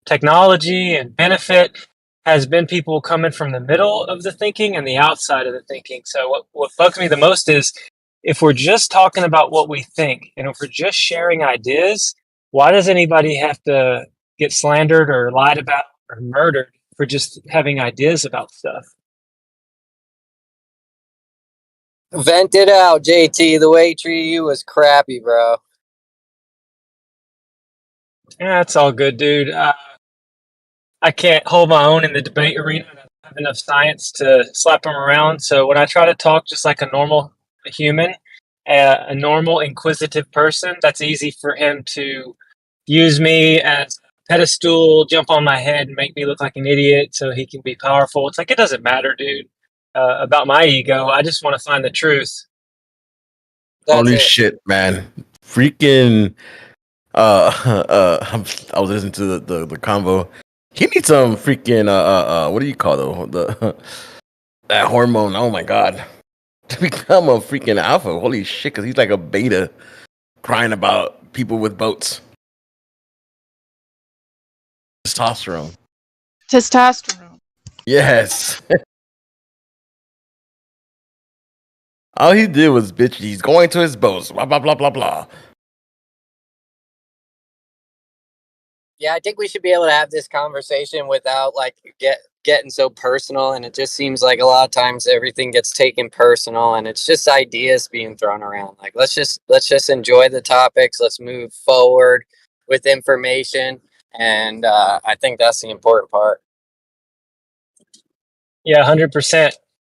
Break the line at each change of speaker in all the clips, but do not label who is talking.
technology and benefit has been people coming from the middle of the thinking and the outside of the thinking. So what bugs me the most is if we're just talking about what we think and if we're just sharing ideas, why does anybody have to get slandered or lied about or murdered for just having ideas about stuff?
Vent it out, JT. The way he treated you was crappy, bro.
Yeah, it's all good, dude. I can't hold my own in the debate arena. I don't have enough science to slap them around. So when I try to talk just like a normal human, a normal inquisitive person, that's easy for him to use me as a pedestal, jump on my head and make me look like an idiot so he can be powerful. It's like, it doesn't matter, dude, about my ego. I just want to find the truth.
Holy shit, man. Freaking I was listening to the convo. He needs some freaking what do you call the that hormone? Oh my god, to become a freaking alpha. Holy shit, because he's like a beta, crying about people with boats. Testosterone. Yes. All he did was bitch. He's going to his boats. Blah blah blah blah blah.
Yeah, I think we should be able to have this conversation without like getting so personal. And it just seems like a lot of times everything gets taken personal, and it's just ideas being thrown around. Like let's just enjoy the topics. Let's move forward with information, and I think that's the important part.
Yeah, 100%.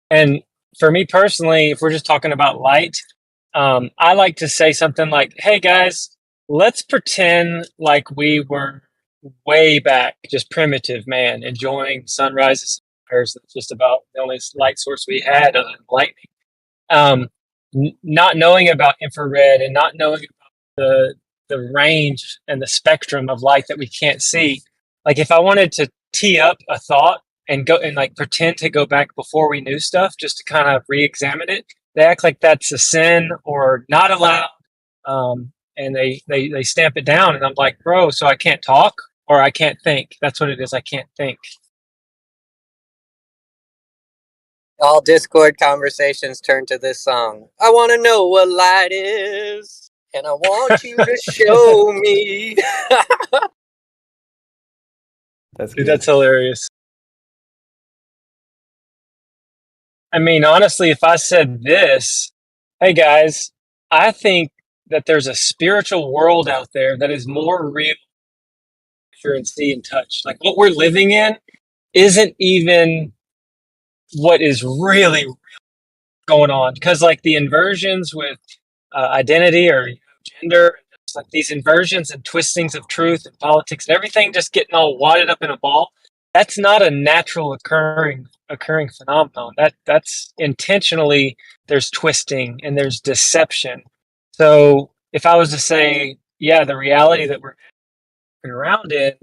And for me personally, if we're just talking about light, I like to say something like, "Hey guys, let's pretend like we were way back, just primitive man, enjoying sunrises. That's just about the only light source we had other than lightning. Not knowing about infrared and not knowing about the range and the spectrum of light that we can't see. Like if I wanted to tee up a thought and go and like pretend to go back before we knew stuff, just to kind of re-examine it, they act like that's a sin or not allowed. And they stamp it down, and I'm like, bro, so I can't talk or I can't think. That's what it is. I can't think.
All Discord conversations turn to this song. I want to know what light is, and I want you to show me.
That's hilarious. I mean, honestly, if I said this, hey guys, I think that there's a spiritual world out there that is more real and see and touch. Like what we're living in isn't even what is really going on, because like the inversions with identity or gender, just like these inversions and twistings of truth and politics and everything just getting all wadded up in a ball, that's not a natural occurring phenomenon. That's intentionally, there's twisting and there's deception. So if I was to say, yeah, the reality that we're around in,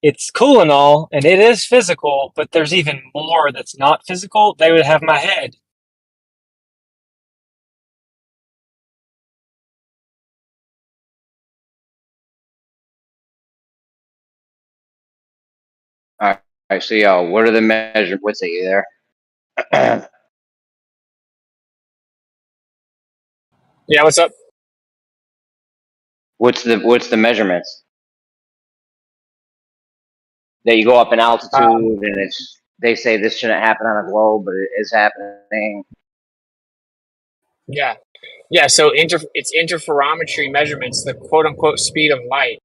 it's cool and all, and it is physical, but there's even more that's not physical, they would have my head.
All right, so y'all, what are the measures? What's it there?
Yeah, what's up?
What's the measurements? That you go up in altitude and they say this shouldn't happen on a globe, but it is happening.
Yeah. So it's interferometry measurements, the quote unquote speed of light.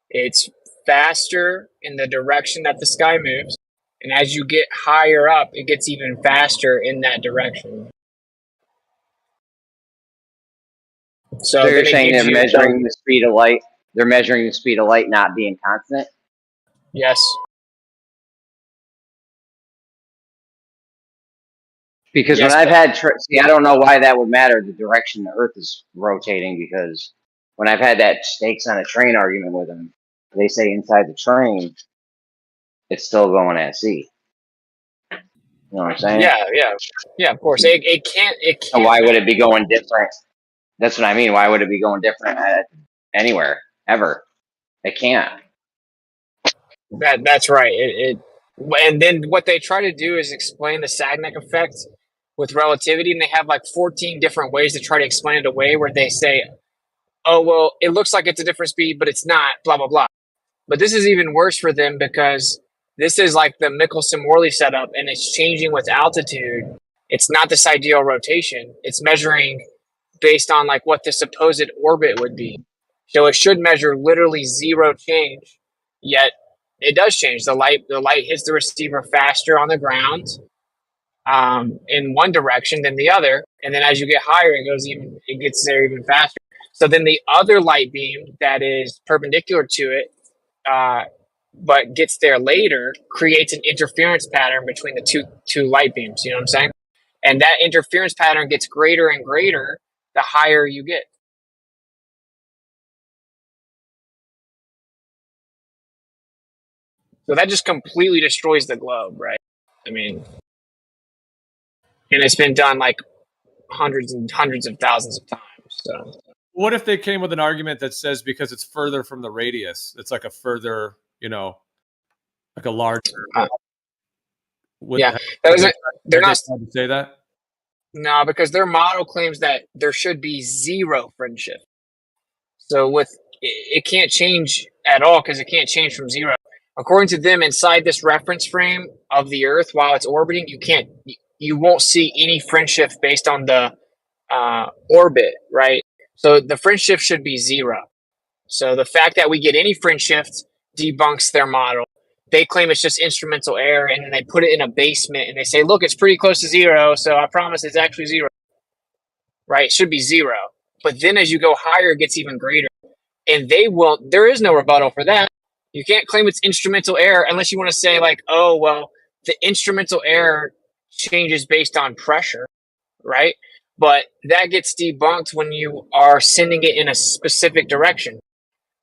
It's faster in the direction that the sky moves, and as you get higher up, it gets even faster in that direction.
So you're saying they're measuring the speed of light. They're measuring the speed of light not being constant?
Yes.
Because when I've had, I don't know why that would matter, the direction the Earth is rotating, because when I've had that stakes on a train argument with them, they say inside the train, it's still going at sea. You know what I'm saying?
Yeah, of course. It can't.
So why would it be going different? That's what I mean. Why would it be going different anywhere, ever? It can't.
That's right. And then what they try to do is explain the Sagnac effect with relativity, and they have like 14 different ways to try to explain it away, where they say, "Oh, well, it looks like it's a different speed, but it's not." Blah blah blah. But this is even worse for them because this is like the Michelson-Morley setup, and it's changing with altitude. It's not this ideal rotation. It's measuring based on like what the supposed orbit would be. So it should measure literally zero change, yet it does change. The light hits the receiver faster on the ground in one direction than the other, and then as you get higher, it gets there even faster. So then the other light beam that is perpendicular to it, but gets there later, creates an interference pattern between the two light beams. You know what I'm saying? And that interference pattern gets greater and greater the higher you get. So that just completely destroys the globe, right? I mean, and it's been done like hundreds and hundreds of thousands of times. So
what if they came with an argument that says because it's further from the radius, it's like a further, like a larger.
Yeah,
they're not trying to say that.
No, because their model claims that there should be zero fringe shift. So it can't change at all because it can't change from zero. According to them, inside this reference frame of the Earth while it's orbiting, you won't see any fringe shift based on the orbit, right? So the fringe shift should be zero. So the fact that we get any fringe shift debunks their model. They claim it's just instrumental error, and then they put it in a basement, and they say, look, it's pretty close to zero, so I promise it's actually zero. Right? It should be zero. But then as you go higher, it gets even greater. And there is no rebuttal for that. You can't claim it's instrumental error unless you want to say, like, oh, well, the instrumental error changes based on pressure, right? But that gets debunked when you are sending it in a specific direction.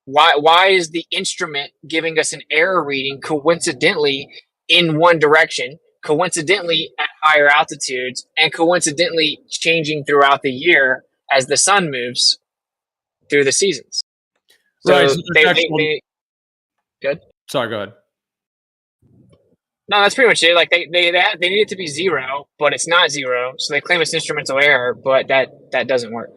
Why is the instrument giving us an error reading coincidentally in one direction, coincidentally at higher altitudes, and coincidentally changing throughout the year as the sun moves through the seasons? So
right. So
good.
Sorry, go ahead.
No, that's pretty much it. Like they need it to be zero, but it's not zero. So they claim it's instrumental error, but that doesn't work.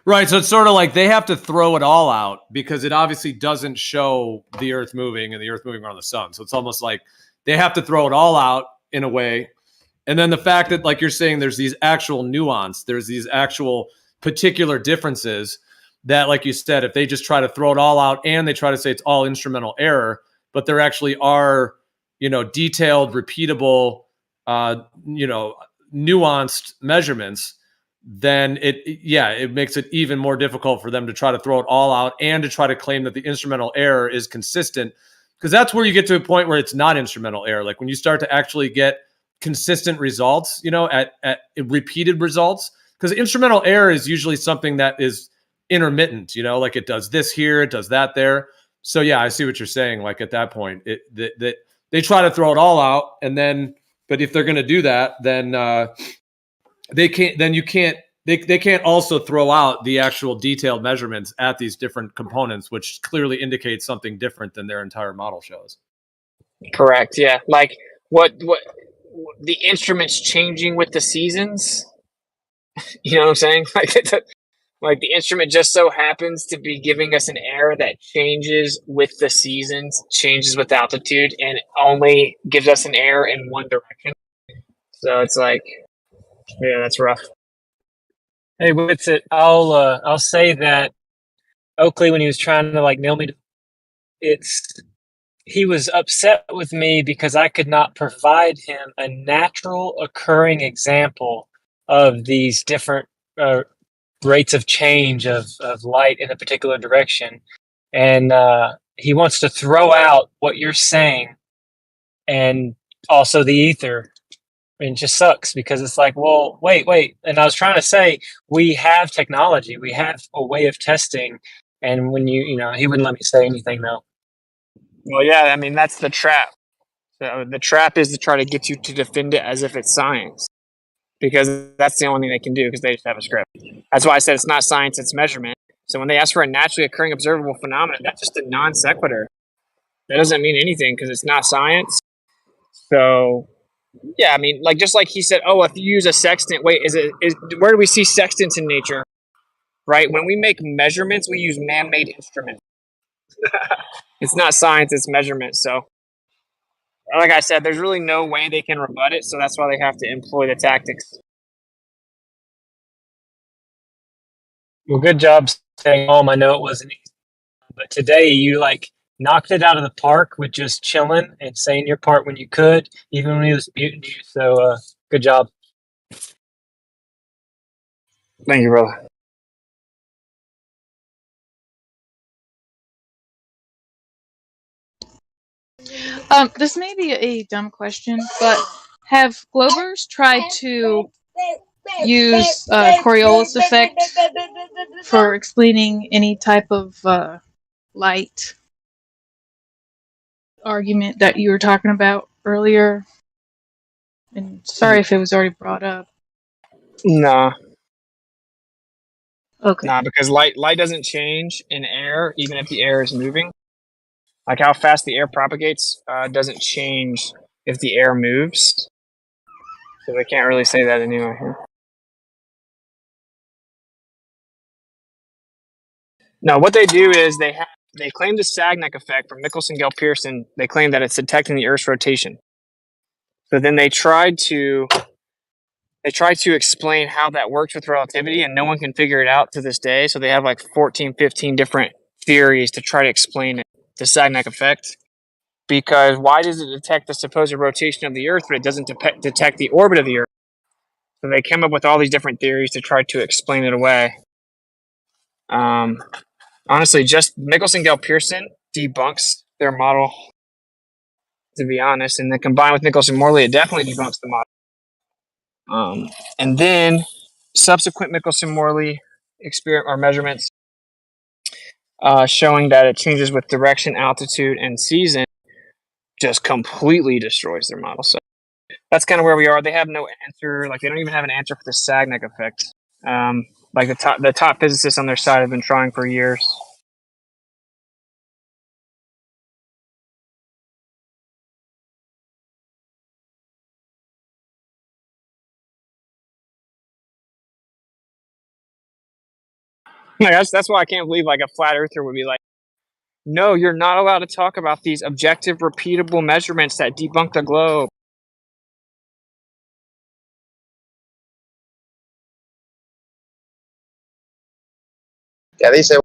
Right, so it's sort of like they have to throw it all out because it obviously doesn't show the Earth moving and the Earth moving around the sun. So it's almost like they have to throw it all out in a way. And then the fact that, like you're saying, there's these actual nuance, there's these actual particular differences that, like you said, if they just try to throw it all out and they try to say it's all instrumental error, but there actually are, detailed, repeatable, nuanced measurements, then it makes it even more difficult for them to try to throw it all out and to try to claim that the instrumental error is consistent, because that's where you get to a point where it's not instrumental error. Like when you start to actually get consistent results, at repeated results, because instrumental error is usually something that is intermittent, like it does this here, it does that there. So yeah, I see what you're saying. Like at that point, that they try to throw it all out, and then, but if they're going to do that, then they can't. Then you can't. They can't also throw out the actual detailed measurements at these different components, which clearly indicates something different than their entire model shows.
Correct. Yeah. Like what the instrument's changing with the seasons. You know what I'm saying? Like the instrument just so happens to be giving us an error that changes with the seasons, changes with altitude, and only gives us an error in one direction. So it's like, yeah, that's rough.
Hey, with it, I'll say that Oakley, when he was trying to nail me, he was upset with me because I could not provide him a natural occurring example of these different rates of change of light in a particular direction. And he wants to throw out what you're saying and also the ether. And it just sucks because it's like, well, wait. And I was trying to say, we have technology. We have a way of testing. And when he wouldn't let me say anything, though.
Well, yeah, I mean, that's the trap. So the trap is to try to get you to defend it as if it's science, because that's the only thing they can do, because they just have a script. That's why I said it's not science, it's measurement. So when they ask for a naturally occurring observable phenomenon, that's just a non sequitur. that doesn't mean anything because it's not science. So yeah, I mean, like just like he said, oh, if you use a sextant, wait, where do we see sextants in nature? Right? When we make measurements, we use man-made instruments. It's not science, it's measurement. So like I said, there's really no way they can rebut it, so that's why they have to employ the tactics.
Well, good job staying home. I know it wasn't easy, but today you like knocked it out of the park with just chilling and saying your part when you could, even when he was muting you. So, good job.
Thank you, brother.
This may be a dumb question, but have Globers tried to use Coriolis effect for explaining any type of light argument that you were talking about earlier? And sorry if it was already brought up.
Nah.
Okay.
Nah, because light doesn't change in air, even if the air is moving. Like how fast the air propagates doesn't change if the air moves. So they can't really say that anyway here. No, what they do is they claim the Sagnac effect from Michelson-Gell-Pearson. They claim that it's detecting the Earth's rotation. So then they tried to explain how that works with relativity, and no one can figure it out to this day. So they have like 14, 15 different theories to try to explain it, the Sagnac effect. Because why does it detect the supposed rotation of the Earth, but it doesn't detect the orbit of the Earth? So they came up with all these different theories to try to explain it away. Honestly, just Michelson-Gell-Pearson debunks their model, to be honest. And then combined with Michelson-Morley, it definitely debunks the model. And then subsequent Michelson-Morley experiment or measurements showing that it changes with direction, altitude, and season just completely destroys their model. So that's kind of where we are. They have no answer. Like they don't even have an answer for the Sagnac effect. Like the top physicists on their side have been trying for years. Like that's why I can't believe like a flat earther would be like, no, you're not allowed to talk about these objective, repeatable measurements that debunk the globe.
Yeah, they say.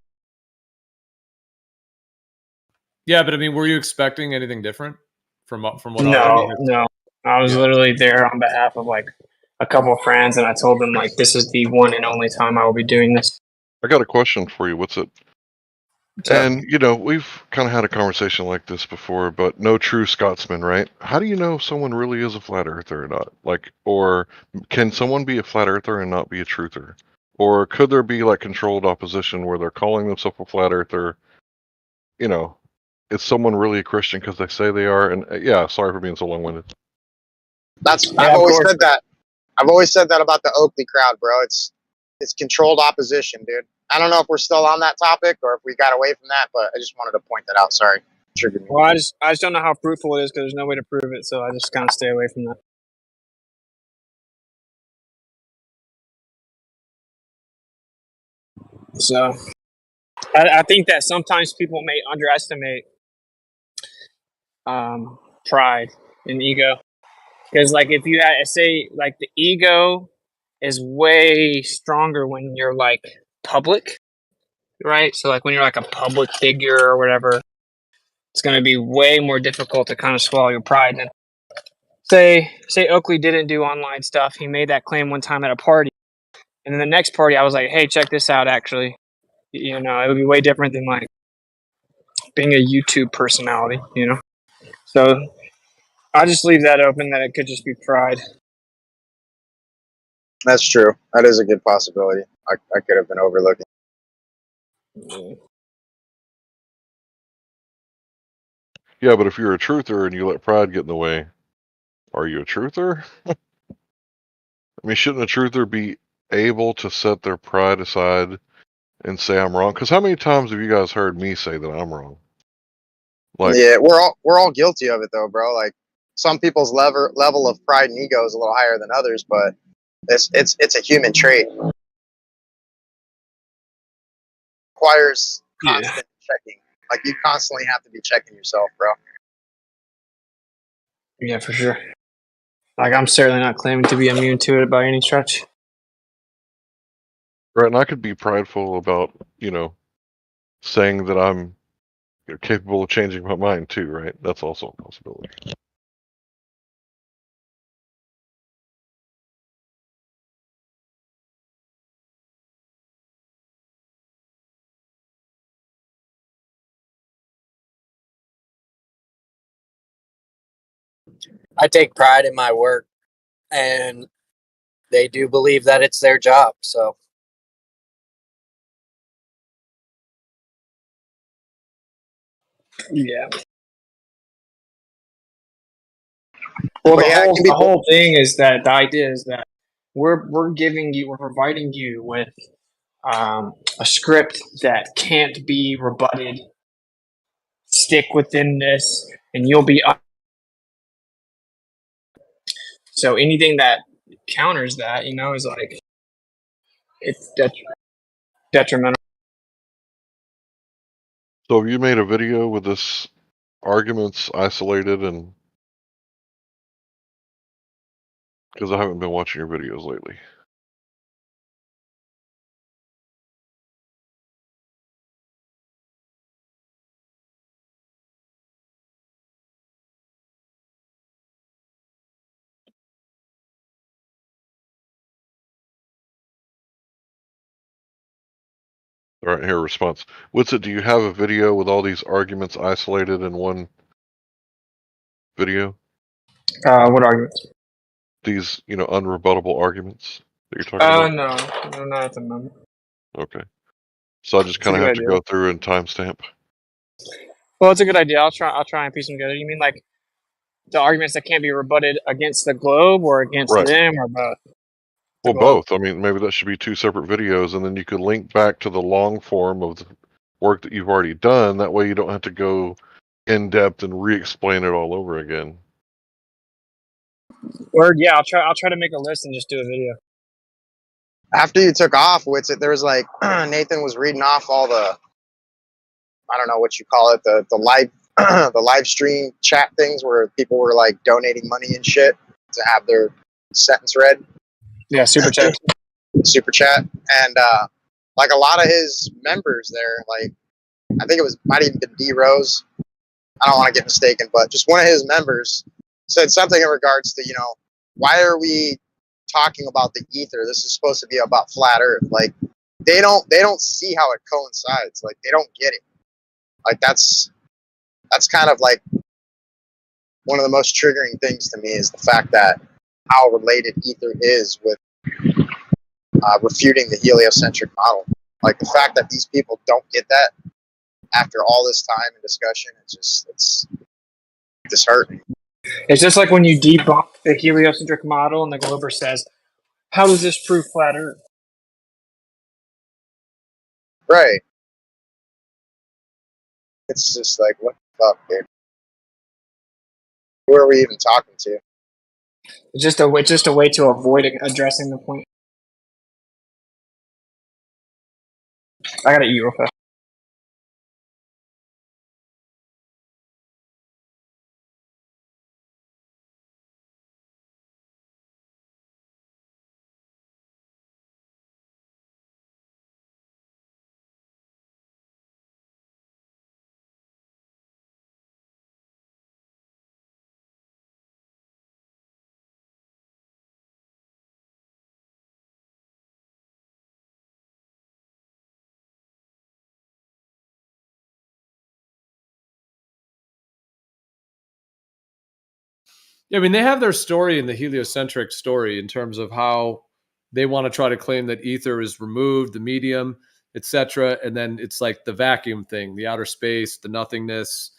Yeah, but I mean, were you expecting anything different from what
No. I was literally there on behalf of like a couple of friends, and I told them like this is the one and only time I will be doing this.
I got a question for you. What's it?
So,
And, you know, we've kind of had a conversation like this before, but no true Scotsman, right? How do you know if someone really is a flat earther or not? Like, or can someone be a flat earther and not be a truther? Or could there be like controlled opposition where they're calling themselves a flat earther? You know, is someone really a Christian because they say they are? And yeah, sorry for being so long-winded.
I've always said that. I've always said that about the Oakley crowd, bro. It's controlled opposition, dude. I don't know if we're still on that topic or if we got away from that, but I just wanted to point that out. Sorry. Triggered me.
well, I just don't know how fruitful it is because there's no way to prove it, so I just kind of stay away from that. So, I think that sometimes people may underestimate pride and ego, because like if you say like the ego is way stronger when you're like public, right? So like when you're like a public figure or whatever, it's going to be way more difficult to kind of swallow your pride than say Oakley didn't do online stuff. He made that claim one time at a party, and then the next party I was like, hey, check this out. Actually, you know, it would be way different than like being a YouTube personality, you know. So I just leave that open that it could just be pride.
That's true. That is a good possibility. I could have been overlooking.
Yeah, but if you're a truther and you let pride get in the way, are you a truther? I mean, shouldn't a truther be able to set their pride aside and say I'm wrong? Because how many times have you guys heard me say that I'm wrong? Like,
yeah, we're all guilty of it though, bro. Like some people's level of pride and ego is a little higher than others, but it's a human trait. Requires
Yeah.
constant checking. Like you constantly have to be checking yourself, bro.
Yeah, for sure. Like I'm certainly not claiming to be immune to it by any stretch.
right, and I could be prideful about, saying that I'm capable of changing my mind too, right? That's also a possibility.
I take pride in my work, and they do believe that it's their job. So
Yeah. Well,
But yeah, it can be
the whole thing is that the idea is that we're providing you with a script that can't be rebutted. Stick within this, and you'll be up. So anything that counters that, is like it's detrimental.
So have you made a video with this arguments isolated, and because I haven't been watching your videos lately. All right, here response. Witsit, do you have a video with all these arguments isolated in one video?
What arguments?
These, unrebuttable arguments that you're talking about?
No, not at the moment.
Okay. So I just kind of have to
idea.
go through and timestamp.
Well, it's a good idea. I'll try and piece them together. You mean like the arguments that can't be rebutted against the globe or against
Right.
them or both?
Well, both. I mean, maybe that should be two separate videos, and then you could link back to the long form of the work that you've already done. That way you don't have to go in depth and re-explain it all over again.
Word, yeah, I'll try to make a list and just do a video.
After you took off, Witsit, there was like Nathan was reading off all the, I don't know what you call it, the live the live stream chat things where people were like donating money and shit to have their sentence read.
Yeah, super chat.
Super chat. And like a lot of his members there, like I think it might even been D Rose. I don't want to get mistaken, but just one of his members said something in regards to, why are we talking about the ether? This is supposed to be about flat earth. Like they don't see how it coincides. Like they don't get it. Like that's kind of like one of the most triggering things to me is the fact that how related ether is with refuting the heliocentric model. Like the fact that these people don't get that after all this time and discussion, it's disheartening.
It's just like when you debunk the heliocentric model and the Glober says, how does this prove flat earth?
Right. It's just like, what the fuck, dude? Who are we even talking to?
It's just a way to avoid addressing the point. I gotta eat real fast.
Yeah, I mean, they have their story in the heliocentric story in terms of how they want to try to claim that ether is removed, the medium, etc. And then it's like the vacuum thing, the outer space, the nothingness,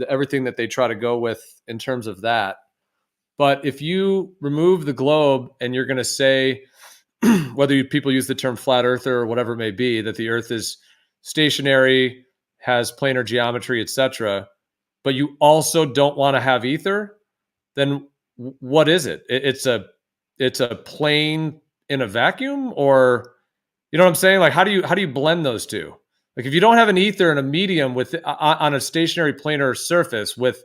everything that they try to go with in terms of that. But if you remove the globe and you're going to say, whether people use the term flat earther or whatever it may be, that the earth is stationary, has planar geometry, etc., but you also don't want to have ether, then what is it? It's a plane in a vacuum, or you know what I'm saying? Like, how do you blend those two? Like, if you don't have an ether and a medium with on a stationary planar surface with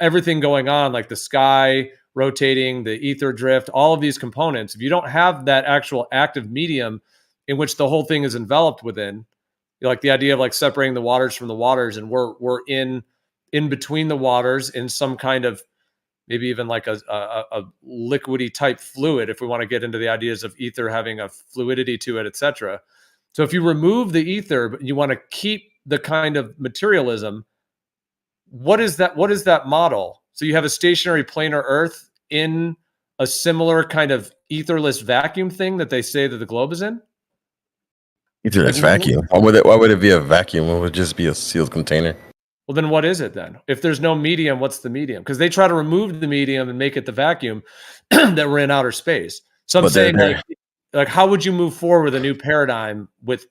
everything going on, like the sky rotating, the ether drift, all of these components, if you don't have that actual active medium in which the whole thing is enveloped within, like the idea of like separating the waters from the waters, and we're in between the waters in some kind of maybe even like a liquidy type fluid, if we want to get into the ideas of ether having a fluidity to it, etc. So if you remove the ether, but you want to keep the kind of materialism, what is that model? So you have a stationary planar Earth in a similar kind of etherless vacuum thing that they say that the globe is in?
Etherless vacuum. Why would it be a vacuum? It would just be a sealed container.
Well, then what is it then? If there's no medium, what's the medium? Because they try to remove the medium and make it the vacuum that we're in outer space. So I'm saying, like, how would you move forward with a new paradigm with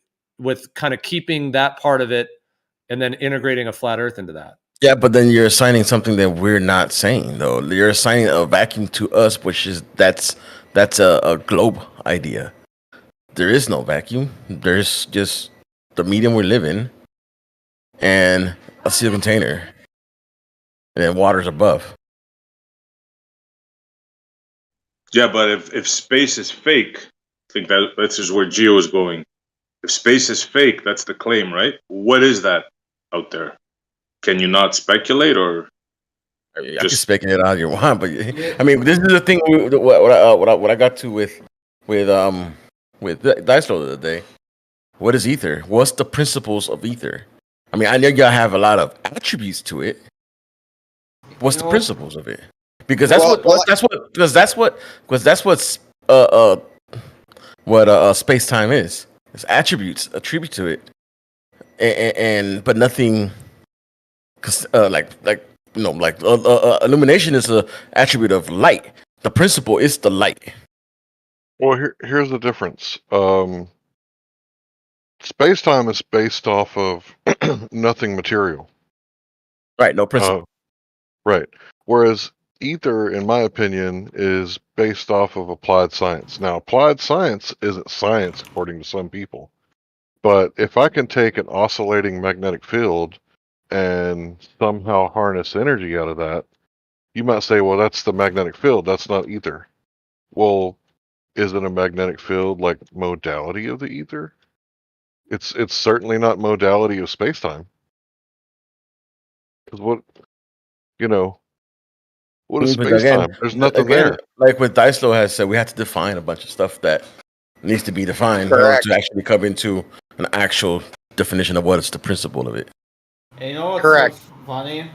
kind of keeping that part of it and then integrating a flat Earth into that?
Yeah, but then you're assigning something that we're not saying, though. You're assigning a vacuum to us, which is that's a globe idea. There is no vacuum. There's just the medium we live in and a sealed container, and then water's above.
Yeah, but if space is fake, I think that's just where Geo is going. If space is fake, that's the claim, right? What is that out there? Can you not speculate, or
I can speculate all you want, but I mean, this is the thing. What I got to with Dice Roll the other day. What is ether? What's the principles of ether? I mean, I know y'all have a lot of attributes to it. What's the principles of it? Because that's what space time is. It's attributes, attribute to it, and but nothing. Illumination is an attribute of light. The principle is the light.
Well, here's the difference. Space-time is based off of nothing material.
Right, no principle.
Right. Whereas ether, in my opinion, is based off of applied science. Now, applied science isn't science, according to some people. But if I can take an oscillating magnetic field and somehow harness energy out of that, you might say, well, that's the magnetic field. That's not ether. Well, isn't a magnetic field like modality of the ether? It's certainly not modality of space-time. Because what is space-time? There's nothing there.
Like what Dicelo has said, we have to define a bunch of stuff that needs to be defined in order to actually come into an actual definition of what is the principle of it.
And you know what's so funny?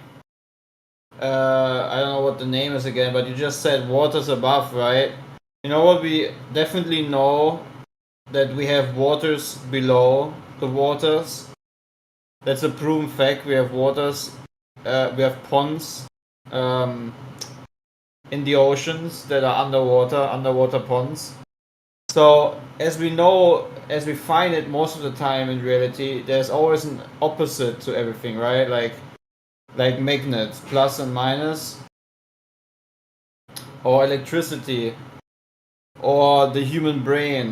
I don't know what the name is again, but you just said waters above, right? You know what we definitely know? That we have waters below the waters. That's a proven fact. We have waters, we have ponds in the oceans that are underwater ponds. So as we know, as we find it most of the time in reality, there's always an opposite to everything, right? Like magnets, plus and minus, or electricity, or the human brain,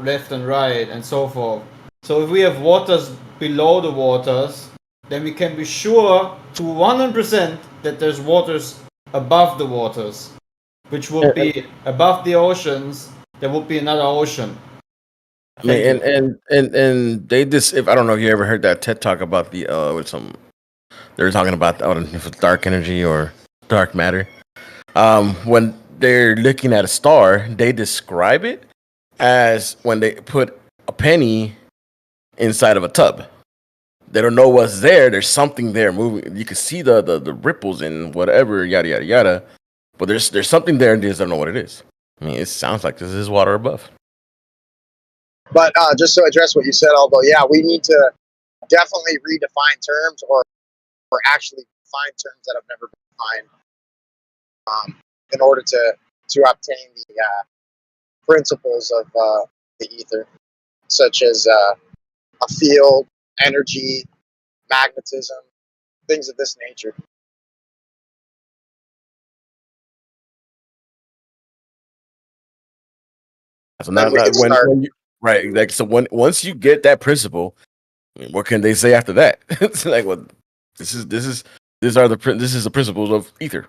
left and right, and so forth. So if we have waters below the waters, then we can be sure to 100% that there's waters above the waters, which would be above the oceans. There would be another ocean.
I mean, and they just, if I don't know if you ever heard that TED talk about they were talking about if it's dark energy or dark matter. When they're looking at a star, they describe it as when they put a penny inside of a tub. They don't know what's there. There's something there moving. You can see the ripples and whatever, yada yada yada. But there's something there, and they just don't know what it is. I mean, it sounds like this is water above.
But just to address what you said, although, yeah, we need to definitely redefine terms or actually define terms that have never been defined in order to obtain the principles of the ether, such as a field, energy, magnetism, things of this nature.
So not when you, right, like so once you get that principle, I mean, what can they say after that? It's like, well, this is the principles of ether.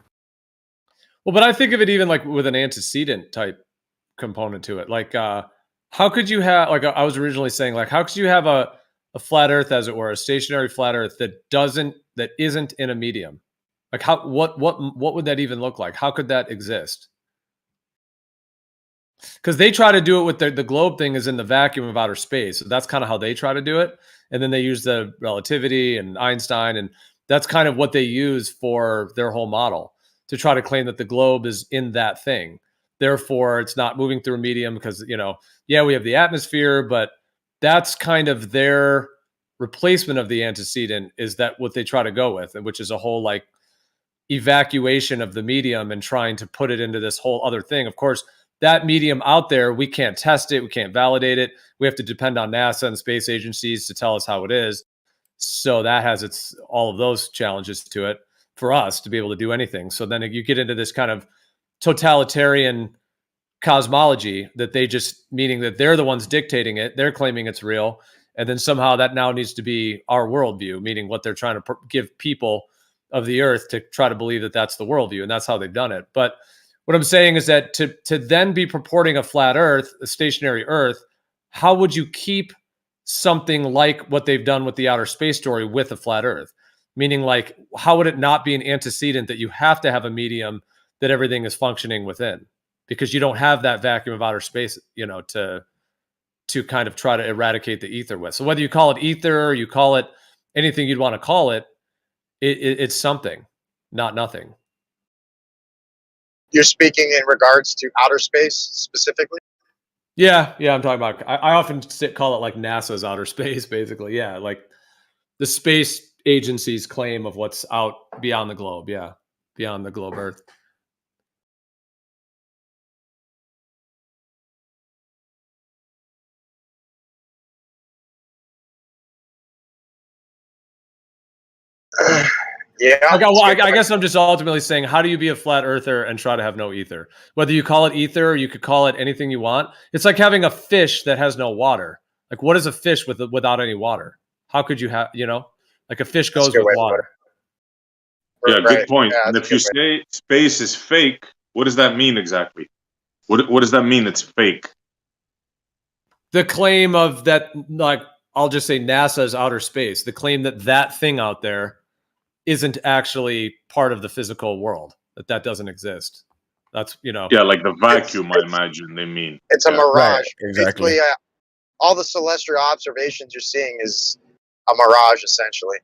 Well, but I think of it even like with an antecedent type component to it. Like, how could you have, like I was originally saying, like, how could you have a flat Earth, as it were, a stationary flat Earth that isn't in a medium? Like, what would that even look like? How could that exist? Because they try to do it with the globe thing is in the vacuum of outer space. So that's kind of how they try to do it. And then they use the relativity and Einstein, and that's kind of what they use for their whole model to try to claim that the globe is in that thing. Therefore, it's not moving through a medium because, we have the atmosphere, but that's kind of their replacement of the antecedent is that what they try to go with, which is a whole like evacuation of the medium and trying to put it into this whole other thing. Of course, that medium out there, we can't test it. We can't validate it. We have to depend on NASA and space agencies to tell us how it is. So that has all of those challenges to it for us to be able to do anything. So then you get into this kind of totalitarian cosmology that meaning that they're the ones dictating it. They're claiming it's real. And then somehow that now needs to be our worldview, meaning what they're trying to give people of the earth to try to believe that that's the worldview. And that's how they've done it. But what I'm saying is that to then be purporting a flat Earth, a stationary Earth, how would you keep something like what they've done with the outer space story with a flat Earth? Meaning, like, how would it not be an antecedent that you have to have a medium that everything is functioning within? Because you don't have that vacuum of outer space, to kind of try to eradicate the ether with. So whether you call it ether or you call it anything you'd want to call it, it's something, not nothing.
You're speaking in regards to outer space specifically?
Yeah, I'm talking about. I often call it like NASA's outer space, basically. Yeah, like the space agency's claim of what's out beyond the globe. Yeah, beyond the globe Earth.
Yeah.
I guess I'm just ultimately saying, how do you be a flat earther and try to have no ether? Whether you call it ether or you could call it anything you want. It's like having a fish that has no water. Like, what is a fish without any water? How could you have, like a fish goes with water?
Yeah, good point. Yeah, and if you say space is fake, what does that mean exactly? What does that mean it's fake?
The claim of that, like, I'll just say NASA's outer space, the claim that thing out there isn't actually part of the physical world, that doesn't exist. That's,
Yeah, like the vacuum, I imagine they mean.
It's a mirage.
Right, exactly.
Basically, all the celestial observations you're seeing is a mirage, essentially.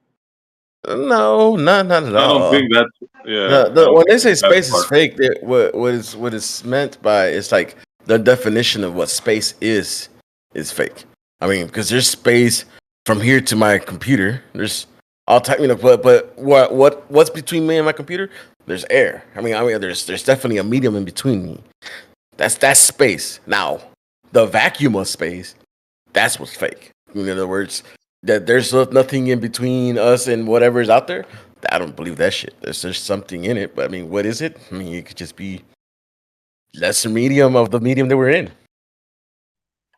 No, not at all.
I don't think that. Yeah.
When they say space is fake, what is meant by it's like the definition of what space is fake. I mean, because there's space from here to my computer. There's all type, but what's between me and my computer? There's air. I mean, there's definitely a medium in between me. That's space. Now, the vacuum of space, that's what's fake. In other words, that there's nothing in between us and whatever is out there. I don't believe that shit. There's something in it, but I mean, what is it? I mean, it could just be lesser medium of the medium that we're in.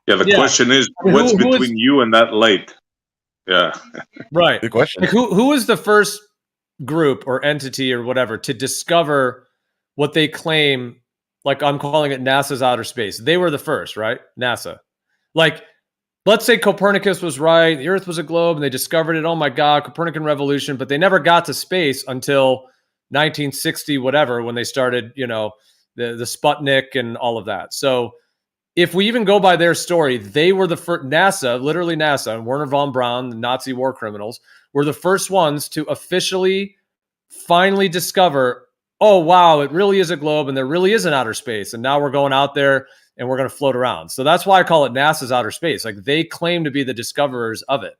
Yeah, the question is, what's between you and that light? Yeah.
Right.
Good question.
Like, who is the first group or entity or whatever to discover what they claim? Like, I'm calling it NASA's outer space. They were the first, right? NASA. Like, let's say Copernicus was right, the Earth was a globe, and they discovered it. Oh my God, Copernican revolution. But they never got to space until 1960, whatever, when they started, the Sputnik and all of that. So if we even go by their story, they were the first. NASA, literally NASA, and Werner von Braun, the Nazi war criminals, were the first ones to officially, finally discover, oh wow, it really is a globe, and there really is an outer space, and now we're going out there and we're going to float around. So that's why I call it NASA's outer space. Like, they claim to be the discoverers of it.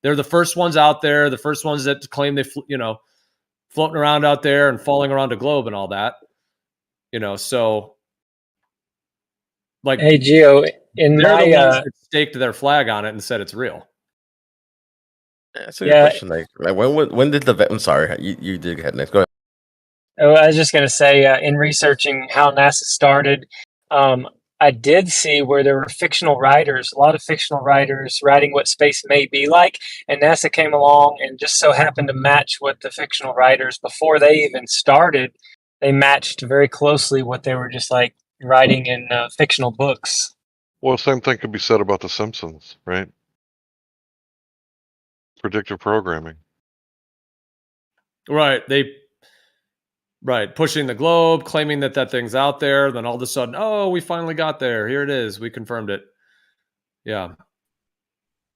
They're the first ones out there, the first ones that claim they, floating around out there and falling around a globe and all that. So, like,
hey Gio, in
they're
my
the ones that staked their flag on it and said it's real.
That's a good question. Like when did the I'm sorry, you did go ahead next. Go ahead.
I was just going to say, in researching how NASA started, I did see where there were fictional writers, a lot of fictional writers writing what space may be like, and NASA came along and just so happened to match what the fictional writers, before they even started, they matched very closely what they were just like writing in fictional books.
Well, same thing could be said about The Simpsons, right? Predictive programming.
Right. Pushing the globe, claiming that thing's out there. Then all of a sudden, oh, we finally got there. Here it is. We confirmed it. Yeah.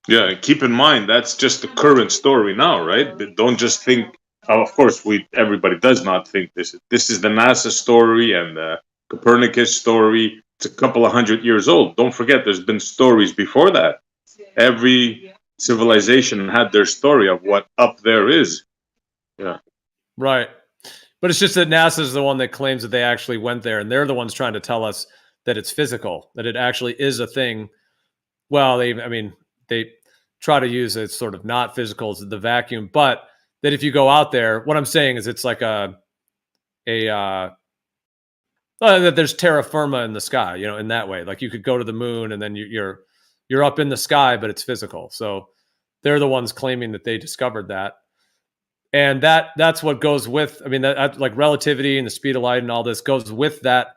Yeah, and keep in mind that's just the current story now, right? Don't just think. Of course, everybody does not think this. This is the NASA story and the Copernicus story. It's a couple of 100 years old. Don't forget, there's been stories before that. Every civilization had their story of what up there is. Yeah.
Right. But it's just that NASA is the one that claims that they actually went there, and they're the ones trying to tell us that it's physical, that it actually is a thing. Well, they try to use it sort of not physical as the vacuum, but that if you go out there, what I'm saying is it's like that there's terra firma in the sky, in that way. Like you could go to the moon and then you're up in the sky, but it's physical. So they're the ones claiming that they discovered that. And that's what goes with, that like relativity and the speed of light and all this goes with that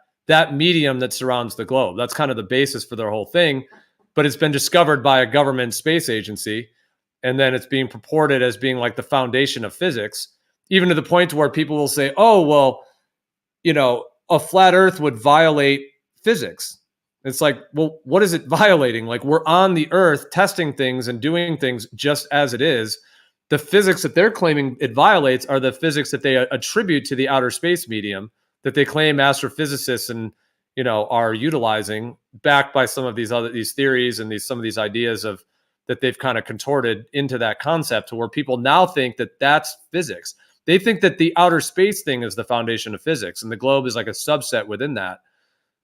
medium that surrounds the globe. That's kind of the basis for their whole thing, but it's been discovered by a government space agency. And then it's being purported as being like the foundation of physics, even to the point where people will say, oh, well, a flat earth would violate physics. It's like, well, what is it violating? Like we're on the earth testing things and doing things just as it is. The physics that they're claiming it violates are the physics that they attribute to the outer space medium that they claim astrophysicists and are utilizing, backed by some of these theories and some of these ideas of that they've kind of contorted into that concept, to where people now think that that's physics. They think that the outer space thing is the foundation of physics, and the globe is like a subset within that.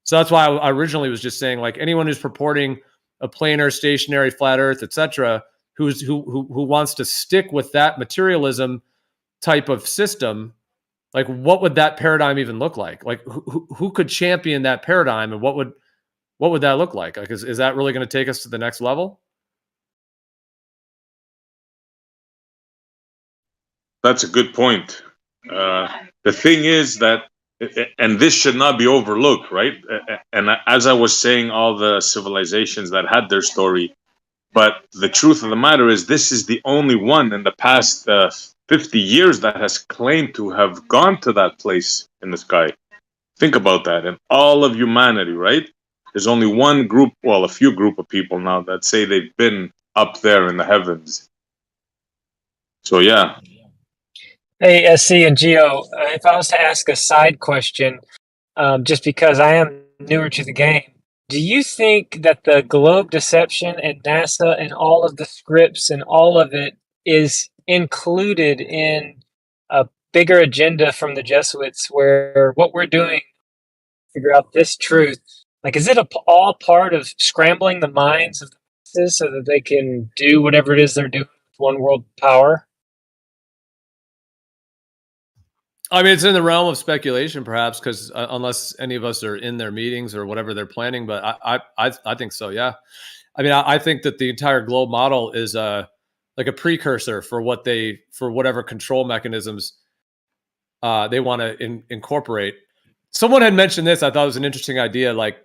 So that's why I originally was just saying, like, anyone who's purporting a planar, stationary, flat Earth, etc., who wants to stick with that materialism type of system, like, what would that paradigm even look like? Like, who could champion that paradigm, and what would that look like? Like, is that really going to take us to the next level?
That's a good point. The thing is that, and this should not be overlooked, right? And as I was saying, all the civilizations that had their story, but the truth of the matter is, this is the only one in the past 50 years that has claimed to have gone to that place in the sky. Think about that. And all of humanity, right? There's only one group, well, a few group of people now that say they've been up there in the heavens. So, yeah.
Hey, SC and Geo, if I was to ask a side question, just because I am newer to the game, do you think that the globe deception and NASA and all of the scripts and all of it is included in a bigger agenda from the Jesuits, where what we're doing, figure out this truth? Like, is it all part of scrambling the minds of the masses so that they can do whatever it is they're doing with one world power?
I mean, it's in the realm of speculation, perhaps, because unless any of us are in their meetings or whatever they're planning, but I think so. Yeah, I mean, I think that the entire globe model is like a precursor for whatever control mechanisms they want to incorporate. Someone had mentioned this. I thought it was an interesting idea. Like,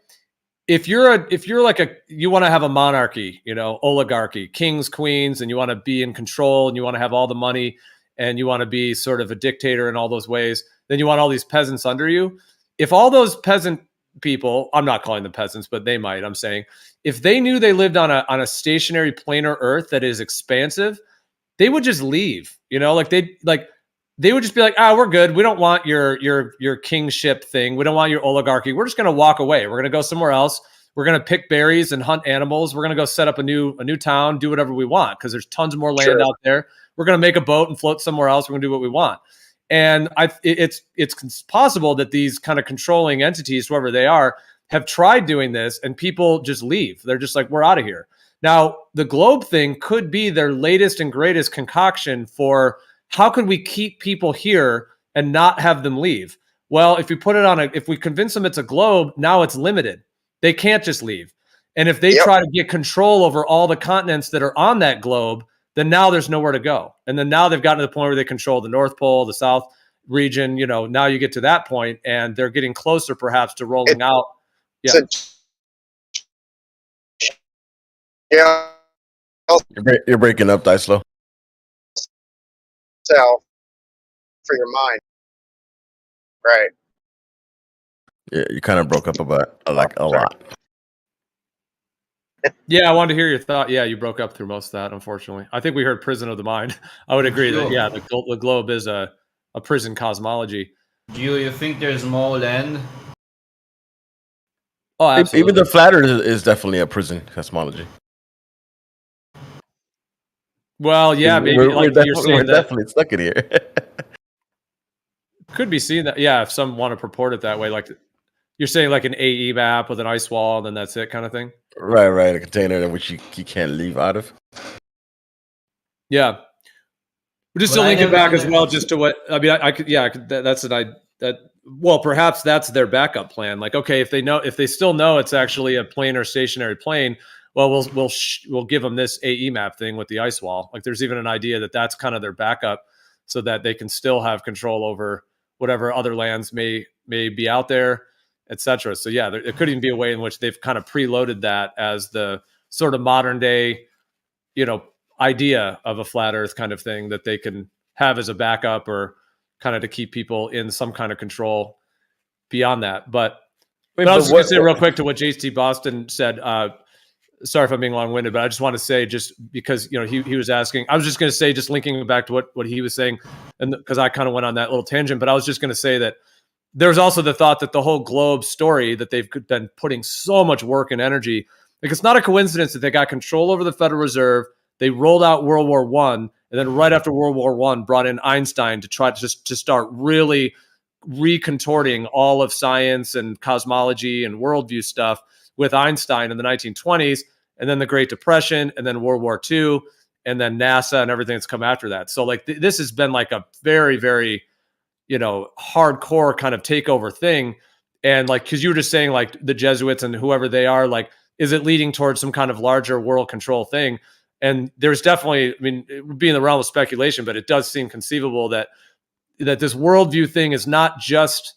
if you want to have a monarchy, oligarchy, kings, queens, and you want to be in control and you want to have all the money, and you want to be sort of a dictator in all those ways, then you want all these peasants under you. If all those peasant people, I'm not calling them peasants, but they might, I'm saying, if they knew they lived on a stationary planar earth that is expansive, they would just leave. They would just be like, we're good. We don't want your kingship thing. We don't want your oligarchy. We're just going to walk away. We're going to go somewhere else. We're going to pick berries and hunt animals. We're going to go set up a new town, do whatever we want, because there's tons more land out there. We're going to make a boat and float somewhere else. We're going to do what we want. And it's possible that these kind of controlling entities, whoever they are, have tried doing this, and people just leave. They're just like, we're out of here. Now, the globe thing could be their latest and greatest concoction for how can we keep people here and not have them leave? Well, if we put it if we convince them it's a globe, now it's limited. They can't just leave. And if they try to get control over all the continents that are on that globe, then now there's nowhere to go. And then now they've gotten to the point where they control the North Pole, the South region. You know, now you get to that point, and they're getting closer perhaps to rolling out. Yeah.
Yeah.
You're breaking up, Dicelo.
Self for your mind. Right.
Yeah, you kind of broke up about a lot.
Yeah, I wanted to hear your thought. Yeah, you broke up through most of that, unfortunately. I think we heard prison of the mind. I would agree that, yeah, the globe is a prison cosmology.
Do you think there's more land?
Oh, absolutely.
Even the flat Earth is definitely a prison cosmology.
Well, yeah, maybe
we're definitely stuck in here.
Could be seen that, yeah, if some want to purport it that way, like you're saying like an AE map with an ice wall, and then that's it kind of thing.
Right. A container in which you can't leave out of.
Yeah. But just to link it back as well, just to what I mean, I could, yeah, that's well, perhaps that's their backup plan. Like, okay, if they still know it's actually a plane or stationary plane, well, we'll give them this AE map thing with the ice wall. Like, there's even an idea that that's kind of their backup, so that they can still have control over whatever other lands may be out there, etc. So yeah, there could even be a way in which they've kind of preloaded that as the sort of modern day, idea of a flat Earth kind of thing that they can have as a backup, or kind of to keep people in some kind of control beyond that. But I was just going to say real quick to what JT Boston said. Sorry if I'm being long-winded, but I just want to say, just because he was asking, I was just going to say, just linking back to what he was saying, and because I kind of went on that little tangent, but I was just going to say that there's also the thought that the whole globe story, that they've been putting so much work and energy, like, it's not a coincidence that they got control over the Federal Reserve. They rolled out World War I, and then right after World War I brought in Einstein to try to start really recontorting all of science and cosmology and worldview stuff with Einstein in the 1920s, and then the Great Depression, and then World War II, and then NASA and everything that's come after that. So like this has been like a very, very, hardcore kind of takeover thing. And like, because you were just saying like the Jesuits and whoever they are, like, is it leading towards some kind of larger world control thing? And there's definitely, I mean, it would be in the realm of speculation, but it does seem conceivable that this worldview thing is not just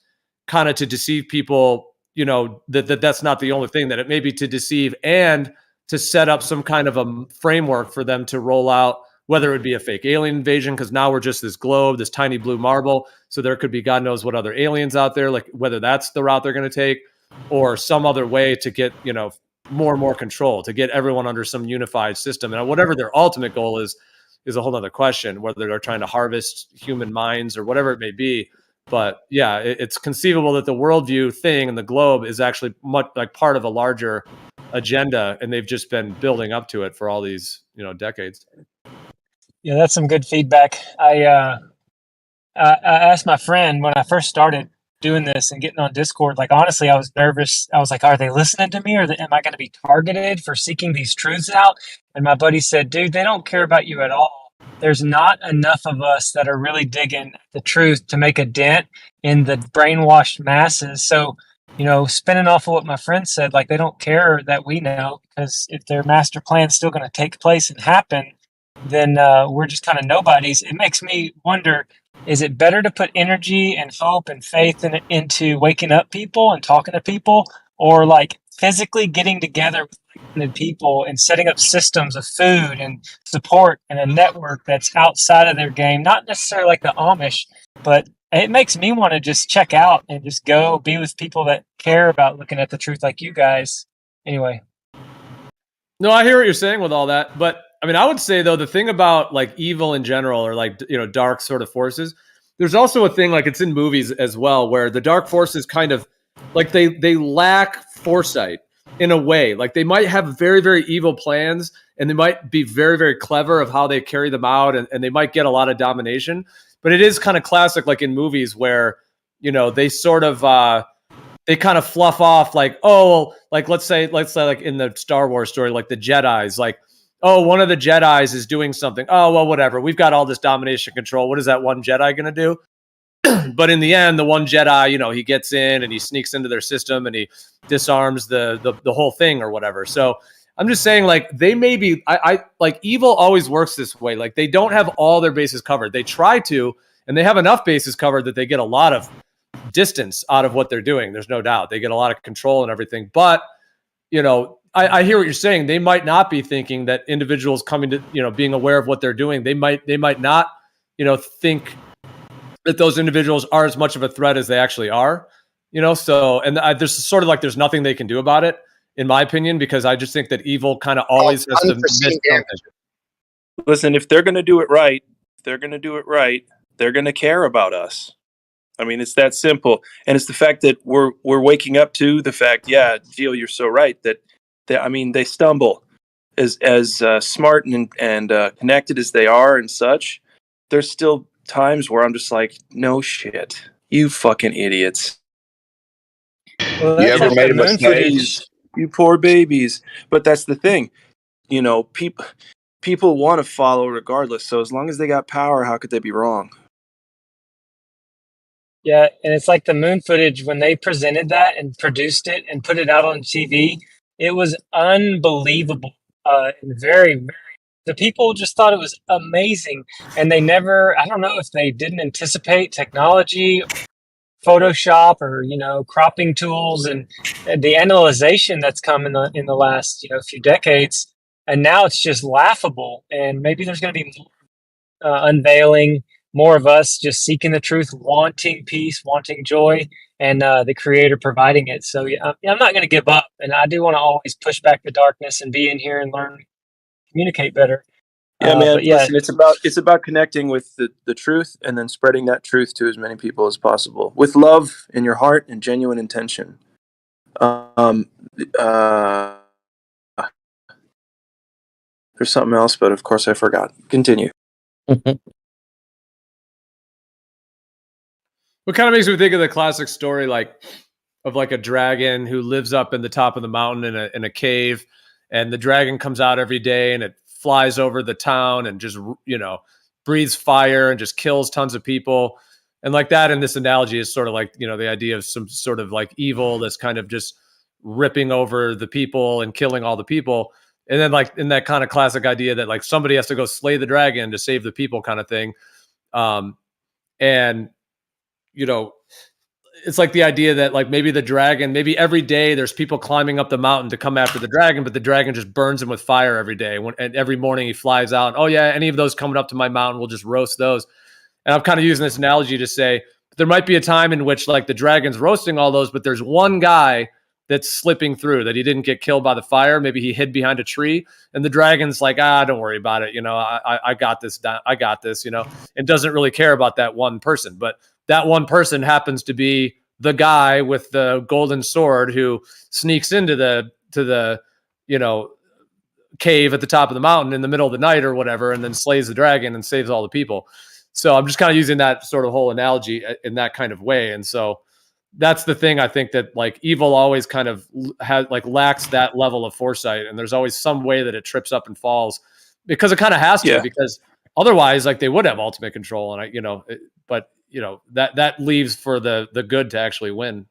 kind of to deceive people, that's not the only thing, that it may be to deceive and to set up some kind of a framework for them to roll out, whether it would be a fake alien invasion, because now we're just this globe, this tiny blue marble. So there could be God knows what other aliens out there, like whether that's the route they're going to take, or some other way to get, more and more control, to get everyone under some unified system. And whatever their ultimate goal is a whole other question, whether they're trying to harvest human minds or whatever it may be. But yeah, it's conceivable that the worldview thing and the globe is actually much like part of a larger agenda, and they've just been building up to it for all these, decades.
Yeah, that's some good feedback. I asked my friend when I first started doing this and getting on Discord, like, honestly, I was nervous. I was like, are they listening to me, or am I going to be targeted for seeking these truths out? And my buddy said, dude, they don't care about you at all. There's not enough of us that are really digging the truth to make a dent in the brainwashed masses. So, spinning off of what my friend said, like, they don't care that we know, because if their master plan is still going to take place and happen, then we're just kind of nobodies. It makes me wonder, is it better to put energy and hope and faith into waking up people and talking to people, or like physically getting together with people and setting up systems of food and support and a network that's outside of their game? Not necessarily like the Amish, but it makes me want to just check out and just go be with people that care about looking at the truth like you guys. Anyway.
No, I hear what you're saying with all that, but I mean, I would say though, the thing about like evil in general, or like, dark sort of forces, there's also a thing, like, it's in movies as well, where the dark forces kind of like they lack foresight in a way. Like, they might have very, very evil plans, and they might be very, very clever of how they carry them out, and they might get a lot of domination. But it is kind of classic, like in movies where, they sort of they kind of fluff off, like, oh, like let's say like in the Star Wars story, like the Jedis, like, oh, one of the Jedis is doing something. Oh, well, whatever. We've got all this domination control. What is that one Jedi going to do? But in the end, the one Jedi, you know, he gets in and he sneaks into their system and he disarms the whole thing or whatever. So I'm just saying, like, they may be, I like, evil always works this way. Like, they don't have all their bases covered. They try to, and they have enough bases covered that they get a lot of distance out of what they're doing. There's no doubt. They get a lot of control and everything. But, you know, I hear what you're saying. They might not be thinking that individuals coming to, you know, being aware of what they're doing. They might not, you know, think that those individuals are as much of a threat as they actually are, you know? So, and there's sort of like, there's nothing they can do about it, in my opinion, because I just think that evil kind of always has to miss something.
Listen, if they're going to do it right, they're going to care about us. I mean, it's that simple. And it's the fact that we're waking up to the fact, yeah, Gio, you're so right, that I mean, they stumble as smart and connected as they are and such. There's still times where I'm just like, no shit, you fucking idiots.
Well,
You
that's
ever
like
made
the
a
moon
mistake?
footage.
You poor babies. But that's the thing, you know, people want to follow regardless. So as long as they got power, how could they be wrong?
Yeah, and it's like the moon footage when they presented that and produced it and put it out on TV. It was unbelievable, and very, very. The people just thought it was amazing, and they never. I don't know if they didn't anticipate technology, Photoshop, or cropping tools, and the analyzation that's come in the last few decades, and now it's just laughable. And maybe there's going to be more unveiling, more of us just seeking the truth, wanting peace, wanting joy, and the Creator providing it. So yeah, I'm not going to give up, and I do want to always push back the darkness and be in here and learn, communicate better.
Yeah, man.
But yeah,
Listen, it's about connecting with the truth and then spreading that truth to as many people as possible with love in your heart and genuine intention. There's something else, but of course I forgot. Continue.
What kind of makes me think of the classic story, like, of like a dragon who lives up in the top of the mountain in a cave, and the dragon comes out every day and it flies over the town and just, breathes fire and just kills tons of people. And like that in this analogy is sort of like, the idea of some sort of like evil that's kind of just ripping over the people and killing all the people. And then like in that kind of classic idea that like somebody has to go slay the dragon to save the people kind of thing. And it's like the idea that like maybe the dragon, maybe every day there's people climbing up the mountain to come after the dragon, but the dragon just burns him with fire every day. And every morning he flies out. Oh yeah, any of those coming up to my mountain, we'll just roast those. And I'm kind of using this analogy to say there might be a time in which like the dragon's roasting all those, but there's one guy that's slipping through, that he didn't get killed by the fire. Maybe he hid behind a tree, and the dragon's like, don't worry about it. I got this. I got this. And doesn't really care about that one person, but that one person happens to be the guy with the golden sword who sneaks into the cave at the top of the mountain in the middle of the night or whatever, and then slays the dragon and saves all the people. So I'm just kind of using that sort of whole analogy in that kind of way. And so that's the thing. I think that like evil always kind of lacks that level of foresight, and there's always some way that it trips up and falls, because it kind of has to, because otherwise like they would have ultimate control. And that leaves for the good to actually win.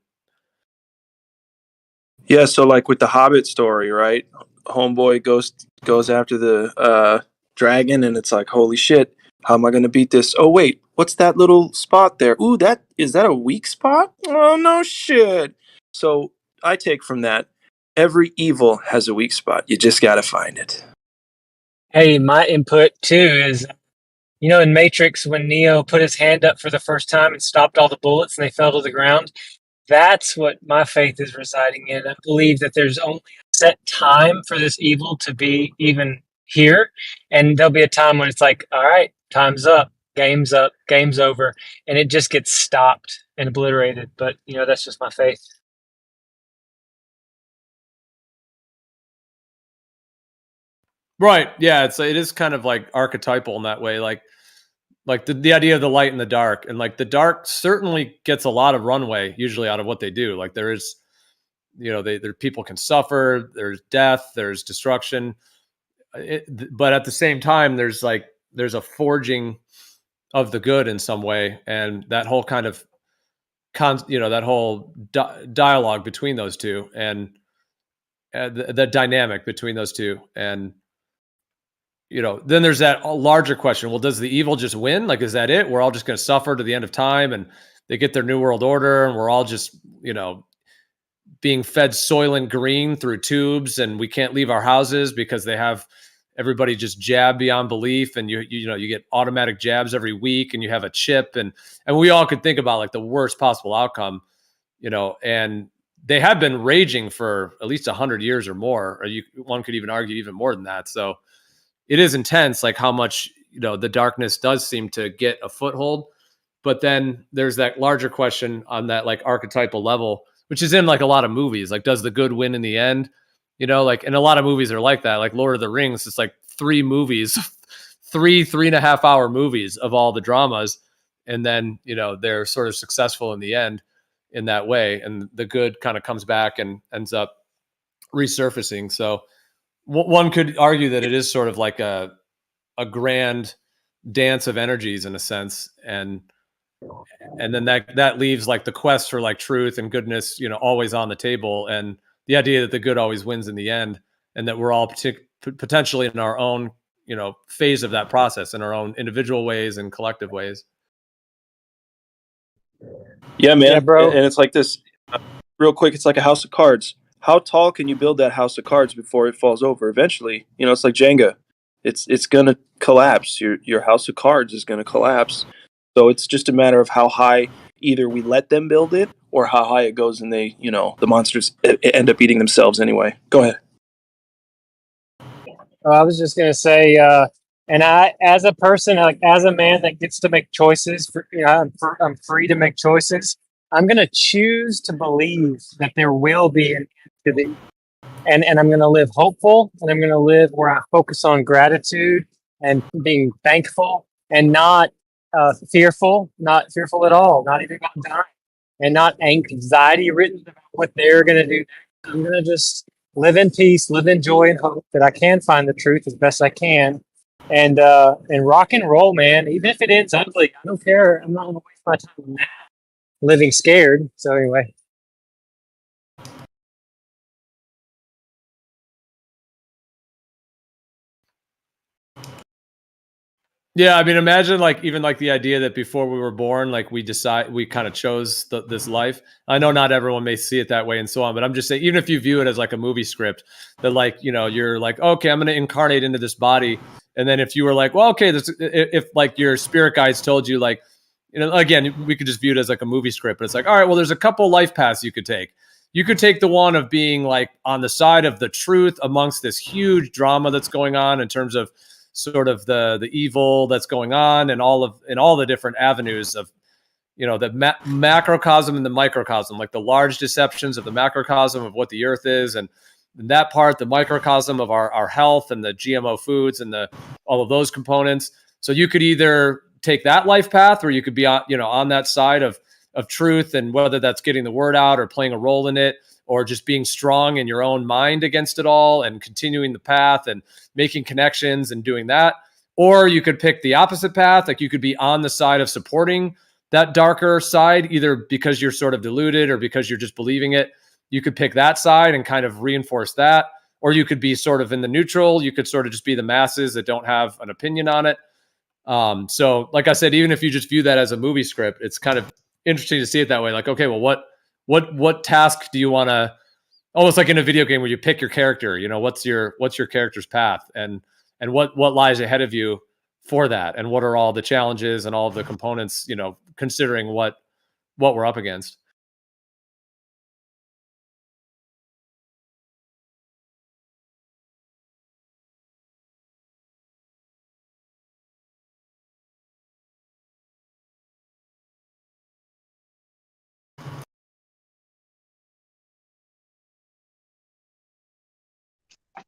Yeah, so like with the Hobbit story, right? Homeboy goes after the dragon, and it's like, holy shit, how am I going to beat this? Oh wait, what's that little spot there? Ooh, is that a weak spot? Oh no shit. So I take from that, every evil has a weak spot. You just got to find it.
hey, my input too is, in Matrix when Neo put his hand up for the first time and stopped all the bullets and they fell to the ground. That's what my faith is residing in. I believe that there's only a set time for this evil to be even here. And there'll be a time when it's like, all right, time's up, game's over. And it just gets stopped and obliterated. But, that's just my faith.
Right. Yeah. It is kind of like archetypal in that way. Like the idea of the light and the dark, and like the dark certainly gets a lot of runway usually out of what they do. Like there is, there people can suffer, there's death, there's destruction, but at the same time, there's a forging of the good in some way, and that whole kind of that whole dialogue between those two, and the dynamic between those two, and then there's that larger question. Well, does the evil just win? Like, is that it? We're all just going to suffer to the end of time, and they get their new world order, and we're all just being fed Soylent Green through tubes, and we can't leave our houses because they have everybody just jabbed beyond belief, and you get automatic jabs every week, and you have a chip, and we all could think about like the worst possible outcome, and they have been raging for at least 100 years or more, or one could even argue even more than that. So it is intense, like how much the darkness does seem to get a foothold. But then there's that larger question on that like archetypal level, which is in like a lot of movies. Like, does the good win in the end? Like, and a lot of movies are like that. Like Lord of the Rings, it's like 3 movies, 3.5 hour movies of all the dramas. And then, they're sort of successful in the end in that way. And the good kind of comes back and ends up resurfacing. So one could argue that it is sort of like a grand dance of energies in a sense. And then that leaves like the quest for like truth and goodness, always on the table, and the idea that the good always wins in the end, and that we're all potentially in our own, phase of that process, in our own individual ways and collective ways.
Yeah, man.
Yeah, bro.
And it's like this, real quick. It's like a house of cards. How tall can you build that house of cards before it falls over? Eventually, it's like Jenga. It's gonna collapse. Your house of cards is gonna collapse. So it's just a matter of how high either we let them build it or how high it goes, and they, the monsters end up eating themselves anyway. Go ahead.
I was just gonna say, and I, as a person, like as a man that gets to make choices, I'm free to make choices. I'm gonna choose to believe that there will be an end to the, and I'm gonna live hopeful, and I'm gonna live where I focus on gratitude and being thankful, and not not fearful at all, not even about dying, and not anxiety ridden about what they're gonna do next. I'm gonna just live in peace, live in joy, and hope that I can find the truth as best I can, and rock and roll, man. Even if it ends ugly, I don't care. I'm not gonna waste my time now living scared. So anyway.
Yeah, I mean, imagine like even like the idea that before we were born, like we kind of chose this life. I know not everyone may see it that way and so on, but I'm just saying, even if you view it as like a movie script, that like you're like, okay, I'm going to incarnate into this body, and then if you were like, well, okay, if like your spirit guides told you like, again, we could just view it as like a movie script, but it's like, all right, well, there's a couple life paths you could take. You could take the one of being like on the side of the truth amongst this huge drama that's going on in terms of sort of the evil that's going on, and all the different avenues of the macrocosm and the microcosm, like the large deceptions of the macrocosm of what the earth is, and that part, the microcosm of our health and the GMO foods and all of those components. So you could either take that life path, or you could be on that side of truth, and whether that's getting the word out or playing a role in it, or just being strong in your own mind against it all and continuing the path and making connections and doing that. Or you could pick the opposite path. Like you could be on the side of supporting that darker side, either because you're sort of deluded or because you're just believing it. You could pick that side and kind of reinforce that. Or you could be sort of in the neutral. You could sort of just be the masses that don't have an opinion on it. So like I said, even if you just view that as a movie script, it's kind of interesting to see it that way. Like, okay, well, what task do you want to, almost like in a video game where you pick your character, what's your character's path, and what lies ahead of you for that, and what are all the challenges and all of the components, considering what we're up against.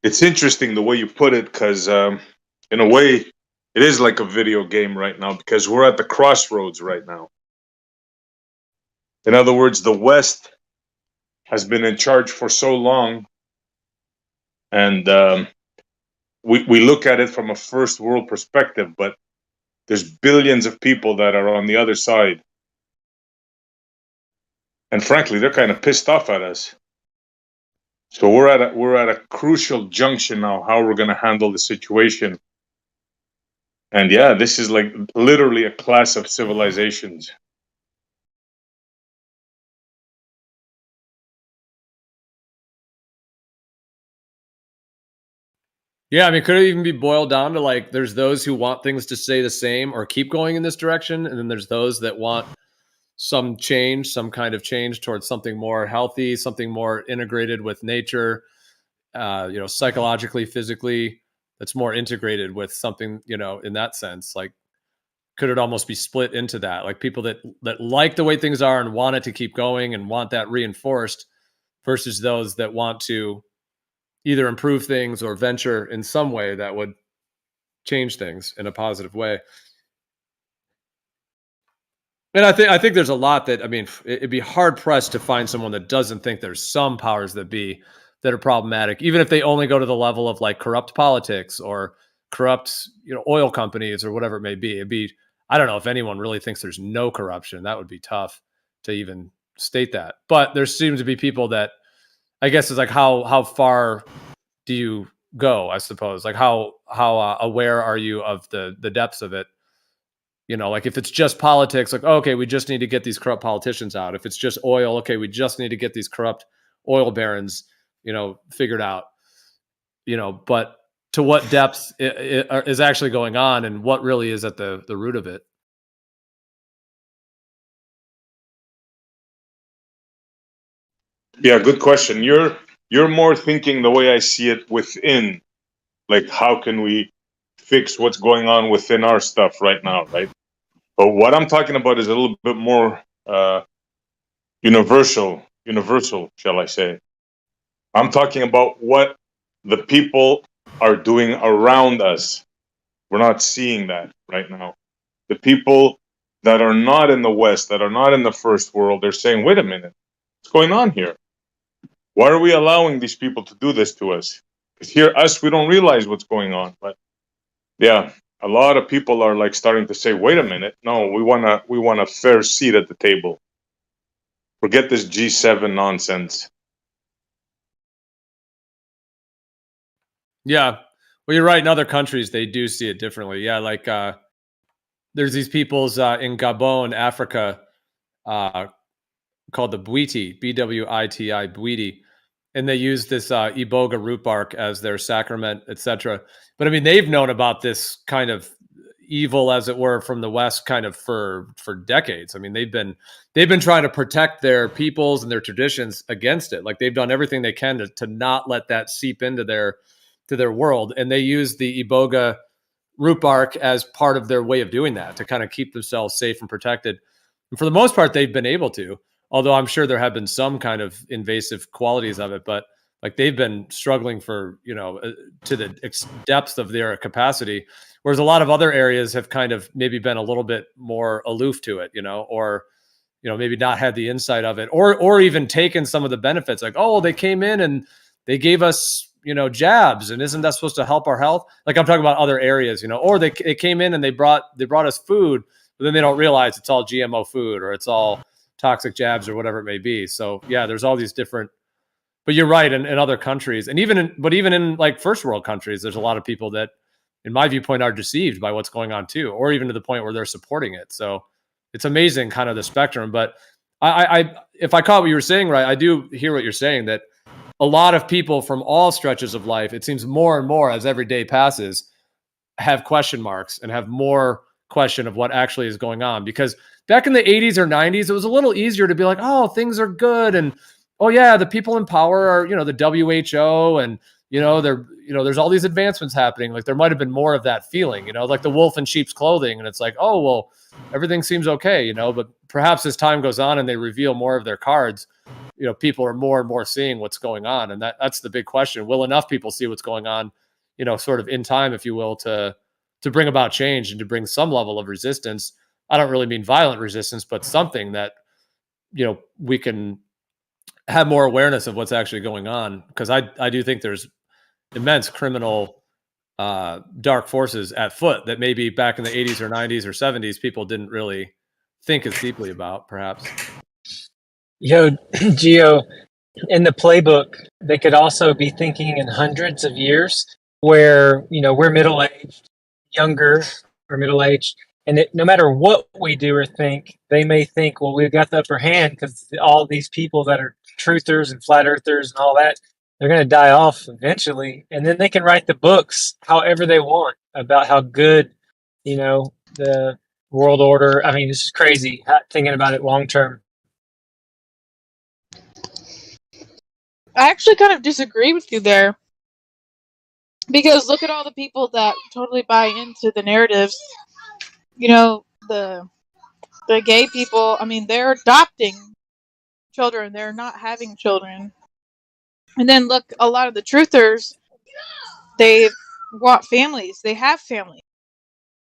It's interesting the way you put it, because in a way, it is like a video game right now, because we're at the crossroads right now. In other words, the West has been in charge for so long, and we look at it from a first world perspective, but There's billions of people that are on the other side. And frankly, they're kind of pissed off at us. So we're at a crucial junction now, how we're going to handle the situation. And yeah, this is like literally a clash of civilizations.
Yeah, I mean, could it even be boiled down to like there's those who want things to stay the same or keep going in this direction, and then there's those that want some change, some kind of change towards something more healthy, something more integrated with nature, psychologically, physically, that's more integrated with something, in that sense. Like, could it almost be split into that? Like people that like the way things are and want it to keep going and want that reinforced versus those that want to either improve things or venture in some way that would change things in a positive way. And I think there's a lot that, I mean, it'd be hard pressed to find someone that doesn't think there's some powers that be that are problematic, even if they only go to the level of like corrupt politics or corrupt, oil companies or whatever it may be. I don't know if anyone really thinks there's no corruption. That would be tough to even state that. But there seems to be people that, I guess, is like how far do you go? I suppose, like how aware are you of the depths of it? Like if it's just politics, like, okay, we just need to get these corrupt politicians out. If it's just oil, okay, we just need to get these corrupt oil barons, figured out. But to what depth is actually going on, and what really is at the root of it?
Yeah, good question. You're more thinking the way I see it within, like how can we fix what's going on within our stuff right now, right? But what I'm talking about is a little bit more universal, shall I say. I'm talking about what the people are doing around us. We're not seeing that right now. The people that are not in the West, that are not in the first world, they're saying, wait a minute, what's going on here? Why are we allowing these people to do this to us? Because here, we don't realize what's going on. But yeah, a lot of people are like starting to say, wait a minute, no, we want a fair seat at the table. Forget this G7 nonsense.
Yeah. Well, you're right. In other countries, they do see it differently. Yeah. Like there's these peoples in Gabon, Africa, called the Bwiti, Bwiti, Bwiti. And they use this iboga root bark as their sacrament, etc. But I mean, they've known about this kind of evil, as it were, from the West, kind of for decades. I mean, they've been trying to protect their peoples and their traditions against it. Like they've done everything they can to not let that seep into their world, and they use the iboga root bark as part of their way of doing that to kind of keep themselves safe and protected. And for the most part, they've been able to. Although I'm sure there have been some kind of invasive qualities of it, but like they've been struggling for, to the depth of their capacity. Whereas a lot of other areas have kind of maybe been a little bit more aloof to it, or, maybe not had the insight of it, or even taken some of the benefits. Like, oh, they came in and they gave us, jabs, and isn't that supposed to help our health? Like I'm talking about other areas, or they came in and they brought us food, but then they don't realize it's all GMO food or it's all toxic jabs or whatever it may be. So yeah, there's all these different, but you're right. In other countries, and even in like first world countries, there's a lot of people that, in my viewpoint, are deceived by what's going on too, or even to the point where they're supporting it. So it's amazing kind of the spectrum. But I if I caught what you were saying right, I do hear what you're saying, that a lot of people from all stretches of life, it seems more and more as every day passes, have question marks and have more question of what actually is going on. Because back in the 80s or 90s, it was a little easier to be like, oh, things are good. And, oh yeah, the people in power are, the WHO, and, there's all these advancements happening. Like there might've been more of that feeling, like the wolf in sheep's clothing. And it's like, oh, well, everything seems okay, but perhaps as time goes on and they reveal more of their cards, people are more and more seeing what's going on. And that's the big question. Will enough people see what's going on, sort of in time, if you will, to bring about change and to bring some level of resistance? I don't really mean violent resistance, but something that, we can have more awareness of what's actually going on. Because I do think there's immense criminal dark forces at foot that maybe back in the 80s or 90s or 70s people didn't really think as deeply about, perhaps.
Yo, Geo, in the playbook, they could also be thinking in hundreds of years where, we're middle-aged, younger, or middle-aged, and no matter what we do or think, they may think, well, we've got the upper hand because all these people that are truthers and flat earthers and all that, they're going to die off eventually. And then they can write the books however they want about how good, the world order. I mean, this is crazy thinking about it long term.
I actually kind of disagree with you there. Because look at all the people that totally buy into the narratives. The gay people, I mean, they're adopting children. They're not having children. And then look, a lot of the truthers, they want families. They have families.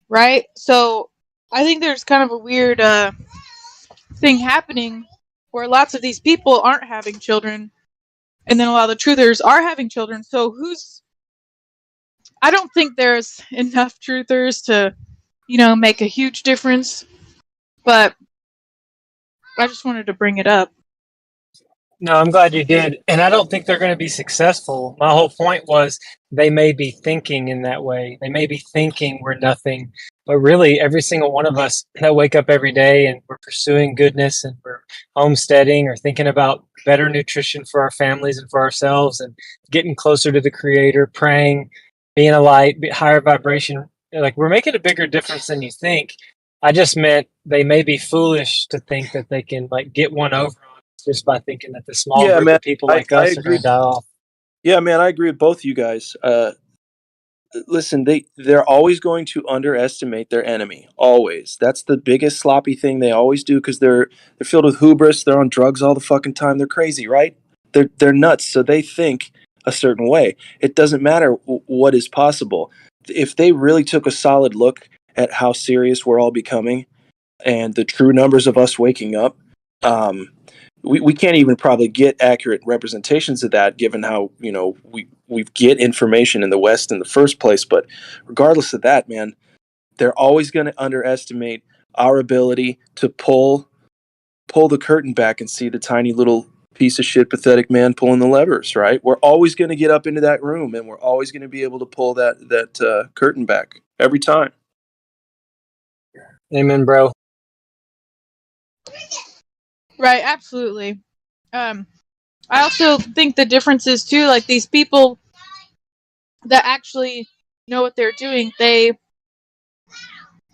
Right? So I think there's kind of a weird thing happening where lots of these people aren't having children. And then a lot of the truthers are having children. So I don't think there's enough truthers to, make a huge difference. But I just wanted to bring it up.
No, I'm glad you did. And I don't think they're going to be successful. My whole point was they may be thinking in that way. They may be thinking we're nothing. But really, every single one of us that wake up every day and we're pursuing goodness and we're homesteading or thinking about better nutrition for our families and for ourselves and getting closer to the Creator, praying, being a light, higher vibration. Like, we're making a bigger difference than you think. I just meant they may be foolish to think that they can get one over on us just by thinking that the small group of people like us are going to die off.
Yeah, man, I agree with both of you guys. Listen, they're always going to underestimate their enemy. Always. That's the biggest sloppy thing they always do because they're filled with hubris. They're on drugs all the fucking time. They're crazy, right? They're nuts. So they think a certain way. It doesn't matter what is possible. If they really took a solid look at how serious we're all becoming and the true numbers of us waking up, we can't even probably get accurate representations of that given how, we get information in the West in the first place. But regardless of that, man, they're always going to underestimate our ability to pull the curtain back and see the tiny little piece of shit pathetic man pulling the levers, right? We're always going to get up into that room and we're always going to be able to pull that curtain back every time.
Amen, bro.
Right, absolutely. I also think the difference is too, like these people that actually know what they're doing, they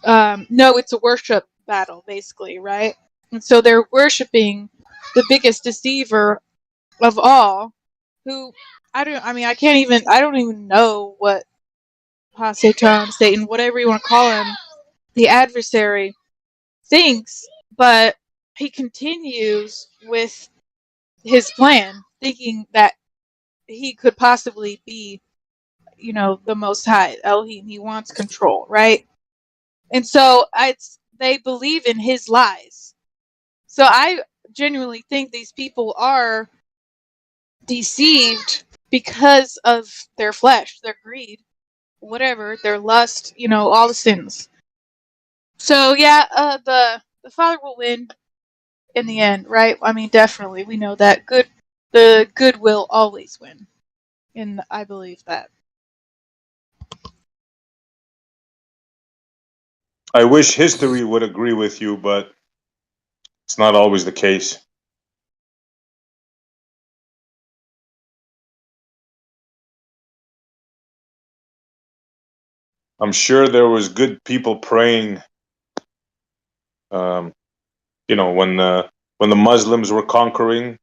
know it's a worship battle, basically, right? And so they're worshiping the biggest deceiver of all, who I don't even know what Satan, whatever you want to call him, the adversary, thinks, but he continues with his plan, thinking that he could possibly be, the Most High, Elohim. He wants control, right? And so they believe in his lies. So I genuinely think these people are deceived because of their flesh, their greed, whatever, their lust, all the sins. So yeah, the Father will win in the end, right? I mean, definitely, we know that the good will always win, and I believe that.
I wish history would agree with you, but it's not always the case. I'm sure there was good people praying, when the Muslims were conquering,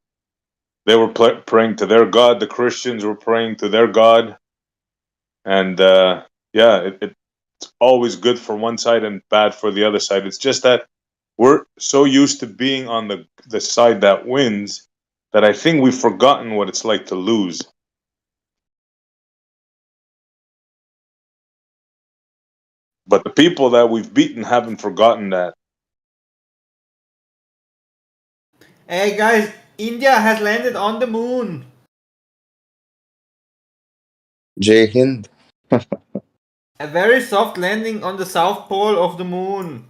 they were praying to their God. The Christians were praying to their God. And it's always good for one side and bad for the other side. It's just that we're so used to being on the side that wins that I think we've forgotten what it's like to lose. But the people that we've beaten haven't forgotten that.
Hey guys, India has landed on the moon.
Jai Hind.
A very soft landing on the south pole of the moon.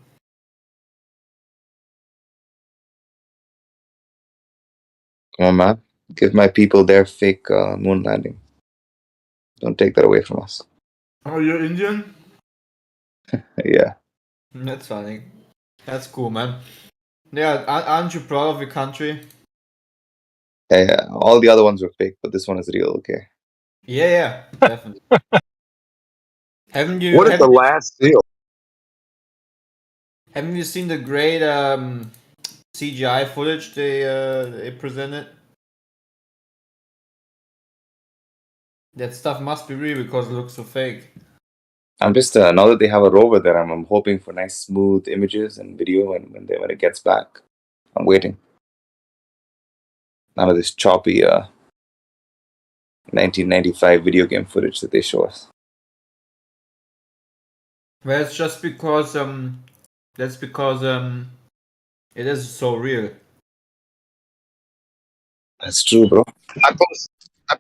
Come on, man. Give my people their fake moon landing. Don't take that away from us.
Oh, you're Indian?
Yeah.
That's funny. That's cool, man. Yeah, aren't you proud of your country?
Yeah, all the other ones were fake, but this one is real, okay?
Yeah, definitely. Haven't you?
What is the last seal?
Haven't you seen the great CGI footage they presented? That stuff must be real because it looks so fake.
I'm just now that they have a rover there, I'm hoping for nice smooth images and video when it gets back. I'm waiting. None of this choppy 1995 video game footage that they show us.
Well, it's just because that's because it is so real.
That's true, bro.
I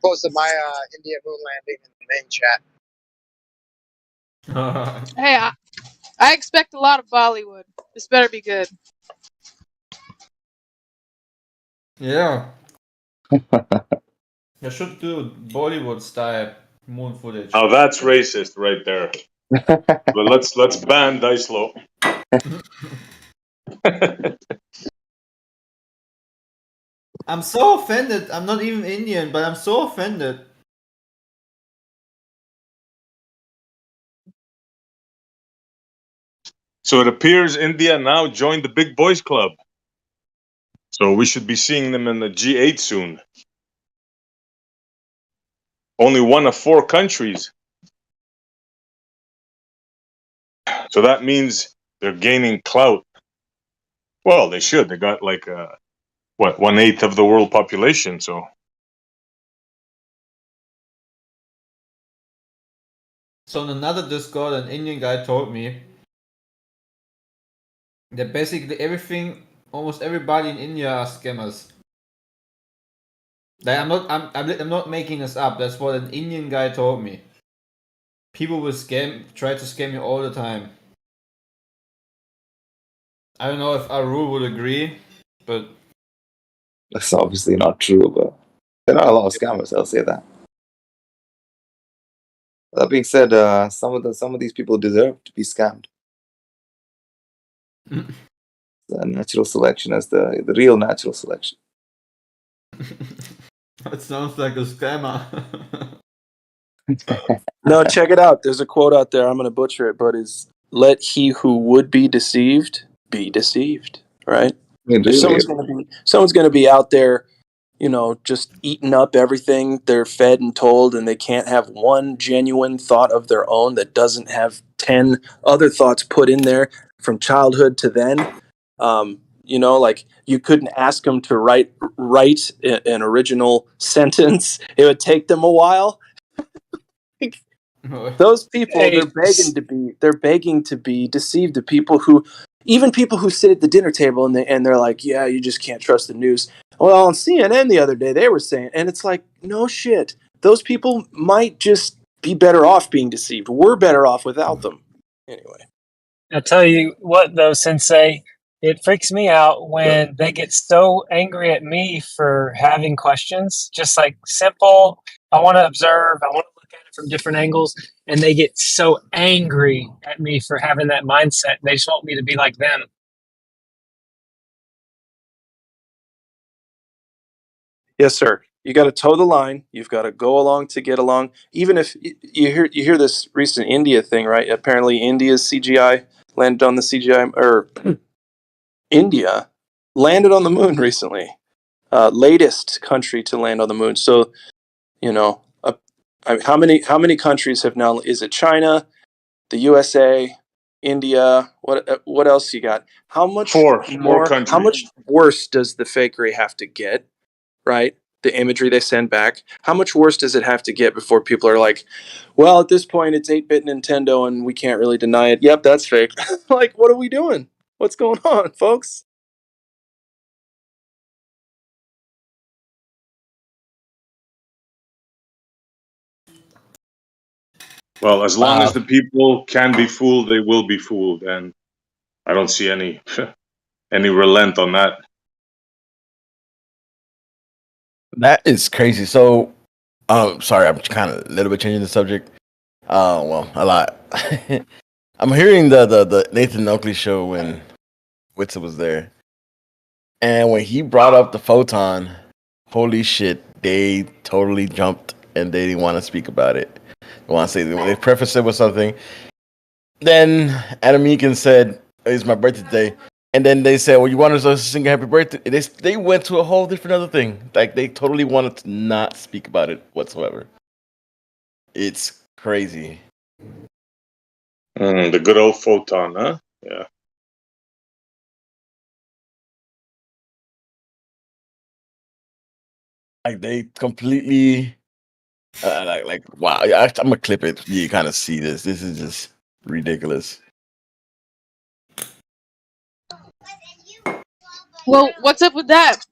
posted my India moon landing in the main chat.
Hey, I expect a lot of Bollywood. This better be good.
Yeah. You should do Bollywood style moon footage.
Now that's racist right there. But let's ban Dicelo.
I'm so offended. I'm not even Indian, but I'm so offended.
So it appears India now joined the big boys club. So we should be seeing them in the G8 soon. Only one of 4 countries. So that means they're gaining clout. Well, they should. They got like what, 1/8 of the world population. So
So in another Discord, an Indian guy told me that basically almost everybody in India are scammers. Like, I'm not making this up. That's what an Indian guy told me. People will try to scam you all the time. I don't know if Arul would agree, but
That's obviously not true, but there are a lot of scammers, I'll say that. That being said, some of these people deserve to be scammed. The natural selection as the real natural selection.
that sounds like a scammer.
No, check it out. There's a quote out there. I'm going to butcher it, but it's "Let he who would be deceived be deceived." Right?
I mean,
If
really,
someone's going to be out there, you know, just eating up everything they're fed and told, and they can't have one genuine thought of their own that doesn't have 10 other thoughts put in there from childhood to then. You know, like you couldn't ask them to write an original sentence. It would take them a while. Those people,
Hey,
they're begging to be deceived. The people who sit at the dinner table and they're like, yeah, you just can't trust the news. Well, on CNN the other day they were saying, and it's like, no shit. Those people might just be better off being deceived. We're better off without them. Anyway.
I tell you what, though, Sensei, it freaks me out when they get so angry at me for having questions, just like simple. I want to observe. I want to look at it from different angles, and they get so angry at me for having that mindset. They just want me to be like them.
Yes, sir. You got to toe the line. You've got to go along to get along. Even if you hear this recent India thing, right? Apparently, India's CGI landed on the CGI, or India landed on the moon recently. Latest country to land on the moon. So, you know, how many countries have now? Is it China, the USA, India? What else you got? How much
4
more?
countries.
How much worse does the fakery have to get? Right? The imagery they send back. How much worse does it have to get before people are like, well, at this point, it's 8-bit Nintendo and we can't really deny it. Yep, that's fake. Like, what are we doing? What's going on, folks?
Well, as long as the people can be fooled, they will be fooled, and I don't see any any relent on that.
That is crazy. So, sorry, I'm kind of a little bit changing the subject. Well, a lot. I'm hearing the Nathan Oakley show when Witsa was there, and when he brought up the photon, holy shit, they totally jumped and they didn't want to speak about it. They want to say they prefaced it with something. Then Adam Egan said, "It's my birthday today." And then they said, "Well, you wanted us to sing happy birthday?" They went to a whole different other thing. Like they totally wanted to not speak about it whatsoever. It's crazy.
The good old photon, huh? Yeah.
Like they completely, like wow. I'm gonna clip it. You kind of see this. This is just ridiculous.
Well, what's up with that?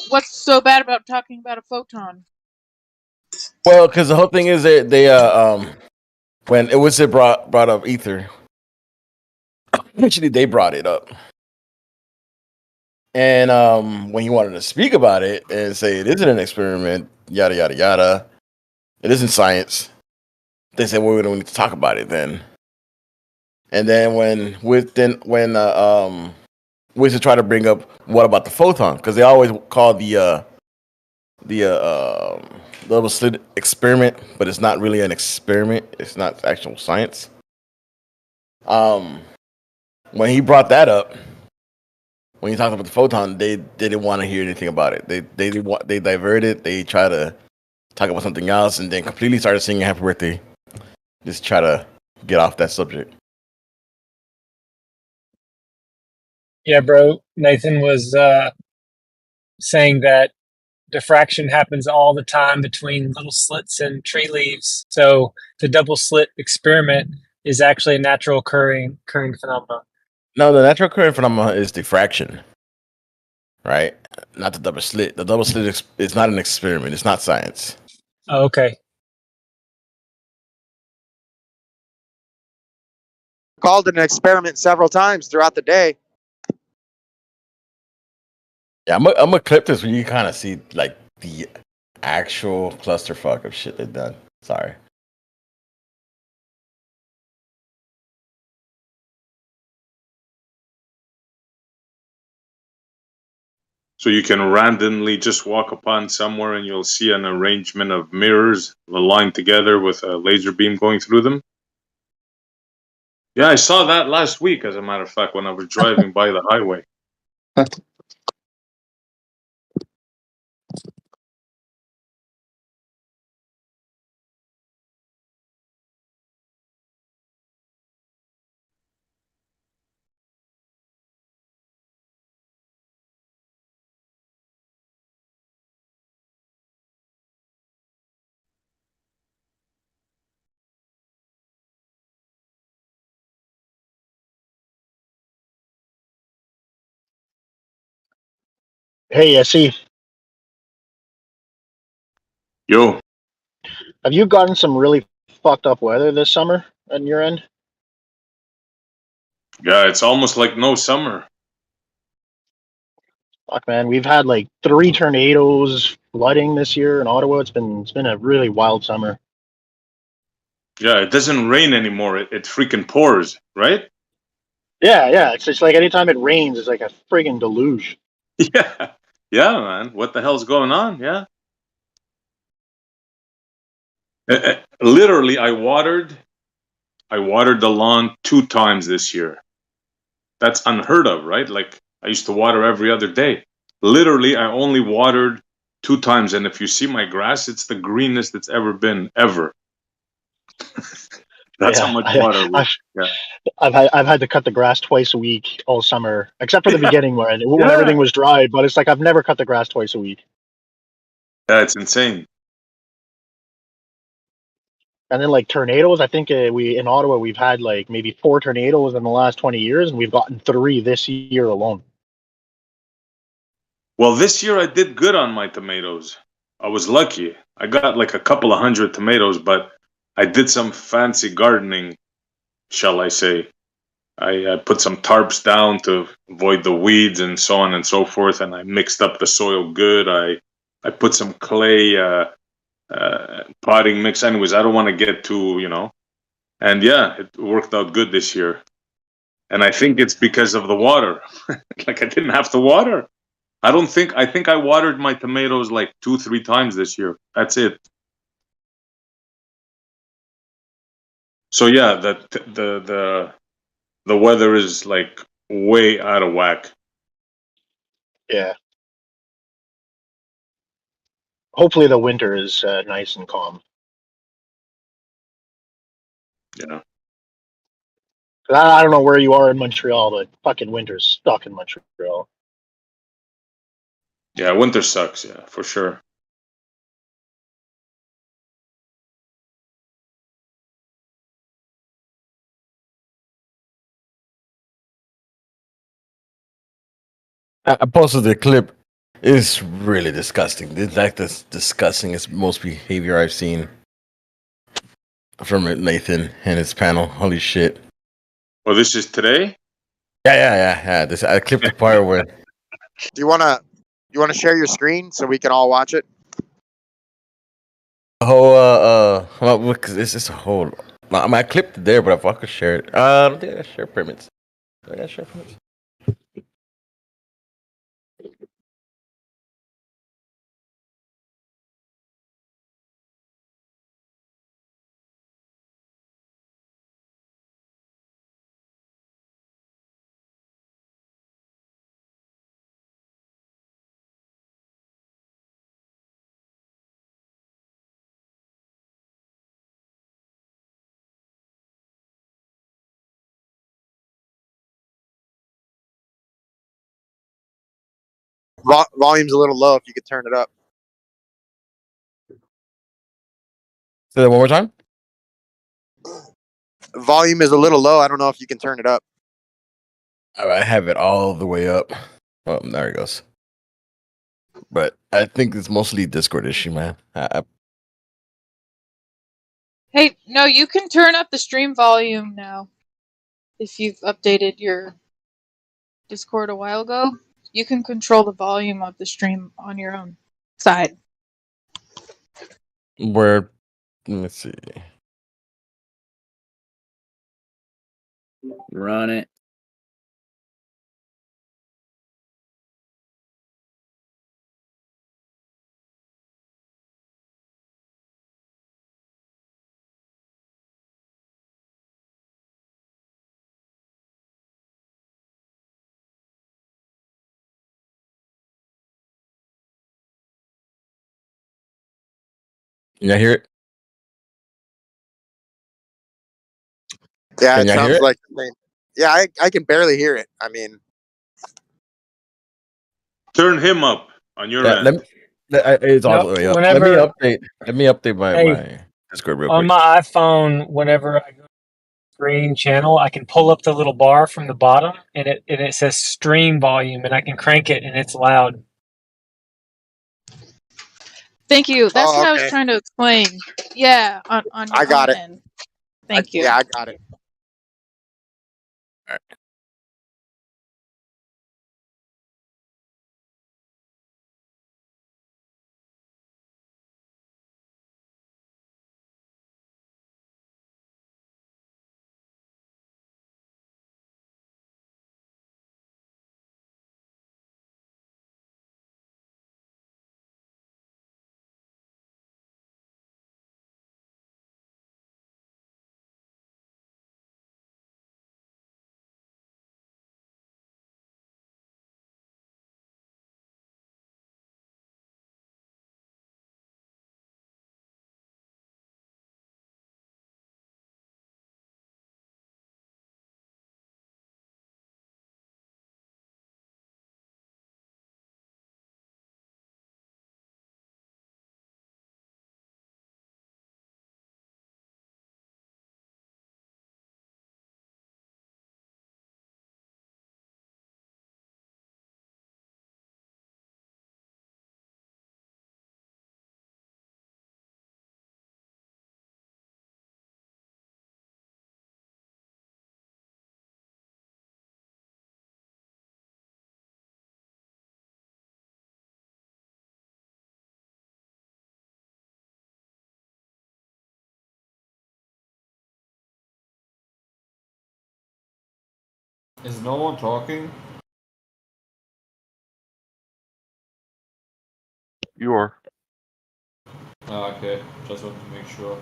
What's so bad about talking about a photon?
Well, because the whole thing is that they when it was brought up ether. Actually, they brought it up. And when he wanted to speak about it and say it isn't an experiment, yada yada yada, it isn't science. They said, "Well, we don't need to talk about it then." And then when Wizard tried to bring up what about the photon, because they always call the double slit experiment, but it's not really an experiment. It's not actual science. When he brought that up. When you talked about the photon, they didn't want to hear anything about it. They diverted. They try to talk about something else, and then completely started singing "Happy Birthday." Just try to get off that subject.
Yeah, bro. Nathan was saying that diffraction happens all the time between little slits in tree leaves. So the double slit experiment is actually a natural occurring phenomenon.
No, the natural current phenomenon is diffraction, right? Not the double slit. The double slit is not an experiment. It's not science.
Oh, okay.
Called it an experiment several times throughout the day.
Yeah, I'm gonna clip this where you kind of see like the actual clusterfuck of shit they've done. Sorry.
So you can randomly just walk upon somewhere and you'll see an arrangement of mirrors aligned together with a laser beam going through them. Yeah, I saw that last week, as a matter of fact, when I was driving by the highway.
Hey, see,
Yo,
have you gotten some really fucked up weather this summer on your end?
yeah, it's almost like no summer.
Fuck, man, we've had like 3 tornadoes, flooding this year in Ottawa. It's been a really wild summer.
Yeah, it doesn't rain anymore. It freaking pours, right?
Yeah. It's just like anytime it rains, it's like a friggin' deluge.
Yeah, yeah, man. What the hell's going on? Yeah. Literally, I watered the lawn 2 times this year. That's unheard of, right? Like I used to water every other day. Literally, I only watered 2 times, and if you see my grass, it's the greenest it's ever been, ever. That's how much water.
I've had to cut the grass twice a week all summer, except for the beginning when
Yeah.
everything was dry. But it's like I've never cut the grass twice a week.
Yeah, it's insane.
And then like tornadoes, I think we in Ottawa we've had like maybe 4 tornadoes in the last 20 years, and we've gotten 3 this year alone.
Well, this year I did good on my tomatoes. I was lucky. I got like a couple of hundred tomatoes, but I did some fancy gardening, shall I say. I put some tarps down to avoid the weeds and so on and so forth, and I mixed up the soil good. I put some clay potting mix. Anyways, I don't want to get too, and yeah, it worked out good this year. And I think it's because of the water. Like I didn't have to water. I think I watered my tomatoes like 2-3 times this year. That's it. So yeah, the weather is like way out of whack.
Yeah. Hopefully the winter is nice and calm.
Yeah.
I don't know where you are in Montreal, but fucking winter's stuck in Montreal.
Yeah, winter sucks, yeah, for sure.
I posted the clip. It's really disgusting. It's like the disgustingest, most behavior I've seen from Nathan and his panel. Holy shit.
Well, this is today?
Yeah. This I clipped the part where
Do you wanna share your screen so we can all watch it?
because it's just a whole. I mean, I clipped it there, but if I could share it, I don't think I got share permits. Do I got share permits?
Volume's a little low. If you could turn it up.
Say that one more time.
Volume is a little low. I don't know if you can turn it up.
I have it all the way up. Oh, there it goes. But I think it's mostly Discord issue, man.
Hey, no, you can turn up the stream volume now. If you've updated your Discord a while ago, you can control the volume of the stream on your own side.
Where? Let me see.
Run it.
Can y'all hear it?
Yeah,
Can
it
y'all hear
sounds
it?
like the same. Yeah, I can barely hear it. I mean,
Turn him up on your
Yeah,
end.
it's all
No,
the way up.
whenever,
Let me update
hey,
my Discord real
on
quick.
my iPhone, whenever I go to the screen channel, I can pull up the little bar from the bottom, and it says stream volume, and I can crank it, and it's loud.
Thank you. That's
oh,
what I was
okay.
trying to explain. Yeah, on your
I got
own
it.
end. Thank you.
Yeah, I got it.
Is no one talking?
You are.
Okay, just wanted to make sure.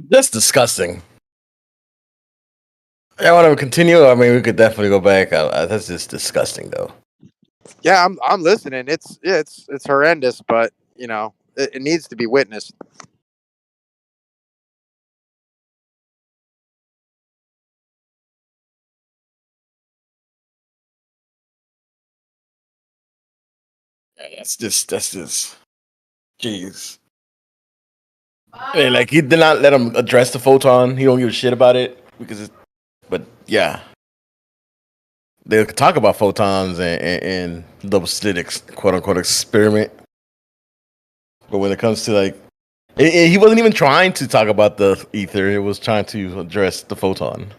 That's disgusting. I want to continue. I mean, we could definitely go back. That's just disgusting, though.
Yeah, I'm listening. It's horrendous, but you know it needs to be witnessed.
That's just. Jeez. I mean, like he did not let him address the photon. He don't give a shit about it because it's. But yeah, they could talk about photons and double slit quote unquote experiment. But when it comes to like, he wasn't even trying to talk about the ether. He was trying to address the photon.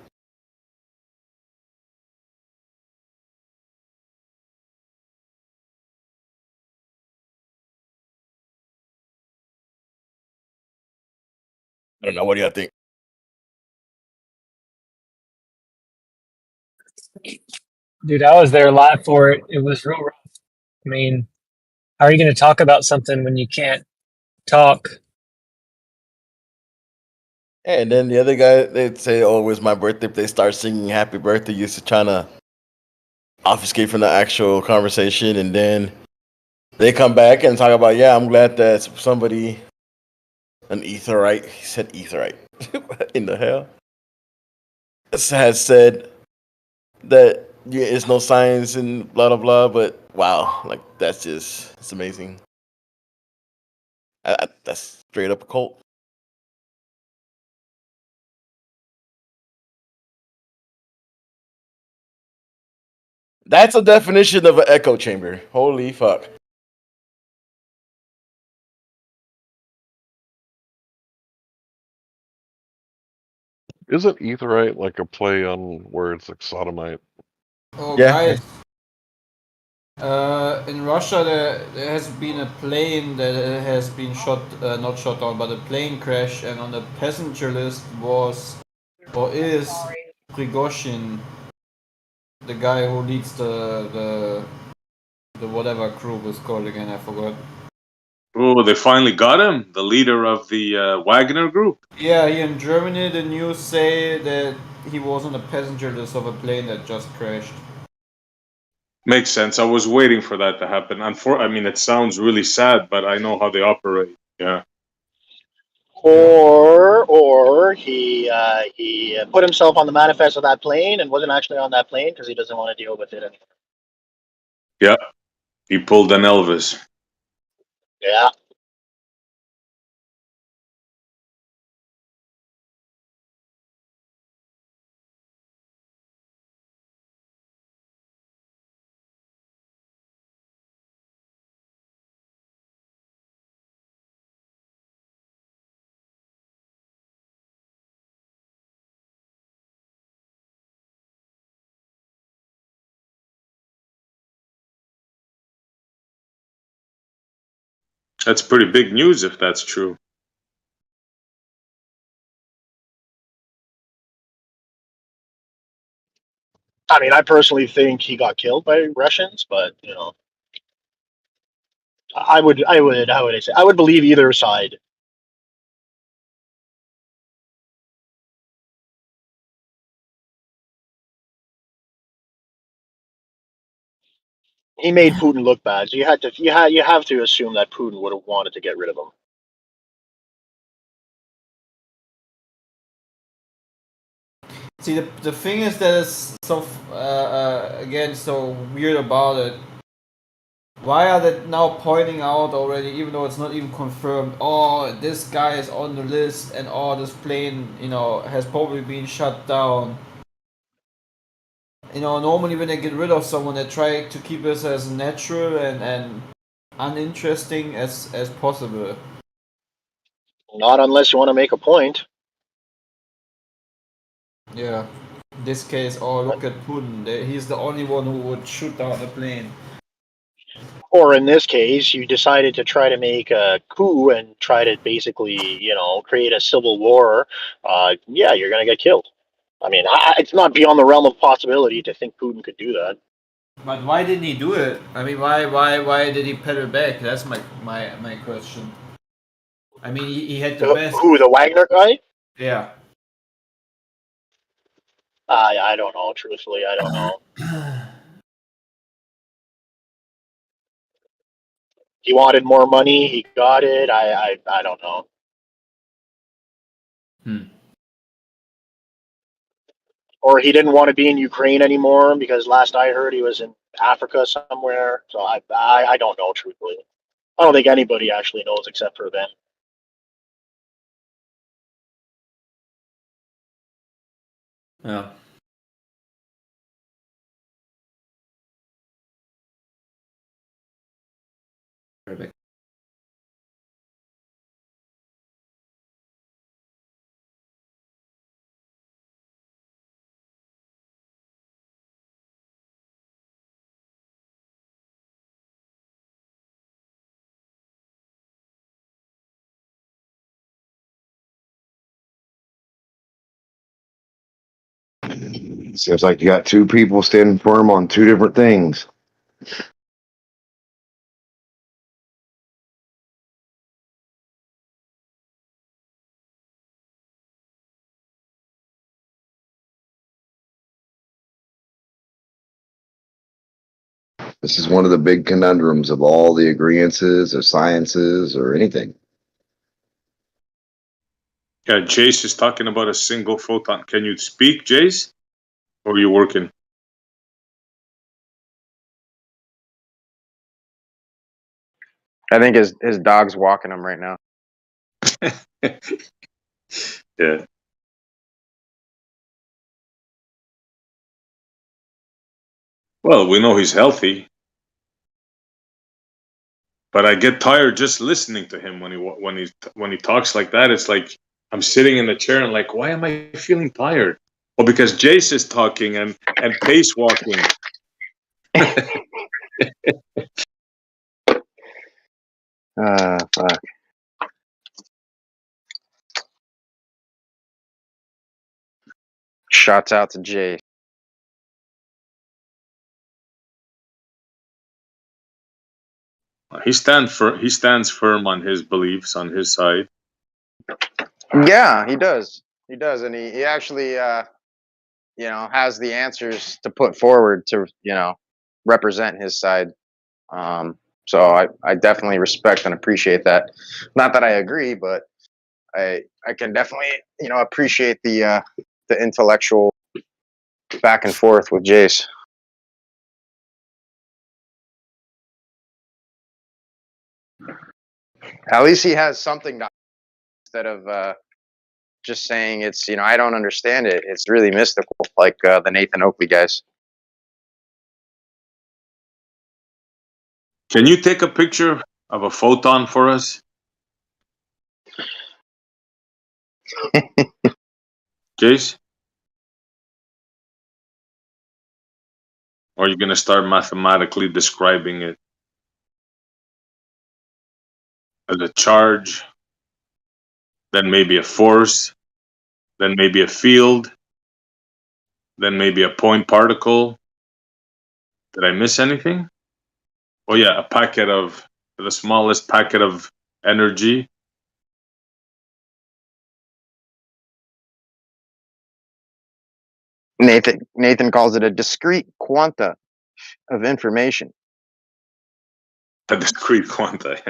I don't know. What do y'all think?
Dude, I was there live for it. It was real rough. I mean, how are you going to talk about something when you can't talk?
And then the other guy, they'd say, "Oh, it was my birthday." If they start singing "Happy Birthday," used to trying to obfuscate from the actual conversation, and then they come back and talk about, "Yeah, I'm glad that somebody, an etherite," he said etherite, in the hell, has said that yeah, it's no science and blah blah blah. But wow, like that's just it's amazing. That's straight up a cult. That's a definition of an echo chamber. Holy fuck.
Isn't etherite like a play on words like sodomite?
Oh,
Yeah.
guys. In Russia, there has been a plane that has been not shot down, but a plane crash, and on the passenger list was or is Prigozhin, the guy who leads the whatever crew was called again. I forgot.
Oh, they finally got him, the leader of the Wagner group.
Yeah, here in Germany, the news say that he was on the passenger list of a plane that just crashed.
Makes sense. I was waiting for that to happen. I mean, it sounds really sad, but I know how they operate. Yeah.
Or he put himself on the manifest of that plane and wasn't actually on that plane because he doesn't want to deal with it anymore.
Yeah. He pulled an Elvis.
Yeah.
That's pretty big news if that's true.
I mean, I personally think he got killed by Russians, but you know, I would say I would believe either side. He made Putin look bad, so you have to assume that Putin would have wanted to get rid of him.
See, the thing is that is so again so weird about it. Why are they now pointing out already, even though it's not even confirmed? Oh, this guy is on the list, and oh, this plane, has probably been shut down. Normally when they get rid of someone, they try to keep us as natural and uninteresting as possible.
Not unless you want to make a point.
Yeah. In this case, oh, look at Putin. He's the only one who would shoot down the plane.
Or in this case, you decided to try to make a coup and try to basically, create a civil war. Yeah, you're going to get killed. I mean, it's not beyond the realm of possibility to think Putin could do that.
But why didn't he do it? I mean, why did he pedal back? That's my question. I mean, he had the best.
Who, the Wagner guy?
Yeah.
I don't know. Truthfully, I don't know. He wanted more money. He got it. I don't know. Or he didn't want to be in Ukraine anymore because last I heard he was in Africa somewhere. So I don't know. Truthfully, I don't think anybody actually knows except for them.
Yeah. Perfect.
Seems like you got two people standing firm on two different things. This is one of the big conundrums of all the agreeances or sciences or anything.
Yeah, Jace is talking about a single photon. Can you speak, Jace? Or are you working?
I think his dog's walking him right now.
Yeah. Well, we know he's healthy, but I get tired just listening to him when he talks like that. It's like I'm sitting in the chair and like, why am I feeling tired? Well, because Jace is talking and pace walking.
Fuck. Shouts out to Jay.
He stands firm on his beliefs, on his side.
Yeah, he does. He does, and he actually, has the answers to put forward to, represent his side. So I definitely respect and appreciate that. Not that I agree, but I can definitely, appreciate the intellectual back and forth with Jace. At least he has something to, instead of just saying it's, I don't understand it. It's really mystical, like the Nathan Oakley guys.
Can you take a picture of a photon for us? Jace? Or are you going to start mathematically describing it as a charge, then maybe a force, then maybe a field, then maybe a point particle? Did I miss anything? Oh yeah, a packet of the smallest packet of energy.
Nathan calls it a discrete quanta of information.
A discrete quanta.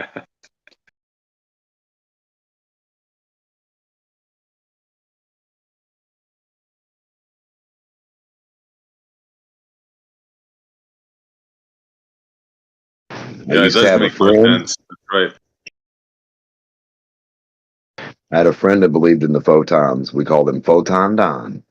Yeah, it does make no sense. That's right.
I had a friend that believed in the photons. We called him Photon Don.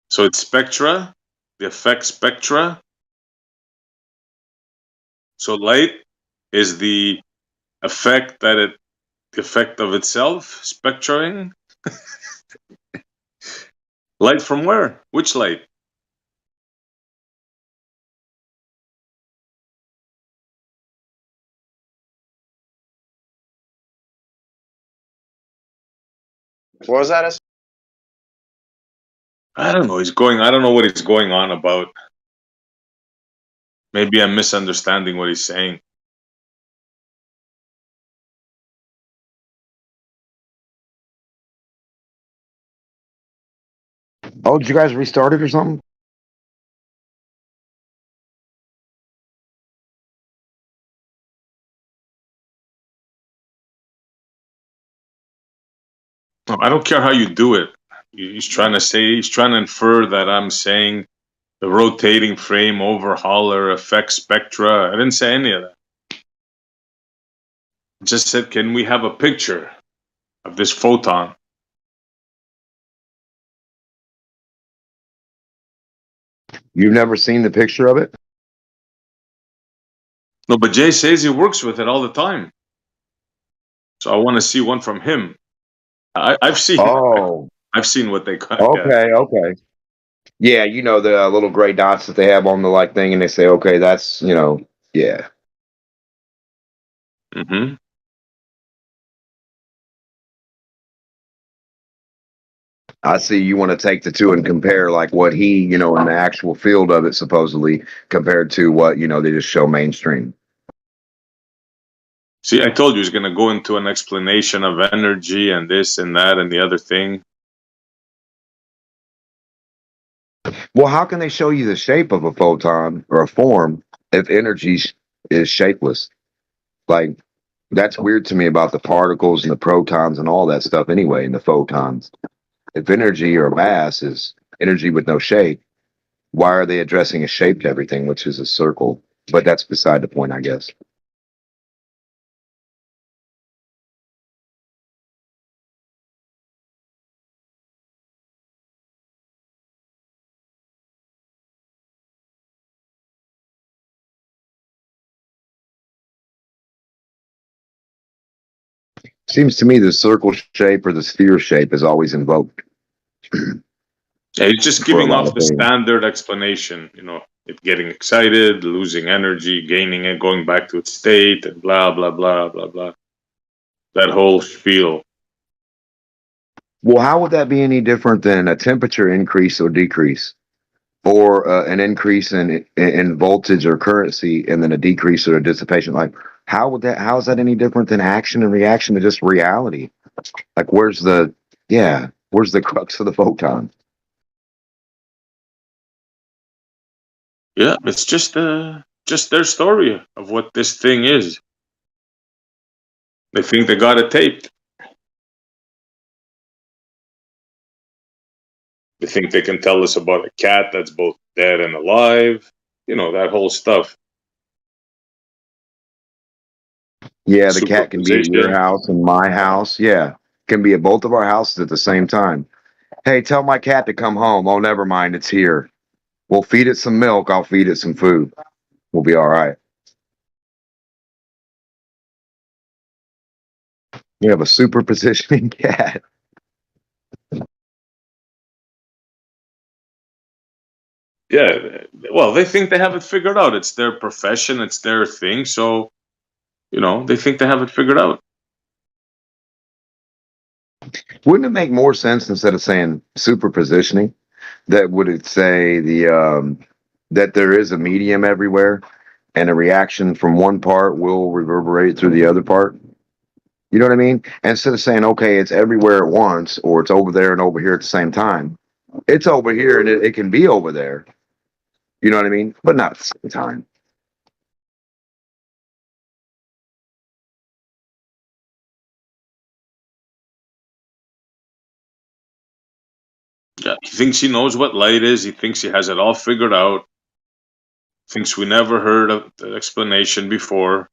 So it's spectra, the effect spectra. So light is the effect the effect of itself, spectraing. Light from where? Which light?
What was that?
I don't know. I don't know what he's going on about. Maybe I'm misunderstanding what he's saying.
Oh, did you guys restart it or something?
No, I don't care how you do it. He's trying to infer that I'm saying the rotating frame overhauler affects spectra. I didn't say any of that. I just said, can we have a picture of this photon?
You've never seen the picture of it?
No, but Jay says he works with it all the time. So I want to see one from him. I've seen.
Oh.
I've seen what they cut.
Okay, okay. Yeah, you know the little gray dots that they have on the like thing, and they say, okay, that's, yeah.
Mm-hmm.
I see you want to take the two and compare like what he, in the actual field of it supposedly compared to what, they just show mainstream.
See, I told you he's going to go into an explanation of energy and this and that and the other thing.
Well, how can they show you the shape of a photon or a form if energy is shapeless? Like, that's weird to me about the particles and the protons and all that stuff anyway, and the photons. If energy or mass is energy with no shape, why are they addressing a shape to everything, which is a circle? But that's beside the point, I guess. Seems to me the circle shape or the sphere shape is always invoked.
Yeah, he's just giving off the standard explanation, it getting excited, losing energy, gaining it, going back to its state, and blah, blah, blah, blah, blah. That whole spiel.
Well, how would that be any different than a temperature increase or decrease? Or an increase in voltage or currency and then a decrease or a dissipation? Like, how is that any different than action and reaction to just reality? Like, where's the crux of the photon?
Yeah, it's just their story of what this thing is. They think they got it taped. They think they can tell us about a cat that's both dead and alive. That whole stuff.
Yeah, the cat can be at your house and my house. Yeah, can be at both of our houses at the same time. Hey, tell my cat to come home. Oh, never mind, it's here. We'll feed it some milk. I'll feed it some food. We'll be all right. We have a superpositioning cat.
Yeah, well, they think they have it figured out. It's their profession. It's their thing. So, they think they have it figured out.
Wouldn't it make more sense instead of saying superpositioning? that would it say that there is a medium everywhere, and a reaction from one part will reverberate through the other part. You know what I mean? And instead of saying, okay, it's everywhere at once, or it's over there and over here at the same time, it's over here and it can be over there. You know what I mean? But not at the same time.
Yeah, he thinks he knows what light is. He thinks he has it all figured out. Thinks we never heard of the explanation before.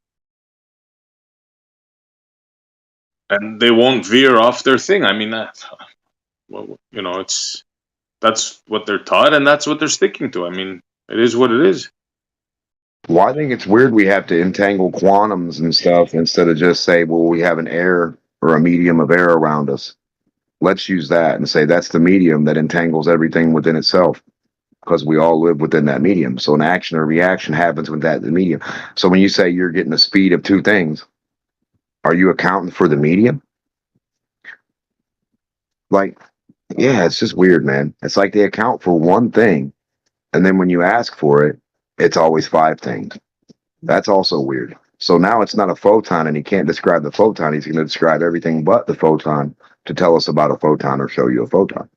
And they won't veer off their thing. I mean, well, you know, that's what they're taught, and that's what they're sticking to. I mean, it is what it is.
Well, I think it's weird we have to entangle quantums and stuff instead of just say, well, we have an air or a medium of air around us. Let's use that and say that's the medium that entangles everything within itself, because we all live within that medium. So an action or reaction happens with that medium. So when you say you're getting the speed of two things, are you accounting for the medium? Like, yeah, it's just weird, man. It's like they account for one thing, and then when you ask for it, it's always five things. That's also weird. So now it's not a photon, and he can't describe the photon. He's going to describe everything but the photon to tell us about a photon or show you a photon.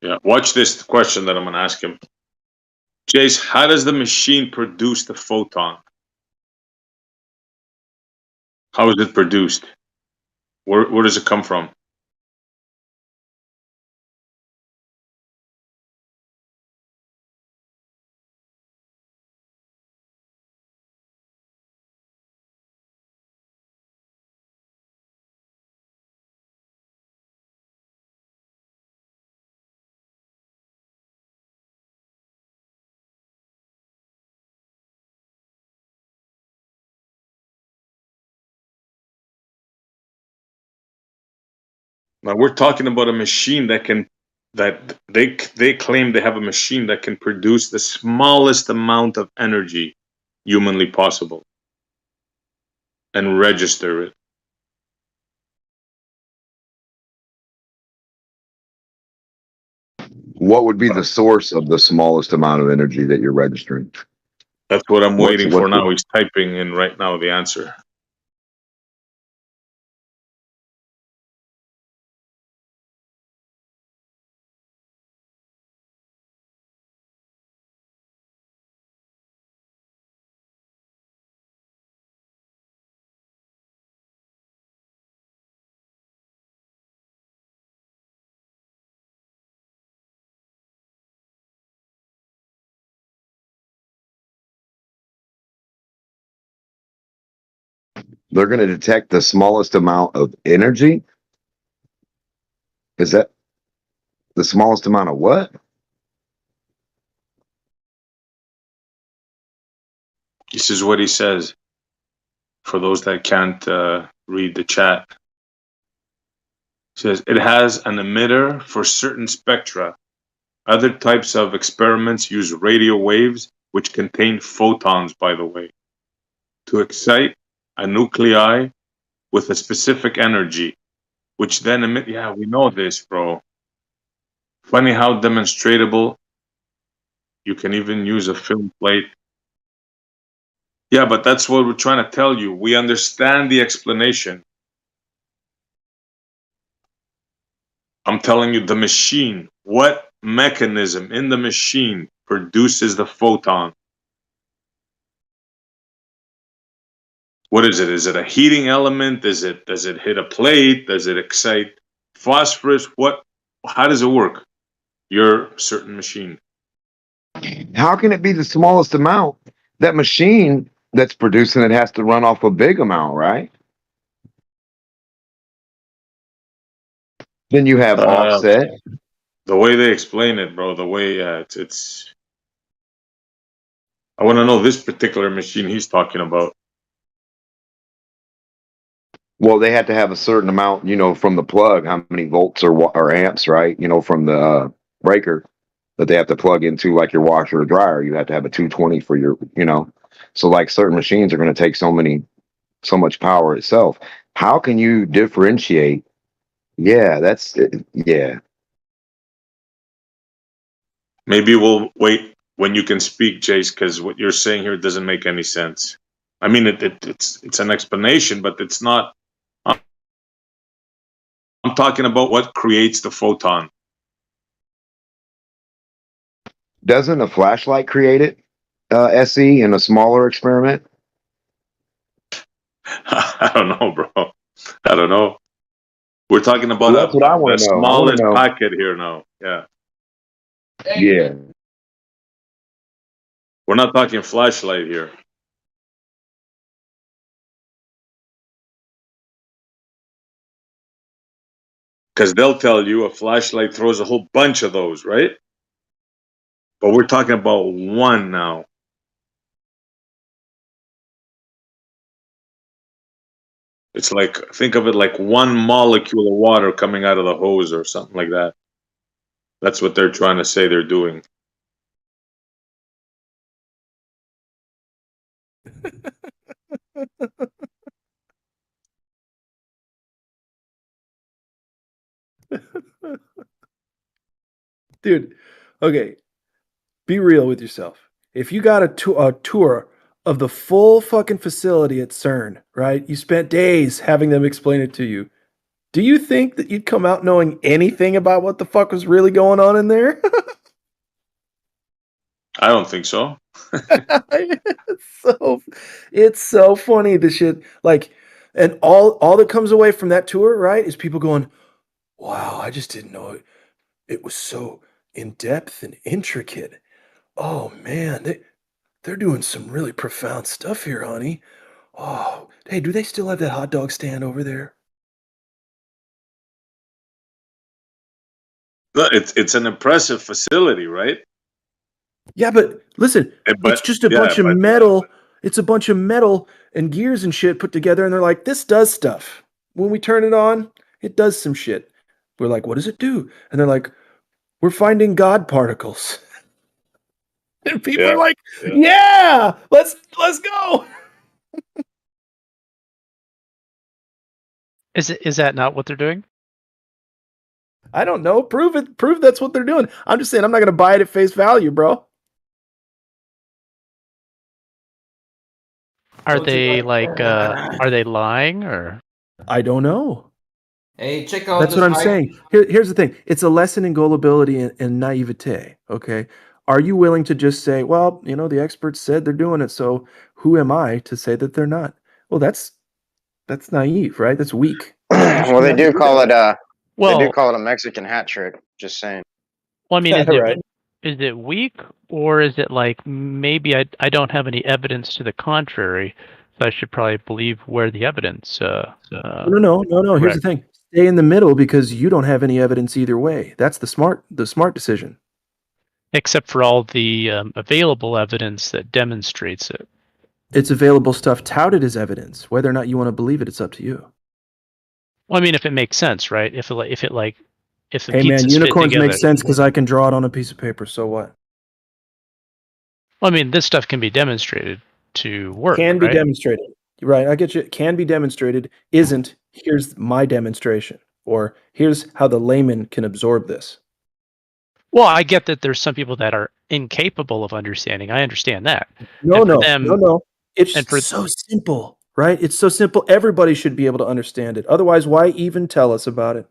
Yeah, watch this question that I'm going to ask him. Jace, how does the machine produce the photon? How is it produced? Where does it come from? Now we're talking about a machine that they claim they have a machine that can produce the smallest amount of energy humanly possible and register it.
What would be the source of the smallest amount of energy that you're registering?
That's what I'm waiting for now.
the-
He's typing in right now the answer.
They're going to detect the smallest amount of energy? Is that the smallest amount of what?
This is what he says for those that can't read the chat. He says it has an emitter for certain spectra. Other types of experiments use radio waves, which contain photons, by the way, to excite a nuclei with a specific energy, which then emit. Yeah, we know this, bro. Funny how demonstrable. You can even use a film plate. Yeah, but that's what we're trying to tell you. We understand the explanation. I'm telling you, the machine, what mechanism in the machine produces the photon? What is it? Is it a heating element? Does it hit a plate? Does it excite phosphorus? How does it work? Your certain machine.
How can it be the smallest amount? That machine that's producing it has to run off a big amount, right? Then you have offset.
The way they explain it, bro, the way it's I want to know this particular machine he's talking about.
Well, they had to have a certain amount, from the plug, how many volts or amps, right? From the breaker that they have to plug into, like your washer or dryer. You have to have a 220 for your. So like certain machines are going to take so much power itself. How can you differentiate? Yeah, yeah.
Maybe we'll wait when you can speak, Jace, because what you're saying here doesn't make any sense. I mean, it's an explanation, but it's not. I'm talking about what creates the photon.
Doesn't a flashlight create it, SE, in a smaller experiment?
I don't know, bro. I don't know. We're talking about
Well, that's what I want
the
to know. I want
smallest
to know.
packet here now. Yeah.
Yeah.
We're not talking flashlight here. Because they'll tell you a flashlight throws a whole bunch of those, right? But we're talking about one now. It's like, think of it like one molecule of water coming out of the hose or something like that. That's what they're trying to say they're doing.
Dude, okay, be real with yourself. If you got a tour of the full fucking facility at CERN, right? You spent days having them explain it to you. Do you think that you'd come out knowing anything about what the fuck was really going on in there?
I don't think so.
It's so funny, the shit. Like, and all that comes away from that tour, right, is people going, "Wow, I just didn't know it was so in depth and intricate. Oh man, they're doing some really profound stuff here, honey. Oh, hey, do they still have that hot dog stand over there?"
Look, it's an impressive facility, right?
Yeah, but listen, it's just a bunch of metal. It's a bunch of metal and gears and shit put together, and they're like, "This does stuff." When we turn it on, it does some shit. We're like, "What does it do?" And they're like, "We're finding God particles." And people are like, "Yeah, let's go."
Is that not what they're doing?
I don't know. Prove it. Prove that's what they're doing. I'm just saying I'm not going to buy it at face value, bro.
Are they like are they lying or?
I don't know.
Hey, check out
That's
this
what I'm
high-
saying. Here's the thing. It's a lesson in gullibility and naivete, okay? Are you willing to just say, "Well, you know, the experts said they're doing it, so who am I to say that they're not?" Well, that's naive, right? That's weak.
Well, they do call it they
Well-
do call it a Mexican hat trick. Just saying.
Well, I mean, is
Right.
it weak, or is it like maybe I don't have any evidence to the contrary, so I should probably believe where the evidence?
No. Here's the thing. Stay in the middle because you don't have any evidence either way. That's the smart decision.
Except for all the available evidence that demonstrates it.
It's available stuff touted as evidence. Whether or not you want to believe it, it's up to you.
Well, I mean, if it makes sense, right? If the
Hey
pizzas
man,
fit
unicorns
together.
make sense because I can draw it on a piece of paper. So what?
Well, I mean, this stuff can be demonstrated to work.
Can be
right?
demonstrated. Right, I get you. It can be demonstrated. Isn't. Here's my demonstration. Or here's how the layman can absorb this.
Well, I get that there's some people that are incapable of understanding. I understand that.
No. It's
and for-
so simple, right? It's so simple. Everybody should be able to understand it. Otherwise, why even tell us about it?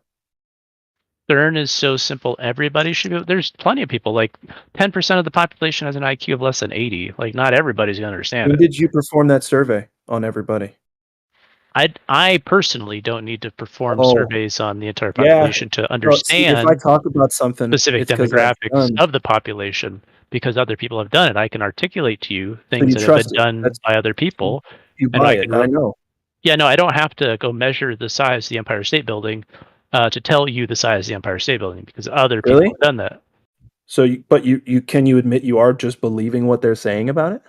CERN is so simple. Everybody should be. There's plenty of people. Like 10% of the population has an IQ of less than 80. Like not everybody's gonna understand
When
it.
did you perform that survey on everybody?
I personally don't need to perform
Oh.
surveys on the entire population to
Well, see,
understand
if I talk about something,
specific
it's 'cause I've
demographics
done-
of the population because other people have done it. I can articulate to you things
you
that have
trust
been
it.
done
That's-
by other people.
You
and
buy
can
it. I know.
Yeah, no, I don't have to go measure the size of the Empire State Building to tell you the size of the Empire State Building because other people
Really?
have done that.
So, you can you admit you are just believing what they're saying about it?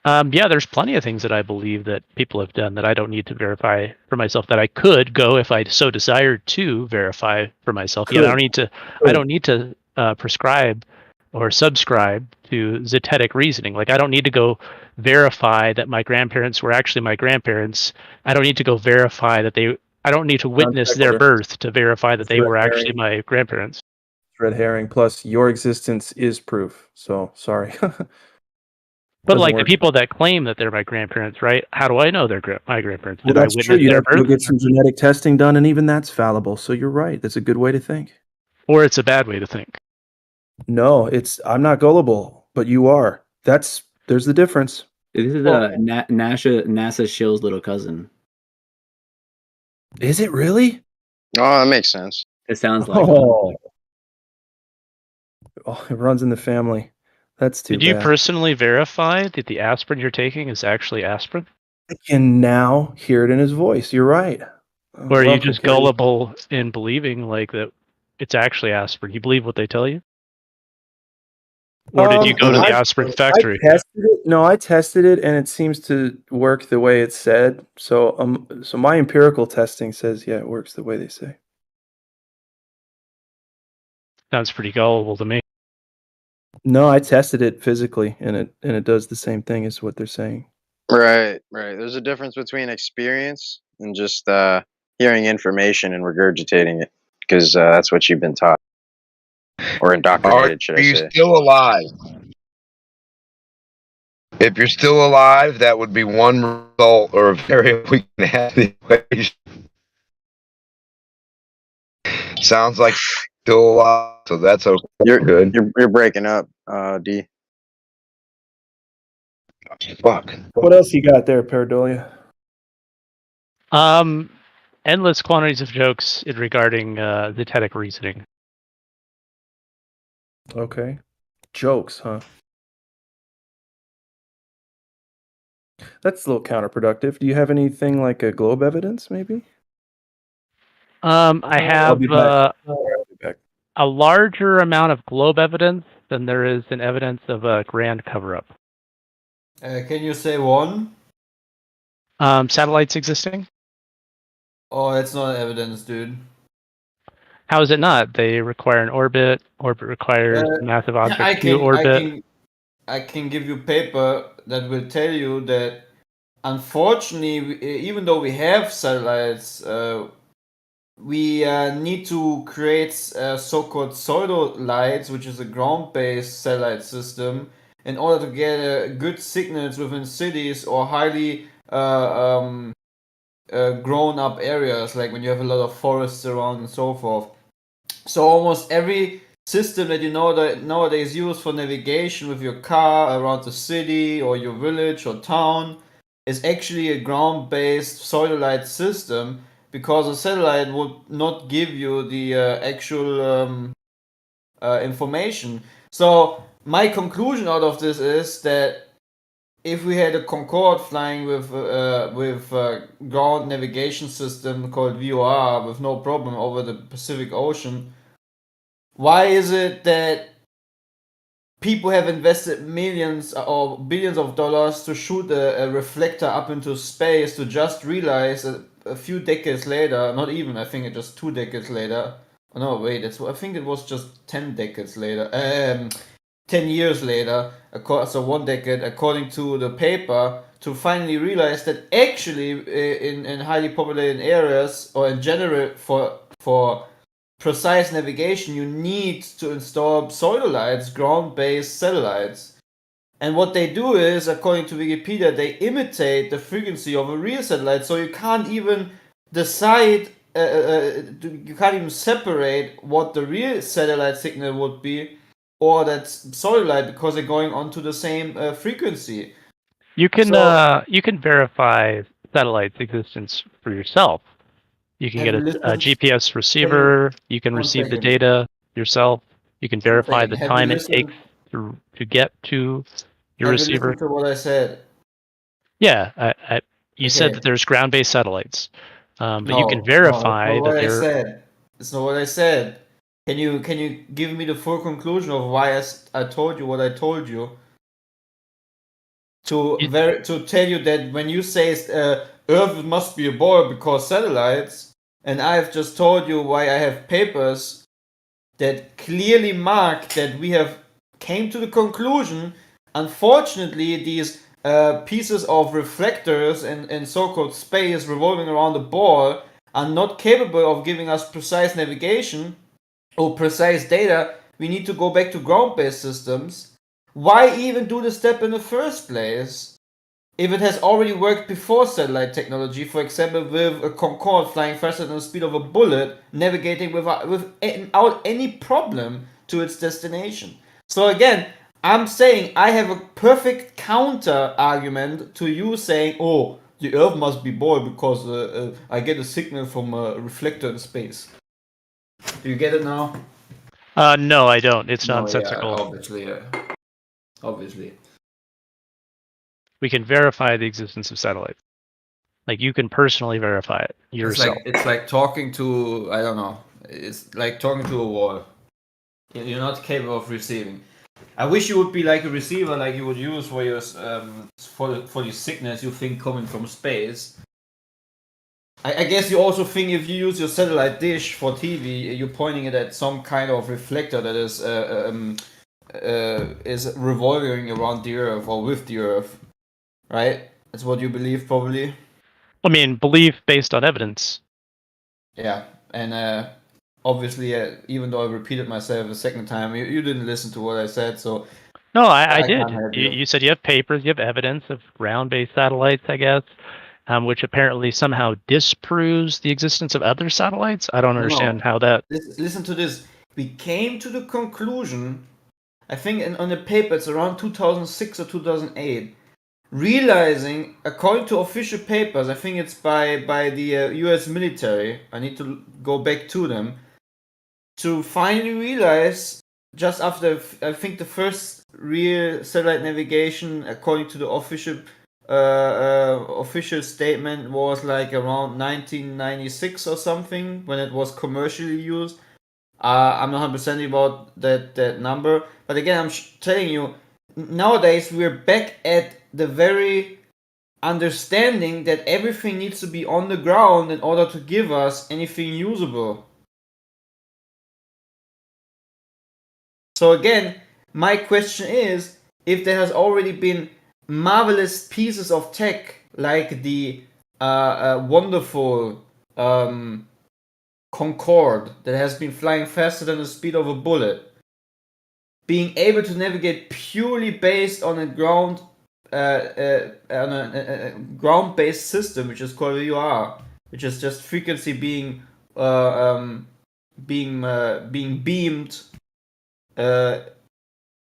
Yeah, there's plenty of things that I believe that people have done that I don't need to verify for myself. That I could go if I so desired to verify for myself. Yeah, I don't need to prescribe or subscribe to zetetic reasoning. Like I don't need to go verify that my grandparents were actually my grandparents. I don't need to go verify that I don't need to witness their birth to verify that they were actually my grandparents.
red herring. Plus, your existence is proof. So sorry.
But
Doesn't
like the
work.
people that claim that they're my grandparents, right? How do I know they're my grandparents?
Well,
Did I
that's true.
witness
You'd
their
have to go
birth?
get some genetic testing done, and even that's fallible. So you're right. That's a good way to think.
Or it's a bad way to think.
No, I'm not gullible, but you are. There's the difference.
This is NASA Shill's little cousin.
Is it really?
Oh, that makes sense.
It sounds like one.
Oh, it runs in the family. That's too
Did you
bad.
personally verify that the aspirin you're taking is actually aspirin?
I can now hear it in his voice. You're right.
Or are you just gullible in believing like that it's actually aspirin? You believe what they tell you? Or did you go to the aspirin factory?
I tested it. No, I tested it, and it seems to work the way it said. So my empirical testing says, yeah, it works the way they say.
Sounds pretty gullible to me.
No, I tested it physically, and it does the same thing as what they're saying.
Right. There's a difference between experience and just hearing information and regurgitating it, because that's what you've been taught or indoctrinated, should I
Are you
say?
still alive? If you're still alive, that would be one result or a variable we can add the equation. Sounds like still alive, so that's okay.
You're
good.
You're breaking up, D.
Fuck.
What else you got there, Paradolia?
Endless quantities of jokes regarding zetetic reasoning.
Okay. Jokes, huh? That's a little counterproductive. Do you have anything like a globe evidence, maybe?
I have
I'll be back.
a larger amount of globe evidence than there is in evidence of a grand cover-up.
Can you say one?
Satellites existing?
Oh, that's not evidence, dude.
How is it not? They require an orbit. Orbit requires massive object to orbit.
I can give you paper that will tell you that, unfortunately, even though we have satellites, we need to create so-called pseudo-lights, which is a ground-based satellite system, in order to get good signals within cities or highly grown-up areas, like when you have a lot of forests around and so forth. So almost every system that you know that nowadays use for navigation with your car around the city or your village or town is actually a ground-based satellite system, because a satellite would not give you the actual information. So my conclusion out of this is that if we had a Concorde flying with ground navigation system called VOR with no problem over the Pacific Ocean, why is it that people have invested millions or billions of dollars to shoot a reflector up into space to just realize a few decades later, not even, I think it just 2 decades later. Oh, no, wait, I think it was just 10 decades later. 10 years later, so 1 decade, according to the paper, to finally realize that actually in highly populated areas, or in general for precise navigation, you need to install pseudolights, ground-based satellites. And what they do is, according to Wikipedia, they imitate the frequency of a real satellite, so you can't even decide, you can't even separate what the real satellite signal would be or that's pseudolight, because they're going onto the same frequency.
You can verify satellite's existence for yourself. You can get a GPS receiver. You can receive the data yourself. You can verify the time it takes to get to your receiver.
Have you listened to what I said?
Yeah, you said that there's ground-based satellites, but you can verify that they're.
It's not what I said. Can you give me the full conclusion of why I told you what I told you? To tell you that when you say Earth must be a ball because satellites, and I've just told you why I have papers that clearly mark that we have came to the conclusion, unfortunately, these pieces of reflectors in so-called space revolving around the ball are not capable of giving us precise navigation, or precise data, we need to go back to ground-based systems. Why even do the step in the first place if it has already worked before satellite technology? For example, with a Concorde flying faster than the speed of a bullet, navigating without any problem to its destination. So again, I'm saying I have a perfect counter argument to you saying, oh, the Earth must be bored because I get a signal from a reflector in space. Do you get it now?
No, I don't. It's
No,
nonsensical.
Obviously.
We can verify the existence of satellites. Like you can personally verify it yourself.
It's like talking to, I don't know. It's like talking to a wall. You're not capable of receiving. I wish you would be like a receiver, like you would use for your for your signals you think coming from space. I guess you also think if you use your satellite dish for TV, you're pointing it at some kind of reflector that is revolving around the Earth or with the Earth, right? That's what you believe, probably.
I mean, belief based on evidence.
Yeah, and obviously, even though I repeated myself a second time, you didn't listen to what I said, so.
No, I did.
can't help you.
You said you have papers, you have evidence of ground-based satellites, I guess, which apparently somehow disproves the existence of other satellites. I don't understand how that.
Listen to this. We came to the conclusion, I think on the paper, it's around 2006 or 2008, realizing, according to official papers, I think it's by the US military, I need to go back to them, to finally realize, just after, I think the first real satellite navigation, according to the official official statement, was like around 1996 or something, when it was commercially used. I'm not 100% about that number, but again, I'm telling you, nowadays we're back at the very understanding that everything needs to be on the ground in order to give us anything usable. So again, my question is, if there has already been marvelous pieces of tech like the wonderful Concorde that has been flying faster than the speed of a bullet, being able to navigate purely based on a ground-based system, which is called VUR, which is just frequency being beamed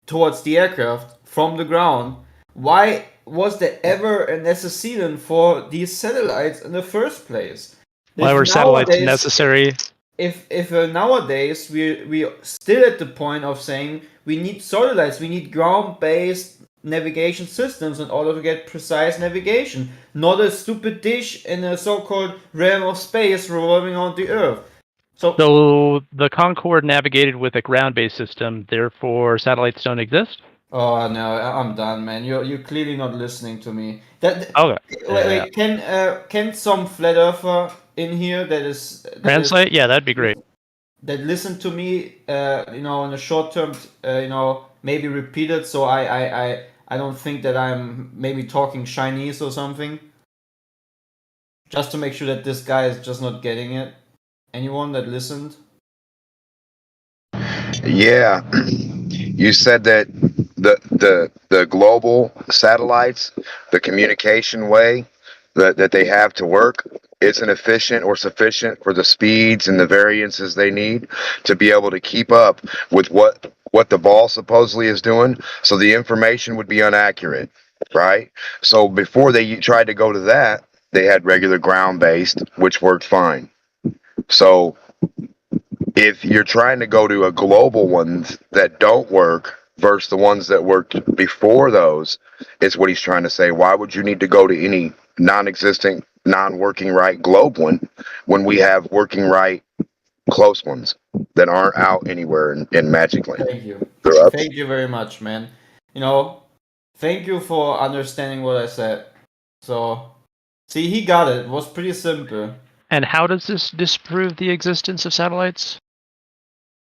towards the aircraft from the ground. Why was there ever an antecedent for these satellites in the first place?
Why were satellites necessary?
If nowadays we still at the point of saying we need satellites, we need ground-based navigation systems in order to get precise navigation, not a stupid dish in a so-called realm of space revolving around the Earth.
So the Concorde navigated with a ground-based system, therefore satellites don't exist?
Oh no, I'm done, man. You're clearly not listening to me.
Okay.
Wait, can some flat earther in here
translate? Yeah, that'd be great.
That listen to me, in a short term, maybe repeat it, so I don't think that I'm maybe talking Chinese or something. Just to make sure that this guy is just not getting it. Anyone that listened?
Yeah, you said that the global satellites, the communication way that they have to work, isn't efficient or sufficient for the speeds and the variances they need to be able to keep up with what the ball supposedly is doing. So the information would be inaccurate, right? So before they tried to go to that, they had regular ground-based, which worked fine. So if you're trying to go to a global ones that don't work versus the ones that worked before those, is what he's trying to say. Why would you need to go to any non-existent, non-working right globe one when we have working right close ones that aren't out anywhere in Magic Land?
Thank you.
They're up.
Thank you very much, man. Thank you for understanding what I said. So, see, he got it. It was pretty simple.
And how does this disprove the existence of satellites?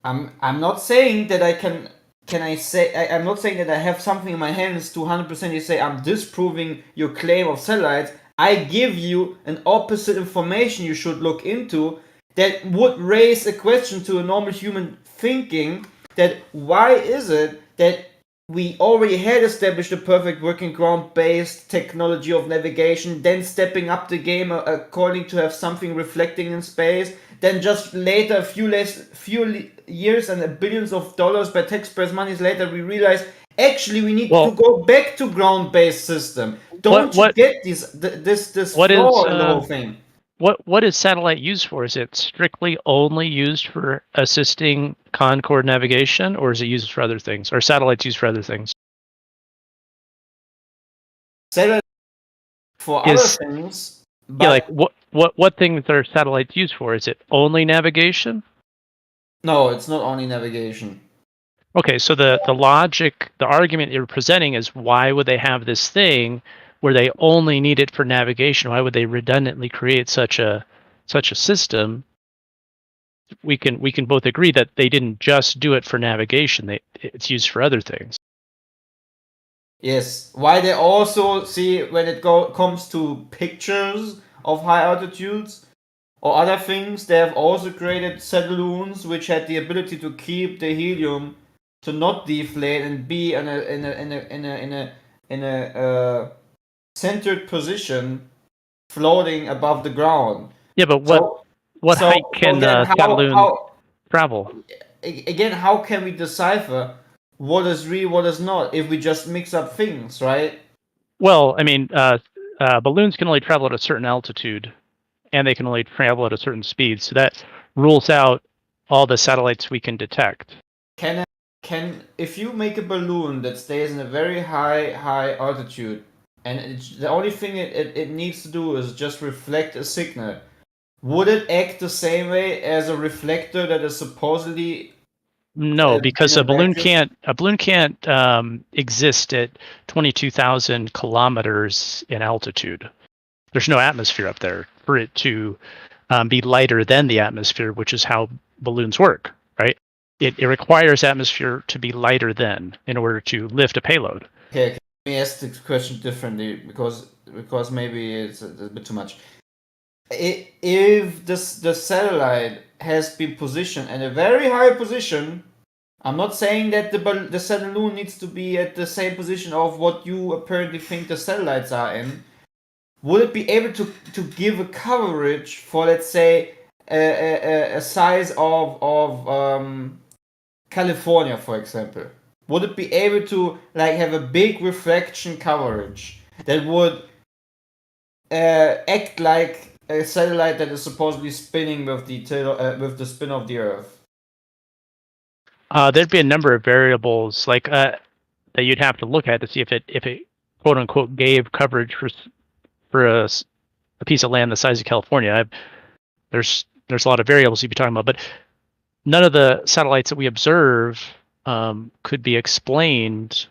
I'm not saying that I can I say, I'm not saying that I have something in my hands to 100% say I'm disproving your claim of satellites. I give you an opposite information you should look into that would raise a question to a normal human thinking that why is it that we already had established a perfect working ground-based technology of navigation, then stepping up the game according to have something reflecting in space, then just later, a few years and billions of dollars by taxpayers' monies later, we realize actually we need to go back to ground-based system. Don't you get this flaw in the whole thing?
What is satellite used for? Is it strictly only used for assisting Concorde navigation, or is it used for other things? Are satellites used for other things?
Satellite for other things.
Yeah, like what things are satellites used for? Is it only navigation?
No, it's not only navigation.
Okay, so the logic, the argument you're presenting is why would they have this thing where they only need it for navigation? Why would they redundantly create such a system? We can both agree that they didn't just do it for navigation. It's used for other things.
Yes. Why they also see when it comes to pictures of high altitudes or other things, they have also created satelloons which had the ability to keep the helium to not deflate and be in a centered position, floating above the ground.
Yeah, but what height can satelloon travel?
Again, how can we decipher what is real, what is not, if we just mix up things, right?
Well, I mean, balloons can only travel at a certain altitude, and they can only travel at a certain speed. So that rules out all the satellites we can detect.
If you make a balloon that stays in a very high altitude, and the only thing it needs to do is just reflect a signal, would it act the same way as a reflector that is supposedly?
No, because a balloon can't exist at 22,000 kilometers in altitude. There's no atmosphere up there for it to be lighter than the atmosphere, which is how balloons work, right? It requires atmosphere to be lighter than in order to lift a payload.
Okay, let me ask this question differently because maybe it's a bit too much. If the satellite has been positioned in a very high position, I'm not saying that the satellite needs to be at the same position of what you apparently think the satellites are in. Would it be able to give a coverage for, let's say, a size of California, for example? Would it be able to have a big reflection coverage that would act like a satellite that is supposedly spinning with the spin of the Earth?
There'd be a number of variables that you'd have to look at to see if it quote unquote gave coverage for a piece of land the size of California. There's a lot of variables you'd be talking about, but none of the satellites that we observe could be explained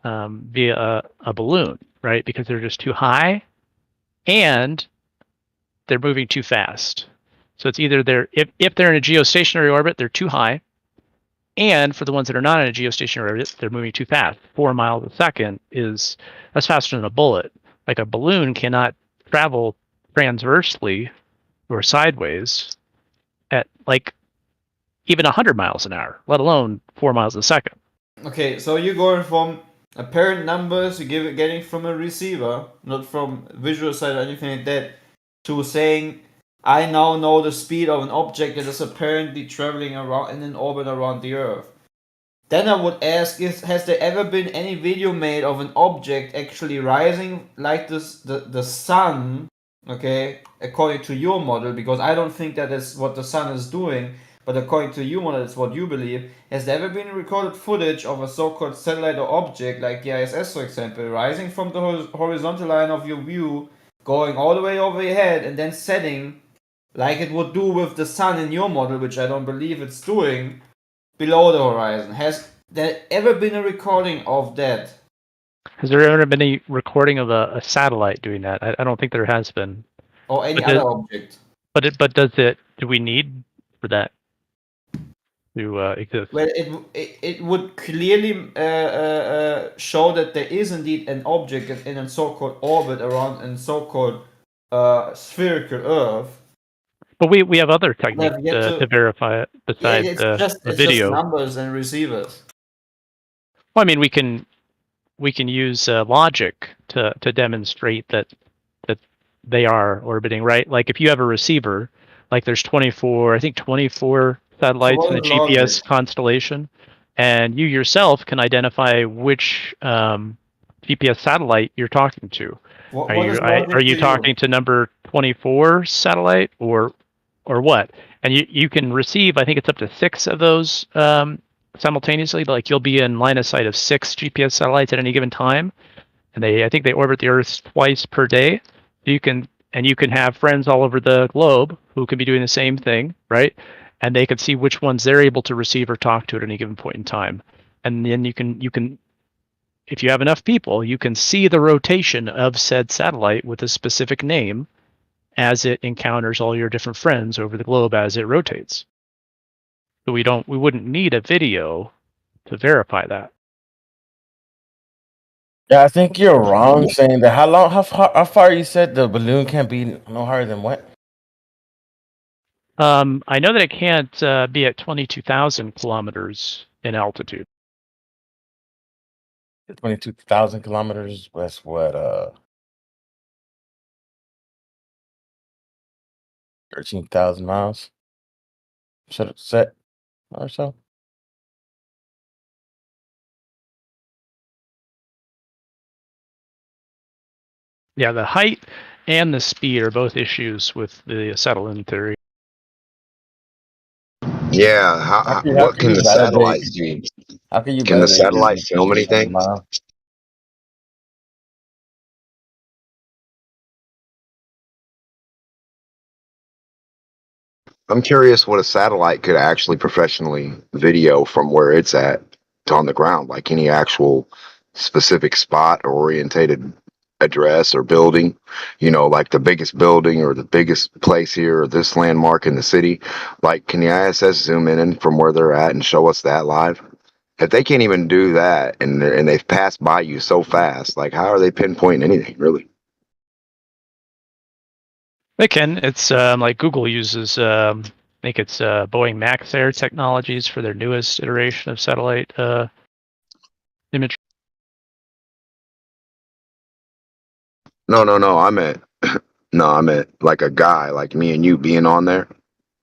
via a balloon, right? Because they're just too high and they're moving too fast. So it's either if they're in a geostationary orbit, they're too high, and for the ones that are not in a geostationary orbit, they're moving too fast. 4 miles a second that's faster than a bullet. Like a balloon cannot travel transversely or sideways at even 100 miles an hour, let alone 4 miles a second.
Okay, so you're going from apparent numbers you're getting from a receiver, not from visual side or anything like that, to saying I now know the speed of an object that is apparently traveling around in an orbit around the Earth. Then I would ask, has there ever been any video made of an object actually rising like this, the sun, okay, according to your model, because I don't think that is what the sun is doing, but according to your model, it's what you believe. Has there ever been recorded footage of a so-called satellite or object, like the ISS, for example, rising from the horizontal line of your view, going all the way over your head, and then setting, like it would do with the sun in your model, which I don't believe it's doing, below the horizon? Has there ever been a recording of that?
Has there ever been any recording of a satellite doing that? I don't think there has been.
Or any other object.
But do we need for that to exist?
Well, it would clearly show that there is indeed an object in a so-called orbit around a so-called spherical Earth.
But we have other
They've
techniques
yet
to verify it
Yeah,
besides
it's
the
just
video.
numbers and receivers.
Well, I mean, we can use logic to demonstrate that they are orbiting, right? Like if you have a receiver, like there's 24 satellites
what
in the
is logic?
GPS constellation, and you yourself can identify which GPS satellite you're talking to.
What is logic
Are you
to
talking
you?
to number 24 satellite or what? And you can receive, I think it's up to 6 of those simultaneously. Like you'll be in line of sight of 6 GPS satellites at any given time, and I think they orbit the Earth twice per day. You can have friends all over the globe who can be doing the same thing, right? And they can see which ones they're able to receive or talk to at any given point in time. And then you can if you have enough people, you can see the rotation of said satellite with a specific name as it encounters all your different friends over the globe as it rotates. So we wouldn't need a video to verify that.
Yeah, I think you're wrong saying that. How far you said the balloon can't be no higher than what?
I know that it can't be at 22,000 kilometers in altitude.
22,000 kilometers. That's what 13,000 miles. Should have set or so.
Yeah, the height and the speed are both issues with the satellite theory.
Yeah,
How
what
can
can
you
the
validate?
satellites do?
How can you
Can the
validate
satellite
this
film
13,000
anything?
miles?
I'm curious what a satellite could actually professionally video from where it's at to on the ground, like any actual specific spot or orientated address or building, like the biggest building or the biggest place here or this landmark in the city. Like, can the ISS zoom in from where they're at and show us that live? If they can't even do that and they've passed by you so fast, like how are they pinpointing anything really?
They can. It's like Google uses, I think it's Boeing Max Air technologies for their newest iteration of satellite image.
No. I meant like a guy like me and you being on there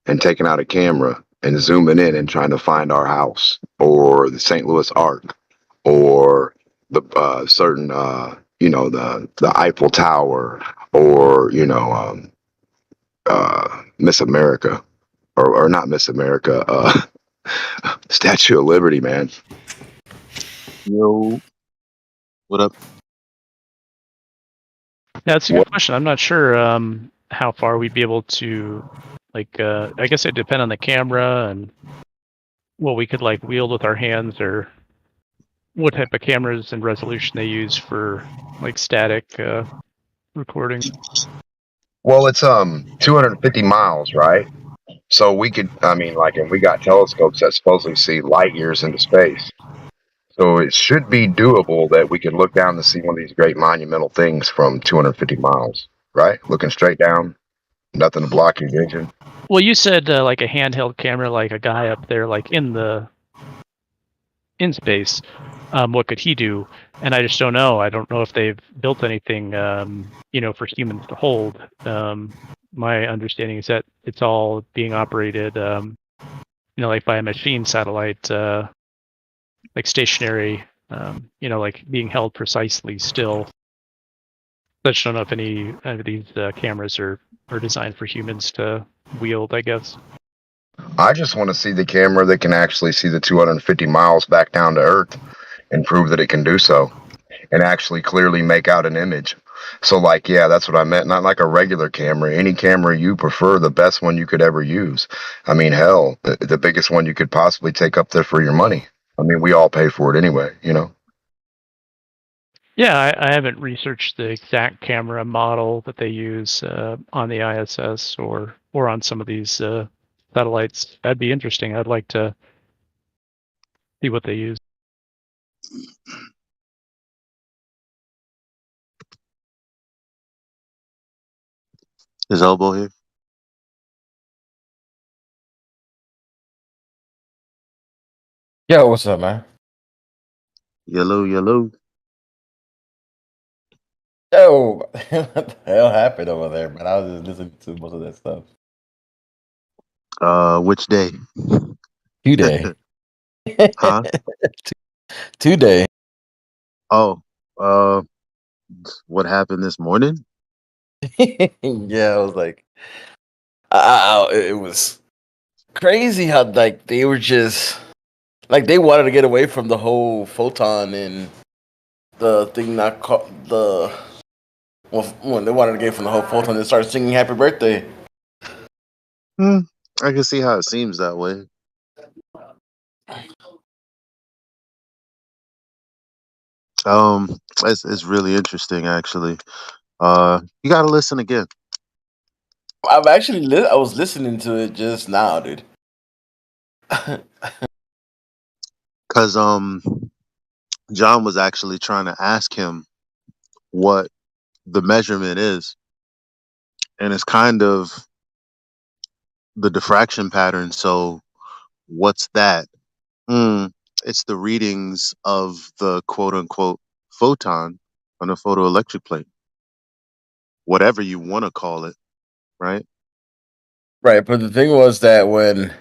and taking out a camera and zooming in and trying to find our house or the St. Louis Arc or the certain the Eiffel Tower or Miss America or not Miss America, Statue of Liberty, man.
Yo, what up?
Yeah, that's a good question. I'm not sure how far we'd be able to, like, I guess it'd depend on the camera and what we could like wield with our hands or what type of cameras and resolution they use for like static recording.
Well, it's 250 miles, right? So we could, I mean, like, and we got telescopes that supposedly see light years into space. So it should be doable that we could look down to see one of these great monumental things from 250 miles, right? Looking straight down, nothing to block your vision.
Well, you said like a handheld camera, like a guy up there, like in space. What could he do? And I just don't know. I don't know if they've built anything, for humans to hold. My understanding is that it's all being operated, like by a machine satellite, like stationary, like being held precisely still. I just don't know if any of these cameras are designed for humans to wield, I guess.
I just want to see the camera that can actually see the 250 miles back down to Earth and prove that it can do so and actually clearly make out an image. So, like, yeah, that's what I meant. Not like a regular camera. Any camera you prefer, the best one you could ever use. I mean, hell, the biggest one you could possibly take up there for your money. I mean, we all pay for it anyway,
Yeah, I haven't researched the exact camera model that they use on the ISS or on some of these satellites. That'd be interesting. I'd like to see what they use.
Is Elbow here?
Yo, what's up, man?
Yellow, yellow.
Yo, what the hell happened over there, man? I was just listening to most of that stuff.
Which day?
Today.
Huh?
Today.
Oh, what happened this morning?
Yeah, I was like, it was crazy how like they were just like they wanted to get away from the whole photon and the thing not called the when they wanted to get from the whole photon and start singing happy birthday.
I can see how it seems that way. It's really interesting actually. You gotta listen again.
I've actually I was listening to it just now, dude.
Cause John was actually trying to ask him what the measurement is, and it's kind of the diffraction pattern. So what's that? It's the readings of the quote unquote photon on a photoelectric plate, whatever you want to call it, right?
Right, but the thing was that when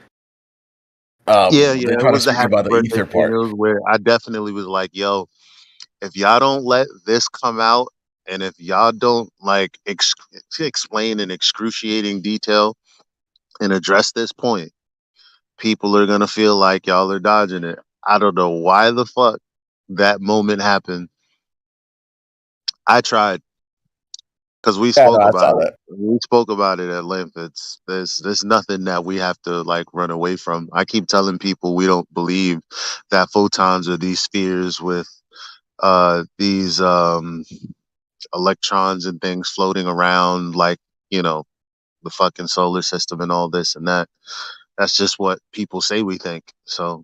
Yeah,
they
it
try to
was the
speak
happy
about the
birthday
ether
thing. It
part.
was where I definitely was like, yo, if y'all don't let this come out, and if y'all don't like explain in excruciating detail and address this point, people are gonna feel like y'all are dodging it. I don't know why the fuck that moment happened. I tried because we
Yeah, no,
spoke
I
about
saw
it.
that.
We spoke about it at length. There's nothing that we have to like run away from. I keep telling people we don't believe that photons are these spheres with these electrons and things floating around like, you know, the fucking solar system and all this and that. That's just what people say we think. So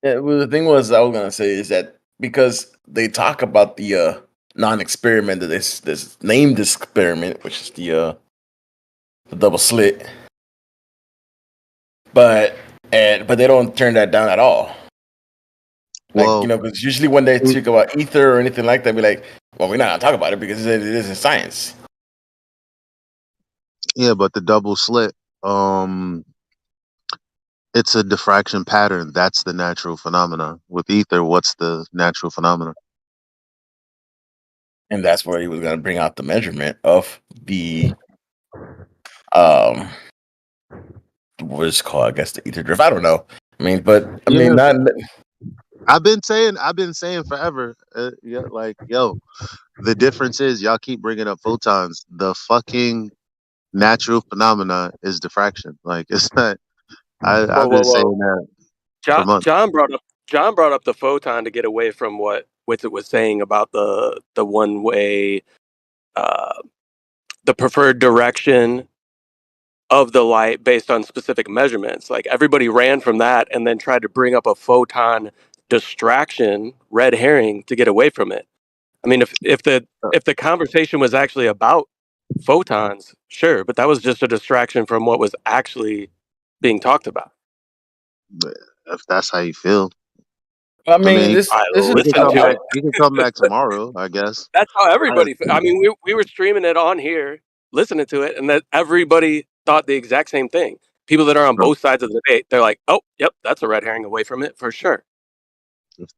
Yeah, well, the thing was I was gonna say is that because they talk about the non-experiment that this named experiment, which is the double slit, but but they don't turn that down at all. Like,
well,
because usually when they talk about ether or anything like that, be like, well, we're not gonna talk about it because it isn't science.
yeah, but the double slit, it's a diffraction pattern. That's the natural phenomena. With ether, what's the natural phenomena?
And that's where he was gonna bring out the measurement of the um what is it called? I guess the ether drift. I don't know. I mean, but I mean,
Yeah,
not
I've been saying forever. Yeah, like yo, the difference is y'all keep bringing up photons. The fucking natural phenomena is diffraction. Like it's not.
Whoa,
I've
whoa,
been
whoa!
saying that for months.
John brought up the photon to get away from what Witsit was saying about the one way, uh, the preferred direction of the light based on specific measurements. Like everybody ran from that and then tried to bring up a photon distraction, red herring, to get away from it. I mean, if the conversation was actually about photons, sure, but that was just a distraction from what was actually being talked about.
But if that's how you feel,
I
I mean,
mean, this
I
this is
he can
listened
come
to
back.
it.
He can come back tomorrow, I guess.
That's how
I,
everybody. I mean, we were streaming it on here, listening to it, and that everybody thought the exact same thing. People that are on both sides of the debate, they're like, "Oh, yep, that's a red herring away from it for sure."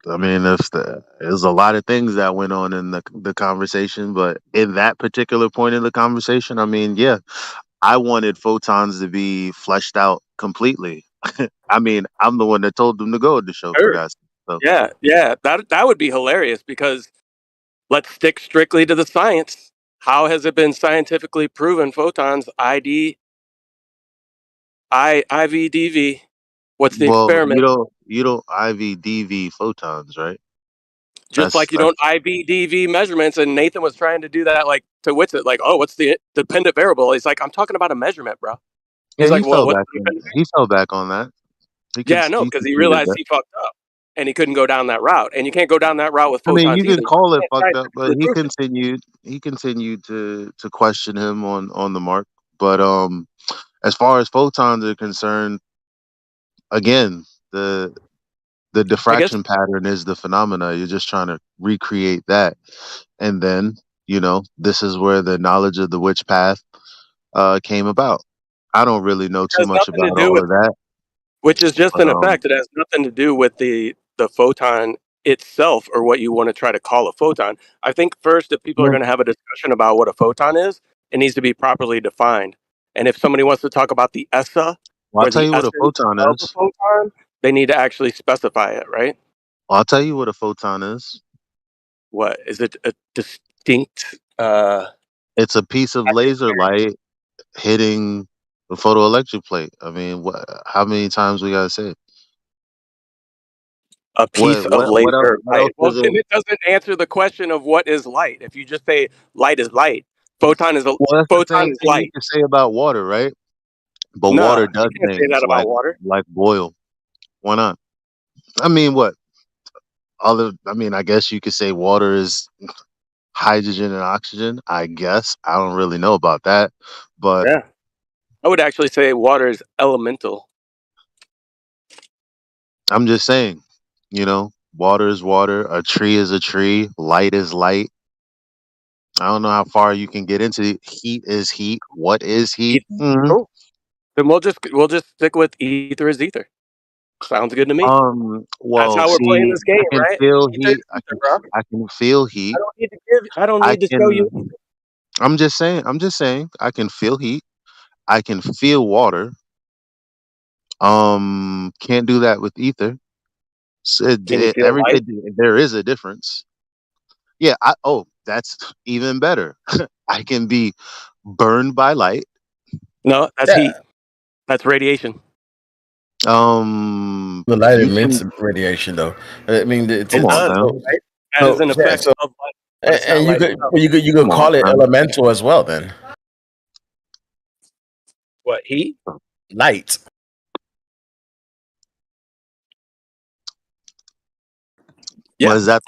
I mean, there's a lot of things that went on in the conversation, but in that particular point in the conversation, I mean, yeah, I wanted photons to be fleshed out completely. I mean, I'm the one that told them to go to the show for
Sure.
God's sake. So
Yeah, yeah, that would be hilarious because let's stick strictly to the science. How has it been scientifically proven photons IVDV? What's the
well,
experiment?
you don't IVDV photons, right?
Just like you
That's
don't IVDV measurements, and Nathan was trying to do that, like to Witsit, like, oh, what's the dependent variable? He's like, I'm talking about a measurement, bro.
yeah.
He's like, well, what's the dependent?
He fell back on that.
Yeah, no,
He
because he
conceded
realized
that.
he fucked up, and he couldn't go down that route, and you can't go down that route with
I mean,
photons
you
either.
can call it
You
fucked
can't
up, but
scientifically prove it.
he continued to question him on the mark. But as far as photons are concerned, again, the The diffraction pattern is the phenomena. You're just trying to recreate that. And then, this is where the knowledge of the witch path came about. I don't really know too
has
much
nothing to
about
do
all
with,
of that.
which is just
But
an effect. It has nothing to do with the photon itself or what you want to try to call a photon. I think first, if people are going to have a discussion about what a photon is, it needs to be properly defined. And if somebody wants to talk about the ESSA
I'll
or
tell
the
you what a
essence
photon
of a
is.
photon, they need to actually specify it, right?
I'll tell you what a photon is.
What is it? A distinct?
It's a piece of laser light hitting the photoelectric plate. I mean, how many times we gotta say it?
A piece of
What else?
laser
What
light.
else
Well,
is it?
then it doesn't answer the question of what is light. If you just say light is light, photon is a
Well, that's the
photon
same
is
thing you
light.
can say about water, right? But
No,
water
you
does
can't say
things
that about
like
water.
boil. Why not? I mean, what? I guess you could say water is hydrogen and oxygen. I guess I don't really know about that, but
Yeah, I would actually say water is elemental.
I'm just saying, water is water. A tree is a tree. Light is light. I don't know how far you can get into it. Heat is heat. What is heat?
Cool. Then we'll just stick with ether is ether. Sounds good to me. That's
Well,
how we're playing
see,
this game,
I can
right?
feel
Ether is
heat.
ether, bro.
I can feel heat.
I don't
I
need to show you.
can. I'm just saying. I can feel heat. I can feel water. Can't do that with ether. So
Can you feel light?
there is a difference. Yeah. That's even better. I can be burned by light.
No, that's heat. That's radiation.
The light
You
emits
can.
radiation, though. I mean,
It does, right? That is an effect of light, but it's not
and
light itself.
you could call it elemental as well. Then
What, heat?
light.
Yeah,
Is that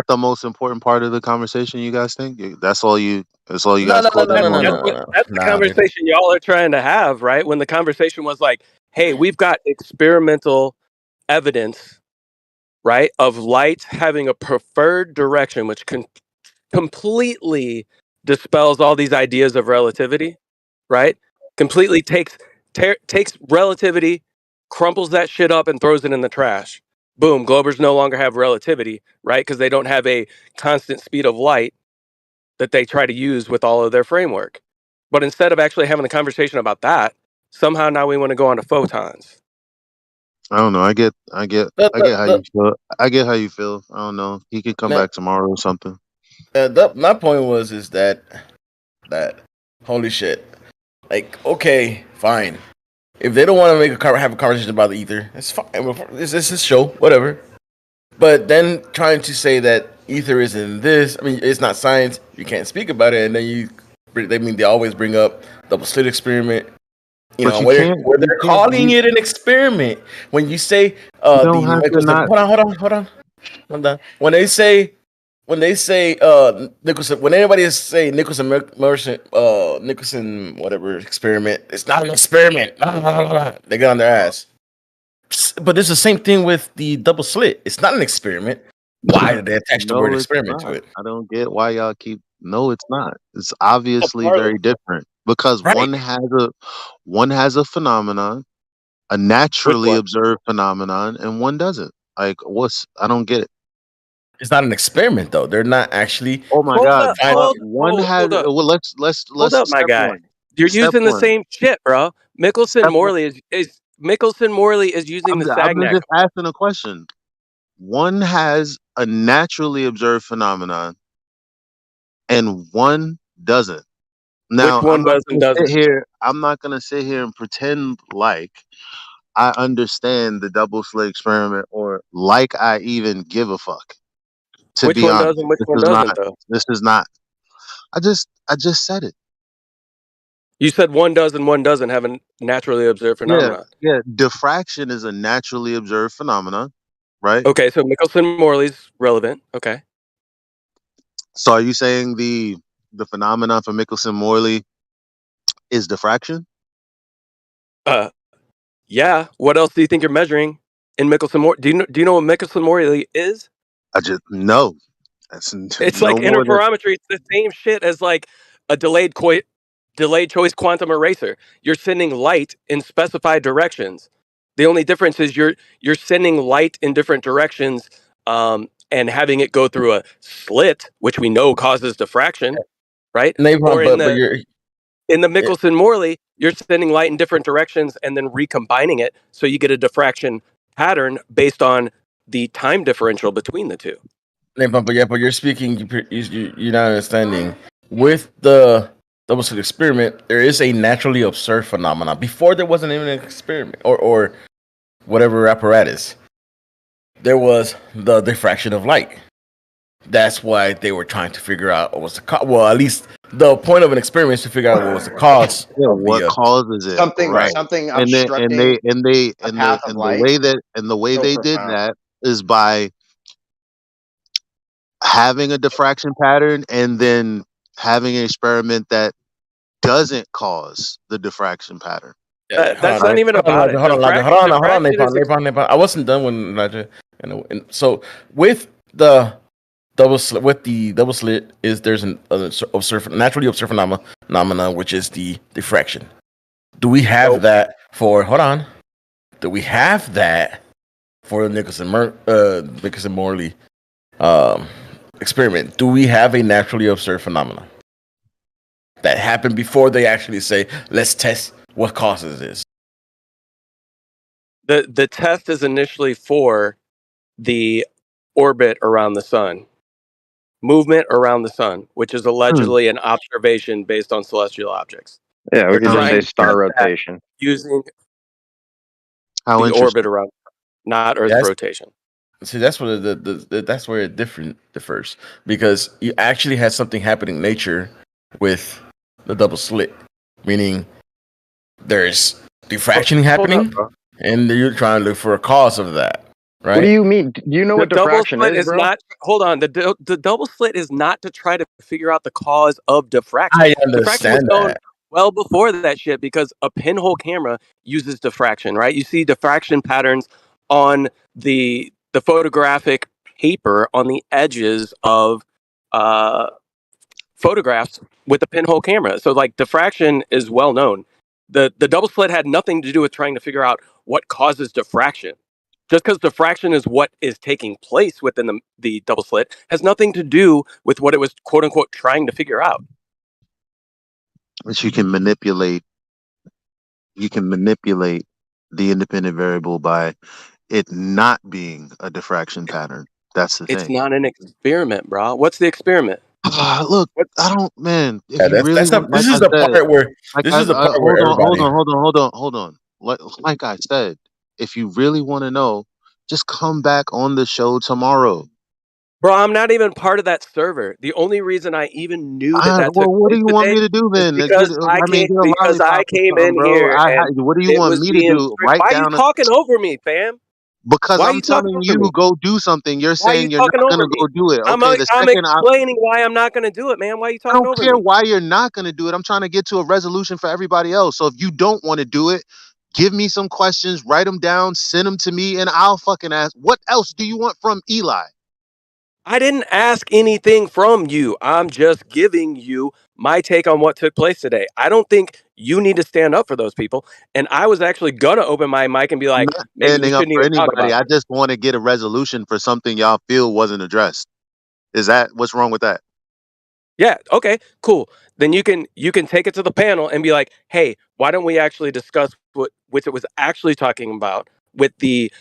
the most important part of the conversation? You guys think that's all you guys called it for?
That's the conversation y'all are trying to have, right? When the conversation was like, hey, we've got experimental evidence, right, of light having a preferred direction, which completely dispels all these ideas of relativity, right? Completely takes relativity, crumples that shit up, and throws it in the trash. Boom, Globers no longer have relativity, right? Because they don't have a constant speed of light that they try to use with all of their framework. But instead of actually having a conversation about that, somehow now we want to go on to photons.
I don't know. I get how you feel. I get how you feel. I don't know. He could come back tomorrow or something.
My point is that holy shit. Like, okay, fine. If they don't want to have a conversation about the ether, it's fine. This is show, whatever. But then trying to say that ether isn't this, I mean, it's not science. You can't speak about it, and then they always bring up double slit experiment. Where they're calling it an experiment. When you say
don't have to not.
Hold on. When they say Nicholson, when anybody say Nicholson whatever experiment, it's not an experiment. They get on their ass. But it's the same thing with the double slit. It's not an experiment. Why did they attach the word
it's
experiment
not.
to it?
I don't get why y'all keep. No, it's not. It's obviously very different because one has a phenomenon, a naturally observed phenomenon, and one doesn't. Like, I don't get it.
It's not an experiment though. They're not actually.
Oh my God! One has.
Hold up.
Well, let's
Hold up, my guy. You're using the same shit, bro. Mickelson Morley is using the
I'm
Sagnac.
just asking a question. One has a naturally observed phenomenon, and one doesn't. Now,
Which one doesn't?
I'm not gonna sit here and pretend like I understand the double slit experiment or like I even give a fuck. To
Which
be
one
honest,
does and which one doesn't, though?
This is not. I just said it.
You said one does and one doesn't have a naturally observed phenomenon.
Yeah. Diffraction is a naturally observed phenomenon, right?
Okay, so Mickelson Morley's relevant. Okay.
So are you saying the phenomenon for Mickelson Morley is diffraction?
Yeah. What else do you think you're measuring? in Michelson-Morley. Do you know what Michelson-Morley is?
I just no. That's
It's
no
like
more than
interferometry. It's the same shit as like a delayed choice quantum eraser. You're sending light in specified directions. The only difference is you're sending light in different directions, and having it go through a slit, which we know causes diffraction, right? Or in
but you're
the Michelson-Morley, you're sending light in different directions and then recombining it, so you get a diffraction pattern based on the time differential between the two.
but you're speaking. You're not understanding. With the double slit experiment, there is a naturally observed phenomenon. Before there wasn't even an experiment or whatever apparatus. There was the diffraction of light. That's why they were trying to figure out what was the cause. Well, at least the point of an experiment is to figure out what was the cause.
Yeah, what causes it?
Something
right.
something
And then
obstructing a path of light.
the way
So
they did
profound.
that is by having a diffraction pattern and then having an experiment that doesn't cause the diffraction pattern.
That's not even about it.
Hold on, Napalm. I wasn't done with and so with the double slit is there's an naturally observed phenomena, which is the diffraction. Do we have that for? Hold on. Do we have that for the Nicholson-Morley experiment? Do we have a naturally observed phenomenon that happened before they actually say, let's test what causes this?
The test is initially for the orbit around the sun, movement around the sun, which is allegedly an observation based on celestial objects.
Yeah, we
They're
could just
trying
say
to
star
test that
rotation.
using
How
the
interesting.
orbit around, not Earth's rotation.
See, that's where that's where it differs, because you actually had something happening in nature with the double slit, meaning there's diffraction happening, and you're trying to look for a cause of that, right?
What do you mean? Do you know what diffraction
double slit
is, bro?
not. Hold on. The double slit is not to try to figure out the cause of diffraction.
I
Diffraction was
understand
known
that.
well before that shit, because a pinhole camera uses diffraction, right? You see diffraction patterns on the photographic paper on the edges of photographs with a pinhole camera. So like diffraction is well known. The double slit had nothing to do with trying to figure out what causes diffraction. Just because diffraction is what is taking place within the double slit has nothing to do with what it was quote unquote trying to figure out.
Which you can manipulate the independent variable by it not being a diffraction pattern. That's the
It's
thing.
not an experiment, bro. What's the experiment?
Look, I don't, man. If
Yeah,
you really
this
want, like
is
I
the
said,
part where
like
this is the part where everybody.
hold on. Like I said, if you really want to know, just come back on the show tomorrow.
Bro, I'm not even part of that server. The only reason I even knew that
Well,
took
what do
place
you want me
today
to do
is
then?
because I came
Get a lollipop or something,
in
bro.
here and
What do you
it
want
was
me to
being.
do? Write
Why are you
down
talking over me, fam?
because
Why are
I'm
you talking
telling
over me?
you go do something. You're
Why are you
saying you're
talking
not
over
gonna
me?
go do it.
I'm
Okay, the second
explaining why I'm not gonna do it, man. Why are you
I
talking
don't
over
care
me?
why you're not gonna do it. I'm trying to get to a resolution for everybody else. So if you don't want to do it, give me some questions, write them down, send them to me, and I'll fucking ask. What else do you want from Eli?
I didn't ask anything from you. I'm just giving you my take on what took place today. I don't think you need to stand up for those people. And I was actually gonna open my mic and be
I'm
like,
not
maybe we
standing up
shouldn't
for
even talk
anybody.
about
I
it.
just want to get a resolution for something y'all feel wasn't addressed. Is that what's wrong with that?
Yeah, okay, cool. Then you can take it to the panel and be like, hey, why don't we actually discuss what it was actually talking about with the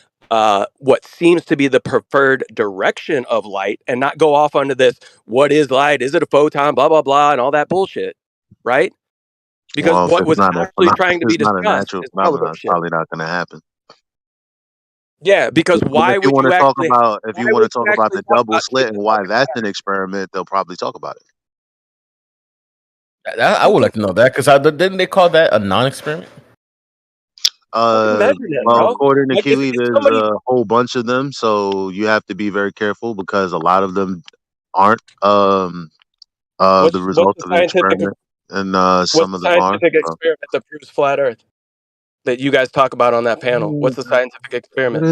what seems to be the preferred direction of light, and not go off onto this, what is light? Is it a photon? Blah blah blah, and all that bullshit, right? Because
Well,
what was actually trying to be
it's not a
discussed
natural
is
phenomenon.
relative
It's
shit.
probably not going to happen.
Yeah, because
And
why
if you
would
want
you
to talk
actually?
about
Why would you actually
the
talk
double
about shit
slit and
that's
why
fucking
that's
fact?
an experiment, they'll probably talk about it.
I would like to know that, because didn't they call that a non-experiment?
Measured it,
Well,
bro.
according to
Like
Kiwi,
if
there's
somebody,
a whole bunch of them, so you have to be very careful because a lot of them aren't the
what's
result
the
of an
scientific
experiment, and
what's
some
the
of them are.
scientific
So.
experiment that proves flat Earth? that you guys talk about on that panel? What's the scientific experiment?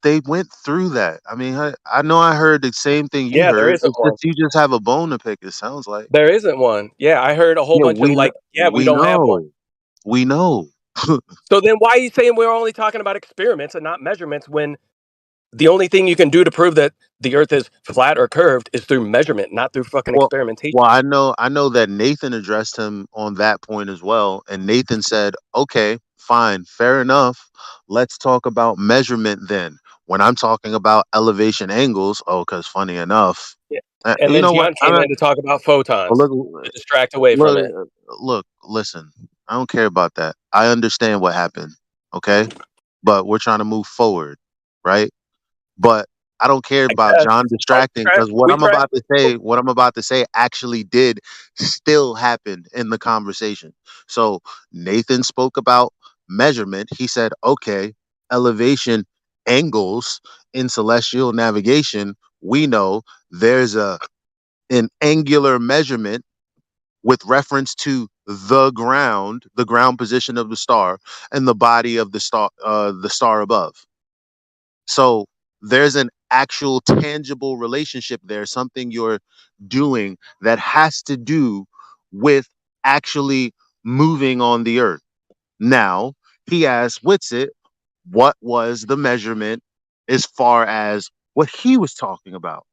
They went through that. I mean, I know I heard the same thing you
Yeah, there
heard.
isn't
It's
one.
just you just have a bone to pick. It sounds like.
There isn't one. Yeah, I heard a whole
Yeah,
bunch of like, we
we
don't have one.
know. We know.
So then why are you saying we're only talking about experiments and not measurements when the only thing you can do to prove that the earth is flat or curved is through measurement, not through fucking
Well,
experimentation?
well, I know that Nathan addressed him on that point as well, and Nathan said, "Okay, fine, fair enough. Let's talk about measurement then. When I'm talking about elevation angles, oh, because funny enough,
Yeah. And
you
then
know what?
John came in to talk about photons
Look,
to distract away from it.
listen. I don't care about that. I understand what happened, okay? But we're trying to move forward, right? But I don't care
I
about
guess.
John distracting because
We tried.
what I'm about to say actually did still happen in the conversation. So Nathan spoke about measurement. He said, okay, elevation angles in celestial navigation. We know there's an angular measurement with reference to the ground position of the star, and the body of the star above. So there's an actual tangible relationship there, something you're doing that has to do with actually moving on the earth. Now, he asked Witsit, what was the measurement as far as what he was talking about?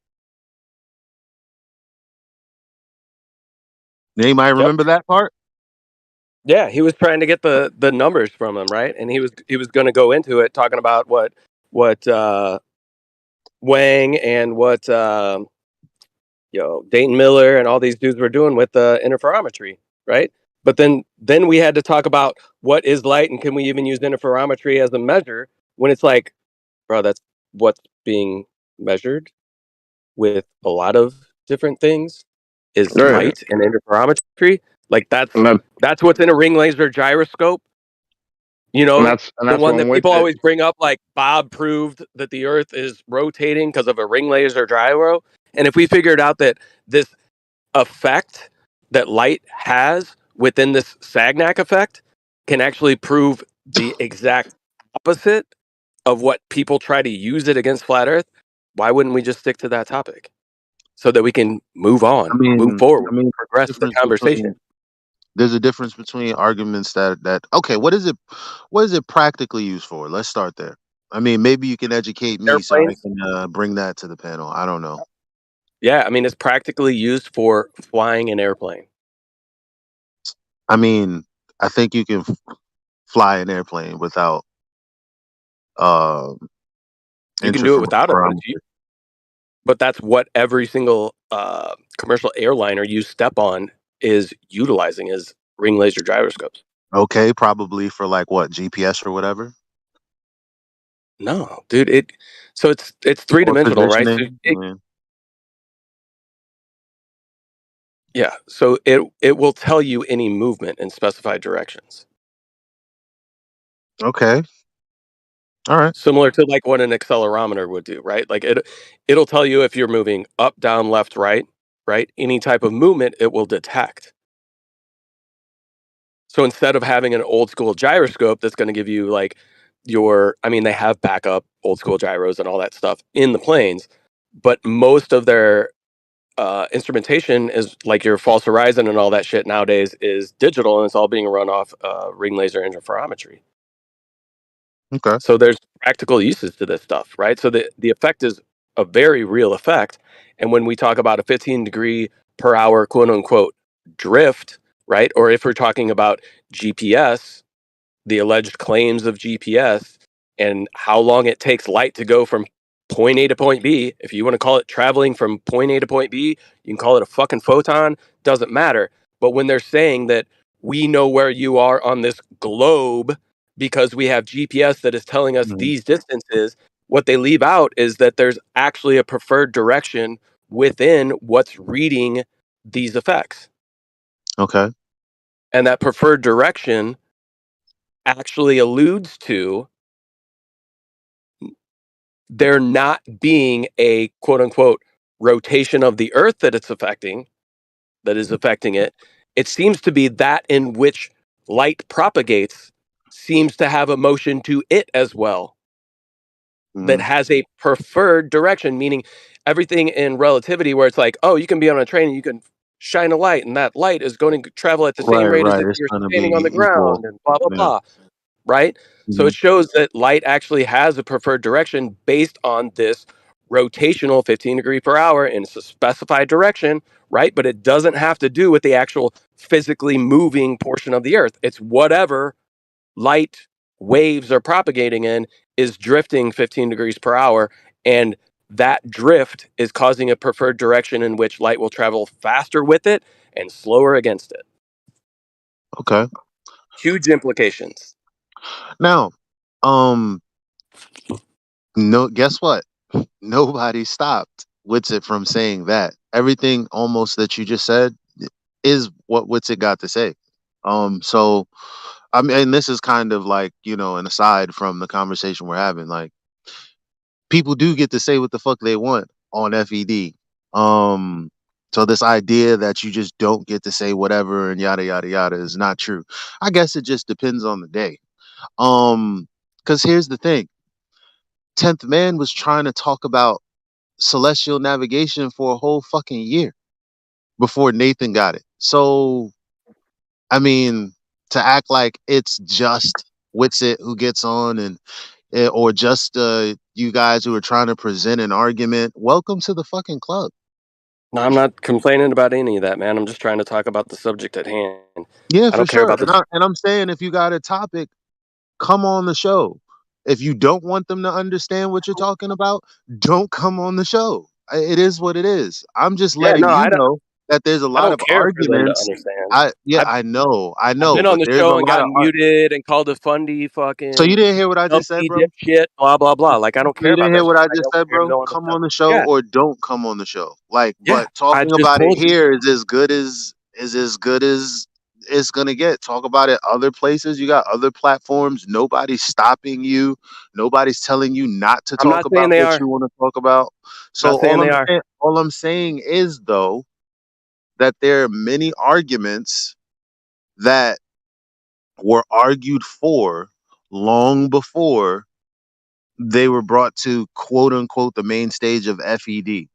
Anybody
Yep.
remember that part?
Yeah, he was trying to get the numbers from him, right? And he was going to go into it talking about what Wang and what Dayton Miller and all these dudes were doing with interferometry, right? But then we had to talk about what is light and can we even use interferometry as a measure when it's like, bro, that's what's being measured with a lot of different things is
Right.
light and interferometry. Like that's what's in a ring laser gyroscope. You
And
know,
that's
the one
when
that people
Witsit.
always bring up, like Bob proved that the Earth is rotating because of a ring laser gyro. And if we figured out that this effect that light has within this Sagnac effect can actually prove the exact opposite of what people try to use it against flat Earth, why wouldn't we just stick to that topic so that we can move on, move forward, progress the conversation?
There's a difference between arguments that okay, what is it practically used for? Let's start there. I mean, maybe you can educate me so I
Airplanes?
can bring that to the panel. I don't know.
Yeah, I mean, it's practically used for flying an airplane.
I mean, I think you can fly an airplane without
You can do it without it,
interferometry.
but that's what every single commercial airliner you step on is utilizing is ring laser gyroscopes.
Okay, probably for like what, GPS or whatever?
No, dude, so it's
Or
three-dimensional, right? So
positioning.
yeah, so it will tell you any movement in specified directions.
Okay. All right.
Similar to like what an accelerometer would do, right? Like it'll tell you if you're moving up, down, left, right? Any type of movement it will detect. So instead of having an old school gyroscope that's going to give you like they have backup old school gyros and all that stuff in the planes, but most of their instrumentation is like your false horizon and all that shit nowadays is digital and it's all being run off ring laser interferometry.
Okay.
So there's practical uses to this stuff, right? So the effect is a very real effect. And when we talk about a 15 degree per hour, quote unquote, drift, right? Or if we're talking about GPS, the alleged claims of GPS and how long it takes light to go from point A to point B, if you want to call it traveling from point A to point B, you can call it a fucking photon, doesn't matter. But when they're saying that we know where you are on this globe because we have GPS that is telling us these distances, what they leave out is that there's actually a preferred direction within what's reading these effects.
Okay.
And that preferred direction actually alludes to there not being a quote unquote rotation of the earth that is affecting it. It seems to be that in which light propagates
seems to have a motion to it as well that has a preferred direction, meaning everything in relativity where it's like, oh, you can be on a train and you can shine a light and that light is going to travel at the same rate as if
It's
you're
going to
standing on the
be equal.
ground and blah, blah,
Yeah.
blah. Right? So it shows that light actually has a preferred direction based on this rotational 15 degree per hour in a specified direction, right? But it doesn't have to do with the actual physically moving portion of the earth. It's whatever light waves are propagating in is drifting 15 degrees per hour, and that drift is causing a preferred direction in which light will travel faster with it and slower against it.
Okay.
Huge implications.
Now, no, guess what? Nobody stopped Witsit from saying that. Everything almost that you just said is what Witsit got to say. So I mean, this is kind of like, an aside from the conversation we're having. Like, people do get to say what the fuck they want on FED. So this idea that you just don't get to say whatever and yada yada yada is not true. I guess it just depends on the day. Because here's the thing. 10th Man was trying to talk about celestial navigation for a whole fucking year before Nathan got it. So, I mean, to act like it's just Witsit who gets on or just you guys who are trying to present an argument, welcome to the fucking club.
No, I'm not complaining about any of that, man. I'm just trying to talk about the subject at hand.
Yeah,
I
for
don't care
sure.
about the
And I'm saying, if you got a topic, come on the show. If you don't want them to understand what you're talking about, don't come on the show. It is what it is. I'm just letting you know that there's a
I
lot
don't
of
care for them to
arguments.
understand.
I know,
I've been on
but
the
there's a
show and
lot of
gotten muted and called a fundy
So you
fucking
didn't hear what I just said,
dumpy
bro?
dipshit, blah blah blah. Like I don't
So
care
you didn't
about
hear
that
what
shit.
I
I
just
don't
said,
care to
bro?
know on the
Come
show.
on the show
Yeah,
or don't come on the show. Like,
yeah.
but
I
talking
just
about it
told you.
here is as good as it's gonna get. Talk about it other places. You got other platforms. Nobody's stopping you. Nobody's telling you not to
I'm
talk
not saying
about
they
what
are.
you want to talk about. So
Not saying they are.
all I'm saying is, though, that there are many arguments that were argued for long before they were brought to quote unquote the main stage of FED.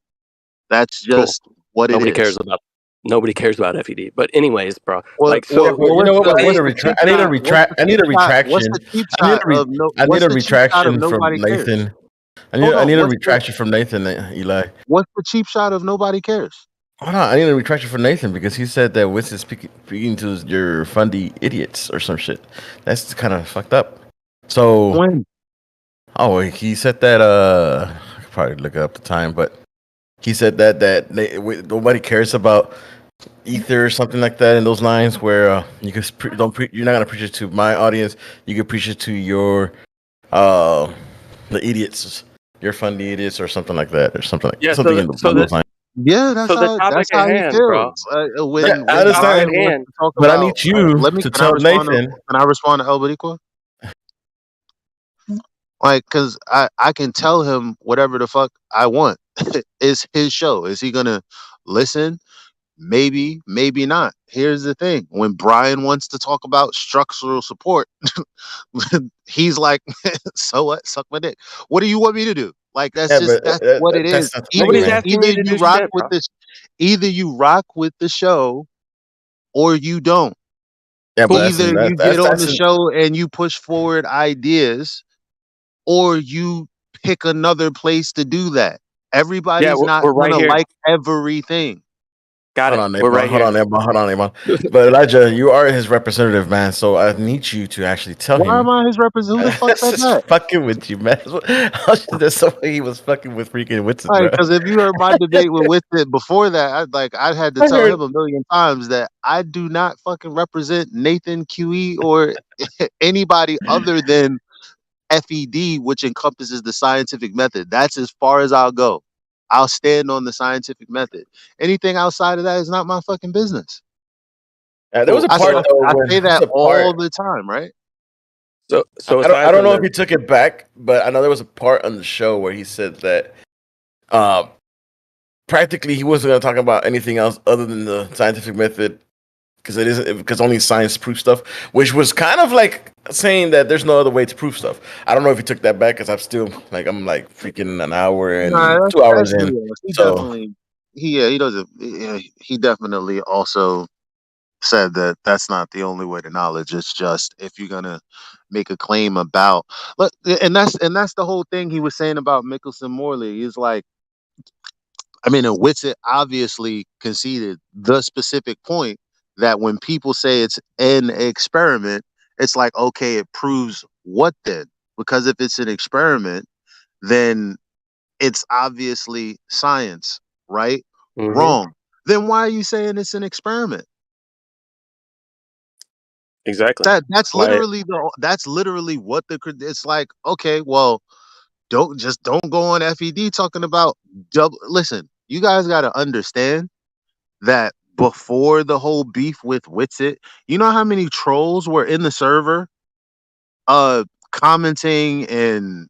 That's
Cool.
just what it
Nobody
is.
Nobody cares about FED. But anyways, bro.
Well,
Like so.
You know what? I need a
what's the cheap
I need a
shot? What's
retraction.
the cheap
I need
shot of no?
I need
What's
a
the cheap shot of
retraction from
nobody cares?
Nathan.
Hold
I
on.
need a retraction from Nathan, Eli.
What's the cheap shot of nobody cares?
Hold on, I need a retraction from Nathan because he said that Wiz is speaking to your fundy idiots or some shit. That's kind of fucked up. So
when?
Oh, he said that. I could probably look up the time, but he said that nobody cares about ether or something like that in those lines where you can you're not gonna preach it to my audience. You can preach it to your the idiots, your fundy idiots or something like that, or something like something in those lines.
Yeah, that's how he feels. When
I understand,
Brian wants to talk
but I
about,
need you to tell Nathan.
Can I respond to Obadiqua? Like, cause I can tell him whatever the fuck I want. It's his show. Is he gonna listen? Maybe, maybe not. Here's the thing: when Brian wants to talk about structural support, he's like, "So what? Suck my dick. What do you want me to do?" Like that's what it is.
Nobody's asking you to do shit, bro.
Either you rock with the show, or you don't.
Yeah, but
either you get on the show and you push forward ideas, or you pick another place to do that. Everybody's not gonna like everything.
Got it.
Hold on, Ebon. But Elijah, you are his representative, man. So I need you to actually tell him.
Why am I his representative? Who the fuck said that?
Fucking with you, man. There's some way he was fucking with freaking Witsit, bro.
Because if you heard my debate with Witsit before that, I had to tell him a million times that I do not fucking represent Nathan QE or anybody other than FED, which encompasses the scientific method. That's as far as I'll go. I'll stand on the scientific method. Anything outside of that is not my fucking business.
There was a part
I say that all the time, right?
So
I don't know if he took it back, but I know there was a part on the show where he said that practically he wasn't going to talk about anything else other than the scientific method because only science proves stuff, which was kind of like saying that there's no other way to prove stuff. I don't know if he took that back because I'm like freaking an hour and
No,
2 hours
that's
in.
he
So
definitely he doesn't he definitely also said that that's not the only way to knowledge. It's just if you're gonna make a claim about look, and that's the whole thing he was saying about Mickelson Morley. He's like, I mean, and Witsit obviously conceded the specific point that when people say it's an experiment, it's like, okay, it proves what then? Because if it's an experiment, then it's obviously science, right?
Mm-hmm.
Wrong. Then why are you saying it's an experiment?
Exactly.
That's
My
literally what it's like. Okay, well, don't go on FED talking about double. Listen, you guys got to understand that before the whole beef with Witsit, you know how many trolls were in the server, commenting and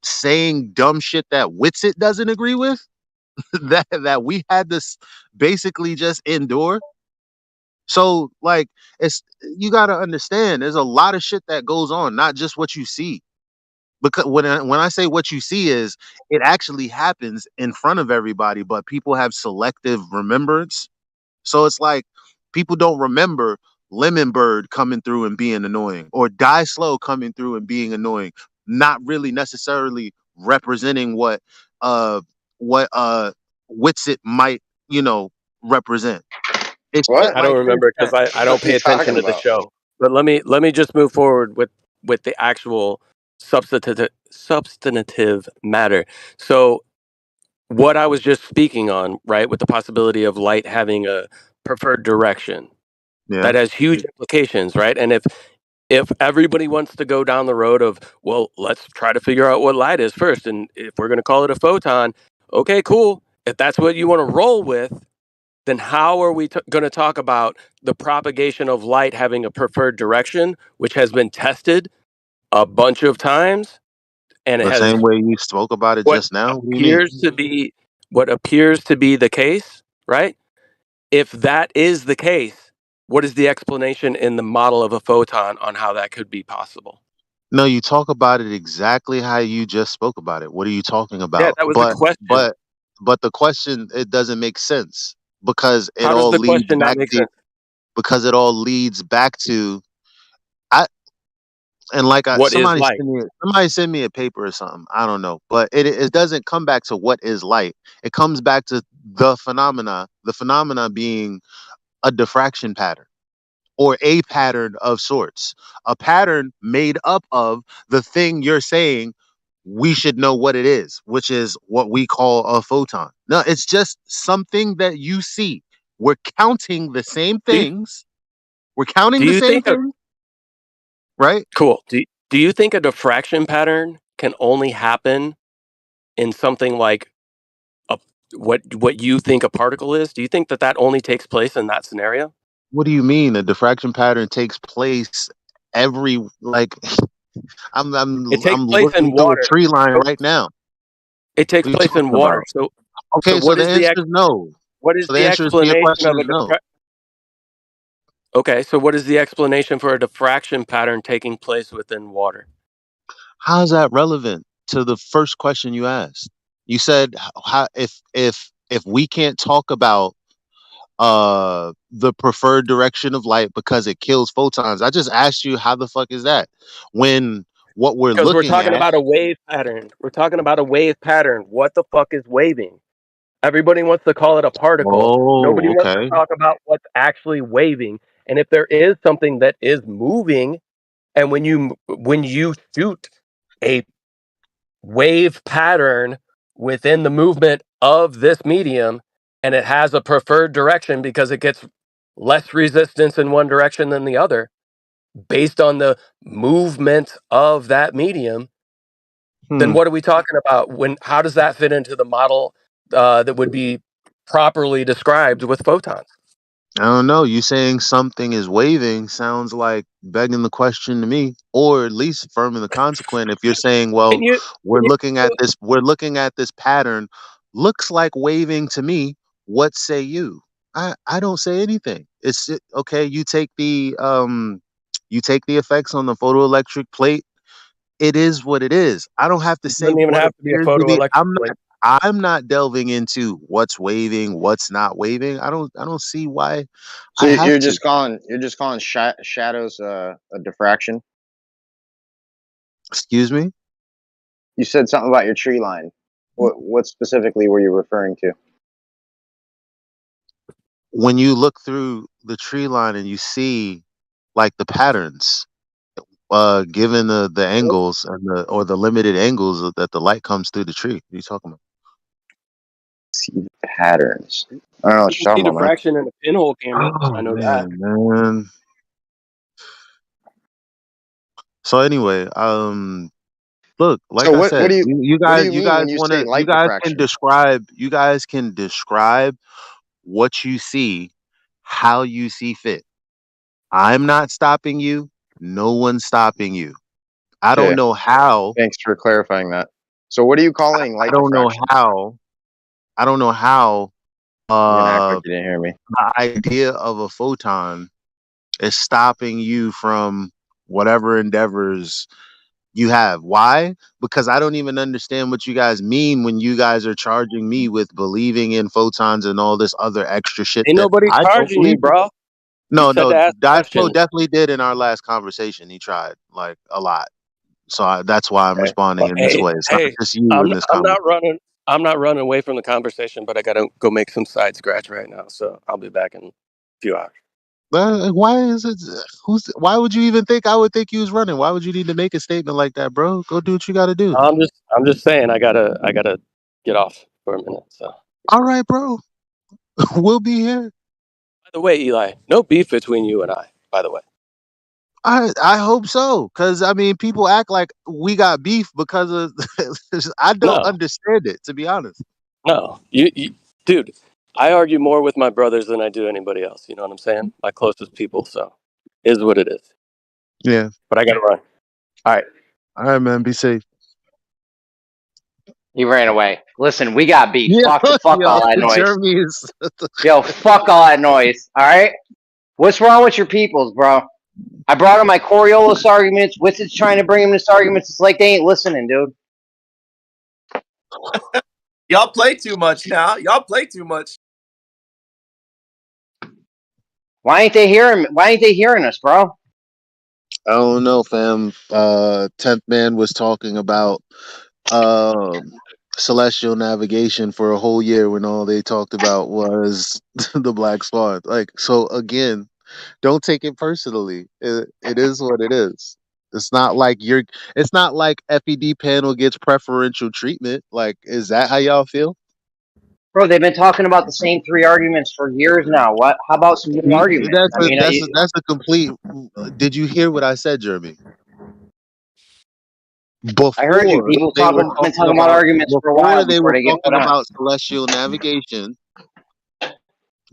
saying dumb shit that Witsit doesn't agree with. that we had this basically just endure. So like it's you got to understand there's a lot of shit that goes on, not just what you see. Because when I say what you see is it actually happens in front of everybody, but people have selective remembrance. So it's like people don't remember Lemon Bird coming through and being annoying or Die Slow coming through and being annoying, not really necessarily representing uh what Witsit might, represent. It's
I don't remember because I don't pay attention to the show. But let me just move forward with the actual substantive matter. So what I was just speaking on, right, with the possibility of light having a preferred direction,
Yeah.
that has huge implications, right? And if everybody wants to go down the road of, well, let's try to figure out what light is first, and if we're going to call it a photon, okay, cool. If that's what you want to roll with, then how are we going to talk about the propagation of light having a preferred direction, which has been tested a bunch of times and it
The
has
same way you spoke about it
what
just now. What do you mean?
appears to be what appears to be the case, right? If that is the case, what is the explanation in the model of a photon on how that could be possible?
No, you talk about it exactly how you just spoke about it. What are you talking
Yeah,
about?
that was the
But
question.
but but the question, it doesn't make sense because it
How does
all
the
leads
question not
back
make
to
sense?
I and like
What is
somebody
light?
send me a paper or something. I don't know, but it doesn't come back to what is light. It comes back to the phenomena. The phenomena being a diffraction pattern or a pattern of sorts, a pattern made up of the thing you're saying we should know what it is, which is what we call a photon. No, it's just something that you see. We're counting the same
Do you,
things. We're counting
do
the
you
same
think a
thing, right?
cool? Do you think a diffraction pattern can only happen in something like a what you think a particle is? Do you think that that only takes place in that scenario?
What do you mean? A diffraction pattern takes place every like I'm I'm
It takes
I'm
place in
looking through a
water.
tree line
So
right now.
it takes
What are you
place in
talking
water.
about?
So
Okay, so the answer is no.
what is
So the
the
answer to your
explanation
question
of
is
a
no.
Okay, so what is the explanation for a diffraction pattern taking place within water?
How is that relevant to the first question you asked? You said how if we can't talk about the preferred direction of light because it kills photons. I just asked you how the fuck is that? When what we're
Because we're
looking
talking
at
about a wave pattern. We're talking about a wave pattern. What the fuck is waving? Everybody wants to call it a particle. Nobody
Oh,
wants to
okay.
talk about what's actually waving. And if there is something that is moving, and when you shoot a wave pattern within the movement of this medium, and it has a preferred direction because it gets less resistance in one direction than the other, based on the movement of that medium, then
Hmm.
what are we talking about? How does that fit into the model that would be properly described with photons?
I don't know. You saying something is waving sounds like begging the question to me, or at least affirming the consequent. If you're saying,
Can
well,
you?
we're looking at this pattern, looks like waving to me. What say you? I don't say anything. Okay. You take the You take the effects on the photoelectric plate. It is what it is. I don't have to
It
say
doesn't even
what
have to be a
appears to be.
photoelectric plate.
I'm not delving into what's waving, what's not waving. I don't see why
So
I have
you're
to.
just calling shadows a diffraction.
Excuse me?
You said something about your tree line. What specifically were you referring to?
When you look through the tree line and you see like the patterns, given the angles and the limited angles that the light comes through the tree. What are you talking about?
See the patterns. I don't know what
You
you're
can see
talking about, man.
diffraction in a pinhole camera.
Oh
I know that.
man. So anyway, look, like
So
I
what
said,
do you
you
what do
guys
you mean when you say
you
light
guys can
diffraction?
describe what you see, how you see fit. I'm not stopping you. No one's stopping you. I don't
Okay,
know how.
thanks for clarifying that. So what are you calling
I
light
don't know
diffraction?
how. I don't know how
You're gonna act like you didn't hear me.
the idea of a photon is stopping you from whatever endeavors you have. Why? Because I don't even understand what you guys mean when you guys are charging me with believing in photons and all this other extra shit
Ain't
that
nobody
I don't
charging you,
believe in.
bro. You
No,
said
no,
to ask
Dodgeco
questions.
definitely did in our last conversation. He tried like a lot. So that's why I'm
Okay.
responding
Well,
in this
hey,
way. It's not
hey,
just you in this
I'm not
conversation.
running. I'm not running away from the conversation, but I gotta go make some side scratch right now. So I'll be back in a few hours.
Why is it? Why would you even think I would think you was running? Why would you need to make a statement like that, bro? Go do what you got to do.
I'm just saying I gotta get off for a minute. So
All right, bro. We'll be here.
by the way, Eli, no beef between you and I. By the way,
I hope so, because I mean, people act like we got beef because of. I don't
no,
understand it, to be honest.
no, you, dude. I argue more with my brothers than I do anybody else. You know what I'm saying? My closest people. So is what it is.
Yeah.
But I gotta run. All right.
All right, man. Be safe.
He ran away. Listen, we got beef.
Yeah,
Fuck
yo,
all that noise.
Jeremy is.
Yo, fuck all that noise. All right. What's wrong with your peoples, bro? I brought him my Coriolis arguments. Witsid's trying to bring him this arguments. It's like they ain't listening, dude.
Y'all play too much now. Y'all play too much.
Why ain't they hearing? Why ain't they hearing us, bro?
I don't know, fam. 10th man was talking about celestial navigation for a whole year when all they talked about was the black swan. Like, so again, don't take it personally. It is what it is. It's not like it's not like FED panel gets preferential treatment. Like, is that how y'all feel?
Bro, they've been talking about the same three arguments for years now. What? How about some new arguments? I mean,
That's a complete. Did you hear what I said, Jeremy?
I heard you.
Before
People
they were
been
talking
talking about
about
arguments for a while
they
before
were
they get put
talking
on.
about celestial navigation,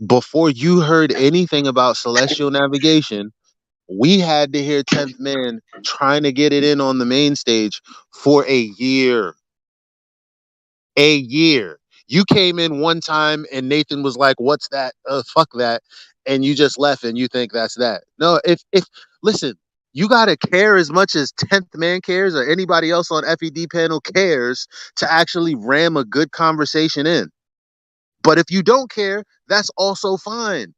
before you heard anything about celestial navigation, we had to hear 10th man trying to get it in on the main stage for a year. A year. You came in one time and Nathan was like, "What's that? Fuck that," and you just left and you think that's that. No, if listen, you gotta care as much as 10th man cares or anybody else on FED panel cares to actually ram a good conversation in. But if you don't care, that's also fine.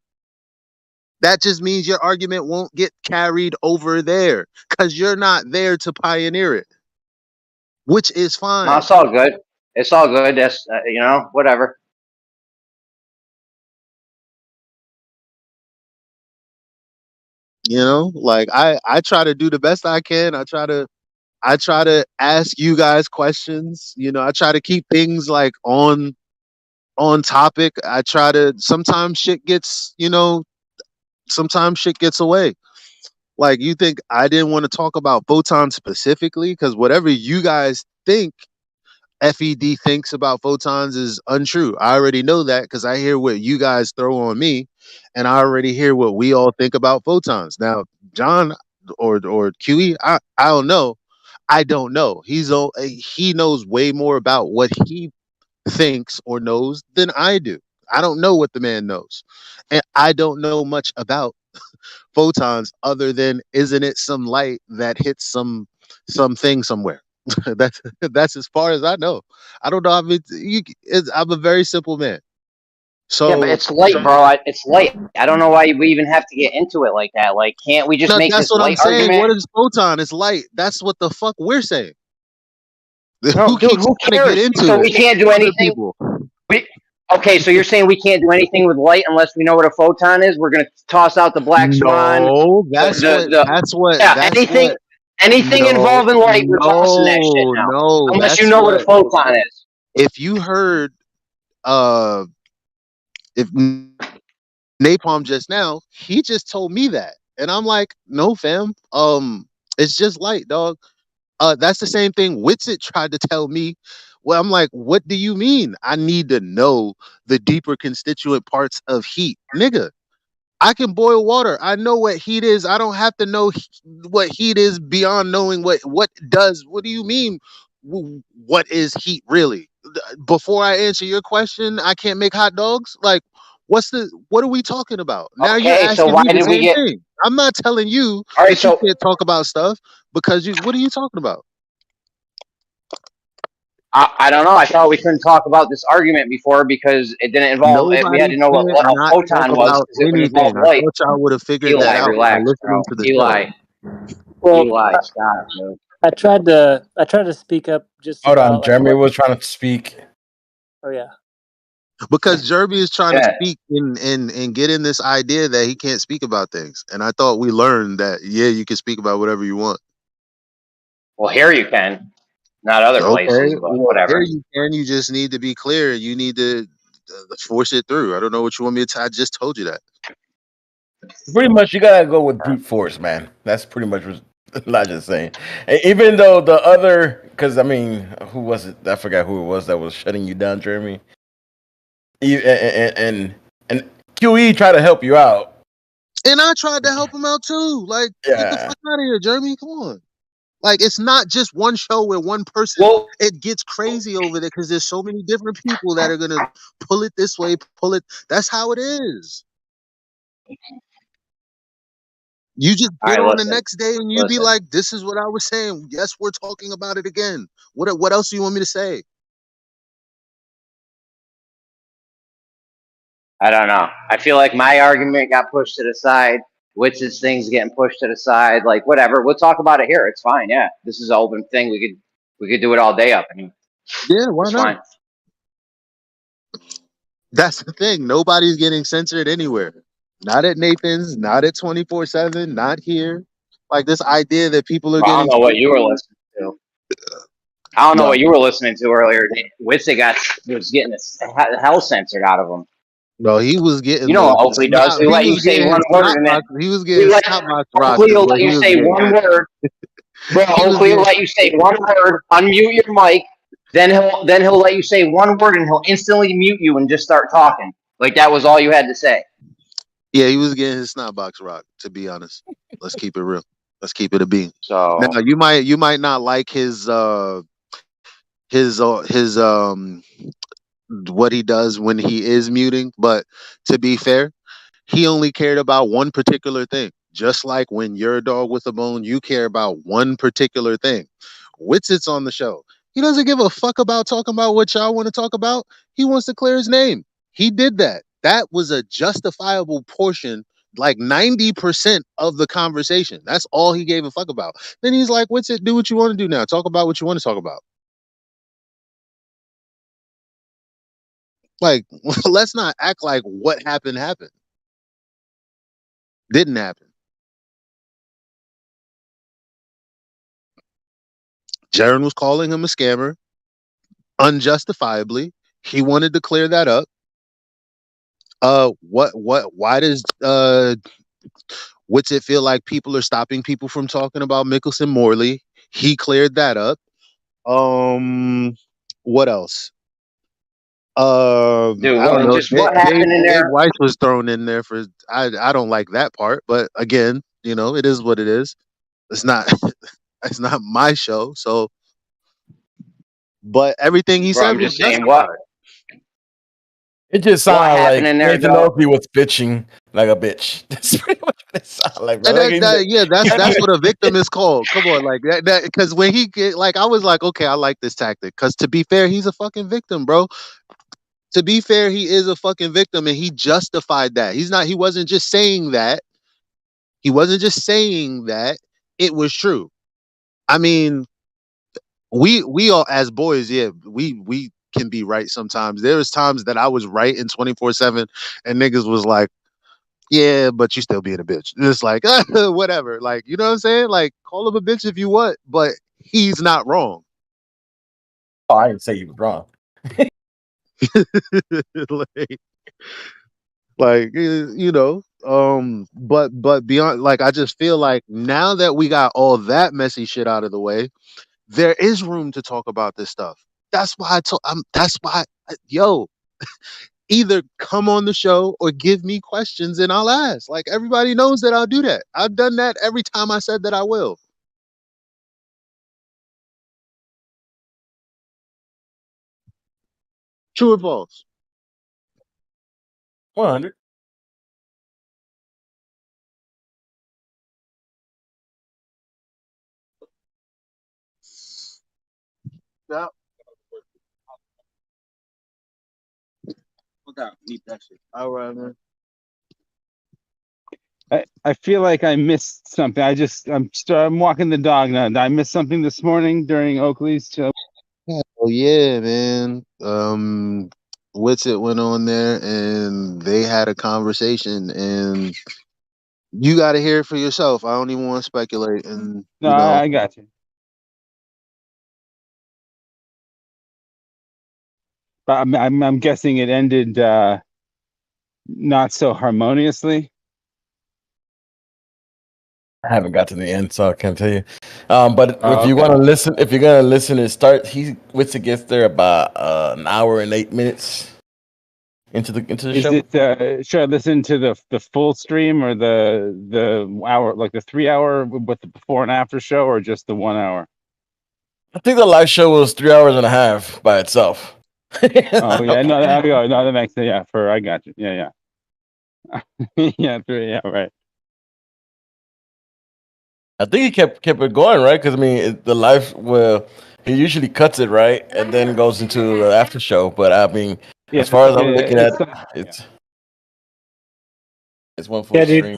That just means your argument won't get carried over there because you're not there to pioneer it, which is
No,
fine.
it's all good. It's all good. That's whatever.
You know, like I try to do the best I can. I try to ask you guys questions. You know, I try to keep things like on topic. I try to sometimes shit gets, sometimes shit gets away. Like, you think I didn't want to talk about photons specifically because whatever you guys think FED thinks about photons is untrue. I already know that because I hear what you guys throw on me, and I already hear what we all think about photons. Now, John or QE, I don't know. I don't know. He knows way more about what he thinks or knows than I do. I don't know what the man knows, and I don't know much about photons other than isn't it some light that hits something somewhere? That's as far as I know. I don't know. I mean, I'm a very simple man.
Yeah, but
So
it's light, bro. It's light. I don't know why we even have to get into it like that. Like, can't we just
no,
make
that's
this
what I'm
light
saying.
argument?
What is photon? It's light. That's what the fuck we're saying.
No,
Who
dude,
keeps
who
trying to get
cares?
into
So
it?
we can't do
Other
anything.
people.
Okay, so you're saying we can't do anything with light unless we know what a photon is? We're gonna toss out the black swan.
No, that's what.
Anything
No,
involving light, we're tossing that shit now.
no.
Unless you
That's
know what a
what.
photon is.
If you heard, if Napalm just now, he just told me that, and I'm like, no, fam. It's just light, dog. That's the same thing Witsit tried to tell me. Well, I'm like, what do you mean? I need to know the deeper constituent parts of heat, nigga. I can boil water. I know what heat is. I don't have to know what heat is beyond knowing what does. What do you mean? What is heat really? Before I answer your question, I can't make hot dogs. Like, what are we talking about? Now you're
Okay, so
asking
why
me the
did we
same
get?
thing. I'm not telling you
All right,
that you
so
can't talk about stuff because you. What are you talking about?
I don't know. I thought we couldn't talk about this argument before because it didn't involve. We had
Nobody
to know what
can't
a
not talk
photon was
about
because it would involve
anything. I
light.
thought y'all would have figured that
Eli,
out by
relax, bro.
listening to the show.
Eli,
Well,
Eli, stop, dude.
I tried to speak up just
Hold
about
on,
like
Jeremy
what.
was trying to speak.
Oh yeah.
Because Jeremy is trying to
Yeah.
speak and get in this idea that he can't speak about things. And I thought we learned that you can speak about whatever you want.
Well, here you can, not other
Okay.
places, but
Well, here
whatever.
you can. You just need to be clear. You need to force it through. I don't know what you want me to. I just told you that.
Pretty much, you gotta go with brute force, man. That's pretty much what Elijah's saying. And even though the other, because I mean, who was it? I forgot who it was that was shutting you down, Jeremy. And QE tried to help you out.
And I tried to help him out too. Like, get the fuck out of here, Jeremy. Come on. Like, it's not just one show where one person.
Well,
it gets crazy over there because there's so many different people that are gonna pull it this way, pull it. That's how it is. You just get on the next day and you be like, "This is what I was saying." Yes, we're talking about it again. What else do you want me to say?
I don't know. I feel like my argument got pushed to the side. Witch's thing's getting pushed to the side. Like, whatever. We'll talk about it here. It's fine. Yeah, this is an open thing. We could do it all day up. I mean,
Yeah, why
it's
not?
fine.
That's the thing. Nobody's getting censored anywhere. Not at Nathan's. Not at 24/7. Not here. Like this idea that people are
Well, I
getting.
don't know what you were listening to. I don't know what you were listening to earlier. Witzy was getting the hell censored out of him.
No, he was getting.
You know what Oakley does? He let you say one word and then
he was getting snot box
Oakley will let you say one word. Bro, Oakley will let you say one word, unmute your mic, then he'll let you say one word and he'll instantly mute you and just start talking. Like that was all you had to say.
Yeah, he was getting his snot box rocked, to be honest. Let's keep it real. Let's keep it a bean.
So
now you might not like his what he does when he is muting, but to be fair, he only cared about one particular thing. Just like when you're a dog with a bone, you care about one particular thing. Witsit's on the show. He doesn't give a fuck about talking about what y'all want to talk about. He wants to clear his name. He did that. That was a justifiable portion, like 90% of the conversation. That's all he gave a fuck about. Then he's like, Witsit, do what you want to do now. Talk about what you want to talk about. Like, let's not act like what happened. Didn't happen. Jaren was calling him a scammer unjustifiably. He wanted to clear that up. Why does what's it feel like people are stopping people from talking about Mickelson Morley? He cleared that up. What else?
Dude,
I don't know.
what happened in there?
Dave Weiss was thrown in there for. I don't like that part, but again, it is what it is. It's not. It's not my show, so. But everything he said
I'm
was
just saying
justified.
It just sounded like
in there,
Nathan Oakley was bitching like a bitch. That's pretty much. like,
that's what a victim is called. Come on, like that because when he get like I was like, okay, I like this tactic. Because to be fair, he's a fucking victim, bro. To be fair, he is a fucking victim, and he justified that. He wasn't just saying that. He wasn't just saying that. It was true. I mean, we all as boys, yeah, we can be right sometimes. There was times that I was right in 24/7, and niggas was like, yeah, but you still being a bitch. It's like whatever. Like, you know what I'm saying? Like, call him a bitch if you want, but he's not wrong.
Oh, I didn't say he was wrong.
like you know, but beyond, like, I just feel like now that we got all that messy shit out of the way, there is room to talk about this stuff. That's why yo, either come on the show or give me questions and I'll ask. Like, everybody knows that I'll do that. I've done that every time I said that I will. True or false?
100.
Yeah. All right, man.
I feel like I missed something. I'm walking the dog now. Did I miss something this morning during Oakley's show?
Oh yeah, man. Witsit went on there and they had a conversation, and you got to hear it for yourself. I don't even want to speculate. And
No, I got you. But I'm guessing it ended not so harmoniously.
I haven't got to the end, so I can't tell you. But if you want to listen, if you're gonna listen, Witsit gets there about an hour and 8 minutes into the show.
Should I listen to the full stream or the hour, like the 3 hour with the before and after show, or just the 1 hour?
I think the live show was 3 hours and a half by itself.
Oh yeah, no, that makes sense. Yeah, I got you. Yeah. Yeah, right.
I think he kept it going, right? Because I mean, the live, well, he usually cuts it right and then goes into the after show. But I mean, as far as I'm looking at, it's one full stream.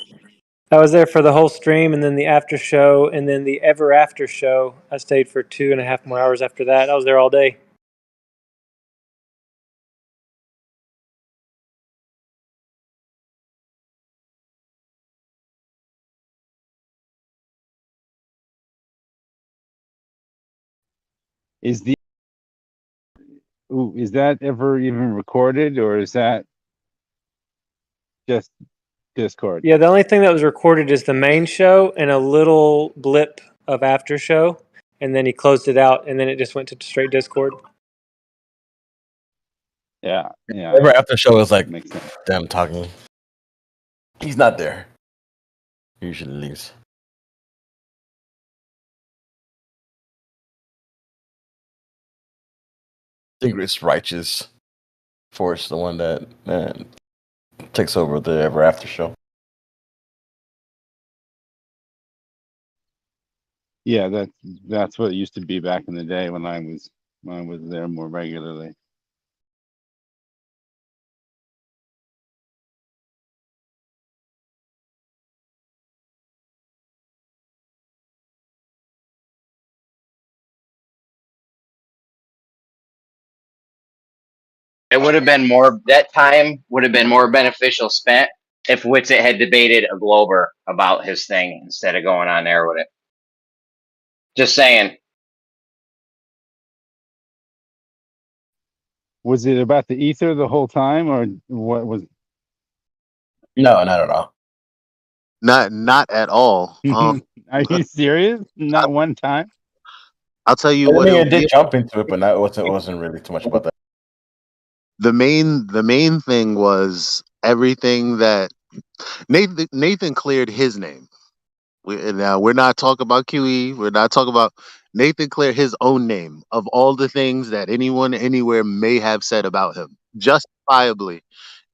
I was there for the whole stream, and then the after show, and then the ever after show. I stayed for 2.5 more hours after that. I was there all day.
Is that ever even recorded, or is that just Discord?
Yeah, the only thing that was recorded is the main show and a little blip of after show, and then he closed it out, and then it just went to straight Discord.
Yeah.
Ever after show is like them talking. He's not there. He usually leaves. I think it's Righteous Force, the one that takes over the ever after show.
Yeah, that's what it used to be back in the day when I was there more regularly.
It would have been more, that time would have been more beneficial spent if Witsit had debated a Glober about his thing instead of going on there with it. Just saying.
Was it about the ether the whole time, or what was?
No, not at all.
Not at all.
Are you serious? Not one time?
I'll tell you
I
what.
mean, it did jump into it, but it wasn't really too much about that.
The main thing was everything that Nathan cleared his name. Now we're not talking about QE. We're not talking about Nathan cleared his own name of all the things that anyone anywhere may have said about him, justifiably,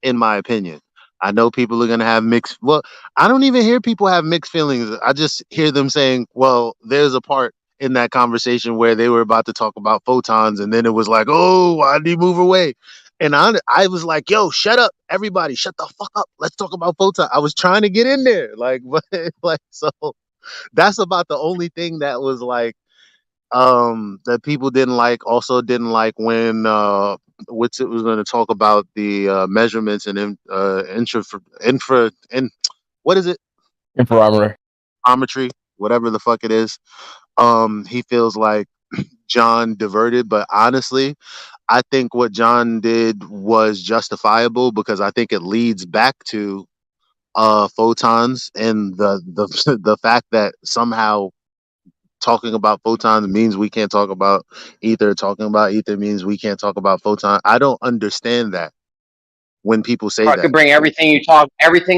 in my opinion. I know people are gonna have mixed. Well, I don't even hear people have mixed feelings. I just hear them saying, "Well, there's a part in that conversation where they were about to talk about photons, and then it was like, oh, why did he move away?" And I was like, "Yo, shut up, everybody, shut the fuck up. Let's talk about photons." I was trying to get in there, like, but like, so that's about the only thing that was like, that people didn't like. Also, didn't like when which it was going to talk about the measurements and what is it?
Infrarometer.
Geometry, whatever the fuck it is. He feels like John diverted, but honestly, I think what John did was justifiable because I think it leads back to photons and the the fact that somehow talking about photons means we can't talk about ether. Talking about ether means we can't talk about photon. I don't understand that when people say
I could
that.
bring everything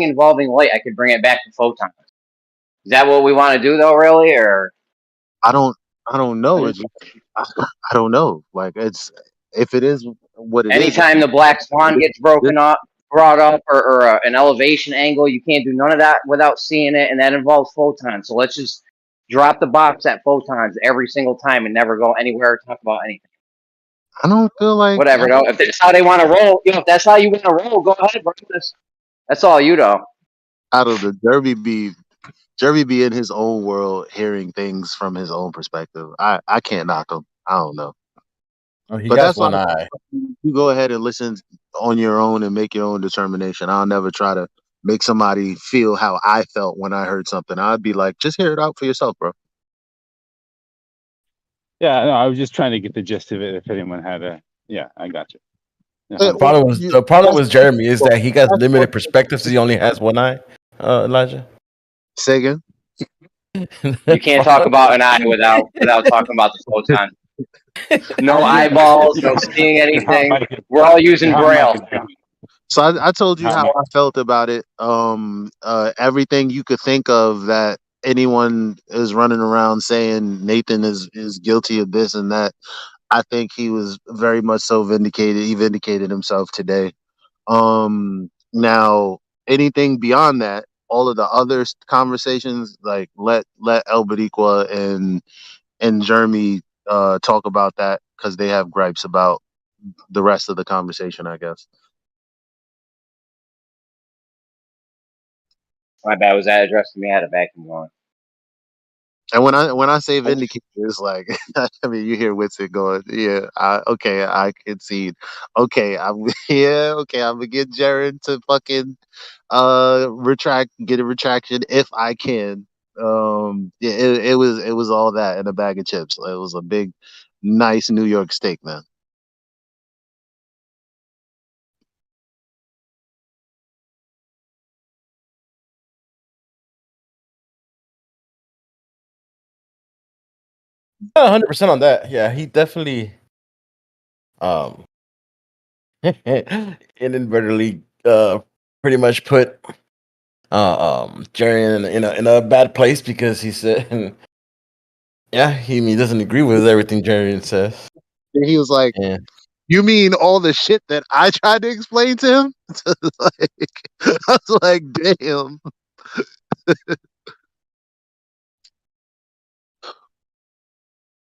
involving light. I could bring it back to photons. Is that what we want to do, though? Really, or
I don't know. I don't know. Like it's if it is what it is.
anytime the black swan gets brought up, or an elevation angle, you can't do none of that without seeing it, and that involves photons. So let's just drop the box at photons every single time and never go anywhere or talk about anything.
I don't feel like
Whatever, though. If that's how they want to roll, if that's how you want to roll, go ahead, bro. That's all you, though.
out of the Jerry be in his own world, hearing things from his own perspective. I can't knock him. I don't know.
Oh, he
But
got
that's why
one eye.
you go ahead and listen on your own and make your own determination. I'll never try to make somebody feel how I felt when I heard something. I'd be like, just hear it out for yourself, bro.
Yeah, no, I was just trying to get the gist of it. If anyone had a, yeah, I got you.
The problem with Jeremy is that he got limited perspectives. He only has one eye. Elijah.
Say again.
You can't talk about an eye without talking about the photon. No eyeballs, no seeing anything. We're all using Braille.
So I told you how I felt about it. Everything you could think of that anyone is running around saying Nathan is guilty of this and that. I think he was very much so vindicated. He vindicated himself today. Now anything beyond that, all of the other conversations, like let El Bariqua and Jeremy talk about that because they have gripes about the rest of the conversation, I guess.
My bad. Was that addressed to me? I had a vacuum going.
And when I say vindicated, it's like I mean you hear Whitsitt going, yeah, okay, I concede. Okay, I'm yeah, okay, I'm gonna get Jared to fucking get a retraction if I can. Yeah, it was all that in a bag of chips. It was a big, nice New York steak, man.
Yeah, 100% on that. Yeah, he definitely inadvertently pretty much put Jerry in a bad place because he said yeah, he doesn't agree with everything Jerry says.
And he was like,
Yeah.
"You mean all the shit that I tried to explain to him?" I was like, "Damn."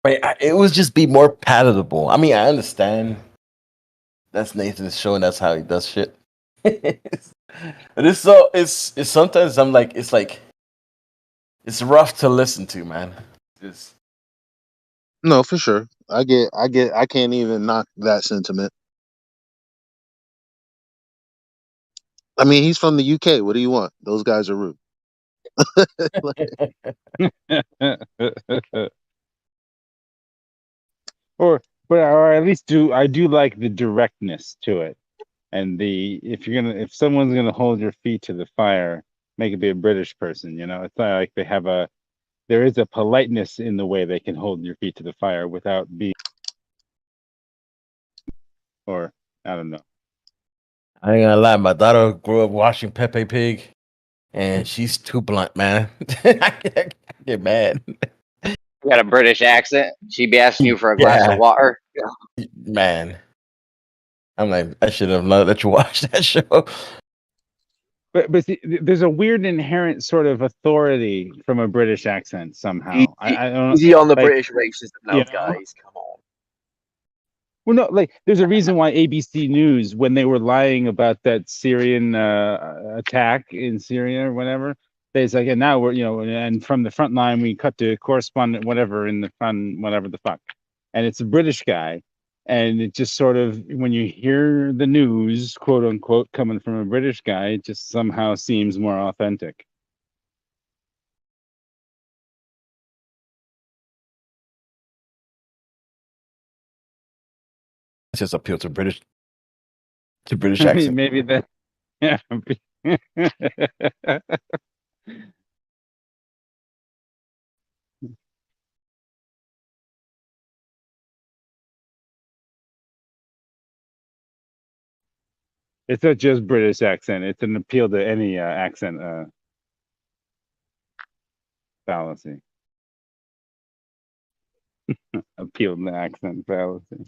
Wait, it was just be more palatable. I mean, I understand that's Nathan's show and that's how he does shit. But it's sometimes I'm like it's rough to listen to, man. It's
No, for sure. I can't even knock that sentiment. I mean, he's from the UK. What do you want? Those guys are rude.
or at least I do like the directness to it, and if someone's gonna hold your feet to the fire, make it be a British person. It's not like there is a politeness in the way they can hold your feet to the fire without being, or I don't know.
I ain't gonna lie, my daughter grew up watching Pepe Pig, and she's too blunt, man. I get mad.
You got a British accent. She'd be asking you for a glass of water.
Man. I'm like, I should have let you watch that show.
But see, there's a weird inherent sort of authority from a British accent somehow. I don't
Easy on the
like,
British racism now,
you know.
guys. Come on.
Well, no, like there's a reason why ABC News, when they were lying about that Syrian attack in Syria or whatever, they say, and now we're, and from the front line we cut to correspondent whatever in the front, whatever the fuck, and it's a British guy, and it just sort of, when you hear the news, quote unquote, coming from a British guy, it just somehow seems more authentic.
It's just appeal to British
I
accent.
mean, maybe that, yeah. It's not just British accent. It's an appeal to any accent fallacy. Appeal to accent fallacy.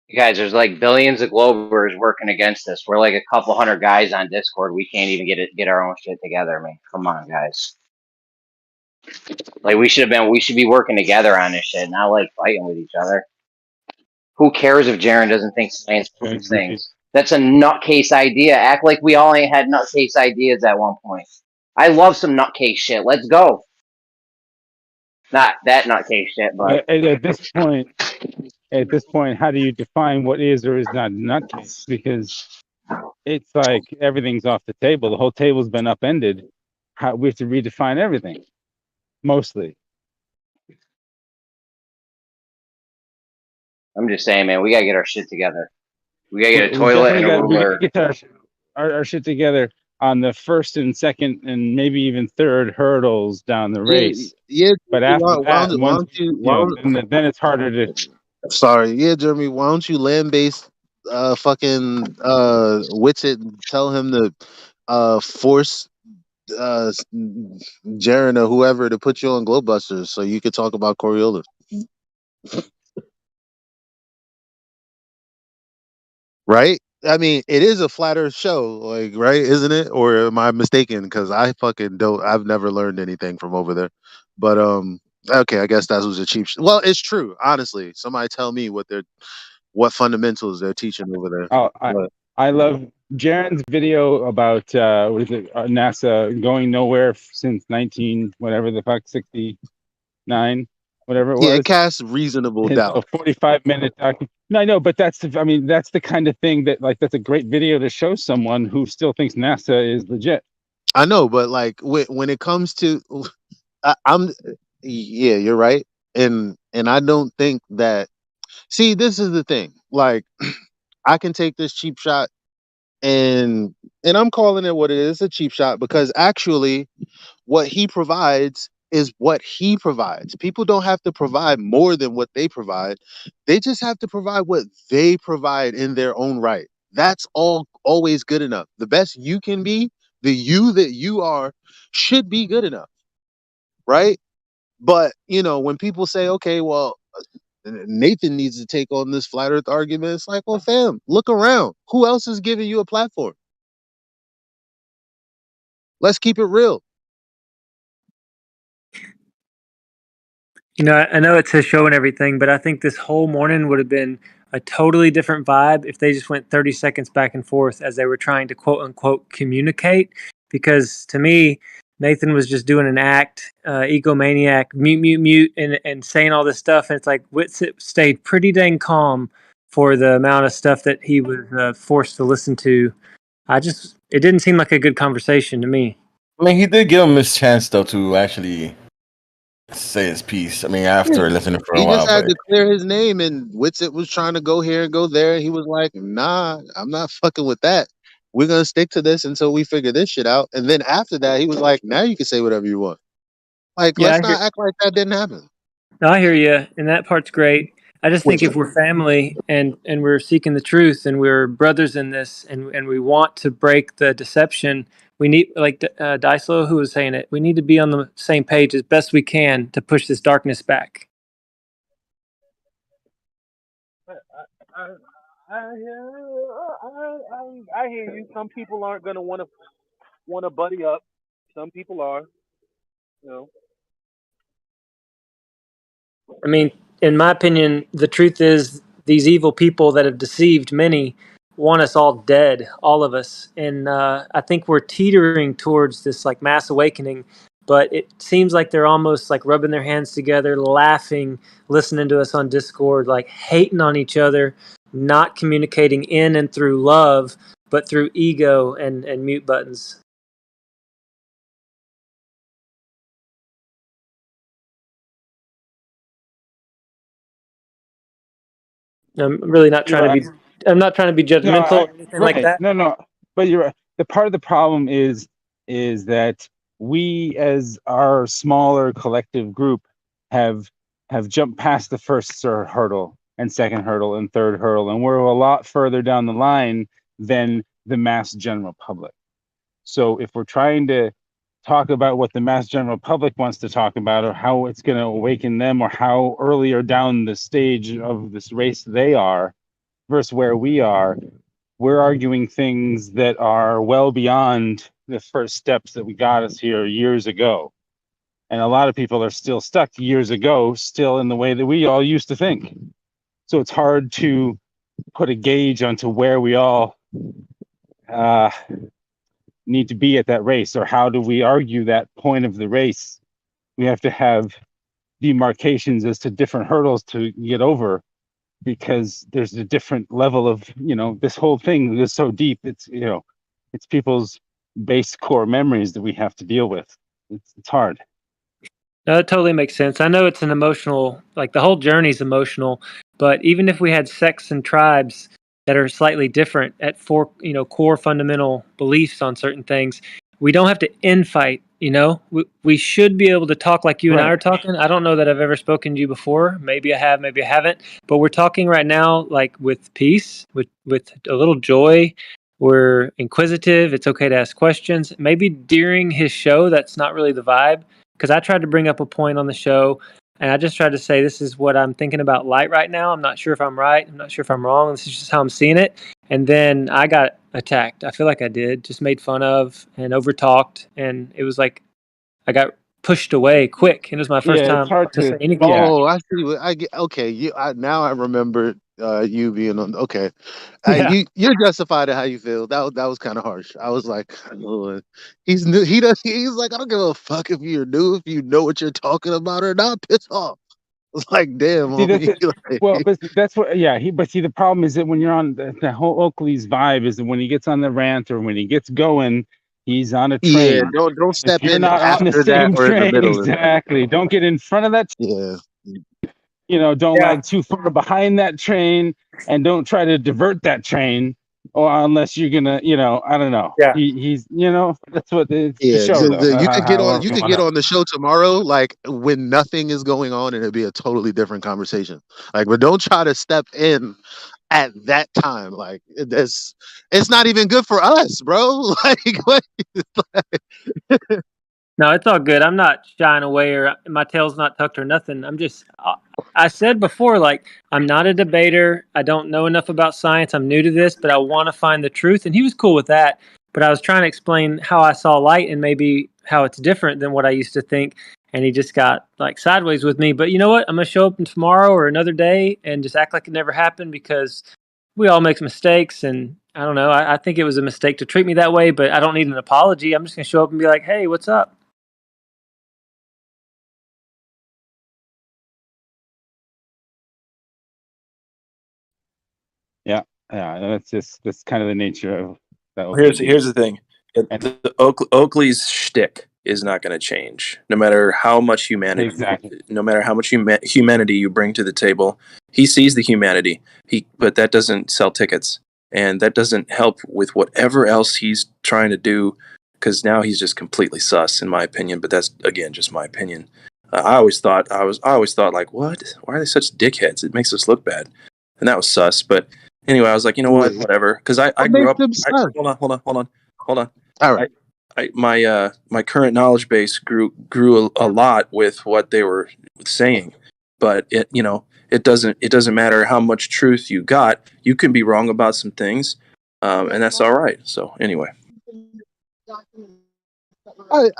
You guys, there's like billions of Globers working against us. We're like a couple hundred guys on Discord. We can't even get our own shit together. I mean, come on, guys. Like we should be working together on this shit, not like fighting with each other. Who cares if Jaren doesn't think science proves things? That's a nutcase idea. Act like we all ain't had nutcase ideas at one point. I love some nutcase shit. Let's go. Not that nutcase shit, but
At this point, how do you define what is or is not nutcase? Because it's like everything's off the table. The whole table's been upended. We have to redefine everything, mostly.
I'm just saying, man, we gotta get our shit together. We gotta get a toilet and a ruler.
We gotta get our shit together on the first and second and maybe even third hurdles down the race.
Yeah.
But after that,
why
once then it's harder to.
Sorry, yeah, Jeremy. Why don't you land base, fucking Witsit and tell him to force Jaren or whoever to put you on Glowbusters so you could talk about Coriolis. Right? I mean, it is a flat Earth show, like, right? Isn't it? Or am I mistaken? Because I fucking don't. I've never learned anything from over there. But okay, I guess that was a cheap. Well, it's true. Honestly, somebody tell me what fundamentals they're teaching over there.
Oh, I love Jaren's video about what is it? NASA going nowhere since 19 whatever the fuck 69, whatever it was.
Yeah, it casts reasonable doubt.
A 45-minute document. No, I know, but that's the kind of thing that, like, that's a great video to show someone who still thinks NASA is legit.
I know, but like when it comes to, yeah, you're right, and I don't think that. See, this is the thing. Like, I can take this cheap shot, and I'm calling it what it is, a cheap shot, because actually, what he provides is what he provides. People don't have to provide more than what they provide. They just have to provide what they provide in their own right. That's always good enough. The best you can be, the you that you are, should be good enough. Right? But, when people say, okay, well, Nathan needs to take on this flat earth argument, it's like, well, fam, look around. Who else is giving you a platform? Let's keep it real.
I know it's a show and everything, but I think this whole morning would have been a totally different vibe if they just went 30 seconds back and forth as they were trying to quote unquote communicate. Because to me, Nathan was just doing an act, egomaniac, mute, and saying all this stuff. And it's like Whitsitt stayed pretty dang calm for the amount of stuff that he was forced to listen to. It didn't seem like a good conversation to me.
I mean, he did give him his chance, though, to actually say his piece. I mean, after listening for a while.
He just had to clear his name, and Whitsitt was trying to go here and go there. He was like, nah, I'm not fucking with that. We're going to stick to this until we figure this shit out. And then after that, he was like, now you can say whatever you want. Like, let's not act like that didn't happen.
No, I hear you, and that part's great. I just think if we're family and we're seeking the truth and we're brothers in this and we want to break the deception, we need, like Dyslow, who was saying it, we need to be on the same page as best we can to push this darkness back.
I hear you. Some people aren't gonna want to buddy up. Some people are, you know.
I mean, in my opinion, the truth is these evil people that have deceived many want us all dead, all of us. And I think we're teetering towards this like mass awakening, but it seems like they're almost like rubbing their hands together, laughing, listening to us on Discord, like hating on each other, not communicating in and through love, but through ego and mute buttons. I'm really not
You're
trying
right.
to be. I'm not trying to be
No,
judgmental or anything like
right.
that.
No. But you're right. The part of the problem is that we, as our smaller collective group, have jumped past the first hurdle and second hurdle and third hurdle, and we're a lot further down the line than the mass general public. So if we're trying to talk about what the mass general public wants to talk about, or how it's going to awaken them, or how earlier down the stage of this race they are versus where we are, we're arguing things that are well beyond the first steps that we got us here years ago. And a lot of people are still stuck years ago, still in the way that we all used to think. So it's hard to put a gauge onto where we all need to be at that race, or how do we argue that point of the race. We have to have demarcations as to different hurdles to get over, because there's a different level of, this whole thing is so deep. It's, it's people's base core memories that we have to deal with. It's hard.
No, that totally makes sense. I know it's an emotional, like the whole journey is emotional, but even if we had sects and tribes that are slightly different at core fundamental beliefs on certain things, we don't have to infight. We should be able to talk like you and I are talking. I don't know that I've ever spoken to you before. Maybe I have, maybe I haven't. But we're talking right now, like with peace, with a little joy. We're inquisitive. It's okay to ask questions. Maybe during his show, that's not really the vibe. Because I tried to bring up a point on the show, and I just tried to say, this is what I'm thinking about light right now. I'm not sure if I'm right. I'm not sure if I'm wrong. This is just how I'm seeing it. And then I got attacked. I feel like I did. Just made fun of and overtalked. And it was like I got pushed away quick. And it was my first time to say anything.
Oh, I see. I get. Okay, now I remember you being on. Okay, you're justified in how you feel. That was kind of harsh. I was like, oh, he's new. He's like, I don't give a fuck if you're new, if you know what you're talking about or not. Piss off. It's like, damn,
See,
homie.
well, but that's what, but see, the problem is that when you're on the whole Oakley's vibe is that when he gets on the rant or when he gets going, he's on a train.
Yeah, don't step
If you're
in
not on the
after that
same
or in the
train,
middle of that.
exactly. Don't get in front of that.
Yeah.
Don't lag too far behind that train, and don't try to divert that train, or unless you're gonna, I don't know.
Yeah.
He's, that's what it's the
Yeah,
show though.
you could get on. You could get
on.
on the show tomorrow, like when nothing is going on, and it'd be a totally different conversation. Like, but don't try to step in at that time. Like, it's not even good for us, bro. Like, what?
No, it's all good. I'm not shying away or my tail's not tucked or nothing. I'm just, I said before, like, I'm not a debater. I don't know enough about science. I'm new to this, but I want to find the truth. And he was cool with that. But I was trying to explain how I saw light and maybe how it's different than what I used to think. And he just got like sideways with me. But you know what? I'm going to show up tomorrow or another day and just act like it never happened, because we all make mistakes. And I don't know. I think it was a mistake to treat me that way, but I don't need an apology. I'm just going to show up and be like, hey, what's up?
Yeah, that's kind of the nature of that.
Here's the thing. Oakley's shtick is not going to change, no matter how much humanity.
Exactly.
No matter how much humanity you bring to the table, he sees the humanity. But that doesn't sell tickets, and that doesn't help with whatever else he's trying to do. Because now he's just completely sus, in my opinion. But that's again just my opinion. I always thought like, what? Why are they such dickheads? It makes us look bad, and that was sus. But anyway, I was like, you know what, whatever. Because I grew up. Hold on.
All right.
My current knowledge base grew a lot with what they were saying, but it doesn't matter how much truth you got. You can be wrong about some things, and that's all right. So anyway.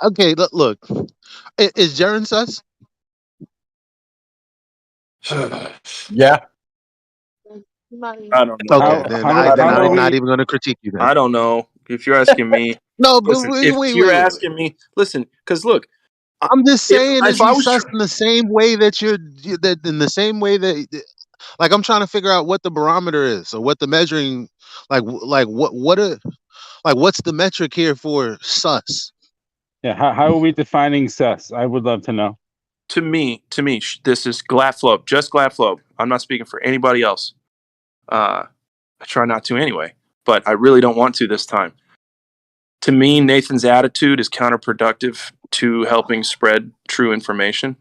Okay, look. Is Jaren sus?
Yeah.
I don't know.
Okay, then I'm not even going to critique you then.
I don't know. If you're asking me,
No, but
listen, if you're asking me, listen, because look,
I'm just saying,
if
is
I
he
was
sus in the same way that in the same way that, like, I'm trying to figure out what the barometer is or what the measuring, like what's the metric here for sus?
Yeah, how are we defining sus? I would love to know.
to me, this is Glatflow, just Glatflow. I'm not speaking for anybody else. I try not to anyway, but I really don't want to this time. To me, Nathan's attitude is counterproductive to helping spread true information,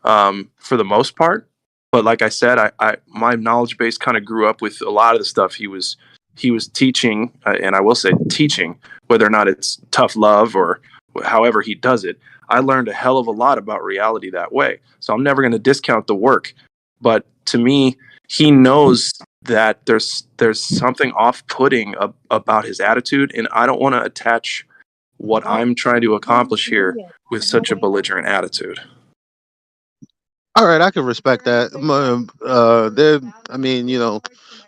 for the most part. But like I said, I my knowledge base kind of grew up with a lot of the stuff he was teaching, and I will say teaching, whether or not it's tough love or however he does it. I learned a hell of a lot about reality that way. So I'm never going to discount the work. But to me, he knows that there's something off-putting about his attitude, and I don't want to attach what I'm trying to accomplish here with such a belligerent attitude.
All right, I can respect that. I mean,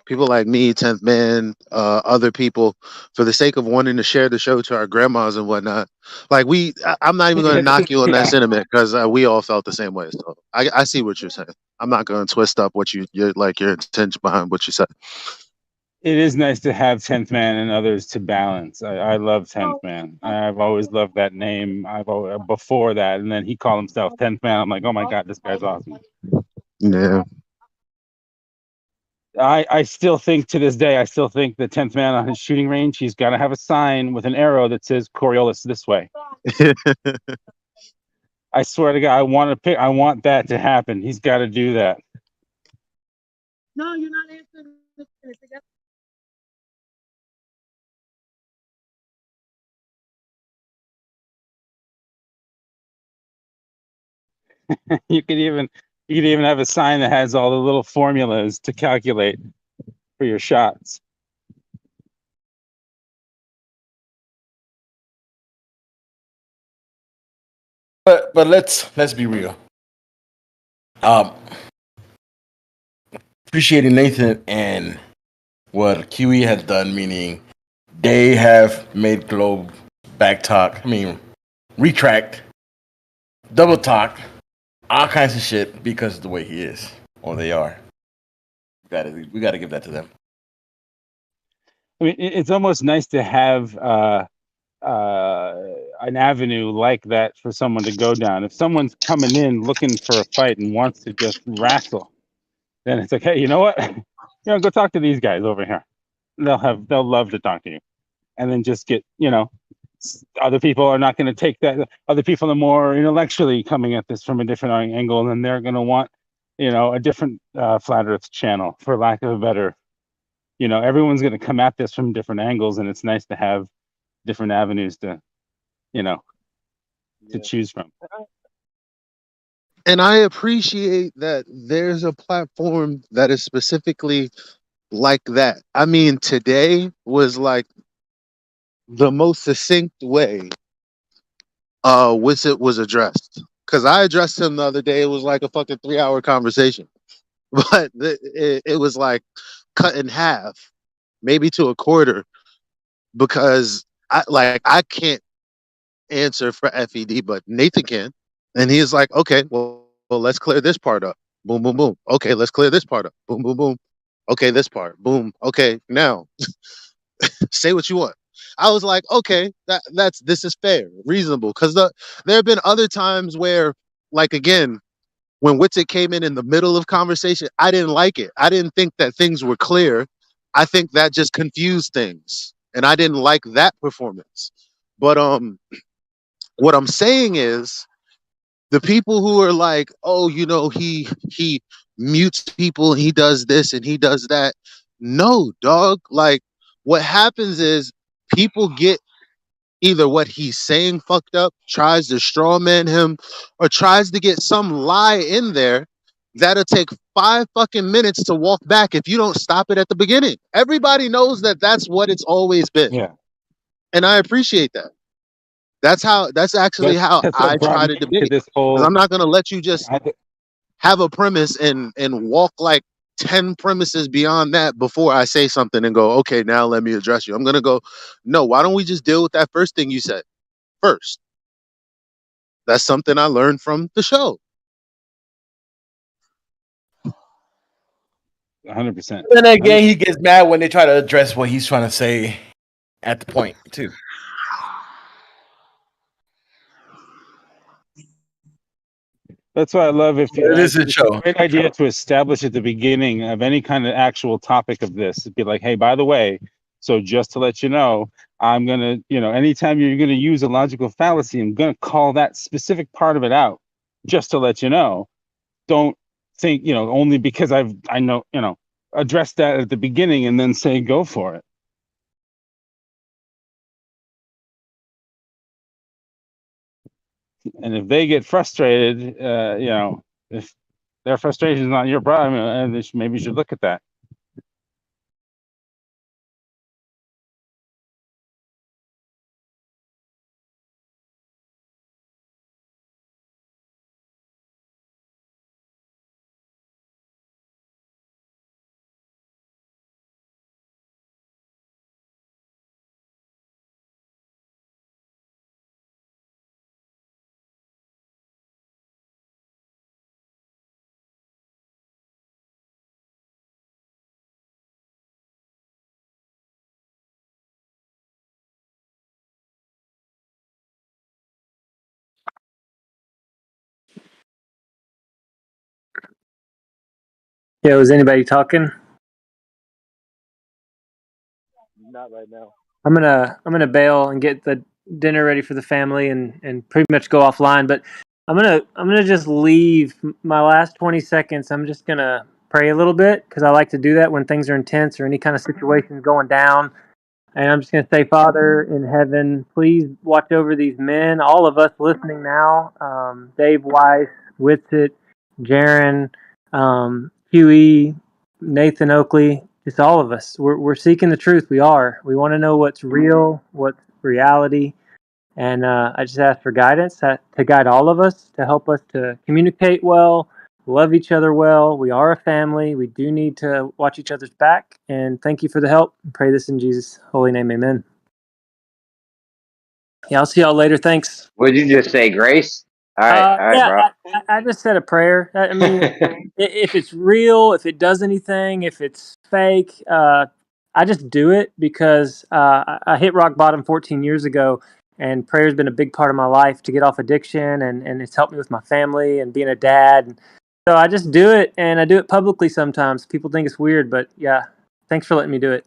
people like me, 10th Man, other people, for the sake of wanting to share the show to our grandmas and whatnot. Like I'm not even going to knock you on that sentiment because we all felt the same way. So I see what you're saying. I'm not going to twist up what your intention behind what you said.
It is nice to have 10th Man and others to balance. I love 10th Man. I've always loved that name. Before that, and then he called himself 10th Man. I'm like, oh my god, this guy's awesome.
Yeah.
I still think to this day, the 10th Man on his shooting range, he's got to have a sign with an arrow that says Coriolis this way. I swear to God, I want that to happen. He's got to do that.
No, you're not answering.
You could even have a sign that has all the little formulas to calculate for your shots.
But let's be real. Appreciating Nathan and what QE has done, meaning they have made Globe retract, double talk, all kinds of shit because of the way he is, or they are. We gotta give that to them.
I mean, it's almost nice to have an avenue like that for someone to go down. If someone's coming in looking for a fight and wants to just wrestle, then it's like, hey, you know what? Go talk to these guys over here. They'll love to talk to you. And then just get, other people are not going to take that. Other people are more intellectually coming at this from a different angle, and they're going to want, a different flat Earth channel, for lack of a better. Everyone's going to come at this from different angles, and it's nice to have different avenues to choose from.
And I appreciate that there's a platform that is specifically like that. I mean, today was like the most succinct way which it was addressed. Because I addressed him the other day. It was like a fucking 3-hour conversation. But it was like cut in half, maybe to a quarter, because I can't answer for FED, but Nathan can. And he is like, okay, well, let's clear this part up. Boom, boom, boom. Okay, let's clear this part up. Boom, boom, boom. Okay, this part. Boom. Okay, now say what you want. I was like, okay, this is fair, reasonable. Because there have been other times where, like, again, when Wittek came in the middle of conversation, I didn't like it. I didn't think that things were clear. I think that just confused things, and I didn't like that performance. But what I'm saying is, the people who are like, oh, he mutes people, he does this and he does that. No, dog. Like, what happens is people get either what he's saying fucked up, tries to strawman him, or tries to get some lie in there that'll take 5 fucking minutes to walk back if you don't stop it at the beginning. Everybody knows that that's what it's always been.
Yeah.
And I appreciate that. That's actually how
That's
I
what brought
try
me
to
to
debate.
this
Because
whole.
I'm not gonna let you just have a premise and walk like 10 premises beyond that before I say something and go, okay, now let me address you. I'm gonna go, no, why don't we just deal with that first thing you said first? That's something I learned from the show.
100%.
Then again, he gets mad when they try to address what he's trying to say at the point too.
That's why I love if
It is a
it's
show.
a great idea to establish at the beginning of any kind of actual topic of this. It'd be like, hey, by the way, so just to let you know, I'm gonna, anytime you're gonna use a logical fallacy, I'm gonna call that specific part of it out, just to let you know. Don't think, only because I know, address that at the beginning and then say go for it. And if they get frustrated, if their frustration is not your problem, maybe you should look at that.
Yeah, was anybody talking?
Not right now.
I'm gonna bail and get the dinner ready for the family and pretty much go offline. But I'm gonna just leave my last 20 seconds. I'm just gonna pray a little bit because I like to do that when things are intense or any kind of situation going down. And I'm just going to say, Father in heaven, please watch over these men, all of us listening now, Dave Weiss, Whitsitt, Jaron, Huey, Nathan Oakley, just all of us. We're seeking the truth. We are. We want to know what's real, what's reality. And I just ask for guidance to guide all of us, to help us to communicate well, love each other well. We are a family. We do need to watch each other's back. And thank you for the help. Pray this in Jesus' holy name. Amen. Yeah, I'll see y'all later. Thanks.
Would you just say grace? All right,
Yeah,
bro.
I just said a prayer. I mean, if it's real, if it does anything, if it's fake, I just do it because I hit rock bottom 14 years ago, and prayer's been a big part of my life to get off addiction, and it's helped me with my family and being a dad. And so I just do it, and I do it publicly sometimes. People think it's weird, but yeah, thanks for letting me do it.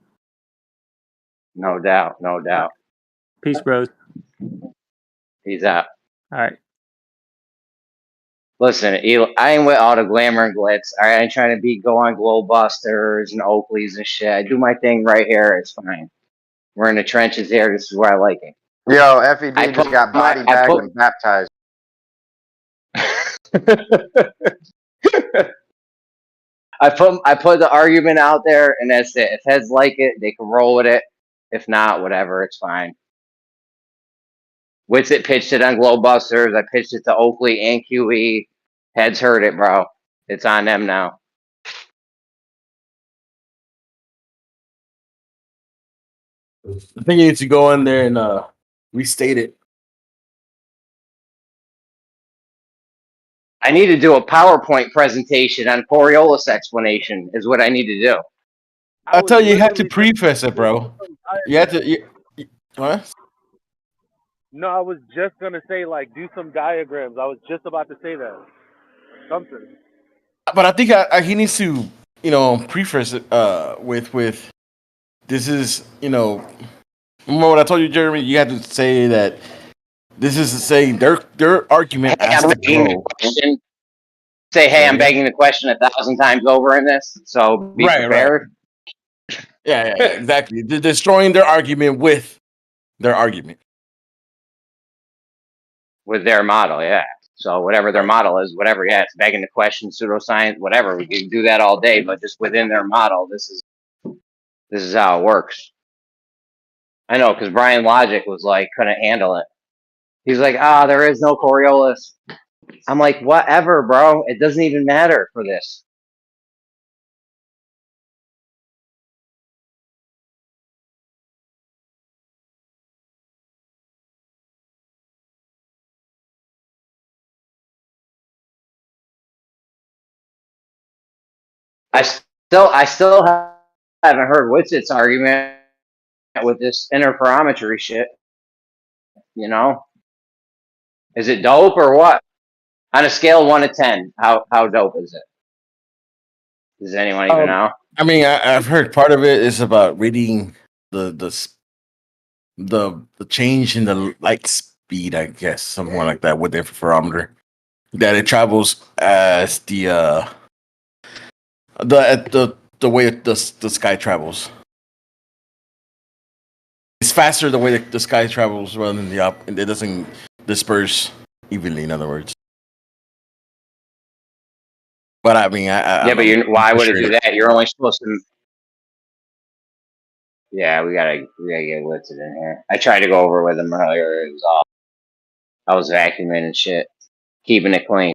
No doubt, no doubt.
Peace, bros.
He's out.
All right.
Listen, I ain't with all the glamour and glitz. All right, I ain't trying to go on Glowbusters and Oakleys and shit. I do my thing right here. It's fine. We're in the trenches here. This is where I like it.
Yo, FED just got body bagged and baptized.
I put the argument out there, and that's it. If heads like it, they can roll with it. If not, whatever, it's fine. Whitsitt pitched it on Glowbusters. I pitched it to Oakley and QE. Heads heard it, bro. It's on them now.
I think you need to go in there and restate it.
I need to do a PowerPoint presentation on Coriolis explanation is what I need to do.
I'll tell you, you have to preface it, bro. You have to. What?
No, I was just gonna say like do some diagrams. I was just about to say that. Something.
But I think he needs to, preface it with this is, remember what I told you, Jeremy? You have to say that this is to say their argument
Hey,
has
I'm
to
begging the
grow.
question. Say, hey, I'm begging the question 1,000 times over in this, so be prepared.
Yeah, exactly. They're destroying their argument with their argument.
With their model, yeah. So whatever their model is, whatever, yeah, it's begging the question, pseudoscience, whatever. We can do that all day, but just within their model, this is how it works. I know, because Brian Logic was like, couldn't handle it. He's like, there is no Coriolis. I'm like, whatever, bro. It doesn't even matter for this. I still haven't heard Witzett's argument with this interferometry shit. You know, is it dope or what? On a scale of 1 to 10, how dope is it? Does anyone even know?
I mean, I've heard part of it is about reading the change in the light speed, I guess, something like that with the interferometer. That it travels as the way the sky travels. It's faster the way the sky travels rather than it doesn't disperse evenly. In other words. But I mean,
but why would it do that? You're only supposed to. Yeah, we gotta get Witsit in here. I tried to go over with him earlier. It was all. I was vacuuming and shit, keeping it clean.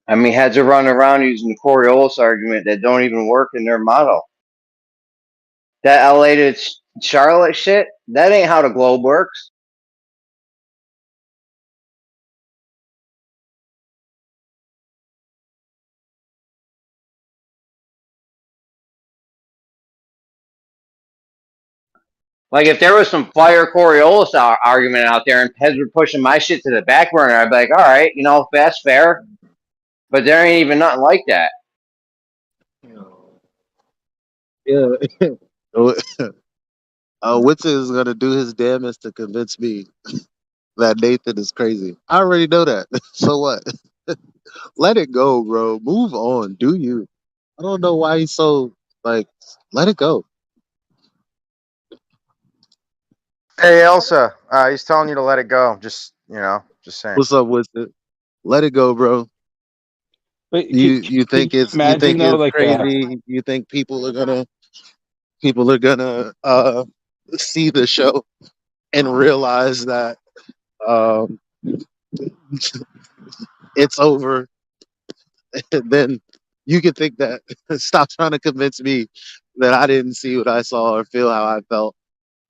I mean, heads are running around using the Coriolis argument that don't even work in their model. That LA to Charlotte shit, that ain't how the globe works. Like, if there was some fire Coriolis argument out there and heads were pushing my shit to the back burner, I'd be like, all right, that's fair. But there ain't even nothing like that.
Yeah. Witzer is gonna do his damnest to convince me that Nathan is crazy. I already know that. So what? Let it go, bro. Move on. Do you? I don't know why he's so like. Let it go.
Hey, Elsa. He's telling you to let it go. Just saying.
What's up with it? Let it go, bro.
Wait,
You think it's
like
crazy? You think people are gonna see the show and realize that it's over? Then you can think that. Stop trying to convince me that I didn't see what I saw or feel how I felt.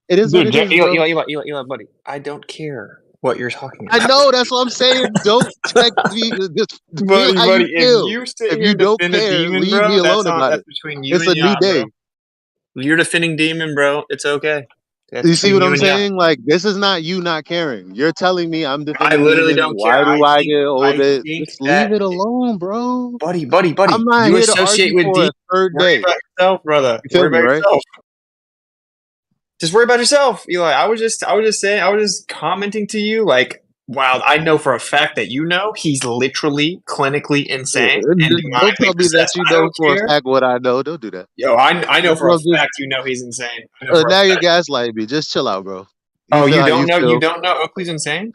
It is what it is, bro.
Eli, buddy, I don't care what you're talking about.
I know, that's what I'm saying. Don't text me. Just feel how you feel. If you don't care, leave me alone about it.
Between you
it's
and
a new day.
Bro. You're defending Demon, bro. It's okay. That's
you see what I'm saying?
Jan.
Like, this is not you not caring. You're telling me I'm defending
I literally
Demon.
don't
Why
care.
do I get older? Just leave
that,
it alone, bro.
Buddy.
I'm not
You
here to
associate
argue
with
for a third day.
Worry about yourself, brother.
You feel me, right?
Yourself. Just worry about yourself, Eli. I was just commenting to you, like, wow, I know for a fact that he's literally clinically insane.
Don't tell me that you know for a fact what I know. Don't do that.
Yo, I know for a fact he's insane.
Now you're gaslighting me. Just chill out, bro.
You don't know? You don't know Oakley's insane?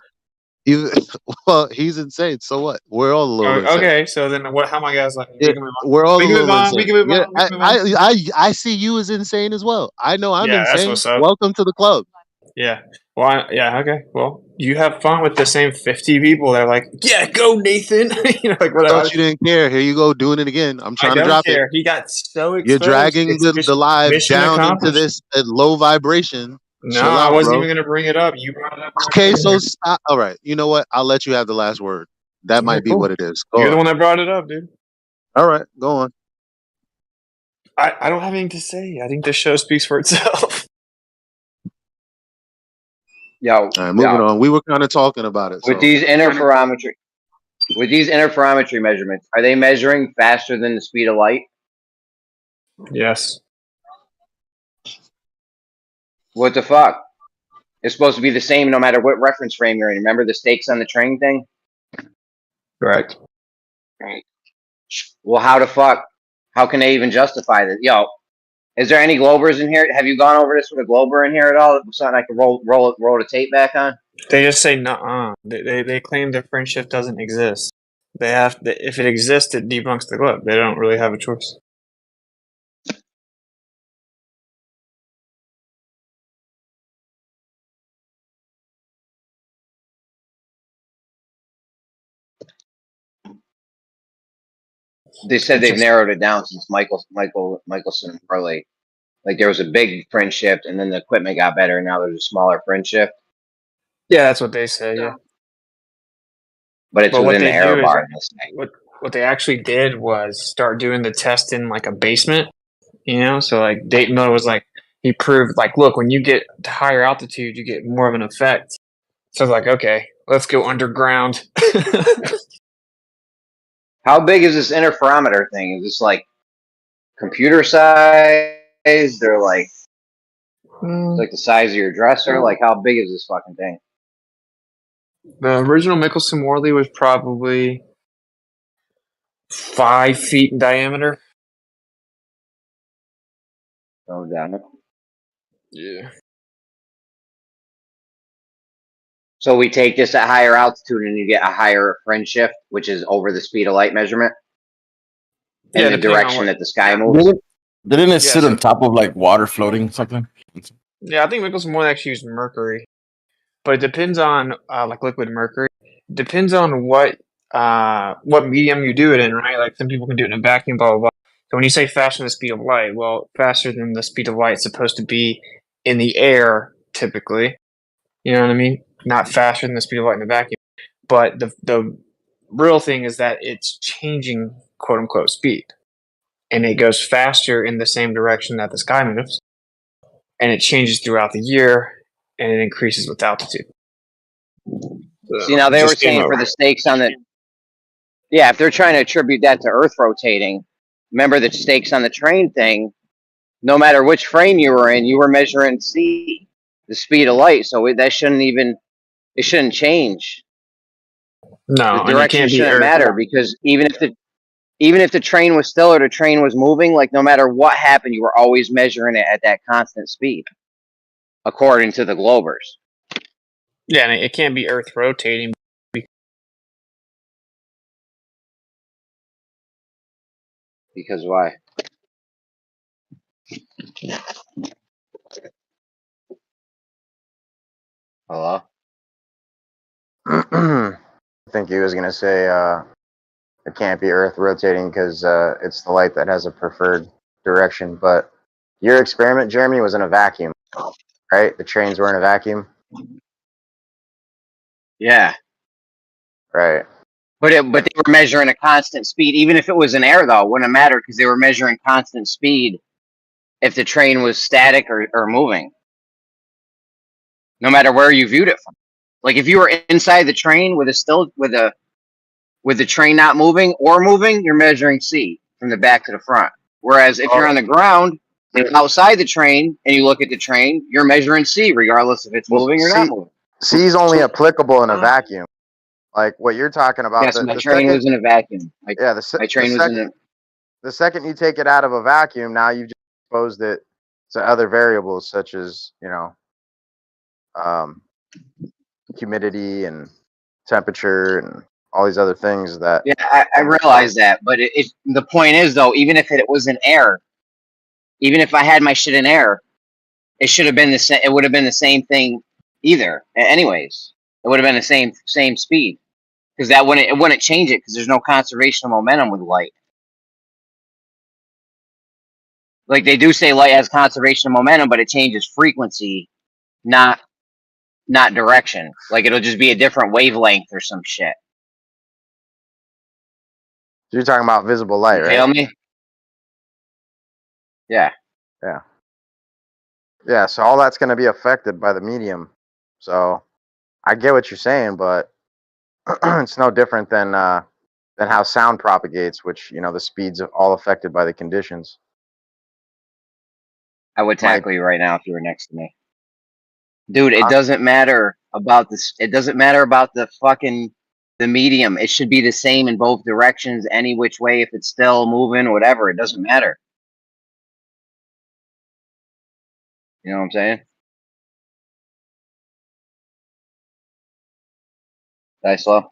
Well, he's insane. So what? We're all a little insane.
Okay, so then what? How am I gaslighting?
We're all a little insane.
We can move on.
I see you as insane as well. I know I'm insane.
That's what's up.
Welcome to the club.
Yeah. Well, okay. Well, you have fun with the same 50 people that are like, yeah, go, Nathan. Like whatever.
Thought you didn't care. Here you go, doing it again. I'm trying to drop it.
He got so exposed.
You're dragging the live down into this low vibration.
No, I wasn't even going to bring it up. You brought it up.
Okay, so stop. All right. You know what? I'll let you have the last word. That might be what it is.
You're the one that brought it up, dude.
All right, go on.
I don't have anything to say. I think this show speaks for itself.
All right, moving on. We were kind of talking about it.
With these interferometry measurements, are they measuring faster than the speed of light?
Yes.
What the fuck? It's supposed to be the same no matter what reference frame you're in. Remember the stakes on the train thing?
Correct.
Right. Well, how the fuck? How can they even justify this? Yo, is there any Globers in here? Have you gone over this with a Glober in here at all? Something I can roll the tape back on?
They just say nuh-uh. They claim their friendship doesn't exist. If it exists, it debunks the globe. They don't really have a choice.
They said they've narrowed it down since Michelson and Hurley. Like there was a big friendship, and then the equipment got better, and now there's a smaller friendship.
Yeah, that's what they say. Yeah,
but it's
what
within the
they
error
do
bar.
is what they actually did was start doing the test in like a basement. You know, so like Dayton Miller was like he proved like, look, when you get to higher altitude, you get more of an effect. So it's like, okay, let's go underground.
How big is this interferometer thing? Is this like computer sized or like like the size of your dresser? Like how big is this fucking thing?
The original Michelson Morley was probably 5 feet in diameter.
Oh, damn it.
Yeah.
So we take this at higher altitude and you get a higher friend shift, which is over the speed of light measurement. And the direction that the sky moves.
Didn't it sit on top of like water floating something?
Yeah, I think Michelson Morley actually used mercury. But it depends on like liquid mercury. It depends on what medium you do it in, right? Like some people can do it in a vacuum, blah blah blah. So when you say faster than the speed of light, well, faster than the speed of light is supposed to be in the air typically. You know what I mean? Not faster than the speed of light in the vacuum. But the real thing is that it's changing quote unquote speed. And it goes faster in the same direction that the sky moves. And it changes throughout the year and it increases with altitude.
See, now they were saying for the stakes on the, yeah, if they're trying to attribute that to Earth rotating, remember the stakes on the train thing, no matter which frame you were in, you were measuring C, the speed of light. So that shouldn't even, it shouldn't change.
No,
the direction shouldn't matter because even if the train was still or the train was moving, like no matter what happened, you were always measuring it at that constant speed, according to the Globers.
Yeah, and it can't be Earth rotating.
Because why? Hello?
I think he was going to say it can't be Earth rotating because it's the light that has a preferred direction. But your experiment, Jeremy, was in a vacuum, right? The trains were in a vacuum.
Yeah.
Right.
But they were measuring a constant speed. Even if it was in air, though, it wouldn't matter because they were measuring constant speed if the train was static or moving. No matter where you viewed it from. Like if you were inside the train with the train not moving or moving, you're measuring C from the back to the front. Whereas if you're on the ground outside the train and you look at the train, you're measuring C regardless if it's moving or not moving.
C is only applicable in a vacuum. Like what you're talking about.
Yes, my train was in a vacuum. My train was in a.
The second you take it out of a vacuum, now you've just exposed it to other variables such as, humidity and temperature and all these other things that.
Yeah, I realize that, but the point is though, even if it was in air, even if I had my shit in air, it should have been the same. It would have been the same thing either. Anyways, it would have been the same speed because it wouldn't change it because there's no conservation of momentum with light. Like they do say light has conservation of momentum, but it changes frequency, not direction. Like it'll just be a different wavelength or some shit.
You're talking about visible light,
You
right?
feel me? Yeah.
Yeah. Yeah, so all that's going to be affected by the medium. So I get what you're saying, but it's no different than how sound propagates, which, the speeds are all affected by the conditions.
I would tackle you right now if you were next to me. Dude, it doesn't matter about this. It doesn't matter about the fucking the medium. It should be the same in both directions, any which way. If it's still moving, whatever, it doesn't matter. You know what I'm saying? That's slow.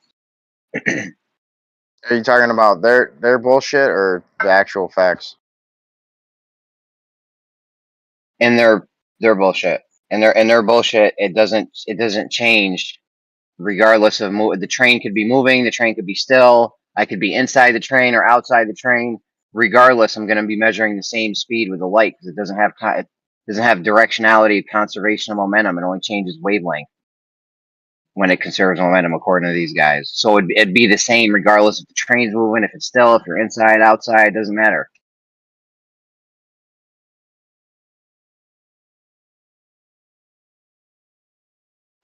Are you talking about their bullshit or the actual facts?
And their bullshit. And their bullshit. It doesn't change regardless of the train could be moving. The train could be still. I could be inside the train or outside the train. Regardless, I'm going to be measuring the same speed with the light because it doesn't have directionality, conservation of momentum. It only changes wavelength when it conserves momentum, according to these guys. So it'd be the same regardless if the train's moving, if it's still, if you're inside, outside, doesn't matter.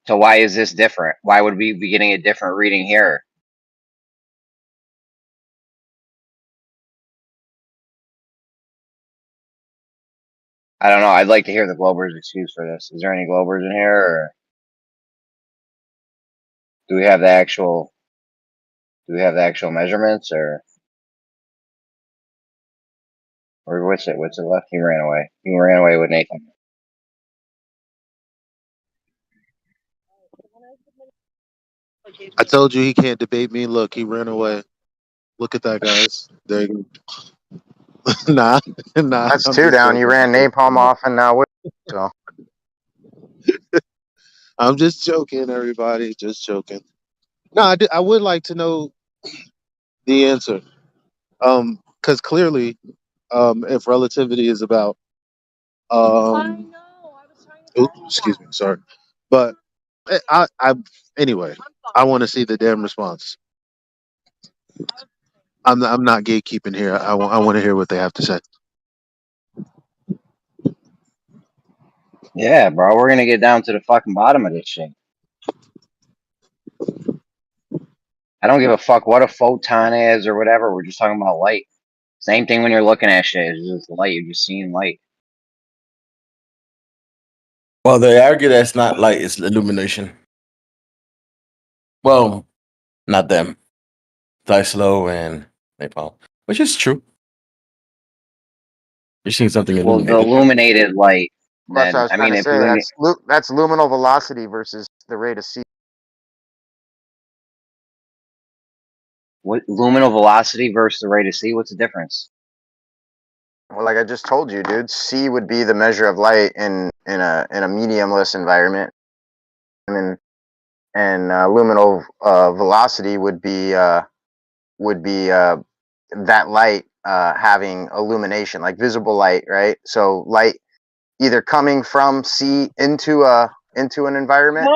So why is this different? Why would we be getting a different reading here? I don't know. I'd like to hear the Globers' excuse for this. Is there any Globers in here, or do we have the actual measurements, or what's it? What's it left? He ran away. He ran away with Nathan.
I told you he can't debate me. Look, he ran away. Look at that, guys. There you go. nah, nah.
That's
I'm
two
just
down. You
joking.
ran napalm off, and now what? So
I'm just joking, everybody. Just joking. No, I would like to know the answer. Because clearly, if relativity is about, excuse me, sorry, but anyway, I want to see the damn response. I'm not gatekeeping here. I want to hear what they have to say.
Yeah, bro, we're gonna get down to the fucking bottom of this shit. I don't give a fuck what a photon is or whatever. We're just talking about light. Same thing when you're looking at shit. It's just light. You're just seeing light.
Well, they argue that's not light; it's illumination. Well, not them. Slow and napalm, which is true. You're seeing something
Well, the
illuminated.
illuminated light.
that's what I
Then
was
I
trying
mean,
to
if
say. That's luminal velocity versus the rate of C.
what luminal velocity versus the rate of C, what's the difference?
Well, like I just told you, dude, C would be the measure of light in a mediumless environment, and luminal velocity would be that light having illumination, like visible light, right? So light either coming from C into an environment,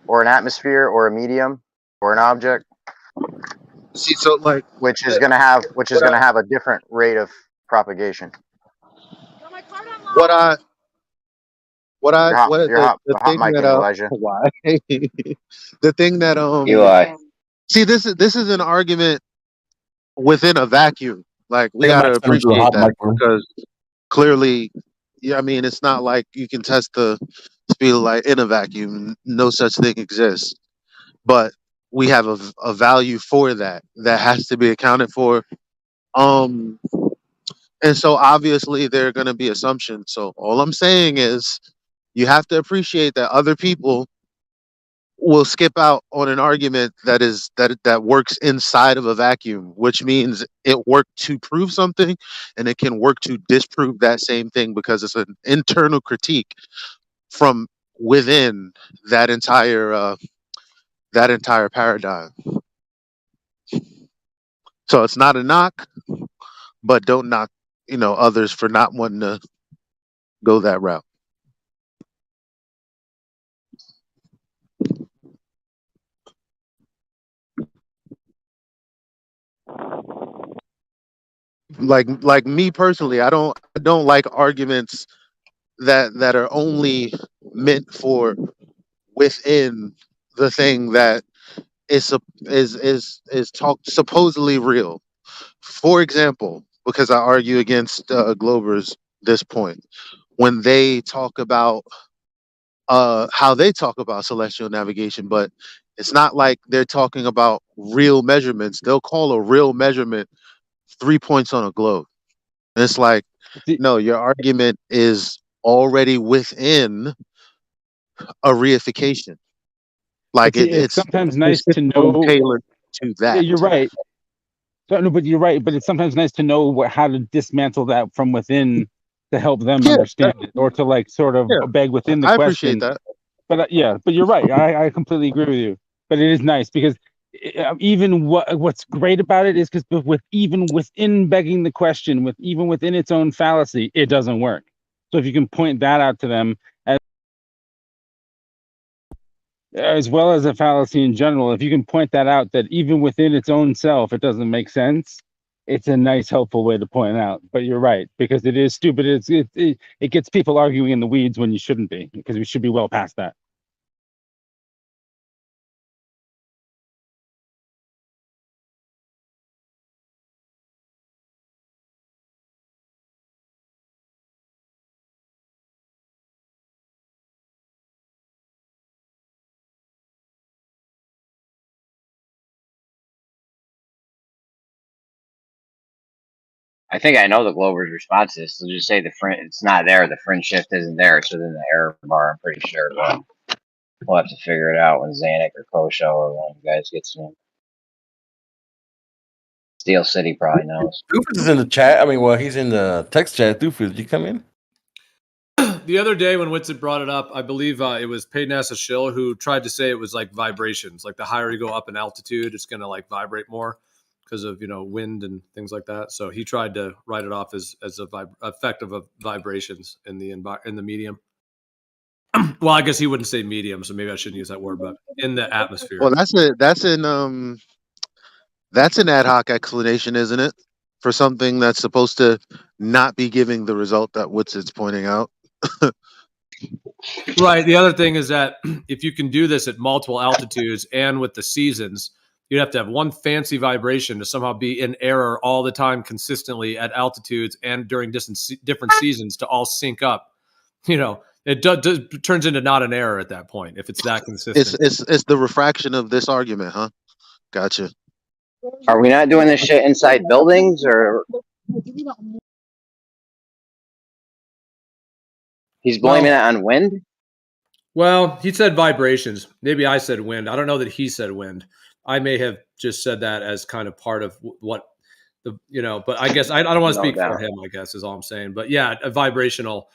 or an atmosphere, or a medium, or an object.
See, so like,
which is gonna have a different rate of propagation.
What the
Hot
thing that
micing, Elijah.
why the thing that
Eli.
see, this is an argument within a vacuum. Like, we
Think I
gotta
might send him to a
appreciate
hot
that,
mic room.
because clearly, yeah, I mean, it's not like you can test the speed of light in a vacuum. No such thing exists. But we have a value for that has to be accounted for. Um, and so obviously there are going to be assumptions. So all I'm saying is, you have to appreciate that other people will skip out on an argument that works inside of a vacuum, which means it worked to prove something, and it can work to disprove that same thing, because it's an internal critique from within that entire paradigm. So it's not a knock, but don't knock others for not wanting to go that route. Like me personally, I don't like arguments that are only meant for within the thing that is talk supposedly real. For example, because I argue against Glover's this point, when they talk about how they talk about celestial navigation, but it's not like they're talking about real measurements. They'll call a real measurement 3 points on a globe. And it's like, no, your argument is already within a reification. Like
See, it's
it's
sometimes nice to
specifically
know.
tailored to
Yeah,
that.
you're right. No, but you're right. But it's sometimes nice to know how to dismantle that from within to help them
Yeah,
understand it, or to like sort of
yeah,
beg within the
I appreciate
question.
that.
But yeah, but you're right. I completely agree with you. But it is nice because even what's great about it is because even within begging the question, even within its own fallacy, it doesn't work. So if you can point that out to them as well as a fallacy in general, if you can point that out, that even within its own self, it doesn't make sense, it's a nice, helpful way to point out. But you're right, because it is stupid. It gets people arguing in the weeds when you shouldn't be, because we should be well past that.
I think I know the Glover's response to this. They'll just say the fringe, it's not there. The fringe shift isn't there. It's within the error bar. I'm pretty sure, but we'll have to figure it out when Zanuck or Kosho or one of you guys gets in. Steel City probably knows.
Doofus is in the chat. I mean, well, he's in the text chat. Doofus, did you come in?
The other day when Witsit brought it up, I believe it was Paydnassa Shill who tried to say it was like vibrations. Like the higher you go up in altitude, it's going to like vibrate more because of, wind and things like that. So he tried to write it off as a effect of vibrations in the medium. Well, I guess he wouldn't say medium, so maybe I shouldn't use that word, but in the atmosphere.
Well, that's an ad hoc explanation, isn't it? For something that's supposed to not be giving the result that Witsit's pointing out.
Right. The other thing is that if you can do this at multiple altitudes and with the seasons, you'd have to have one fancy vibration to somehow be in error all the time consistently at altitudes and during different seasons to all sync up. It turns into not an error at that point if it's that consistent.
It's the refraction of this argument, huh? Gotcha.
Are we not doing this shit inside buildings, or he's blaming it on wind?
Well, he said vibrations. Maybe I said wind. I don't know that he said wind. I may have just said that as kind of part of what but I guess I don't want to speak for him, I guess is all I'm saying. But yeah, vibrational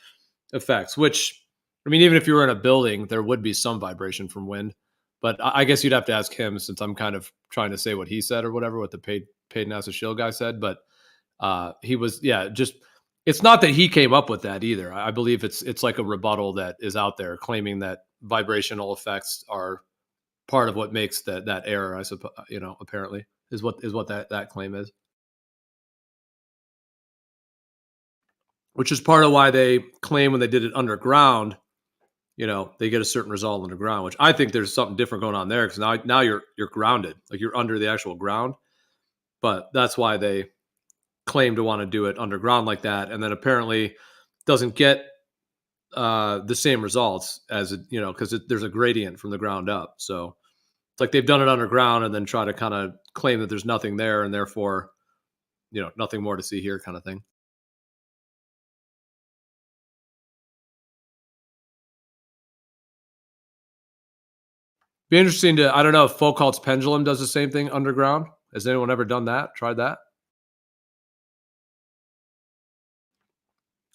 effects, which, I mean, even if you were in a building, there would be some vibration from wind. But I guess you'd have to ask him, since I'm kind of trying to say what he said or whatever, what the Paydnassa Shill guy said. But he was, just, it's not that he came up with that either. I believe it's like a rebuttal that is out there claiming that vibrational effects are part of what makes that error, I suppose, apparently is what that claim is. Which is part of why they claim when they did it underground, they get a certain result underground, which I think there's something different going on there, because now you're grounded, like you're under the actual ground. But that's why they claim to want to do it underground like that, and then apparently doesn't get the same results as because there's a gradient from the ground up. So it's like they've done it underground and then try to kind of claim that there's nothing there and therefore nothing more to see here, kind of thing. Be interesting to, I don't know if Foucault's pendulum does the same thing underground. Has anyone ever done that? Tried that?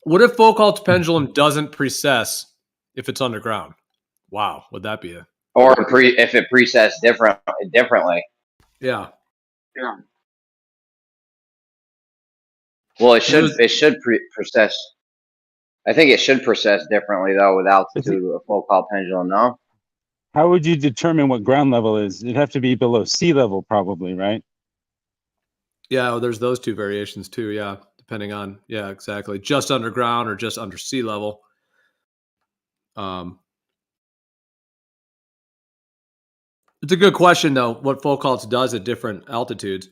What if Foucault's pendulum doesn't precess if it's underground? Wow, would that be
Or if it presets differently?
Yeah.
Well, it should precess. I think it should precess differently though with altitude of a Foucault pendulum. No.
How would you determine what ground level is? It'd have to be below sea level, probably, right?
Yeah, well, there's those two variations too. Yeah, depending on, yeah, exactly, just underground or just under sea level. It's a good question though. What Foucault's does at different altitudes.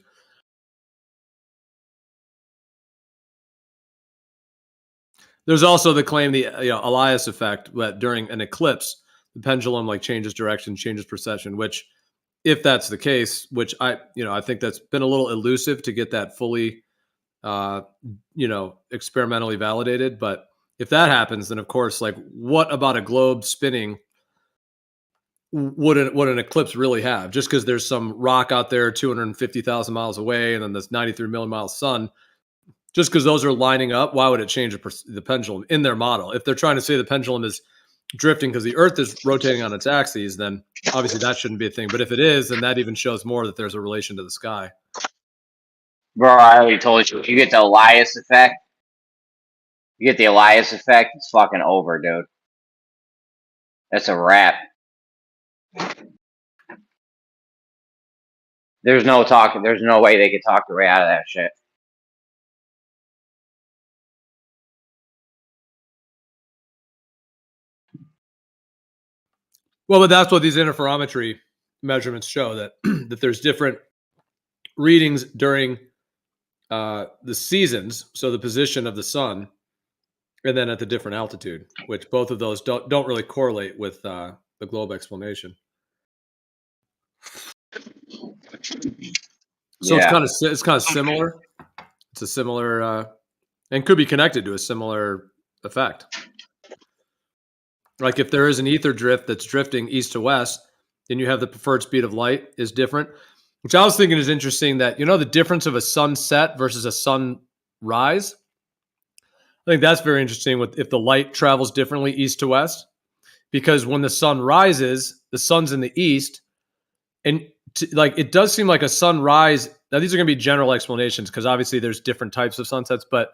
There's also the claim, the Elias effect, that during an eclipse, the pendulum like changes direction, changes precession. Which, if that's the case, which I think that's been a little elusive to get that fully, experimentally validated. But if that happens, then of course, like, what about a globe spinning? Would an eclipse really have? Just because there's some rock out there 250,000 miles away, and then this 93 million mile sun. Just because those are lining up, why would it change the pendulum in their model? If they're trying to say the pendulum is drifting because the Earth is rotating on its axes, then obviously that shouldn't be a thing. But if it is, then that even shows more that there's a relation to the sky.
Bro, I already told you. If you get the Elias effect, it's fucking over, dude. That's a wrap. There's no talking. There's no way they could talk their way out of that shit.
Well, but that's what these interferometry measurements show, that that there's different readings during the seasons, so the position of the sun, and then at the different altitude, which both of those don't really correlate with the globe explanation. So it's kind of similar. It's a similar and could be connected to a similar effect. Like if there is an ether drift that's drifting east to west, then you have the preferred speed of light is different, which I was thinking is interesting, that, the difference of a sunset versus a sunrise. I think that's very interesting with if the light travels differently east to west, because when the sun rises, the sun's in the east, and it does seem like a sunrise. Now these are going to be general explanations because obviously there's different types of sunsets, but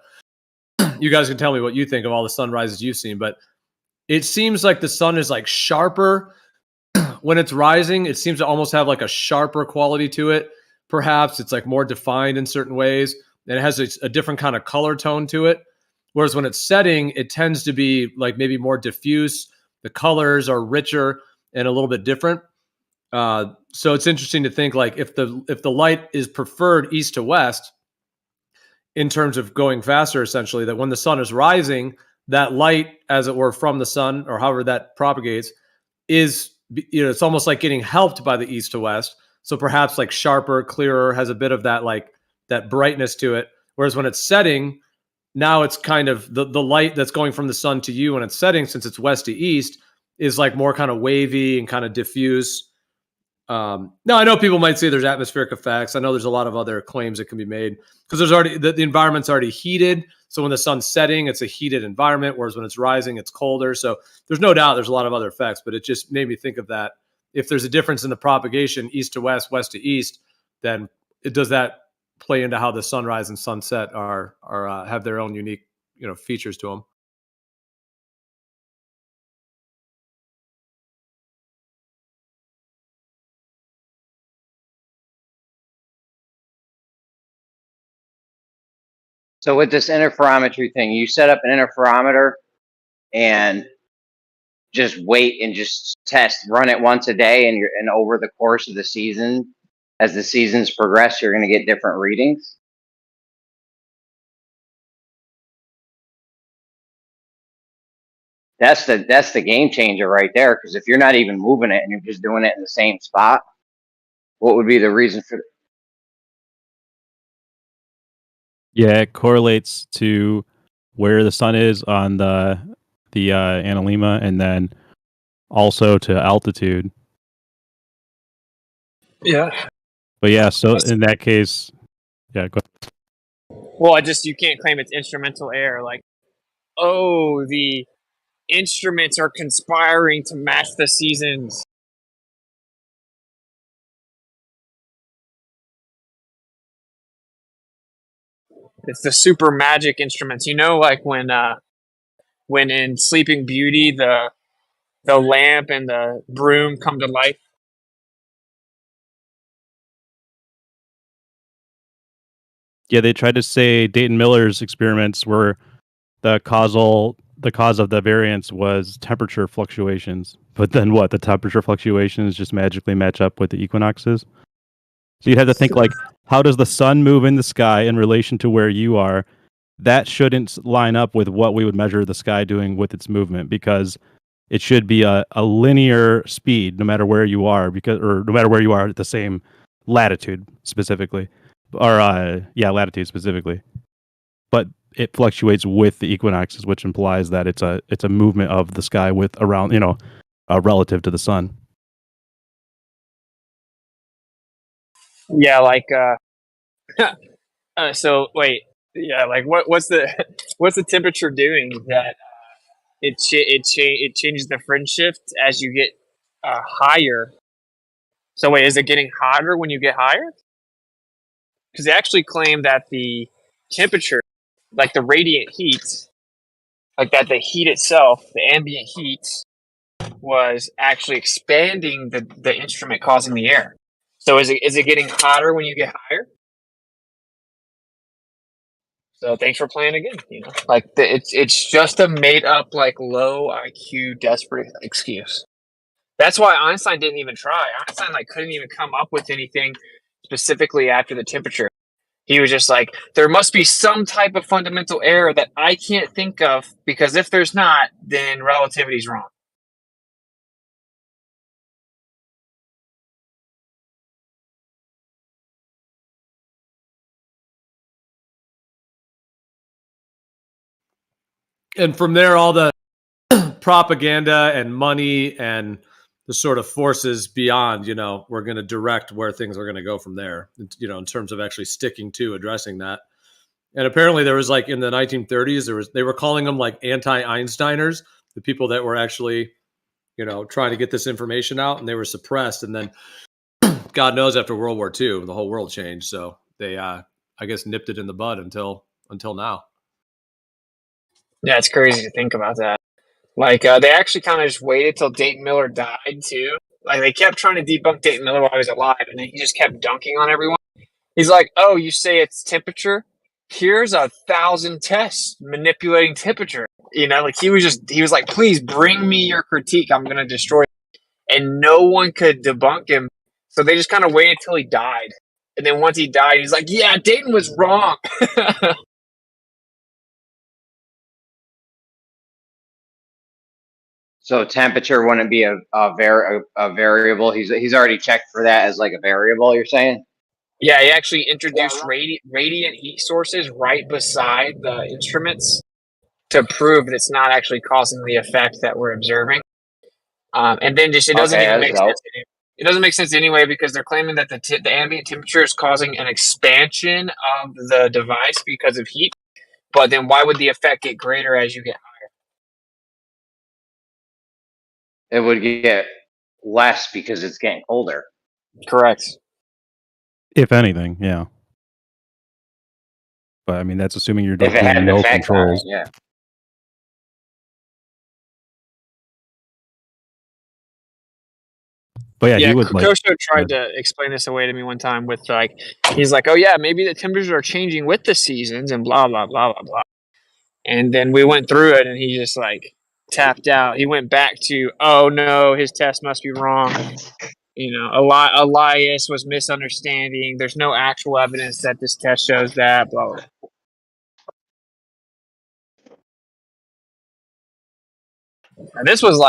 you guys can tell me what you think of all the sunrises you've seen. But it seems like the sun is like sharper when it's rising. It seems to almost have like a sharper quality to it. Perhaps it's like more defined in certain ways, and it has a different kind of color tone to it. Whereas when it's setting, it tends to be like maybe more diffuse. The colors are richer and a little bit different. So it's interesting to think, like, if the light is preferred east to west in terms of going faster, essentially, that when the sun is rising, that light, as it were, from the sun, or however that propagates, is, it's almost like getting helped by the east to west. So perhaps like sharper, clearer, has a bit of that, like that brightness to it. Whereas when it's setting, now it's kind of the light that's going from the sun to you when it's setting, since it's west to east, is like more kind of wavy and kind of diffuse. Now I know people might say there's atmospheric effects. I know there's a lot of other claims that can be made because there's already the environment's already heated. So when the sun's setting, it's a heated environment, whereas when it's rising, it's colder. So there's no doubt there's a lot of other effects, but it just made me think of that. If there's a difference in the propagation, east to west, west to east, then does that play into how the sunrise and sunset are have their own unique, features to them?
So with this interferometry thing, you set up an interferometer and just wait and just run it once a day, and over the course of the season, as the seasons progress, you're going to get different readings. That's the game changer right there, because if you're not even moving it and you're just doing it in the same spot, what would be the reason for?
Yeah, it correlates to where the sun is on the analemma, and then also to altitude.
Yeah.
But yeah, so in that case, yeah, go ahead.
Well, you can't claim it's instrumental error. Like, oh, the instruments are conspiring to match the seasons. It's the super magic instruments. Like when in Sleeping Beauty, the lamp and the broom come to life.
Yeah, they tried to say Dayton Miller's experiments were the cause of the variance was temperature fluctuations. But then what? The temperature fluctuations just magically match up with the equinoxes. So you'd have to think, like, how does the sun move in the sky in relation to where you are? that shouldn't line up with what we would measure the sky doing with its movement, because it should be a linear speed no matter where you are, or no matter where you are at the same latitude specifically, or latitude specifically. But it fluctuates with the equinoxes, which implies that it's a movement of the sky with around, relative to the sun.
Yeah, like so wait, yeah, like what's the what's the temperature doing that it changes the fringe shift as you get higher? So wait, is it getting hotter when you get higher? Because they actually claim that the temperature, like the radiant heat, like that the heat itself, the ambient heat, was actually expanding the instrument, causing the air. So is it getting hotter when you get higher? So thanks for playing again. Like it's just a made up like low IQ desperate excuse. That's why Einstein didn't even try. Einstein couldn't even come up with anything specifically after the temperature. He was just like, there must be some type of fundamental error that I can't think of, because if there's not, then relativity's wrong.
And from there, all the propaganda and money and the sort of forces beyond, we're going to direct where things are going to go from there, in terms of actually sticking to addressing that. And apparently there was in the 1930s, they were calling them anti-Einsteiners, the people that were actually, trying to get this information out, and they were suppressed. And then God knows, after World War II, the whole world changed. So they, I guess, nipped it in the bud until now.
Yeah, it's crazy to think about that. They actually kind of just waited till Dayton Miller died too. They kept trying to debunk Dayton Miller while he was alive, and then he just kept dunking on everyone. He's like, "Oh, you say it's temperature? Here's 1,000 tests manipulating temperature." He was like, "Please bring me your critique. I'm gonna destroy it." And no one could debunk him, so they just kind of waited till he died. And then once he died, he's like, "Yeah, Dayton was wrong."
So temperature wouldn't be a variable. He's already checked for that as a variable. You're saying?
Yeah, he actually introduced radiant heat sources right beside the instruments to prove that it's not actually causing the effect that we're observing. And then it doesn't even make sense. It doesn't make sense anyway, because they're claiming that the ambient temperature is causing an expansion of the device because of heat. But then why would the effect get greater as you get higher?
It would get less because it's getting colder.
Correct.
If anything, yeah. But I mean, that's assuming you're doing no controls.
Yeah.
But yeah, he would
Kosho tried to explain this away to me one time with he's like, "Oh yeah, maybe the temperatures are changing with the seasons and blah blah blah blah blah." And then we went through it, and he just tapped out. He went back to, "Oh no, his test must be wrong. Elias was misunderstanding. There's no actual evidence that this test shows that." Blah blah. And this was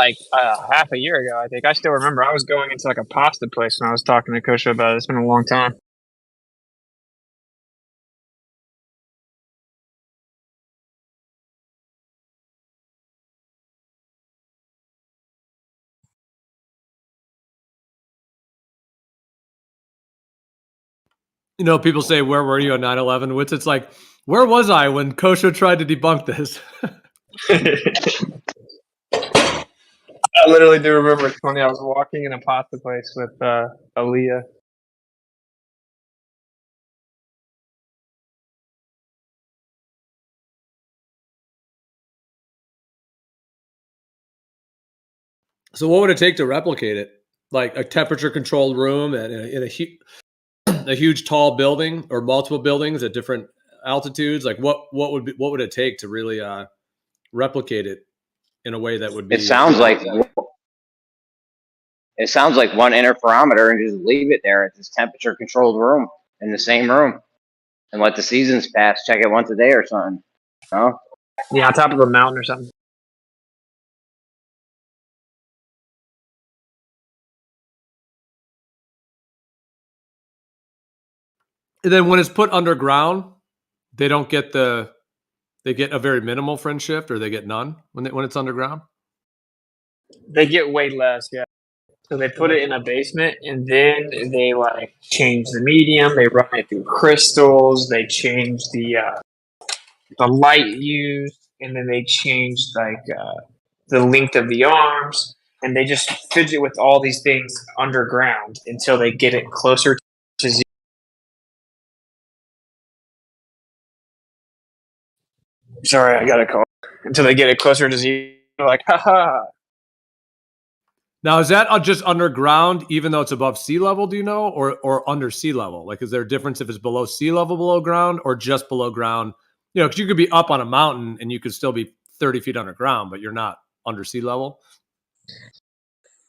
half a year ago, I think. I still remember. I was going into a pasta place when I was talking to Kosho about it. It's been a long time.
People say, "Where were you on 9/11?" Which it's like, where was I when Kosho tried to debunk this?
I literally do remember it's funny. I was walking in a pasta place with Aaliyah.
So what would it take to replicate it? Like a temperature controlled room in a huge tall building, or multiple buildings at different altitudes? What would it take to really replicate it in a way that would be?
It sounds like one interferometer, and just leave it there at this temperature controlled room in the same room, and let the seasons pass. Check it once a day or something. Oh,
Yeah, on top of a mountain or something.
And then when it's put underground, they don't get they get a very minimal friend shift, or they get none when it's underground.
They get way less, yeah. So they put it in a basement, and then they like change the medium. They run it through crystals. They change the light used, and then they change like the length of the arms, and they just fidget with all these things underground until they get it closer to zero. Sorry, I got a call. Until they get it closer to zero, like haha.
Now, is that just underground, even though it's above sea level? Do you know, or under sea level? Like, is there a difference if it's below sea level, below ground, or just below ground? You know, because you could be up on a mountain and you could still be 30 feet underground, but you're not under sea level.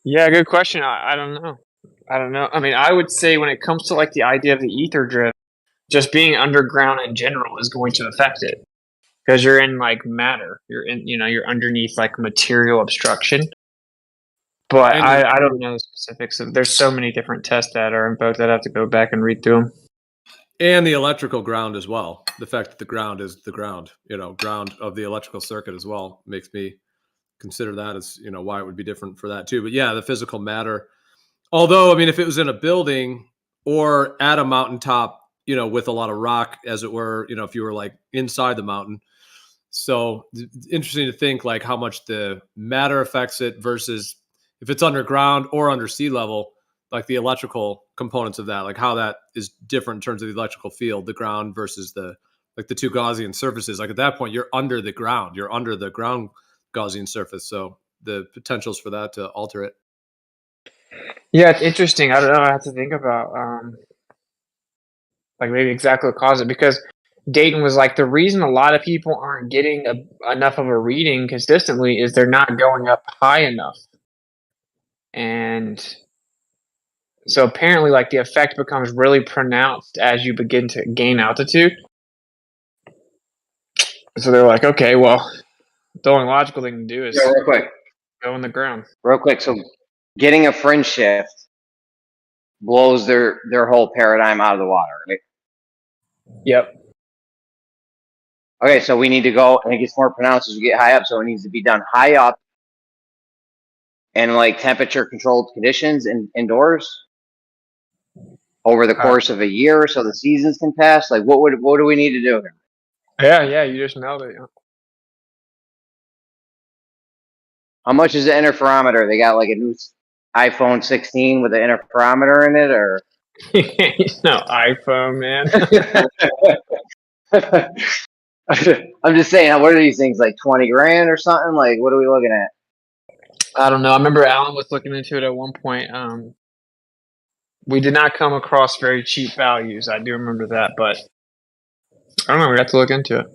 Yeah, good question. I don't know. I don't know. I mean, I would say when it comes to like the idea of the ether drift, just being underground in general is going to affect it because you're in like matter. You're in, you're underneath like material obstruction. But I don't know the specifics of. There's so many different test data or info that I have to go back and read through them.
And the electrical ground as well. The fact that the ground is the ground, ground of the electrical circuit as well, makes me consider that as, why it would be different for that too. But yeah, the physical matter. Although, I mean, if it was in a building or at a mountaintop, with a lot of rock, as it were, if you were like inside the mountain. So interesting to think like how much the matter affects it versus if it's underground or under sea level, like the electrical components of that, like how that is different in terms of the electrical field, the ground versus the two Gaussian surfaces. Like at that point, you're under the ground Gaussian surface. So the potentials for that to alter it.
Yeah, it's interesting. I don't know. I have to think about like maybe exactly what caused it, because Dayton was like the reason a lot of people aren't getting enough of a reading consistently is they're not going up high enough. And so apparently like the effect becomes really pronounced as you begin to gain altitude. So they're like, okay, well, the only logical thing to do is
real quick.
Go in the ground.
Real quick. So getting a friend shift blows their whole paradigm out of the water, right?
Yep.
Okay, so we need to go, and it gets more pronounced as we get high up, so it needs to be done high up and like temperature controlled conditions indoors over the course of a year so the seasons can pass. Like what do we need to do here?
Yeah, you just nailed it. Yeah.
How much is the interferometer? They got like a new iPhone 16 with an interferometer in it, or
no iPhone, man.
I'm just saying, what are these things, like 20 grand or something? Like, what are we looking at?
I don't know. I remember Alan was looking into it at one point. We did not come across very cheap values. I do remember that, but I don't know. We have to look into it.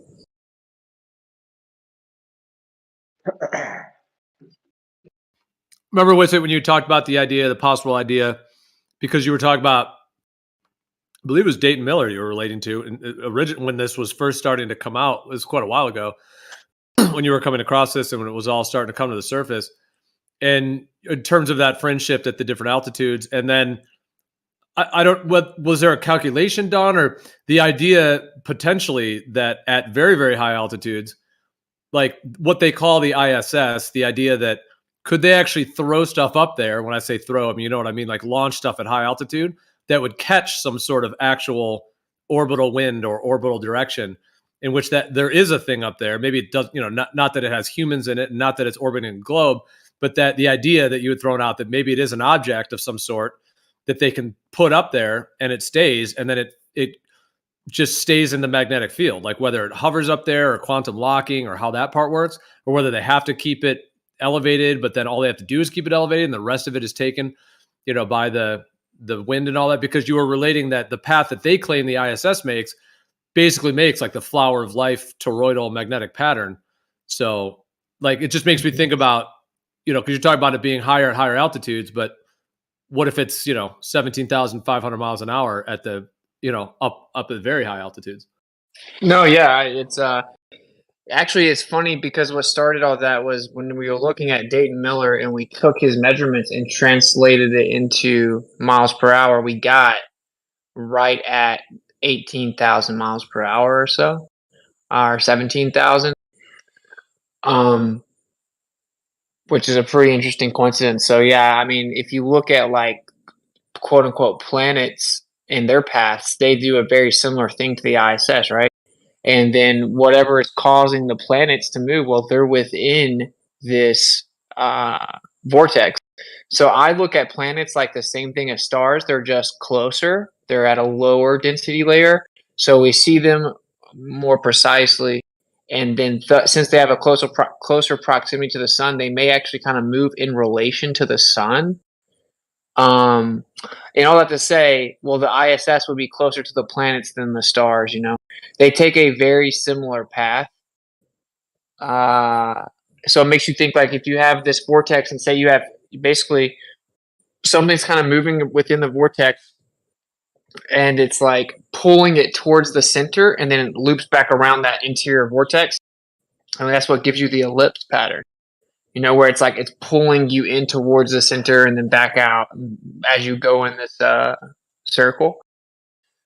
Remember, when you talked about the possible idea, because you were talking about, I believe it was Dayton Miller you were relating to, and when this was first starting to come out, it was quite a while ago, when you were coming across this and when it was all starting to come to the surface. And in terms of that friend shift at the different altitudes, and then was there a calculation done, or the idea potentially that at very, very high altitudes, like what they call the ISS, the idea that could they actually throw stuff up there? When I say throw, I mean, you know what I mean? Like launch stuff at high altitude that would catch some sort of actual orbital wind or orbital direction, in which that there is a thing up there. Maybe it does, not that it has humans in it, and not that it's orbiting a globe, but that the idea that you had thrown out that maybe it is an object of some sort that they can put up there and it stays, and then it just stays in the magnetic field, like whether it hovers up there or quantum locking or how that part works, or whether they have to keep it elevated, but then all they have to do is keep it elevated and the rest of it is taken, by the wind and all that, because you were relating that the path that they claim the ISS basically makes like the flower of life toroidal magnetic pattern. So like, it just makes me think about, because you're talking about it being higher at higher altitudes, but what if it's, 17,500 miles an hour at the, up at very high altitudes?
No, yeah, it's Actually, it's funny because what started all that was when we were looking at Dayton Miller and we took his measurements and translated it into miles per hour. We got right at 18,000 miles per hour or so, or 17,000, which is a pretty interesting coincidence. So yeah, I mean, if you look at like quote unquote planets and their paths, they do a very similar thing to the ISS, right? And then whatever is causing the planets to move, well, they're within this vortex. So I look at planets like the same thing as stars. They're just closer. They're at a lower density layer. So we see them more precisely. And then since they have a closer proximity to the sun, they may actually kind of move in relation to the sun. And all that to say, well, the ISS would be closer to the planets than the stars, you know. They take a very similar path. So it makes you think, like, if you have this vortex and say you have basically something's kind of moving within the vortex and it's like pulling it towards the center and then it loops back around that interior vortex. I mean, that's what gives you the ellipse pattern. You know, where it's like it's pulling you in towards the center and then back out as you go in this circle.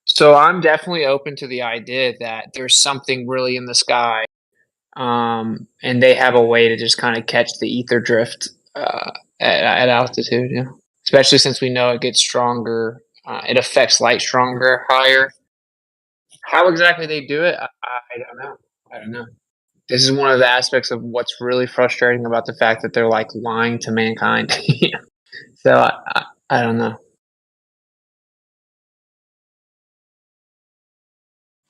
So I'm definitely open to the idea that there's something really in the sky, and they have a way to just kind of catch the ether drift at altitude. Yeah, especially since we know it gets stronger, it affects light stronger, higher. How exactly they do it, I don't know. I don't know. This is one of the aspects of what's really frustrating about the fact that they're like lying to mankind. So I don't know.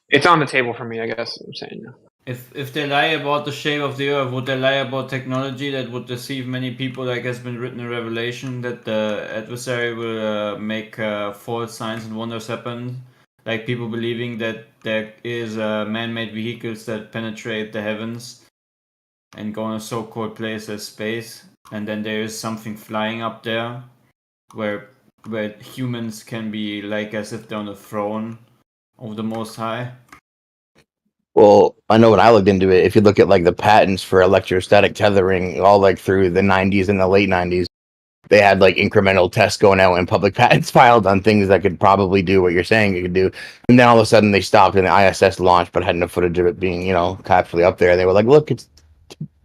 It's on the table for me, I guess. I'm saying.
If they lie about the shape of the earth, would they lie about technology that would deceive many people, like has been written in Revelation, that the adversary will make false signs and wonders happen? Like people believing that there is man-made vehicles that penetrate the heavens and go in a so-called place as space, and then there is something flying up there where humans can be like as if they're on the throne of the Most High.
Well, I know when I looked into it, if you look at like the patents for electrostatic tethering, all like through the 90s and the late 90s, they had like incremental tests going out and public patents filed on things that could probably do what you're saying it could do. And then all of a sudden they stopped and the ISS launched, but had no footage of it being, you know, actually up there. And they were like, look, it's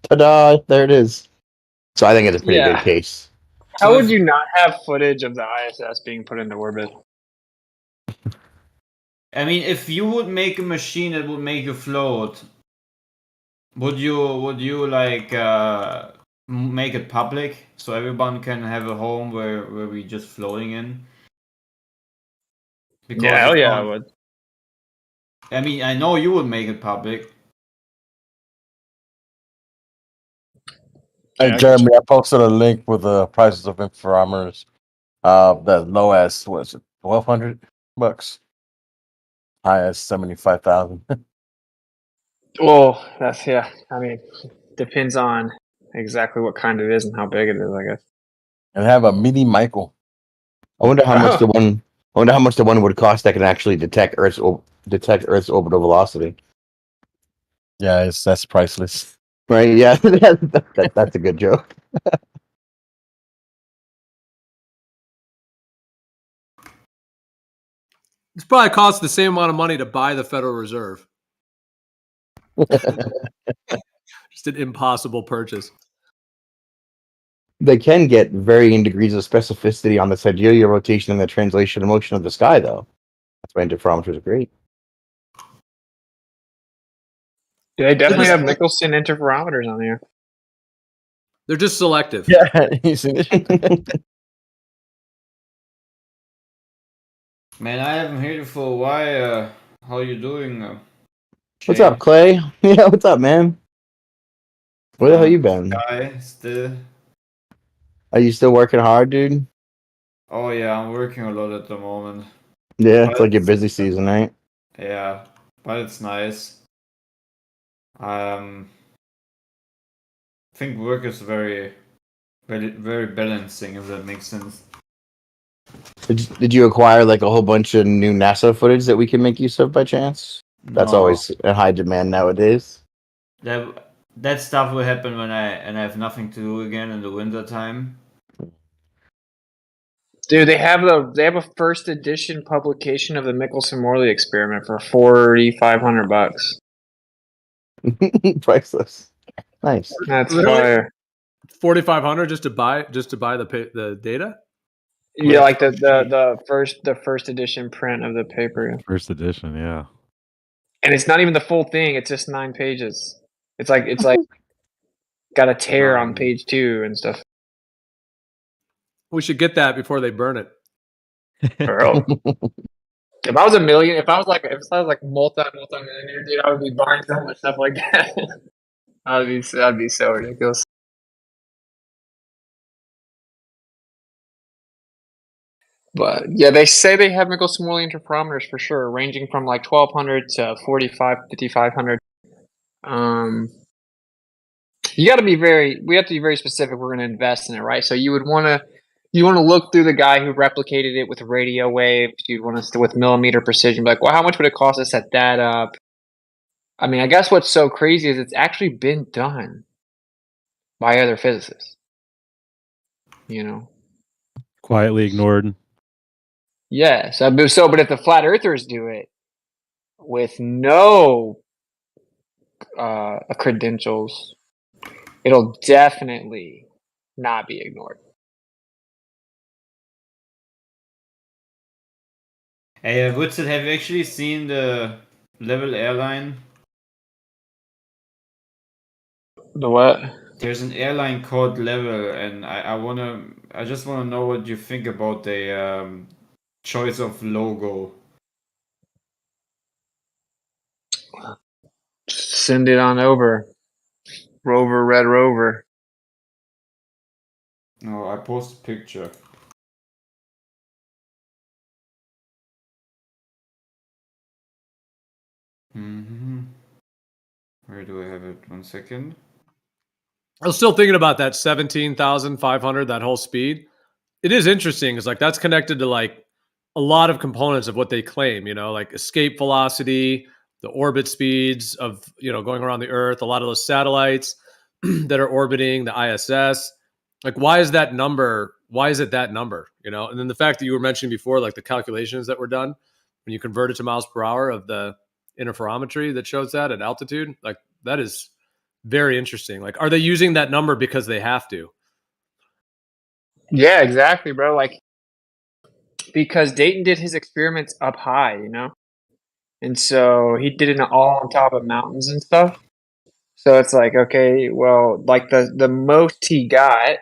ta-da, there it is. So I think it's a pretty good case.
How would you not have footage of the ISS being put into orbit?
I mean, if you would make a machine that would make you float, would you like make it public so everyone can have a home where we just floating in? Because
yeah, hell yeah, I would.
I mean, I know you would make it public.
Hey, Jeremy, I posted a link with the prices of infrarometers. The low as what is it, $1,200? High as 75,000.
Well, that's yeah. I mean, depends on exactly what kind it is and how big it is, I guess.
And have a mini Michael. I wonder how much the one. I wonder how much the one would cost that can actually detect Earth's orbital velocity. Yeah, that's priceless. Right? Yeah, that's a good joke.
It's probably costs the same amount of money to buy the Federal Reserve. Just an impossible purchase.
They can get varying degrees of specificity on the sidereal rotation and the translation motion of the sky, though. That's why interferometers are great.
They definitely have Michelson interferometers on here.
They're just selective.
Yeah, you see it.
Man, I haven't heard you for a while. How you doing?
What's up, Clay? Yeah, what's up, man? Where the hell you been?
Guy, still.
Are you still working hard, dude?
Oh yeah, I'm working a lot at the moment.
Yeah, it's like your busy season, right?
Yeah, but it's nice. I think work is very, very, very balancing, if that makes sense.
Did you acquire like a whole bunch of new NASA footage that we can make use of by chance? That's
No.
always in high demand nowadays.
That stuff will happen when I have nothing to do again in the winter time.
Dude, they have a first edition publication of the Michelson-Morley experiment for $4,500.
Priceless. Nice.
That's
Really?
fire.
4,500 just to buy the data?
Yeah, like the first edition print of the paper.
First edition, yeah.
And it's not even the full thing, it's just 9 pages. It's like got a tear on page 2 and stuff.
We should get that before they burn it.
Bro. If I was multi-millionaire, dude, I would be buying so much stuff like that. That'd be so ridiculous. But yeah, they say they have Michelson-Morley interferometers for sure, ranging from like 1,200 to 5,500. We have to be very specific. We're going to invest in it, right? So you want to look through the guy who replicated it with radio waves. You'd want to with millimeter precision. Like, well, how much would it cost to set that up? I mean, I guess what's so crazy is it's actually been done by other physicists. You know,
Quietly ignored.
yeah. But if the flat earthers do it with no credentials, it'll definitely not be ignored.
Hey, Woodson, have you actually seen the Level airline?
The what?
There's an airline called Level, and I just wanna know what you think about the choice of logo.
Send it on over. Rover, Red Rover.
No, I post a picture. Where do I have it? 1 second.
I was still thinking about that 17,500, that whole speed. It is interesting. It's like that's connected to like a lot of components of what they claim, like escape velocity, the orbit speeds of, going around the Earth, a lot of those satellites that are orbiting the ISS. Like, why is that number? Why is it that number? And then the fact that you were mentioning before, like the calculations that were done when you convert it to miles per hour of the interferometry that shows that at altitude, like that is very interesting. Like, are they using that number because they have to?
Yeah, exactly, bro. Like, because Dayton did his experiments up high, and so he did it all on top of mountains and stuff. So it's like, okay, well, like the most he got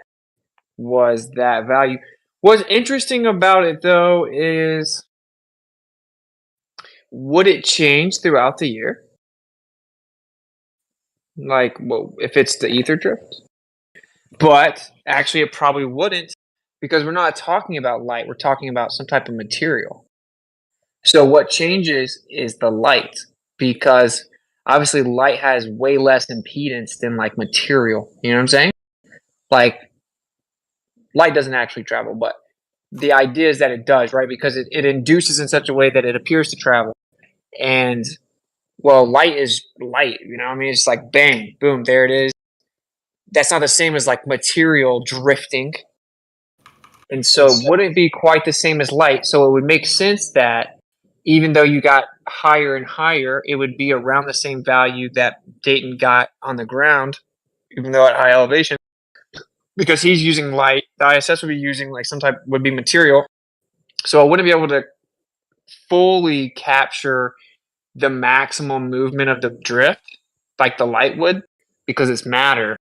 was that value. What's interesting about it though is, would it change throughout the year? Like, well, if it's the ether drift? But actually, it probably wouldn't, because we're not talking about light. We're talking about some type of material. So what changes is the light, because obviously light has way less impedance than like material. You know what I'm saying? Like, light doesn't actually travel, but the idea is that it does, right? Because it induces in such a way that it appears to travel. And well, light is light, I mean, it's like bang, boom, there it is. That's not the same as like material drifting. And so it wouldn't be quite the same as light. So it would make sense that even though you got higher and higher, it would be around the same value that Dayton got on the ground, even though at high elevation, because he's using light. The ISS would be using like would be material. So I wouldn't be able to fully capture the maximum movement of the drift like the light would, because it's matter.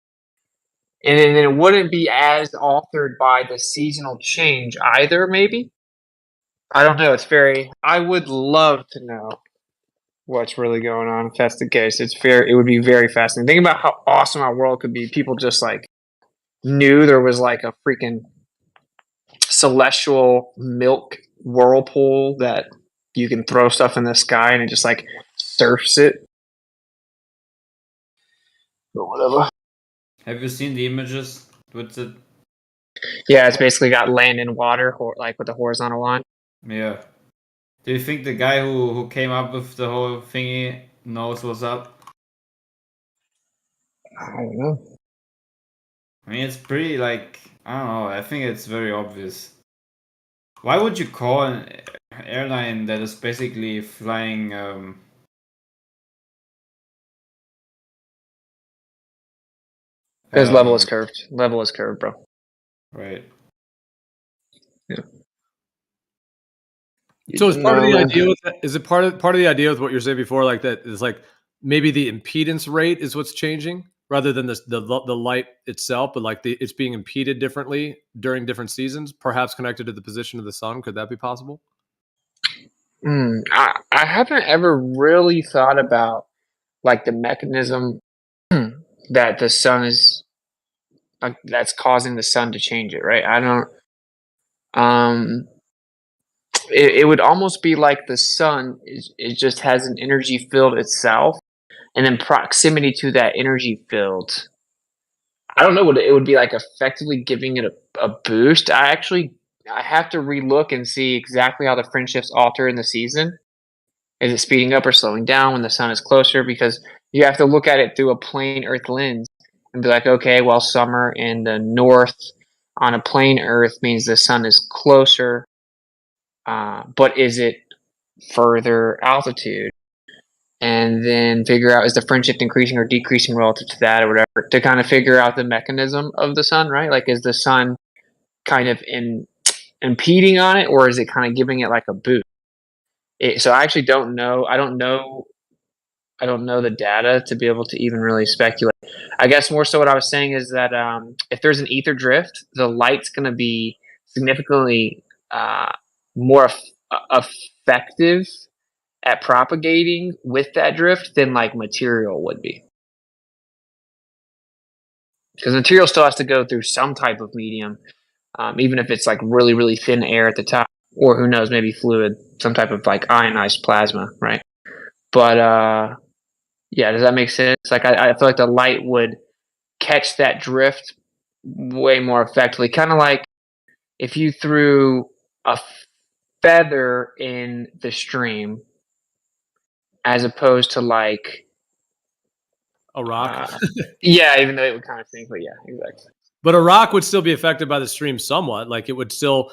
And then it wouldn't be as altered by the seasonal change either, maybe. I don't know. I would love to know what's really going on if that's the case. It would be very fascinating. Think about how awesome our world could be. People just like knew there was like a freaking celestial milk whirlpool that you can throw stuff in the sky and it just like surfs it. Or whatever.
Have you seen the images with it?
Yeah, it's basically got land and water, like with a horizontal line.
Yeah. Do you think the guy who came up with the whole thingy knows what's up?
I don't know.
I mean, it's pretty like I don't know. I think it's very obvious. Why would you call an airline that is basically flying?
Because level is curved. Level is curved, bro.
Right.
Yeah.
So is part of the idea with that, is it part of the idea with what you're saying before, like that is like maybe the impedance rate is what's changing rather than the light itself, but like it's being impeded differently during different seasons, perhaps connected to the position of the sun. Could that be possible?
I haven't ever really thought about like the mechanism that the sun is that's causing the sun to change it, right? I don't. It would almost be like the sun it just has an energy field itself, and then proximity to that energy field. I don't know what it would be like, effectively giving it a boost. I have to relook and see exactly how the friendships alter in the season. Is it speeding up or slowing down when the sun is closer? Because you have to look at it through a plane Earth lens and be like, okay, well, summer in the north on a plane Earth means the sun is closer, but is it further altitude? And then figure out, is the friendship increasing or decreasing relative to that or whatever, to kind of figure out the mechanism of the sun, right? Like, is the sun kind of impeding on it, or is it kind of giving it like a boost? So I actually don't know. I don't know the data to be able to even really speculate. I guess more so what I was saying is that if there's an ether drift, the light's going to be significantly more effective at propagating with that drift than like material would be. Because material still has to go through some type of medium, even if it's like really, really thin air at the top, or who knows, maybe fluid, some type of like ionized plasma, right? But yeah, does that make sense? Like I feel like the light would catch that drift way more effectively. Kind of like if you threw a feather in the stream as opposed to like
a rock.
Yeah, even though it would kind of sink, but yeah, exactly.
But a rock would still be affected by the stream somewhat. Like it would still,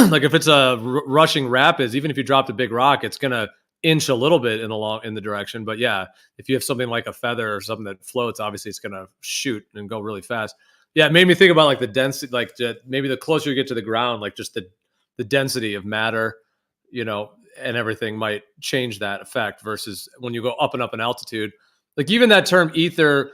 like if it's a rushing rapids, even if you dropped a big rock, it's gonna inch a little bit in the direction. But yeah, if you have something like a feather or something that floats, obviously it's gonna shoot and go really fast. Yeah, it made me think about like the density, like maybe the closer you get to the ground, like just the density of matter, and everything might change that effect versus when you go up and up in altitude. Like even that term ether,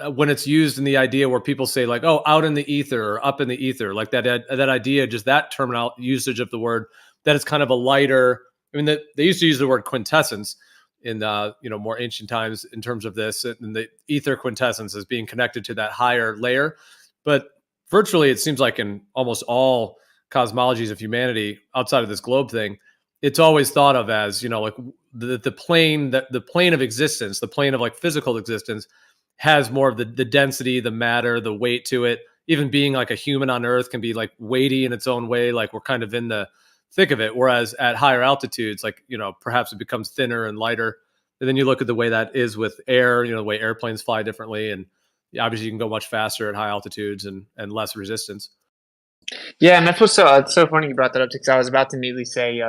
when it's used in the idea where people say like, oh, out in the ether or up in the ether, like that idea, just that terminal usage of the word, that it's kind of a lighter. I mean, they used to use the word quintessence in more ancient times in terms of this, and the ether quintessence as being connected to that higher layer. But virtually, it seems like in almost all cosmologies of humanity outside of this globe thing, it's always thought of as like the plane of existence, the plane of like physical existence has more of the density, the matter, the weight to it. Even being like a human on Earth can be like weighty in its own way. Like we're kind of in the thick of it. Whereas at higher altitudes, like, perhaps it becomes thinner and lighter. And then you look at the way that is with air, the way airplanes fly differently. And obviously you can go much faster at high altitudes and less resistance.
Yeah, and that's what's it's so funny you brought that up, because I was about to immediately say,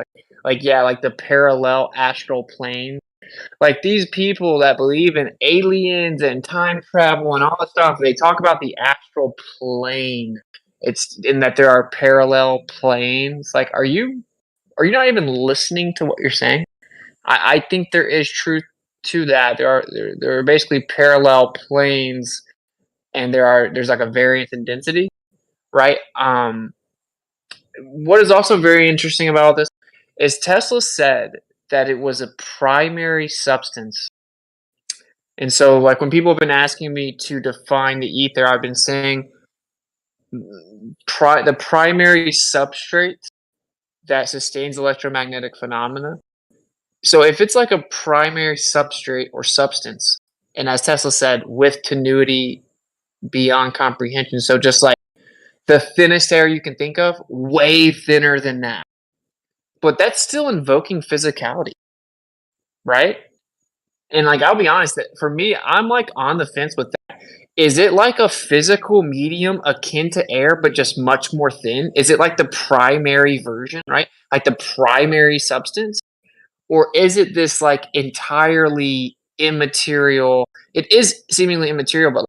like the parallel astral plane. Like these people that believe in aliens and time travel and all that stuff, they talk about the astral plane. It's in that there are parallel planes. Like, are you not even listening to what you're saying? I think there is truth to that. There are basically parallel planes, and there's like a variance in density, right? What is also very interesting about all this is Tesla said that it was a primary substance. And so, like, when people have been asking me to define the ether, I've been saying the primary substrate that sustains electromagnetic phenomena. So if it's like a primary substrate or substance, and as Tesla said, with tenuity beyond comprehension, so just like the thinnest air you can think of, way thinner than that. But that's still invoking physicality, right? And like, I'll be honest, that for me, I'm like on the fence with that
is it like a physical medium akin to air, but just much more thin? Is it like the primary version, right? Like the primary substance? Or is it this like entirely immaterial? It is seemingly immaterial, but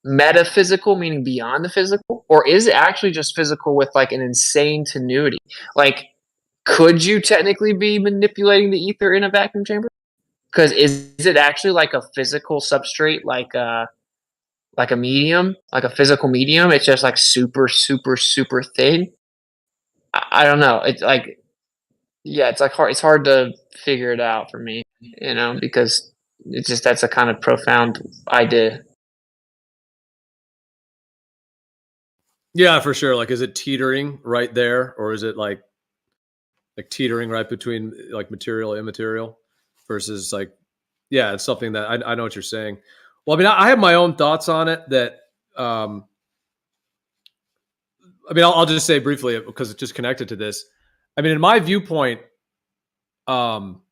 metaphysical, meaning beyond the physical? Or is it actually just physical with like an insane tenuity? Like, could you technically be manipulating the ether in a vacuum chamber? Because is it actually like a physical substrate, like a medium, like a physical medium? It's just like super, super, super thin. I don't know. It's like, yeah, it's like hard. It's hard to figure it out for me, because it's just that's a kind of profound idea.
Yeah, for sure. Like, is it teetering right there, or is it like teetering right between like material, immaterial, versus like, yeah, it's something that I know what you're saying. Well, I mean, I have my own thoughts on it. That, I mean, I'll just say briefly because it's just connected to this. I mean, in my viewpoint, well,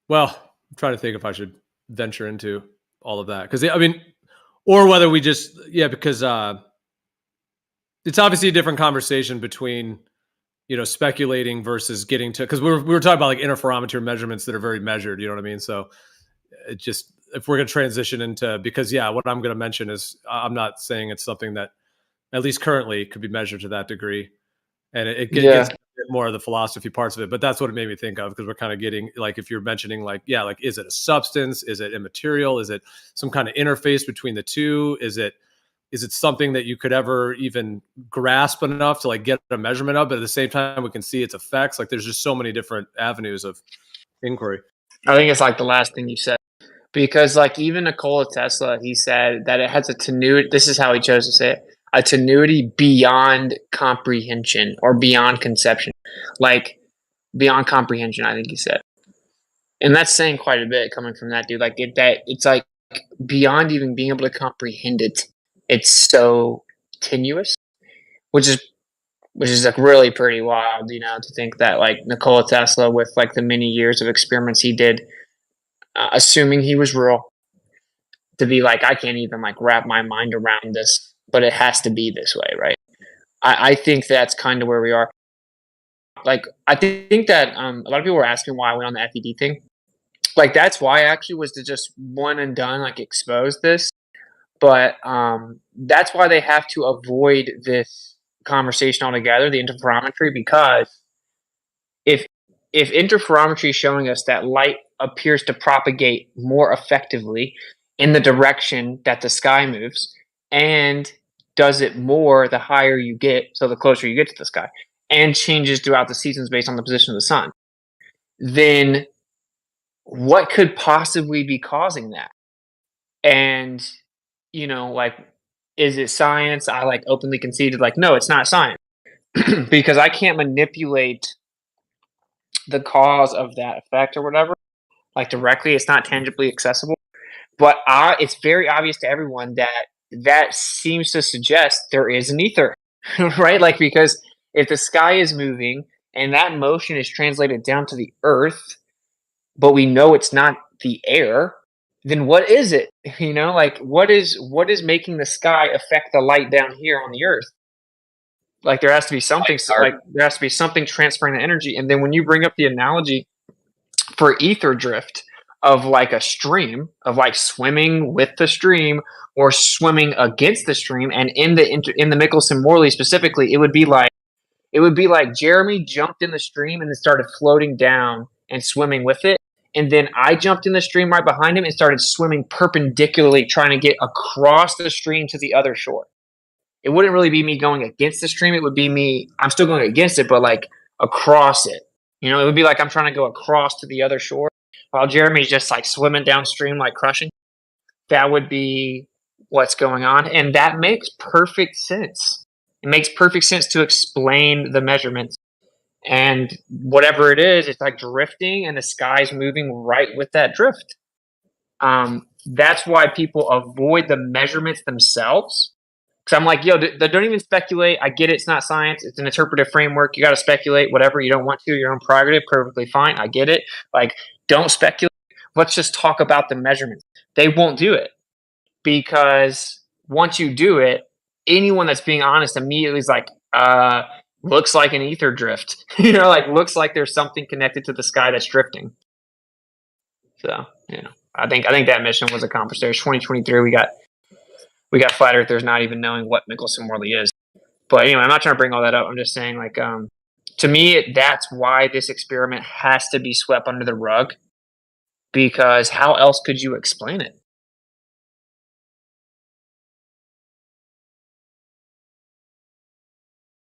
I'm trying to think if I should venture into all of that because I mean, or whether we just because it's obviously a different conversation between speculating versus getting to, because we were talking about like interferometry measurements that are very measured. You know what I mean? So it just, if we're going to transition into, because what I'm going to mention is I'm not saying it's something that at least currently could be measured to that degree, and it gets a bit more of the philosophy parts of it. But that's what it made me think of, because we're kind of getting like, if you're mentioning like, like, is it a substance? Is it immaterial? Is it some kind of interface between the two? Is it something that you could ever even grasp enough to like get a measurement of? But at the same time, we can see its effects. Like, there's just so many different avenues of inquiry.
I think it's like the last thing you said, because like even Nikola Tesla, he said that it has a tenuity. This is how he chose to say it: a tenuity beyond comprehension or beyond conception, like beyond comprehension. I think he said, and that's saying quite a bit coming from that dude. Like it's like beyond even being able to comprehend it. It's so tenuous, which is like really pretty wild, to think that like Nikola Tesla, with like the many years of experiments he did, assuming he was real, to be like, I can't even like wrap my mind around this, but it has to be this way, right? I think that's kind of where we are. Like, I think that a lot of people were asking why I went on the FED thing. Like, that's why I actually was to just one and done, like expose this. But that's why they have to avoid this conversation altogether, the interferometry, because if interferometry is showing us that light appears to propagate more effectively in the direction that the sky moves, and does it more the higher you get, so the closer you get to the sky, and changes throughout the seasons based on the position of the sun, then what could possibly be causing that? And like, is it science? I like openly conceded, like, no, it's not science, because I can't manipulate the cause of that effect or whatever, like directly. It's not tangibly accessible, but it's very obvious to everyone that seems to suggest there is an ether, right? Like, because if the sky is moving and that motion is translated down to the earth, but we know it's not the air, then what is it? Like, what is making the sky affect the light down here on the earth? Like, there has to be something, transferring the energy. And then when you bring up the analogy for ether drift of like a stream, of like swimming with the stream or swimming against the stream, and in the Michelson-Morley specifically, it would be like Jeremy jumped in the stream and then started floating down and swimming with it. And then I jumped in the stream right behind him and started swimming perpendicularly, trying to get across the stream to the other shore. It wouldn't really be me going against the stream. It would be me, I'm still going against it, but like across it. It would be like I'm trying to go across to the other shore while Jeremy's just like swimming downstream, like crushing. That would be what's going on. And that makes perfect sense. It makes perfect sense to explain the measurements. And whatever it is, it's like drifting, and the sky's moving right with that drift. That's why people avoid the measurements themselves. Because I'm like, yo, don't even speculate. I get it. It's not science. It's an interpretive framework. You got to speculate whatever you don't want to. Your own prerogative. Perfectly fine. I get it. Like, don't speculate. Let's just talk about the measurements. They won't do it. because once you do it, anyone that's being honest immediately is like, looks like an ether drift. Like looks like there's something connected to the sky that's drifting. So, I think that mission was accomplished. There's 2023. We got flat earthers not even knowing what Michelson Morley is. But anyway, I'm not trying to bring all that up. I'm just saying, like, to me, that's why this experiment has to be swept under the rug, because how else could you explain it?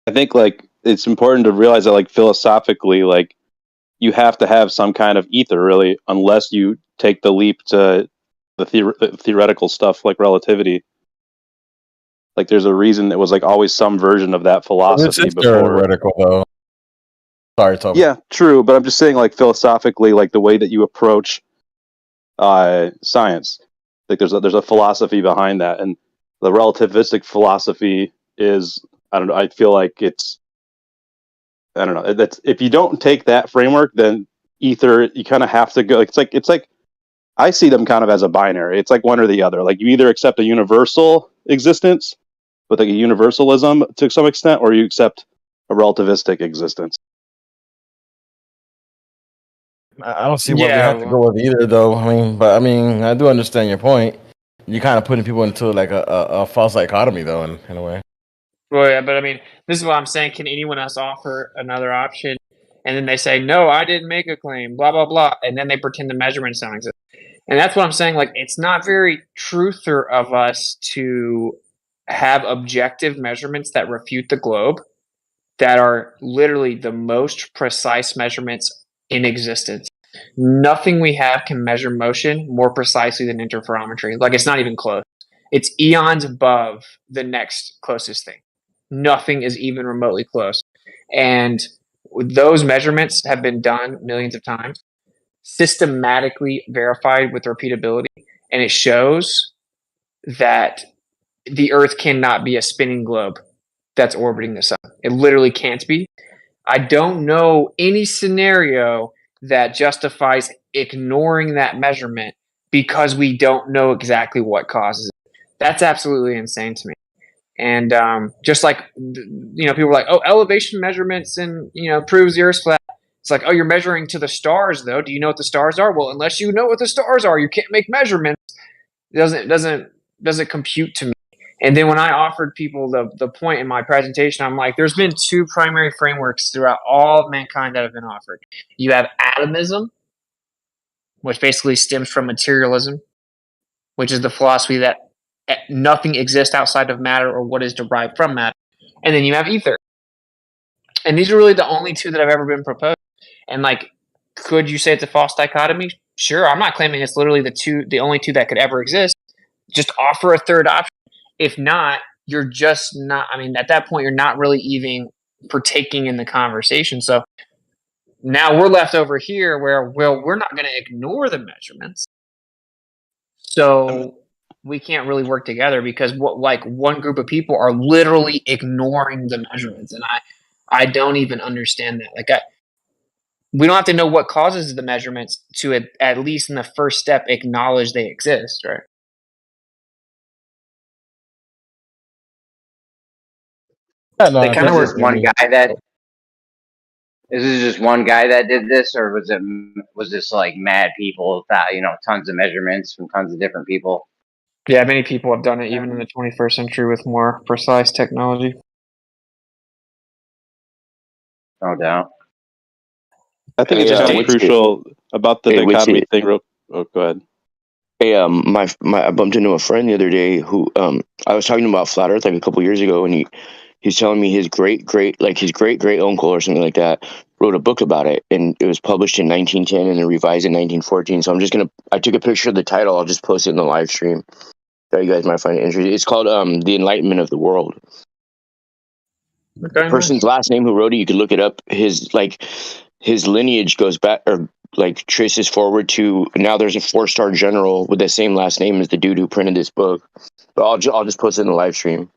I think like it's important to realize that like philosophically, like you have to have some kind of ether, really, unless you take the leap to the theoretical stuff like relativity. Like there's a reason it was like always some version of that philosophy
This is
before.
theoretical, though. Sorry, Toby.
Yeah, true, but I'm just saying like philosophically, like the way that you approach science, like there's a philosophy behind that, and the relativistic philosophy is, I don't know, I feel like it's, I don't know, that's, if you don't take that framework, then ether, you kind of have to go, it's like I see them kind of as a binary. It's like one or the other. Like you either accept a universal existence with like a universalism to some extent, or you accept a relativistic existence.
I don't see why we have to go with either, though. I do understand your point. You're kind of putting people into like a false dichotomy, though, in a way.
Well, yeah, but I mean, this is what I'm saying. Can anyone else offer another option? And then they say, no, I didn't make a claim, blah, blah, blah. And then they pretend the measurements don't exist. And that's what I'm saying. Like, it's not very truther of us to have objective measurements that refute the globe, that are literally the most precise measurements in existence. Nothing we have can measure motion more precisely than interferometry. Like, it's not even close. It's eons above the next closest thing. Nothing is even remotely close. And those measurements have been done millions of times, systematically verified with repeatability, and it shows that the Earth cannot be a spinning globe that's orbiting the sun. It literally can't be. I don't know any scenario that justifies ignoring that measurement because we don't know exactly what causes it. That's absolutely insane to me. And just like, people are like, oh, elevation measurements and, proves the Earth's flat. It's like, oh, you're measuring to the stars, though. Do you know what the stars are? Well, unless you know what the stars are, you can't make measurements. It doesn't compute to me. And then when I offered people the point in my presentation, I'm like, there's been two primary frameworks throughout all of mankind that have been offered. You have atomism, which basically stems from materialism, which is the philosophy that nothing exists outside of matter or what is derived from matter. And then you have ether. And these are really the only two that have ever been proposed. And like, could you say it's a false dichotomy? Sure. I'm not claiming it's literally the only two that could ever exist. Just offer a third option. If not, you're just not, at that point, you're not really even partaking in the conversation. So now we're left over here where, well, we're not going to ignore the measurements. So we can't really work together because one group of people are literally ignoring the measurements. And I don't even understand that. Like, we don't have to know what causes the measurements to at least in the first step acknowledge they exist, right?
Yeah, no, kind of was one guy that. Is this just one guy that did this, or was this like mad people? Tons of measurements from tons of different people.
Yeah, many people have done it, even in the 21st century with more precise technology.
No doubt.
I think it's just crucial about the dichotomy thing. Go ahead.
Hey, I bumped into a friend the other day who I was talking about flat Earth like a couple years ago, and he's telling me his great uncle or something like that wrote a book about it, and it was published in 1910 and then revised in 1914. So I took a picture of the title. I'll just post it in the live stream. So you guys might find it interesting. It's called The Enlightenment of the World.
Okay,
the person's last name who wrote it, you could look it up. His lineage goes back, or traces forward to now. There's a 4-star general with the same last name as the dude who printed this book. But I'll just post it in the live stream.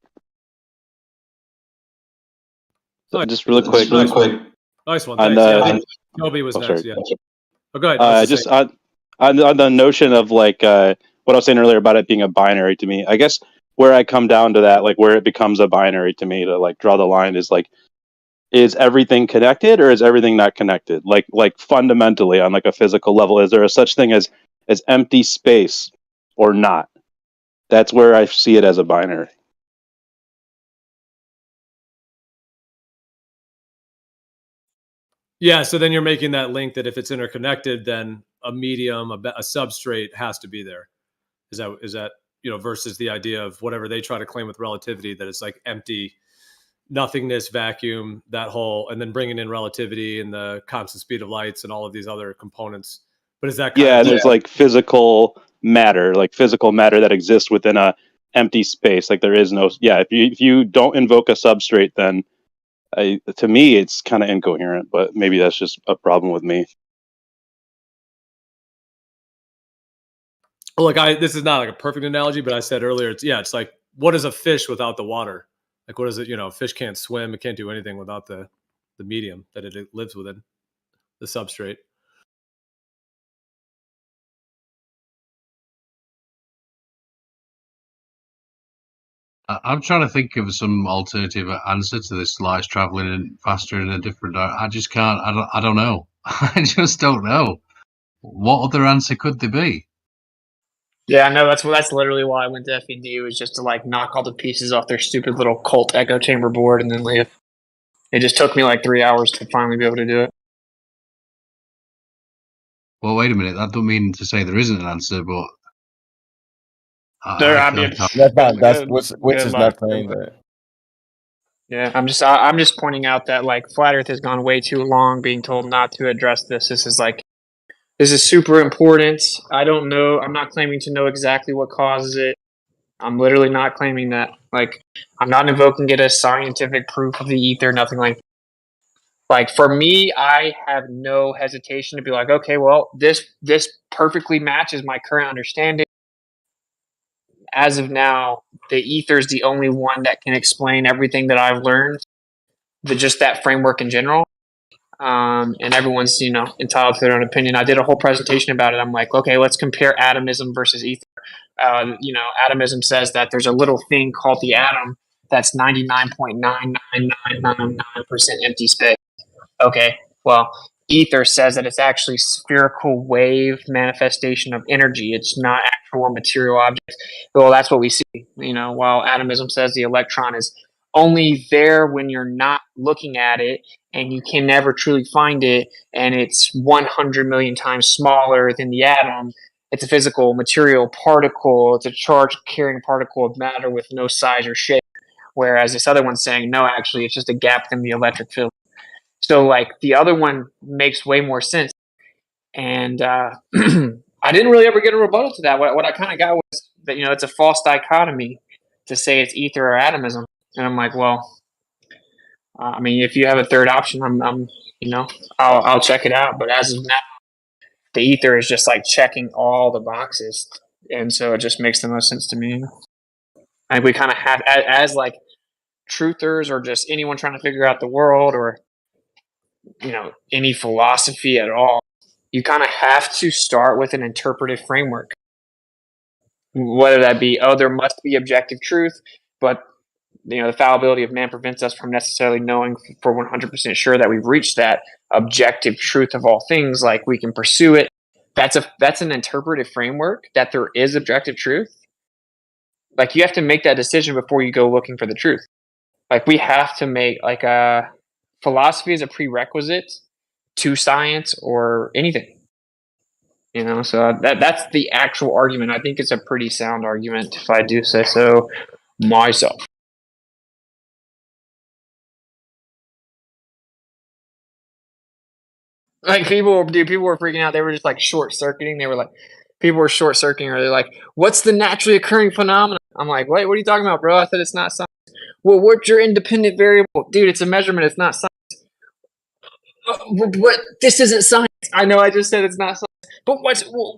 Just really quick.
Nice one. Thanks. Toby was next.
Sorry.
Yeah. Oh, go ahead.
Just on the notion of what what I was saying earlier about it being a binary to me. I guess where I come down to that, like where it becomes a binary to me to like draw the line is like, is everything connected or is everything not connected? Like fundamentally on like a physical level, is there a such thing as empty space or not? That's where I see it as a binary.
Yeah, so then you're making that link that if it's interconnected, then a medium, a substrate has to be there. Is that versus the idea of whatever they try to claim with relativity, that it's like empty nothingness, vacuum, that whole, and then bringing in relativity and the constant speed of lights and all of these other components. But is that kind of
there's like physical matter that exists within a empty space. Like there is no if you don't invoke a substrate, then to me it's kind of incoherent, but maybe that's just a problem with me.
Look, this is not like a perfect analogy, but I said earlier, it's like, what is a fish without the water? Like, what is it? A fish can't swim. It can't do anything without the medium that it lives within, the substrate.
I'm trying to think of some alternative answer to this. Light's traveling faster in a different direction. I just can't. I don't know. I just don't know. What other answer could there be?
Yeah, no, that's literally why I went to FED, was just to like knock all the pieces off their stupid little cult echo chamber board and then leave. It just took me like 3 hours to finally be able to do it.
Well, wait a minute. That don't mean to say there isn't an answer, but
which is not saying that.
Yeah, I'm just pointing out that like Flat Earth has gone way too long being told not to address this. This is super important. I don't know. I'm not claiming to know exactly what causes it. I'm literally not claiming that. Like, I'm not invoking it as scientific proof of the ether, nothing like that. Like, for me, I have no hesitation to be like, okay, well, this perfectly matches my current understanding. As of now, the ether is the only one that can explain everything that I've learned, just that framework in general. And everyone's, entitled to their own opinion. I did a whole presentation about it. I'm like, okay, let's compare atomism versus ether. Atomism says that there's a little thing called the atom that's 99.9999% empty space. Okay, well, ether says that it's actually spherical wave manifestation of energy. It's not actual material objects. Well, that's what we see. While atomism says the electron is only there when you're not looking at it and you can never truly find it, and it's 100 million times smaller than the atom. It's a physical material particle. It's a charge carrying particle of matter with no size or shape. Whereas this other one's saying, no, actually, it's just a gap in the electric field. So, like, the other one makes way more sense. And I didn't really ever get a rebuttal to that. What I kind of got was that, it's a false dichotomy to say it's ether or atomism. And I'm like, well, if you have a third option, I'll check it out. But as of now, the ether is just like checking all the boxes, and so it just makes the most sense to me. I think we kind of have, as like truthers or just anyone trying to figure out the world, or any philosophy at all, you kind of have to start with an interpretive framework. Whether that be, there must be objective truth, but the fallibility of man prevents us from necessarily knowing for 100% sure that we've reached that objective truth of all things. Like, we can pursue it. That's an interpretive framework, that there is objective truth. Like, you have to make that decision before you go looking for the truth. Like, we have to make like a philosophy as a prerequisite to science or anything. So that's the actual argument. I think it's a pretty sound argument, if I do say so myself. Like, people were freaking out. They were just like short circuiting. People were short circuiting, or they're like, "What's the naturally occurring phenomenon?" I'm like, "Wait, what are you talking about, bro?" I said it's not science. Well, what's your independent variable, dude? It's a measurement. It's not science. What? This isn't science. I know. I just said it's not science. But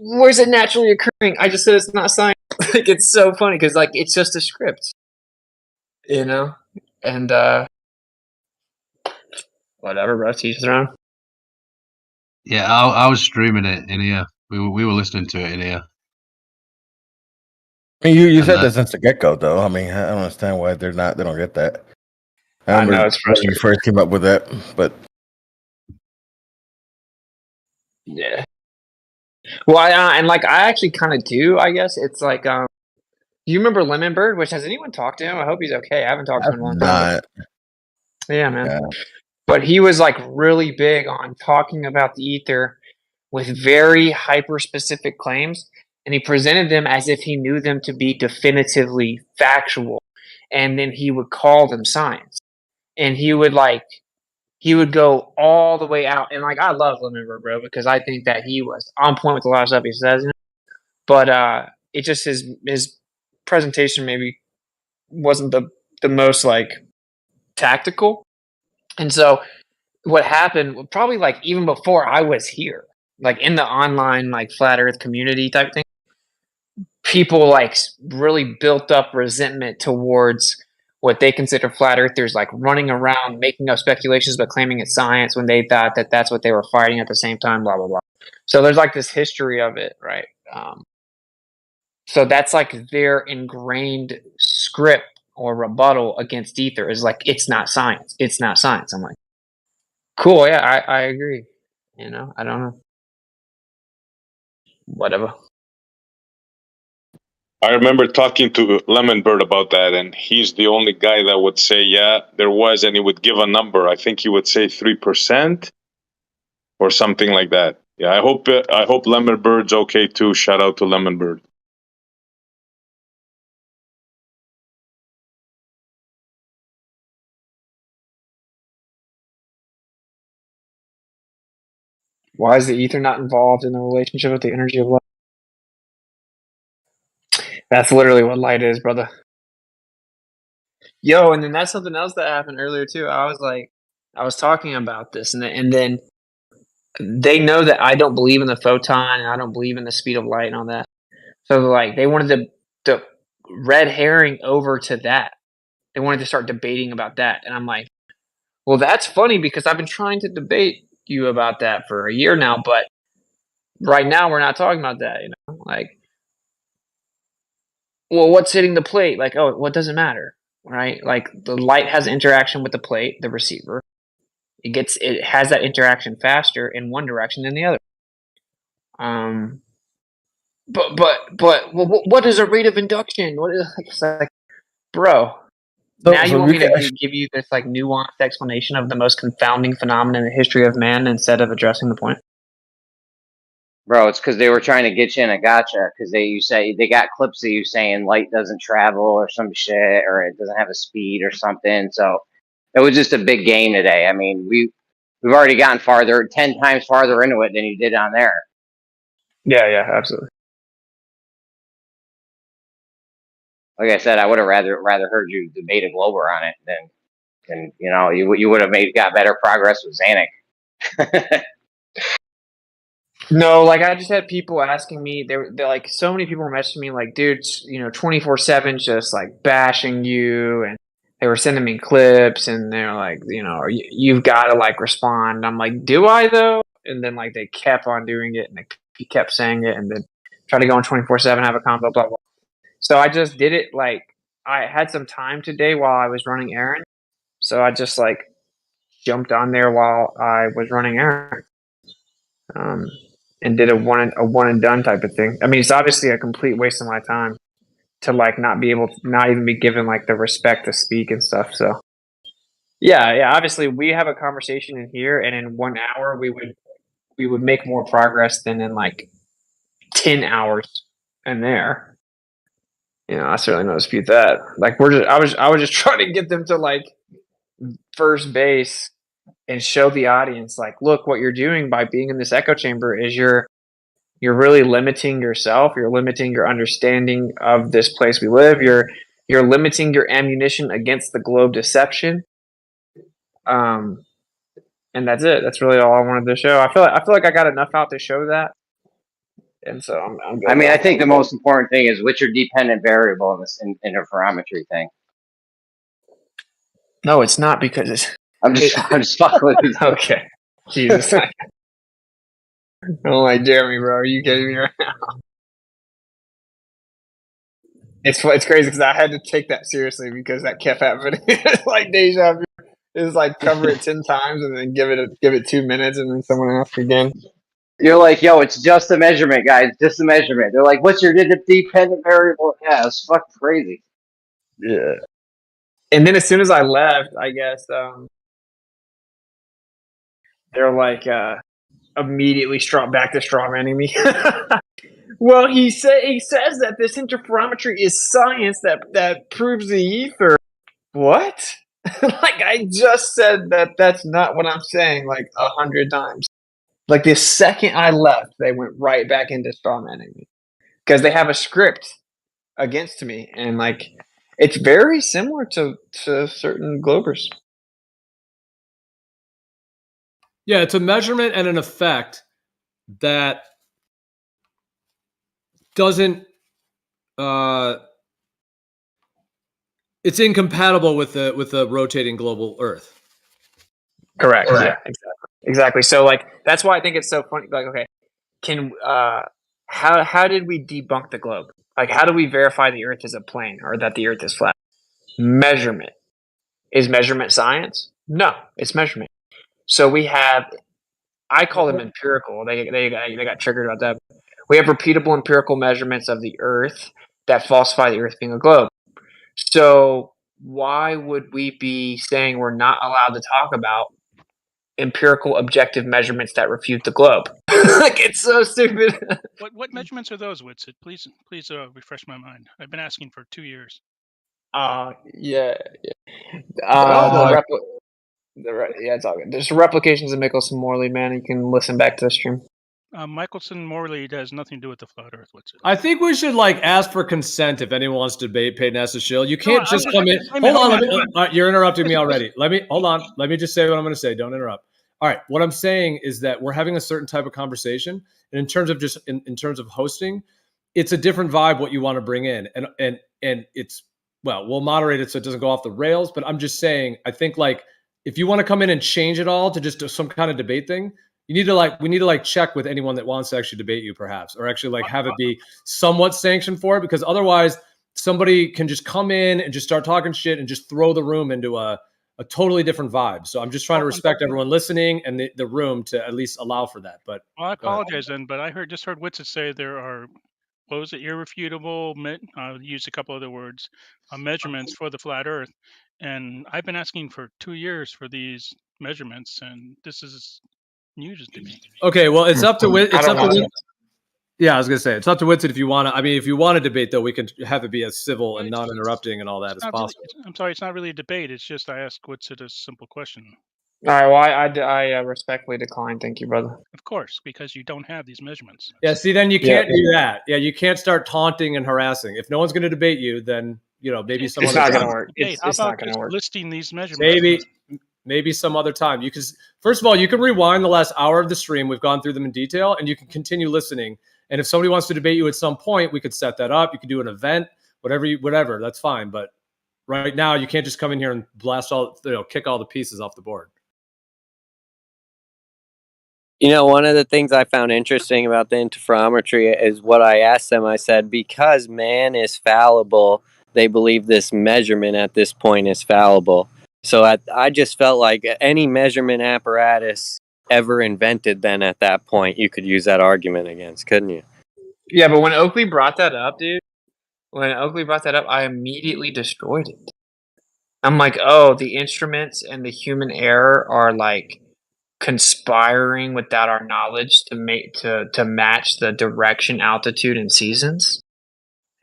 where's it naturally occurring? I just said it's not science. Like, it's so funny because like it's just a script, and whatever, bro. Teach their own.
Yeah, I was streaming it in here. We were listening to it in here.
I mean, you said that since the get go, though. I mean, I don't understand why they don't get that.
I know
remember
it's
when you
frustrating.
first came up with that, but
Yeah. Well, and like I actually kind of do. I guess it's like, you remember Lemon Bird? Which has anyone talked to him? I hope he's okay. I haven't talked to him in a long time.
not.
Yeah, man.
Yeah.
But he was like really big on talking about the ether with very hyper specific claims, and he presented them as if he knew them to be definitively factual, and then he would call them science, and he would go all the way out. And like I love Lemon Bird, bro, because I think that he was on point with a lot of stuff he says. But it just his presentation maybe wasn't the most like tactical. And so what happened probably like even before I was here, like in the online like flat earth community type thing, people like really built up resentment towards what they consider flat earthers, like running around making up speculations but claiming it's science when they thought that that's what they were fighting at the same time, blah blah blah. So there's like this history of it, right? So that's like their ingrained script or rebuttal against ether is like, it's not science. It's not science. I'm like, cool. Yeah, I agree. I don't know. Whatever.
I remember talking to Lemon Bird about that, and he's the only guy that would say, yeah, there was, and he would give a number. I think he would say 3% or something like that. Yeah, I hope Lemon Bird's okay too. Shout out to Lemon Bird.
Why is the ether not involved in the relationship with the energy of light? That's literally what light is, brother. Yo, and then that's something else that happened earlier too. I was talking about this, and then they know that I don't believe in the photon and I don't believe in the speed of light and all that. So like they wanted the red herring over to that. They wanted to start debating about that, and I'm like, well, that's funny because I've been trying to debate you about that for a year now, but right now we're not talking about that. Like, well, what's hitting the plate? Like, oh, what doesn't matter, right? Like the light has interaction with the plate, the receiver. It has that interaction faster in one direction than the other. But what is a rate of induction? What is it's like, bro? Now you want me to give you this like nuanced explanation of the most confounding phenomenon in the history of man instead of addressing the point?
Bro, it's because they were trying to get you in a gotcha. Because you say they got clips of you saying light doesn't travel or some shit, or it doesn't have a speed or something. So it was just a big game today. I mean, we've already gotten 10 times farther into it than you did on there.
Yeah, absolutely.
Like I said, I would have rather heard you debate a Glober on it than you would have got better progress with Zanuck.
No, like I just had people asking me. They're like, so many people were messaging me like, dude, 24/7 just like bashing you, and they were sending me clips, and they're like, you've got to like respond. I'm like, do I though? And then like they kept on doing it, and they kept saying it, and then try to go on 24/7, have a convo, blah blah. So I just did it. Like I had some time today while I was running errands, so I just like jumped on there while I was running errands. And did a one and done type of thing. I mean, it's obviously a complete waste of my time to like not even be given like the respect to speak and stuff. So yeah. Obviously, we have a conversation in here, and in 1 hour we would make more progress than in like 10 hours in there. I certainly don't dispute that. Like I was just trying to get them to like first base and show the audience like, look, what you're doing by being in this echo chamber is you're really limiting yourself. You're limiting your understanding of this place we live. You're limiting your ammunition against the globe deception. And that's it. That's really all I wanted to show. I feel like I got enough out to show that. And so I'm good.
I mean, I think the most important thing is what's your dependent variable in this interferometry thing.
No, it's not because it's.
I'm just fucking with you.
Okay. Jesus. Oh my Jeremy, bro, are you kidding me right now? It's crazy because I had to take that seriously because that kept happening. It's like deja vu. It's like cover it 10 times and then give it 2 minutes and then someone ask again.
You're like, yo, it's just a measurement, guys. Just a measurement. They're like, what's your dependent variable? Yeah, it's fucking crazy.
Yeah. And then as soon as I left, I guess they're like immediately back to strawmanning me. Well, he says that this interferometry is science that proves the ether. What? Like I just said that's not what I'm saying like 100 times. Like the second I left, they went right back into strawmanning me because they have a script against me, and like it's very similar to certain Globers.
Yeah, it's a measurement and an effect that doesn't. It's incompatible with the rotating global Earth.
Correct. Yeah, exactly. So like that's why I think it's so funny. Like, okay, can how did we debunk the globe? Like, how do we verify the Earth is a plane or that the Earth is flat? Measurement. Is measurement science? No, it's measurement. So we have, I call them empirical. They got triggered about that. We have repeatable empirical measurements of the Earth that falsify the Earth being a globe. So why would we be saying we're not allowed to talk about empirical objective measurements that refute the globe? Like it's so stupid.
What measurements are those, Whitsit? Please refresh my mind. I've been asking for 2 years.
Yeah.
Oh,
Yeah, it's all good. There's replications of Michelson Morley, man. You can listen back to the stream.
Michelson Morley has nothing to do with the flat Earth. What's it?
I think we should like ask for consent if anyone wants to debate Peyton Estashill. You can't just come in. Hold on, you're interrupting me already. Hold on. Let me just say what I'm going to say. Don't interrupt. All right. What I'm saying is that we're having a certain type of conversation, and in terms of just in terms of hosting, it's a different vibe what you want to bring in, and it's we'll moderate it so it doesn't go off the rails. But I'm just saying, I think like if you want to come in and change it all to just some kind of debate thing. We need to check with anyone that wants to actually debate you, perhaps, or actually like have it be somewhat sanctioned for it, because otherwise somebody can just come in and just start talking shit and just throw the room into a totally different vibe. So I'm just trying to respect everyone listening and the room to at least allow for that. But
I apologize then, but I just heard Whitsit say there are, what was it, irrefutable, used a couple other words, measurements for the flat Earth. And I've been asking for 2 years for these measurements, and this is news to me.
Okay, well, it's up to yeah, I was gonna say it's up to Whitsit if you want to. I mean, if you want to debate, though, we can have it be as civil and non-interrupting and all that as possible.
I'm sorry, it's not really a debate. It's just I asked Whitsit a simple question.
All right. Well, I respectfully decline. Thank you, brother.
Of course, because you don't have these measurements.
Yeah. See, then you can't do that. Yeah, you can't start taunting and harassing. If no one's going to debate you, then maybe some.
It's not going to work.
It's not going to work. Listing these measurements.
Maybe some other time. You can, first of all, you can rewind the last hour of the stream. We've gone through them in detail, and you can continue listening. And if somebody wants to debate you at some point, we could set that up. You could do an event, whatever. That's fine. But right now, you can't just come in here and kick all the pieces off the board.
One of the things I found interesting about the interferometry is what I asked them. I said, because man is fallible, they believe this measurement at this point is fallible. So I just felt like any measurement apparatus ever invented then at that point, you could use that argument against, couldn't you?
Yeah, but when Oakley brought that up, dude, I immediately destroyed it. I'm like, oh, the instruments and the human error are like conspiring without our knowledge to match the direction, altitude, and seasons.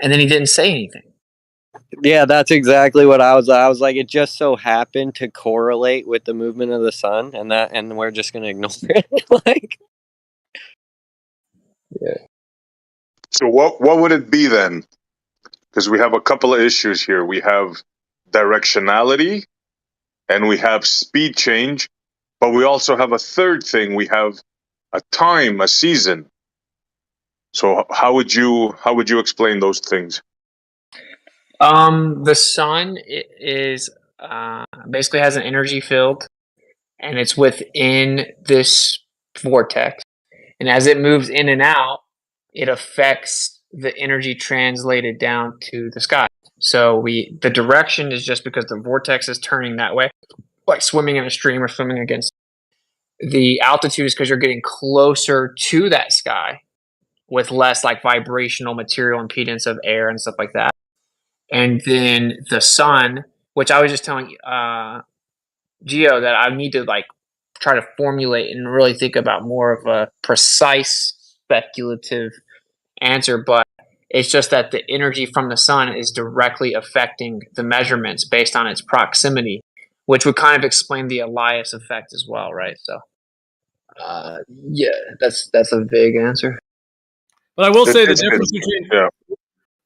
And then he didn't say anything.
Yeah, that's exactly what I was like, it just so happened to correlate with the movement of the sun, and we're just gonna ignore it.
Yeah. So what would it be then? Because we have a couple of issues here. We have directionality and we have speed change, but we also have a third thing. We have a time, a season. So how would you explain those things?
The sun is basically has an energy field, and it's within this vortex. And as it moves in and out, it affects the energy translated down to the sky. So the direction is just because the vortex is turning that way, like swimming in a stream or swimming against. The altitude is because you're getting closer to that sky with less like vibrational material impedance of air and stuff like that. And then the sun, which I was just telling Gio that I need to like try to formulate and really think about more of a precise speculative answer, but it's just that the energy from the sun is directly affecting the measurements based on its proximity, which would kind of explain the Elias effect as well, right? So, yeah, that's a vague answer.
But I will say the difference between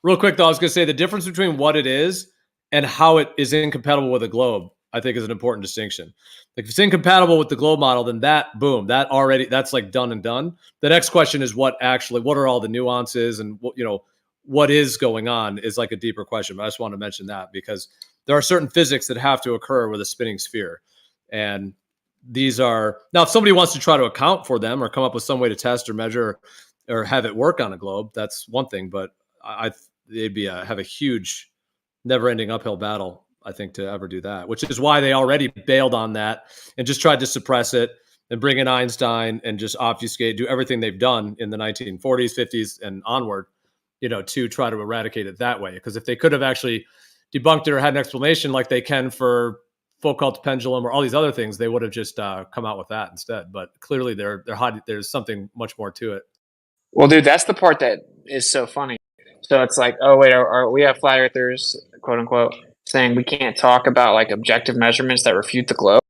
real quick though, I was going to say the difference between what it is and how it is incompatible with a globe, I think is an important distinction. Like if it's incompatible with the globe model, then that's like done and done. The next question is what are all the nuances and what is going on is like a deeper question. But I just want to mention that because there are certain physics that have to occur with a spinning sphere. And these are, now if somebody wants to try to account for them or come up with some way to test or measure or have it work on a globe, that's one thing. But they'd have a huge never-ending uphill battle, I think, to ever do that, which is why they already bailed on that and just tried to suppress it and bring in Einstein and just obfuscate, do everything they've done in the 1940s, 50s, and onward, to try to eradicate it that way. Because if they could have actually debunked it or had an explanation like they can for Foucault's pendulum or all these other things, they would have just come out with that instead. But clearly there's something much more to it.
Well, dude, that's the part that is so funny. So it's like, oh wait, we have flat earthers, quote unquote, saying we can't talk about like objective measurements that refute the globe.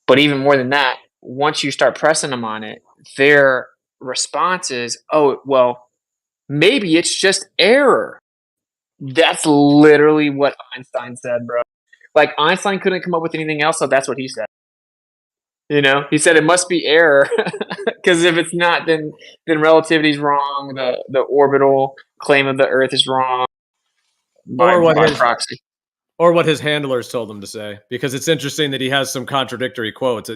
But even more than that, once you start pressing them on it, their response is, oh, well, maybe it's just error. That's literally what Einstein said, bro. Like Einstein couldn't come up with anything else, so that's what he said. He said it must be error because if it's not, then relativity's wrong. The orbital claim of the Earth is wrong. By proxy.
Or what his handlers told him to say, because it's interesting that he has some contradictory quotes.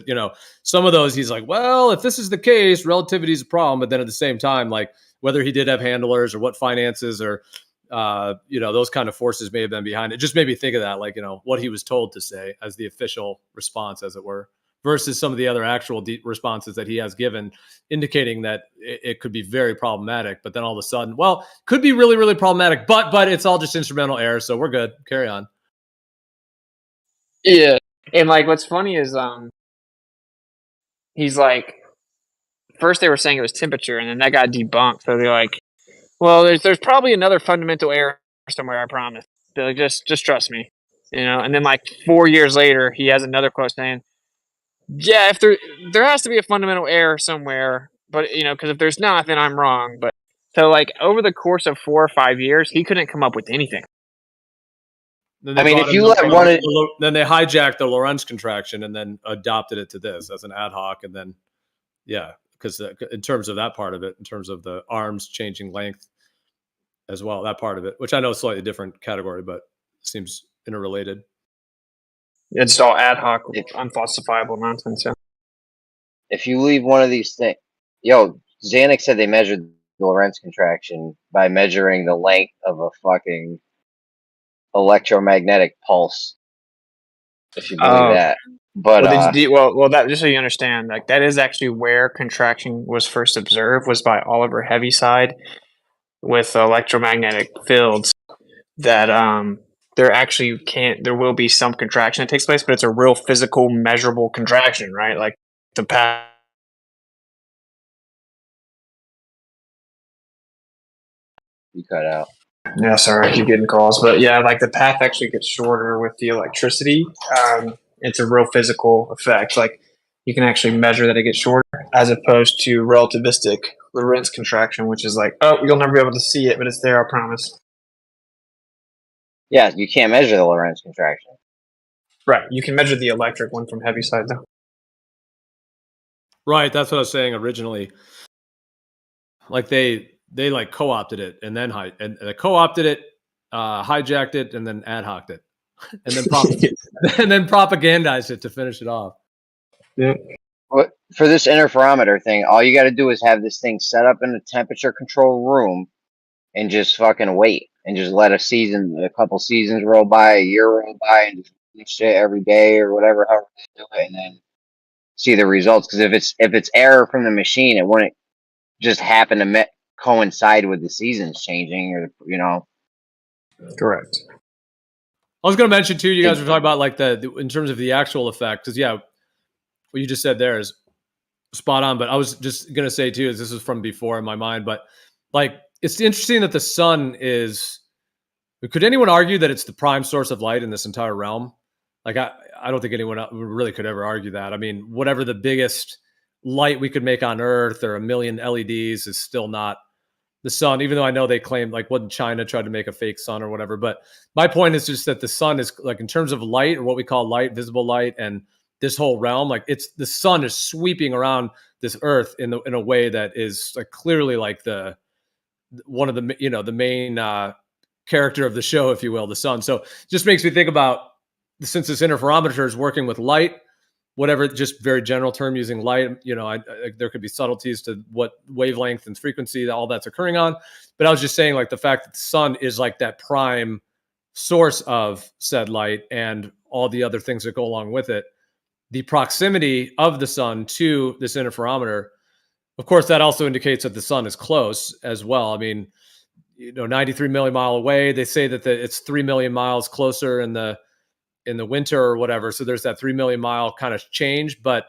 Some of those he's like, well, if this is the case, relativity is a problem. But then at the same time, like whether he did have handlers or what finances or, those kind of forces may have been behind it. Just made me think of that, like, what he was told to say as the official response, as it were, versus some of the other actual responses that he has given, indicating that it could be very problematic. But then all of a sudden, well, could be really, really problematic, but it's all just instrumental error. So we're good. Carry on.
Yeah. And like, what's funny is, he's like, first they were saying it was temperature and then that got debunked. So they're like, well, there's probably another fundamental error somewhere. I promise. They're like, just trust me, and then like 4 years later, he has another quote saying, yeah, if there has to be a fundamental error somewhere, but because if there's not, then I'm wrong. But so like over the course of 4 or 5 years, he couldn't come up with anything.
Then they hijacked the Lorentz contraction and then adopted it to this as an ad hoc, and then because in terms of that part of it, in terms of the arms changing length as well, that part of it, which I know is slightly different category, but seems interrelated.
It's all ad hoc, unfalsifiable nonsense. Yeah.
If you leave one of these things, Zanuck said they measured the Lorentz contraction by measuring the length of a fucking electromagnetic pulse. If you believe that, but
that just so you understand, like that is actually where contraction was first observed, was by Oliver Heaviside with electromagnetic fields. That there will be some contraction that takes place, but it's a real physical, measurable contraction, right? Like the path.
You cut out.
Yeah, sorry, I keep getting calls, but yeah, like the path actually gets shorter with the electricity. It's a real physical effect. Like you can actually measure that it gets shorter, as opposed to relativistic Lorentz contraction, which is like, oh, you'll never be able to see it, but it's there, I promise.
Yeah, you can't measure the Lorentz contraction.
Right, you can measure the electric one from Heaviside, though.
Right, that's what I was saying originally. Like they like co-opted it and then they co-opted it, hijacked it, and then ad hoc'd it, and then propagandized it to finish it off.
Yeah.
For this interferometer thing, all you got to do is have this thing set up in a temperature control room and just fucking wait and just let a couple seasons roll by, a year roll by, and just do shit every day or whatever, however they do it, and then see the results. Because if it's error from the machine, it wouldn't just happen to coincide with the seasons changing, or
Correct.
I was going to mention too. You guys were talking about like in terms of the actual effect, because what you just said there is spot on. But I was just going to say too, is this is from before in my mind, but like it's interesting that the sun is. Could anyone argue that it's the prime source of light in this entire realm? Like I don't think anyone really could ever argue that. I mean, whatever the biggest light we could make on Earth or a million LEDs is still not the sun, even though I know they claim like when China tried to make a fake sun or whatever. But my point is just that the sun is like, in terms of light or what we call light, visible light, and this whole realm, like the sun is sweeping around this Earth in a way that is like clearly like one of the, the main character of the show, if you will, the sun. So it just makes me think about, since this interferometer is working with light, whatever, just very general term using light, there could be subtleties to what wavelength and frequency, all that's occurring on. But I was just saying, like, the fact that the sun is like that prime source of said light and all the other things that go along with it, the proximity of the sun to this interferometer, of course, that also indicates that the sun is close as well. I mean, 93 million mile away, they say that it's 3 million miles closer in the winter or whatever. So there's that 3 million mile kind of change. But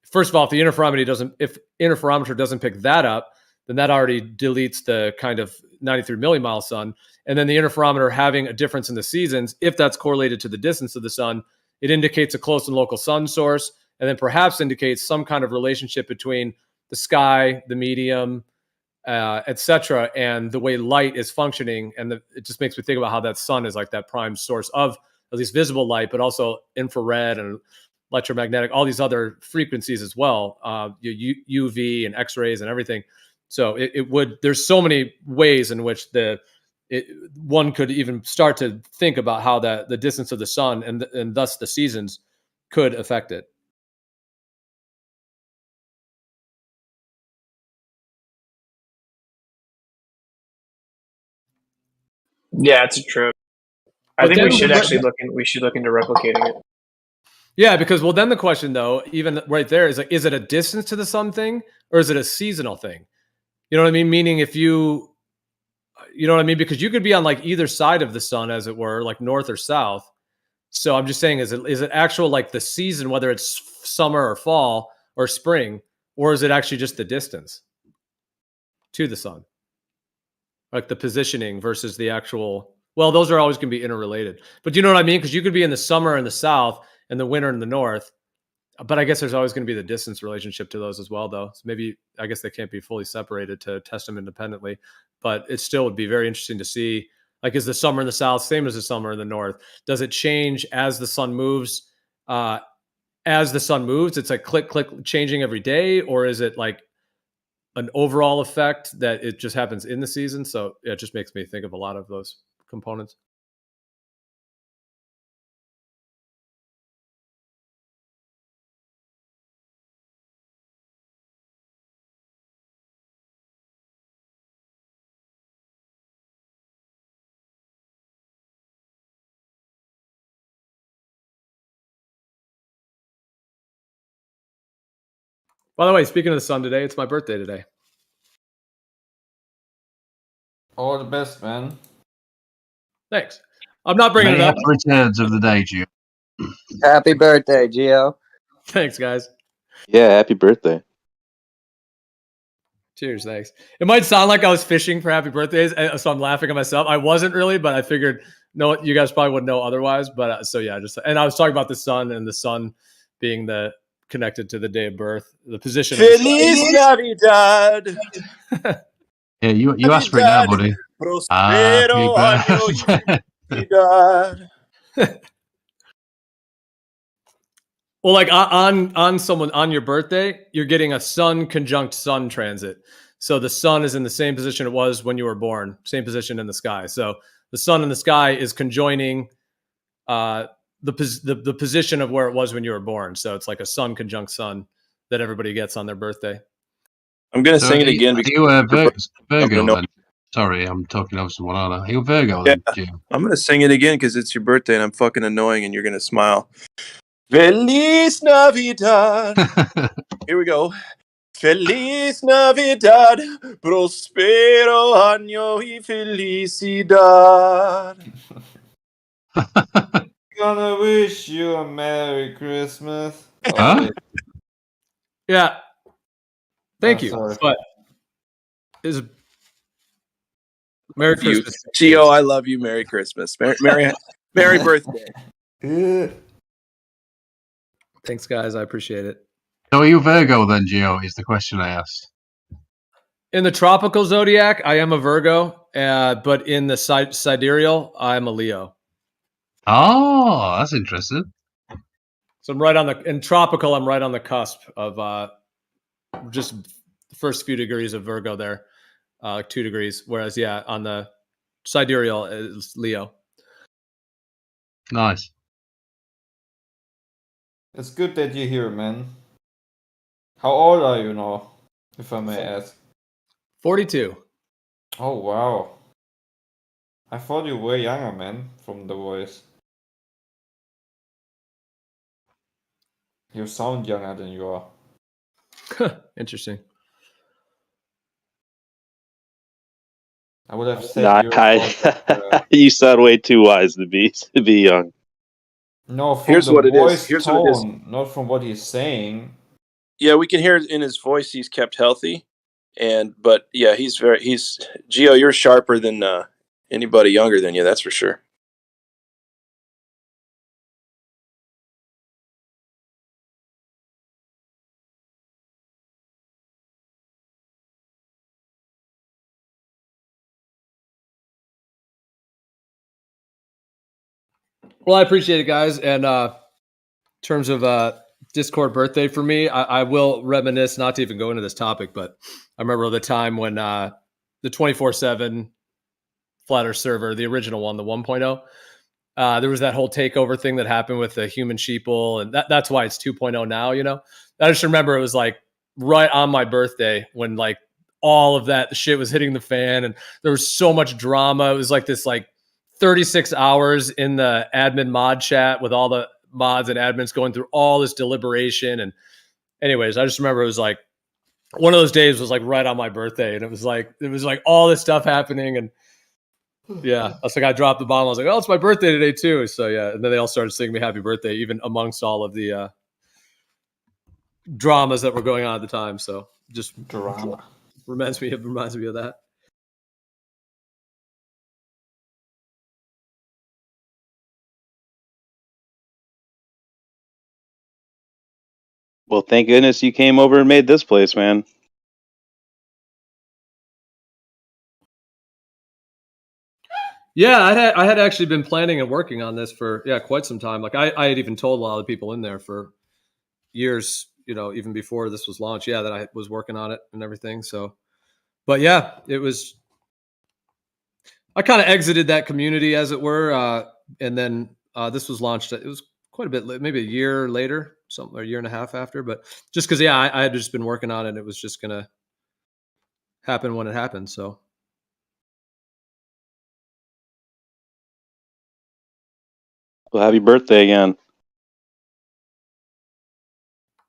first of all, if interferometer doesn't pick that up, then that already deletes the kind of 93 million mile sun. And then the interferometer having a difference in the seasons, if that's correlated to the distance of the sun, it indicates a close and local sun source, and then perhaps indicates some kind of relationship between the sky, the medium, etc., and the way light is functioning. And it just makes me think about how that sun is like that prime source of at least visible light, but also infrared and electromagnetic, all these other frequencies as well, UV and X-rays and everything. So there's so many ways in which one could even start to think about how the distance of the sun and thus the seasons could affect it.
Yeah, it's true. I think we should actually look into replicating it.
Yeah, because then the question though, even right there, is like, is it a distance to the sun thing or is it a seasonal thing? You know what I mean? Meaning because you could be on like either side of the sun, as it were, like north or south. So I'm just saying, is it actual like the season, whether it's summer or fall or spring, or is it actually just the distance to the sun? Like the positioning versus the actual, well, those are always going to be interrelated. But you know what I mean? Because you could be in the summer in the south and the winter in the north. But I guess there's always going to be the distance relationship to those as well, though. So maybe, I guess they can't be fully separated to test them independently. But it still would be very interesting to see, like, is the summer in the south same as the summer in the north? Does it change as the sun moves? It's like click, changing every day? Or is it like an overall effect that it just happens in the season? So it just makes me think of a lot of those components. By the way, speaking of the sun today, it's my birthday today.
All the best, man.
Thanks. I'm not bringing it up.
Returns of the day, Gio.
Happy birthday, Gio.
Thanks, guys.
Yeah, happy birthday.
Cheers, thanks. It might sound like I was fishing for happy birthdays, so I'm laughing at myself. I wasn't really, but I figured, no, you guys probably wouldn't know otherwise. But so yeah, and I was talking about the sun and the sun being connected to the day of birth, the position.
Feliz Navidad.
Yeah, you asked for it now, buddy.
Prospero año y Navidad.
Well, like on your birthday, you're getting a sun conjunct sun transit. So the sun is in the same position it was when you were born, same position in the sky. So the sun in the sky is conjoining the position of where it was when you were born. So it's like a sun conjunct sun that everybody gets on their birthday.
I'm gonna sing it again because
Virgo, then? Sorry, I'm talking over someone. Are you Virgo
Yeah,
then, Jim?
I'm gonna sing it again because it's your birthday and I'm fucking annoying and you're gonna smile. Feliz Navidad. Here we go. Feliz Navidad, prospero año y felicidad.
Gonna wish you a Merry Christmas. Oh,
Huh?
wait.
Yeah. Thank
Oh,
you.
sorry.
But is Merry
You,
Christmas.
Gio, I love you. Merry Christmas. Merry birthday.
Thanks, guys. I appreciate it.
So are you Virgo then, Gio? Is the question I asked.
In the tropical zodiac, I am a Virgo, but in the sidereal, I'm a Leo.
Oh, that's interesting.
So I'm right on in tropical, I'm right on the cusp of just the first few degrees of Virgo there, 2 degrees. Whereas, yeah, on the sidereal is Leo.
Nice.
It's good that you're here, man. How old are you now, if I may ask?
42.
Oh, wow. I thought you were younger, man, from the voice. You sound younger than you are.
Interesting.
I would have said
Nah,
you're about,
you sound way too wise to be young.
No, from
Here's
the
what it is.
voice tone, not from what he's saying.
Yeah, we can hear it in his voice. He's kept healthy, but yeah, he's Gio. You're sharper than anybody younger than you. That's for sure.
Well, I appreciate it, guys. And in terms of Discord birthday for me, I will reminisce, not to even go into this topic, but I remember the time when the 24/7 Flat Earth server, the original one, the 1.0, there was that whole takeover thing that happened with the human sheeple, and that's why it's 2.0 now. I just remember it was like right on my birthday when like all of that shit was hitting the fan, and there was so much drama. It was like this 36 hours in the admin mod chat with all the mods and admins going through all this deliberation. And anyways, I just remember it was like one of those days was like right on my birthday, and it was like all this stuff happening. And yeah, I was like, I dropped the bomb. I was like, oh, it's my birthday today too. So yeah, and then they all started singing me happy birthday, even amongst all of the dramas that were going on at the time. So just
drama
reminds me of that.
Well, thank goodness you came over and made this place, man.
Yeah, I had actually been planning and working on this for quite some time. Like I had even told a lot of people in there for years, even before this was launched. Yeah, that I was working on it and everything. So, but yeah, it was. I kind of exited that community, as it were, and then this was launched. It was quite a bit, maybe a year later, something, or a year and a half after. But just because, yeah, I had just been working on it. And it was just gonna happen when it happened. So.
Well, happy birthday again.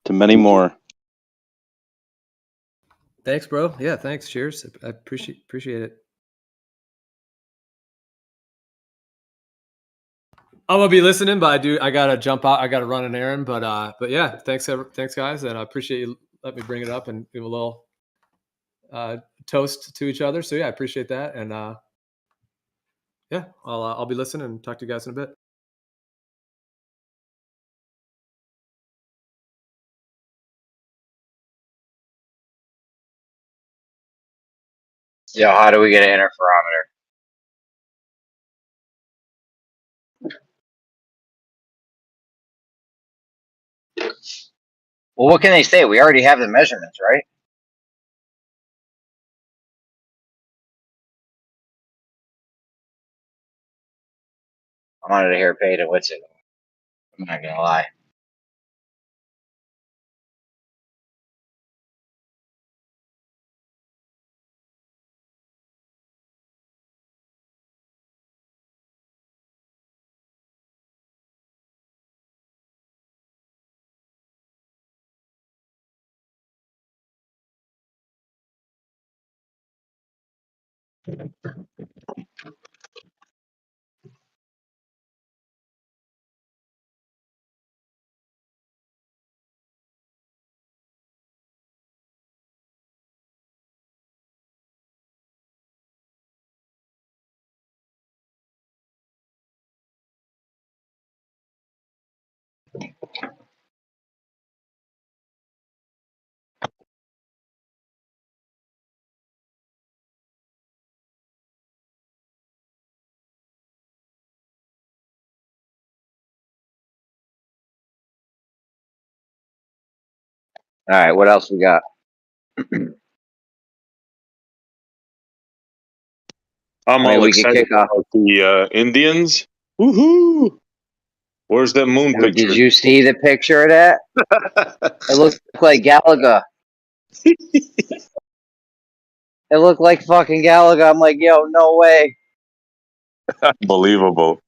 To many more.
Thanks, bro. Yeah, thanks. Cheers. I appreciate it. I'm gonna be listening, but I gotta jump out. I gotta run an errand, but yeah, thanks guys, and I appreciate you let me bring it up and give a little toast to each other. So yeah, I appreciate that, and yeah, I'll be listening and talk to you guys in a bit.
Yeah, how do we get an interferometer? Well, what can they say? We already have the measurements, right? I wanted to hear Peta. What's it? I'm not gonna lie. All right, what else we got?
I'm
I mean,
all
we could
excited
kick off.
about the Indians. Woohoo! Where's that moon
Dude, did
picture?
you see the picture of that? It looked like Galaga. It looked like fucking Galaga. I'm like, yo, no way.
Unbelievable.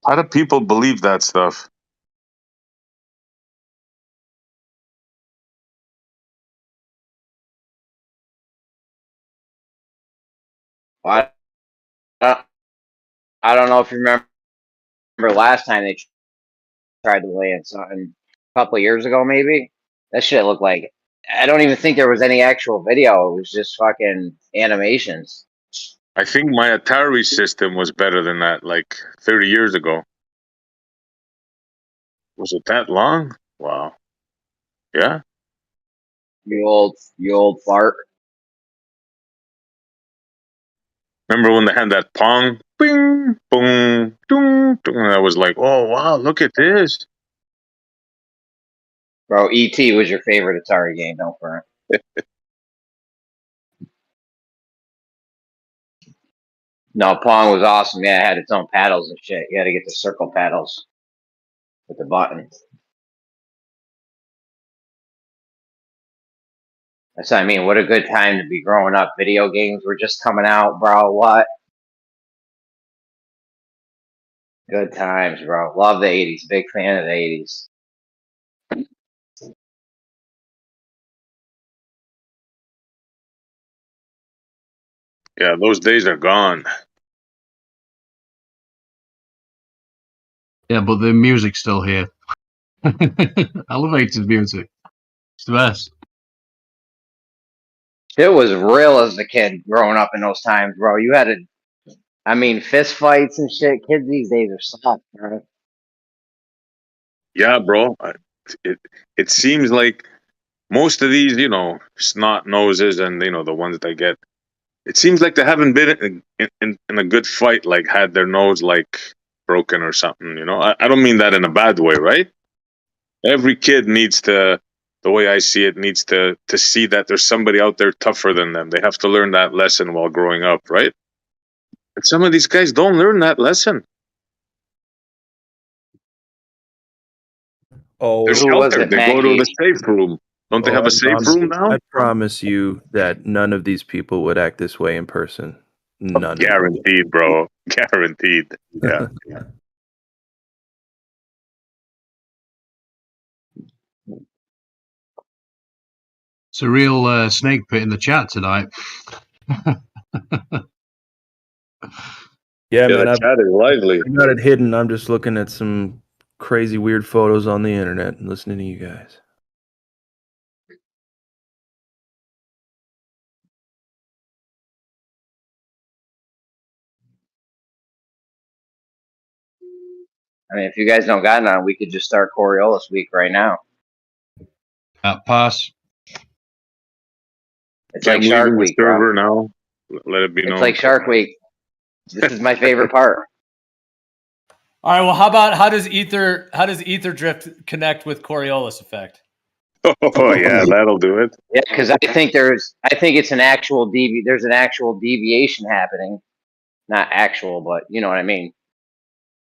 How do people believe that stuff?
I, I don't know if you remember last time they tried to land something a couple of years ago, maybe. That shit looked like. I don't even think there was any actual video. It was just fucking animations.
I think my Atari system was better than that, like 30 years ago. Was it that long? Wow. Yeah.
You old fart.
Remember when they had that Pong? Bing, boom, doom, doom. And I was like, oh, wow, look at this.
Bro, E.T. was your favorite Atari game, don't front. No, Pong was awesome. Yeah, it had its own paddles and shit. You had to get the circle paddles with the button. That's what I mean. What a good time to be growing up. Video games were just coming out, bro. What? Good times, bro. Love the 80s. Big fan of the 80s.
Yeah, those days are gone.
Yeah, but the music's still here. I love 80s music. It's the best.
It was real as a kid growing up in those times, bro. You had to, I mean, fist fights and shit. Kids these days are soft, bro.
Yeah, bro. It seems like most of these, snot noses and, the ones that get, it seems like they haven't been in a good fight, like had their nose like broken or something, I don't mean that in a bad way, right? Every kid needs to, the way I see it, needs to see that there's somebody out there tougher than them. They have to learn that lesson while growing up, right? But some of these guys don't learn that lesson.
Oh,
They're sheltered. They go to the safe room. Don't they have a safe room now?
I promise you that none of these people would act this way in person. None.
Guaranteed, bro. Guaranteed. Yeah.
It's a real snake pit in the chat tonight.
Yeah, man.
The chat is lively.
I got it hidden. I'm just looking at some crazy, weird photos on the internet and listening to you guys.
I mean, if you guys don't got none, we could just start Coriolis week right now.
Pass.
It's like Shark Week,
server
bro.
now. Let it be known.
It's like Shark Week. This is my favorite part.
All right. Well, how does ether drift connect with Coriolis effect?
Oh yeah, that'll do it.
Yeah, because I think it's an actual there's an actual deviation happening. Not actual, but you know what I mean.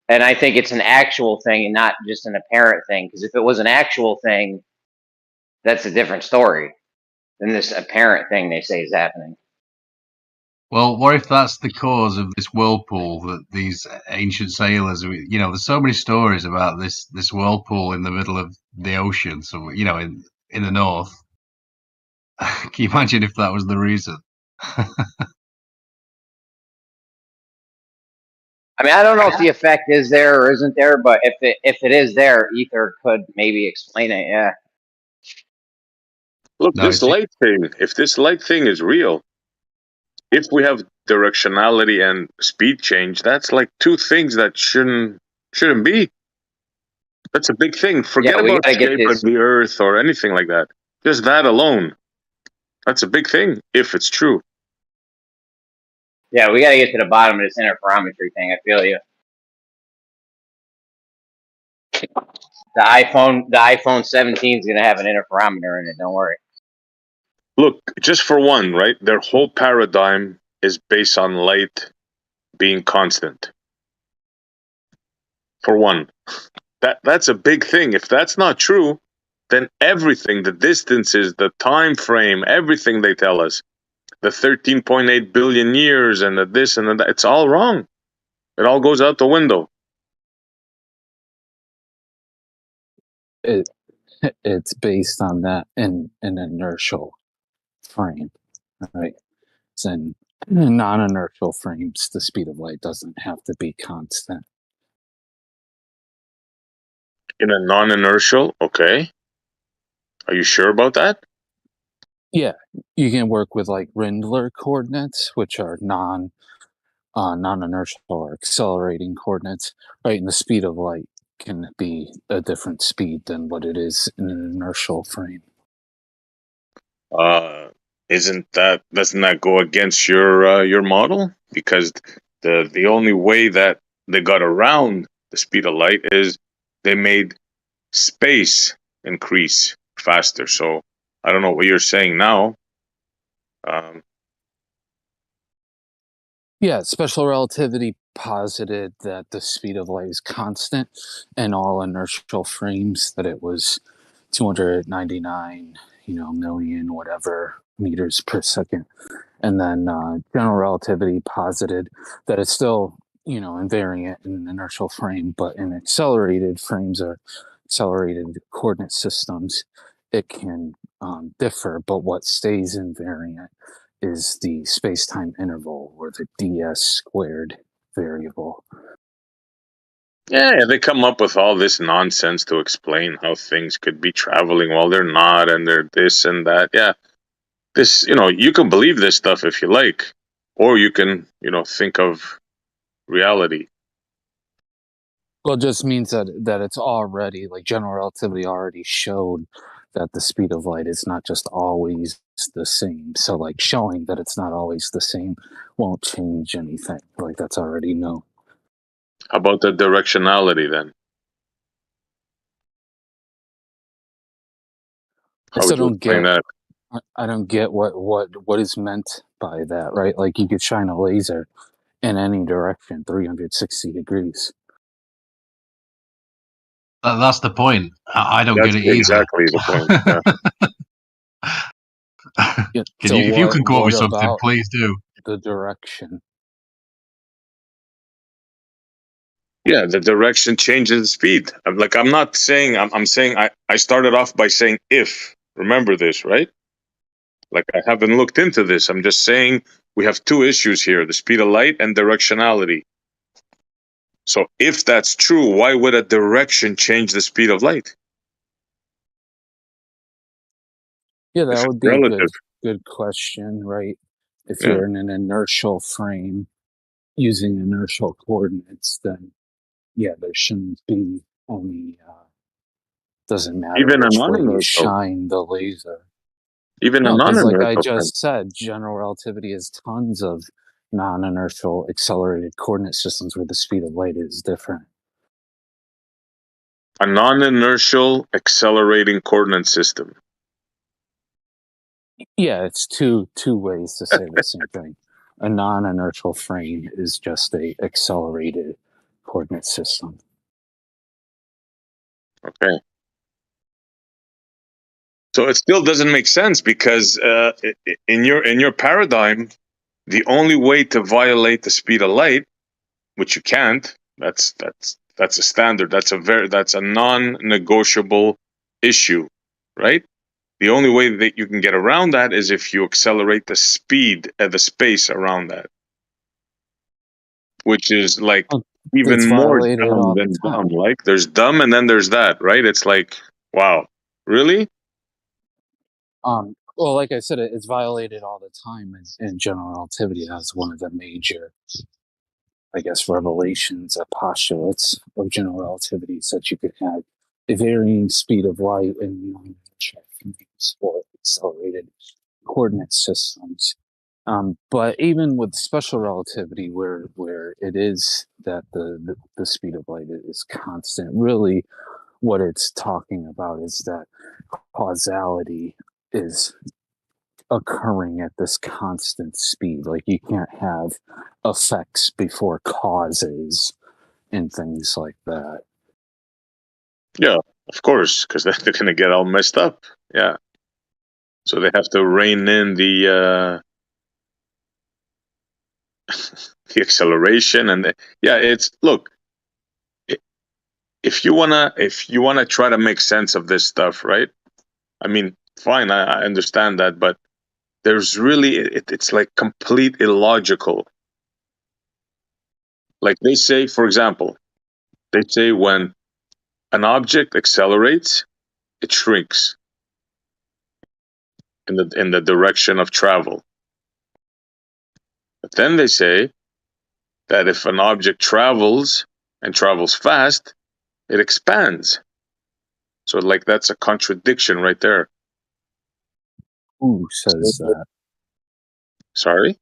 And I think it's an actual thing and not just an apparent thing. Because if it was an actual thing, that's a different story than this apparent thing they say is happening.
Well, what if that's the cause of this whirlpool that these ancient sailors, you know, there's so many stories about this whirlpool in the middle of the ocean, so you know, in the north. Can you imagine if that was the reason?
I mean, I don't know if the effect is there or isn't there, but if it is there, ether could maybe explain it. Yeah.
Look,
No,
this light thing, if this light thing is real, if we have directionality and speed change, that's like two things that shouldn't be. That's a big thing. Forget
Yeah, we
about
gotta get
shape of
this.
the earth or anything like that. Just that alone. That's a big thing if it's true.
Yeah, we gotta get to the bottom of this interferometry thing. I feel you. The iPhone 17 is gonna have an interferometer in it. Don't worry.
Look, just for one, right? Their whole paradigm is based on light being constant. For one. That's a big thing. If that's not true, then everything, the distances, the time frame, everything they tell us, the 13.8 billion years and the this and the that, it's all wrong. It all goes out the window.
It's based on that in an inertial frame, right? So in non-inertial frames, the speed of light doesn't have to be constant.
In a non-inertial, okay. Are you sure about that?
Yeah, you can work with like Rindler coordinates, which are non-inertial or accelerating coordinates, right? And the speed of light can be a different speed than what it is in an inertial frame.
Doesn't that go against your model? Because the only way that they got around the speed of light is they made space increase faster. So I don't know what you're saying now.
Yeah, special relativity posited that the speed of light is constant in all inertial frames, that it was 299, million, whatever, meters per second. And then general relativity posited that it's still, invariant in an inertial frame, but in accelerated frames or accelerated coordinate systems, it can differ, but what stays invariant is the space-time interval, or the ds squared variable.
Yeah, they come up with all this nonsense to explain how things could be traveling while they're not, and they're this and that. Yeah, this, you can believe this stuff if you like, or you can, think of reality.
Well, it just means that it's already, like, general relativity already showed that the speed of light is not just always the same. So, like, showing that it's not always the same won't change anything. Like, that's already known.
How about the directionality then?
I still don't get that. I don't get what is meant by that, right? Like, you could shine a laser in any direction, 360 degrees.
That's the point. I don't get it either.
Exactly the point.
Yeah.
If you can quote me something, please do.
The direction.
Yeah, the direction changes the speed. I'm not saying, I'm saying I started off by saying if. Remember this, right? Like, I haven't looked into this. I'm just saying we have two issues here, the speed of light and directionality. So if that's true, why would a direction change the speed of light?
Yeah, that would be a good question, right? If you're in an inertial frame using inertial coordinates, then yeah, there shouldn't be any, doesn't matter
Even a
which way you
non-inertial.
shine the laser.
Even
No,
a
because like I
non-inertial.
just said, general relativity has tons of non-inertial accelerated coordinate systems where the speed of light is different.
A non-inertial accelerating coordinate system.
Yeah, it's two ways to say the same thing. A non-inertial frame is just a accelerated coordinate system.
Okay. So it still doesn't make sense because in your paradigm, the only way to violate the speed of light, which you can't, that's a standard. That's a non-negotiable issue, right? The only way that you can get around that is if you accelerate the speed at the space around that, which is like even
It's
more
violated
dumb
all the
than dumb.
time.
Like there's dumb and then there's that, right? It's like, wow, really?
Well, like I said, it's violated all the time in general relativity. That's one of the major, I guess, revelations, postulates of general relativity is that you could have a varying speed of light in non-inertial frames or accelerated coordinate systems. But even with special relativity, where it is that the speed of light is constant, really what it's talking about is that causality is occurring at this constant speed. Like you can't have effects before causes and things like that.
Yeah, of course, because they're going to get all messed up. Yeah. So they have to rein in the the acceleration and it's look. If you wanna try to make sense of this stuff, right? I mean, fine, I understand that, but there's really it's like complete illogical. Like they say, for example, they say when an object accelerates, it shrinks in the direction of travel. But then they say that if an object travels and travels fast, it expands. So like that's a contradiction right there.
Who says that?
Sorry?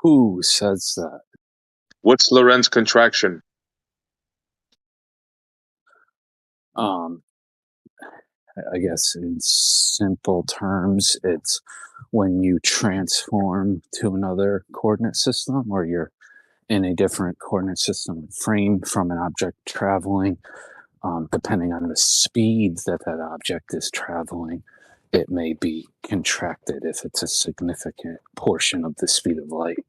Who says that?
What's Lorentz contraction?
I guess in simple terms, it's when you transform to another coordinate system or you're in a different coordinate system frame from an object traveling, depending on the speed that that object is traveling, it may be contracted if it's a significant portion of the speed of light.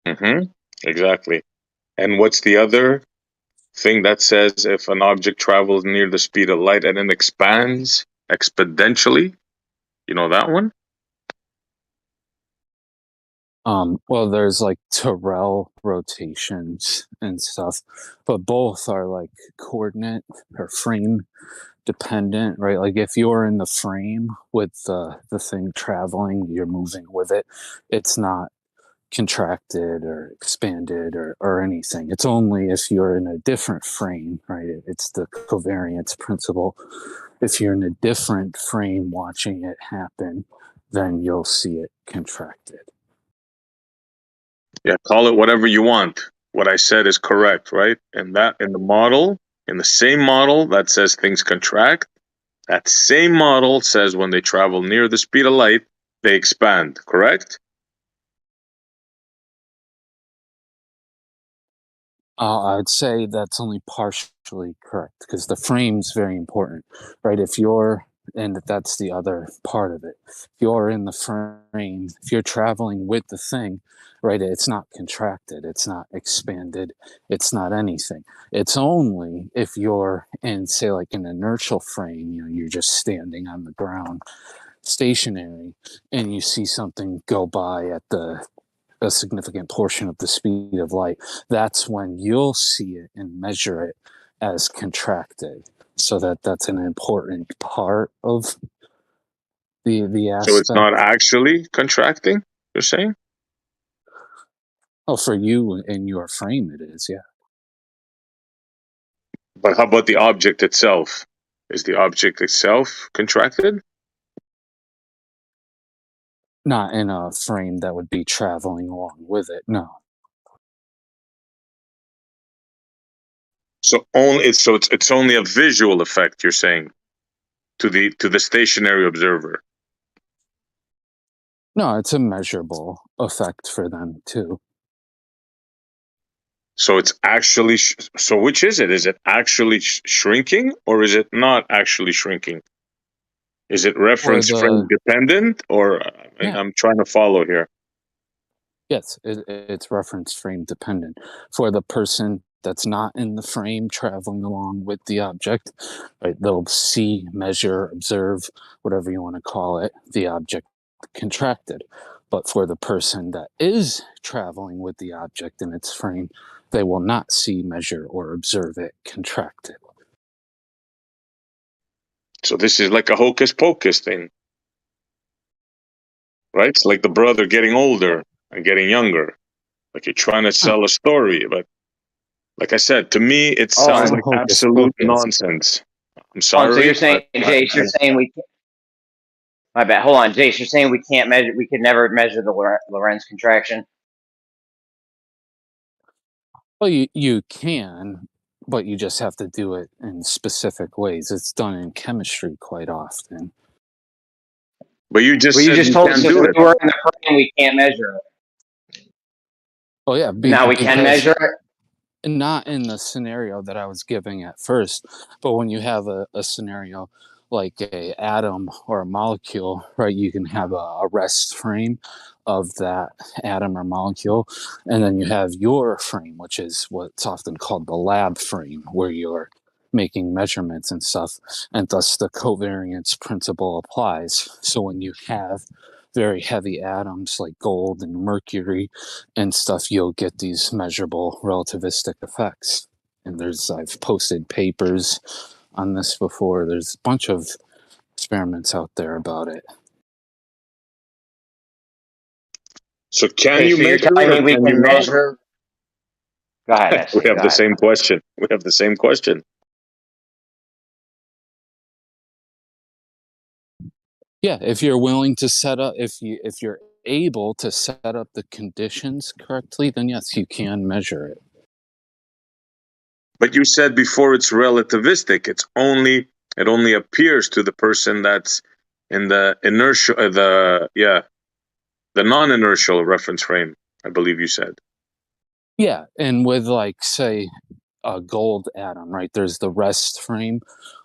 Mm-hmm. Exactly. And what's the other thing that says if an object travels near the speed of light and then expands exponentially? You know that one?
Well, there's like Terrell rotations and stuff, but both are like coordinate or frame dependent, right? Like if you're in the frame with the thing traveling, you're moving with it. It's not contracted or expanded or anything. It's only if you're in a different frame, right? It's the covariance principle. If you're in a different frame watching it happen, then you'll see it contracted.
Yeah, call it whatever you want. What I said is correct, right? And that in the model, in the same model that says things contract, that same model says when they travel near the speed of light, they expand, correct?
I'd say that's only partially correct because the frame's very important, right? And that's the other part of it. If you're in the frame, if you're traveling with the thing, right, it's not contracted, it's not expanded, it's not anything. It's only if you're in, say, like an inertial frame, you're just standing on the ground, stationary, and you see something go by at a significant portion of the speed of light, that's when you'll see it and measure it as contracted. So that's an important part of the aspect.
So it's not actually contracting, you're saying?
Oh, for you in your frame it is, yeah.
But how about the object itself? Is the object itself contracted?
Not in a frame that would be traveling along with it, no.
So it's only a visual effect, you're saying, to the stationary observer.
No, it's a measurable effect for them too.
So it's actually so which is it? Is it actually shrinking or is it not actually shrinking? Is it reference frame dependent, or
Yeah.
I'm trying to follow here?
Yes, it's reference frame dependent. For the person that's not in the frame traveling along with the object, right, they'll see, measure, observe, whatever you want to call it, the object contracted. But for the person that is traveling with the object in its frame, they will not see, measure, or observe it contracted.
So this is like a hocus pocus thing, right? It's like the brother getting older and getting younger. Like you're trying to sell a story, but like I said, to me, it sounds like absolute nonsense. I'm sorry.
So you're saying, Jace, you're saying we can't, my bad. Hold on, Jace, you're saying we can't measure, we could never measure the Lorentz contraction?
Well, you can, but you just have to do it in specific ways. It's done in chemistry quite often.
But you just
Well, you
said
just
you
told
can't
us if
do
we
it.
were in the frame, we can't measure it.
Oh yeah,
Now we can measure it?
Not in the scenario that I was giving at first, but when you have a scenario like a atom or a molecule, right, you can have a rest frame of that atom or molecule, and then you have your frame, which is what's often called the lab frame, where you're making measurements and stuff, and thus the covariance principle applies. So when you have very heavy atoms like gold and mercury and stuff, you'll get these measurable relativistic effects. And I've posted papers on this before. There's a bunch of experiments out there about it.
So can you measure?
I mean, we can measure. Go ahead.
We have the same question. We have the same question.
Yeah, if you're willing to set up, if you're able to set up the conditions correctly, then yes, you can measure it.
But you said before it's relativistic. It only appears to the person that's in the inertial, the non-inertial reference frame, I believe you said.
Yeah, and with like say a gold atom, right? There's the rest frame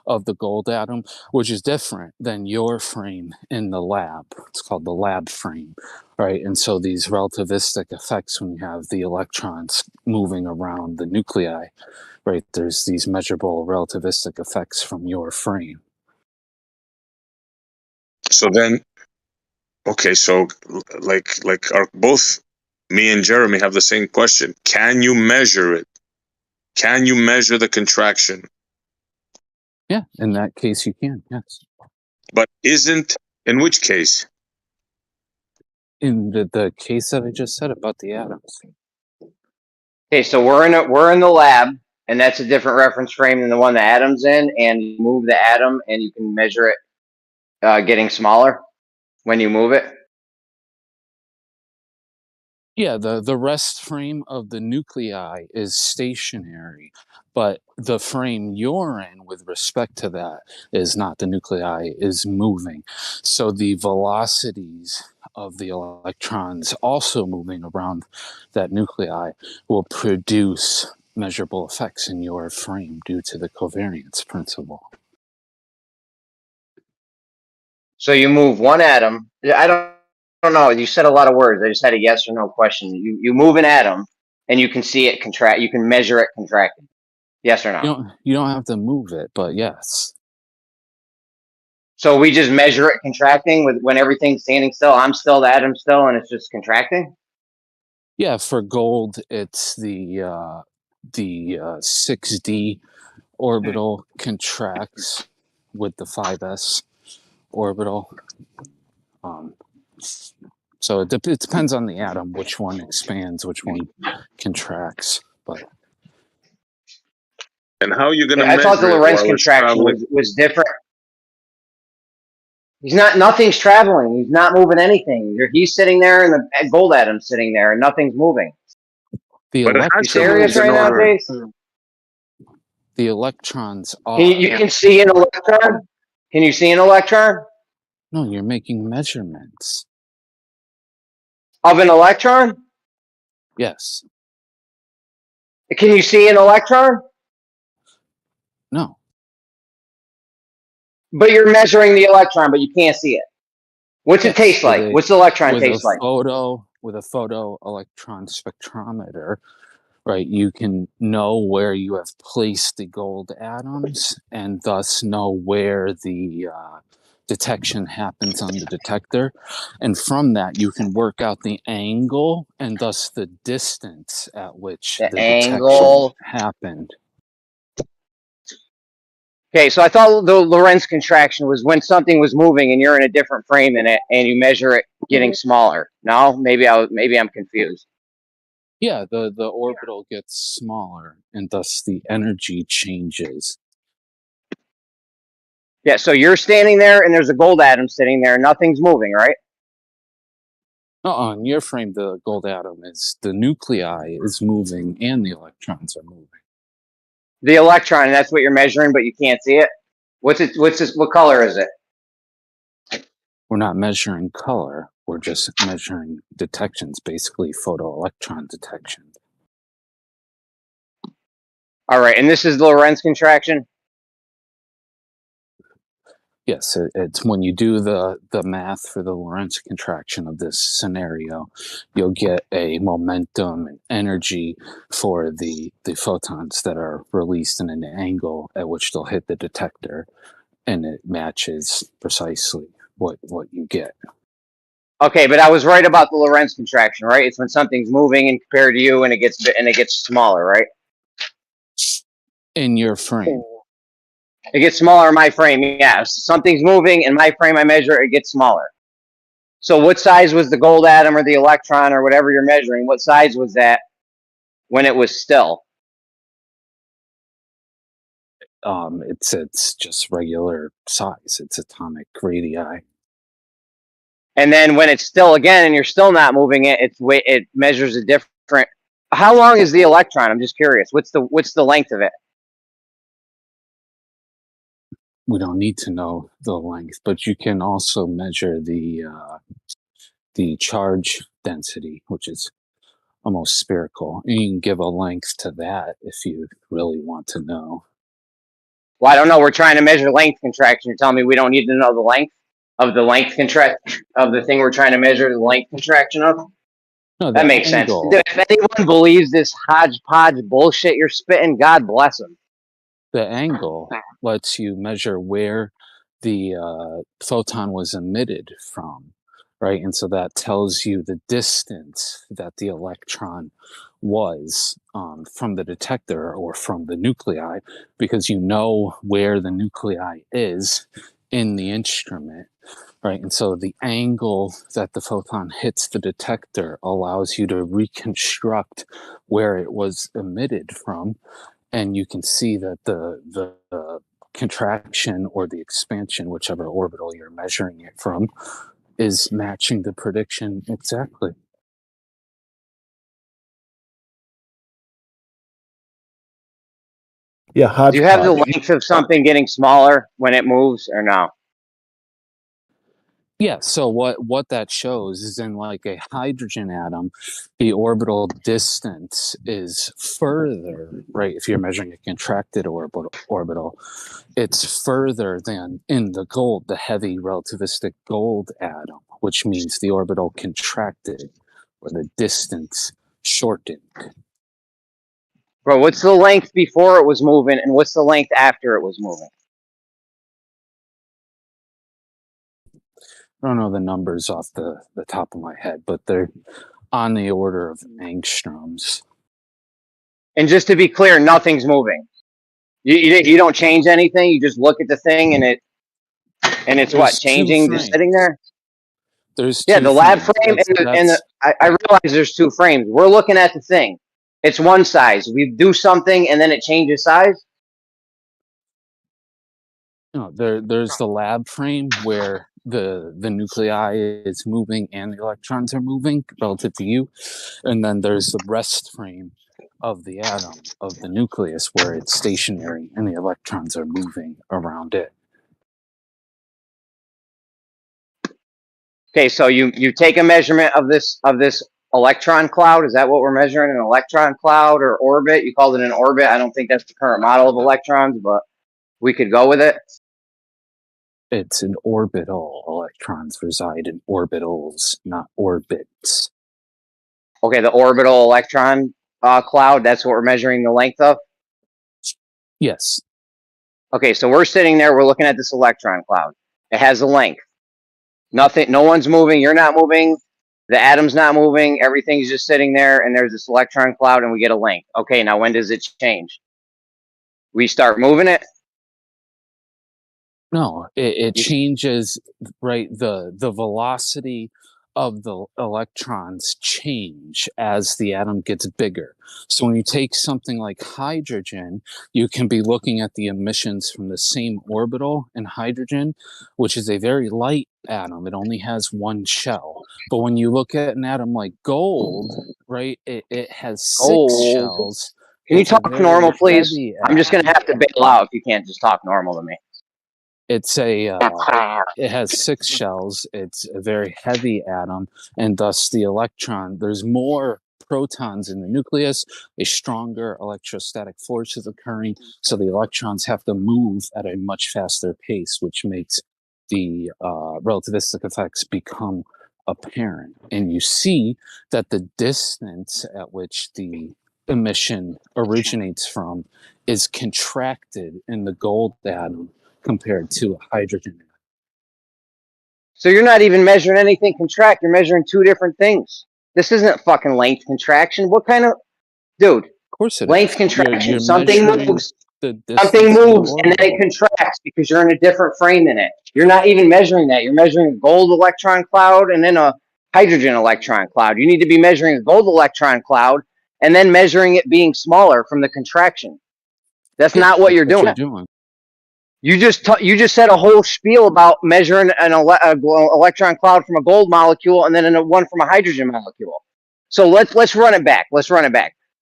of the gold atom, which is different than your frame in the lab. It's called the lab frame, right? And so these relativistic effects, when you have the electrons moving around the nuclei, right? There's these measurable relativistic effects from your frame.
So then, okay, so like are both me and Jeremy have the same question. Can you measure it? Can you measure the contraction?
Yeah, in that case you can, yes.
But in which case?
In the case that I just said about the atoms.
Okay, so we're in the lab, and that's a different reference frame than the one the atom's in, and you move the atom and you can measure it getting smaller when you move it.
Yeah, the rest frame of the nuclei is stationary, but the frame you're in with respect to that is not. The nuclei is moving. So the velocities of the electrons also moving around that nuclei will produce measurable effects in your frame due to the covariance principle.
So you move one atom. I don't know. You said a lot of words. I just had a yes or no question. You move an atom, and you can see it contract. You can measure it contracting. Yes or no?
You don't have to move it, but yes.
So we just measure it contracting when everything's standing still. I'm still, the atom's still, and it's just contracting.
Yeah, for gold, it's the 6d orbital contracts with the 5s orbital. So it depends on the atom, which one expands, which one contracts. But
and how are you going to
I
measure
thought the
it
Lorentz
while it's
contraction
traveling?
was different. Nothing's traveling. He's not moving anything. He's sitting there, and the gold atom's sitting there, and nothing's moving.
But it
You
has to
serious
move in
right now,
order.
Jace?
the electrons are.
You can see an electron? Can you see an electron?
No, you're making measurements.
Of an electron?
Yes.
Can you see an electron?
No.
But you're measuring the electron, but you can't see it. What's it taste like? What's the electron taste like?
With a photo electron spectrometer, right, you can know where you have placed the gold atoms and thus know where the detection happens on the detector. And from that, you can work out the angle and thus the distance at which the detection happened.
Okay, so I thought the Lorentz contraction was when something was moving and you're in a different frame in it, and you measure it getting smaller. No, maybe I'm confused.
Yeah, the orbital gets smaller and thus the energy changes.
Yeah, so you're standing there and there's a gold atom sitting there and nothing's moving, right?
In your frame, the gold atom is the nuclei is moving and the electrons are moving.
The electron, that's what you're measuring, but you can't see it. What color is it?
We're not measuring color. We're just measuring detections, basically photoelectron detection.
All right, and this is the Lorentz contraction?
Yes, it's when you do the math for the Lorentz contraction of this scenario, you'll get a momentum and energy for the photons that are released in an angle at which they'll hit the detector, and it matches precisely what you get.
Okay, but I was right about the Lorentz contraction, right? It's when something's moving and compared to you and it gets smaller, right?
In your frame.
It gets smaller in my frame, yeah. If something's moving in my frame, I measure, it gets smaller. So what size was the gold atom or the electron or whatever you're measuring? What size was that when it was still?
It's just regular size. It's atomic radii.
And then when it's still again and you're still not moving it, it measures a different. How long is the electron? I'm just curious. What's the length of it?
We don't need to know the length, but you can also measure the charge density, which is almost spherical. And you can give a length to that if you really want to know.
Well, I don't know. We're trying to measure length contraction. You're telling me we don't need to know the length of the length contract of the thing we're trying to measure the length contraction of?
No,
that makes sense. Dude, if anyone believes this hodgepodge bullshit you're spitting, God bless them.
The angle lets you measure where the photon was emitted from, right? And so that tells you the distance that the electron was from the detector or from the nuclei, because you know where the nuclei is in the instrument, right? And so the angle that the photon hits the detector allows you to reconstruct where it was emitted from. And you can see that the contraction or the expansion, whichever orbital you're measuring it from, is matching the prediction exactly.
Yeah,
Do you have the length of something getting smaller when it moves or no?
Yeah, so what that shows is in like a hydrogen atom, the orbital distance is further, right? If you're measuring a contracted orbital, it's further than in the gold, the heavy relativistic gold atom, which means the orbital contracted or the distance shortened.
Bro, what's the length before it was moving and what's the length after it was moving?
I don't know the numbers off the top of my head, but they're on the order of angstroms.
And just to be clear, nothing's moving. You don't change anything. You just look at the thing and it's what, changing, just sitting there.
There's
the lab frame I realize there's two frames. We're looking at the thing. It's one size. We do something and then it changes size.
No, there's the lab frame where the nuclei is moving and the electrons are moving relative to you, and then there's the rest frame of the atom, of the nucleus, where it's stationary and the electrons are moving around it.
Okay, so you take a measurement of this electron cloud. Is that what we're measuring? An electron cloud or orbit? You called it an orbit. I don't think that's the current model of electrons, but we could go with it.
It's an orbital. Electrons reside in orbitals, not orbits.
Okay, the orbital electron cloud, that's what we're measuring the length of?
Yes.
Okay, so we're sitting there, we're looking at this electron cloud. It has a length. Nothing, no one's moving, you're not moving, the atom's not moving, everything's just sitting there, and there's this electron cloud, and we get a length. Okay, now when does it change? We start moving it?
No, it changes, right? The velocity of the electrons change as the atom gets bigger. So when you take something like hydrogen, you can be looking at the emissions from the same orbital in hydrogen, which is a very light atom. It only has one shell. But when you look at an atom like gold, right, it has six shells.
Can you talk normal, please? I'm just going to have to bail out if you can't just talk normal to me.
It's it has 6 shells. It's a very heavy atom, and thus the electron, there's more protons in the nucleus, a stronger electrostatic force is occurring, so the electrons have to move at a much faster pace, which makes the relativistic effects become apparent. And you see that the distance at which the emission originates from is contracted in the gold atom compared to a hydrogen.
So you're not even measuring anything contract. You're measuring two different things. This isn't fucking length contraction. What kind of... Dude.
Of course it
length
is.
contraction.
You're
something moves. Something moves and then it contracts because you're in a different frame in it. You're not even measuring that. You're measuring a gold electron cloud and then a hydrogen electron cloud. You need to be measuring a gold electron cloud and then measuring it being smaller from the contraction. That's not what you're doing. You just said a whole spiel about measuring an electron cloud from a gold molecule and then one from a hydrogen molecule. So let's run it back.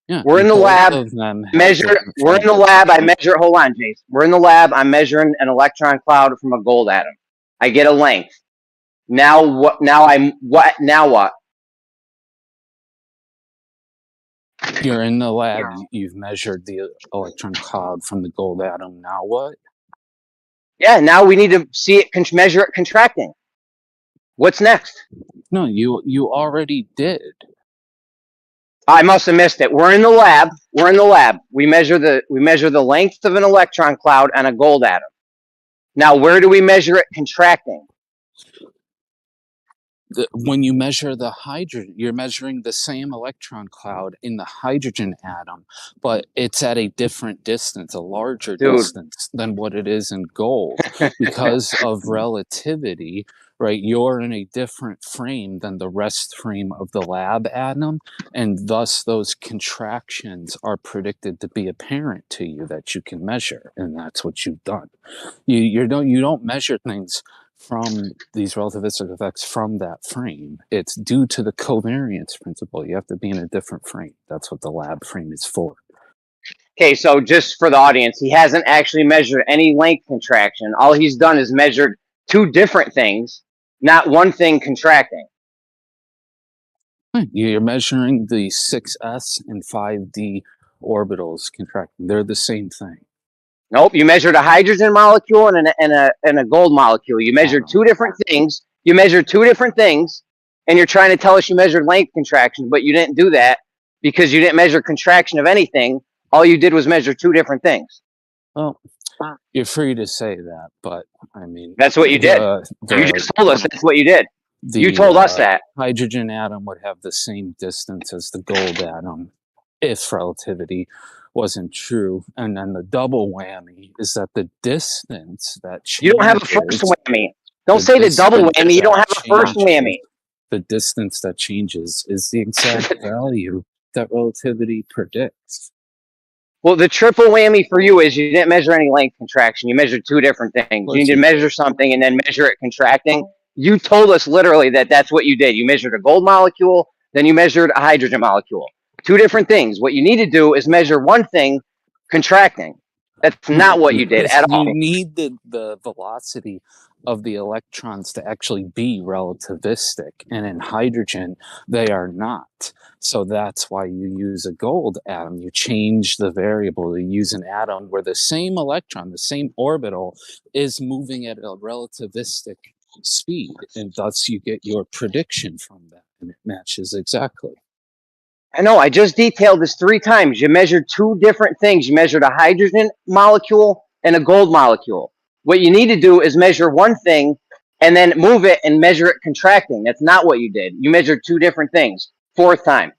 Yeah,
we're in the lab. We're in the lab. I measure. Hold on, Jason. We're in the lab. I'm measuring an electron cloud from a gold atom. I get a length. Now what? Now what?
You're in the lab. You've measured the electron cloud from the gold atom. Now what?
Yeah, now we need to see it, measure it contracting. What's next?
No, you already did.
I must have missed it. We're in the lab. We measure the length of an electron cloud on a gold atom. Now, where do we measure it contracting?
When you measure the hydrogen, you're measuring the same electron cloud in the hydrogen atom, but it's at a different distance, a larger distance than what it is in gold. Because of relativity, right, you're in a different frame than the rest frame of the lab atom, and thus those contractions are predicted to be apparent to you that you can measure, and that's what you've done. You don't measure things from these relativistic effects from that frame. It's due to the covariance principle. You have to be in a different frame. That's what the lab frame is for.
Okay, so just for the audience, he hasn't actually measured any length contraction. All he's done is measured two different things, not one thing contracting.
You're measuring the 6s and 5d orbitals contracting. They're the same thing.
Nope, you measured a hydrogen molecule and a gold molecule. You measured two different things. And you're trying to tell us you measured length contraction, but you didn't do that because you didn't measure contraction of anything. All you did was measure two different things.
Well, you're free to say that, but I mean...
That's what you did. You just told us that's what you did. You told us that.
Hydrogen atom would have the same distance as the gold atom if relativity wasn't true. And then the double whammy is that the distance that changes...
You don't have a first whammy. Don't say the double whammy. You don't have a first whammy.
The distance that changes is the exact value that relativity predicts.
Well, the triple whammy for you is you didn't measure any length contraction. You measured two different things. You need to measure something and then measure it contracting. You told us literally that that's what you did. You measured a gold molecule, then you measured a hydrogen molecule. Two different things. What you need to do is measure one thing contracting. That's not what you did at all.
You need the velocity of the electrons to actually be relativistic. And in hydrogen, they are not. So that's why you use a gold atom. You change the variable to use an atom where the same electron, the same orbital, is moving at a relativistic speed. And thus you get your prediction from that. And it matches exactly.
I know, I just detailed this 3 times. You measured 2 different things. You measured a hydrogen molecule and a gold molecule. What you need to do is measure one thing and then move it and measure it contracting. That's not what you did. You measured 2 different things. 4th time.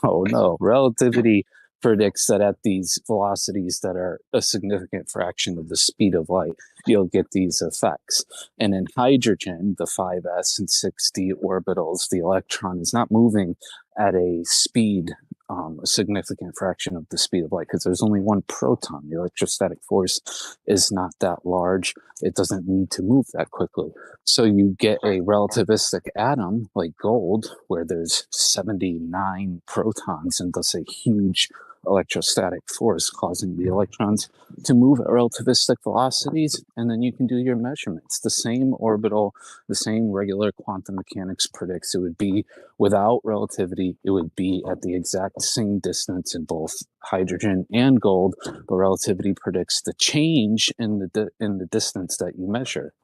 Oh no, relativity predicts that at these velocities that are a significant fraction of the speed of light, you'll get these effects. And in hydrogen, the 5s and 6d orbitals, the electron is not moving at a speed, a significant fraction of the speed of light, because there's only one proton. The electrostatic force is not that large. It doesn't need to move that quickly. So you get a relativistic atom like gold, where there's 79 protons and thus a huge electrostatic force causing the electrons to move at relativistic velocities, and then you can do your measurements. The same orbital, the same regular quantum mechanics predicts it would be without relativity, it would be at the exact same distance in both hydrogen and gold, but relativity predicts the change in the distance that you measure.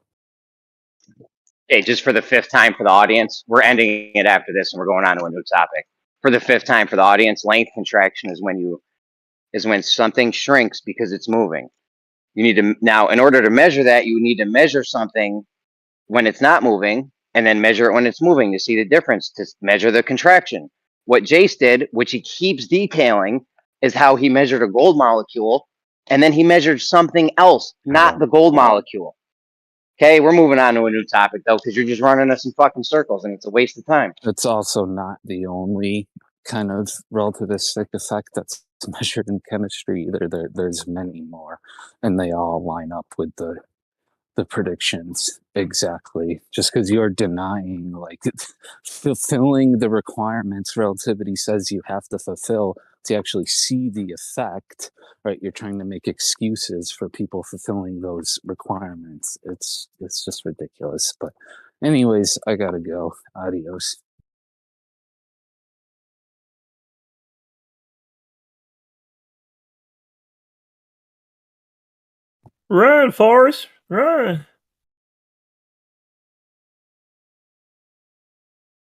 Okay, just for the 5th time for the audience, we're ending it after this and we're going on to a new topic. For the 5th time for the audience, length contraction is when something shrinks because it's moving. You need to, now in order to measure that, you need to measure something when it's not moving and then measure it when it's moving to see the difference, to measure the contraction. What Jace did, which he keeps detailing, is how he measured a gold molecule and then he measured something else, not the gold molecule. Okay, we're moving on to a new topic though, because you're just running us in fucking circles and it's a waste of time.
It's also not the only kind of relativistic effect that's measured in chemistry either. There's many more, and they all line up with the predictions exactly. Just because you're denying, like, fulfilling the requirements relativity says you have to fulfill to actually see the effect, right? You're trying to make excuses for people fulfilling those requirements. It's just ridiculous. But anyways, I gotta go. Adios.
Run, Forrest, run.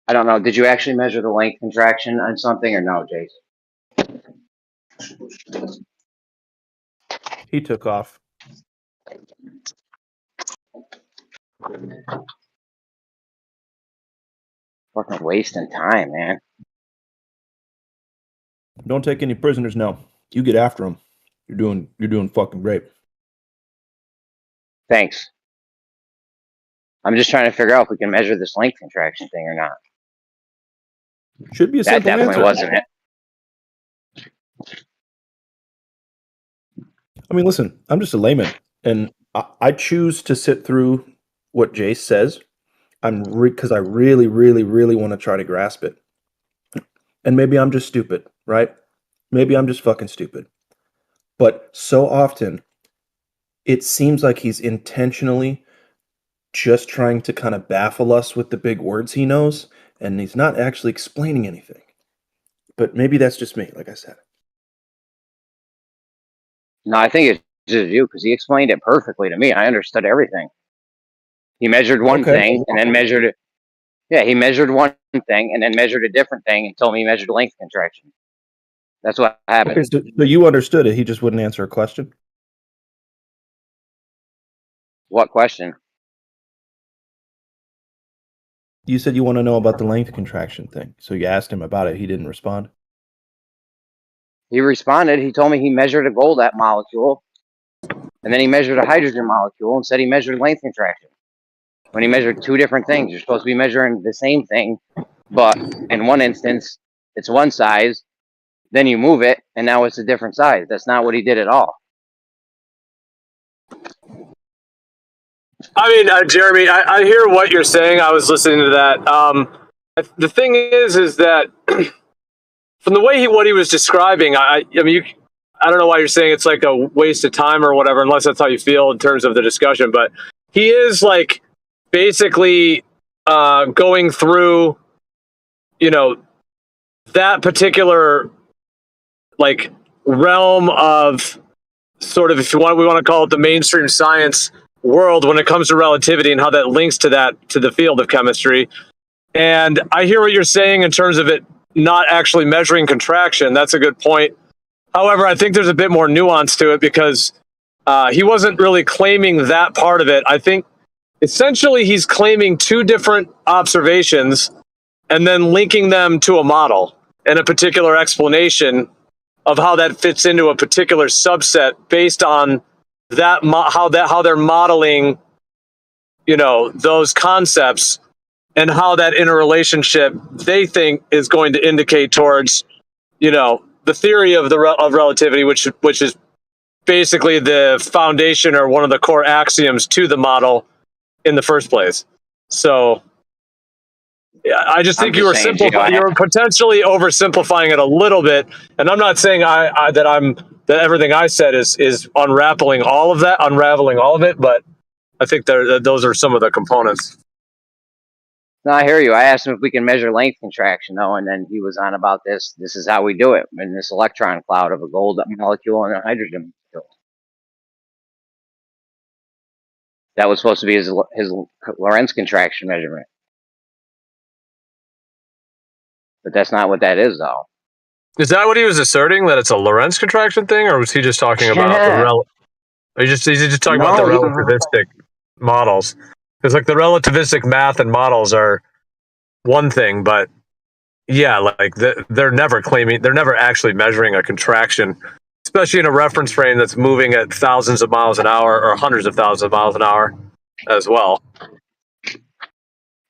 I don't know. Did you actually measure the length contraction on something or no, Jace?
He took off.
Fucking wasting time, man.
Don't take any prisoners now. You get after them. You're doing fucking great.
Thanks. I'm just trying to figure out if we can measure this length contraction thing or not.
Should be a
That
simple
definitely
answer.
wasn't it.
I mean, listen, I'm just a layman, and I choose to sit through what Jace says. Because I really, really, really want to try to grasp it. And maybe I'm just stupid, right? Maybe I'm just fucking stupid. But so often, it seems like he's intentionally just trying to kind of baffle us with the big words he knows, and he's not actually explaining anything. But maybe that's just me, like I said.
No, I think it's just you because he explained it perfectly to me. I understood everything. He measured one thing and then measured it. Yeah, he measured one thing and then measured a different thing and told me he measured length contraction. That's what happened.
Okay, so you understood it. He just wouldn't answer a question?
What question?
You said you want to know about the length contraction thing. So you asked him about it. He didn't respond.
He responded. He told me he measured a gold molecule and then he measured a hydrogen molecule and said he measured length contraction. When he measured 2 different things, you're supposed to be measuring the same thing, but in one instance, it's one size, then you move it, and now it's a different size. That's not what he did at all.
I mean, Jeremy, I hear what you're saying. I was listening to that. The thing is that from the way what he was describing, I mean, I don't know why you're saying it's like a waste of time or whatever, unless that's how you feel in terms of the discussion. But he is like basically going through, you know, that particular like realm of sort of, if you want, we want to call it the mainstream science world when it comes to relativity and how that links to the field of chemistry. And I hear what you're saying in terms of it not actually measuring contraction. That's a good point. However, I think there's a bit more nuance to it because he wasn't really claiming that part of it. I think essentially he's claiming two different observations and then linking them to a model and a particular explanation of how that fits into a particular subset based on that how they're modeling, you know, those concepts and how that interrelationship they think is going to indicate towards, you know, the theory of of relativity, which is basically the foundation or one of the core axioms to the model in the first place. So yeah, I just think you were potentially oversimplifying it a little bit, and I'm not saying that everything I said is unraveling all of it, but I think those are some of the components.
No, I hear you. I asked him if we can measure length contraction, though, and then he was on about this. This is how we do it in this electron cloud of a gold molecule and a hydrogen molecule. That was supposed to be his Lorentz contraction measurement. But that's not what that is, though.
Is that what he was asserting? That it's a Lorentz contraction thing, or was he just talking about is he just talking about the relativistic models? Because like the relativistic math and models are one thing, but yeah, like they're never actually measuring a contraction, especially in a reference frame that's moving at thousands of miles an hour or hundreds of thousands of miles an hour as well.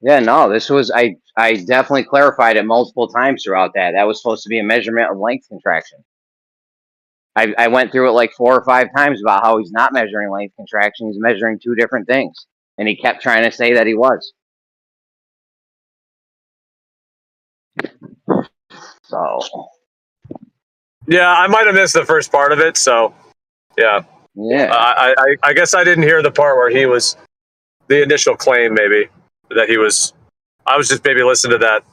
Yeah, no, this was I definitely clarified it multiple times throughout that. That was supposed to be a measurement of length contraction. I went through it like 4 or 5 times about how he's not measuring length contraction. He's measuring two different things. And he kept trying to say that he was. So.
Yeah, I might have missed the first part of it. So, yeah.
Yeah.
I guess I didn't hear the part where he was, the initial claim maybe, that he was, I was just maybe listening to that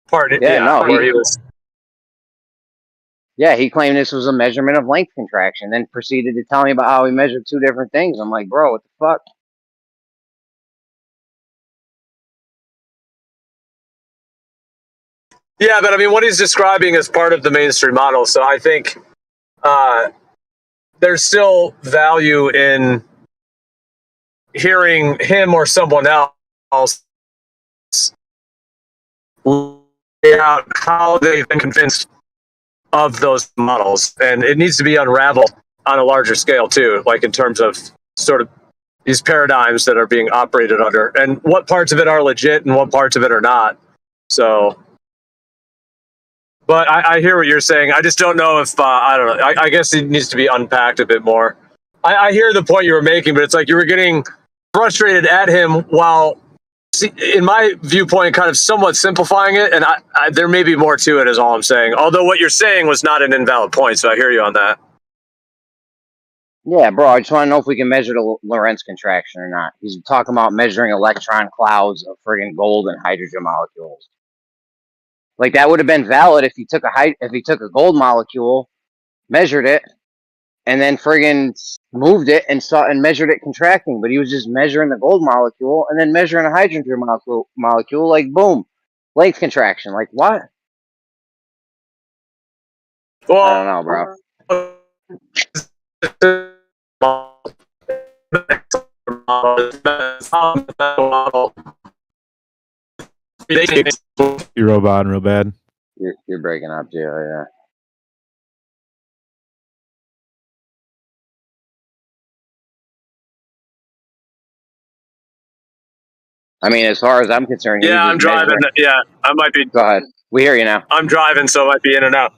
part. Where he was.
Yeah, he claimed this was a measurement of length contraction, then proceeded to tell me about how he measured two different things. I'm like, bro, what the fuck?
Yeah, but I mean, what he's describing is part of the mainstream model. So I think there's still value in hearing him or someone else lay out how they've been convinced of those models. And it needs to be unraveled on a larger scale too, like in terms of sort of these paradigms that are being operated under and what parts of it are legit and what parts of it are not. So, but I hear what you're saying. I just don't know if, I don't know. I guess it needs to be unpacked a bit more. I hear the point you were making, but it's like you were getting frustrated at him while, in my viewpoint, kind of somewhat simplifying it. And there may be more to it is all I'm saying. Although what you're saying was not an invalid point. So I hear you on that.
Yeah, bro, I just want to know if we can measure the Lorentz contraction or not. He's talking about measuring electron clouds of friggin' gold and hydrogen molecules. Like that would have been valid if he took a gold molecule, measured it, and then friggin' moved it and measured it contracting. But he was just measuring the gold molecule and then measuring a hydrogen molecule. Like boom, length contraction. Like what?
Well,
I don't know, bro.
You're roboting real bad.
You're breaking up, too. Yeah. I mean, as far as I'm concerned,
yeah, I'm driving. Yeah, I might be.
Go ahead. We hear you now.
I'm driving, so I might be in and out.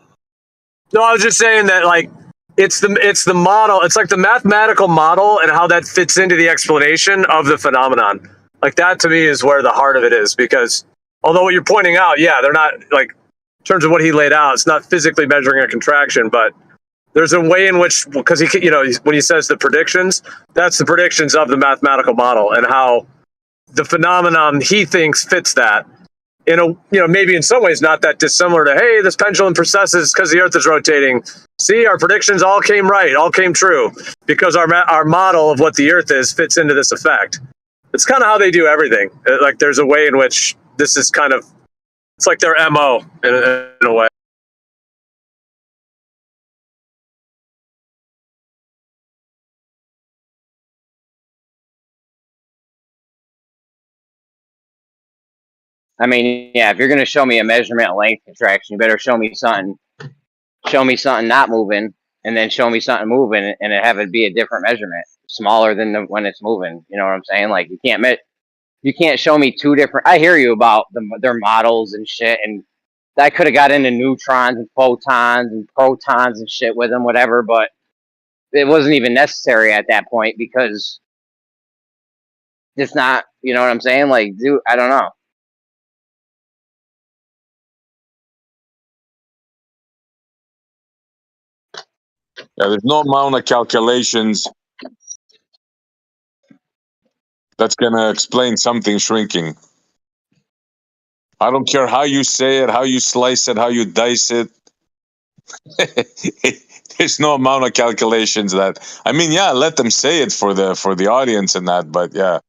No, I was just saying that, like, it's the model. It's like the mathematical model and how that fits into the explanation of the phenomenon. Like that to me is where the heart of it is, because although what you're pointing out, yeah, they're not like in terms of what he laid out, it's not physically measuring a contraction, but there's a way in which, because he, when he says the predictions, that's the predictions of the mathematical model and how the phenomenon he thinks fits that. In a, maybe in some ways not that dissimilar to, hey, this pendulum precesses because the Earth is rotating. See, our predictions all came right, all came true, because our model of what the Earth is fits into this effect. It's kind of how they do everything. Like there's a way in which this is kind of, it's like their MO in a way.
I mean, yeah, if you're going to show me a measurement of length contraction, you better show me something not moving, and then show me something moving, and have it be a different measurement, smaller than when it's moving. You know what I'm saying? Like you can't show me two different. I hear you about their models and shit, and I could have got into neutrons and photons and protons and shit with them, whatever, but it wasn't even necessary at that point because it's not. You know what I'm saying? Like, dude, I don't know.
Yeah, there's no amount of calculations that's gonna explain something shrinking. I don't care how you say it, how you slice it, how you dice it. There's no amount of calculations that. I mean, yeah, let them say it for the audience and that, but yeah,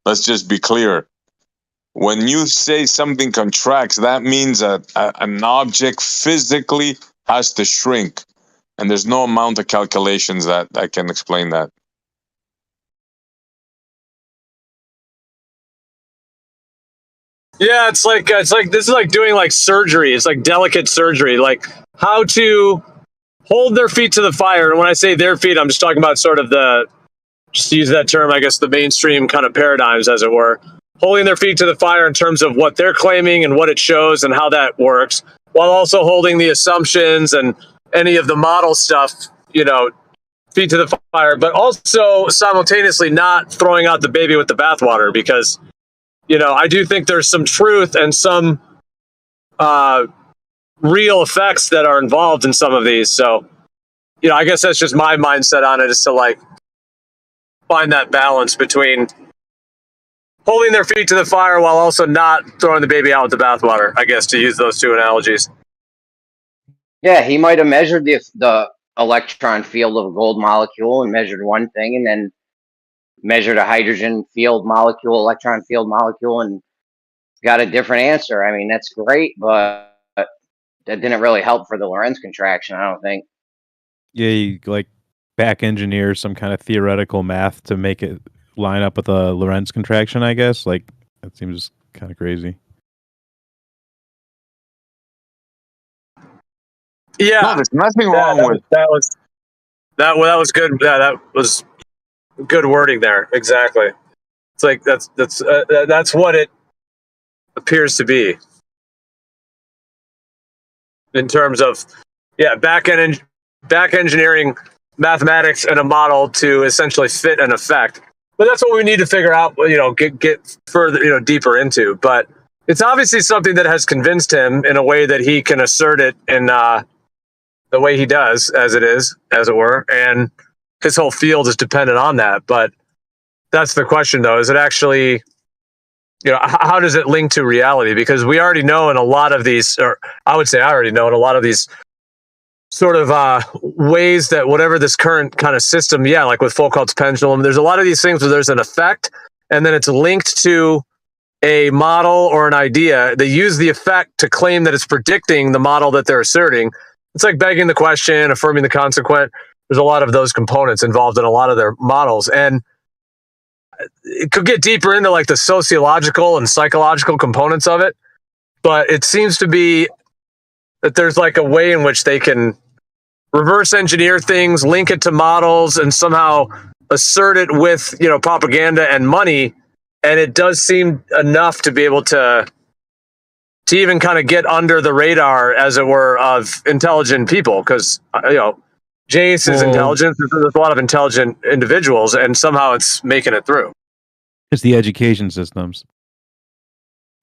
let's just be clear. When you say something contracts, that means that an object physically has to shrink, and there's no amount of calculations that can explain that.
Yeah, it's like this is like doing like surgery. It's like delicate surgery, like how to hold their feet to the fire. And when I say their feet, I'm just talking about sort of just to use that term, I guess the mainstream kind of paradigms, as it were, holding their feet to the fire in terms of what they're claiming and what it shows and how that works, while also holding the assumptions and any of the model stuff, feet to the fire, but also simultaneously not throwing out the baby with the bathwater, because I do think there's some truth and some real effects that are involved in some of these. So, I guess that's just my mindset on it, is to like find that balance between holding their feet to the fire while also not throwing the baby out with the bathwater, I guess, to use those two analogies.
Yeah, he might have measured the electron field of a gold molecule and measured one thing, and then measured a hydrogen field molecule, electron field molecule, and got a different answer. I mean, that's great, but that didn't really help for the Lorentz contraction, I don't think.
Yeah, you like back engineer some kind of theoretical math to make it line up with a Lorentz contraction, I guess. Like, that seems kind of crazy.
Yeah,
no, there's nothing wrong with
that was good. Yeah, that was good wording there. Exactly. It's like that's what it appears to be in terms of back engineering mathematics and a model to essentially fit an effect. But that's what we need to figure out. Get further, deeper into. But it's obviously something that has convinced him in a way that he can assert it in the way he does, as it were, and his whole field is dependent on that. But that's the question, though. Is it actually, how does it link to reality? Because we already know in a lot of these, or I would say I already know in a lot of these sort of ways that whatever this current kind of system, like with Foucault's pendulum, there's a lot of these things where there's an effect, and then it's linked to a model or an idea. They use the effect to claim that it's predicting the model that they're asserting. It's like begging the question, affirming the consequent. There's a lot of those components involved in a lot of their models. And it could get deeper into like the sociological and psychological components of it. But it seems to be that there's like a way in which they can reverse engineer things, link it to models, and somehow assert it with, propaganda and money. And it does seem enough to be able to even kind of get under the radar, as it were, of intelligent people. Because, Jace is intelligent. There's a lot of intelligent individuals, and somehow it's making it through.
It's the education systems.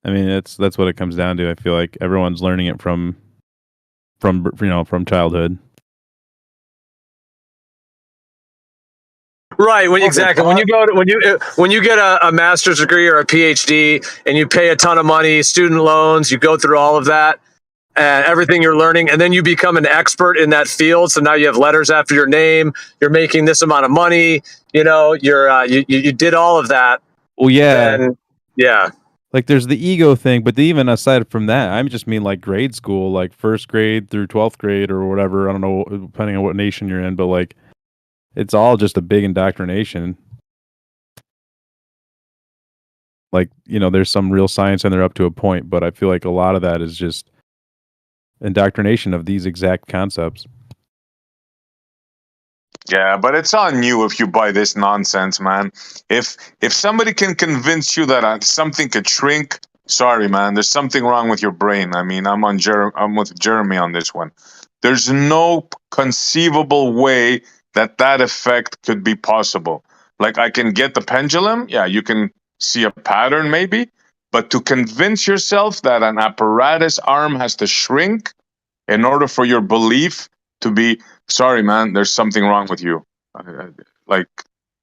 I mean, that's what it comes down to. I feel like everyone's learning it from childhood.
Right. Exactly. When you go to when you get a master's degree or a PhD and you pay a ton of money, student loans, you go through all of that and everything you're learning, and then you become an expert in that field. So now you have letters after your name. You're making this amount of money. You know, you did all of that.
Well, yeah.
Then, yeah.
Like there's the ego thing, but even aside from that, I just mean like grade school, like first grade through 12th grade or whatever. I don't know, depending on what nation you're in, but like it's all just a big indoctrination. Like, you know, there's some real science in there up to a point, but I feel like a lot of that is just indoctrination of these exact concepts.
Yeah, but it's on you if you buy this nonsense, man. If somebody can convince you that something could shrink, sorry, man, there's something wrong with your brain. I mean, I'm with Jeremy on this one. There's no conceivable way that effect could be possible. Like, I can get the pendulum. Yeah, you can see a pattern maybe, but to convince yourself that an apparatus arm has to shrink in order for your belief to be, sorry, man, there's something wrong with you. Like,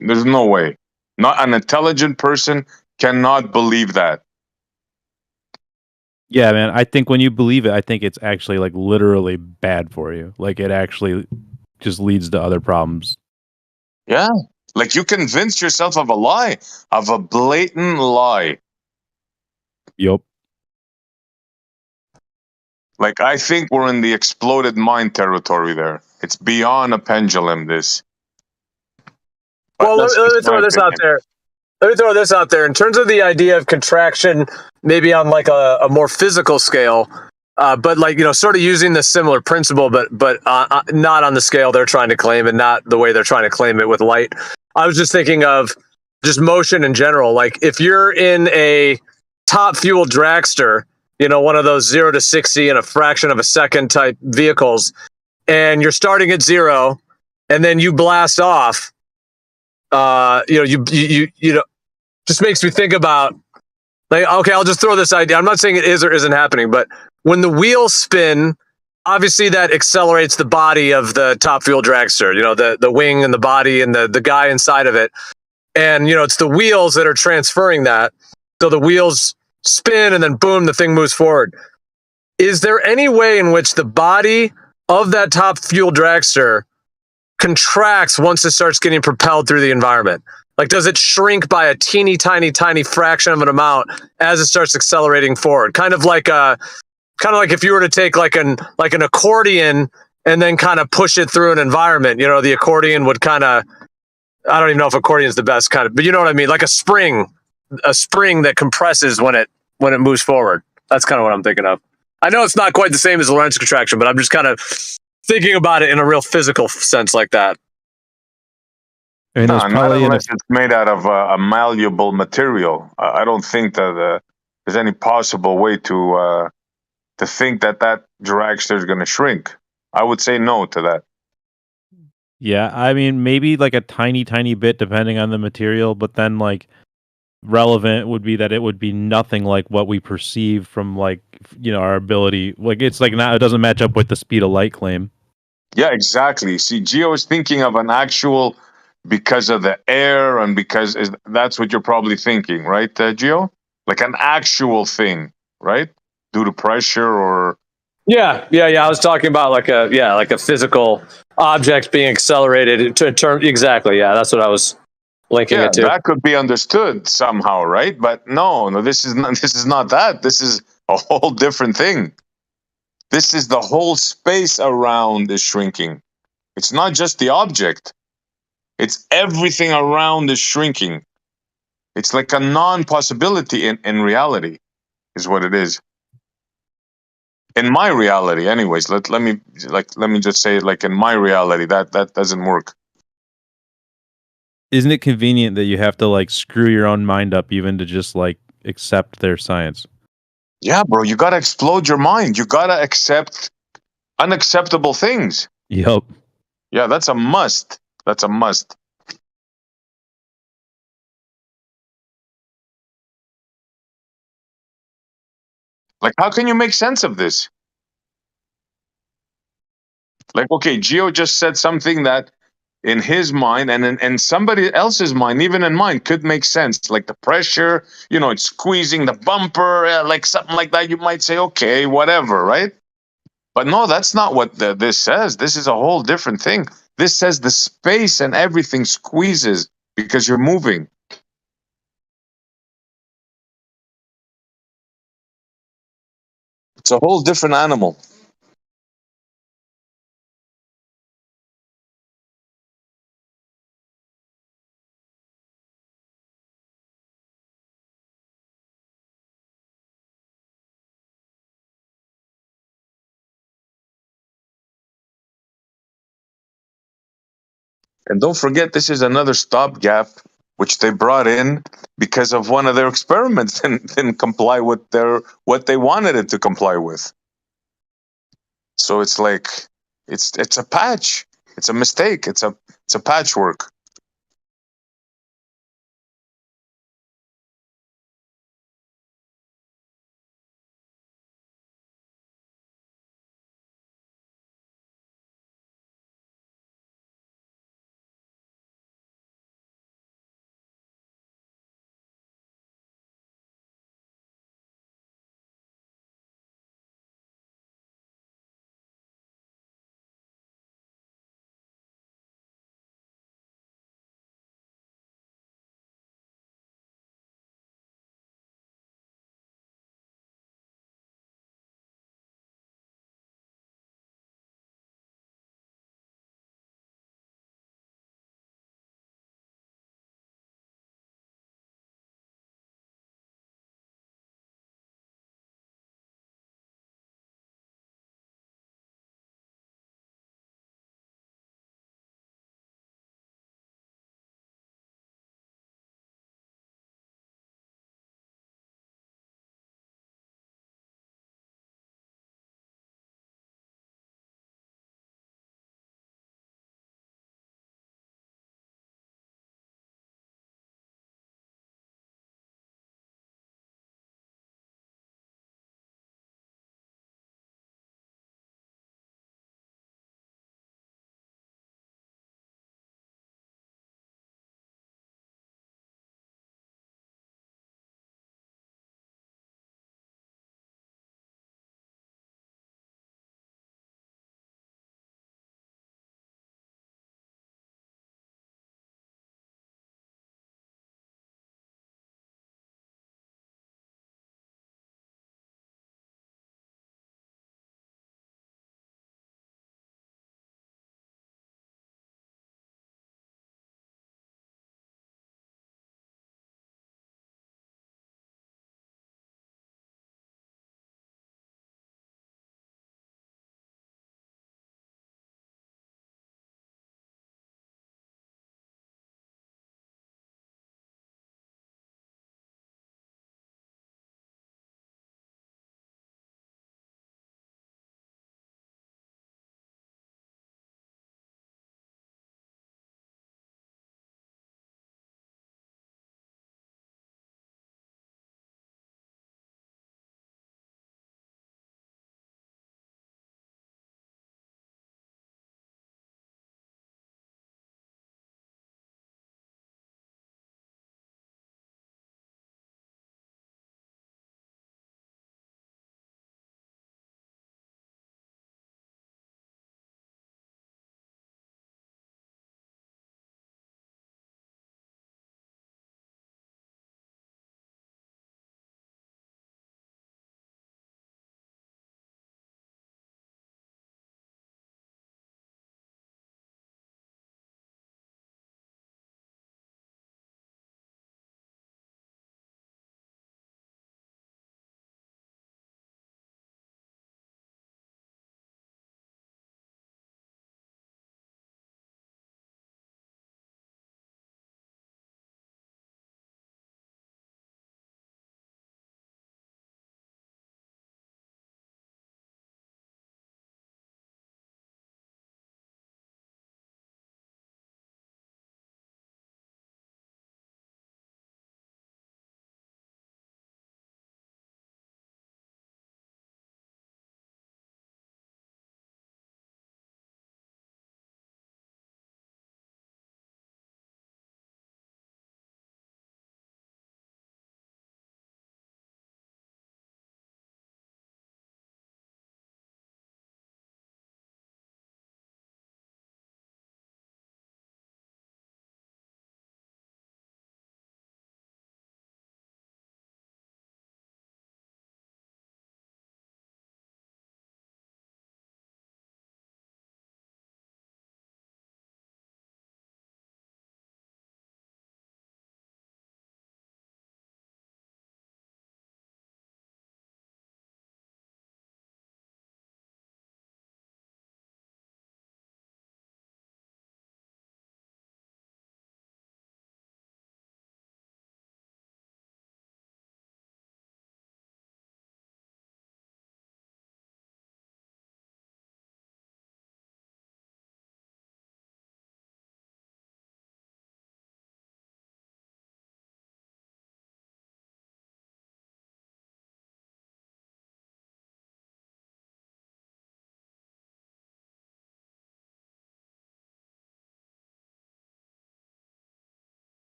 there's no way. Not an intelligent person cannot believe that.
Yeah, man. I think when you believe it, I think it's actually like literally bad for you. Like it actually just leads to other problems.
Yeah. Like you convinced yourself of a lie, of a blatant lie.
Yup.
Like, I think we're in the exploded mind territory there. It's beyond a pendulum, this.
Well, let me throw this out there. Let me throw this out there. In terms of the idea of contraction, maybe on like a more physical scale, but like, you know, sort of using the similar principle, but not on the scale they're trying to claim and not the way they're trying to claim it with light. I was just thinking of just motion in general. Like if you're in a top fuel dragster, you know, one of those 0 to 60 in a fraction of a second type vehicles, and you're starting at 0 and then you blast off, you know, just makes me think about, like, okay, I'll just throw this idea. I'm not saying it is or isn't happening, but when the wheels spin, obviously that accelerates the body of the top fuel dragster, you know, the wing and the body and the guy inside of it. And, you know, it's the wheels that are transferring that. So the wheels spin and then boom, the thing moves forward. Is there any way in which the body of that top fuel dragster contracts once it starts getting propelled through the environment? Like, does it shrink by a teeny tiny fraction of an amount as it starts accelerating forward? Kind of like if you were to take like an accordion and then kind of push it through an environment. You know, the accordion would kind of, I don't even know if accordion is the best kind of, but you know what I mean? Like a spring that compresses when it moves forward. That's kind of what I'm thinking of. I know it's not quite the same as Lorentz contraction, but I'm just kind of thinking about it in a real physical sense like that.
I mean,
no, not unless it's made out of a malleable material. I don't think that there's any possible way to think that dragster is going to shrink. I would say no to that.
Yeah, I mean, maybe like a tiny bit depending on the material, but then like relevant would be that it would be nothing like what we perceive from, like, you know, our ability. Like it's like not, it doesn't match up with the speed of light claim.
Yeah, exactly. See, Gio is thinking of an actual, because of the air and because that's what you're probably thinking, right, Gio? Like an actual thing, right? Due to pressure or...
Yeah. I was talking about like a physical object being accelerated to term. Exactly. Yeah, that's what I was linking it to.
That could be understood somehow, right? But no, this is not that. This is a whole different thing. This is the whole space around is shrinking. It's not just the object. It's everything around is shrinking. It's like a non-possibility in reality, is what it is. In my reality, anyways, let me just say, like, in my reality, that doesn't work.
Isn't it convenient that you have to like screw your own mind up even to just like accept their science?
Yeah, bro, you gotta explode your mind. You gotta accept unacceptable things.
Yep.
Yeah, that's a must. That's a must. Like, how can you make sense of this? Like, okay, Gio just said something that in his mind and in somebody else's mind, even in mine, could make sense. Like the pressure, it's squeezing the bumper, like something like that. You might say, okay, whatever, right? But no, that's not what this says. This is a whole different thing. This says the space and everything squeezes because you're moving. It's a whole different animal. And don't forget, this is another stopgap which they brought in because of one of their experiments and didn't comply with what they wanted it to comply with. So it's like it's a patch. It's a mistake. It's a patchwork.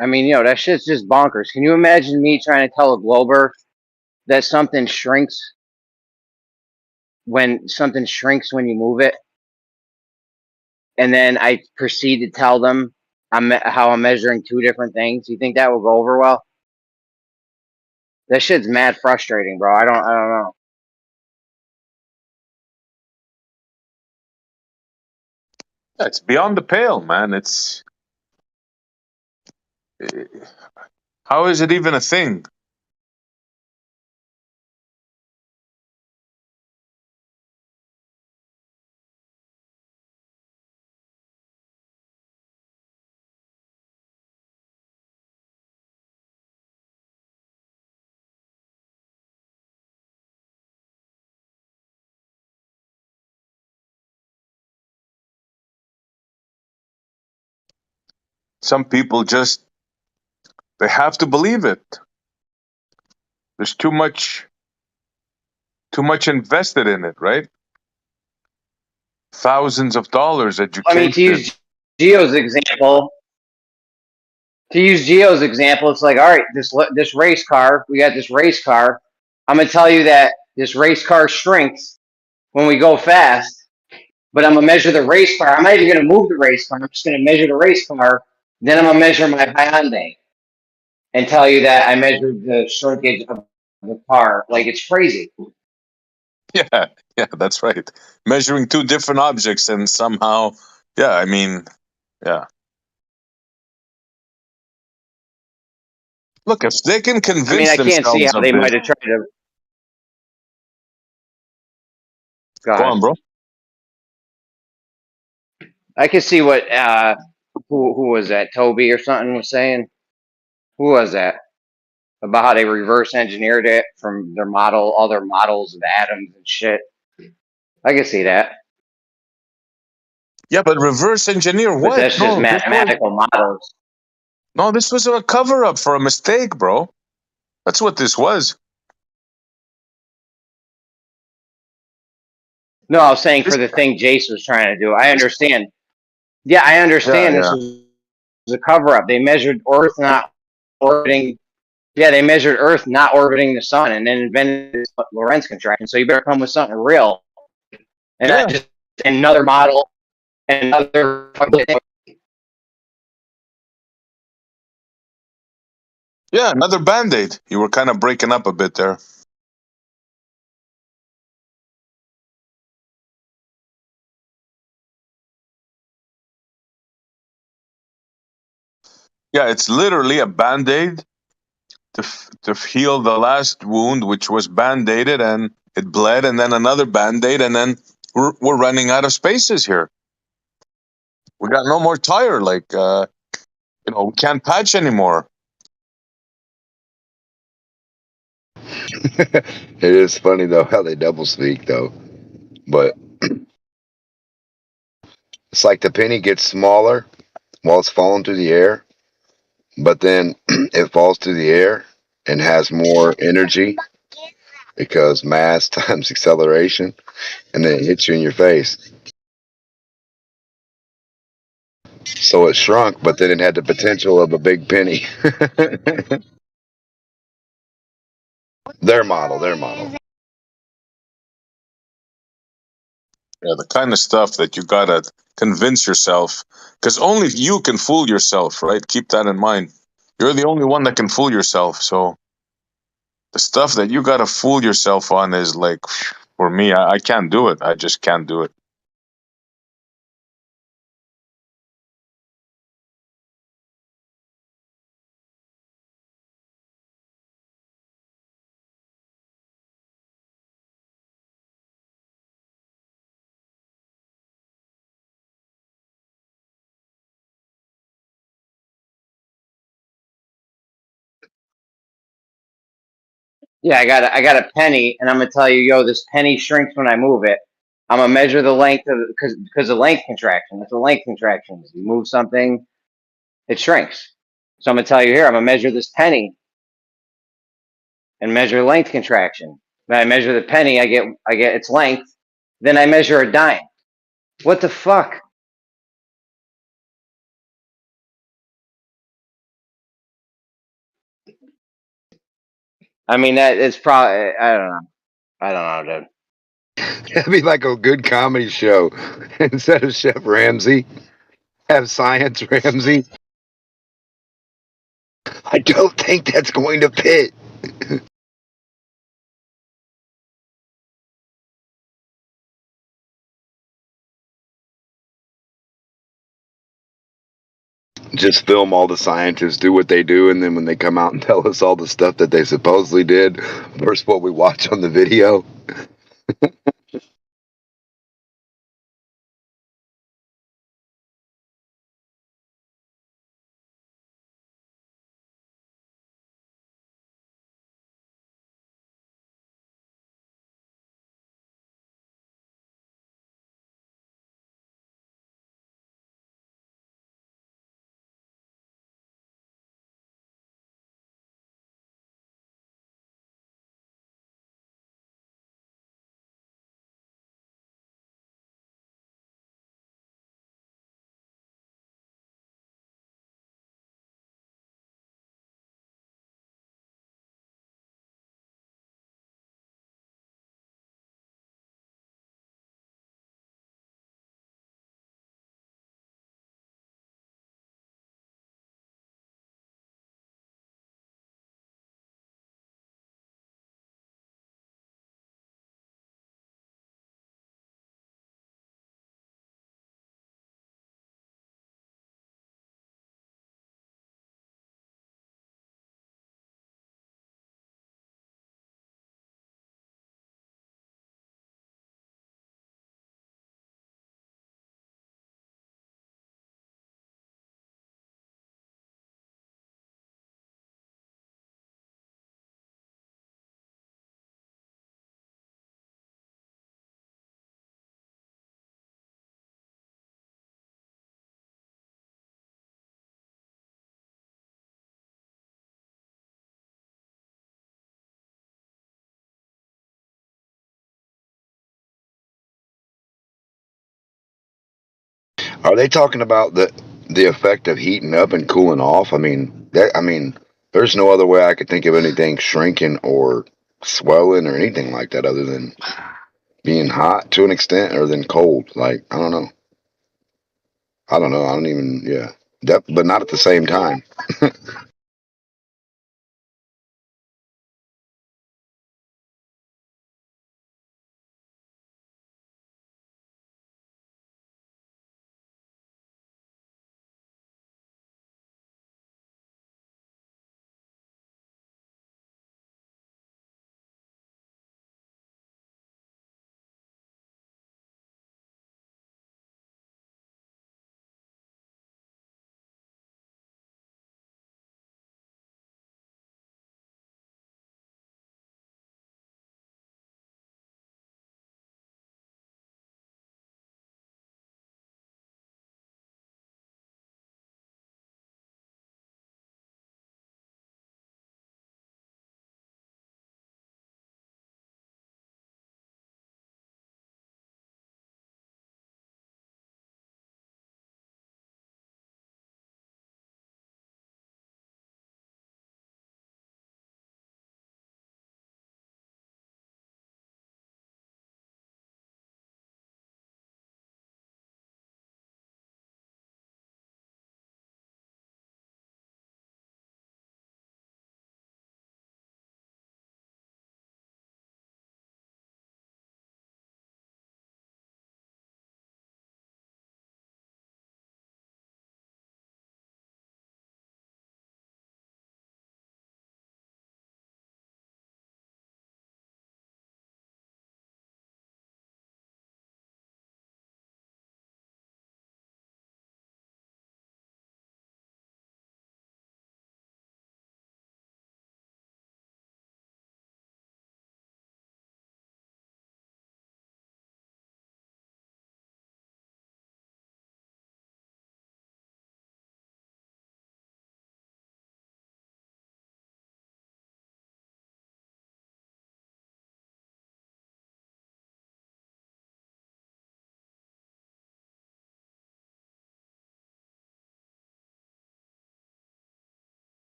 I mean, that shit's just bonkers. Can you imagine me trying to tell a Glober that something shrinks when you move it, and then I proceed to tell them how I'm measuring two different things? You think that will go over well? That shit's mad frustrating, bro. I don't know.
It's beyond the pale, man. How is it even a thing? Some people just they have to believe it. There's too much invested in it, right? Thousands of dollars, education.
I mean, to use Geo's example, it's like, all right, this race car, we got this race car. I'm gonna tell you that this race car shrinks when we go fast, but I'm gonna measure the race car. I'm not even gonna move the race car. I'm just gonna measure the race car. Then I'm gonna measure my Hyundai and tell you that I measured the shrinkage of the car. Like, it's crazy.
Yeah, that's right. Measuring two different objects and somehow, I mean, yeah. Look, if they can convince
I can't see
themselves
how
of
they
this,
might have tried to.
go on, bro.
I can see what who was that? Toby or something was saying. Who was that? About how they reverse engineered it from all their models of atoms and shit. I can see that.
Yeah, but reverse engineer
But
what?
that's just mathematical models.
No, this was a cover up for a mistake, bro. That's what this was.
No, I was saying for the thing Jace was trying to do. I understand. Yeah, I understand. This was a cover up. They measured Earth not orbiting. Yeah, they measured Earth not orbiting the sun, and then invented Lorentz contraction. So you better come with something real, and not just another model, another.
Yeah, another Band-Aid. You were kind of breaking up a bit there. Yeah, it's literally a Band-Aid to heal the last wound, which was Band-Aided, and it bled, and then another Band-Aid, and then we're running out of spaces here. We got no more tire. Like, we can't patch anymore.
It is funny though how they double speak though, but it's like the penny gets smaller while it's falling through the air, but then it falls through the air and has more energy because mass times acceleration, and then it hits you in your face. So it shrunk, but then it had the potential of a big penny. Their model.
Yeah, the kind of stuff that you gotta convince yourself, because only you can fool yourself, right? Keep that in mind. You're the only one that can fool yourself. So the stuff that you gotta fool yourself on is like, for me, I can't do it. I just can't do it.
Yeah, I got a penny, and I'm gonna tell you, this penny shrinks when I move it. I'm gonna measure the length of because of length contraction. That's what length contraction is. You move something, it shrinks. So I'm gonna tell you here, I'm gonna measure this penny and measure length contraction. When I measure the penny, I get its length. Then I measure a dime. What the fuck? I mean, that it's probably. I don't know. I don't know, dude.
That'd be like a good comedy show. Instead of Chef Ramsay, have Science Ramsay. I don't think that's going to fit. Just film all the scientists do what they do, and then when they come out and tell us all the stuff that they supposedly did versus what we watch on the video. Are they talking about the effect of heating up and cooling off? There's no other way I could think of anything shrinking or swelling or anything like that other than being hot to an extent or than cold. Like, I don't know. I don't know. I don't even, yeah. That, but not at the same time.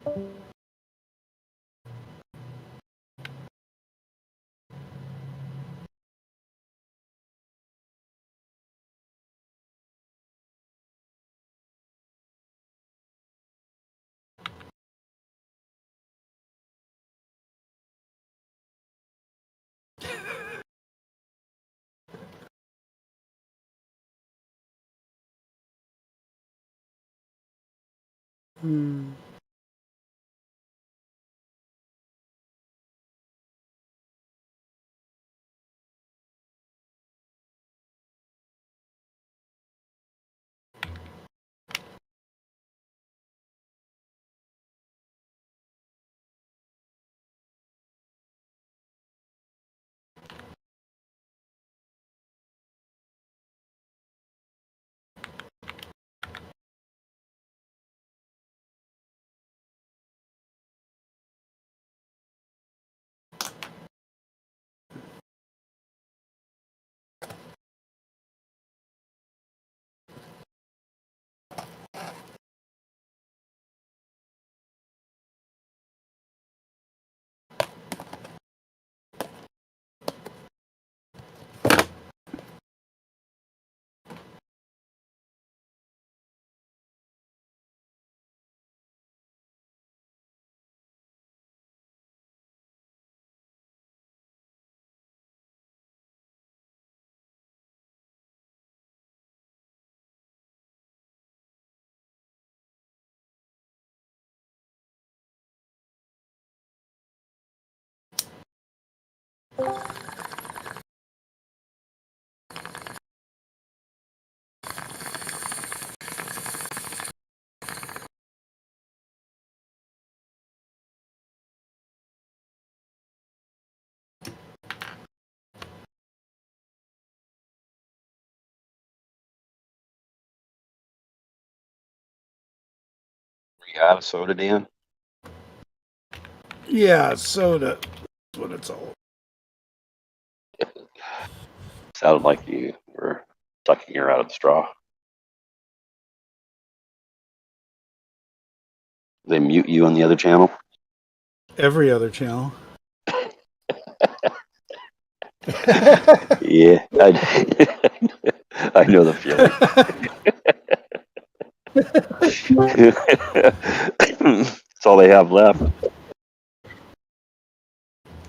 Hmm.
You got a soda, Dan?
Yeah, soda. That's what it's all.
Sounded like you were sucking her out of the straw. They mute you on the other channel?
Every other channel.
Yeah, I know the feeling. That's all they have left.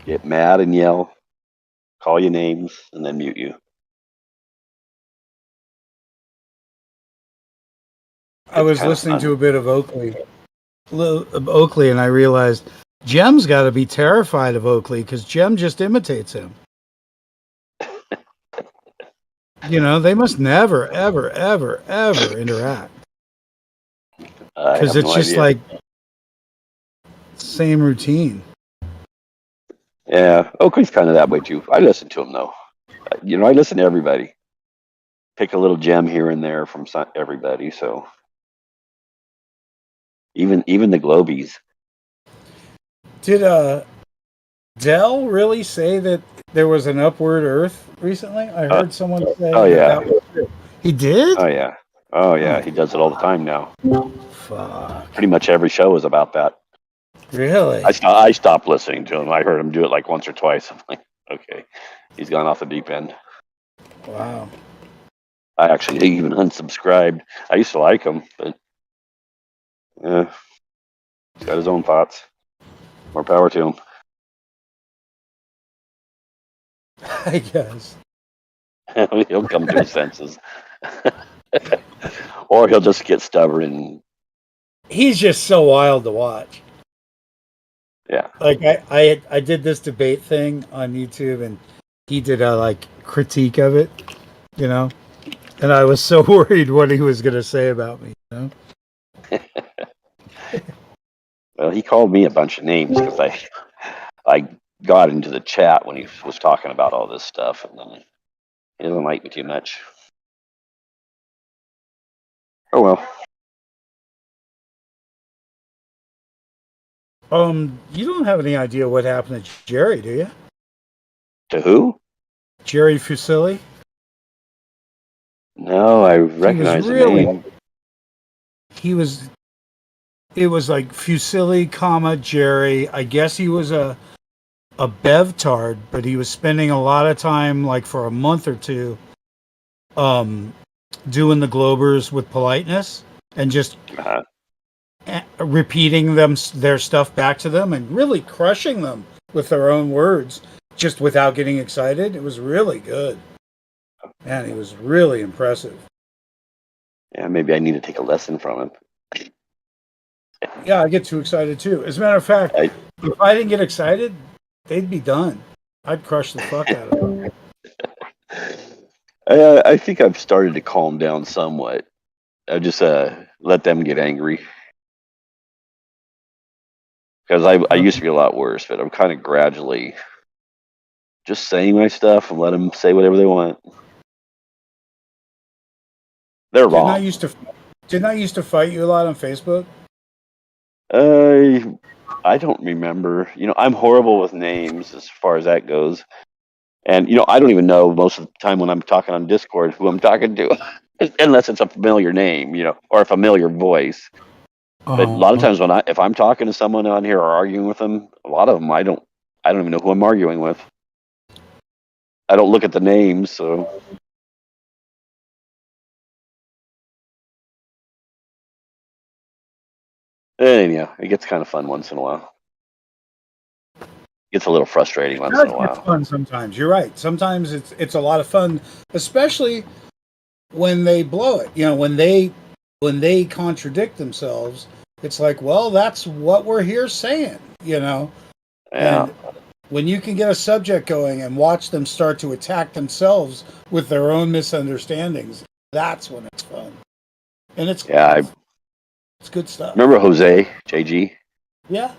Get mad and yell, call you names, and then mute you.
I was listening to a bit of Oakley, and I realized Jem's got to be terrified of Oakley because Jem just imitates him. You know, they must never, ever, ever, ever interact because it's just
idea.
like same routine.
Yeah, Oakley's kind of that way too. I listen to him though. You know, I listen to everybody. Pick a little gem here and there from everybody. So even the Globies.
Did Dell really say that there was an upward Earth recently? I heard someone say that was true. He did?
Oh yeah. Oh yeah. He does it all the time now.
Fuck.
Pretty much every show is about that.
Really?
I stopped listening to him. I heard him do it like once or twice. I'm like, okay, he's gone off the deep end.
Wow.
I actually even unsubscribed. I used to like him, but yeah, he's got his own thoughts. More power to him.
I guess.
He'll come to his senses. Or he'll just get stubborn and
He's just so wild to watch.
yeah.
Like I did this debate thing on YouTube and he did a like critique of it, you know? And I was so worried what he was gonna say about me, you know?
Well, he called me a bunch of names because I got into the chat when he was talking about all this stuff, and then he doesn't like me too much. Oh well.
You don't have any idea what happened to Jerry, do you?
To who?
Jerry Fusilli?
No, I recognize the name.
He was it was like Fusili, Jerry. I guess he was a Bevtard, but he was spending a lot of time, like for a month or two, doing the Globers with politeness and just repeating their stuff back to them and really crushing them with their own words, just without getting excited. It was really good. Man, he was really impressive.
Yeah, maybe I need to take a lesson from him.
Yeah, I get too excited too. As a matter of fact, if I didn't get excited, they'd be done. I'd crush the fuck out of them.
I think I've started to calm down somewhat. I just let them get angry. Because I used to be a lot worse, but I'm kind of gradually just saying my stuff and let them say whatever they want. They're wrong.
Didn't I used to fight you a lot on Facebook?
I don't remember. I'm horrible with names as far as that goes. And, I don't even know most of the time when I'm talking on Discord who I'm talking to, unless it's a familiar name, or a familiar voice. But a lot of times if I'm talking to someone on here or arguing with them, a lot of them I don't even know who I'm arguing with. I don't look at the names, so. Anyhow, it gets kind of fun once in a while. Gets a little frustrating once in a while.
It's fun sometimes. You're right. Sometimes it's a lot of fun, especially when they blow it. When they contradict themselves. It's like, well, that's what we're here saying.
Yeah.
And when you can get a subject going and watch them start to attack themselves with their own misunderstandings, that's when it's fun. And it's good stuff.
Remember Jose, JG?
Yeah.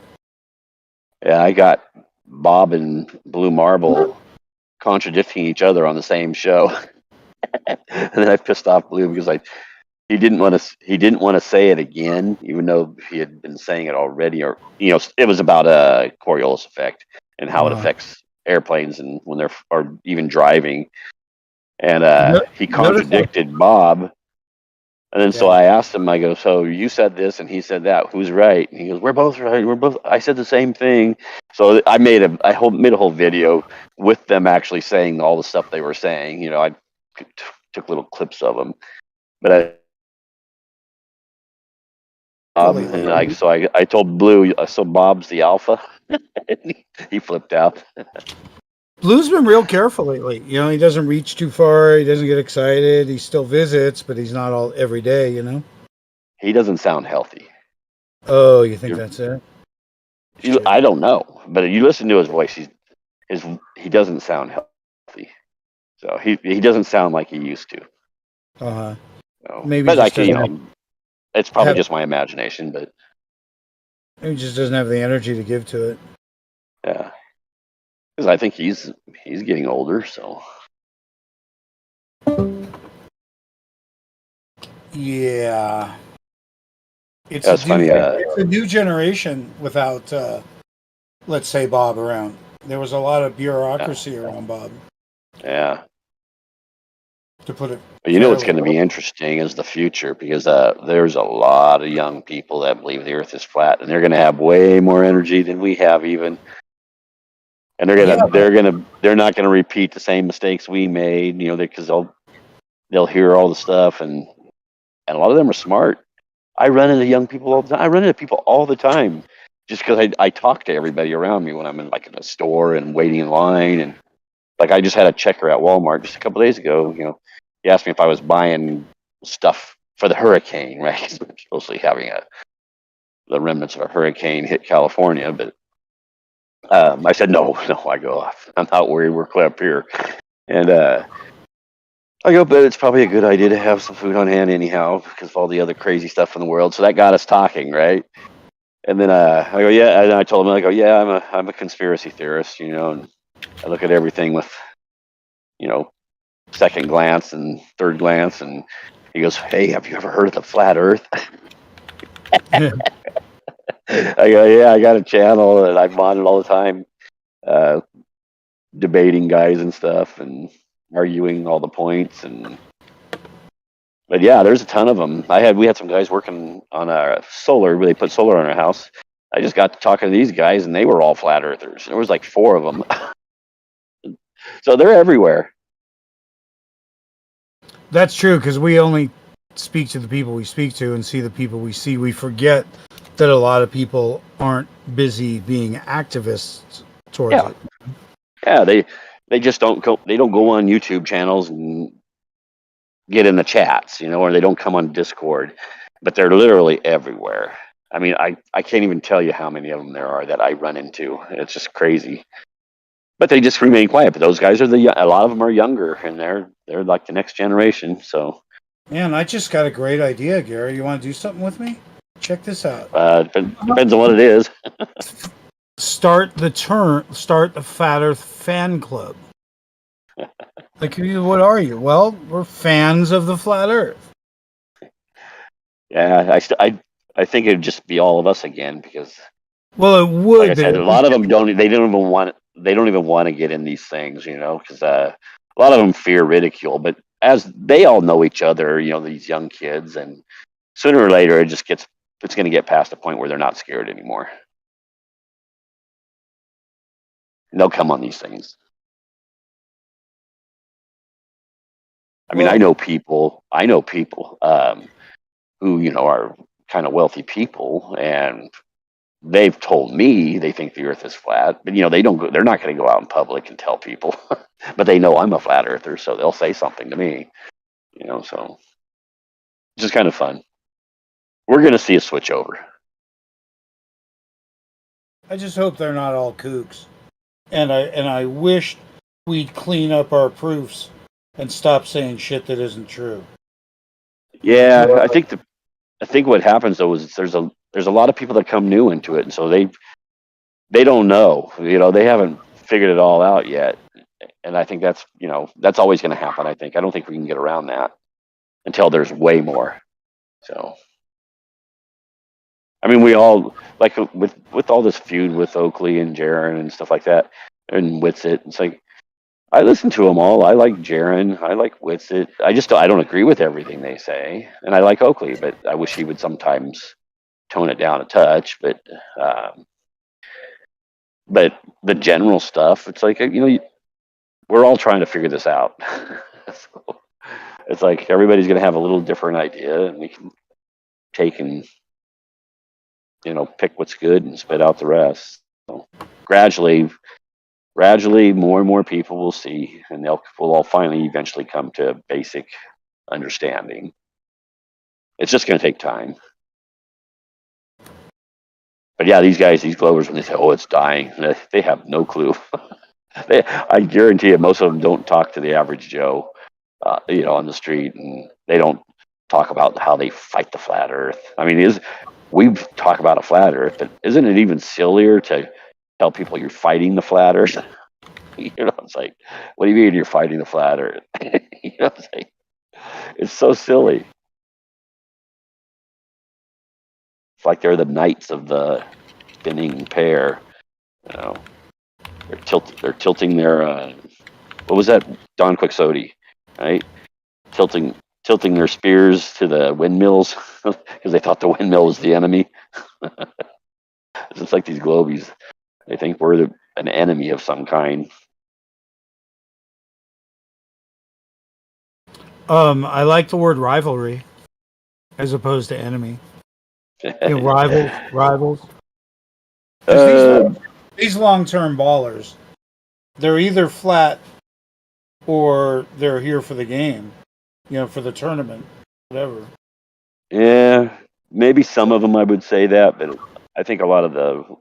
Yeah, I got Bob and Blue Marble contradicting each other on the same show. And then I pissed off Blue because he didn't want to say it again, even though he had been saying it already. Or it was about a Coriolis effect and how it affects airplanes and when they're or even driving. And he contradicted Bob. And then so I asked him, I go, so you said this and he said that. Who's right? And he goes, we're both right. I said the same thing. So I made a whole video with them actually saying all the stuff they were saying. I took little clips of them, but I told Blue, so Bob's the alpha. He flipped out.
Blue's been real careful lately. He doesn't reach too far. He doesn't get excited. He still visits, but he's not all every day.
He doesn't sound healthy.
Oh, you think that's it?
I don't know, but you listen to his voice. He doesn't sound healthy. So he doesn't sound like he used to.
Maybe,
but it's probably just my imagination. But
he just doesn't have the energy to give to it.
Yeah. Because I think he's getting older, so.
Yeah. It's
funny.
It's a new generation without, let's say, Bob around. There was a lot of bureaucracy around Bob.
Yeah.
To put it.
But what's going to be interesting is the future, because there's a lot of young people that believe the Earth is flat, and they're going to have way more energy than we have even. And they're not gonna repeat the same mistakes we made, because they'll hear all the stuff, and a lot of them are smart. I run into young people all the time. I run into people all the time, just because I talk to everybody around me when I'm in a store and waiting in line, and I just had a checker at Walmart just a couple days ago. He asked me if I was buying stuff for the hurricane, right? We're supposedly having the remnants of a hurricane hit California, but. I said, no, I go, I'm not worried. We're clear up here. And I go, but it's probably a good idea to have some food on hand anyhow, because of all the other crazy stuff in the world. So that got us talking, right? And then I go, yeah. And I told him, I go, yeah, I'm a conspiracy theorist, and I look at everything with, second glance and third glance. And he goes, hey, have you ever heard of the flat Earth? I go, yeah, I got a channel and I'm on it all the time, debating guys and stuff and arguing all the points. And But yeah, there's a ton of them. We had some guys working on a solar where they put solar on our house. I just got to talking to these guys, and they were all flat earthers. There was like 4 of them. So they're everywhere.
That's true, because we only speak to the people we speak to and see the people we see. We forget that a lot of people aren't busy being activists towards
Yeah.
it.
Yeah, they just don't go. They don't go on YouTube channels and get in the chats, or they don't come on Discord, but they're literally everywhere. I mean, I can't even tell you how many of them there are that I run into. It's just crazy. But they just remain quiet. But those guys are a lot of them are younger, and they're like the next generation. So,
Man, I just got a great idea, Gary. You want to do something with me? Check this out.
Depends on what it is.
Start the Fat Earth fan club. Like, what are you? Well, we're fans of the flat Earth.
Yeah, I think it'd just be all of us again because.
Well, it would.
Like I said, a lot of them don't. They don't even want. They don't even want to get in these things, because a lot of them fear ridicule. But as they all know each other, these young kids, and sooner or later, it's going to get past the point where they're not scared anymore. And they'll come on these things. I mean, I know people who are kind of wealthy people, and they've told me they think the Earth is flat, but they don't go. They're not going to go out in public and tell people, but they know I'm a flat earther, so they'll say something to me. So it's just kind of fun. We're going to see a switch over.
I just hope they're not all kooks, and I wish we'd clean up our proofs and stop saying shit that isn't true.
Yeah, I think what happens though is there's a lot of people that come new into it, and so they don't know. They haven't figured it all out yet, and I think that's always going to happen. I don't think we can get around that until there's way more. So, I mean, we all like with all this feud with Oakley and Jaron and stuff like that, and Witsit. It's like I listen to them all. I like Jaron. I like Witsit. I don't agree with everything they say, and I like Oakley, but I wish he would sometimes tone it down a touch. But the general stuff, it's like we're all trying to figure this out. So it's like everybody's going to have a little different idea, and we can take and pick what's good and spit out the rest. So gradually, more and more people will see, and we'll all finally eventually come to a basic understanding. It's just going to take time. But yeah, these Glovers, when they say, "Oh, it's dying," they have no clue. I guarantee you, most of them don't talk to the average Joe, on the street, and they don't talk about how they fight the flat Earth. I mean, we talk about a flat Earth, but isn't it even sillier to tell people you're fighting the flat Earth? It's like, what do you mean you're fighting the flat Earth? It's like, it's so silly. It's like they're the knights of the spinning pair. They're tilting their what was that? Don Quixote, right? Tilting their spears to the windmills because they thought the windmill was the enemy. It's like these Globies. They think we're an enemy of some kind.
I like the word rivalry as opposed to enemy. Rivals. These long-term ballers, they're either flat or they're here for the game, for the tournament, whatever.
Yeah, maybe some of them I would say that, but I think a lot of the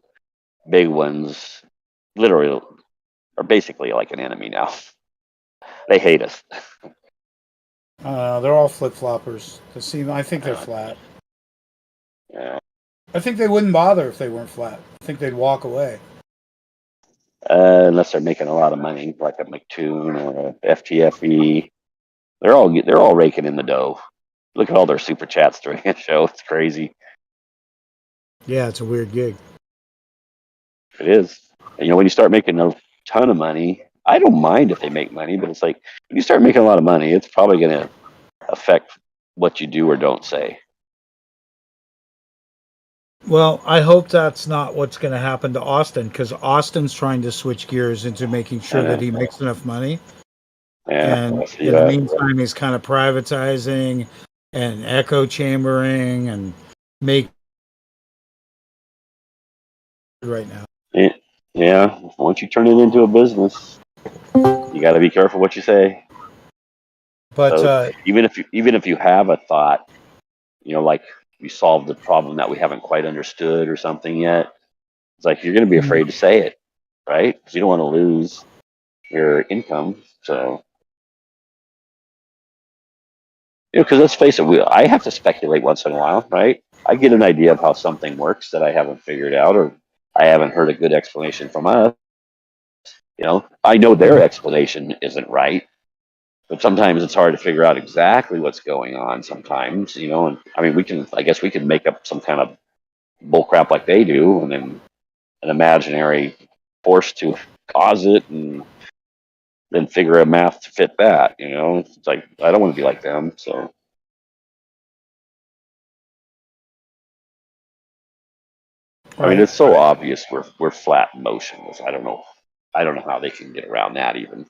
big ones literally are basically like an enemy now. They hate us.
They're all flip-floppers. I think they're flat.
Yeah.
I think they wouldn't bother if they weren't flat. I think they'd walk away.
Unless they're making a lot of money, like a McToon or a FTFE. They're all raking in the dough. Look at all their super chats during a show. It's crazy.
Yeah, it's a weird gig.
It is. And, when you start making a ton of money, I don't mind if they make money, but it's like when you start making a lot of money, it's probably going to affect what you do or don't say.
Well, I hope that's not what's going to happen to Austin, because Austin's trying to switch gears into making sure that he makes enough money.
Yeah,
And
I see
in the
that.
meantime, he's kind of privatizing and echo chambering and make right now.
Yeah, once you turn it into a business, you got to be careful what you say.
But
So even if you have a thought, like we solved the problem that we haven't quite understood or something yet, it's like you're going to be afraid to say it, right? Because you don't want to lose your income. So, because let's face it, I have to speculate once in a while, right? I get an idea of how something works that I haven't figured out, or I haven't heard a good explanation from us. I know their explanation isn't right, but sometimes it's hard to figure out exactly what's going on sometimes, and I mean, I guess we can make up some kind of bullcrap like they do, and then an imaginary force to cause it, and then figure a math to fit that, it's like, I don't want to be like them. So, I mean,
Right.
it's so obvious we're flat and motionless. I don't know how they can get around that even.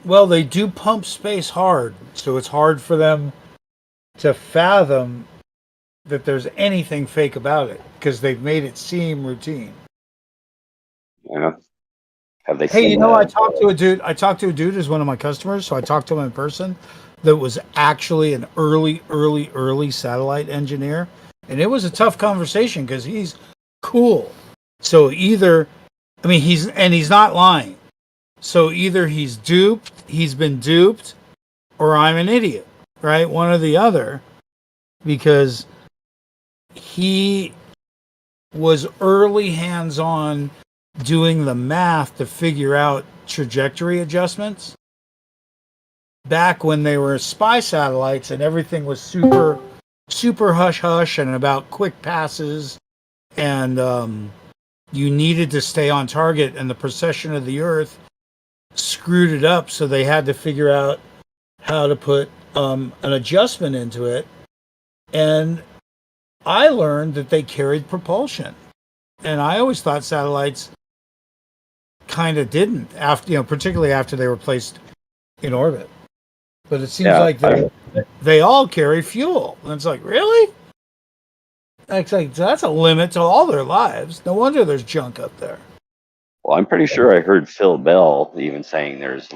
Well, they do pump space hard, so it's hard for them to fathom that there's anything fake about it because they've made it seem routine.
Yeah. Have they
Hey,
seen
I talked to a dude. I talked to a dude who's one of my customers, so I talked to him in person. That was actually an early satellite engineer, and it was a tough conversation because he's cool. So he's not lying. So either he's been duped, or I'm an idiot, right? One or the other, because he was early hands-on doing the math to figure out trajectory adjustments back when they were spy satellites and everything was super hush hush and about quick passes, and you needed to stay on target, and the precession of the Earth screwed it up, so they had to figure out how to put an adjustment into it. And I learned that they carried propulsion, and I always thought satellites kind of didn't, after particularly after they were placed in orbit. But it seems like they all carry fuel, and it's like, really? It's like, that's a limit to all their lives. No wonder there's junk up there.
Well, I'm pretty sure I heard Phil Bell even saying there's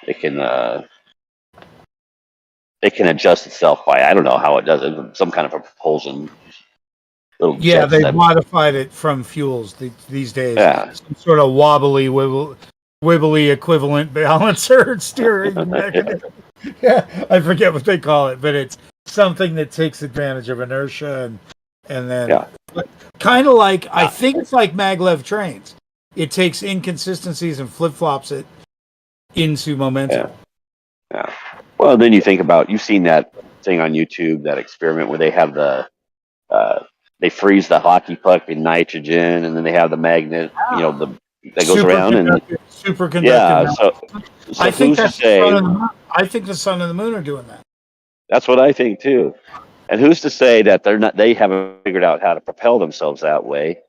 it can adjust itself by, I don't know how it does it, some kind of a propulsion.
Yeah, they've modified it from fuels these days.
Yeah.
Some sort of wibbly equivalent balancer steering mechanism. Yeah, I forget what they call it, but it's something that takes advantage of inertia and then kind of like, I think it's like maglev trains. It takes inconsistencies and flip-flops it into momentum.
Yeah. Well, then you think about, you've seen that thing on YouTube, that experiment where they have they freeze the hockey puck in nitrogen, and then they have the magnet, that goes around and
superconductive.
Yeah. So
I think
who's to say?
I think the sun and the moon are doing that.
That's what I think too. And who's to say that they haven't figured out how to propel themselves that way?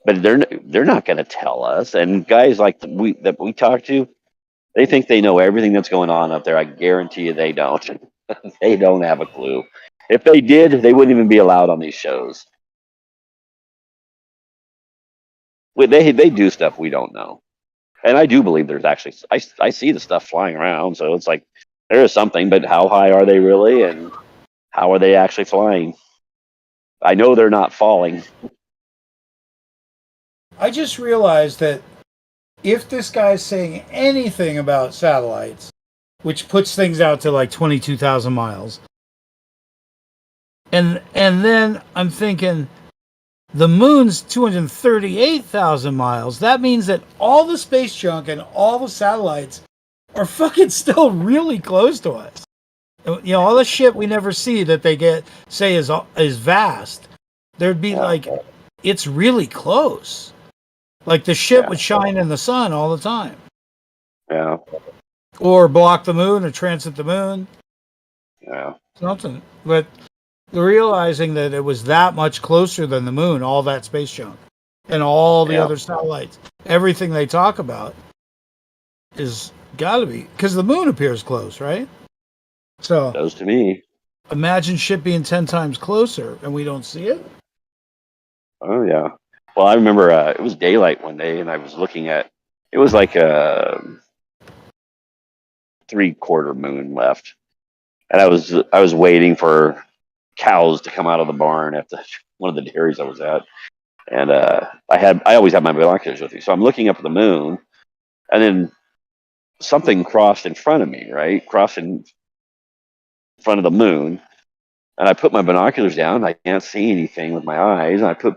But they're not going to tell us. And guys like that we talk to, they think they know everything that's going on up there. I guarantee you they don't. They don't have a clue. If they did, they wouldn't even be allowed on these shows. They do stuff we don't know. And I do believe there's actually, I see the stuff flying around. So it's like, there is something, but how high are they really? And how are they actually flying? I know they're not falling.
I just realized that if this guy's saying anything about satellites, which puts things out to like 22,000 miles, and then I'm thinking the moon's 238,000 miles, that means that all the space junk and all the satellites are fucking still really close to us. All the shit we never see that they say is vast. There'd be like, it's really close. Like the shit would shine in the sun all the time.
Yeah.
Or block the moon or transit the moon.
Yeah.
Something. But realizing that it was that much closer than the moon, all that space junk, and all the
Yeah.
other satellites, everything they talk about is got to be because the moon appears close, right? So
Does to me.
imagine shit being 10 times closer and we don't see it.
Oh yeah. Well, I remember it was daylight one day, and I was looking at. It was like a 3/4 moon left, and I was waiting for cows to come out of the barn at one of the dairies I was at, and I always have my binoculars with me, so I'm looking up at the moon, and then something crossed in front of me, right? Crossed in front of the moon, and I put my binoculars down. I can't see anything with my eyes. And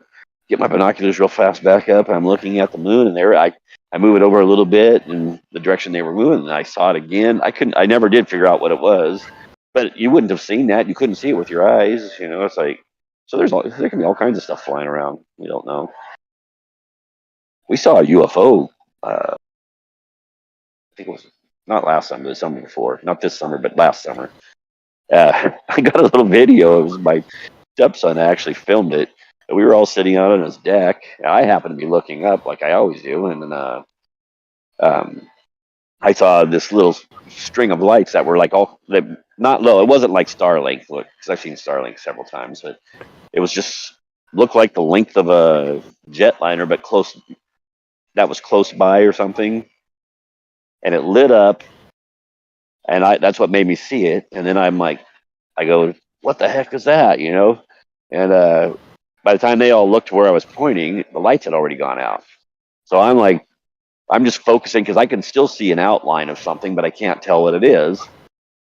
get my binoculars real fast back up, and I'm looking at the moon, and I move it over a little bit in the direction they were moving, and I saw it again. I never did figure out what it was, but you wouldn't have seen that. You couldn't see it with your eyes. It's like, so there can be all kinds of stuff flying around. We don't know. We saw a UFO. I think it was not last summer, the summer before. Not this summer, but last summer. I got a little video. It was my stepson actually filmed it. We were all sitting out on his deck. And I happened to be looking up like I always do, and then I saw this little string of lights that were like not low. It wasn't like Starlink, because I've seen Starlink several times, but it was just looked like the length of a jetliner, but close. That was close by or something, and it lit up, and that's what made me see it. And then I go, what the heck is that? And by the time they all looked to where I was pointing, the lights had already gone out. So I'm just focusing because I can still see an outline of something, but I can't tell what it is.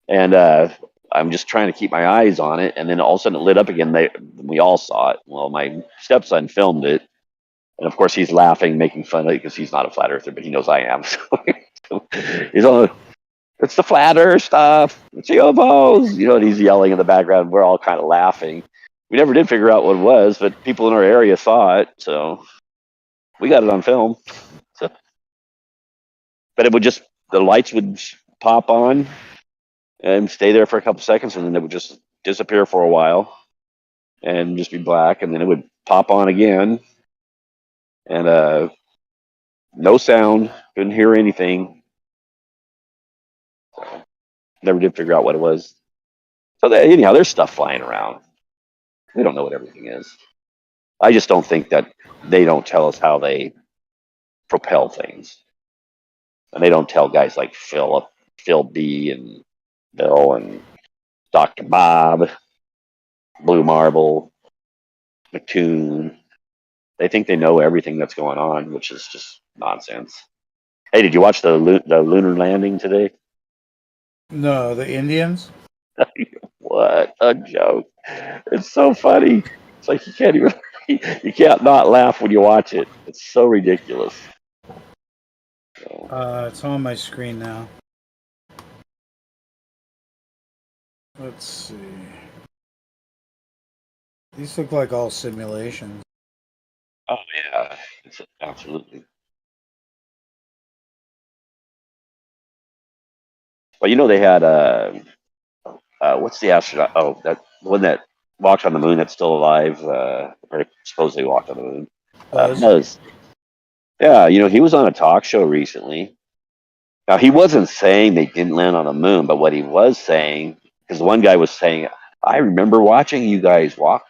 And I'm just trying to keep my eyes on it. And then all of a sudden it lit up again. We all saw it. Well, my stepson filmed it. And of course he's laughing, making fun of it because he's not a flat earther, but he knows I am. So he's all, it's the flat earth stuff. It's UFOs. And he's yelling in the background. We're all kind of laughing. We never did figure out what it was, but people in our area saw it. So we got it on film. So, but the lights would pop on and stay there for a couple seconds, and then it would just disappear for a while and just be black, and then it would pop on again, and no sound, couldn't hear anything. So, never did figure out what it was. So anyhow, there's stuff flying around. We don't know what everything is. I just don't think that they don't tell us how they propel things, and they don't tell guys like Phil B and Bill and Dr. Bob, Blue Marble, McToon. They think they know everything that's going on, which is just nonsense. Hey, did you watch the lunar landing today?
No, the Indians.
What a joke! It's so funny. It's like you can't not laugh when you watch it. It's so ridiculous.
It's on my screen now. Let's see. These look like all simulations.
Oh yeah, absolutely. Well, they had what's the astronaut? Oh, that one that walked on the moon that's still alive. Or supposedly walked on the moon. Buzz. Yeah, he was on a talk show recently. Now he wasn't saying they didn't land on the moon, but what he was saying, because one guy was saying, "I remember watching you guys walk,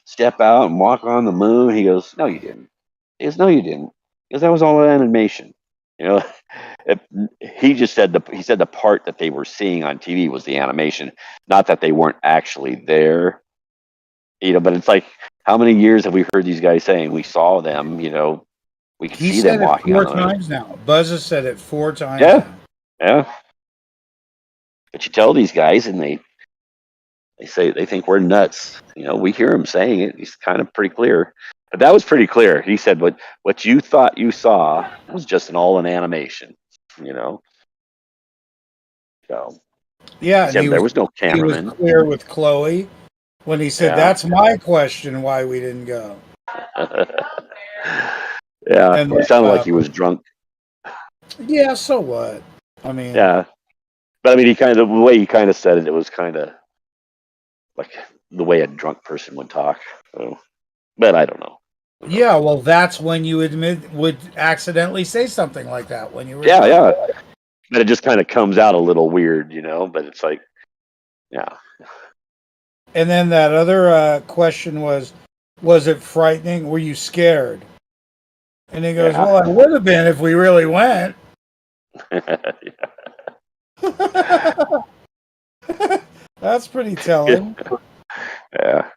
step out and walk on the moon." He goes, "No, you didn't." He goes, "No, you didn't," because that was all animation. He just said the part that they were seeing on TV was the animation, not that they weren't actually there. But it's like, how many years have we heard these guys saying we saw them? We could see them walking on the moon.
He said it 4 times now. Buzz has said it 4 times.
Yeah, yeah. But you tell these guys, and they say they think we're nuts. We hear him saying it. He's kind of pretty clear. But that was pretty clear. He said, what you thought you saw was just an animation. So
yeah,
he said there was no cameraman.
He was clear with Chloe when he said, "That's my question. Why we didn't go."
Yeah, it sounded like he was drunk.
Yeah, so what? I mean,
yeah,
But I mean, the way he kind of said it, it was kind of like the way a drunk person would talk. So, but I don't know.
Yeah, well, that's when you would accidentally say something like that when you were
Yeah,
drunk.
yeah. But it just kind of comes out a little weird, But it's like, yeah.
And then that other question was it frightening? Were you scared? And he goes, well, I would have been if we really went. That's pretty telling.
Yeah,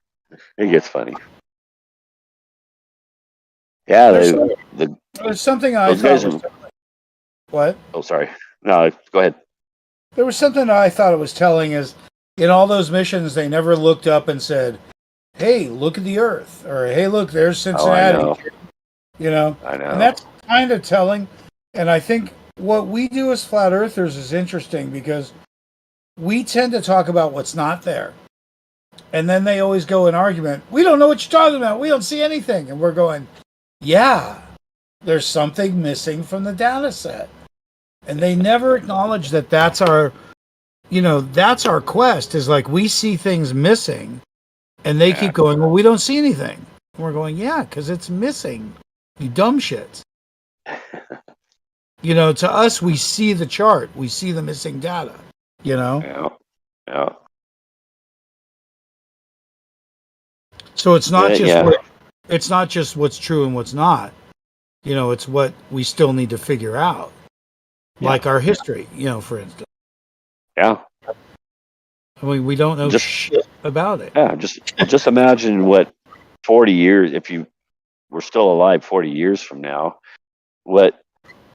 it gets funny. Yeah,
there's something I thought was what?
Oh, sorry. No, go ahead.
There was something I thought it was telling is in all those missions they never looked up and said, "Hey, look at the Earth," or "Hey, look, there's Cincinnati."
Oh,
I know. And that's kind of telling. And I think what we do as flat earthers is interesting because we tend to talk about what's not there. And then they always go in argument, we don't know what you're talking about. We don't see anything. And we're going, yeah, there's something missing from the data set. And they never acknowledge that that's our quest is like we see things missing and they keep going, well, we don't see anything. And we're going, yeah, because it's missing. You dumb shits. To us, we see the chart. We see the missing data,
Yeah.
So it's not it's not just what's true and what's not. It's what we still need to figure out. Like our history, for instance.
Yeah.
I mean, we don't know shit about it.
Yeah, just imagine what 40 years, if you were still alive 40 years from now, what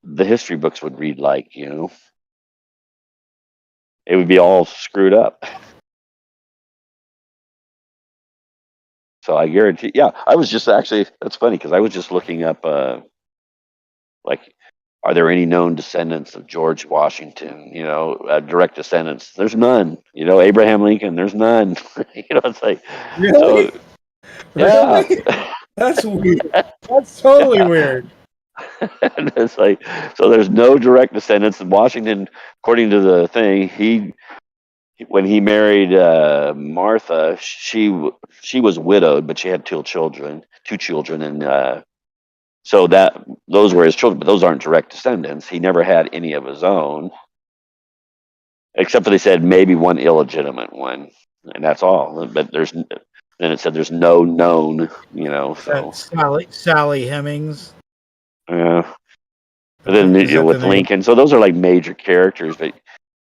the history books would read like, It would be all screwed up. So I guarantee, I was just that's funny because I was just looking up, are there any known descendants of George Washington? Direct descendants. There's none. Abraham Lincoln. There's none. It's like,
really?
So, yeah.
Really? That's weird. That's totally weird.
And it's like, so there's no direct descendants. Washington, according to the thing, when he married Martha, she was widowed, but she had two children, and so those were his children, but those aren't direct descendants. He never had any of his own, except for they said maybe one illegitimate one, and that's all. But then it said there's no known, So
Sally Hemings.
Yeah. But then with Lincoln, so those are like major characters, but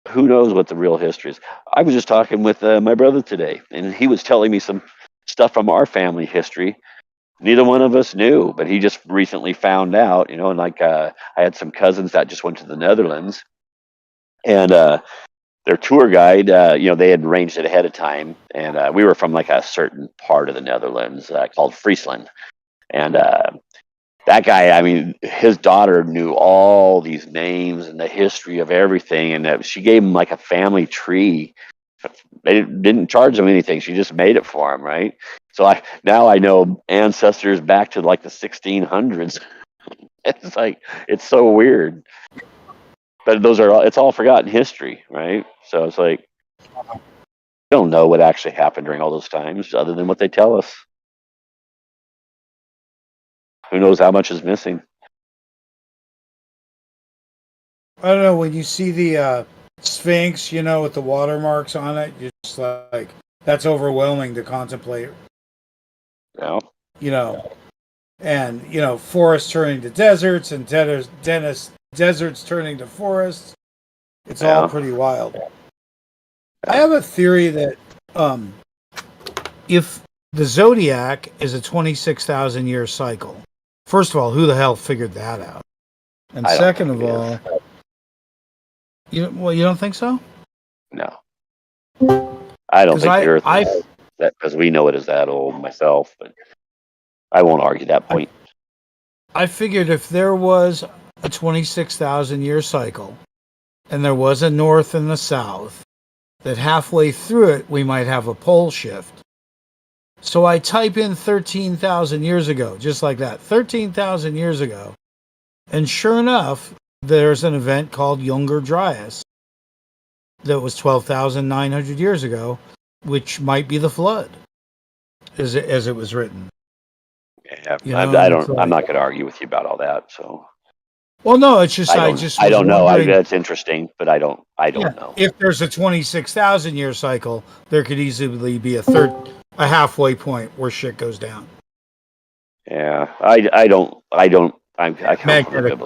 who knows what the real history is? I was just talking with my brother today, and he was telling me some stuff from our family history. Neither one of us knew, but he just recently found out, and I had some cousins that just went to the Netherlands, and their tour guide, they had arranged it ahead of time, and we were from like a certain part of the Netherlands called Friesland, and that guy, I mean, his daughter knew all these names and the history of everything, and she gave him like a family tree. They didn't charge him anything; she just made it for him, right? So now I know ancestors back to like the 1600s. It's like it's so weird, but it's all forgotten history, right? So it's like we don't know what actually happened during all those times, other than what they tell us. Who knows how much is missing?
I don't know. When you see the Sphinx, with the watermarks on it, you're just like, that's overwhelming to contemplate.
Yeah.
And, forests turning to deserts and deserts turning to forests. It's all pretty wild. I have a theory that if the zodiac is a 26,000 year cycle, first of all, who the hell figured that out? And second of all, you don't think so?
No. I don't think the Earth is that, because we know it is that old myself, but I won't argue that point.
I figured if there was a 26,000 year cycle and there was a north and the south, that halfway through it we might have a pole shift. So I type in 13,000 years ago, just like that, 13,000 years ago. And sure enough, there's an event called Younger Dryas. that was 12,900 years ago, which might be the flood, as it was written.
Yeah,
You
I
know, and it's
don't. I'm
like,
not going to argue with you about all that. So
well, no, it's just I just
I
was
don't know.
wondering.
That's interesting, but I don't. I
Yeah,
don't know.
if there's a 26,000 year cycle, there could easily be a halfway point where shit goes down.
Yeah, I don't. I come from
Magnetic.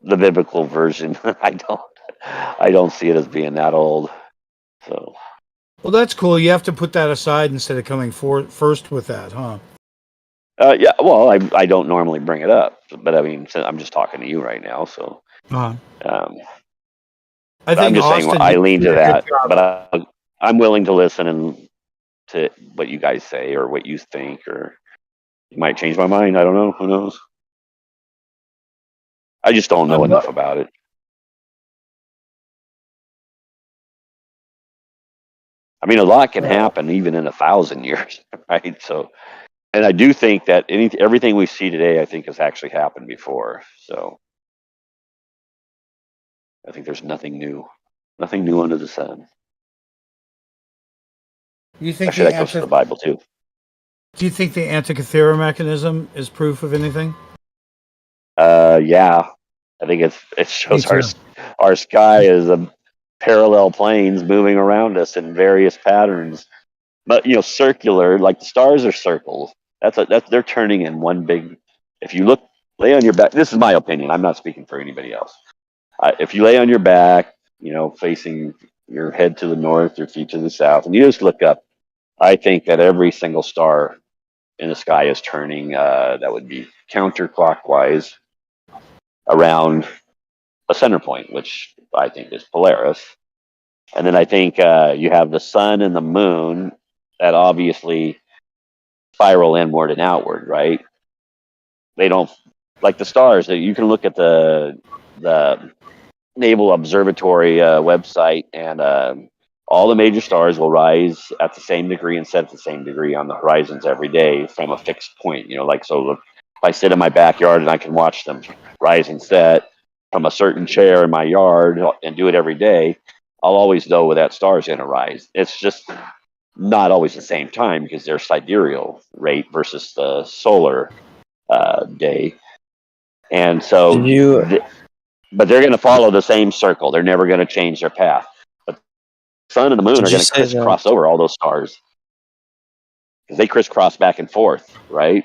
the biblical version. I don't see it as being that old. So
Well, that's cool. You have to put that aside instead of coming first with that, huh?
yeah. Well, I don't normally bring it up, but I mean, I'm just talking to you right now. So
Uh-huh.
I'm
I think
just saying
Austin
I
did
lean
a
to
good
that,
job.
but I'm willing to listen and to what you guys say or what you think, or you might change my mind. I don't know. Who knows? I just don't know enough about it. I mean, a lot can happen even in 1,000 years, right? So, and I do think that everything we see today, I think, has actually happened before. So, I think there's nothing new under the sun.
You think
Actually, that goes for the Bible too.
Do you think the Antikythera mechanism is proof of anything?
Yeah, I think it shows our sky is a parallel planes moving around us in various patterns, but circular, like the stars are circles. That's they're turning in one big. If you lay on your back. This is my opinion. I'm not speaking for anybody else. If you lay on your back, facing your head to the north, your feet to the south, and you just look up, I think that every single star in the sky is turning. That would be counterclockwise around a center point, which I think is Polaris. And then I think you have the sun and the moon that obviously spiral inward and outward, right? They don't like the stars. You can look at the Naval Observatory website, and all the major stars will rise at the same degree and set at the same degree on the horizons every day from a fixed point. So if I sit in my backyard and I can watch them rise and set from a certain chair in my yard and do it every day, I'll always know where that star is going to rise. It's just not always the same time because their sidereal rate versus the solar day. And so, but they're going to follow the same circle. They're never going to change their path. But the sun and the moon are going to crisscross over all those stars because they crisscross back and forth, right?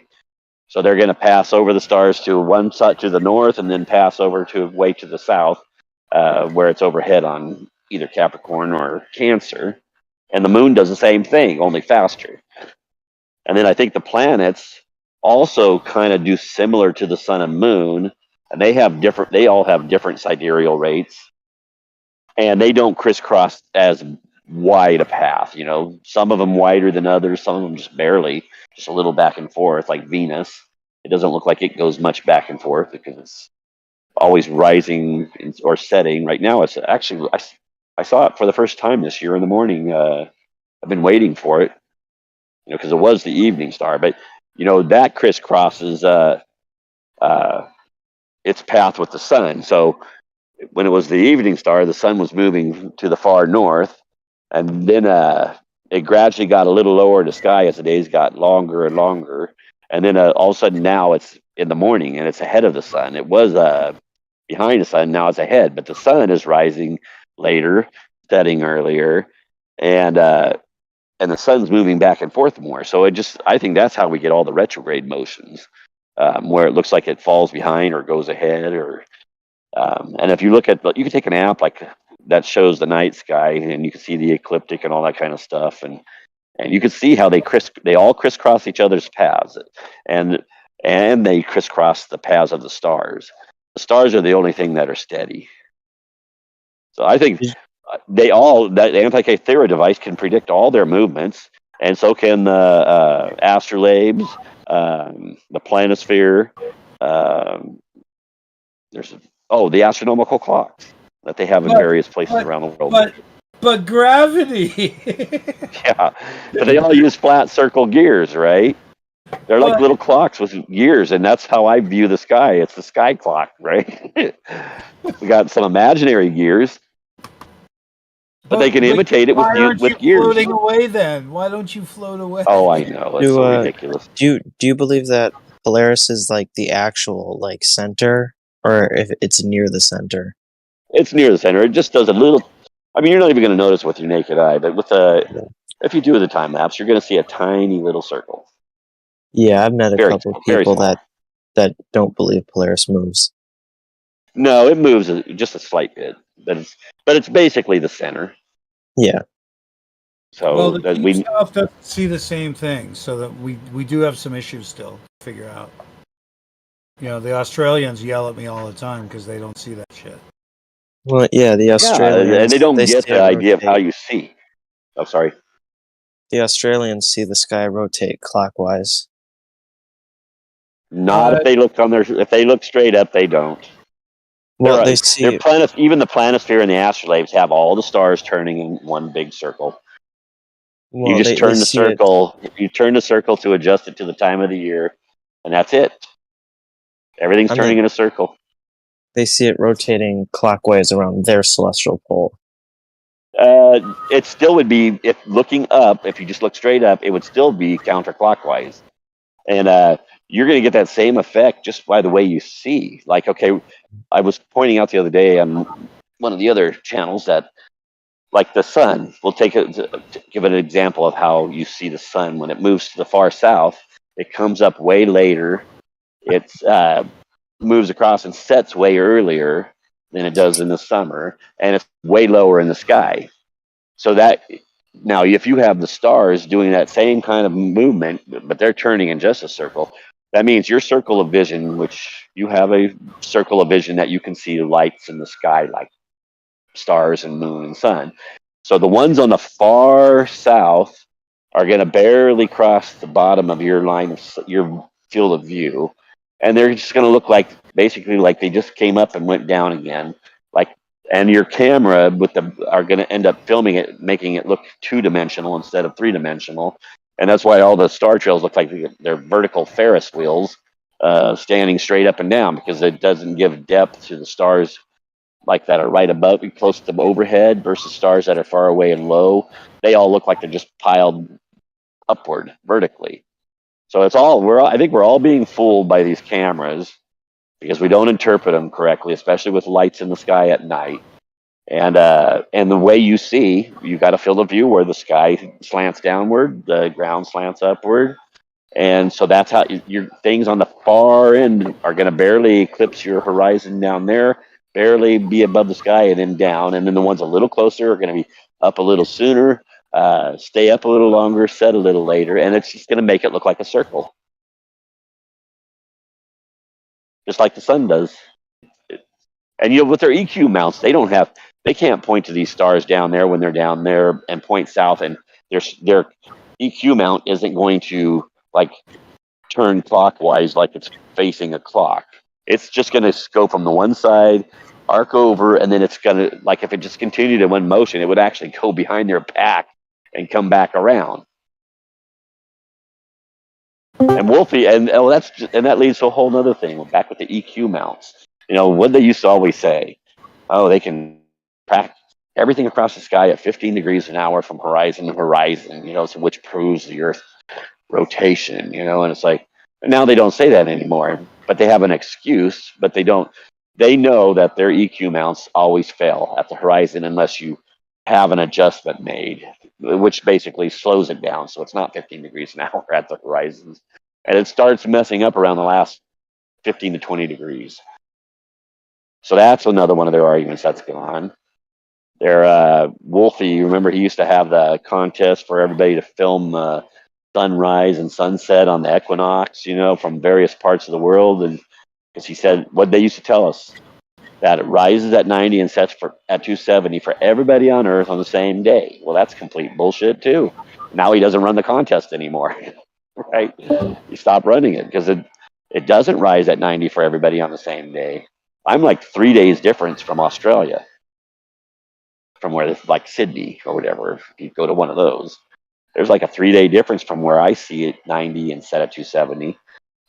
So they're going to pass over the stars to one side to the north, and then pass over to way to the south, where it's overhead on either Capricorn or Cancer. And the moon does the same thing, only faster. And then I think the planets also kind of do similar to the sun and moon, and they all have different sidereal rates, and they don't crisscross as wide a path. Some of them wider than others, some of them just barely, just a little back and forth, like Venus. It doesn't look like it goes much back and forth because it's always rising or setting. Right now, it's actually, I saw it for the first time this year in the morning. I've been waiting for it, because it was the evening star, but that crisscrosses its path with the sun. So when it was the evening star, the sun was moving to the far north, and then it gradually got a little lower in the sky as the days got longer and longer, and then all of a sudden now it's in the morning and it's ahead of the sun. It was behind the sun, now it's ahead, but the sun is rising later, setting earlier, and the sun's moving back and forth more. So I think that's how we get all the retrograde motions, where it looks like it falls behind or goes ahead, or and if you look at, you can take an app like that shows the night sky, and you can see the ecliptic and all that kind of stuff, and you can see how they all crisscross each other's paths, and they crisscross the paths of the stars. The stars are the only thing that are steady. So I think the Antikythera device can predict all their movements, and so can the astrolabes, the planisphere. The astronomical clocks that they have in various places around the world.
But gravity.
Yeah, but they all use flat circle gears, right? They're like little clocks with gears, and that's how I view the sky. It's the sky clock, right? We got some imaginary gears.
But they can imitate it
Why aren't you
with gears.
floating away then? Why don't you float away?
Oh, I know. It's so ridiculous.
Do you believe that Polaris is like the actual like center, or if it's near the center?
It's near the center. It just does a little. I mean, you're not even going to notice with your naked eye, but if you do the time lapse, you're going to see a tiny little circle.
Yeah, I've met a
Very
couple
small, very
people
small.
that don't believe Polaris moves.
No, it moves just a slight bit, but it's basically the center.
Yeah.
So
Well, the
that
deep
we
stuff doesn't see the same thing, so that we do have some issues still to figure out. You know, the Australians yell at me all the time because they don't see that shit.
Well, yeah, the Australians
and they don't get
see
the
it
idea of how
rotate.
you see. I'm sorry.
The Australians see the sky rotate clockwise.
Not if they look if they look straight up, they don't.
Well, they see
even the planisphere and the astrolabes have all the stars turning in one big circle.
Well,
you just
they
turn the
see it-
circle. You turn the circle to adjust it to the time of the year, and that's it. Everything's
I
turning
mean-
in a circle.
They see it rotating clockwise around their celestial pole.
It still would be, if looking up, if you just look straight up, it would still be counterclockwise. And you're going to get that same effect just by the way you see. Like, okay, I was pointing out the other day on one of the other channels that, like the sun, we'll give it an example of how you see the sun when it moves to the far south. It comes up way later. It moves across and sets way earlier than it does in the summer, and it's way lower in the sky. So that now, if you have the stars doing that same kind of movement, but they're turning in just a circle, that means your circle of vision, which you have a circle of vision that you can see lights in the sky like stars and moon and sun. So the ones on the far south are going to barely cross the bottom of your line of your field of view, and they're just going to look like basically like they just came up and went down again, like. And your camera are going to end up filming it, making it look 2-dimensional instead of 3-dimensional, and that's why all the star trails look like they're vertical Ferris wheels, standing straight up and down, because it doesn't give depth to the stars like that are right above, close to overhead, versus stars that are far away and low. They all look like they're just piled upward vertically. So it's all I think we're all being fooled by these cameras because we don't interpret them correctly, especially with lights in the sky at night. And the way you see, you got a field of view where the sky slants downward, the ground slants upward, and so that's how your things on the far end are going to barely eclipse your horizon down there, barely be above the sky, and then down. And then the ones a little closer are going to be up a little sooner, stay up a little longer, set a little later, and it's just going to make it look like a circle, just like the sun does. And with their EQ mounts, they can't point to these stars down there when they're down there and point south, and their EQ mount isn't going to like turn clockwise like it's facing a clock. It's just going to go from the one side, arc over, and then it's going to, like, if it just continued in one motion, it would actually go behind their back and come back around. And Wolfie, and that leads to a whole other thing. Back with the EQ mounts, what they used to always say, they can track everything across the sky at 15 degrees an hour from horizon to horizon, so which proves the Earth's rotation, and it's like, now they don't say that anymore, but they have an excuse, but they know that their EQ mounts always fail at the horizon unless you have an adjustment made, which basically slows it down, so it's not 15 degrees an hour at the horizons, and it starts messing up around the last 15 to 20 degrees. So that's another one of their arguments that's going on. Wolfie, remember, he used to have the contest for everybody to film sunrise and sunset on the equinox, from various parts of the world. And because he said, what they used to tell us, that it rises at 90 and sets at 270 for everybody on Earth on the same day. Well, that's complete bullshit too. Now he doesn't run the contest anymore, right? He stopped running it because it doesn't rise at 90 for everybody on the same day. I'm like 3 days difference from Australia, from where it's like Sydney or whatever. If you go to one of those, there's like a 3-day difference from where I see it 90 and set at 270,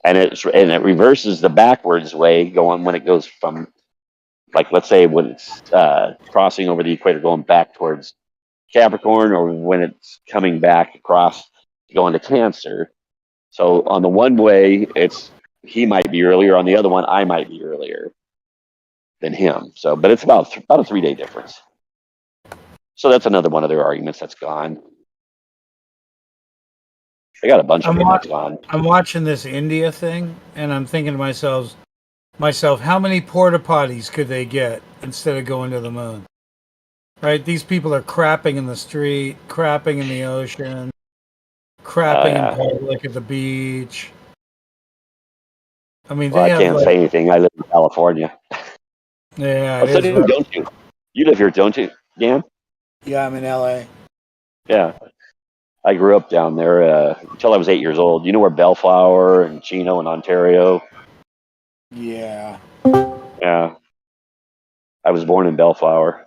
and it reverses the backwards way going when it goes from, like, let's say when it's crossing over the equator going back towards
Capricorn or when it's coming back across going to Cancer. So on the one way, he might be earlier. On the other one, I might be earlier than him. So, but it's about a 3-day difference. So that's another one of their arguments that's gone. They got a bunch of them that's gone.
I'm watching this India thing, and I'm thinking to myself, how many porta potties could they get instead of going to the moon? Right? These people are crapping in the street, crapping in the ocean, crapping in public at the beach. I mean,
well, I can't say anything. I live in California.
Yeah,
so don't you? You live here, don't you, Dan?
Yeah, I'm in LA.
Yeah. I grew up down there until I was 8 years old. You know where Bellflower and Chino and Ontario?
Yeah.
Yeah. I was born in Bellflower.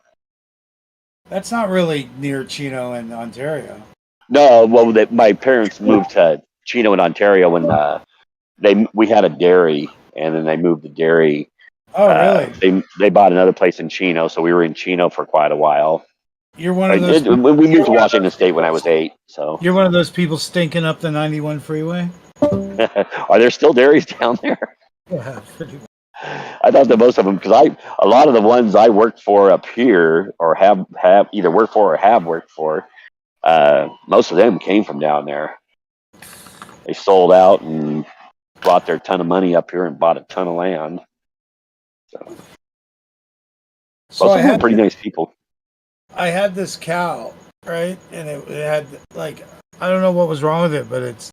That's not really near Chino and Ontario.
No, well, my parents moved to Chino and Ontario when we had a dairy, and then they moved the dairy.
Oh, really?
They bought another place in Chino, so we were in Chino for quite a while.
You're one of those.
We moved to Washington State when I was 8. So
you're one of those people stinking up the 91 freeway.
Are there still dairies down there?
Yeah, pretty.
I thought that most of them, because a lot of the ones I worked for up here, or have either worked for or have worked for, most of them came from down there. They sold out and brought their ton of money up here and bought a ton of land. So most of them were pretty nice people.
I had this cow, right, and it had like, I don't know what was wrong with it, but its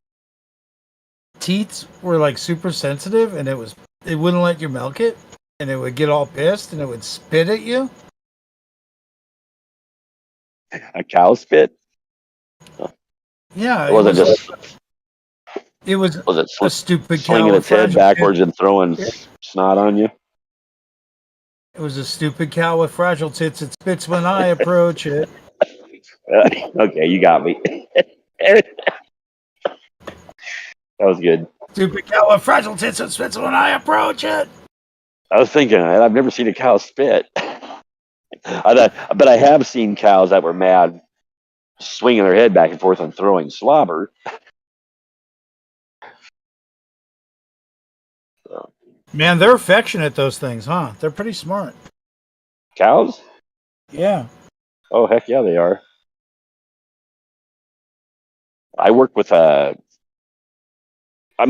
teats were like super sensitive, and it wouldn't let you milk it, and it would get all pissed, and it would spit at you.
A cow spit?
Yeah,
it wasn't just.
It was a stupid cow
slinging its head backwards and throwing snot on you?
It was a stupid cow with fragile tits. It spits when I approach it.
Okay, you got me. That was good.
Stupid cow with fragile tits. It spits when I approach it.
I was thinking, I've never seen a cow spit. But I have seen cows that were mad, swinging their head back and forth and throwing slobber. So.
Man, they're affectionate, those things, huh? They're pretty smart.
Cows?
Yeah.
Oh, heck yeah, they are. I work with I'm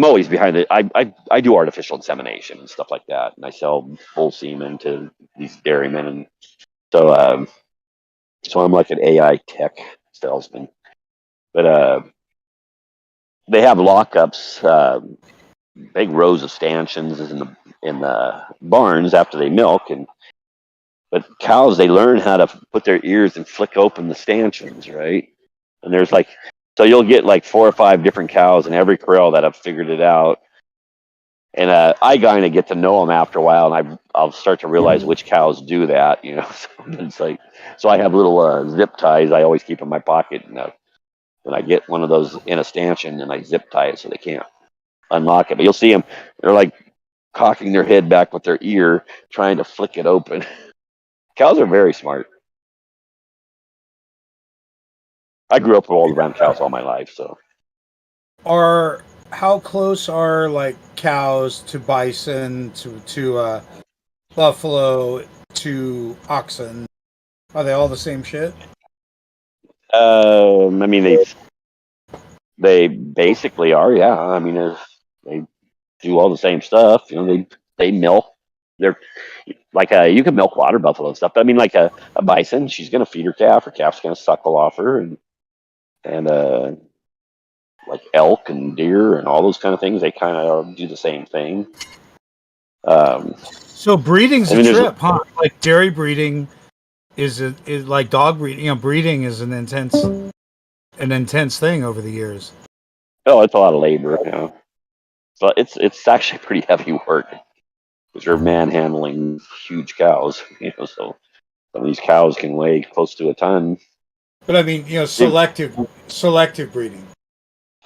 always behind it. I do artificial insemination and stuff like that, and I sell bull semen to these dairymen, and so I'm like an AI tech salesman. But they have lockups, big rows of stanchions in the barns after they milk, but cows, they learn how to put their ears and flick open the stanchions, right? And there's so you'll get like 4 or 5 different cows in every corral that have figured it out. And I kind of get to know them after a while, and I'll start to realize which cows do that, you know. So it's so I have little zip ties I always keep in my pocket, and I get one of those in a stanchion, and I zip tie it so they can't unlock it. But you'll see them; they're like cocking their head back with their ear, trying to flick it open. Cows are very smart. I grew up all around cows all my life, so.
How close are like cows to bison, to buffalo, to oxen? Are they all the same shit?
I mean, they basically are, yeah. I mean, they do all the same stuff. You know, they milk. They're like you can milk water buffalo and stuff. But I mean, like a bison, she's gonna feed her calf. Her calf's gonna suckle off her, and like elk and deer and all those kind of things, they kind of do the same thing.
So breeding's a trip, huh? Like dairy breeding is like dog breeding. You know, breeding is an intense thing over the years.
Oh, it's a lot of labor, you know. So it's actually pretty heavy work because you're manhandling huge cows, you know. So some of these cows can weigh close to a ton.
But I mean, you know, selective breeding.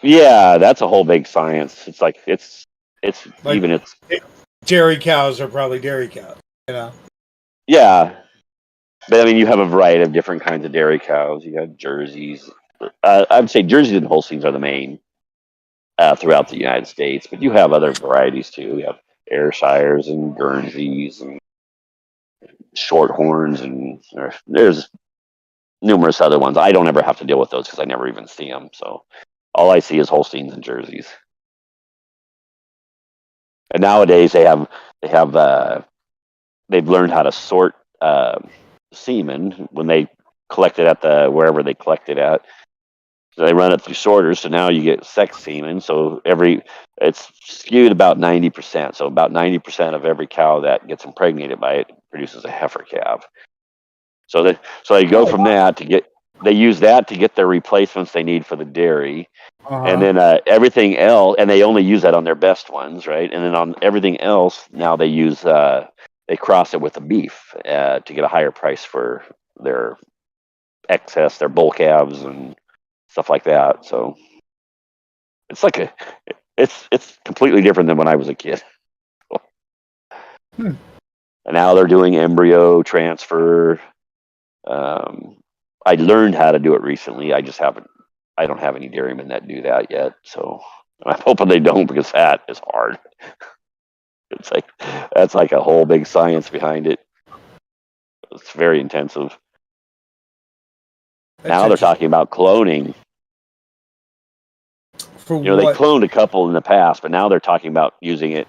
Yeah, that's a whole big science. It's like it's like,
dairy cows are probably dairy cows, you know.
Yeah, But I mean, you have a variety of different kinds of dairy cows. You got Jerseys. I would say Jerseys and Holsteins are the main throughout the United States, but you have other varieties too. You have Ayrshires and Guernseys and Shorthorns, and there's numerous other ones. I don't ever have to deal with those because I never even see them. So all I see is Holsteins and Jerseys. And nowadays they've learned how to sort semen when they collect it at wherever they collect it at. So they run it through sorters, so now you get sex semen. So it's skewed about 90%. So about 90% of every cow that gets impregnated by it produces a heifer calf. So they go from that they use that to get their replacements they need for the dairy. And then everything else, and they only use that on their best ones, right? And then on everything else, now they use they cross it with the beef to get a higher price for their excess, their bull calves and stuff like that. So it's like it's completely different than when I was a kid. And now they're doing embryo transfer. I learned how to do it recently. I don't have any dairymen that do that yet. So I'm hoping they don't, because that is hard. That's like a whole big science behind it. It's very intensive. Now they're talking about cloning.
For
they cloned a couple in the past, but now they're talking about using it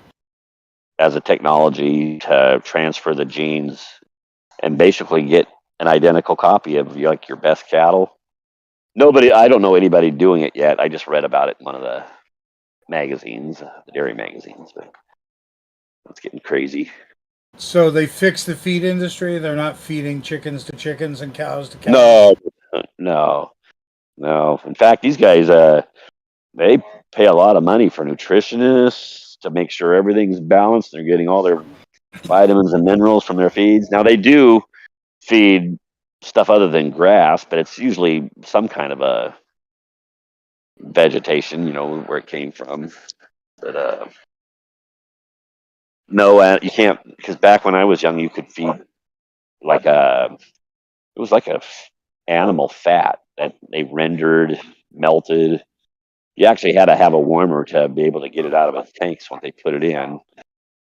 as a technology to transfer the genes and basically get an identical copy of your best cattle. I don't know anybody doing it yet. I just read about it in one of the magazines, the dairy magazines, but it's getting crazy.
So they fixed the feed industry. They're not feeding chickens to chickens and cows to cows.
No. In fact, these guys, they pay a lot of money for nutritionists to make sure everything's balanced. They're getting all their vitamins and minerals from their feeds. Now they do feed stuff other than grass, but it's usually some kind of a vegetation, where it came from. But no, you can't, because back when I was young, you could feed it was like a animal fat that they rendered, melted. You actually had to have a warmer to be able to get it out of the tanks when they put it in.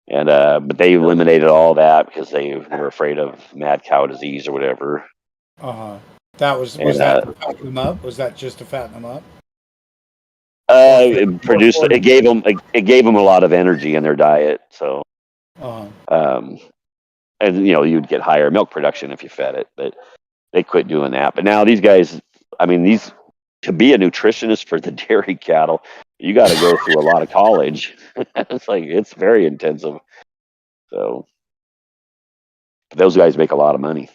And but they eliminated all that because they were afraid of mad cow disease or whatever.
That was that to fatten them up? Was that just to fatten them up?
It gave them a lot of energy in their diet. So, and you'd get higher milk production if you fed it, but they quit doing that. But now these guys, to be a nutritionist for the dairy cattle, you got to go through a lot of college. It's very intensive. So those guys make a lot of money.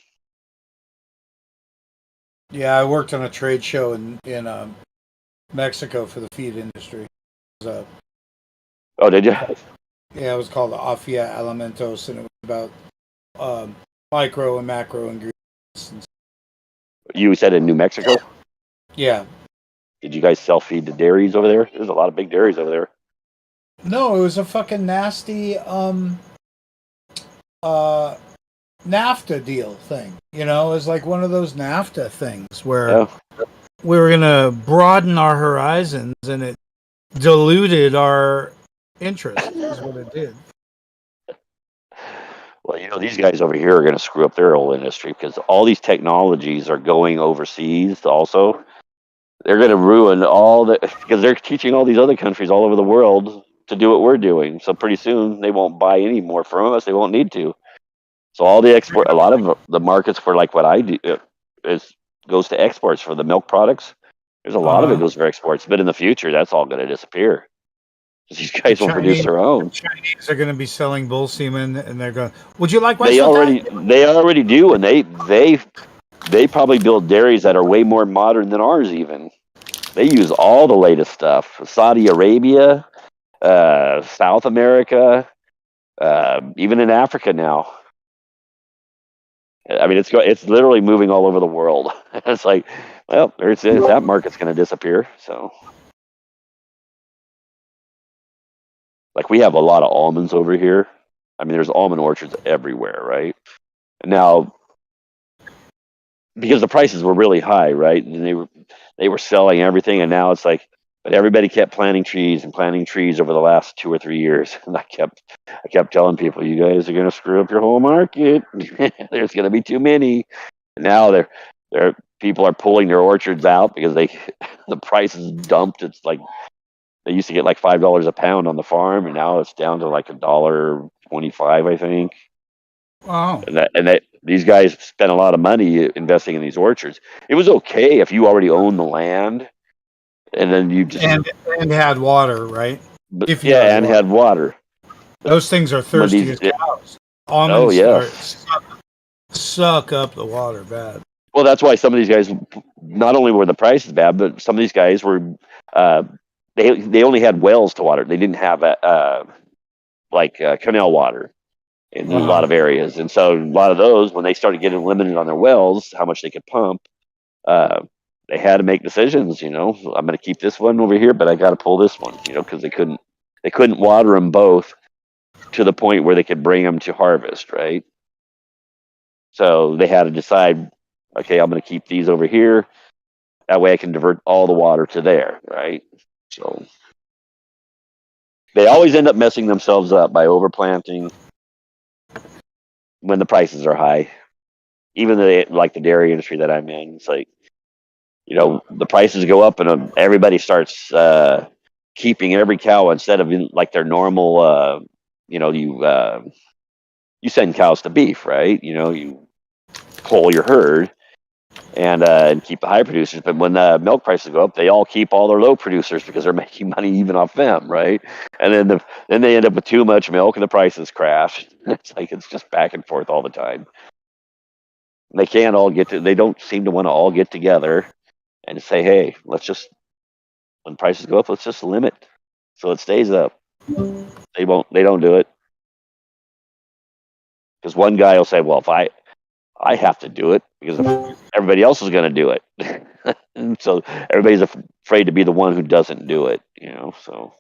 Yeah, I worked on a trade show in Mexico for the feed industry.
Oh, did you?
Yeah, it was called Afia Alimentos, and it was about micro and macro ingredients.
You said in New Mexico?
Yeah.
Did you guys self-feed the dairies over there? There's a lot of big dairies over there.
No, it was a fucking nasty NAFTA deal thing. It was like one of those NAFTA things where we were gonna broaden our horizons, and it diluted our interest. Is what it did.
Well, these guys over here are going to screw up their whole industry because all these technologies are going overseas also. They're going to ruin because they're teaching all these other countries all over the world to do what we're doing. So pretty soon they won't buy any more from us. They won't need to. So all the a lot of the markets for like what I do goes to exports for the milk products. There's a lot of it goes for exports, but in the future, that's all going to disappear. These guys will produce their own.
The Chinese are going to be selling bull semen, and they're going. Would you like my?
They already do, and they probably build dairies that are way more modern than ours. Even they use all the latest stuff. Saudi Arabia, South America, even in Africa now. It's literally moving all over the world. It's like, well, that market's going to disappear. So. Like we have a lot of almonds over here. There's almond orchards everywhere, right? And now because the prices were really high, right? And they were selling everything, and now it's like, but everybody kept planting trees over the last 2 or 3 years, and I kept telling people, you guys are going to screw up your whole market. There's going to be too many. And now they're people are pulling their orchards out because the price is dumped. It's like they used to get like $5 a pound on the farm, and now it's down to like $1.25, I think.
Wow.
And these guys spent a lot of money investing in these orchards. It was okay if you already own the land, and then you just
and had water, right?
but,
If you
yeah, and had water.
Those things are
But
thirsty
these-
as cows.
Oh
Almonds
yeah.
suck up the water bad.
Well, that's why some of these guys, not only were the prices bad, but some of these guys were, they only had wells to water. They didn't have canal water in a lot of areas, and so a lot of those, when they started getting limited on their wells, how much they could pump, they had to make decisions. I'm going to keep this one over here, but I got to pull this one. Because they couldn't water them both to the point where they could bring them to harvest, right? So they had to decide, okay, I'm going to keep these over here. That way I can divert all the water to there, right? So they always end up messing themselves up by overplanting when the prices are high. Even like the dairy industry that I'm in, it's like, the prices go up and everybody starts keeping every cow instead of in like their normal, you send cows to beef, right? You cull your herd and keep the high producers. But when the milk prices go up, they all keep all their low producers because they're making money even off them, right? And then they end up with too much milk and the prices crash. It's just back and forth all the time. They can't all they don't seem to want to all get together and say, hey, when prices go up, let's just limit so it stays up. They don't do it. Because one guy will say, well, if I have to do it because if everybody else is going to do it. And so everybody's afraid to be the one who doesn't do it, so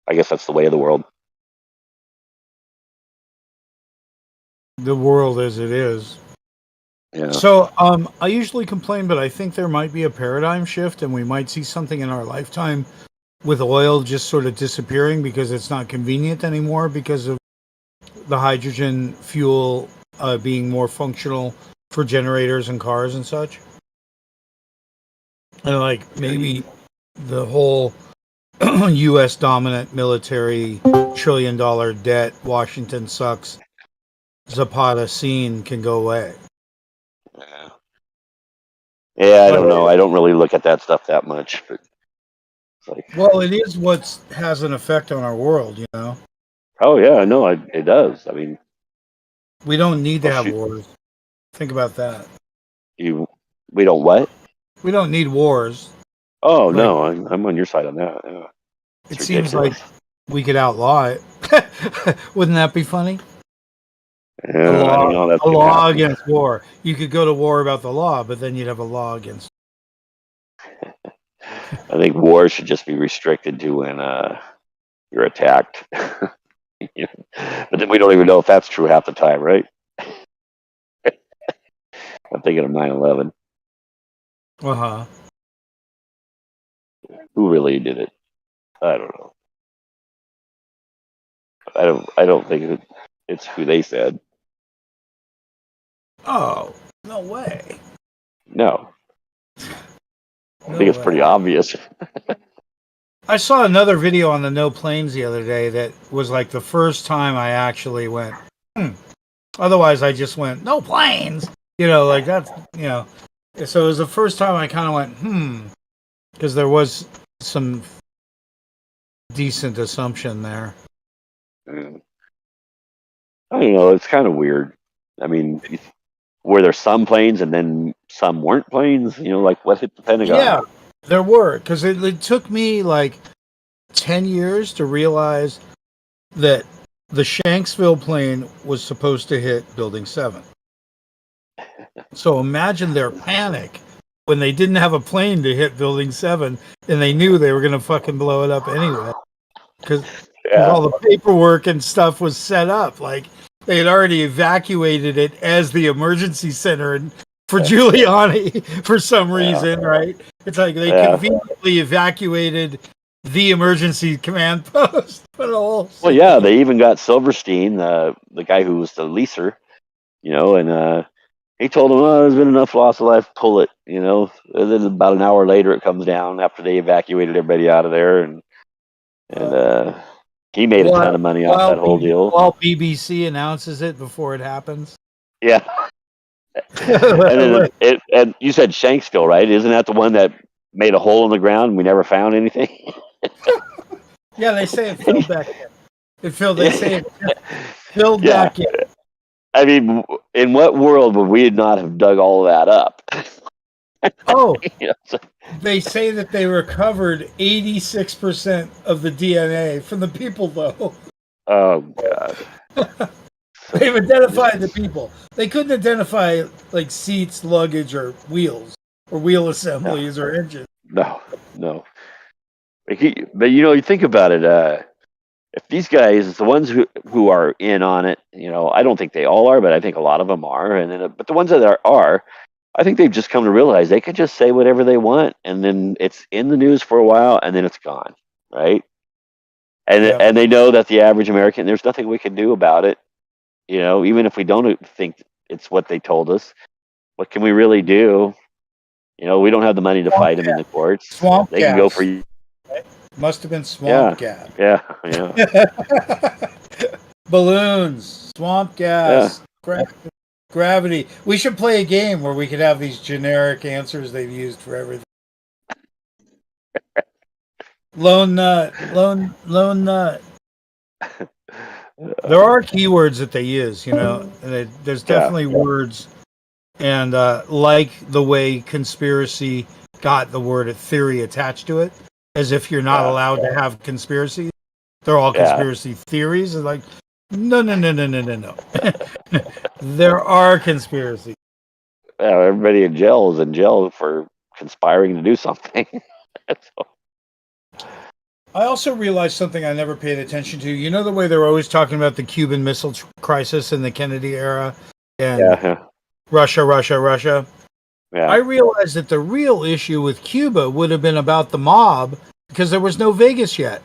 I guess that's the way of the world.
The world as it is.
Yeah.
So I usually complain, but I think there might be a paradigm shift and we might see something in our lifetime with oil just sort of disappearing because it's not convenient anymore because of the hydrogen fuel being more functional for generators and cars and such. And like maybe the whole U.S. dominant military $1 trillion debt, Washington sucks, Zapata scene can go away.
Yeah, I don't know. I don't really look at that stuff that much. But it's like,
well, it is what has an effect on our world,
Oh yeah, I know. It does. I mean,
we don't need to have wars. Think about that.
We don't what?
We don't need wars.
Oh no, I'm on your side on that. Yeah.
It seems like we could outlaw it. Wouldn't that be funny?
Yeah, I don't know. That's
a law against war. You could go to war about the law, but then you'd have a law against.
I think war should just be restricted to when you're attacked. But then we don't even know if that's true half the time, right? I'm thinking of 9/11.
Uh-huh.
Who really did it? I don't know. I don't think it's who they said.
Oh, no way.
No. I think it's pretty obvious.
I saw another video on the no planes the other day that was like the first time I actually went, Otherwise, I just went, no planes. Like that's, So it was the first time I kind of went, because there was some decent assumption there.
I don't know. It's kind of weird. I mean, were there some planes and then some weren't planes? Like what hit the Pentagon?
Yeah, there were. Because it took me like 10 years to realize that the Shanksville plane was supposed to hit Building 7. So imagine their panic when they didn't have a plane to hit Building 7 and they knew they were going to fucking blow it up anyway. Because all the paperwork and stuff was set up. Like, they had already evacuated it as the emergency center for Giuliani for some reason, right? It's like they conveniently evacuated the emergency command post for the whole city.
Well, yeah, they even got Silverstein, the guy who was the leaser, and he told them, "Oh, there's been enough loss of life. Pull it." And then about an hour later, it comes down after they evacuated everybody out of there, and he made a ton of money off that whole deal.
While BBC announces it before it happens.
Yeah. And then and you said Shanksville, right? Isn't that the one that made a hole in the ground and we never found anything?
Yeah, they say it filled back in. They say it filled back in.
I mean, in what world would we not have dug all that up?
Oh, they say that they recovered 86% of the DNA from the people, though.
Oh, God.
They've identified the people. They couldn't identify like seats, luggage, or wheels, or wheel assemblies, or engines.
No. But you think about it. If these guys, the ones who are in on it, I don't think they all are, but I think a lot of them are. And then, but the ones that are, I think they've just come to realize they could just say whatever they want, and then it's in the news for a while, and then it's gone, right? And they know that the average American, there's nothing we can do about it. Even if we don't think it's what they told us, what can we really do? We don't have the money to fight them in the courts. They can go for you.
Must have been swamp gas.
Yeah.
Balloons, swamp gas, gravity. We should play a game where we could have these generic answers they've used for everything. Lone nut. There are keywords that they use, there's definitely words, and like the way conspiracy got the word theory attached to it, as if you're not allowed to have conspiracies. They're all conspiracy theories. It's like, no. There are conspiracies.
Yeah, everybody in jail is in jail for conspiring to do something.
I also realized something I never paid attention to. You know the way they're always talking about the Cuban Missile Crisis in the Kennedy era and Russia. Yeah. I realized that the real issue with Cuba would have been about the mob because there was no Vegas yet.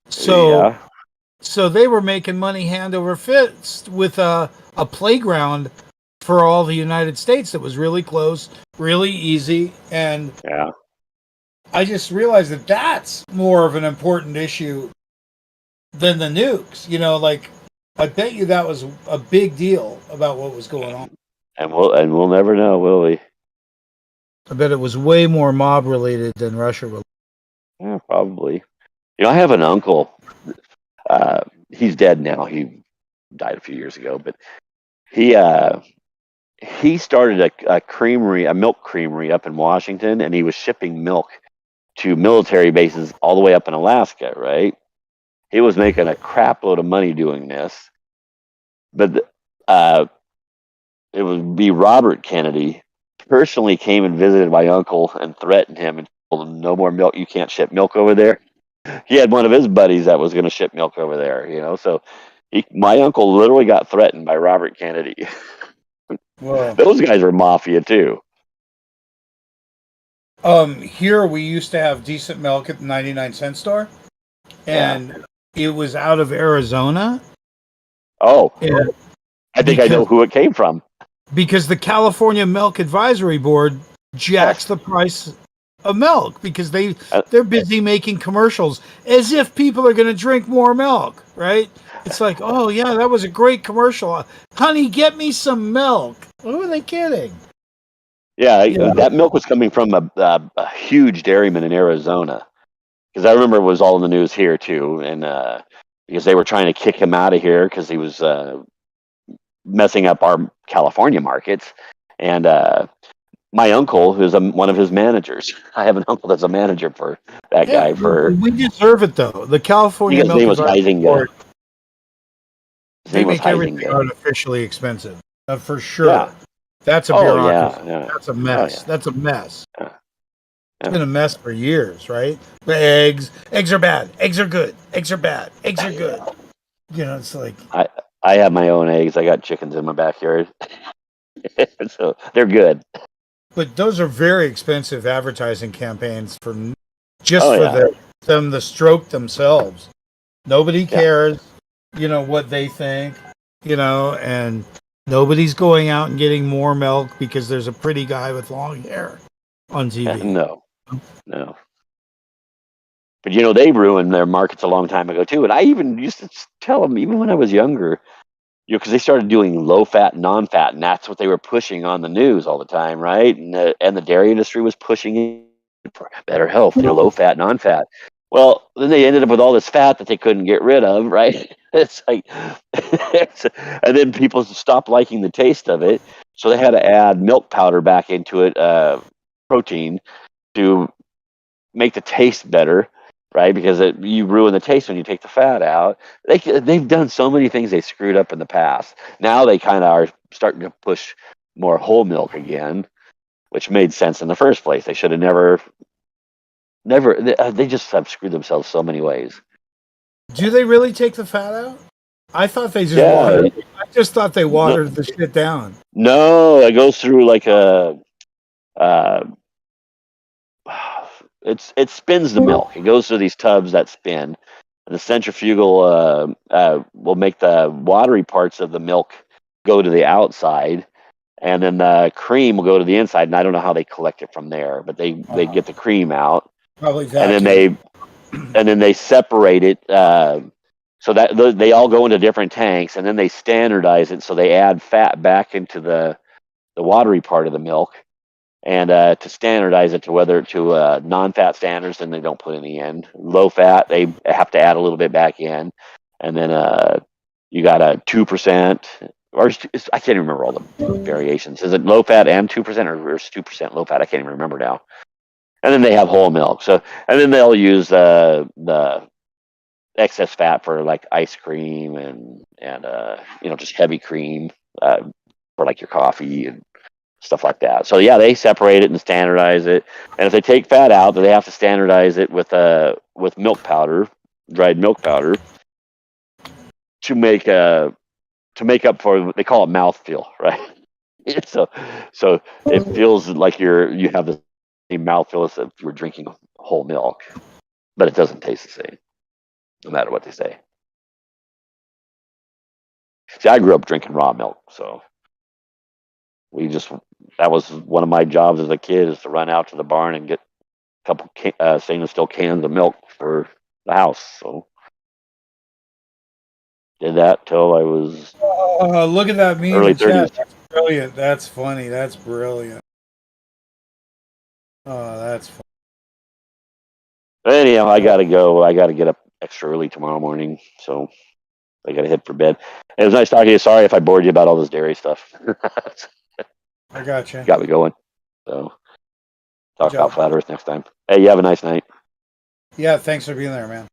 So they were making money hand over fist with a playground for all the United States that was really close, really easy, and I just realized that that's more of an important issue than the nukes. I bet you that was a big deal about what was going on.
And we'll never know, will we?
I bet it was way more mob related than Russia related.
Yeah, probably. I have an uncle. He's dead now. He died a few years ago, but he started a creamery, a milk creamery up in Washington, and he was shipping milk to military bases all the way up in Alaska, right? He was making a crap load of money doing this. But it would be Robert Kennedy personally came and visited my uncle and threatened him and told him, no more milk. You can't ship milk over there. He had one of his buddies that was going to ship milk over there, so my uncle literally got threatened by Robert Kennedy. Wow. Those guys are mafia too.
Here we used to have decent milk at the 99-cent store, and it was out of Arizona.
Oh, I think I know who it came from.
Because the California Milk Advisory Board jacks the price of milk because they're busy making commercials as if people are going to drink more milk, right? It's like, oh yeah, that was a great commercial. Honey, get me some milk. Who are they kidding?
Yeah, that milk was coming from a huge dairyman in Arizona. Because I remember it was all in the news here too, and because they were trying to kick him out of here because he was messing up our California markets. And my uncle, who's one of his managers, I have an uncle that's a manager for that guy.
We deserve it though. The California
Milk was Board.
They make everything artificially expensive, for sure. Yeah. That's a bureaucracy. That's a mess. That's a mess. It's been a mess for years, right? The eggs are bad. Eggs are good. Eggs are bad. Eggs are good. It's like
I have my own eggs. I got chickens in my backyard, so they're good.
But those are very expensive advertising campaigns for just
Oh
for
yeah,
them to stroke themselves. Nobody
yeah.
cares, what they think, and nobody's going out and getting more milk because there's a pretty guy with long hair on TV.
No, no. But they ruined their markets a long time ago too. And I even used to tell them, even when I was younger, because they started doing low fat, non fat, and that's what they were pushing on the news all the time, right? And the dairy industry was pushing it for better health, low fat, non fat. Well, then they ended up with all this fat that they couldn't get rid of, right? It's like, and then people stopped liking the taste of it, so they had to add milk powder back into it, protein, to make the taste better, right? Because you ruin the taste when you take the fat out. They've done so many things they screwed up in the past. Now they kind of are starting to push more whole milk again, which made sense in the first place. They should have never. They just have screwed themselves so many ways.
Do they really take the fat out? I thought they just
Yeah.
watered. I just thought they
No,
watered the shit down.
no, it goes through like uh, it spins the milk. It goes through these tubs that spin, and the centrifugal will make the watery parts of the milk go to the outside, and then the cream will go to the inside. And I don't know how they collect it from there, but they get the cream out,
Probably
and then
vacuum.
they separate it. So that they all go into different tanks, and then they standardize it. So they add fat back into the watery part of the milk, and to standardize it to non-fat standards, then they don't put in the end. Low fat, they have to add a little bit back in, and then you got a 2%, or I can't even remember all the variations. Is it low fat and 2%, or is 2% low fat? I can't even remember now. And then they have whole milk. So, and then they'll use the excess fat for like ice cream and just heavy cream for like your coffee and stuff like that. So yeah, they separate it and standardize it. And if they take fat out, then they have to standardize it with milk powder, dried milk powder, to make up for, they call it mouthfeel, right? so it feels like you have the same mouthfeel as if you were drinking whole milk, but it doesn't taste the same, no matter what they say. See, I grew up drinking raw milk, so that was one of my jobs as a kid, is to run out to the barn and get a couple stainless steel cans of milk for the house. So did that till I was
Oh, look at that meme
early
in chat.
30s.
That's brilliant. That's funny. That's brilliant. Oh, that's funny.
But anyhow, I gotta go. I gotta get up extra early tomorrow morning, so I gotta head for bed. It was nice talking to you. Sorry if I bored you about all this dairy stuff.
I got you.
Got me going. So talk
Good
about
job.
flat Earth next time. Hey, you have a nice night.
Yeah, thanks for being there, man.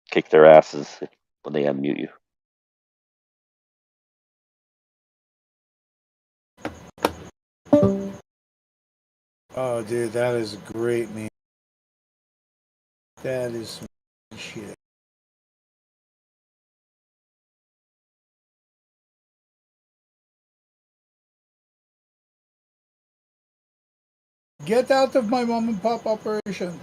Kick their asses when they unmute you.
Oh, dude, that is a great meme. That is some shit. Get out of my mom and pop operation.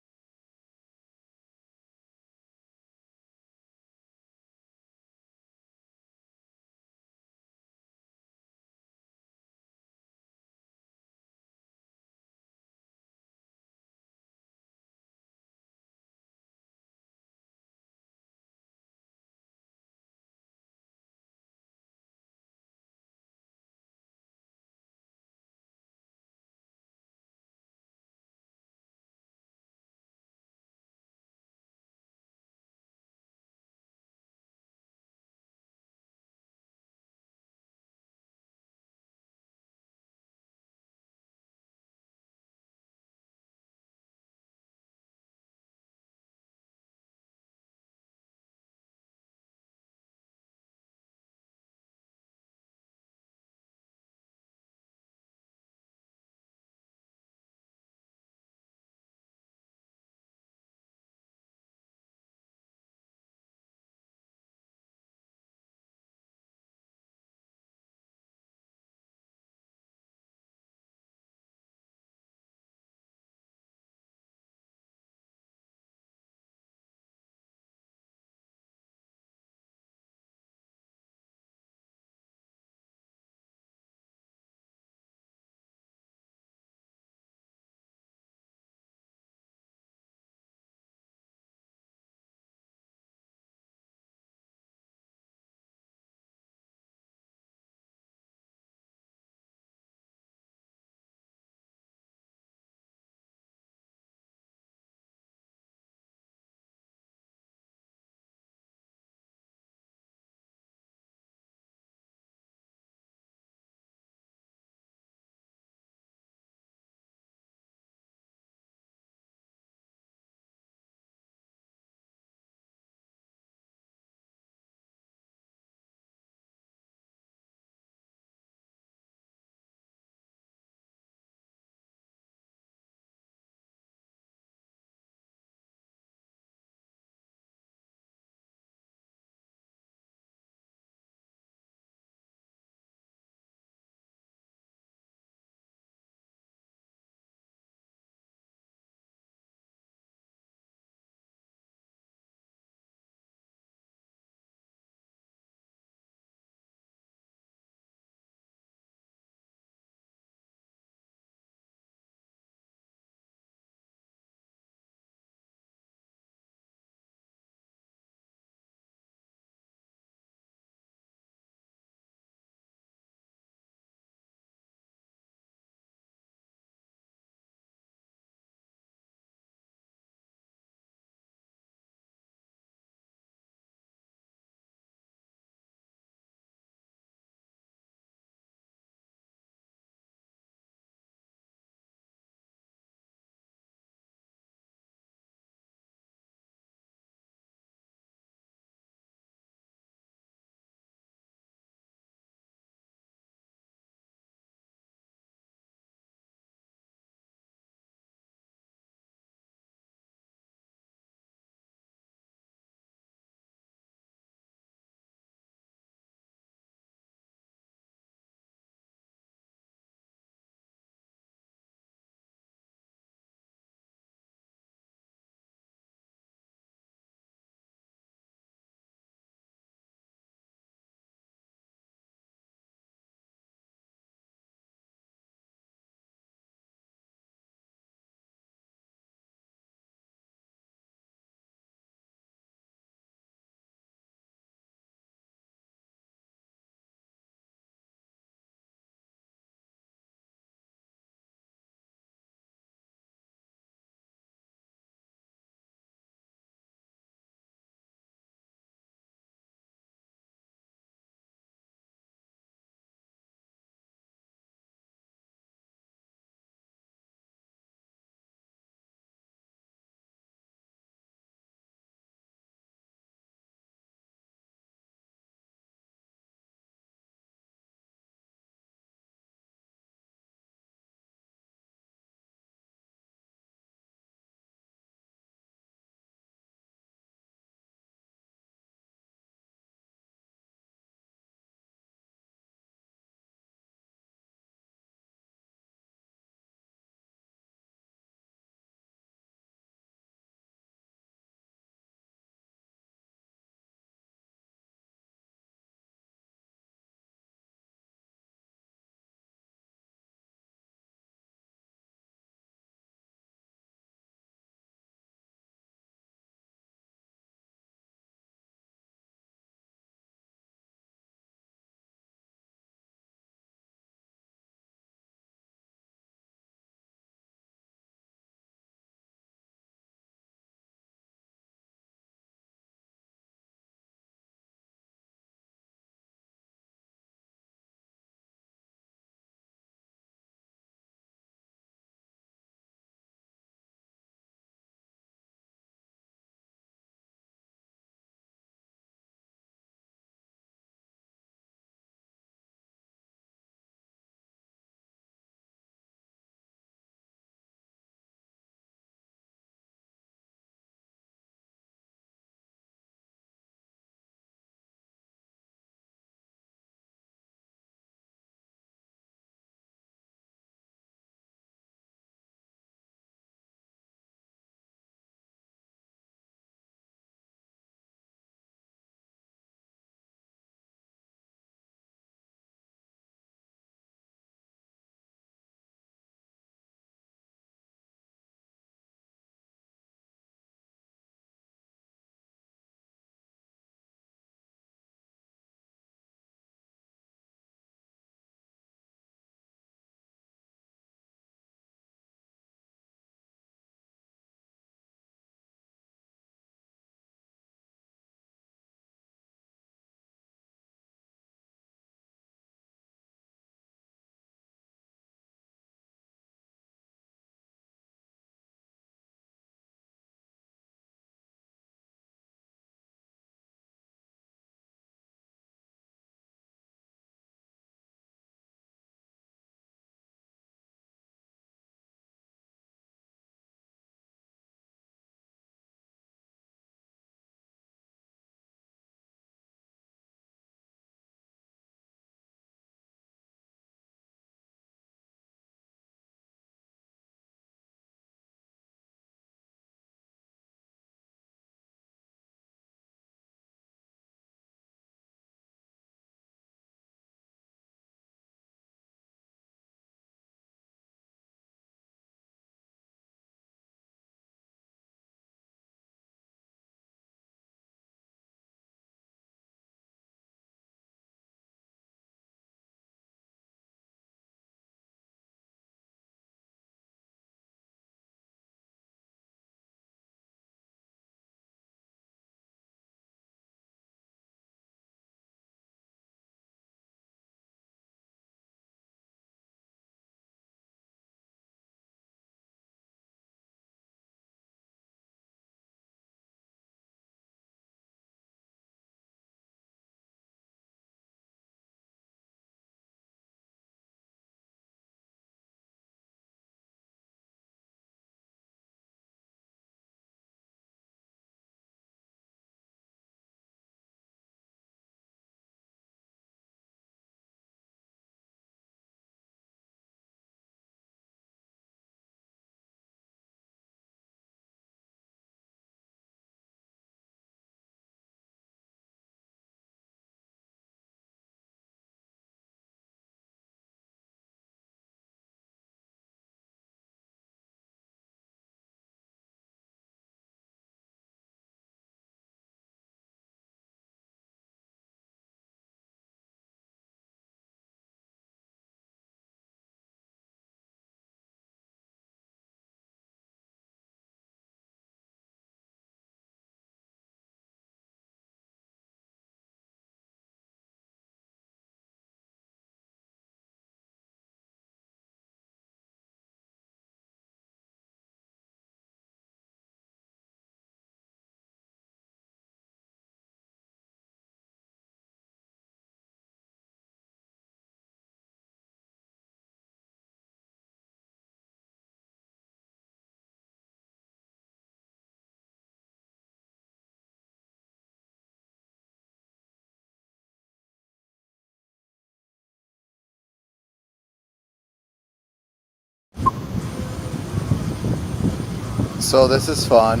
So this is fun.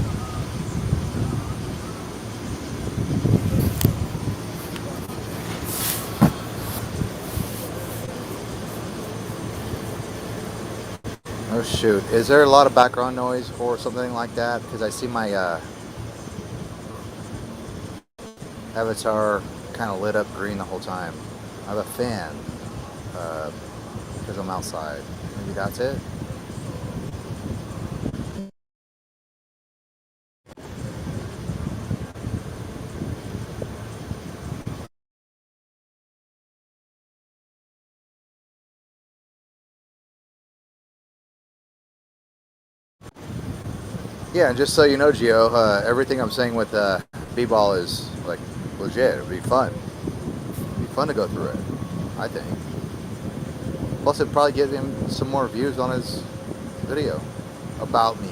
Oh shoot, is there a lot of background noise or something like that? Because I see my avatar kind of lit up green the whole time. I have a fan because I'm outside. Maybe that's it? Yeah, and just so you know, Gio, everything I'm saying with B-ball is like legit. It'd be fun. It'd be fun to go through it, I think. Plus, it'd probably get him some more views on his video about me.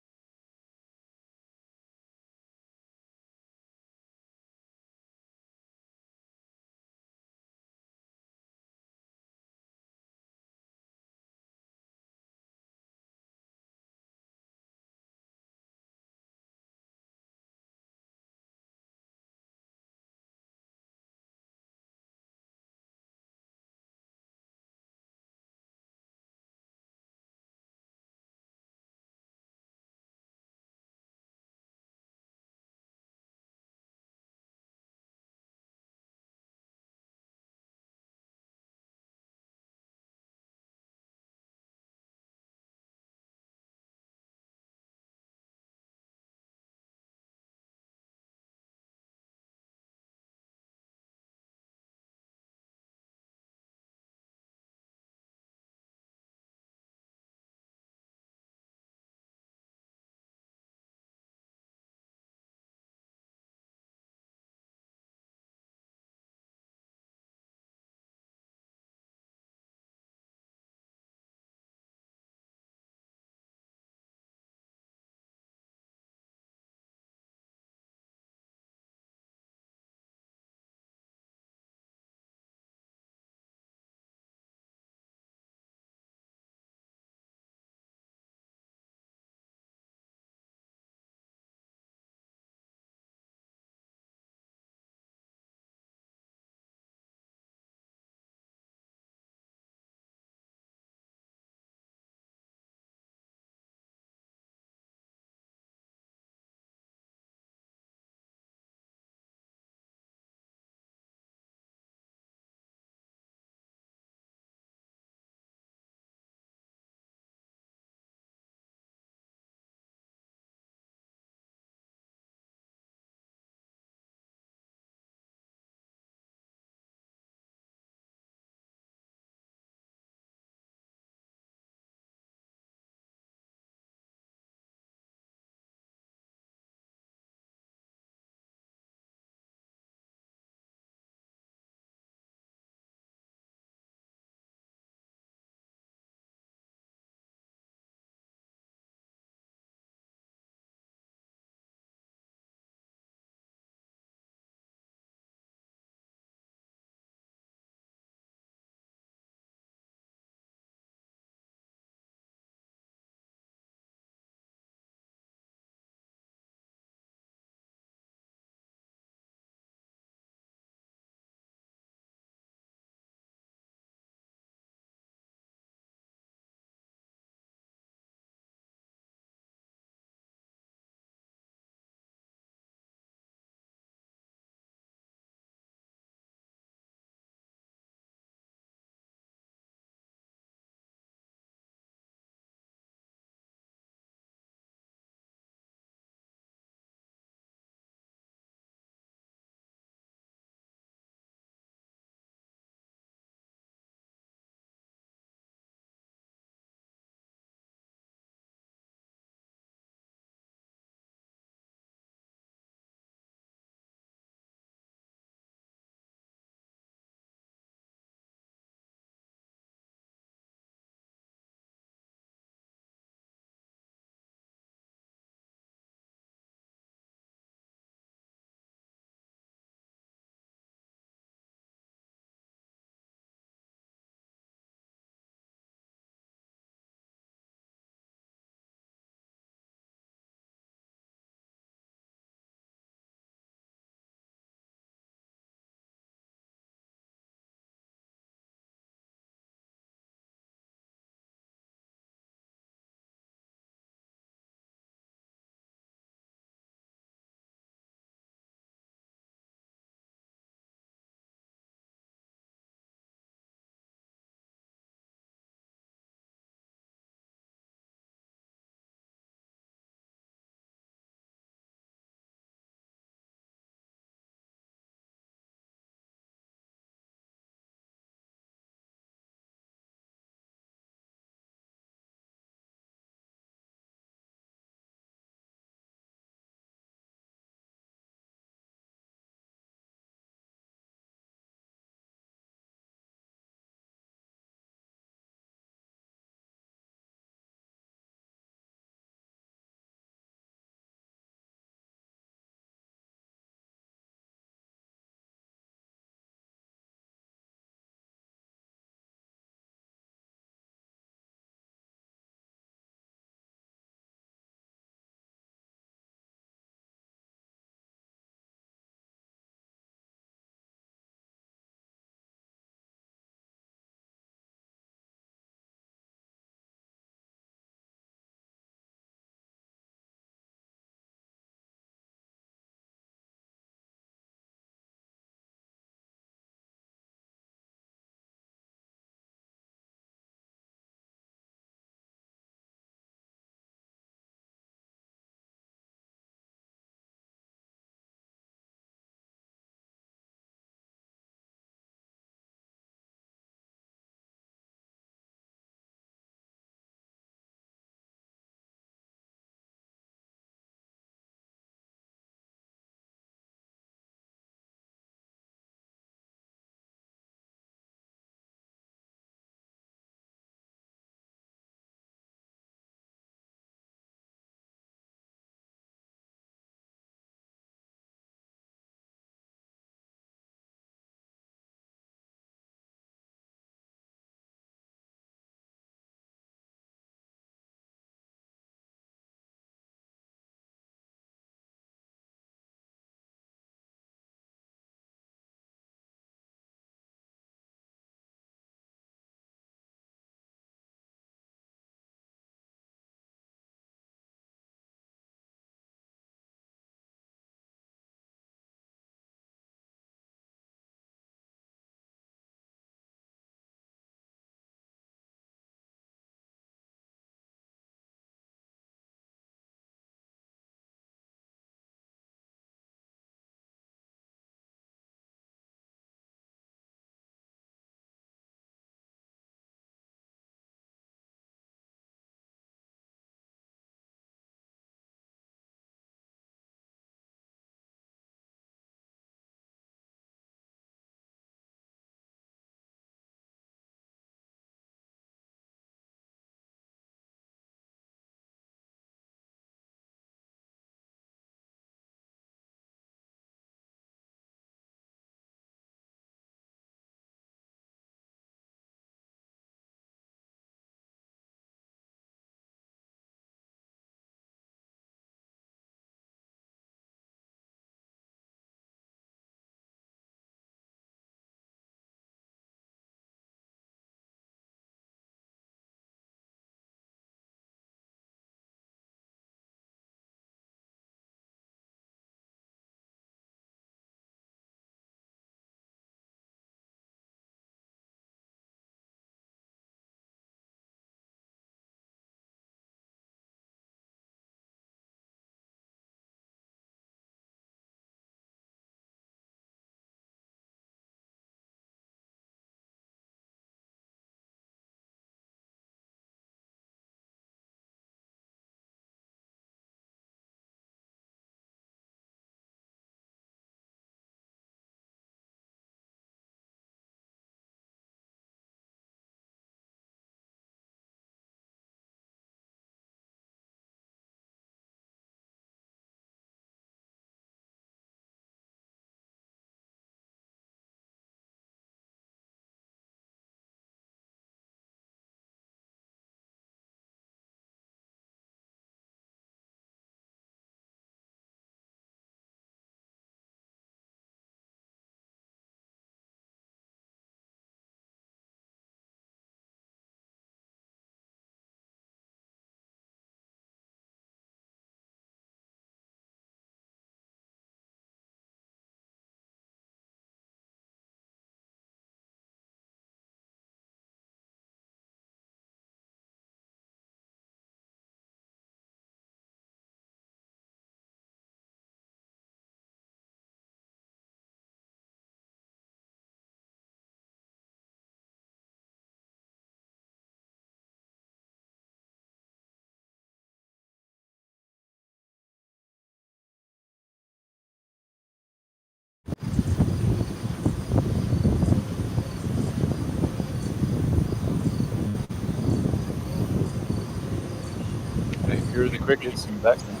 hear the crickets in the background.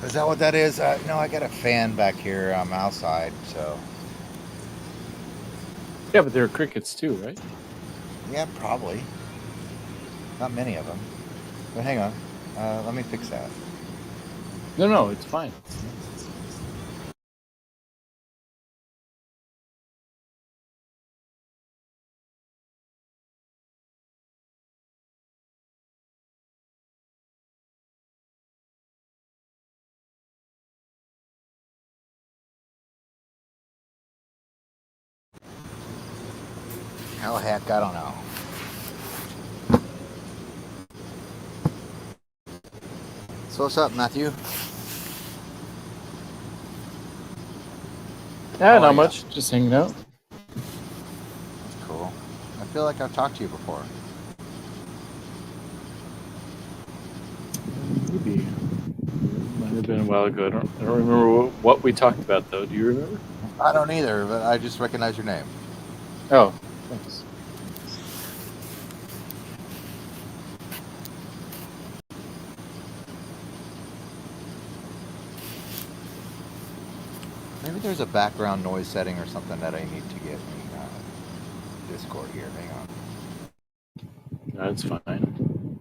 Is that what that is? No, I got a fan back here. I'm outside, so.
Yeah, but there are crickets too, right?
Yeah, probably. Not many of them. But hang on. Let me fix that.
No, it's fine.
How the heck? I don't know. So what's up, Matthew?
Yeah,
How
not
are ya?
much. Just hanging out.
That's cool. I feel like I've talked to you before.
Maybe. Might have been a while ago. I don't remember what we talked about though. Do you remember?
I don't either, but I just recognize your name.
Oh, thanks.
Maybe there's a background noise setting or something that I need to get in Discord here. Hang on.
That's fine.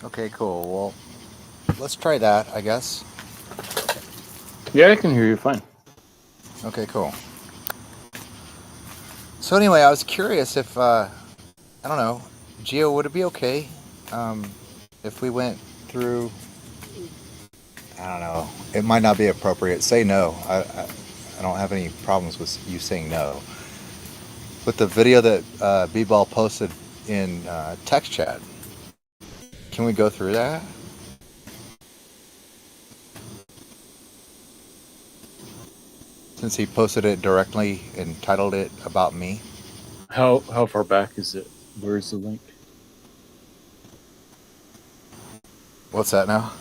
Okay, cool. Well, let's try that, I guess.
Yeah, I can hear you fine.
Okay, cool. So anyway, I was curious if, I don't know, Gio, would it be okay if we went through, I don't know, it might not be appropriate. Say no. I don't have any problems with you saying no. With the video that B-Ball posted in text chat, can we go through that? Since he posted it directly and titled it About Me.
How far back is it? Where's the link?
What's that now?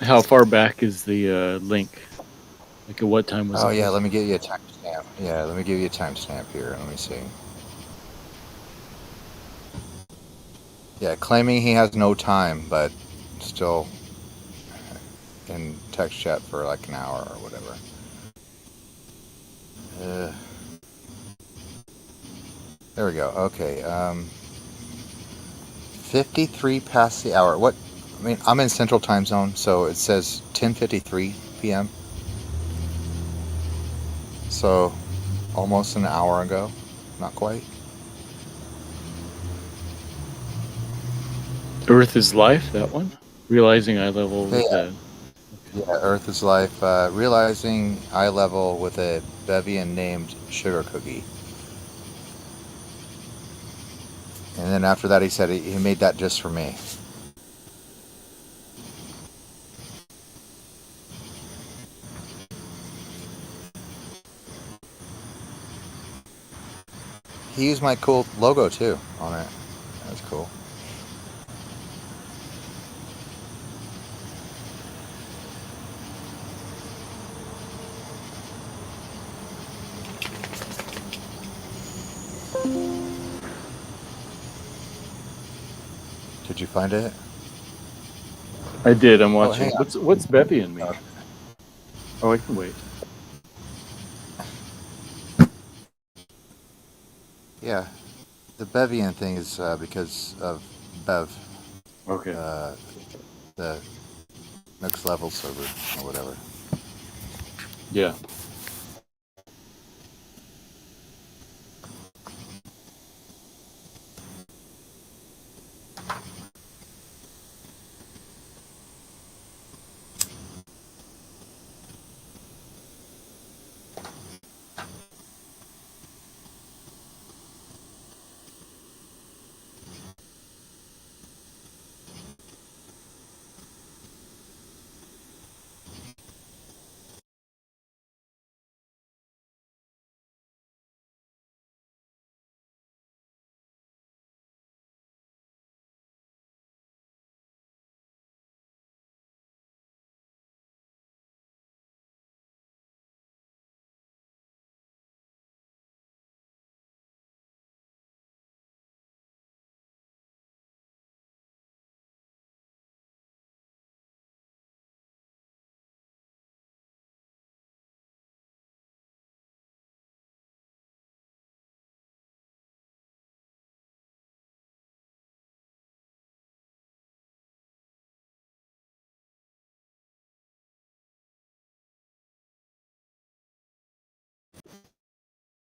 How far back is the link? Like at what time was it?
Oh yeah, let me give you a timestamp. Yeah, let me give you a timestamp here. Let me see. Yeah, claiming he has no time, but still in text chat for like an hour or whatever. 'There we go. Okay. 53 past the hour. What? I mean, I'm in Central Time Zone, so it says 10:53 p.m. So almost an hour ago. Not quite.
Earth is Life, that one? Realizing Eye Level with
Yeah. Earth is Life. Realizing eye level with a Bevian named Sugar Cookie. And then after that, he said he made that just for me. He used my cool logo too on it. That's cool. Did you find it?
I did. I'm
Oh,
watching.
hang on.
What's Beppy and me? Oh, I can wait.
Yeah, the Bevian thing is because of Bev.
Okay.
The next level server or whatever.
Yeah.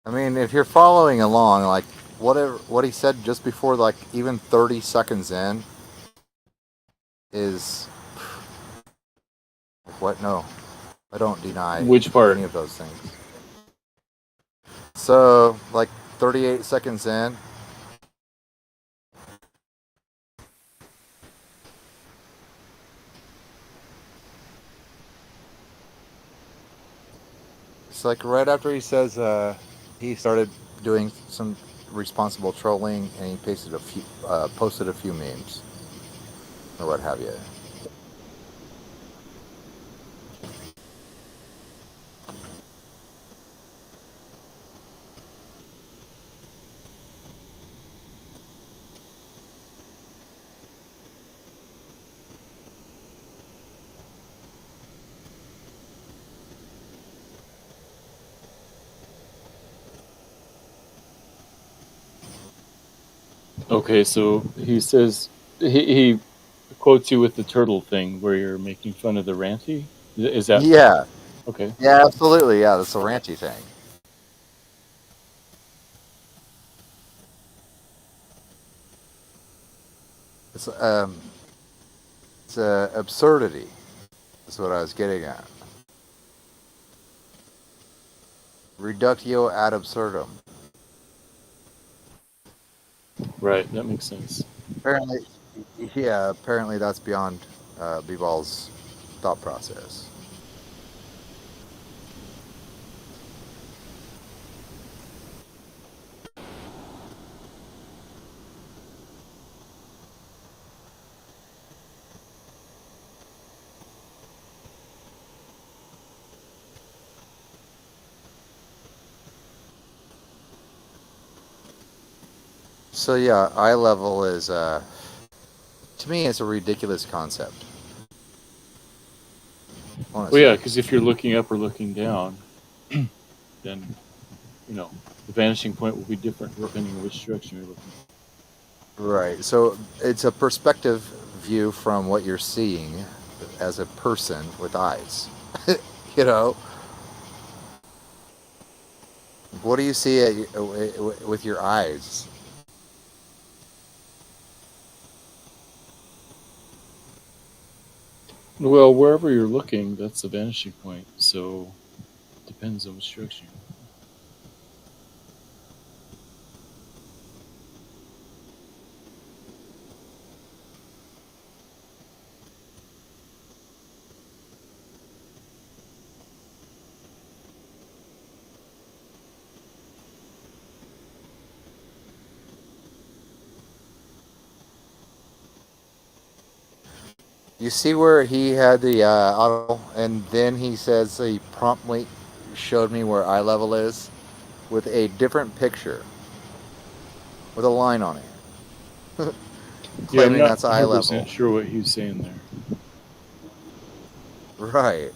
I mean, if you're following along, like what he said just before, like even 30 seconds in, is what? No, I don't deny
Which part?
any of those things. So, like 38 seconds in. It's like right after he says he started doing some responsible trolling, and he posted a few memes or what have you.
Okay, so he says he quotes you with the turtle thing where you're making fun of the ranty. Is that?
Yeah.
Okay.
Yeah, absolutely. Yeah, that's a ranty thing. It's absurdity. That's what I was getting at. Reductio ad absurdum.
Right, that makes sense.
Apparently that's beyond B-Ball's thought process. So yeah, eye level is to me it's a ridiculous concept.
Well,
Honestly.
yeah, because if you're looking up or looking down, then the vanishing point will be different depending on which direction you're looking.
Right. So it's a perspective view from what you're seeing as a person with eyes. What do you see with your eyes?
Well, wherever you're looking, that's the vanishing point. So it depends on which direction.
You see where he had the auto, and then he says he promptly showed me where eye level is with a different picture with a line on it. Claiming
I'm
that's
not
eye
100%
level.
sure what he's saying there.
Right.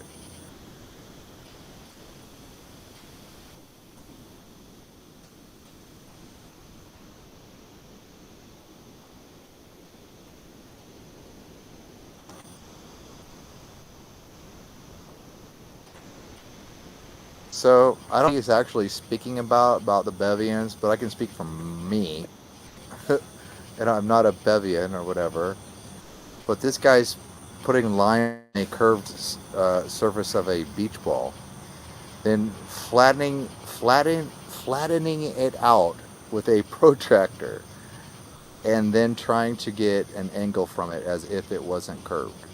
So I don't think he's actually speaking about the Bevians, but I can speak from me. And I'm not a Bevian or whatever. But this guy's putting line on a curved surface of a beach ball, then flattening it out with a protractor, and then trying to get an angle from it as if it wasn't curved.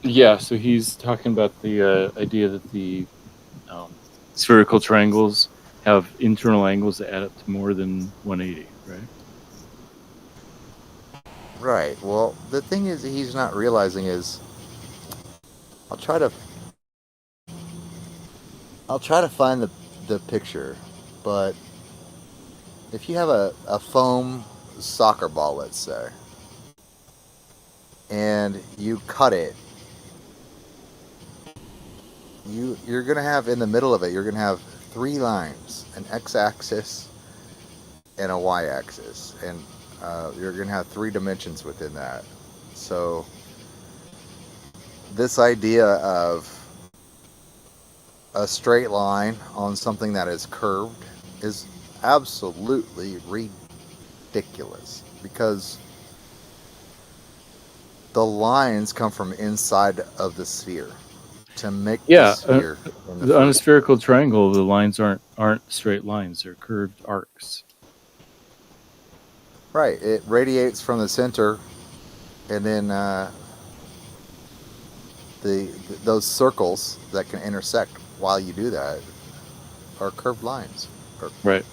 Yeah, so he's talking about the idea that the spherical triangles have internal angles that add up to more than 180, right?
Right. Well, the thing is he's not realizing is I'll try to find the picture, but if you have a foam soccer ball, let's say, and you cut it, you're gonna have in the middle of it, you're gonna have three lines: an x-axis and a y-axis, and you're gonna have three dimensions within that. So this idea of a straight line on something that is curved is absolutely ridiculous, because the lines come from inside of the sphere to make the sphere
on a spherical triangle, the lines aren't straight lines; they're curved arcs.
Right. It radiates from the center, and then those circles that can intersect while you do that are curved lines.
Right.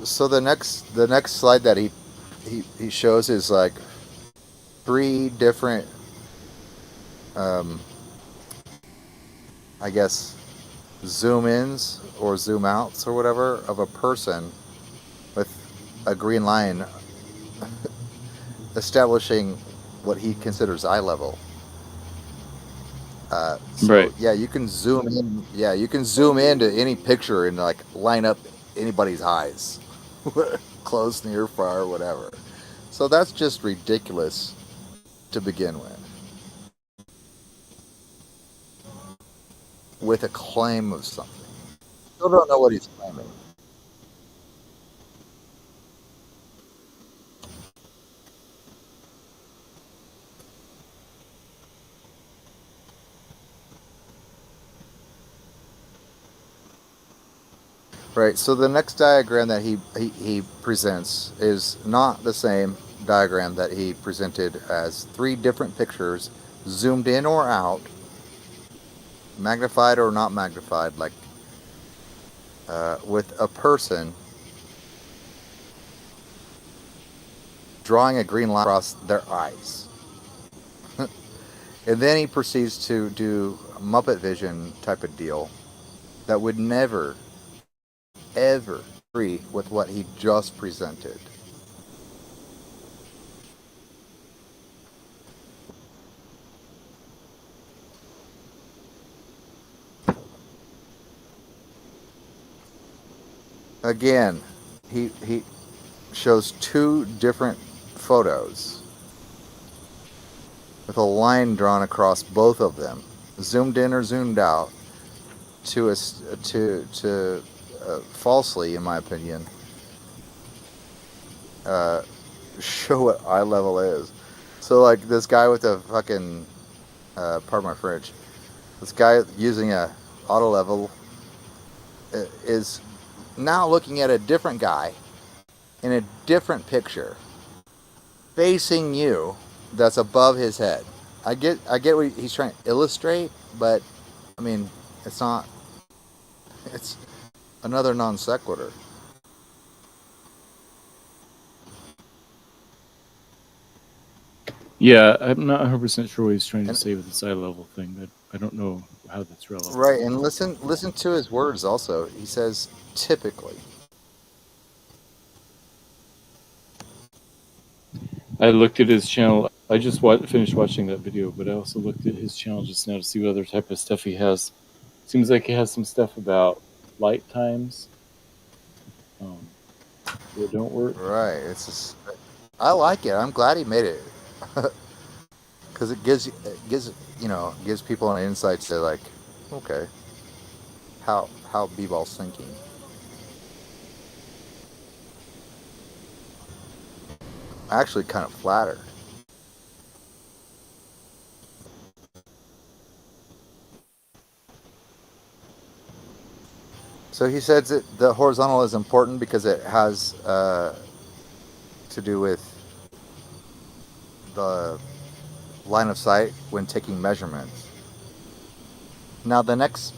So the next slide that he shows is like three different I guess zoom ins or zoom outs or whatever of a person with a green line establishing what he considers eye level. So
Right.
yeah, you can zoom in. Yeah, you can zoom into any picture and like line up anybody's eyes, close, near, far, whatever. So that's just ridiculous to begin with a claim of something. Still don't know what he's claiming. Right. So the next diagram that he presents is not the same diagram that he presented as three different pictures, zoomed in or out, magnified or not magnified, like with a person drawing a green line across their eyes. And then he proceeds to do a Muppet Vision type of deal that would never, ever agree with what he just presented. Again, he shows two different photos with a line drawn across both of them, zoomed in or zoomed out, to falsely, in my opinion, show what eye level is. So like this guy with a fucking, pardon my French, this guy using a auto level is now looking at a different guy in a different picture facing you that's above his head. I get what he's trying to illustrate, but I mean, it's not, it's another non sequitur.
Yeah, I'm not 100% sure what he's trying to say with this eye level thing. I don't know how that's relevant.
Right, and listen to his words also. He says typically.
I looked at his channel. I just finished watching that video, but I also looked at his channel just now to see what other type of stuff he has. Seems like he has some stuff about light times that don't work.
Right, it's just, I like it. I'm glad he made it because it gives people an insight to like, okay, how B-ball's thinking. Actually, kind of flattered. So he says that the horizontal is important because it has to do with the line of sight when taking measurements. Now the next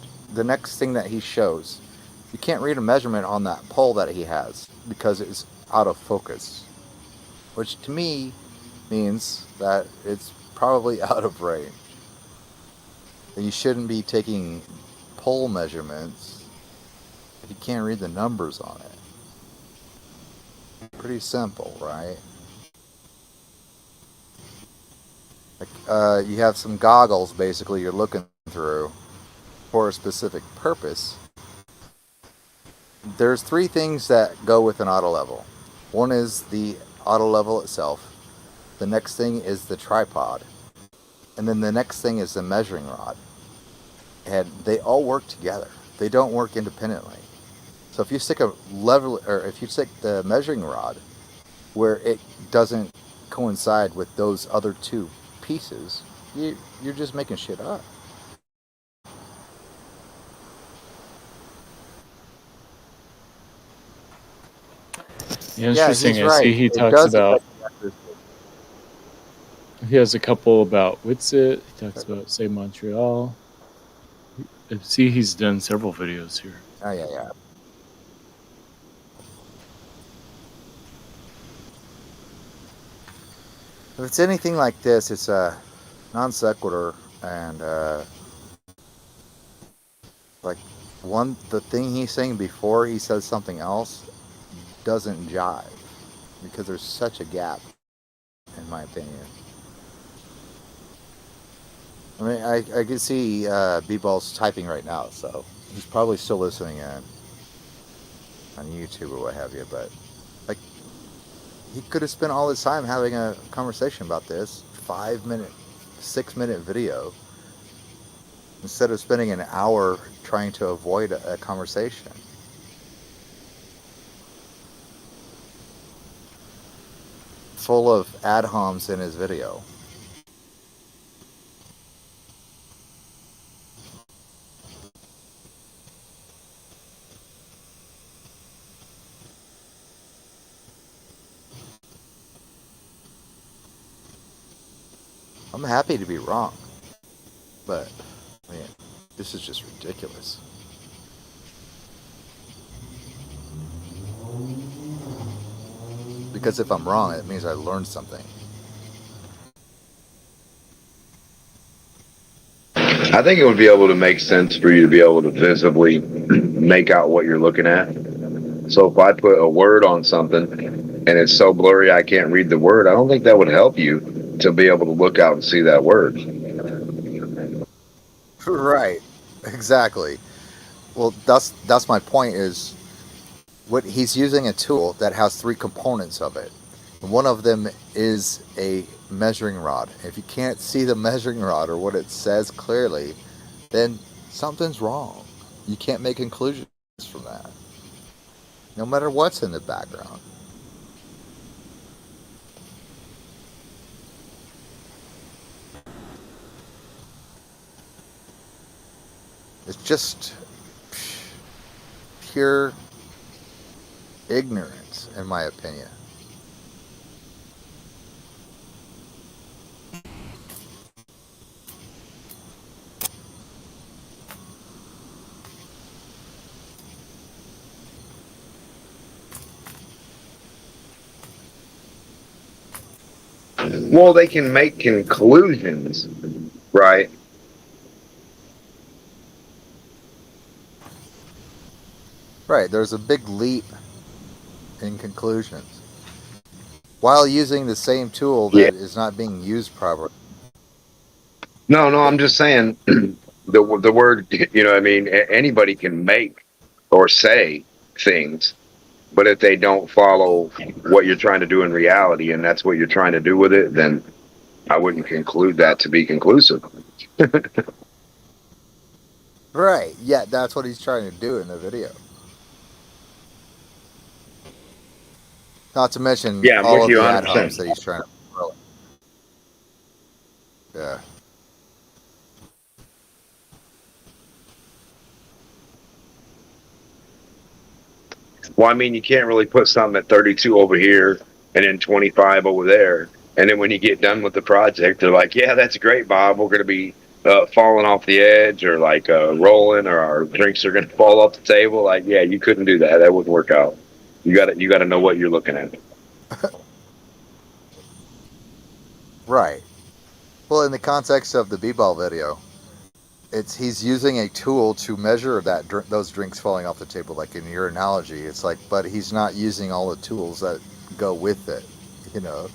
thing that he shows, you can't read a measurement on that pole that he has because it's out of focus, which to me means that it's probably out of range. You shouldn't be taking pole measurements if you can't read the numbers on it. Pretty simple, right? Like, you have some goggles basically you're looking through for a specific purpose. There's three things that go with an auto level. One is the auto level itself. The next thing is the tripod. And then the next thing is the measuring rod. And they all work together. They don't work independently. So if you stick a level, or if you stick the measuring rod where it doesn't coincide with those other two pieces, you're just making shit up.
Yeah, interesting.
He's
I
right.
see he
It
talks
does
about.
affect the accuracy.
He has a couple about Witsit. He talks about say Montreal. I see he's done several videos here.
Oh yeah. If it's anything like this, it's a non sequitur, and like the thing he's saying before he says something else doesn't jive because there's such a gap, in my opinion. I mean, I can see B-Ball's typing right now, so he's probably still listening in on YouTube or what have you. But like, he could have spent all his time having a conversation about this 5-minute, 6-minute video instead of spending an hour trying to avoid a conversation. Full of ad homs in his video. I'm happy to be wrong, but man, this is just ridiculous. Because if I'm wrong, it means I learned something.
I think it would be able to make sense for you to be able to visibly make out what you're looking at. So if I put a word on something and it's so blurry I can't read the word, I don't think that would help you to be able to look out and see that word.
Right, exactly. Well, that's my point. Is what he's using a tool that has 3 components of it. One of them is a measuring rod. If you can't see the measuring rod or what it says clearly, then something's wrong. You can't make conclusions from that, no matter what's in the background. It's just pure ignorance, in my opinion.
Well, they can make conclusions, right?
Right, there's a big leap in conclusions while using the same tool
Yeah.
that is not being used properly.
No, I'm just saying the word, you know what I mean? Anybody can make or say things, but if they don't follow what you're trying to do in reality and that's what you're trying to do with it, then I wouldn't conclude that to be conclusive.
Right, yeah, that's what he's trying to do in the video. Not to mention
Yeah, I'm
all
with
of
you
the ad
100%.
homs that he's trying to throw. Yeah.
Well, I mean, you can't really put something at 32 over here and then 25 over there. And then when you get done with the project, they're like, yeah, that's great, Bob. We're going to be falling off the edge or like rolling or our drinks are going to fall off the table. Like, yeah, you couldn't do that. That wouldn't work out. You got to know what you're looking at.
Right. Well, in the context of the B-ball video, he's using a tool to measure those drinks falling off the table, like in your analogy. It's like, but he's not using all the tools that go with it. You know,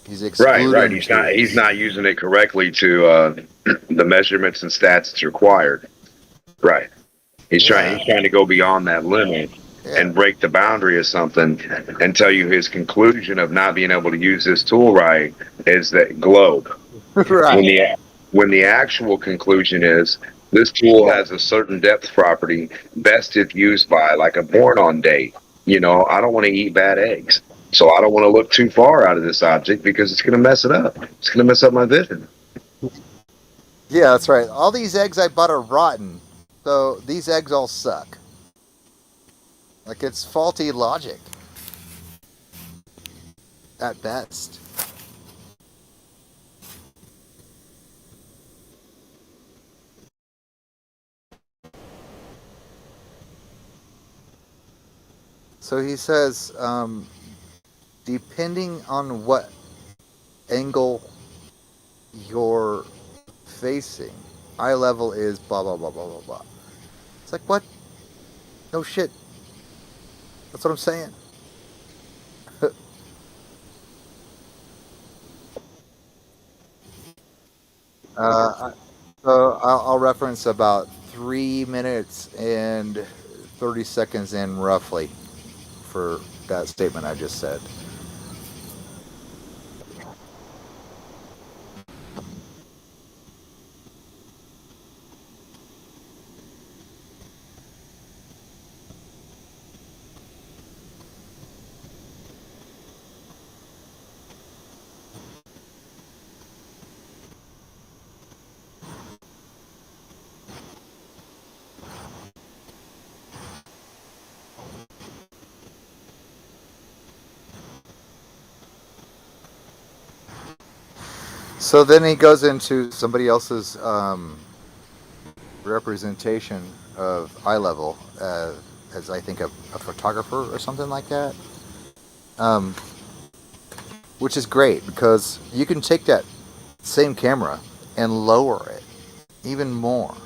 he's excluding
Right.
tools.
He's not using it correctly to the measurements and stats that's required. Right. He's trying to go beyond that limit and break the boundary of something and tell you his conclusion of not being able to use this tool right is that globe.
Right.
When the actual conclusion is this tool has a certain depth property best if used by like a born on date. You know, I don't want to eat bad eggs. So I don't want to look too far out of this object because it's going to mess it up. It's going to mess up my vision.
Yeah, that's right. All these eggs I bought are rotten, so these eggs all suck. Like, it's faulty logic at best. So he says, depending on what angle you're facing, eye level is blah, blah, blah, blah, blah, blah. It's like, what? No shit. That's what I'm saying. So I'll reference about 3 minutes and 30 seconds in roughly for that statement I just said. So then he goes into somebody else's representation of eye level as I think a photographer or something like that, which is great because you can take that same camera and lower it even more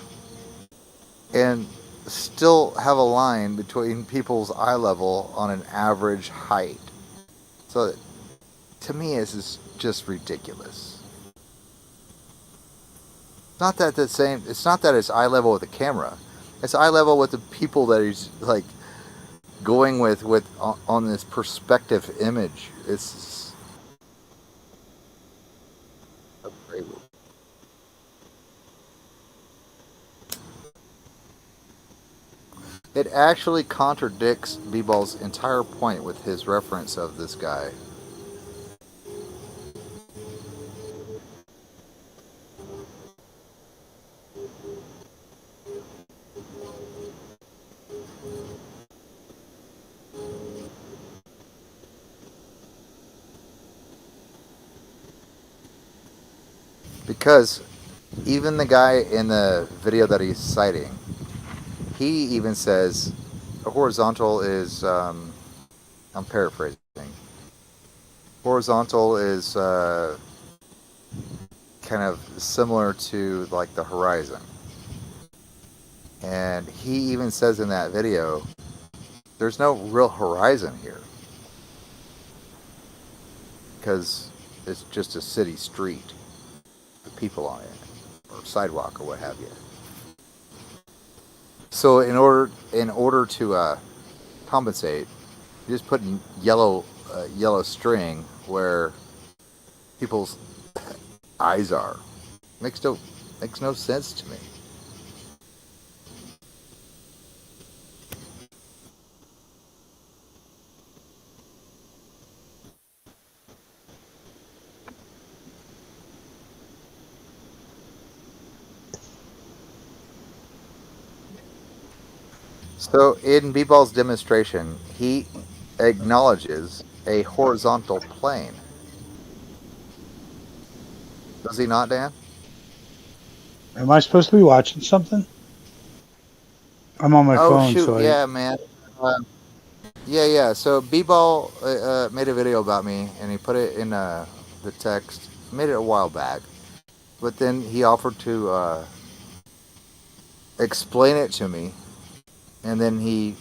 and still have a line between people's eye level on an average height. So to me, this is just ridiculous. Not that the same. It's not that it's eye level with the camera. It's eye level with the people that he's like going with on this perspective image. It's a great. It actually contradicts B-Ball's entire point with his reference of this guy. Because even the guy in the video that he's citing, he even says a horizontal is, I'm paraphrasing, horizontal is kind of similar to like the horizon. And he even says in that video, there's no real horizon here. Because it's just a city street with people on it, or sidewalk, or what have you. So in order to compensate, you just put in yellow string where people's eyes are. Makes no sense to me. So in B-Ball's demonstration, he acknowledges a horizontal plane. Does he not, Dan?
Am I supposed to be watching something? I'm on my
Oh
phone,
shoot,
so
yeah, man. Yeah. So B-Ball made a video about me, and he put it in the text. He made it a while back, but then he offered to explain it to me, and then he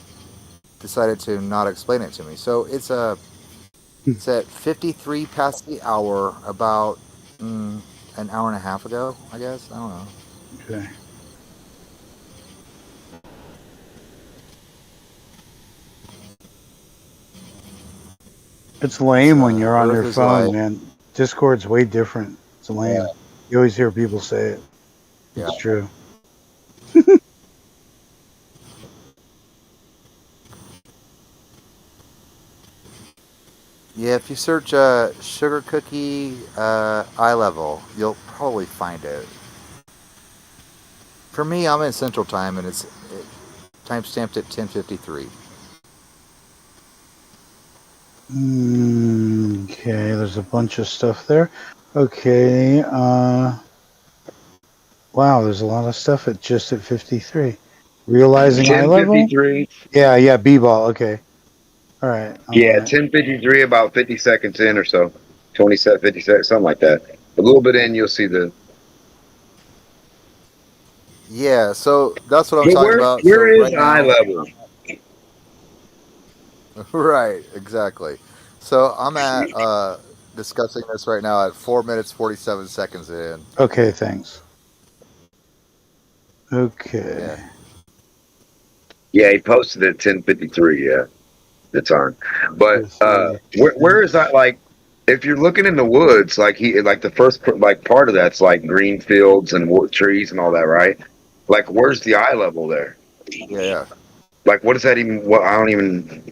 decided to not explain it to me. So it's at 53 past the hour, about an hour and a half ago, I guess. I don't know.
Okay. It's lame when you're on
Earth
your
is
phone,
like,
man. Discord's way different. It's lame. You always hear people say it.
yeah.
It's true.
Yeah, if you search sugar cookie eye level, you'll probably find it. For me, I'm in Central Time, and it's time stamped at 10:53.
Okay, there's a bunch of stuff there. Okay, wow, there's a lot of stuff at 53. Realizing eye level?
10:53.
Yeah, B-ball, okay. All right.
Yeah, 10:53, about 50 seconds in or so. 27, 50 seconds, something like that. A little bit in, you'll see the.
Yeah, so that's what I'm
But
talking about. So
where is
right
eye
now,
level?
right, exactly. So I'm at discussing this right now at 4 minutes 47 seconds in.
Okay, thanks. Okay.
Yeah.
Yeah, he posted it 10:53. Yeah, the time. But where is that? Like, if you're looking in the woods, like the first like part of that's like green fields and wood trees and all that, right? Like, where's the eye level there?
Yeah.
Like, what does that even? What I don't even.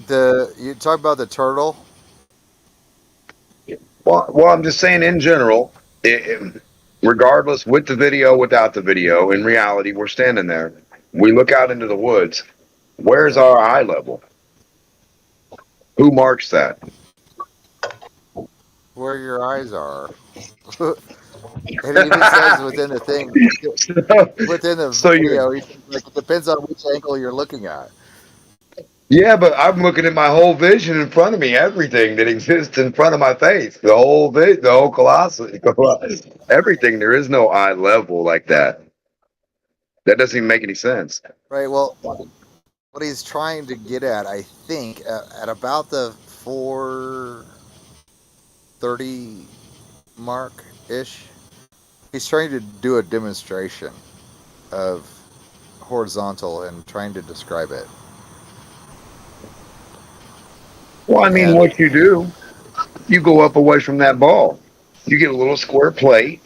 You talk about the turtle.
Well, I'm just saying in general, regardless with the video, without the video, in reality, we're standing there. We look out into the woods. Where's our eye level? Who marks that?
Where your eyes are. It even says within the thing, within the video, like, it depends on which angle you're looking at.
Yeah, but I'm looking at my whole vision in front of me, everything that exists in front of my face, the whole colossus, everything. There is no eye level like that. That doesn't even make any sense.
Right. Well, what he's trying to get at, I think, at about the 4:30 mark ish, he's trying to do a demonstration of horizontal and trying to describe it.
Well, I mean, what you do, you go up away from that ball. You get a little square plate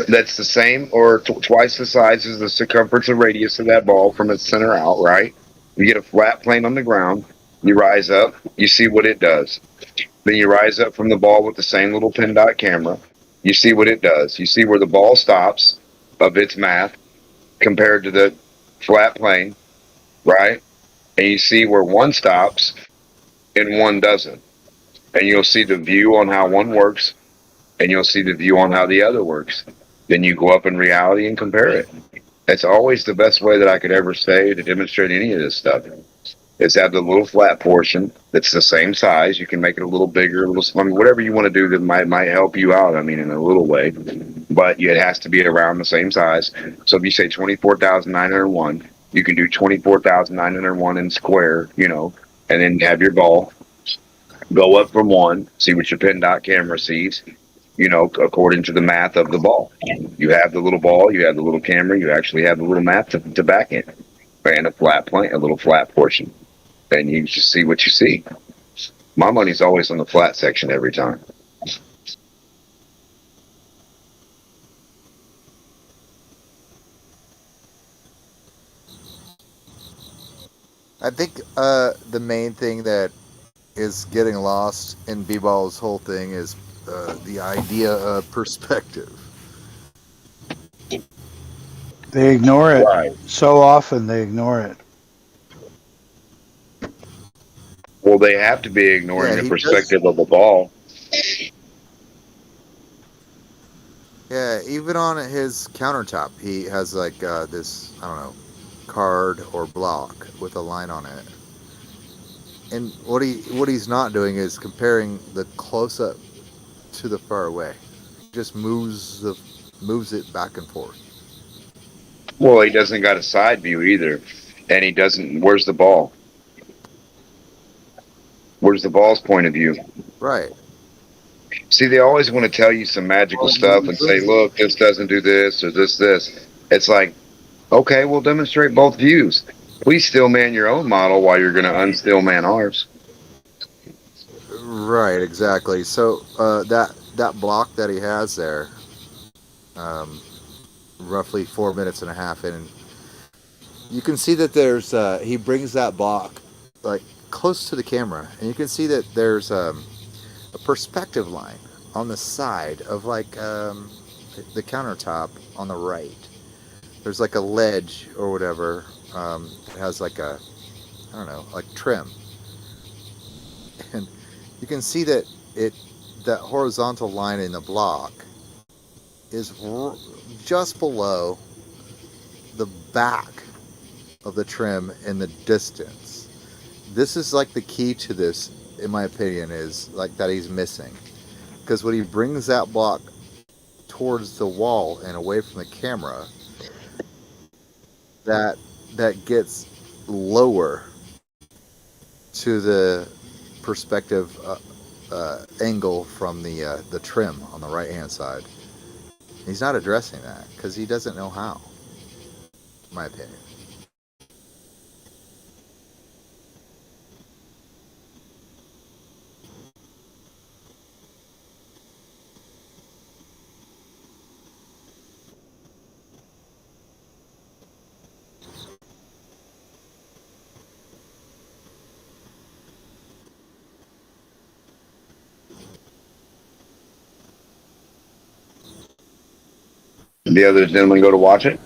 that's the same or twice the size as the circumference and radius of that ball from its center out, right? You get a flat plane on the ground. You rise up. You see what it does. Then you rise up from the ball with the same little pin dot camera. You see what it does. You see where the ball stops of its math compared to the flat plane, right? And you see where one stops and one doesn't. And you'll see the view on how one works, and you'll see the view on how the other works. Then you go up in reality and compare it. That's always the best way that I could ever say to demonstrate any of this stuff. Is have the little flat portion that's the same size. You can make it a little bigger, a little, I mean, whatever you want to do that might help you out. I mean, in a little way, but it has to be around the same size. So if you say 24,901, you can do 24,901 in square, and then have your ball go up from one, see what your pin dot camera sees, according to the math of the ball. You have the little ball, you have the little camera, you actually have the little math to back it, and a flat plane, a little flat portion, and you just see what you see. My money's always on the flat section every time.
I think the main thing that is getting lost in B-Ball's whole thing is the idea of perspective.
They ignore it.
Right.
So often they ignore it.
Well, they have to be ignoring the perspective of the ball.
Yeah, even on his countertop, he has like this, I don't know, card or block with a line on it. And what he's not doing is comparing the close up to the far away. He just moves it back and forth.
Well, he doesn't got a side view either, and he doesn't. Where's the ball? Where's the ball's point of view?
Right.
See, they always want to tell you some magical stuff and say, look, this doesn't do this or this. It's like, okay, we'll demonstrate both views. Please still man your own model while you're going to unstill man ours.
Right, exactly. So that block that he has there, roughly 4 minutes and a half in, you can see that there's he brings that block like close to the camera, and you can see that there's a perspective line on the side of like the countertop on the right. There's like a ledge or whatever that has like a, I don't know, like trim, and you can see that that horizontal line in the block is just below the back of the trim in the distance. This is like the key to this, in my opinion, is like that he's missing, because when he brings that block towards the wall and away from the camera, that gets lower to the perspective angle from the trim on the right hand side. He's not addressing that because he doesn't know how. In my opinion.
The other gentleman go to watch it.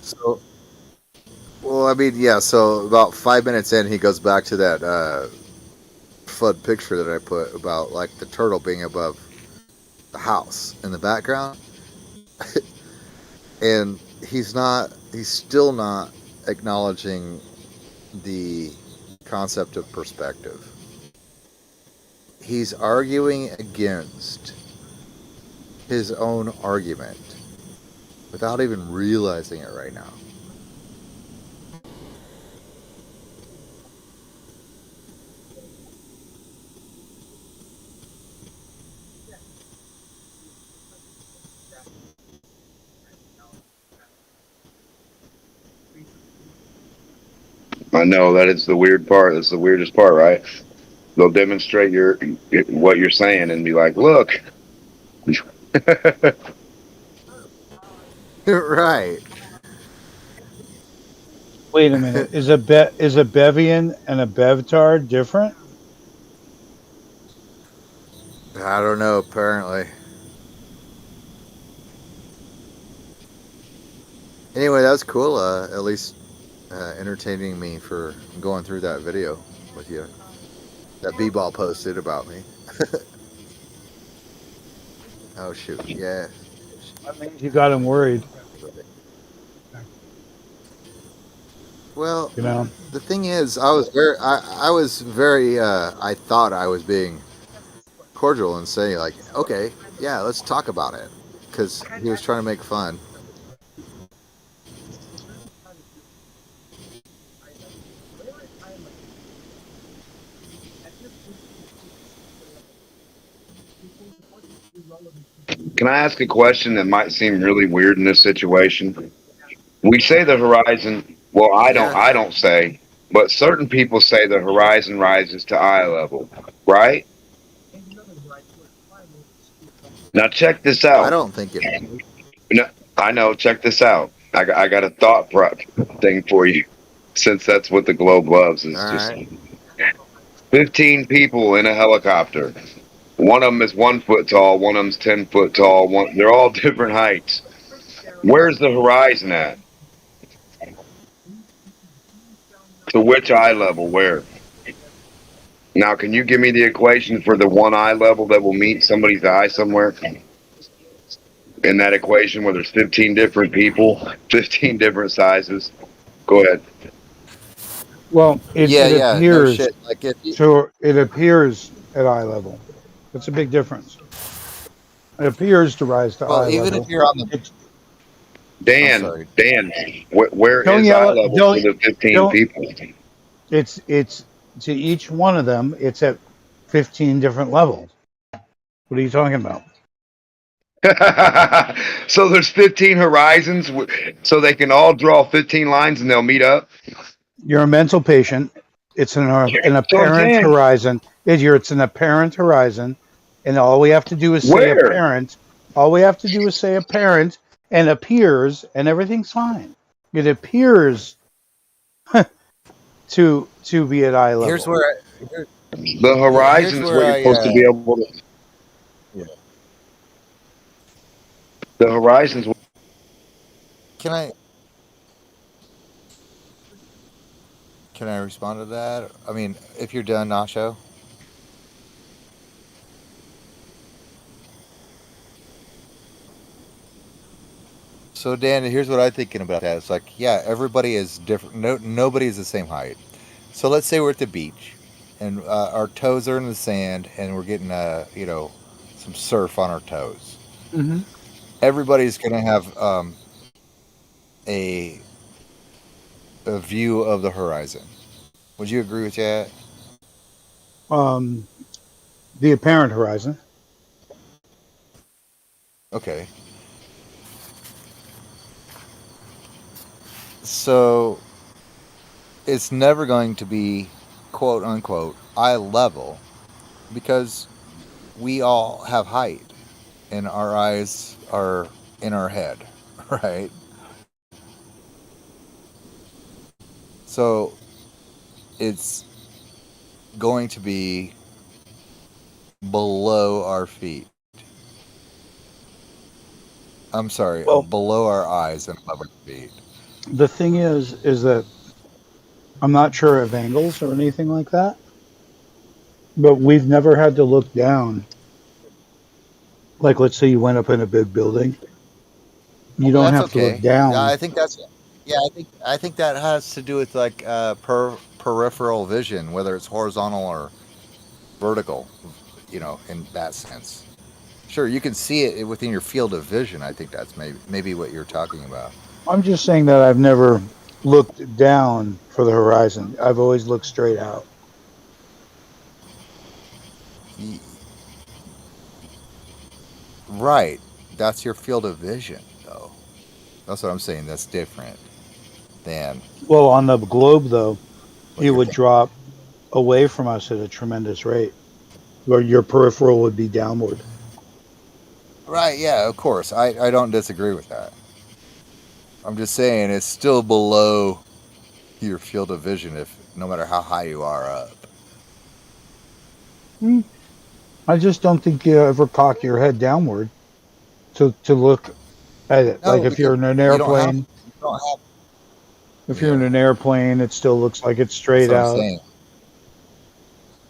So, well, I mean, yeah. So about 5 minutes in, he goes back to that FUD picture that I put about like the turtle being above the house in the background, and he's still not acknowledging the concept of perspective. He's arguing against his own argument without even realizing it right now.
I know that is the weird part. That's the weirdest part, right? They'll demonstrate what you're saying and be like, "Look."
Right.
Wait a minute. Is a Bevian and a Bevtard different?
I don't know, apparently. Anyway, that was cool. At least entertaining me for going through that video with you. That B-ball posted about me. Oh, shoot. Yeah.
That means you got him worried.
Well,
You know?
the thing is, I was very, I thought I was being cordial and saying, like, okay, yeah, let's talk about it. Because he was trying to make fun.
Can I ask a question that might seem really weird in this situation? We say the horizon. Well,
Yeah.
I don't say, but certain people say the horizon rises to eye level, right? Now check this
I
out.
don't think it.
No, I know. Check this out. I got a thought thing for you, since that's what the globe loves. Is
All
just
right.
15 people in a helicopter. One of them is 1 foot tall. One of them's 10 foot tall. They're all different heights. Where's the horizon at? To which eye level? Where? Now, can you give me the equation for the one eye level that will meet somebody's eye somewhere? In that equation where there's 15 different people, 15 different sizes. Go ahead.
Well,
Yeah,
it
yeah, no
appears
shit. Like if you,
so it appears at eye level. That's a big difference. It appears to rise to
well,
eye
even if
level.
you're on the,
It's,
I'm
Dan,
sorry.
where
don't
is eye
yell.
level for
Don't
the 15
don't.
people?
It's to each one of them. It's at 15 different levels. What are you talking about?
So there's 15 horizons, so they can all draw 15 lines and they'll meet up.
You're a mental patient. It's an
That's what I'm
apparent
saying.
horizon. It's an apparent horizon, and all we have to do is say
Where?
apparent. All we have to do is say apparent and appears, and everything's fine. It appears to be at eye
Here's
level.
where,
The
yeah, here's
horizon is
where
what you're supposed to be able to.
yeah.
The horizon's.
Can I respond to that? I mean, if you're done, Nacho. So Dan, here's what I'm thinking about that. It's like, yeah, everybody is different. Nobody is the same height. So let's say we're at the beach, and our toes are in the sand, and we're getting some surf on our toes.
Mm-hmm.
Everybody's gonna have a view of the horizon. Would you agree with that?
The apparent horizon.
Okay. So it's never going to be quote unquote eye level because we all have height and our eyes are in our head, right? So it's going to be below our feet. I'm sorry,
Well,
below our eyes and above our feet.
the thing is that I'm not sure of angles or anything like that, but we've never had to look down. Like, let's say you went up in a big building, you
Well,
don't
that's
have to look
okay. Yeah,
down.
I think that has to do with like peripheral vision, whether it's horizontal or vertical, in that sense. Sure, you can see it within your field of vision. I think that's maybe what you're talking about.
I'm just saying that I've never looked down for the horizon. I've always looked straight out.
Right. That's your field of vision, though. That's what I'm saying. That's different than
Well, on the globe, though,
what
it
you're
would
thinking.
drop away from us at a tremendous rate, where your peripheral would be downward.
Right, yeah, of course. I don't disagree with that. I'm just saying it's still below your field of vision if no matter how high you are up.
I just don't think you ever cock your head downward to look at it. Like
No,
if
because
you're in an
you don't have
airplane,
you don't have
if you're in
yeah,
an airplane, it still looks like it's
that's
straight
what I'm
out.
saying.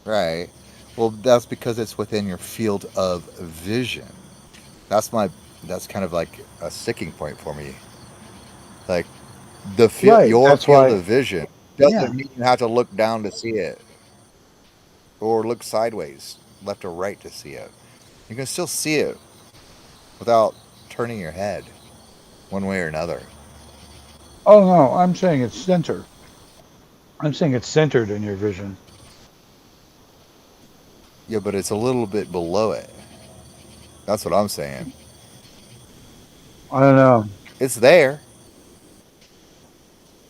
Right. Well, that's because it's within your field of vision. That's my that's kind of like a sticking point for me. Like
Right.
your
That's
field
why.
of vision
Yeah.
doesn't mean you have to look down to see it or look sideways, left or right to see it. You can still see it without turning your head one way or another.
Oh no, I'm saying it's centered. I'm saying it's centered in your vision.
Yeah, but it's a little bit below it. That's what I'm saying.
I don't know.
It's there.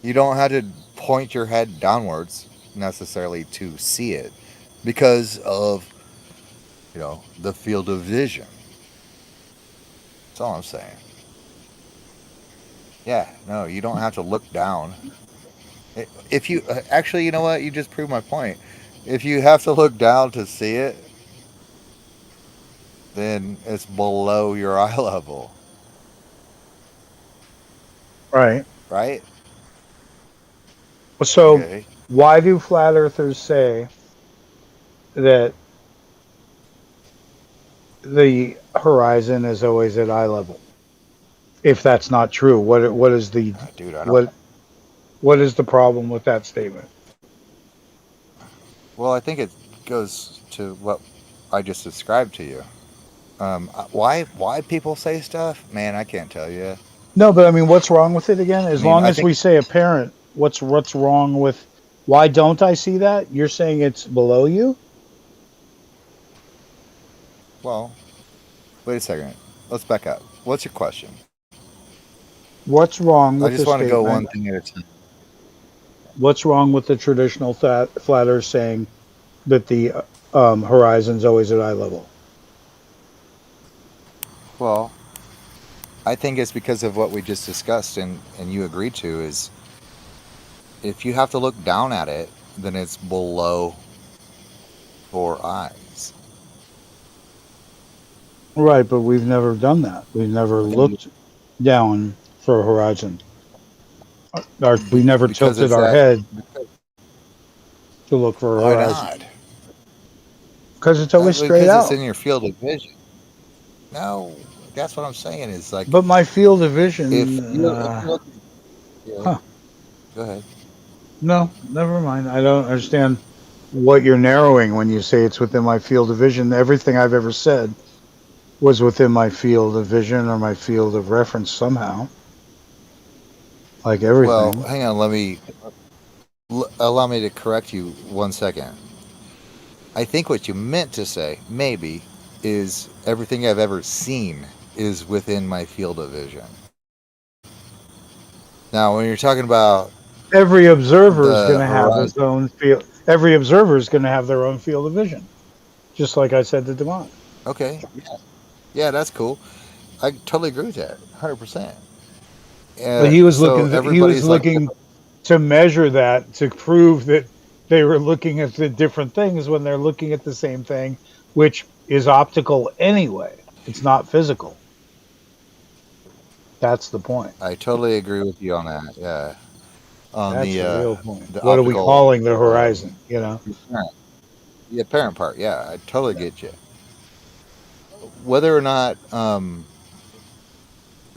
You don't have to point your head downwards necessarily to see it because of, the field of vision. That's all I'm saying. Yeah, no, you don't have to look down. If you actually, you know what? You just proved my point. If you have to look down to see it, then it's below your eye level,
Right.
right?
So
Okay.
why do flat earthers say that the horizon is always at eye level? If that's not true, what is the
Dude, I don't.
what what is the problem with that statement?
Well, I think it goes to what I just described to you. Why people say stuff, man, I can't tell you.
No, but I mean, what's wrong with it again?
I
As
mean,
long
I
as
think
we say apparent, what's wrong with? Why don't I see that? You're saying it's below you?
well, wait a second. Let's back up. What's your question?
What's wrong
I
with
just
the
want to go
statement?
one thing at a time.
What's wrong with the traditional flat earth saying that the horizon's always at eye level?
Well, I think it's because of what we just discussed and you agreed to is if you have to look down at it, then it's below your eyes.
Right, but we've never done that. We've never looked down for a horizon. We never
Because
tilted
it's
our
that.
head to look for a
Why
horizon
not?
because it's always straight
Because it's
out.
in your field of vision. No, that's what I'm saying. Is like
But my field of vision,
if you look, yeah,
huh?
go ahead.
No, never mind. I don't understand what you're narrowing when you say it's within my field of vision. Everything I've ever said was within my field of vision or my field of reference somehow, like
Well,
everything.
hang on. Allow me to correct you 1 second. I think what you meant to say, maybe, is everything I've ever seen is within my field of vision. Now, when you're talking about
every observer is going
the
to have his
horizon,
own field. Every observer is going to have their own field of vision, just like I said to Demont.
okay, yeah, that's cool. I totally agree with that, 100%.
But he was
So
looking. He was
everybody's like,
looking to measure that to prove that they were looking at the different things when they're looking at the same thing, which is optical anyway. It's not physical. That's the point.
I totally agree with you on that. Yeah, on
That's the real point.
the
What are we
optical,
calling the horizon? You know.
the apparent part. Yeah, I totally get you. Whether or not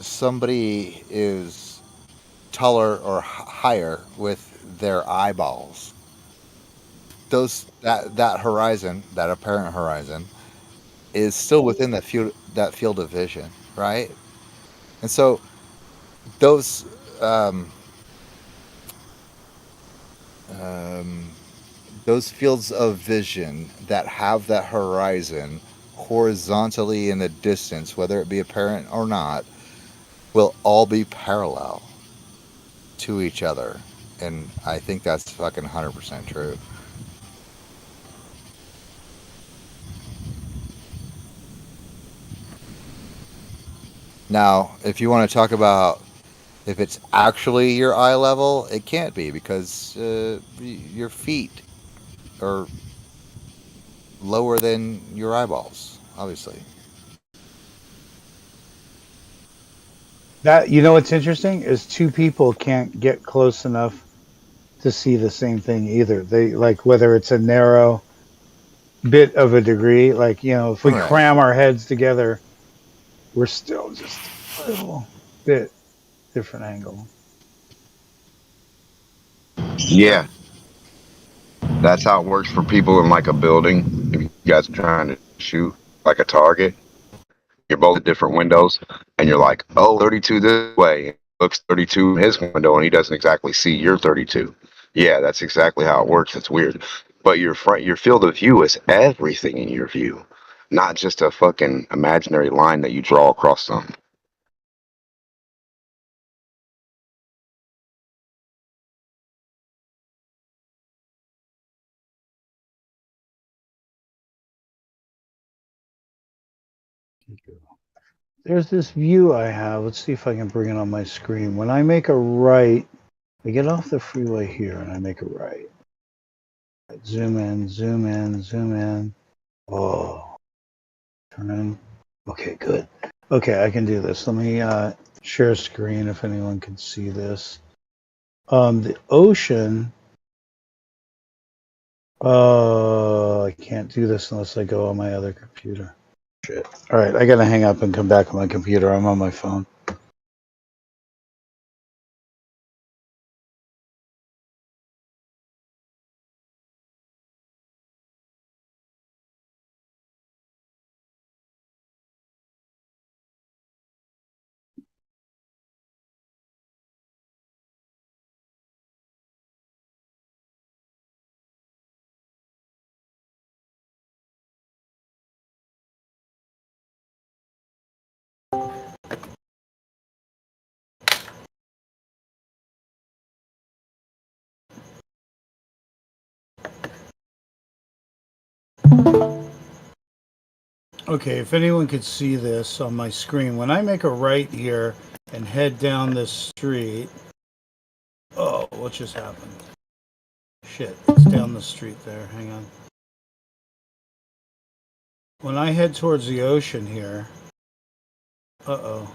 somebody is taller or higher with their eyeballs, that horizon, that apparent horizon, is still within that field of vision, right? And so those um, um, those fields of vision that have that horizon horizontally in the distance, whether it be apparent or not, will all be parallel to each other. And I think that's fucking 100% true. Now, if you want to talk about if it's actually your eye level, it can't be because your feet are lower than your eyeballs, obviously.
That, you know what's interesting is two people can't get close enough to see the same thing either. They like whether it's a narrow bit of a degree, like if we
Right.
cram our heads together, we're still just a little bit different angle.
Yeah, that's how it works for people in like a building. If you guys are trying to shoot like a target, you're both at different windows, and you're like, oh, 32 this way. It looks 32 in his window, and he doesn't exactly see your 32. Yeah, that's exactly how it works. It's weird. But your field of view is everything in your view, not just a fucking imaginary line that you draw across something.
There's this view I have. Let's see if I can bring it on my screen. When I make a right, I get off the freeway here and I make a right. Zoom in, zoom in, zoom in. Oh, turn. Okay, good. Okay, I can do this. Let me share screen if anyone can see this. The ocean. I can't do this unless I go on my other computer. Shit. All right, I gotta hang up and come back on my computer. I'm on my phone. Okay, if anyone could see this on my screen, when I make a right here and head down this street. Oh, what just happened? Shit, it's down the street there. Hang on. When I head towards the ocean here. Uh-oh.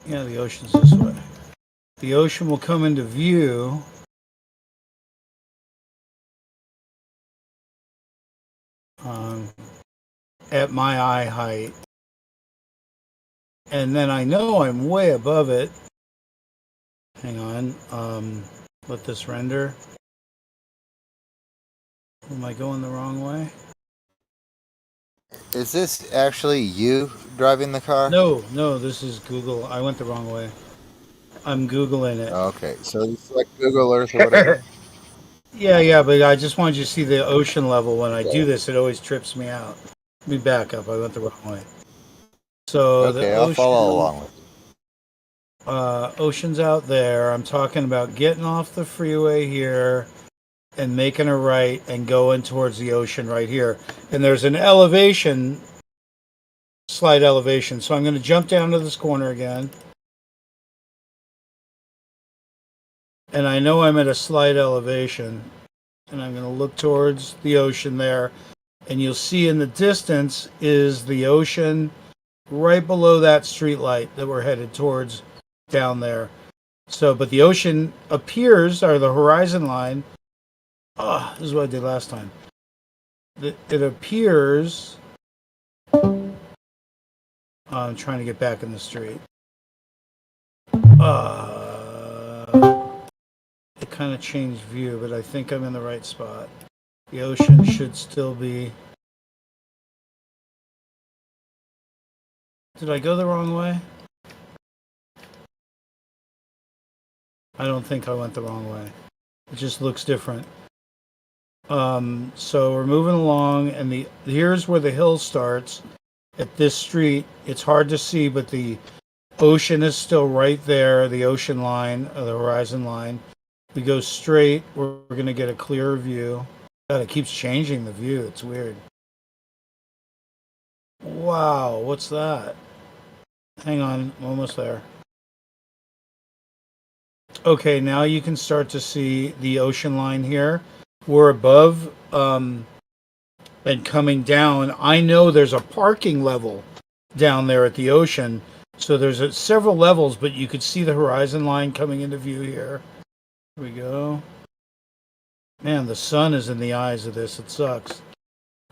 Yeah, the ocean's this way. The ocean will come into view. At my eye height. And then I know I'm way above it. Hang on. Let this render. Am I going the wrong way?
Is this actually you driving the car?
No, this is Google. I went the wrong way. I'm Googling it.
Okay, so it's like Google Earth or whatever.
Yeah, but I just wanted you to see the ocean level. When I do this, it always trips me out. Let me back up. I went the wrong way. So the
Okay, I'll follow
ocean,
along with you.
ocean's out there. I'm talking about getting off the freeway here and making a right and going towards the ocean right here. And there's an elevation, slight elevation. So I'm going to jump down to this corner again. And I know I'm at a slight elevation. And I'm going to look towards the ocean there. And you'll see in the distance is the ocean right below that street light that we're headed towards down there. So, but the ocean appears, or the horizon line. Oh, this is what I did last time. It appears. I'm trying to get back in the street. It kind of changed view, but I think I'm in the right spot. The ocean should still be. Did I go the wrong way? I don't think I went the wrong way. It just looks different. So we're moving along, and here's where the hill starts. At this street, it's hard to see, but the ocean is still right there. The ocean line, or the horizon line. We go straight. We're going to get a clearer view. God, it keeps changing the view. It's weird. Wow, what's that? Hang on, I'm almost there. Okay, now you can start to see the ocean line here. We're above and coming down. I know there's a parking level down there at the ocean. So there's several levels, but you could see the horizon line coming into view here. Here we go. Man, the sun is in the eyes of this. It sucks.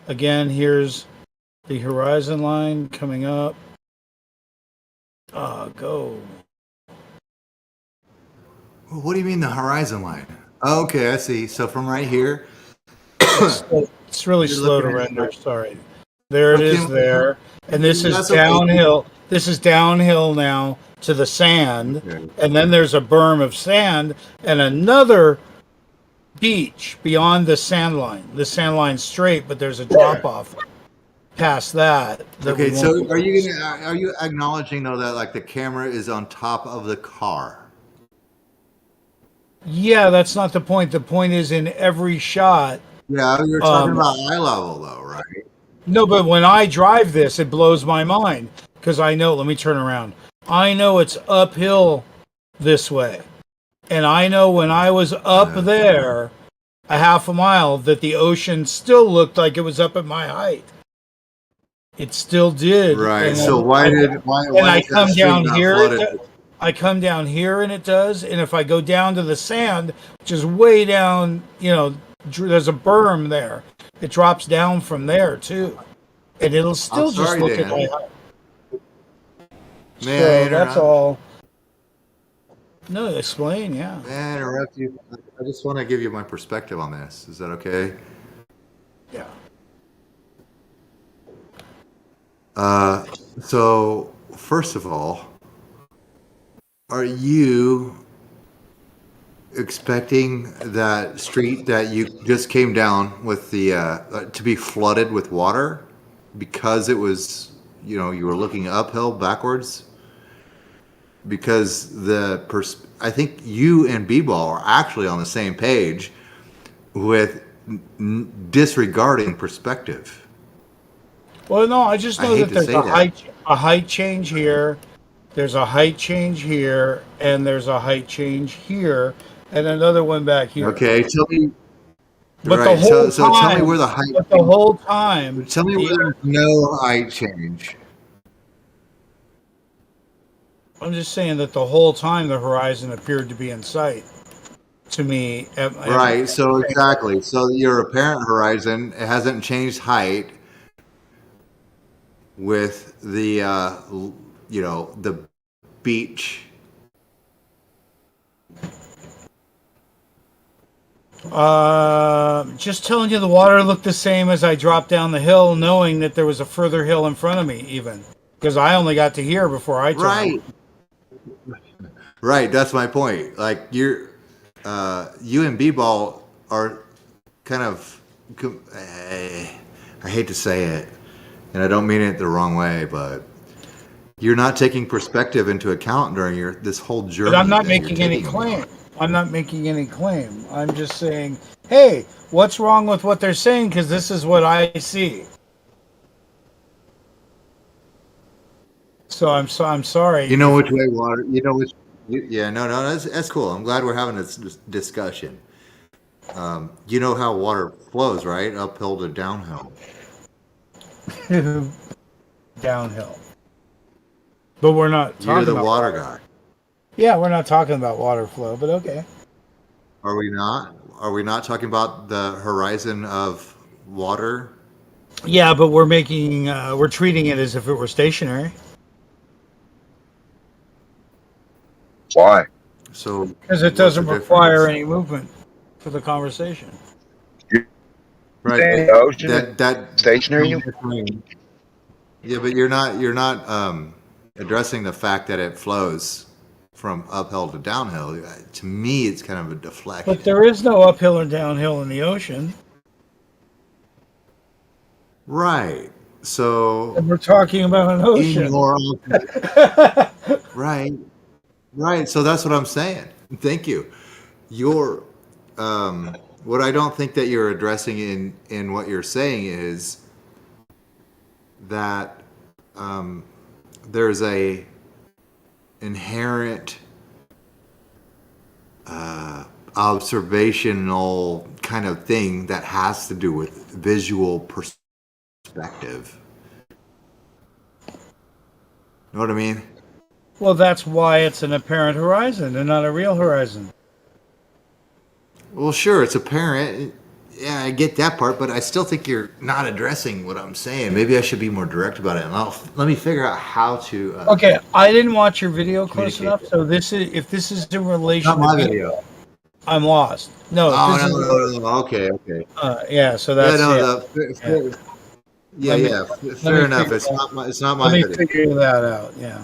Again, here's the horizon line coming up. Go.
What do you mean the horizon line? Oh, okay, I see. So from right here,
It's really slow to render. Sorry. There it is there. And this is
That's okay.
downhill. This is downhill now to the sand.
Okay.
And then there's a berm of sand and another beach beyond the sand line. The sand line's straight, but there's a drop off past that.
Okay, so are you acknowledging though that like the camera is on top of the car?
Yeah, that's not the point. The point is in every shot.
Yeah, you're talking about eye level though, right?
No, but when I drive this, it blows my mind because I know, let me turn around. I know it's uphill this way. And I know when I was up there a half a mile that the ocean still looked like it was up at my height. It still did.
Right.
And
So why
I come down here? I come down here and it does. And if I go down to the sand, which is way down, there's a berm there. It drops down from there too. And it'll still just look at my height. So that's all. No, explain, yeah.
May I interrupt you? I just want to give you my perspective on this. Is that okay?
Yeah.
So first of all, are you expecting that street that you just came down with the to be flooded with water because it was, you were looking uphill backwards? Because I think you and B-Ball are actually on the same page with disregarding perspective.
Well, no, I just know that there's a height change here. There's a height change here, and there's a height change here, and another one back here.
Okay, tell me.
But
right,
the whole
so
time,
tell me where the height.
But the whole time.
Tell me where there's no height change.
I'm just saying that the whole time the horizon appeared to be in sight to me.
Right. So exactly. So your apparent horizon hasn't changed height with the the beach.
Just telling you, the water looked the same as I dropped down the hill, knowing that there was a further hill in front of me, even because I only got to here before I turned.
Right. Right. That's my point. Like you and B-Ball are kind of, I hate to say it, and I don't mean it the wrong way, but you're not taking perspective into account during this whole journey.
But I'm not
that you're
making any
taking me on.
claim. I'm not making any claim. I'm just saying, hey, what's wrong with what they're saying? Because this is what I see. So I'm sorry.
You know which way water. You know which. Yeah, no, that's cool. I'm glad we're having this discussion. You know how water flows, right? Uphill to downhill.
Downhill. But we're not talking
You're the
about
water guy.
Yeah, we're not talking about water flow, but okay.
Are we not? Are we not talking about the horizon of water?
Yeah, but we're treating it as if it were stationary.
Why?
So
Because it doesn't require any movement for the conversation.
Right.
The ocean
That
stationary.
Yeah, but you're not addressing the fact that it flows from uphill to downhill. To me, it's kind of a deflection.
But there is no uphill or downhill in the ocean.
Right. So
And we're talking about an ocean.
Right. Right. So that's what I'm saying. Thank you. Your what I don't think that you're addressing in what you're saying is that there's a inherent observational kind of thing that has to do with visual perspective. Know what I mean?
Well, that's why it's an apparent horizon and not a real horizon.
Well, sure, it's apparent. Yeah, I get that part, but I still think you're not addressing what I'm saying. Maybe I should be more direct about it. And let me figure out how to.
Okay, I didn't watch your video close
communicate.
enough, so if this is in relation
Not my
to
video.
I'm lost. No,
Oh,
this
no. Okay.
yeah, so that's
Fair enough. It's not my
Let me
video.
figure that out. Yeah.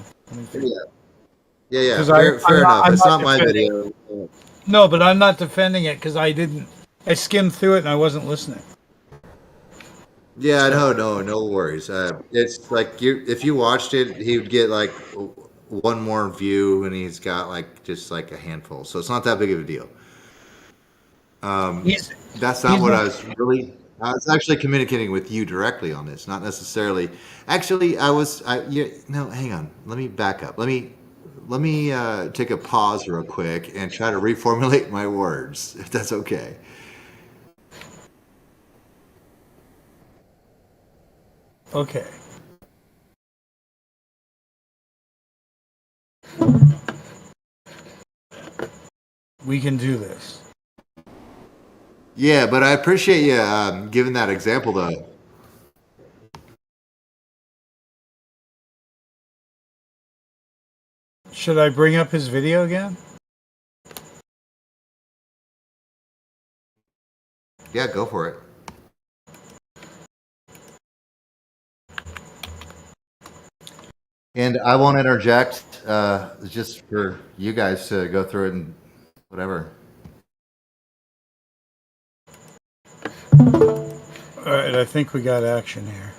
Yeah.
'Cause
Fair
I'm
enough.
I'm
It's not my
defending-
video.
No, but I'm not defending it because I skimmed through it and I wasn't listening.
Yeah, no worries. It's like if you watched it, he would get like one more view, and he's got like just like a handful. So it's not that big of a deal. That's not what I was really. I was actually communicating with you directly on this, not necessarily. Actually, hang on. Let me back up. Let me take a pause real quick and try to reformulate my words, if that's okay.
Okay. We can do this.
Yeah, but I appreciate you giving that example, though.
Should I bring up his video again?
Yeah, go for it. And I won't interject, just for you guys to go through it and whatever.
All right, I think we got action here.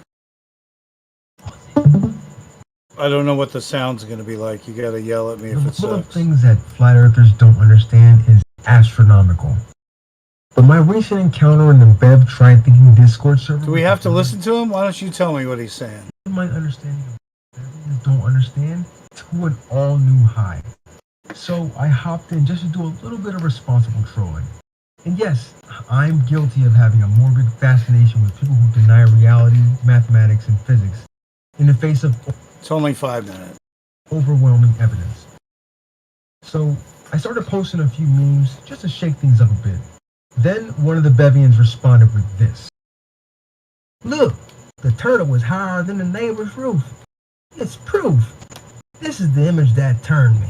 I don't know what the sound's going to be like. You got to yell at me if it
Some of
sucks.
the things that flat earthers don't understand is astronomical. But my recent encounter in the Bev Try Thinking Discord server.
Do we have to listen to him? Why don't you tell me what he's saying?
My understanding of Bevians don't understand to an all new high. So I hopped in just to do a little bit of responsible trolling. And yes, I'm guilty of having a morbid fascination with people who deny reality, mathematics, and physics in the face of
it's only 5 minutes.
Overwhelming evidence. So I started posting a few memes just to shake things up a bit. Then one of the Bevians responded with this. Look, the turtle was higher than the neighbor's roof. It's proof. This is the image that turned me.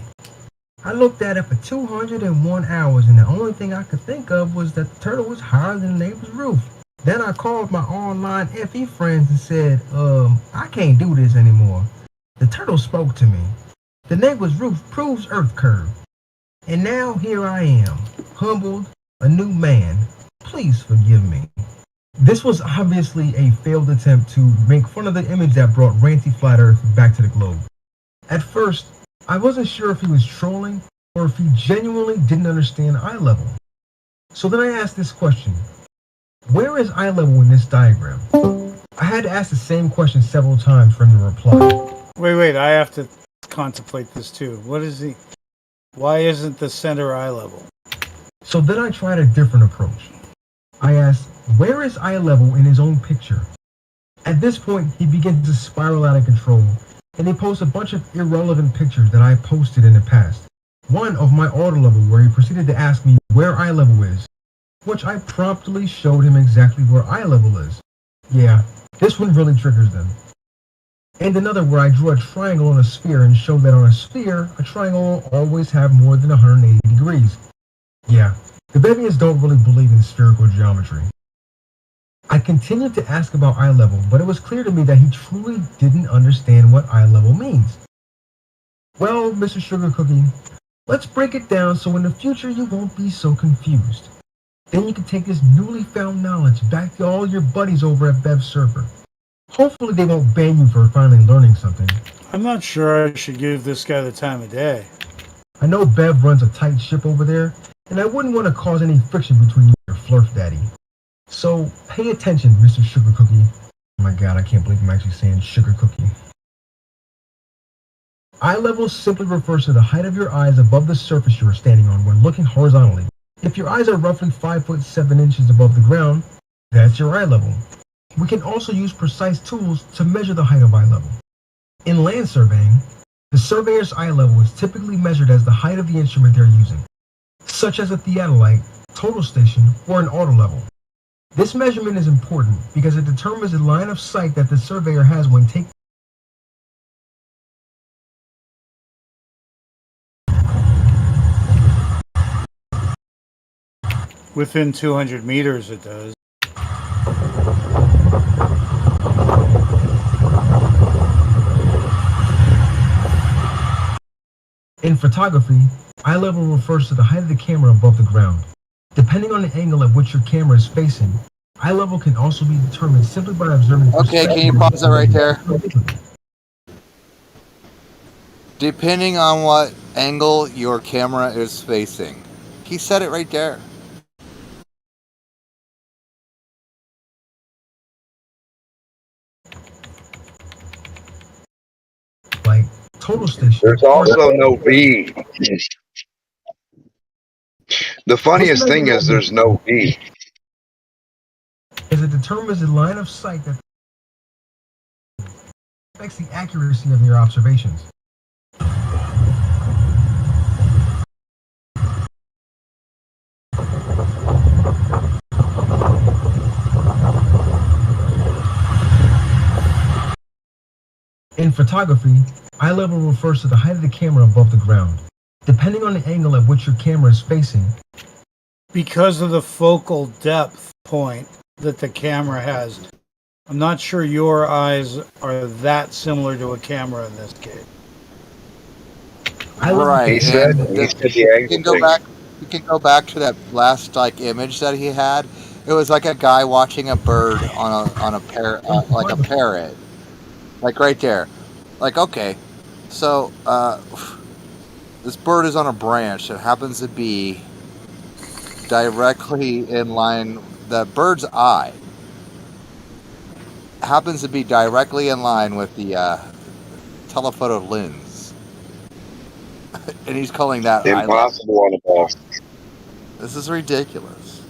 I looked at it for 201 hours and the only thing I could think of was that the turtle was higher than the neighbor's roof. Then I called my online FE friends and said, I can't do this anymore. The turtle spoke to me. The neighbor's roof proves Earth curve. And now here I am, humbled, a new man, Please forgive me. This was obviously a failed attempt to make fun of the image that brought Ranty Flat Earth back to the globe. At first, I wasn't sure if he was trolling or if he genuinely didn't understand eye level. So then I asked this question. Where is eye level in this diagram? I had to ask the same question several times for him to reply.
Wait, I have to contemplate this too. Why isn't the center eye level?
So then I tried a different approach. I asked, where is eye level in his own picture? At this point, he begins to spiral out of control, and he posts a bunch of irrelevant pictures that I posted in the past. One of my auto level where he proceeded to ask me where eye level is, which I promptly showed him exactly where eye level is. Yeah, this one really triggers them. And another where I drew a triangle on a sphere and showed that on a sphere, a triangle will always have more than 180 degrees. Yeah, the Bevians don't really believe in spherical geometry. I continued to ask about eye level, but it was clear to me that he truly didn't understand what eye level means. Well, Mr. Sugar Cookie, let's break it down so in the future you won't be so confused. Then you can take this newly found knowledge back to all your buddies over at Bev's server. Hopefully they won't ban you for finally learning something.
I'm not sure I should give this guy the time of day.
I know Bev runs a tight ship over there, and I wouldn't want to cause any friction between you and your Flurf Daddy. So pay attention, Mr. Sugar Cookie. Oh my god, I can't believe I'm actually saying Sugar Cookie. Eye level simply refers to the height of your eyes above the surface you are standing on when looking horizontally. If your eyes are roughly 5'7" above the ground, that's your eye level. We can also use precise tools to measure the height of eye level. In land surveying, the surveyor's eye level is typically measured as the height of the instrument they're using, such as a theodolite, total station, or an auto level. This measurement is important because it determines the line of sight that the surveyor has when taking
Within 200 meters it does.
In photography, eye level refers to the height of the camera above the ground. Depending on the angle at which your camera is facing, eye level can also be determined simply by observing...
Okay, can you pause it right there? Depending on what angle your camera is facing. He said it right there.
Like total station.
There's also no V. The funniest thing is there's no V.
As it determines the line of sight that affects the accuracy of your observations. In photography, eye level refers to the height of the camera above the ground. Depending on the angle at which your camera is facing.
Because of the focal depth point that the camera has, I'm not sure your eyes are that similar to a camera in this case.
Right, and
you
can go back to that last image that he had. It was like a guy watching a bird on a like a parrot, like right there. Like, okay, so this bird is on a branch that happens to be directly in line. The bird's eye happens to be directly in line with the telephoto lens, and he's calling that
impossible on a ball.
This is ridiculous.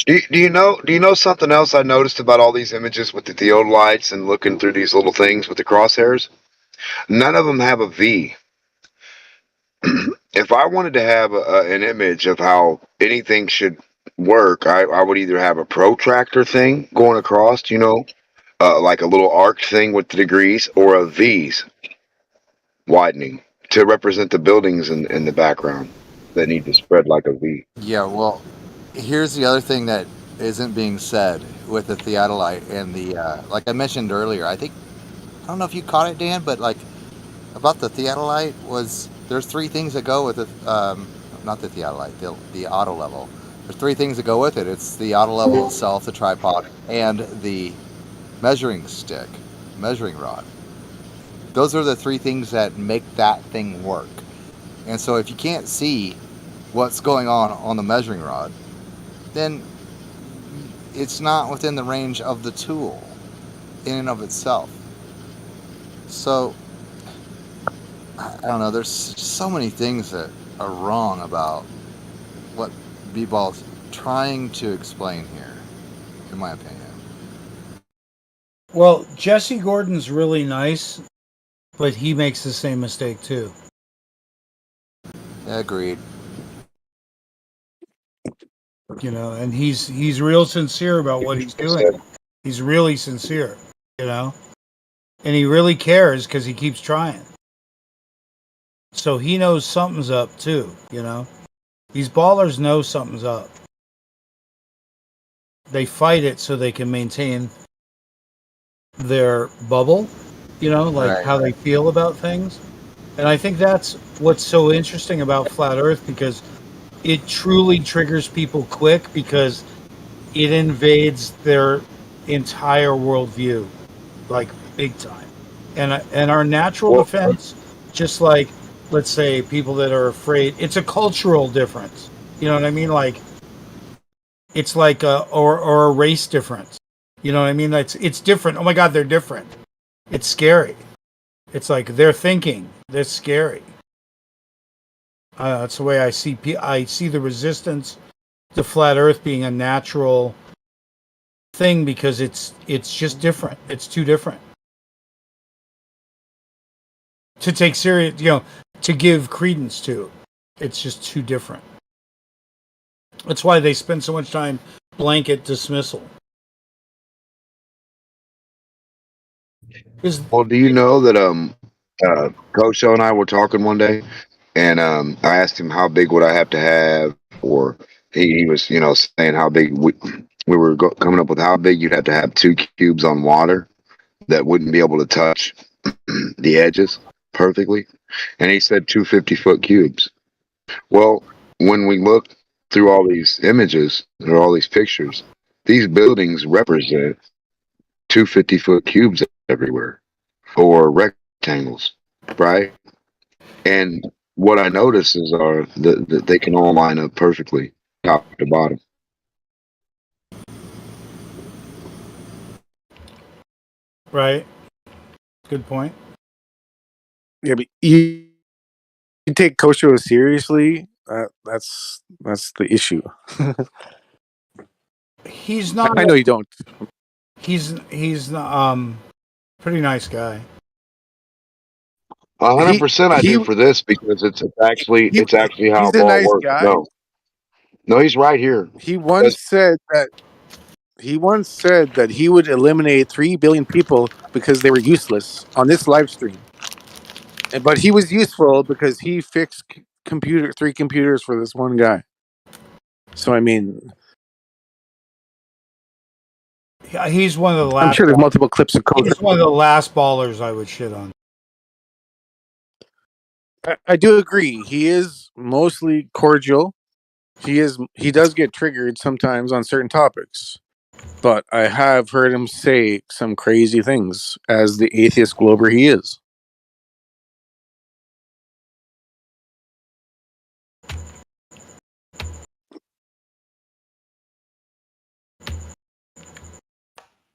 Do you know something else I noticed about all these images with the theodolites and looking through these little things with the crosshairs? None of them have a V. If I wanted to have an image of how anything should work, I would either have a protractor thing going across, like a little arc thing with the degrees, or a V's widening to represent the buildings in the background that need to spread like a V.
Yeah, well, here's the other thing that isn't being said with the theodolite and the like I mentioned earlier. I don't know if you caught it, Dan, but like about the theodolite was there's three things that go with it.
not the theodolite, the auto level. There's 3 things that go with it. It's the auto level itself, the tripod, and the measuring stick, measuring rod. Those are the 3 things that make that thing work. And so if you can't see what's going on the measuring rod, then it's not within the range of the tool in and of itself. So I don't know, there's so many things that are wrong about what B-Ball's trying to explain here, in my opinion.
Well, Jesse Gordon's really nice, but he makes the same mistake too.
Agreed.
You know, and he's real sincere about what he's doing. He's really sincere, you know, and he really cares because he keeps trying. So he knows something's up too, you know. These ballers know something's up. They fight it so they can maintain their bubble, you know, like how they feel about things. And I think that's what's so interesting about Flat Earth, because it truly triggers people quick because it invades their entire worldview, like big time. And our natural defense, just like, let's say, people that are afraid, it's a cultural difference. You know what I mean? Like, it's like or a race difference. You know what I mean? It's different. Oh my God, they're different. It's scary. It's like they're thinking. They're scary. That's the way I see. I see the resistance to Flat Earth being a natural thing because it's just different. It's too different to take serious. You know, to give credence to. It's just too different. That's why they spend so much time blanket dismissal.
Well, do you know that Coach and I were talking one day, and I asked him how big would I have to have, or he was saying how big we were coming up with how big you'd have to have 2 cubes on water that wouldn't be able to touch the edges perfectly, and he said 2 50-foot cubes. Well, when we look through all these images or all these pictures, these buildings represent 2 50-foot cubes everywhere, or rectangles, right? And what I notice is that they can all line up perfectly, top to bottom.
Right. Good point.
Yeah, but you take Kosho seriously. That's the issue.
He's not.
I know you don't.
He's pretty nice guy.
100% I do for this because it's actually how
he's
a
a
ball
nice
works.
guy.
No, he's right here.
He once said that he would eliminate 3 billion people because they were useless on this live stream. But he was useful because he fixed 3 computers for this one guy. So I mean,
He's one of the last.
I'm sure there's multiple clips of code.
He's one of the last ballers I would shit on.
I do agree. He is mostly cordial. He does get triggered sometimes on certain topics, but I have heard him say some crazy things as the atheist glober he is.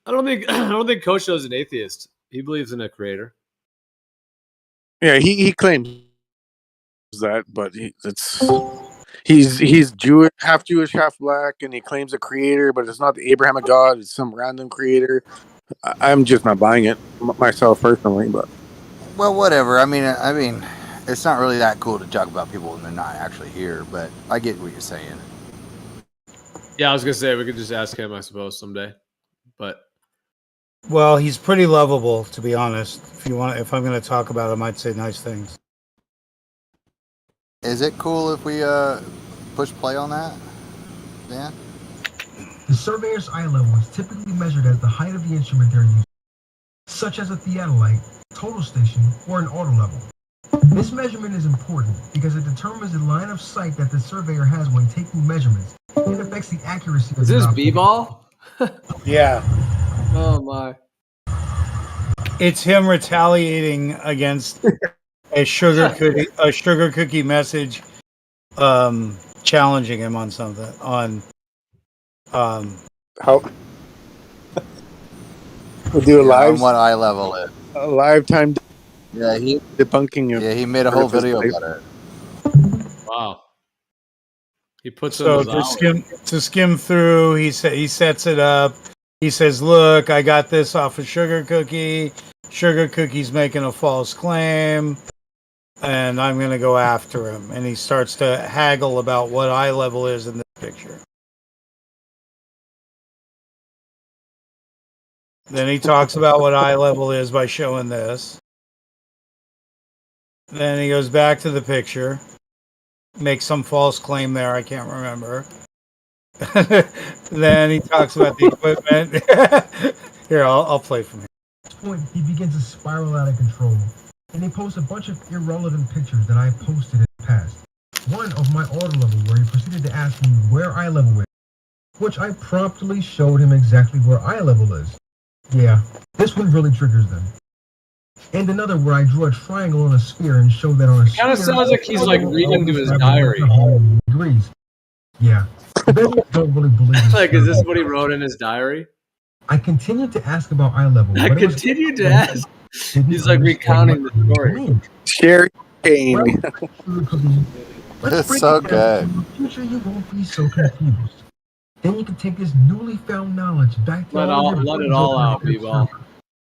I don't think Coach is an atheist. He believes in a creator.
Yeah, he claims that, but he's Jewish, half black, and he claims a creator, but it's not the Abrahamic God; it's some random creator. I'm just not buying it myself personally, but
Well, whatever. I mean, it's not really that cool to talk about people when they're not actually here, but I get what you're saying.
Yeah, I was gonna say we could just ask him, I suppose, someday. But
well, he's pretty lovable, to be honest. If I'm going to talk about him, I'd say nice things.
Is it cool if we push play on that, Dan?
The surveyor's eye level is typically measured as the height of the instrument they're using, such as a theodolite, total station, or an auto level. This measurement is important because it determines the line of sight that the surveyor has when taking measurements. It affects the accuracy of
Is
the
this
observation.
B-ball?
Yeah.
Oh my.
It's him retaliating against a sugar cookie message, challenging him on something
How we'll do a live
on what eye level it.
a lifetime
Yeah, he
debunking of
made a whole video about it.
Wow. He puts in
So
his hours.
to skim through, he sets it up. He says, "Look, I got this off of Sugar Cookie. Sugar Cookie's making a false claim, and I'm going to go after him." And he starts to haggle about what eye level is in this picture. Then he talks about what eye level is by showing this. Then he goes back to the picture, makes some false claim there. I can't remember. Then he talks about the equipment. Here, I'll play from here.
At this point, he begins to spiral out of control, and he posts a bunch of irrelevant pictures that I posted in the past. One of my order level where he proceeded to ask me where eye level is, which I promptly showed him exactly where eye level is. Yeah, this one really triggers them. And another where I drew a triangle on a sphere and showed that on a sphere.
Kind of sounds like he's like reading to his diary.
Degrees. Yeah. Don't really believe
Like, is this what he wrote in his diary?
I continued to ask about eye level.
I continued to ask. He's like recounting the story.
Share Kane.
It's so good.
In the future, you won't be so confused. Then you can take this newly found knowledge back to
Let it all out, B-ball.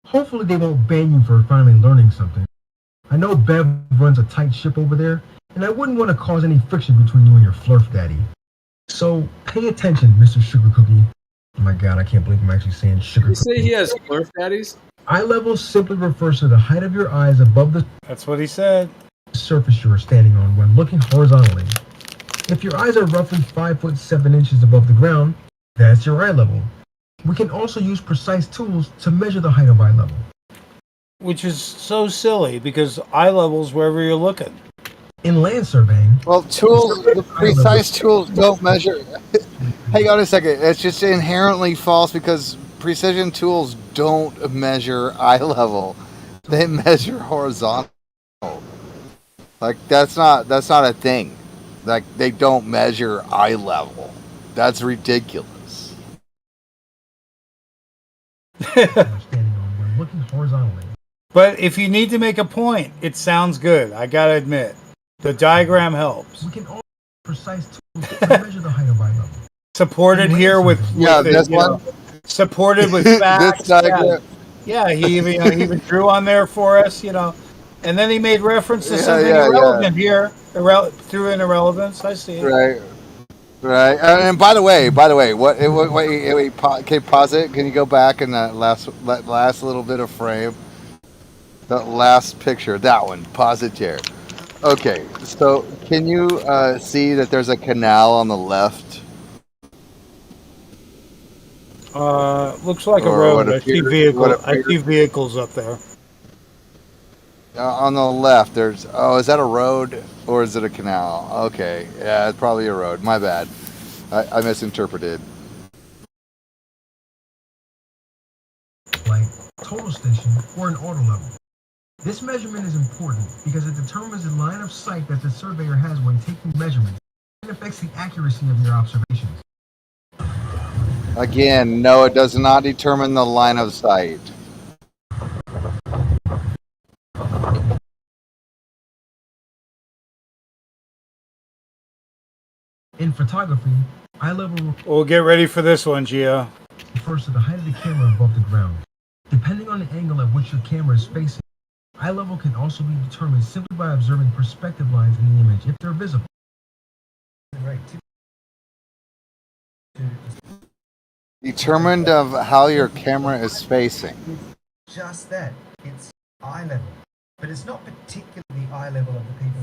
Hopefully they won't ban you for finally learning something. I know Bev runs a tight ship over there, and I wouldn't want to cause any friction between you and your flurf daddy. So pay attention, Mr. Sugar Cookie. Oh my god, I can't believe I'm actually saying sugar
You
cookie.
say he has flurf daddies?
Eye level simply refers to the height of your eyes above the
That's what he said.
Surface you are standing on when looking horizontally. If your eyes are roughly 5 foot 7 inches above the ground, that's your eye level. We can also use precise tools to measure the height of eye level.
Which is so silly because eye level's wherever you're looking.
In land surveying,
well, the precise tools don't measure. Hang on a second. It's just inherently false because precision tools don't measure eye level. They measure horizontal. Like that's not a thing. Like they don't measure eye level. That's ridiculous.
standing on when looking horizontally.
But if you need to make a point, it sounds good. I gotta admit, the diagram helps.
We can all precise tools to measure the height of eye level.
Supported here with
this one.
Supported with facts.
This diagram.
Yeah, he even drew on there for us, and then he made reference to something irrelevant here, through an irrelevance. I see it.
Right. And by the way, what? Can you pause it? Can you go back in that last little bit of frame? That last picture, that one. Pause it there. Okay. So can you see that there's a canal on the left?
Looks like a road. I see vehicles up there.
On the left, there's. Oh, is that a road or is it a canal? Okay, yeah, it's probably a road. My bad. I misinterpreted.
Like total station or an order level. This measurement is important because it determines the line of sight that the surveyor has when taking measurements and affects the accuracy of your observations.
Again, no, it does not determine the line of sight.
In photography, eye level
We'll get ready for this one, Gio.
refers to the height of the camera above the ground. Depending on the angle at which your camera is facing, eye level can also be determined simply by observing perspective lines in the image if they're visible. Right.
Determined of how your camera is facing.
Just that, it's eye level, but it's not particularly eye level of the people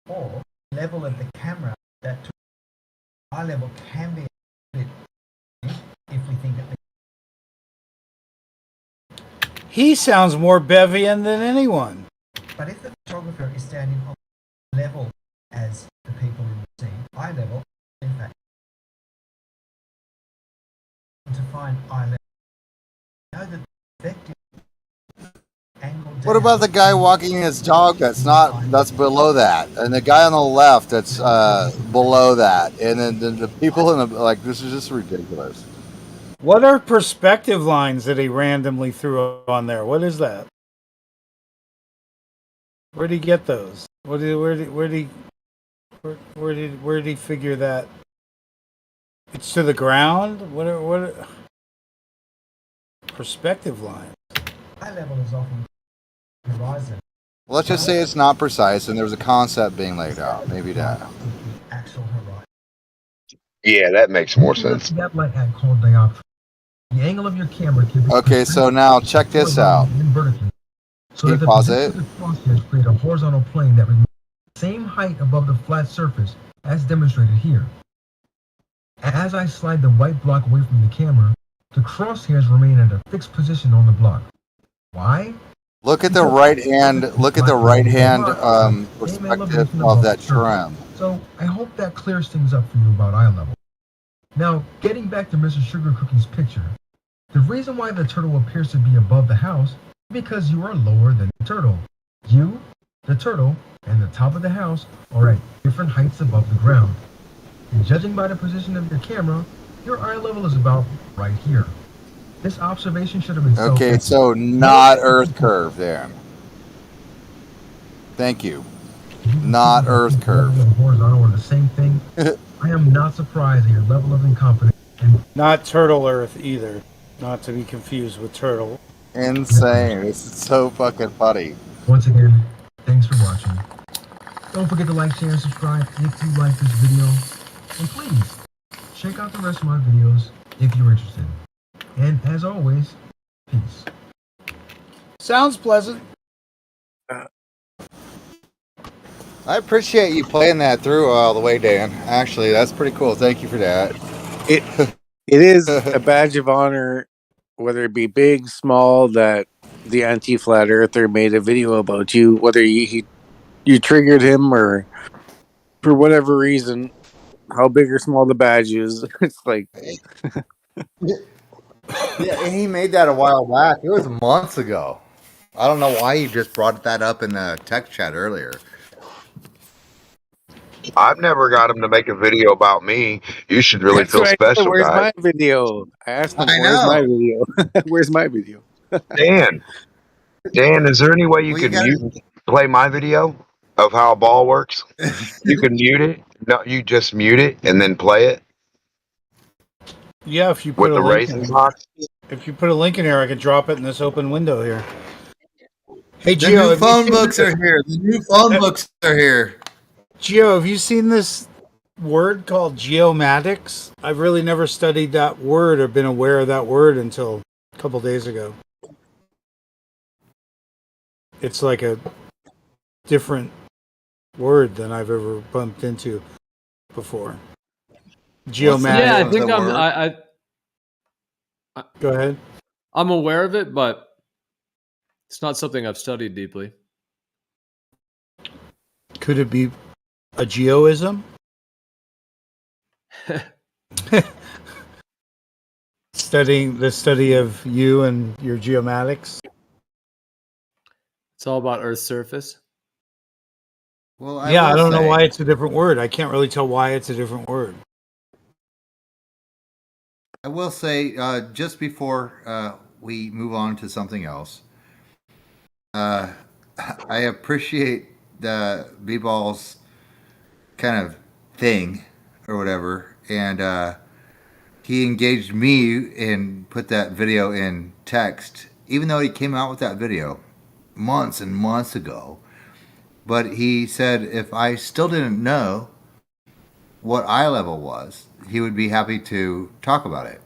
or level of the camera. That eye level can be a bit if we think that
He sounds more Bevian than anyone.
But if the photographer is standing on the level as the people in the scene, eye level, in fact, to find eye level, know that the effective angle down.
What about the guy walking his dog that's below that, and the guy on the left that's below that, and then the people in the this is just ridiculous.
What are perspective lines that he randomly threw on there? What is that? Where'd he get those? Where did he figure that? It's to the ground. What perspective line?
Eye level is often horizon.
Let's just say it's not precise, and there's a concept being laid out. Maybe that.
Actual horizon.
Yeah, that makes more sense.
That light at called dioptry. The angle of your camera can be
Okay, so now check this out.
So
Can you pause it?
The crosshairs create a horizontal plane that remains the same height above the flat surface as demonstrated here. As I slide the white block away from the camera, the crosshairs remain at a fixed position on the block. Why?
Look at the right hand. Look at the right hand perspective of that trim.
So I hope that clears things up for you about eye level. Now, getting back to Mr. Sugar Cookie's picture, the reason why the turtle appears to be above the house is because you are lower than the turtle. You, the turtle, and the top of the house are at different heights above the ground. And judging by the position of your camera, your eye level is about right here. This observation should have been
Okay, so not Earth curve there. Thank you. Not Earth curve.
Horizontal are the same thing. I am not surprised at your level of incompetence.
Not Turtle Earth either. Not to be confused with Turtle.
Insane. This is so fucking funny.
Once again, thanks for watching. Don't forget to like, share, and subscribe if you like this video. And please, check out the rest of my videos if you're interested. And as always, peace.
Sounds pleasant.
I appreciate you playing that through all the way, Dan. Actually, that's pretty cool. Thank you for that.
It is a badge of honor, whether it be big, small, that the anti-flat earther made a video about you, whether you triggered him or for whatever reason, how big or small the badge is. It's like...
Yeah, and he made that a while back. It was months ago. I don't know why he just brought that up in the text chat earlier.
I've never got him to make a video about me. You should really feel special,
Where's
guys.
my video? I asked him,
I
where's
know.
my video? Where's my video?
Dan, is there any way you can play my video of how a ball works? You can mute it. No, you just mute it and then play it.
Yeah, if you put
with
a
the
link
racing
in,
box.
if you put a link in here, I could drop it in this open window here. Hey,
The
Gio,
new phone books are here. The new phone books are here.
Gio, have you seen this word called geomatics? I've really never studied that word or been aware of that word until a couple days ago. It's like a different word than I've ever bumped into before. Geomatics.
Yeah, I think I
Go ahead.
I'm aware of it, but it's not something I've studied deeply.
Could it be a geoism? Studying the study of you and your geomatics.
It's all about Earth's surface.
Well,
I don't know why it's a different word. I can't really tell why it's a different word.
I will say, just before we move on to something else, I appreciate the B-Ball's kind of thing or whatever, and he engaged me and put that video in text, even though he came out with that video months and months ago. But he said if I still didn't know what eye level was, he would be happy to talk about it.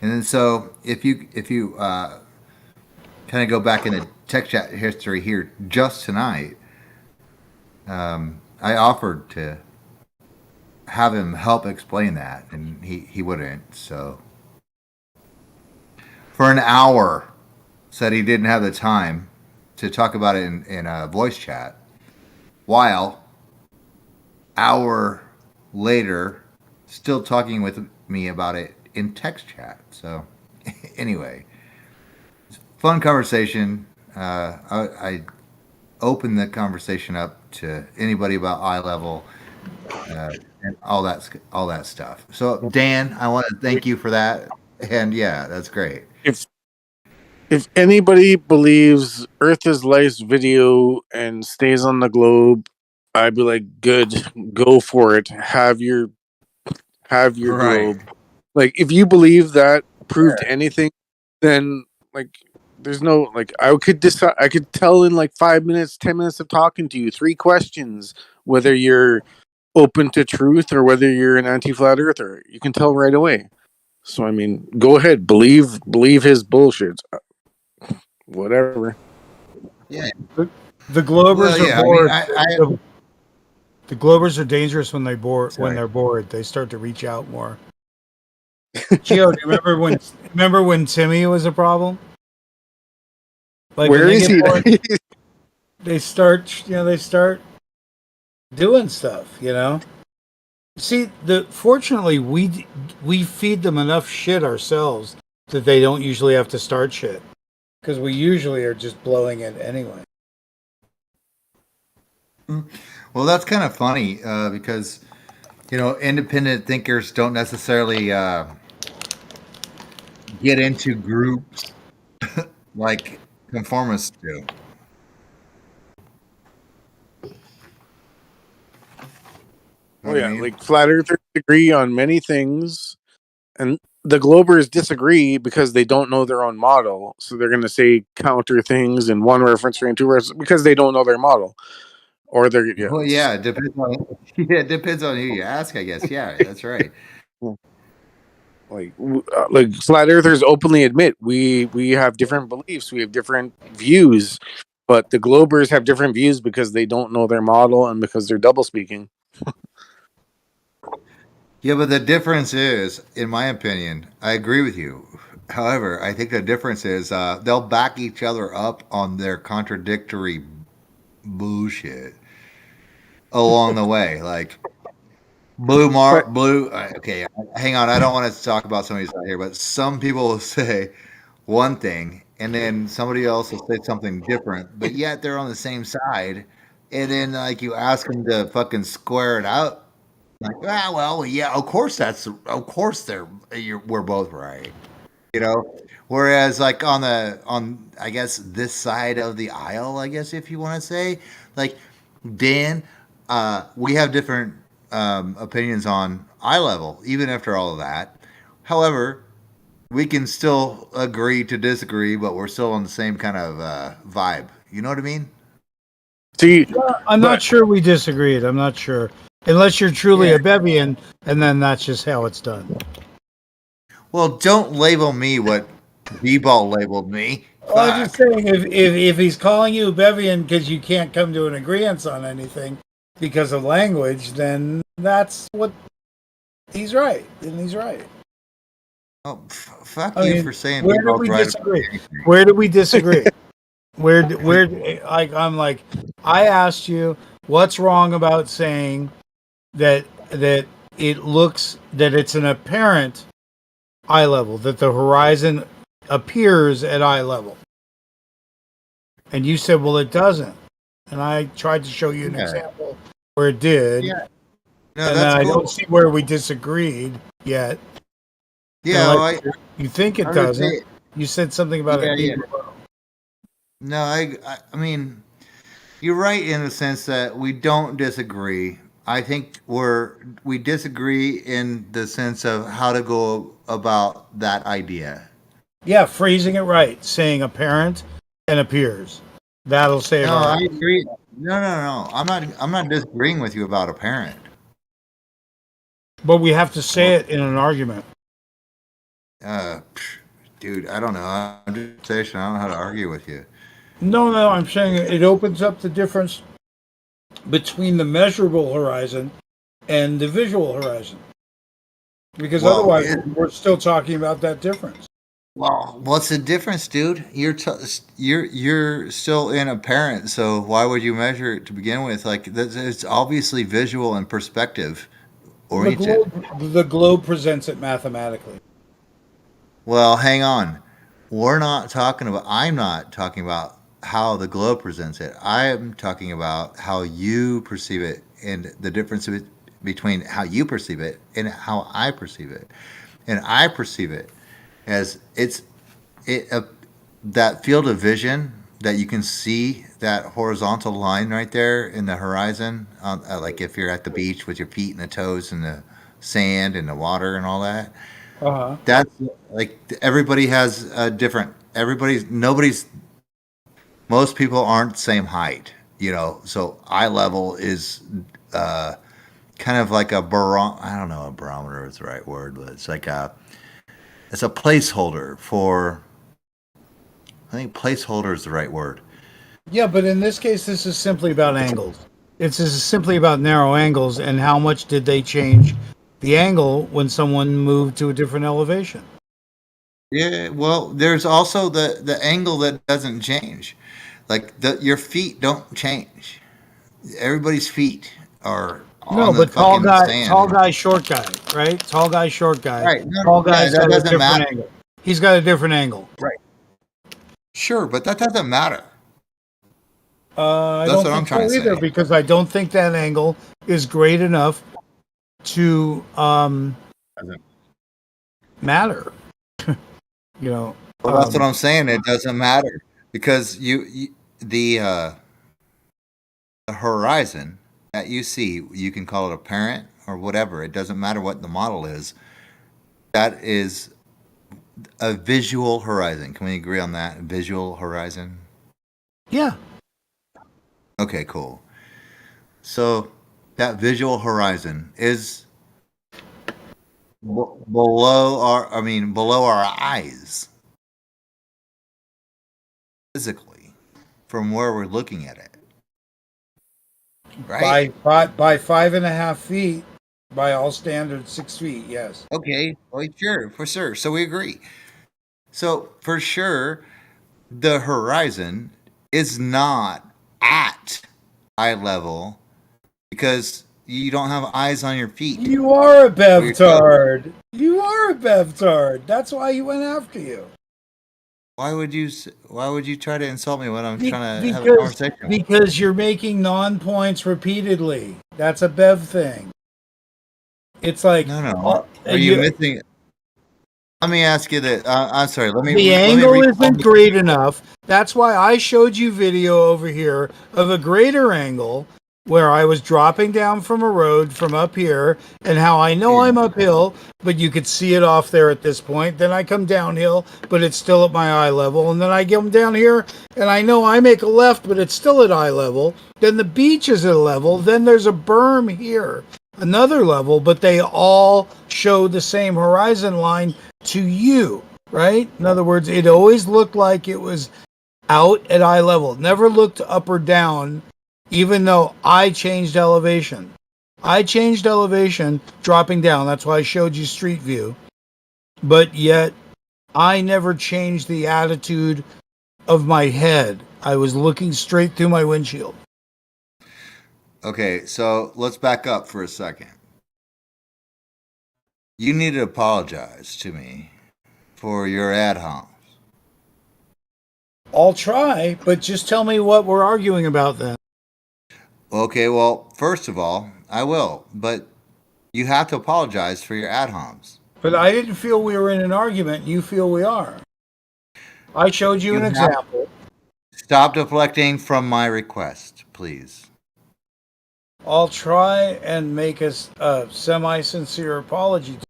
And then so if you kind of go back in the tech chat history here just tonight, I offered to have him help explain that, and he wouldn't. So for an hour,
said he didn't have the time to talk about it in a voice chat, while hour later, still talking with me about it in text chat. So, anyway, fun conversation. I opened the conversation up to anybody about eye level and all that stuff. So, Dan, I want to thank you for that. And yeah, that's great.
If anybody believes Earth is Life's video and stays on the globe, I'd be like, good, go for it. Have your
Right.
globe. Like, if you believe that proved anything, then like there's no like I could decide. I could tell in like 5 minutes, 10 minutes of talking to you, 3 questions whether you're open to truth or whether you're an anti-flat earther. You can tell right away. So I mean, go ahead, believe his bullshit. Whatever.
Yeah.
The Globers
Well, yeah,
are bored.
I
The Globers are dangerous when they bored. When
Sorry.
they're bored, they start to reach out more. Gio, do you remember when Timmy was a problem? Like
Where
when they
is
get
he?
bored, they start doing stuff. See, fortunately we feed them enough shit ourselves that they don't usually have to start shit because we usually are just blowing it anyway.
Well, that's kind of funny because independent thinkers don't necessarily get into groups like conformists do.
Oh yeah, like flat earthers agree on many things, and the Globers disagree because they don't know their own model. So they're going to say counter things in one reference frame, 2 reference because they don't know their model, or they're
Well, yeah, it depends on it depends on who you ask, I guess. Yeah, that's right.
like flat earthers openly admit we have different beliefs, we have different views, but the Globers have different views because they don't know their model and because they're double speaking.
Yeah, but the difference is, in my opinion, I agree with you. However, I think the difference is they'll back each other up on their contradictory bullshit along the way. Like okay, hang on. I don't want to talk about somebody's out here, but some people will say one thing and then somebody else will say something different, but yet they're on the same side. And then, like, you ask them to fucking square it out. Like, well, yeah, of course we're both right. You know, whereas like on I guess this side of the aisle, I guess if you want to say, like Dan, we have different opinions on eye level, even after all of that. However, we can still agree to disagree, but we're still on the same kind of vibe. You know what I mean?
See,
I'm not sure we disagreed. I'm not sure. Unless you're truly a Bevian, and then that's just how it's done.
Well, don't label me what B-Ball labeled me.
Well, I'm just saying, if he's calling you Bevian because you can't come to an agreement on anything because of language, then that's what he's right. Then he's right.
Oh, fuck you for saying
where did we disagree? Where did we disagree? I'm like, I asked you what's wrong about saying that it looks that it's an apparent eye level, that the horizon appears at eye level. And you said, well, it doesn't. And I tried to show you an example where it did.
Yeah. No,
and
that's
I
cool.
don't see where we disagreed yet.
Yeah,
like, you think it doesn't. You said something about it being low.
No, I mean, you're right in the sense that we don't disagree. I think we disagree in the sense of how to go about that idea.
Yeah, phrasing it right, saying apparent and appears. That'll save
No,
our.
I agree. No. I'm not disagreeing with you about apparent.
But we have to say it in an argument.
Dude, I don't know. I'm just saying I don't know how to argue with you.
No, I'm saying it opens up the difference between the measurable horizon and the visual horizon. Because otherwise, we're still talking about that difference.
Well, what's the difference, dude? You're still in a parent, so why would you measure it to begin with? Like it's obviously visual and perspective oriented.
The globe presents it mathematically.
Well, hang on. I'm not talking about how the globe presents it. I am talking about how you perceive it and the difference between how you perceive it and how I perceive it. And I perceive it as that field of vision that you can see that horizontal line right there in the horizon, like if you're at the beach with your feet and the toes in the sand and the water and all that.
Uh-huh.
That's like everybody has a different. Most people aren't the same height, So eye level is kind of like a I don't know, a barometer is the right word, but it's a placeholder for. I think placeholder is the right word.
Yeah, but in this case, this is simply about angles. It's simply about narrow angles and how much did they change the angle when someone moved to a different elevation.
Yeah, well, there's also the angle that doesn't change. Like your feet don't change. Everybody's feet are
No,
on the
but tall
fucking
guy,
sand.
short guy, right? Tall guy, short guy.
Right. No,
Tall
yeah,
guy's
that
got a
doesn't
different
matter.
angle. He's got a different angle.
Right. Sure, but that doesn't matter.
I
That's
don't
what I'm
think
trying
so
to
either
say.
because I don't think that angle is great enough to matter.
Well, that's what I'm saying. It doesn't matter because the horizon that you see, you can call it a parent or whatever. It doesn't matter what the model is. That is a visual horizon. Can we agree on that? Visual horizon?
Yeah.
Okay, cool. So that visual horizon is below our eyes physically from where we're looking at it. Right?
By 5.5 feet, by all standards, 6 feet. Yes.
Okay. Well, sure, for sure. So we agree. So for sure, the horizon is not at eye level because you don't have eyes on your feet.
You are a bevtard. You are a bevtard. That's why he went after you.
Why would you try to insult me when I'm trying to have a conversation?
Because you're making non-points repeatedly. That's a bev thing. It's like
no. Are you missing? Let me ask you this. I'm sorry.
The angle isn't great enough. That's why I showed you video over here of a greater angle where I was dropping down from a road from up here and how I know I'm uphill, but you could see it off there at this point. Then I come downhill, but it's still at my eye level. And then I come down here and I know I make a left, but it's still at eye level. Then the beach is at a level. Then there's a berm here, another level, but they all show the same horizon line to you, right? In other words, it always looked like it was out at eye level. It never looked up or down, even though I changed elevation. I changed elevation dropping down. That's why I showed you street view. But yet, I never changed the attitude of my head. I was looking straight through my windshield.
Okay, so let's back up for a second. You need to apologize to me for your ad homs.
I'll try, but just tell me what we're arguing about then.
Okay, well, first of all, I will, but you have to apologize for your ad homs.
But I didn't feel we were in an argument. You feel we are. I showed you an example.
Stop deflecting from my request, please.
I'll try and make a semi-sincere apology for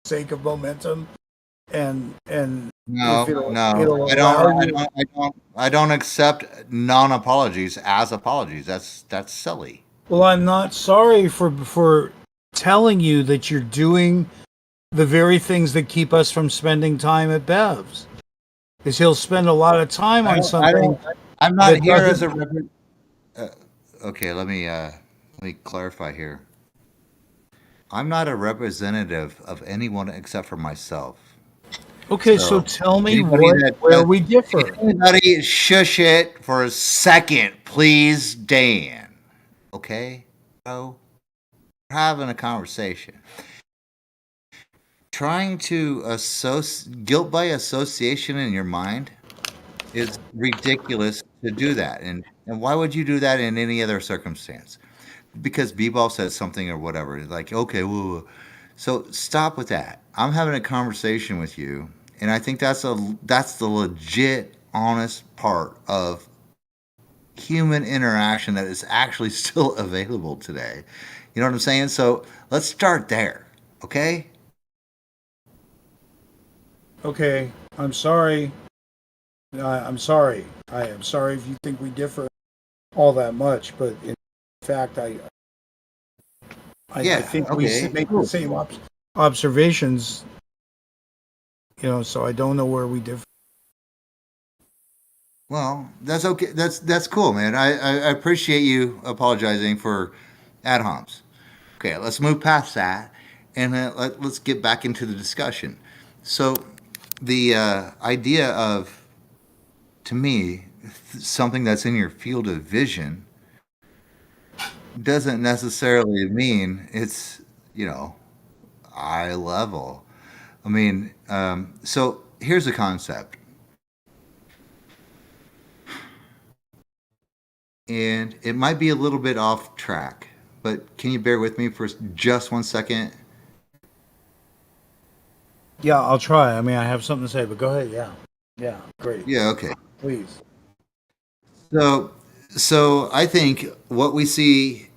the sake of momentum, and
No, I don't accept non-apologies as apologies. That's silly.
Well, I'm not sorry for telling you that you're doing the very things that keep us from spending time at Bev's. Because he'll spend a lot of time on something.
I'm not here as a okay, let me clarify here. I'm not a representative of anyone except for myself.
Okay, so tell me
anybody
where we differ.
Anybody shush it for a second, please, Dan. Okay? So, we're having a conversation. Trying to guilt by association in your mind is ridiculous to do that. And why would you do that in any other circumstance? Because B-ball says something or whatever. Like, okay, woo. So stop with that. I'm having a conversation with you, and I think that's the legit, honest part of human interaction that is actually still available today. You know what I'm saying? So let's start there, okay?
Okay, I'm sorry. I'm sorry. I am sorry if you think we differ all that much, but in fact, I think we make the same observations. You know, so I don't know where we differ.
Well, that's okay. That's cool, man. I appreciate you apologizing for ad homs. Okay, let's move past that, and let's get back into the discussion. So, the idea of, to me, something that's in your field of vision doesn't necessarily mean it's, eye level. I mean, so here's the concept. And it might be a little bit off track, but can you bear with me for just 1 second?
Yeah, I'll try. I mean, I have something to say, but go ahead. Yeah. Yeah, great.
Yeah, okay.
Please.
So I think what we see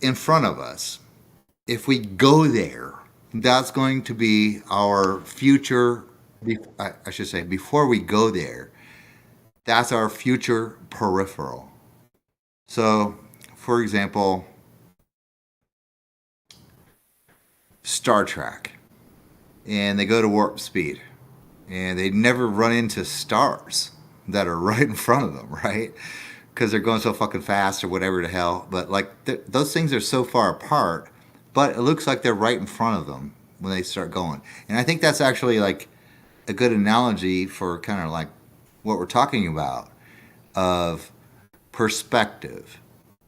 in front of us, if we go there, that's going to be our future. I should say, before we go there, that's our future peripheral. So, for example, Star Trek, and they go to warp speed, and they never run into stars that are right in front of them, right? Because they're going so fucking fast or whatever the hell. But like those things are so far apart, but it looks like they're right in front of them when they start going. And I think that's actually like a good analogy for kind of like what we're talking about of perspective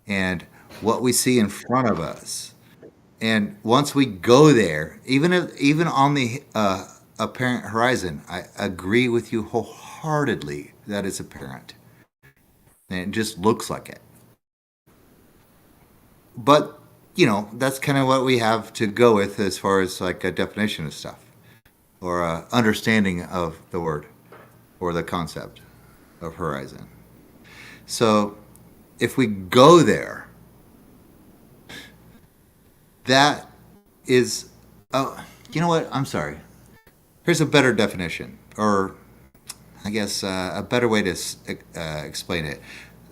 and what we see in front of us. And once we go there, even on the apparent horizon, I agree with you wholeheartedly that it's apparent. And it just looks like it. But, that's kind of what we have to go with as far as like a definition of stuff or a understanding of the word or the concept of horizon. So if we go there, that is, you know what? I'm sorry. Here's a better definition, or I guess a better way to explain it.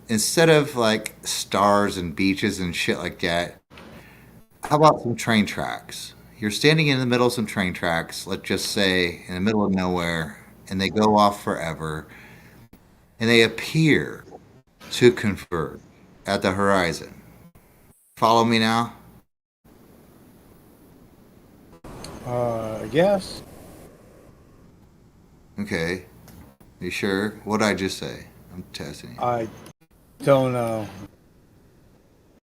Instead of like stars and beaches and shit like that, how about some train tracks? You're standing in the middle of some train tracks, let's just say in the middle of nowhere, and they go off forever, and they appear to converge at the horizon. Follow me now?
Yes.
Okay. You sure? What'd I just say? I'm testing you.
I don't know.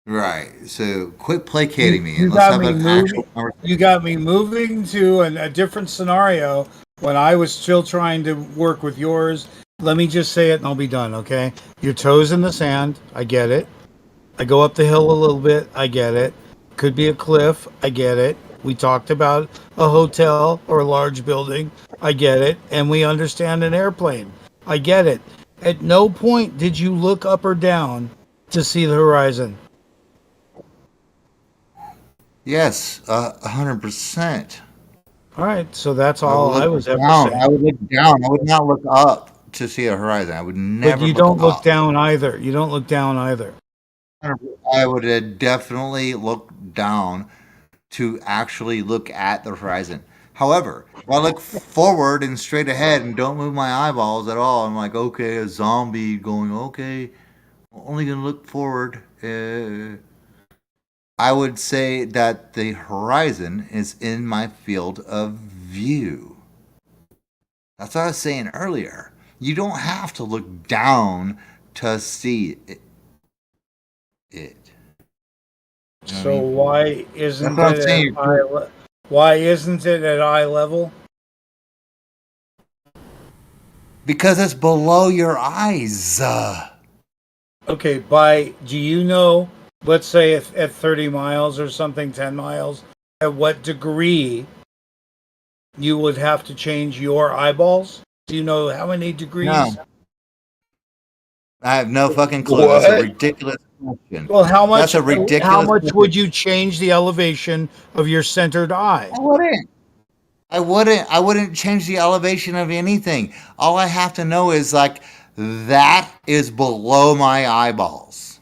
Right. So quit placating me and let's have an actual conversation.
You got me moving to a different scenario when I was still trying to work with yours. Let me just say it and I'll be done, okay? Your toes in the sand. I get it. I go up the hill a little bit. I get it. Could be a cliff. I get it. We talked about a hotel or a large building. I get it. And we understand an airplane. I get it. At no point did you look up or down to see the horizon.
Yes, 100%.
All right, so that's all I was ever saying.
I would look down. I would not look up to see a horizon. I would never.
But you don't look down either. You don't look down either.
I would definitely look down to actually look at the horizon. However, if I look forward and straight ahead and don't move my eyeballs at all, I'm like, okay, a zombie going, okay, I'm only going to look forward. I would say that the horizon is in my field of view. That's what I was saying earlier. You don't have to look down to see it. You know
So
what I mean?
why isn't
That's what I'm
it at
saying.
why isn't it at eye level?
Because it's below your eyes.
Okay, do you know, let's say at 30 miles or something, 10 miles, at what degree you would have to change your eyeballs? Do you know how many degrees?
No. I have no fucking clue. That's a ridiculous question.
Well, how much?
That's a ridiculous
How much
question.
would you change the elevation of your centered eye?
I wouldn't change the elevation of anything. All I have to know is like that is below my eyeballs.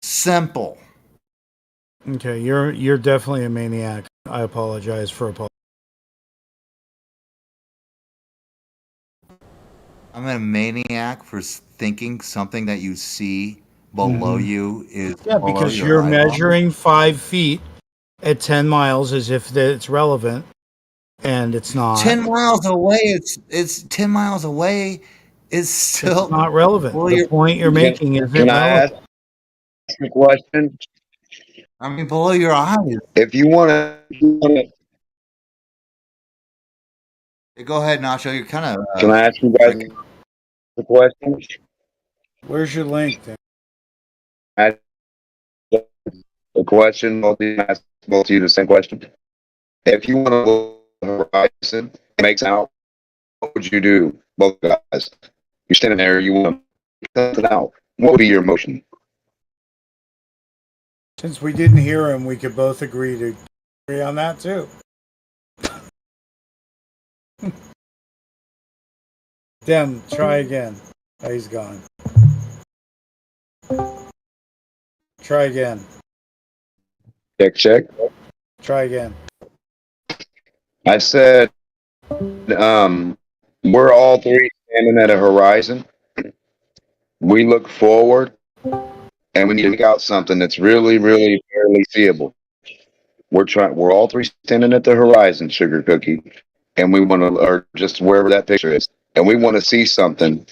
Simple.
Okay, you're definitely a maniac. I apologize for apologizing.
I'm a maniac for thinking something that you see below you is below
because
your
you're
eyeball.
measuring 5 feet at 10 miles as if it's relevant, and it's not.
10 miles away, it's 10 miles away is still
It's not relevant.
below
The
your-
point you're making isn't
Can I ask
relevant.
a question?
I mean, below your eyes.
If you want to,
Go ahead, Nacho. You're kind of.
can I ask you guys a question?
Where's your link then?
Ask a question. Both of you ask both of you the same question. If you want to look at the horizon, it makes out. What would you do, both guys? You're standing there. You want to cut it out. What would be your emotion?
Since we didn't hear him, we could both agree on that too. Dem, try again. Oh, he's gone. Try again.
Check.
Try again.
I said, we're all three standing at a horizon. We look forward, and we need to make out something that's really, really barely seeable. We're all three standing at the horizon, Sugar Cookie, and we want to, or just wherever that picture is, and we want to see something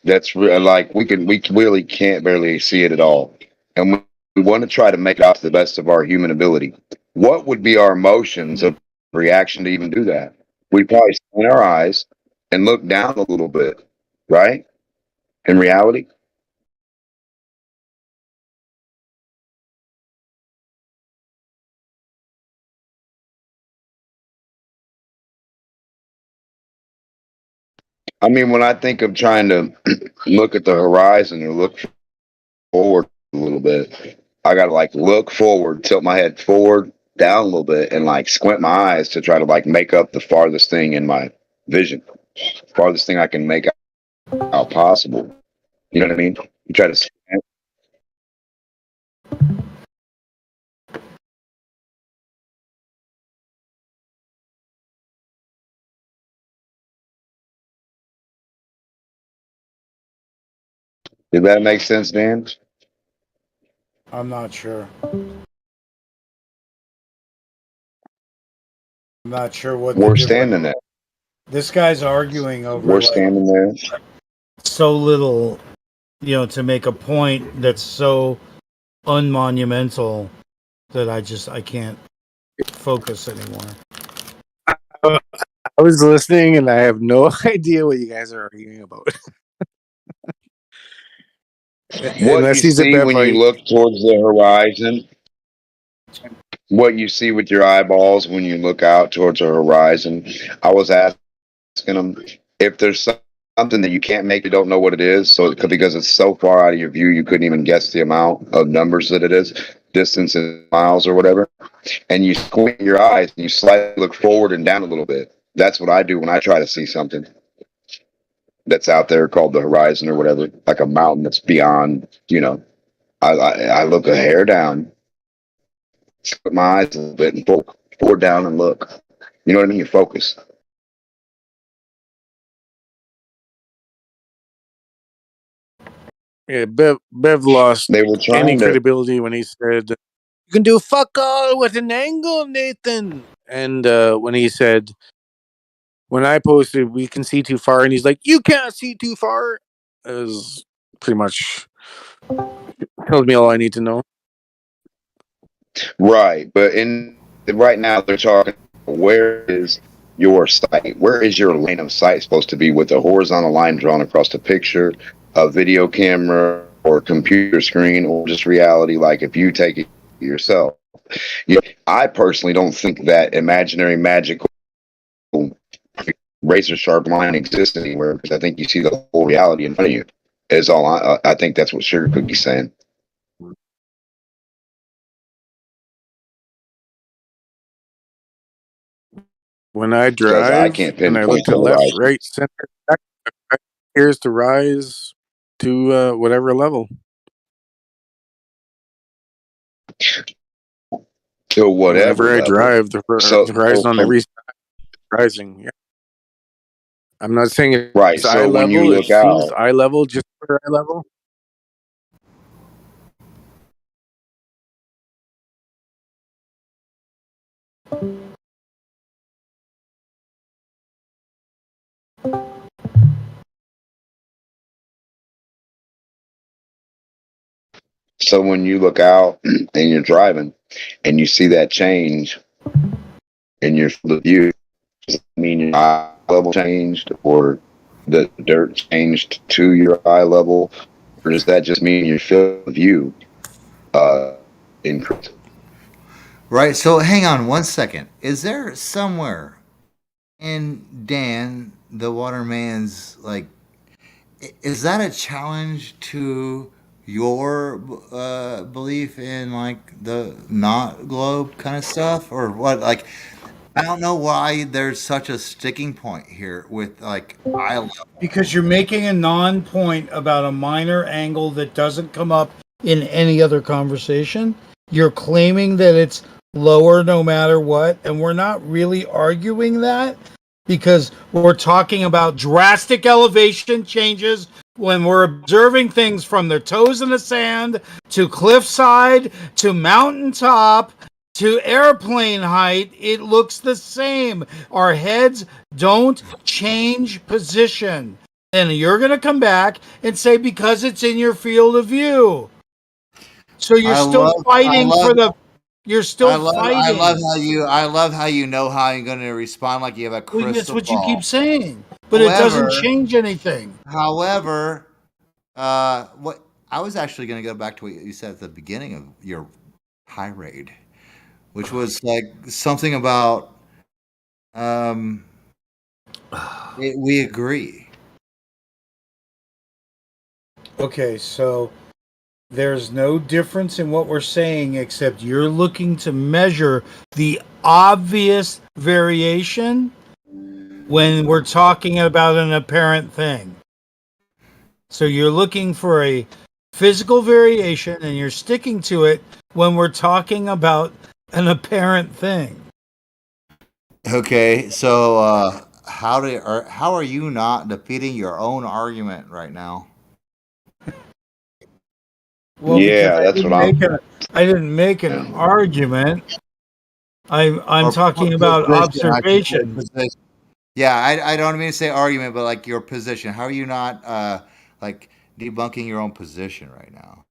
that's like we really can't barely see it at all, and we want to try to make it out to the best of our human ability. What would be our emotions of reaction to even do that? We'd probably squint our eyes and look down a little bit, right? In reality. I mean, when I think of trying to look at the horizon or look forward a little bit, I gotta like look forward, tilt my head forward, down a little bit, and like squint my eyes to try to like make up the farthest thing in my vision, farthest thing I can make out possible. You know what I mean? You try to squint. Did that make sense, Dan?
I'm not sure. I'm not sure what
We're standing there.
This guy's arguing over.
We're standing there.
So little, to make a point that's so unmonumental that I can't focus anymore.
I was listening and I have no idea what you guys are arguing about.
What you see when you look towards the horizon, what you see with your eyeballs when you look out towards the horizon. I was asking them if there's something that you can't make, you don't know what it is, so because it's so far out of your view, you couldn't even guess the amount of numbers that it is, distance in miles or whatever, and you squint your eyes and you slightly look forward and down a little bit. That's what I do when I try to see something that's out there called the horizon or whatever, like a mountain that's beyond, I look a hair down, put my eyes a little bit and forward down and look. You know what I mean? You focus.
Yeah, Bev lost any
to-
credibility when he said, "You can do fuck all with an angle, Nathan." And when he said, when I posted, we can see too far, and he's like, you can't see too far. Is pretty much tells me all I need to know.
Right, but right now they're talking. Where is your sight? Where is your lane of sight supposed to be with a horizontal line drawn across the picture, a video camera, or computer screen, or just reality? Like if you take it yourself. I personally don't think that imaginary magical razor sharp line exists anywhere because I think you see the whole reality in front of you. Is all I think that's what Sugar Cookie's saying.
When I
Because I
drive
can't
and I look
pinpoint
to
the
left,
horizon.
right, center, here's to rise to whatever level.
To whatever
Whenever I
level.
drive, the horizon on every side is rising. Yeah. I'm not saying it's
right.
eye
So when you
level. It
look
seems
out,
eye level, just for eye level.
so when you look out and you're driving and you see that change in your field of view, does that mean your eye level changed or the dirt changed to your eye level? Or does that just mean your field of view increased?
Right. So hang on one second. Is there somewhere in Dan the Waterman's like? Is that a challenge to your belief in like the not globe kind of stuff or what? Like, I don't know why there's such a sticking point here with like eye level.
Because you're making a non-point about a minor angle that doesn't come up in any other conversation. You're claiming that it's lower no matter what, and we're not really arguing that because we're talking about drastic elevation changes when we're observing things from their toes in the sand to cliffside to mountaintop to airplane height. It looks the same. Our heads don't change position. And you're going to come back and say because it's in your field of view. So you're still fighting for the. You're still
I love
fighting.
how you know how you're going to respond like you have a
Well, that's
crystal
what you
ball.
keep saying, but it doesn't
However,
change anything.
However, what I was actually going to go back to what you said at the beginning of your tirade, which was like something about we agree.
Okay, so there's no difference in what we're saying except you're looking to measure the obvious variation when we're talking about an apparent thing. So you're looking for a physical variation and you're sticking to it when we're talking about an apparent thing.
Okay, so how are you not defeating your own argument right now?
Well, because
Yeah, that's what I'm.
I didn't make an argument. I'm
Or
talking about
position, I should say
observation.
position. Yeah, I don't mean to say argument, but like your position. How are you not like debunking your own position right now?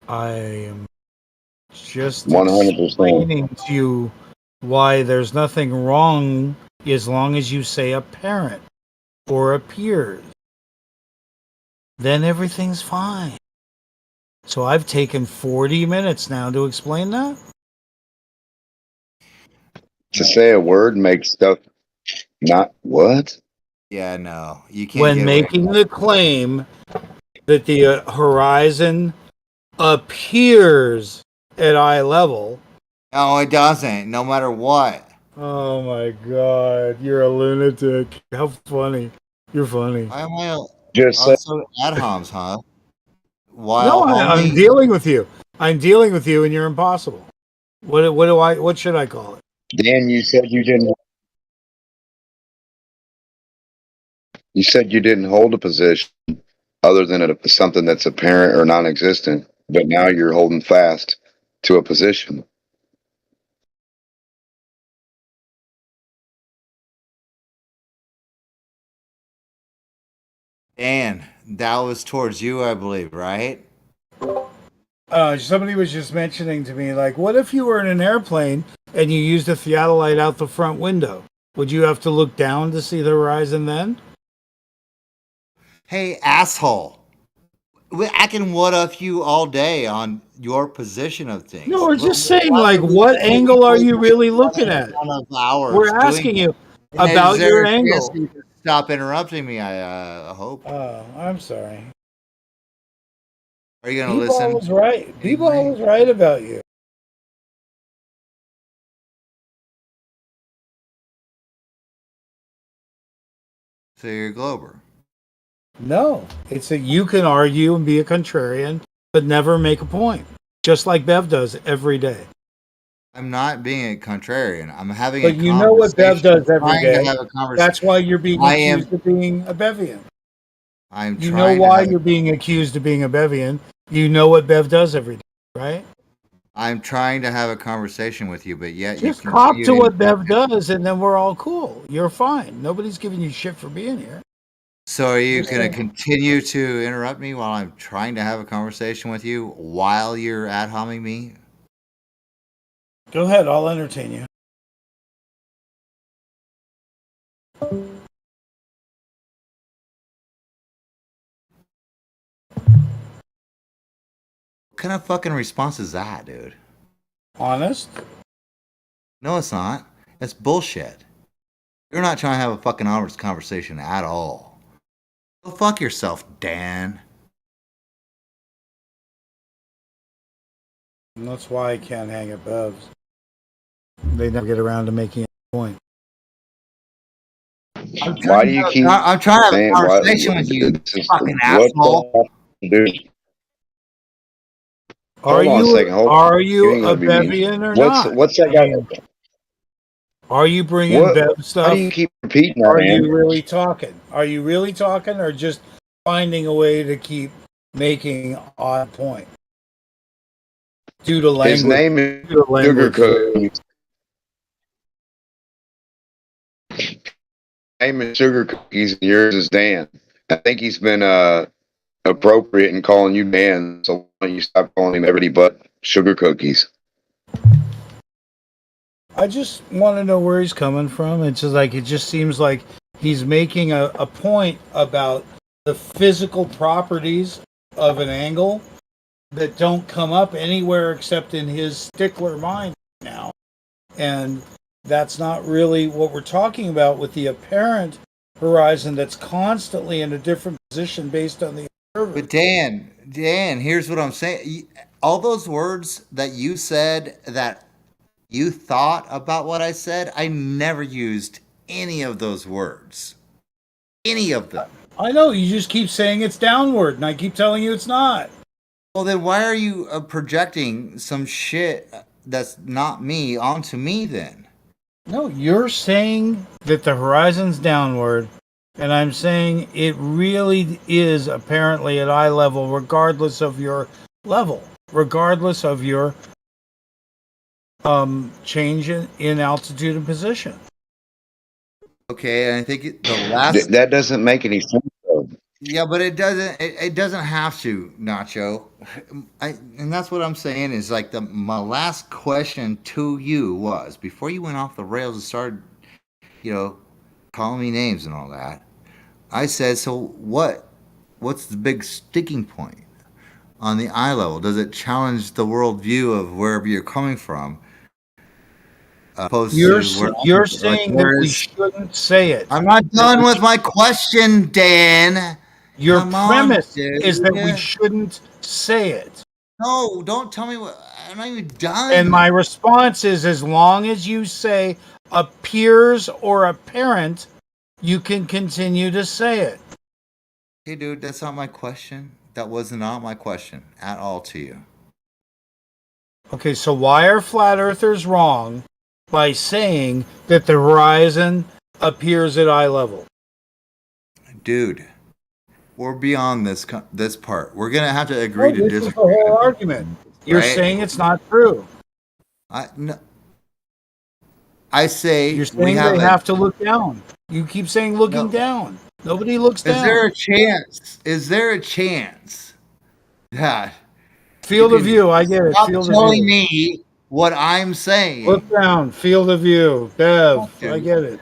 I am just
100%.
explaining to you why there's nothing wrong as long as you say apparent or appears. Then everything's fine. So I've taken 40 minutes now to explain that.
To say a word makes stuff not what?
Yeah, no, you can't
When
get away.
making the claim that the horizon appears at eye level.
No, it doesn't. No matter what.
Oh my god, you're a lunatic. How funny. You're funny.
Why am I
Just say,
also ad homs, huh?
No,
While
I'm
only
dealing with you. I'm dealing with you and you're impossible. What should I call it?
Dan, you said you didn't. You said you didn't hold a position other than something that's apparent or non-existent, but now you're holding fast to a position.
Dan, that was towards you, I believe, right?
Somebody was just mentioning to me, like, what if you were in an airplane and you used a theodolite out the front window? Would you have to look down to see the horizon then?
Hey, asshole. I can what if you all day on your position of things.
No, we're just saying, like, what angle are you really looking at? We're asking you about your angle.
You can stop interrupting me, I hope.
I'm sorry.
Are you going to
B-Ball
listen?
was right. B-Ball was right about you.
So you're a Glober.
No, it's that you can argue and be a contrarian, but never make a point, just like Bev does every day.
I'm not being a contrarian. I'm having
But
a
you know what Bev does every day. That's why you're being accused of being a Bevian. You know why you're being accused of being a Bevian. You know what Bev does every day, right?
I'm trying to have a conversation with you, but yet
Just
you
cop to what Bev does, and then we're all cool. You're fine. Nobody's giving you shit for being here.
So are you going to continue to interrupt me while I'm trying to have a conversation with you while you're ad-homing me?
Go ahead. I'll entertain you.
What kind of fucking response is that, dude?
Honest?
No, it's not. It's bullshit. You're not trying to have a fucking honest conversation at all. Go fuck yourself, Dan.
And that's why I can't hang at Bev's. They never get around to making a point.
Why do you keep?
I'm trying to have a
saying,
conversation with you, fucking asshole.
Hold on a second.
Are you a Bevian or not?
What's that guy?
Are you bringing Bev stuff?
Why do you keep repeating that,
Are
man?
you really talking? Are you really talking, or just finding a way to keep making odd point due to language?
His name is Sugar Cookies. Name is Sugar Cookies, and yours is Dan. I think he's been appropriate in calling you Dan, so why don't you stop calling him everybody but Sugar Cookies?
I just want to know where he's coming from. It's just like, it just seems like he's making a point about the physical properties of an angle that don't come up anywhere except in his stickler mind now. And that's not really what we're talking about with the apparent horizon that's constantly in a different position based on the observer.
But Dan, here's what I'm saying. All those words that you said that you thought about what I said, I never used any of those words. Any of them.
I know, you just keep saying it's downward, and I keep telling you it's not.
Well, then why are you projecting some shit that's not me onto me then?
No, you're saying that the horizon's downward, and I'm saying it really is apparently at eye level, regardless of your level, regardless of your change in altitude and position.
Okay, and I think the last
that doesn't make any sense, though.
Yeah, but it doesn't. It doesn't have to, Nacho. And that's what I'm saying is like my last question to you was before you went off the rails and started, calling me names and all that. I said, so what's the big sticking point on the eye level? Does it challenge the worldview of wherever you're coming from?
You're saying that we shouldn't say it.
I'm not done with my question, Dan.
Your premise is that we shouldn't say it.
No, don't tell me what. I'm not even done.
And my response is, as long as you say appears or apparent, you can continue to say it.
Hey, dude, that's not my question. That was not my question at all to you.
Okay, so why are flat earthers wrong by saying that the horizon appears at eye level?
Dude, we're beyond this part. We're gonna have to agree to disagree.
This is the whole argument. You're saying it's not true.
I say
you're saying they have to look down. You keep saying looking down. Nobody looks down.
Is there a chance? Is there a chance that
field of view? I get it.
Stop
Field of
telling
view.
me what I'm saying.
Look down. Field of view. Bev, I get it.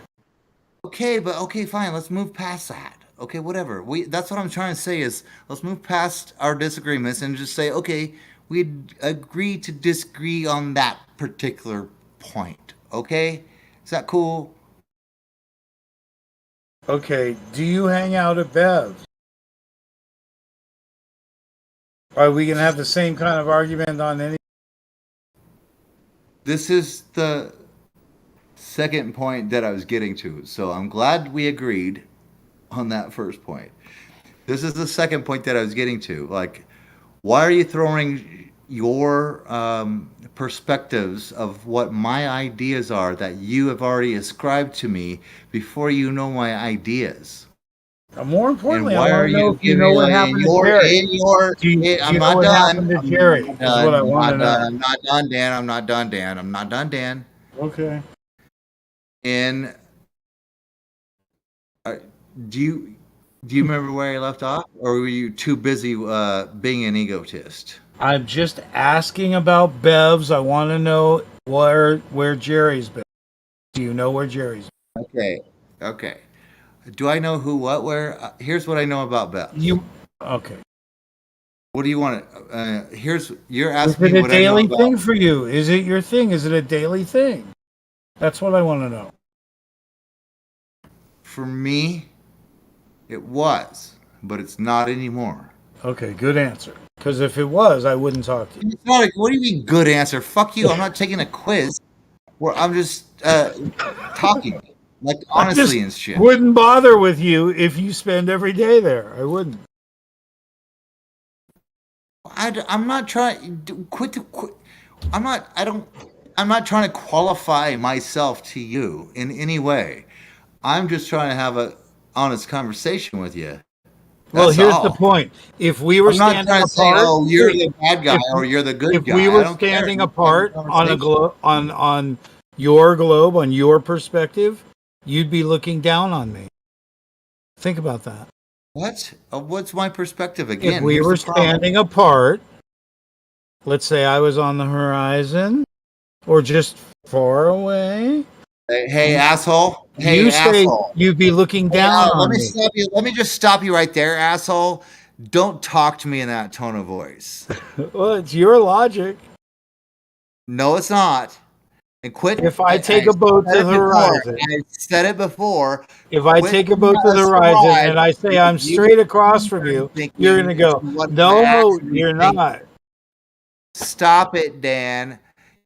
Okay, but okay, fine. Let's move past that. Okay, whatever. That's what I'm trying to say is let's move past our disagreements and just say, okay, we agree to disagree on that particular point. Okay? Is that cool?
Okay, do you hang out at Bev's? Are we going to have the same kind of argument on any?
This is the second point that I was getting to. So I'm glad we agreed on that first point. This is the second point that I was getting to. Like, why are you throwing your perspectives of what my ideas are that you have already ascribed to me before you know my ideas?
More importantly,
and why
I want
are
to know
you
if you know what happened to Jerry. Do you
I'm
know
not
what
done.
happened to Jerry? Is what I want to know.
I'm not done, Dan. I'm not done, Dan. I'm not done, Dan.
Okay.
And do you remember where I left off, or were you too busy being an egotist?
I'm just asking about Bev's. I want to know where Jerry's been. Do you know where Jerry's been?
Okay. Do I know who, what, where? Here's what I know about Bev's.
Okay.
What do you want to? You're asking
Is
me
it a
what I know
daily
about.
thing for you? Is it your thing? Is it a daily thing? That's what I want to know.
For me, it was, but it's not anymore.
Okay, good answer. Because if it was, I wouldn't talk to you.
It's not what do you mean good answer? Fuck you. I'm not taking a quiz. I'm just talking, like honestly and shit.
Wouldn't bother with you if you spend every day there. I wouldn't.
I'm not trying. Quit. I'm not. I don't. I'm not trying to qualify myself to you in any way. I'm just trying to have a honest conversation with you.
Well, here's the point. If we were standing apart,
say, "Oh, you're the bad guy" or "You're the good guy."
If we were standing apart on a on your globe, on your perspective, you'd be looking down on me. Think about that.
What? What's my perspective again?
If we were standing apart, let's say I was on the horizon, or just far away.
Hey, asshole! Hey,
you
asshole!
Say you'd be looking down on me.
Stop you. Let me just stop you right there, asshole. Don't talk to me in that tone of voice.
Well, it's your logic.
No, it's not. And quit.
If I take a boat to the horizon,
I said it before.
If I take a boat to the horizon and I say I'm straight across from you, you're going to go, no, you're not.
Stop it, Dan.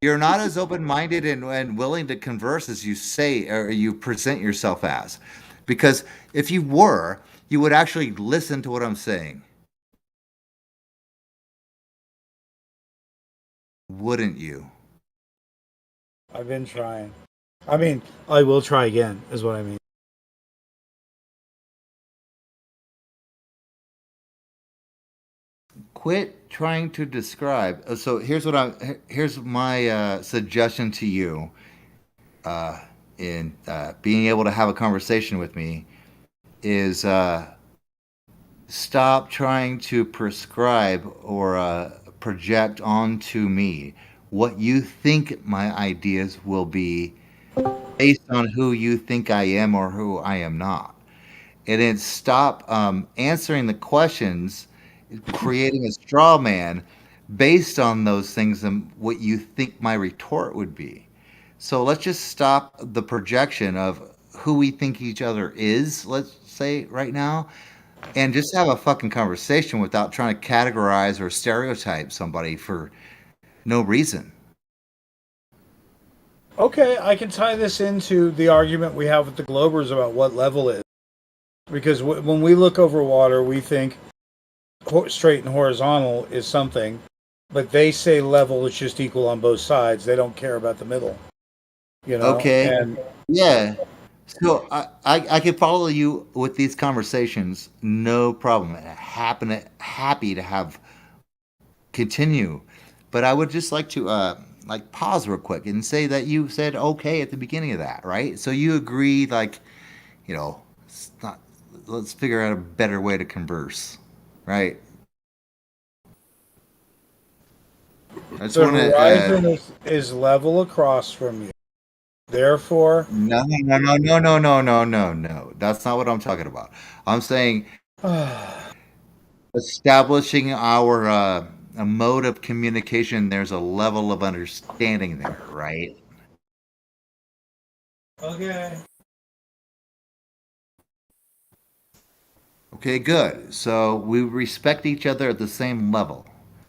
You're not as open-minded and willing to converse as you say or you present yourself as. Because if you were, you would actually listen to what I'm saying. Wouldn't you?
I've been trying. I mean, I will try again, is what I mean.
Quit trying to describe. So here's my suggestion to you in being able to have a conversation with me is stop trying to prescribe or project onto me what you think my ideas will be based on who you think I am or who I am not. And then stop answering the questions, creating a straw man based on those things and what you think my retort would be. So let's just stop the projection of who we think each other is, let's say right now, and just have a fucking conversation without trying to categorize or stereotype somebody for no reason.
Okay, I can tie this into the argument we have with the Globers about what level is. Because when we look over water, we think straight and horizontal is something, but they say level is just equal on both sides. They don't care about the middle. You know?
Okay.
And
yeah. So I can follow you with these conversations, no problem. Happy to have continue, but I would just like to pause real quick and say that you said okay at the beginning of that, right? So you agree, it's not. Let's figure out a better way to converse, right? I just
The
want to.
horizon is level across from you. Therefore,
No, no, no, no, no, no, no, no, no. That's not what I'm talking about. I'm saying establishing our a mode of communication. There's a level of understanding there, right?
okay.
Okay, good. So we respect each other at the same level.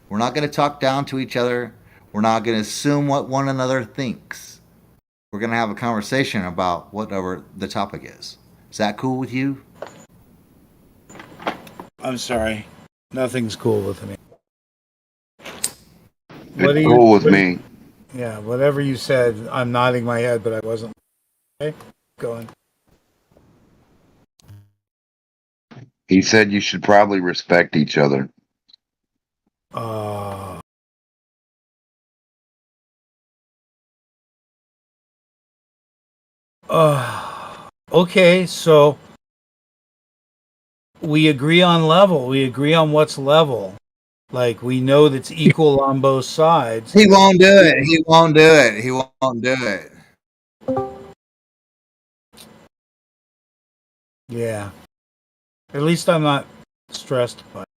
We're not going to talk down to each other. We're not going to assume what one another thinks. We're going to have a conversation about whatever the topic is. Is that cool with you?
I'm sorry. Nothing's cool with me.
It's cool with me.
Yeah, whatever you said, I'm nodding my head, but I wasn't. Okay, going.
He said you should probably respect each other.
Okay, so we agree on level. We agree on what's level. Like we know that's equal on both sides.
He won't do it. He won't do it. He won't do it.
Yeah. At least I'm not stressed by it.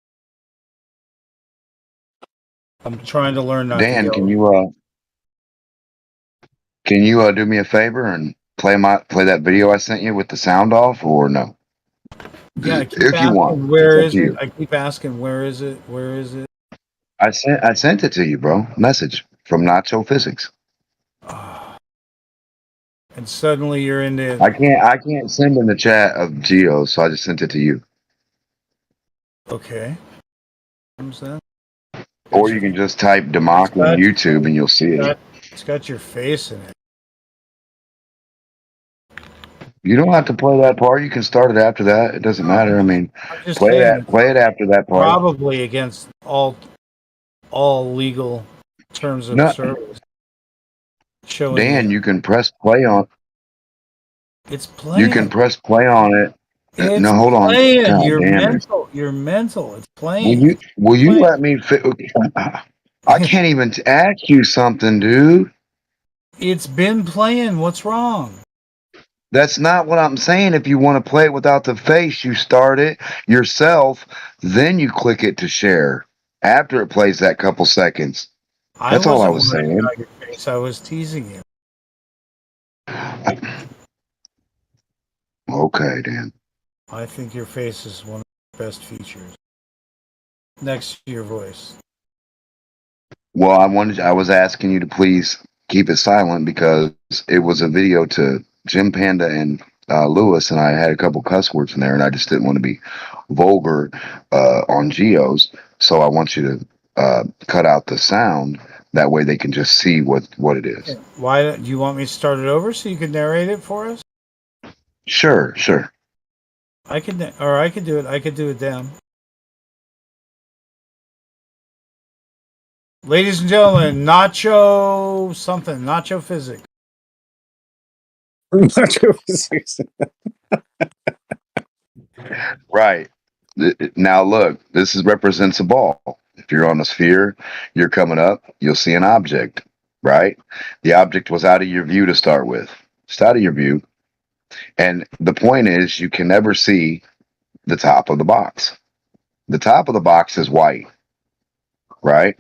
I'm trying to learn not to
Dan,
yell.
can you do me a favor and play that video I sent you with the sound off, or no?
Yeah, I keep
If you want,
asking where
it's up
is
to
it?
you.
I keep asking where is it? Where is it?
I sent it to you, bro. Message from Nacho Physics.
And suddenly you're into
I can't send in the chat of Geo, so I just sent it to you.
okay. What's that?
Or you can just type Democ on YouTube and you'll see it.
It's got your face in it.
You don't have to play that part. You can start it after that. It doesn't matter. I mean,
I'm just
play
saying,
it after that part.
probably against all legal terms of
No,
service. Showing
Dan, you can press play on.
It's playing.
You can press play on it.
It's
No, hold on.
playing.
God
You're
damn it.
mental. You're mental. It's playing.
Will you let me I can't even ask you something, dude.
It's been playing. What's wrong?
That's not what I'm saying. If you want to play it without the face, you start it yourself, then you click it to share after it plays that couple seconds. That's all I was saying.
Your face. I was teasing you.
Okay, Dan.
I think your face is one of the best features. Next to your voice.
Well, I was asking you to please keep it silent because it was a video to Jim Panda and Lewis, and I had a couple cuss words in there, and I just didn't want to be vulgar on Geo's. So I want you to cut out the sound. That way they can just see what it is.
Why do you want me to start it over so you can narrate it for us?
Sure.
I could do it. I could do it down. Ladies and gentlemen, Nacho Physics.
Nacho Physics.
Right. Now look, this represents a ball. If you're on a sphere, you're coming up, you'll see an object, right? The object was out of your view to start with. It's out of your view. And the point is you can never see the top of the box. The top of the box is white, right?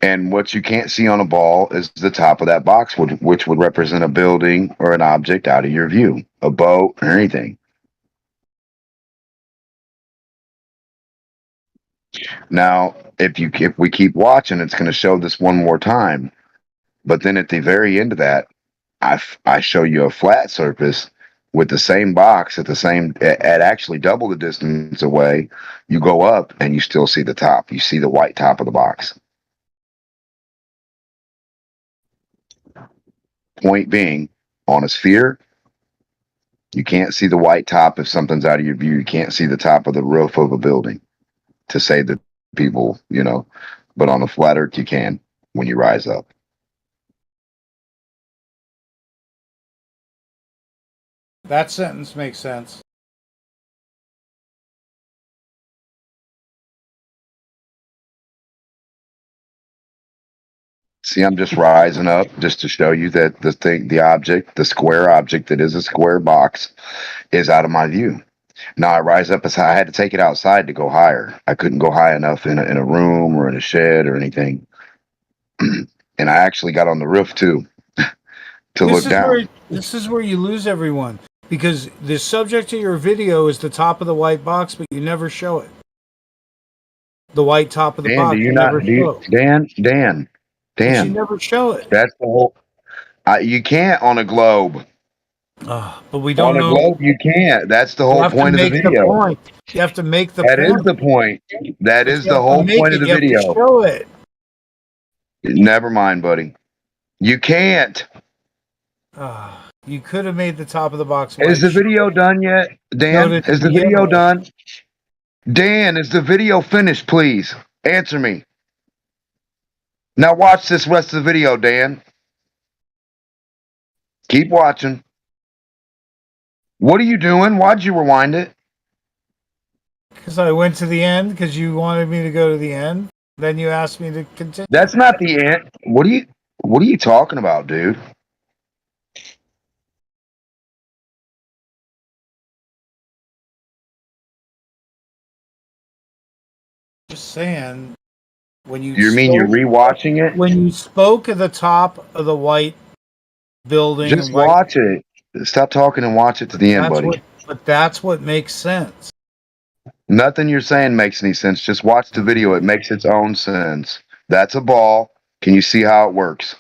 And what you can't see on a ball is the top of that box, which would represent a building or an object out of your view, a boat or anything. Now, if we keep watching, it's going to show this one more time. But then at the very end of that, I show you a flat surface with the same box at actually double the distance away. You go up and you still see the top. You see the white top of the box. Point being, on a sphere, you can't see the white top if something's out of your view. You can't see the top of the roof of a building to save the people, but on a flat earth, you can when you rise up.
That sentence makes sense.
See, I'm just rising up just to show you that the square object that is a square box is out of my view. Now I rise up as high. I had to take it outside to go higher. I couldn't go high enough in a room or in a shed or anything. And I actually got on the roof too to look down.
This is where you lose everyone, because the subject of your video is the top of the white box, but you never show it. The white top of the
Dan,
box, you never show.
Dan,
But you never show it.
that's the whole. You can't on a globe.
But we don't
On a
know.
globe, you can't. That's the
You
whole
have to
point of the
make the
video.
point. You have to make the
That
point.
is the point. That
But
is
you
the
have to
whole
make
point
it.
of the
You have to
video.
show it.
Never mind, buddy. You can't.
You could have made the top of the box.
Is the video done yet, Dan? Is the video done? Dan, is the video finished, please? Answer me. Now watch this rest of the video, Dan. Keep watching. What are you doing? Why'd you rewind it?
Because I went to the end, because you wanted me to go to the end. Then you asked me to continue.
That's not the end. What are you talking about, dude?
Just saying, when you
mean you're rewatching it?
When you spoke at the top of the white building,
Just watch it. Stop talking and watch it to the end, buddy.
But that's what makes sense.
Nothing you're saying makes any sense. Just watch the video. It makes its own sense. That's a ball. Can you see how it works?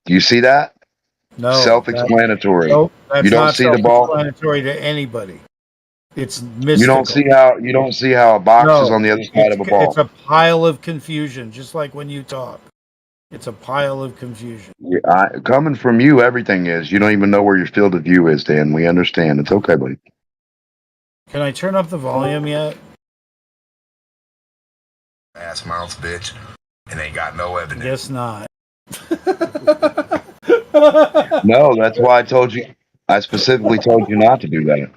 Do you see that?
No.
Self-explanatory.
Nope, that's
You don't
not
see the ball?
self-explanatory to anybody. It's mystical.
You don't see how a box is on the other side of a ball.
It's a pile of confusion, just like when you talk. It's a pile of confusion.
Yeah, coming from you, everything is. You don't even know where your field of view is, Dan. We understand. It's okay, buddy.
Can I turn up the volume yet?
Ass mouth, bitch, and ain't got no evidence.
Guess not.
No, that's why I told you. I specifically told you not to do that.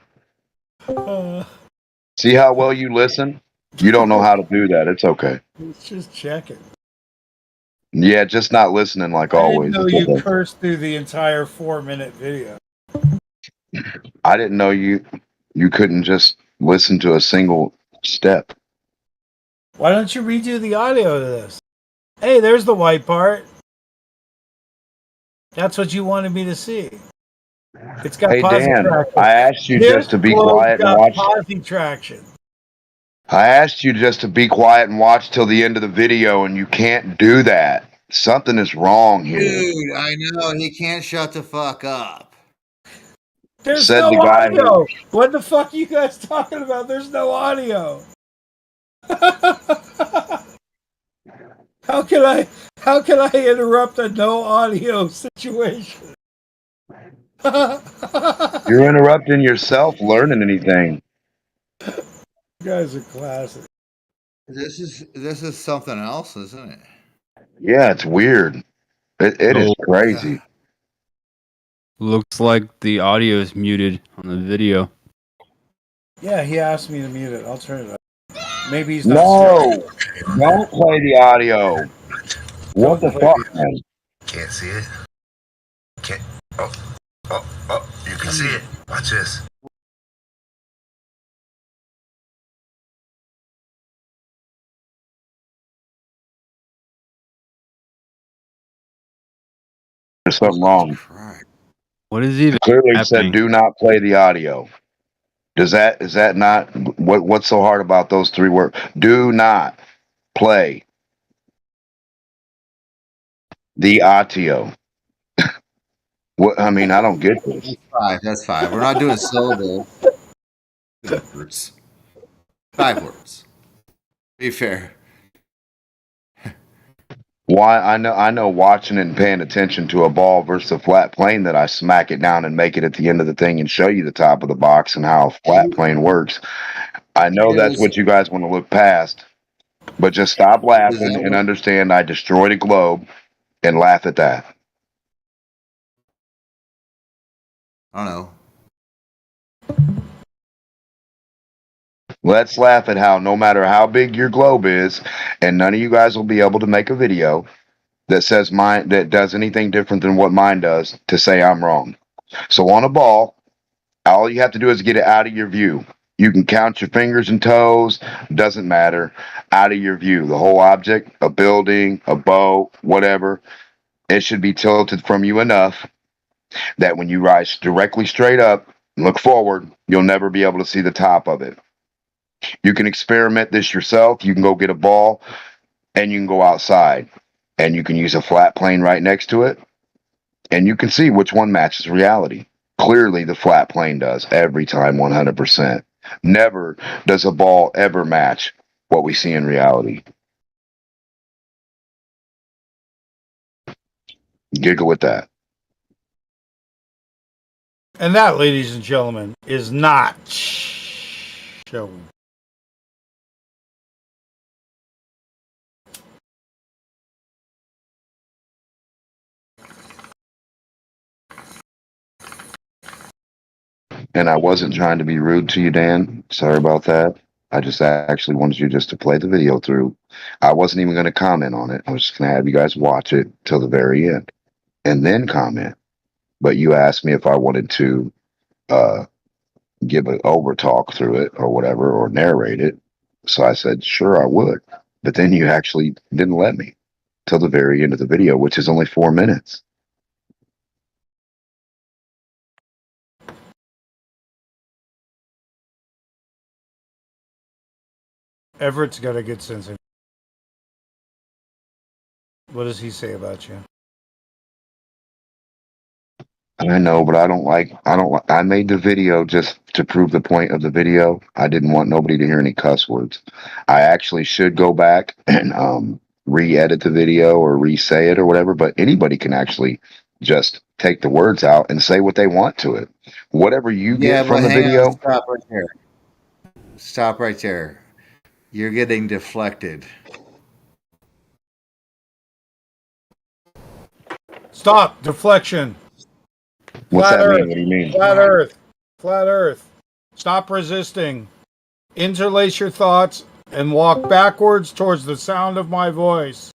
See how well you listen? You don't know how to do that. It's okay.
Let's just check it.
Yeah, just not listening like always.
I didn't know
It's
you
okay.
cursed through the entire 4-minute video.
I didn't know you couldn't just listen to a single step.
Why don't you redo the audio to this? Hey, there's the white part. That's what you wanted me to see. It's got
Hey,
positive
Dan,
traction.
I asked you just to be quiet and watch.
Positive traction.
I asked you just to be quiet and watch till the end of the video, and you can't do that. Something is wrong here.
Dude, I know he can't shut the fuck up.
There's
Said
no
the guy
audio. What the fuck are you guys talking about? There's no audio. How can I interrupt a no audio situation?
You're interrupting yourself learning anything.
You guys are classic.
This is something else, isn't it?
Yeah, it's weird. It is crazy.
Looks like the audio is muted on the video.
Yeah, he asked me to mute it. I'll turn it up. Maybe he's not.
No, don't play the audio. What the fuck, man?
Can't see it. Can't. Oh, you can see it. Watch this.
There's something wrong.
What is even
Clearly
happening?
said do not play the audio. Is that not what's so hard about those 3 words? Do not play the audio. What I mean, I don't get this.
That's five. We're not doing syllables. Words. 5 words. Be fair.
Why I know watching and paying attention to a ball versus a flat plane that I smack it down and make it at the end of the thing and show you the top of the box and how a flat plane works. I know that's what you guys want to look past, but just stop laughing and understand I destroyed a globe and laugh at that.
I don't know.
Let's laugh at how no matter how big your globe is, and none of you guys will be able to make a video that says mine that does anything different than what mine does to say I'm wrong. So on a ball, all you have to do is get it out of your view. You can count your fingers and toes, doesn't matter, out of your view. The whole object, a building, a boat, whatever, it should be tilted from you enough that when you rise directly straight up, look forward, you'll never be able to see the top of it. You can experiment this yourself. You can go get a ball and you can go outside and you can use a flat plane right next to it and you can see which one matches reality. Clearly, the flat plane does every time, 100%. Never does a ball ever match what we see in reality. Giggle with that.
And that, ladies and gentlemen, is not showing.
And I wasn't trying to be rude to you, Dan. Sorry about that. I just actually wanted you just to play the video through. I wasn't even going to comment on it. I was just going to have you guys watch it till the very end and then comment. But you asked me if I wanted to give an over talk through it or whatever, or narrate it. So I said, sure, I would. But then you actually didn't let me till the very end of the video, which is only 4 minutes.
Everett's got a good sense of. What does he say about you?
I know, but I made the video just to prove the point of the video. I didn't want nobody to hear any cuss words. I actually should go back and re-edit the video or re-say it or whatever, but anybody can actually just take the words out and say what they want to it. Whatever you get from the video.
Stop right there. Stop right there. You're getting deflected.
Stop! Deflection!
What's
Flat
that
Earth.
mean? What do you mean?
Flat Earth. Flat Earth. Stop resisting. Interlace your thoughts and walk backwards towards the sound of my voice.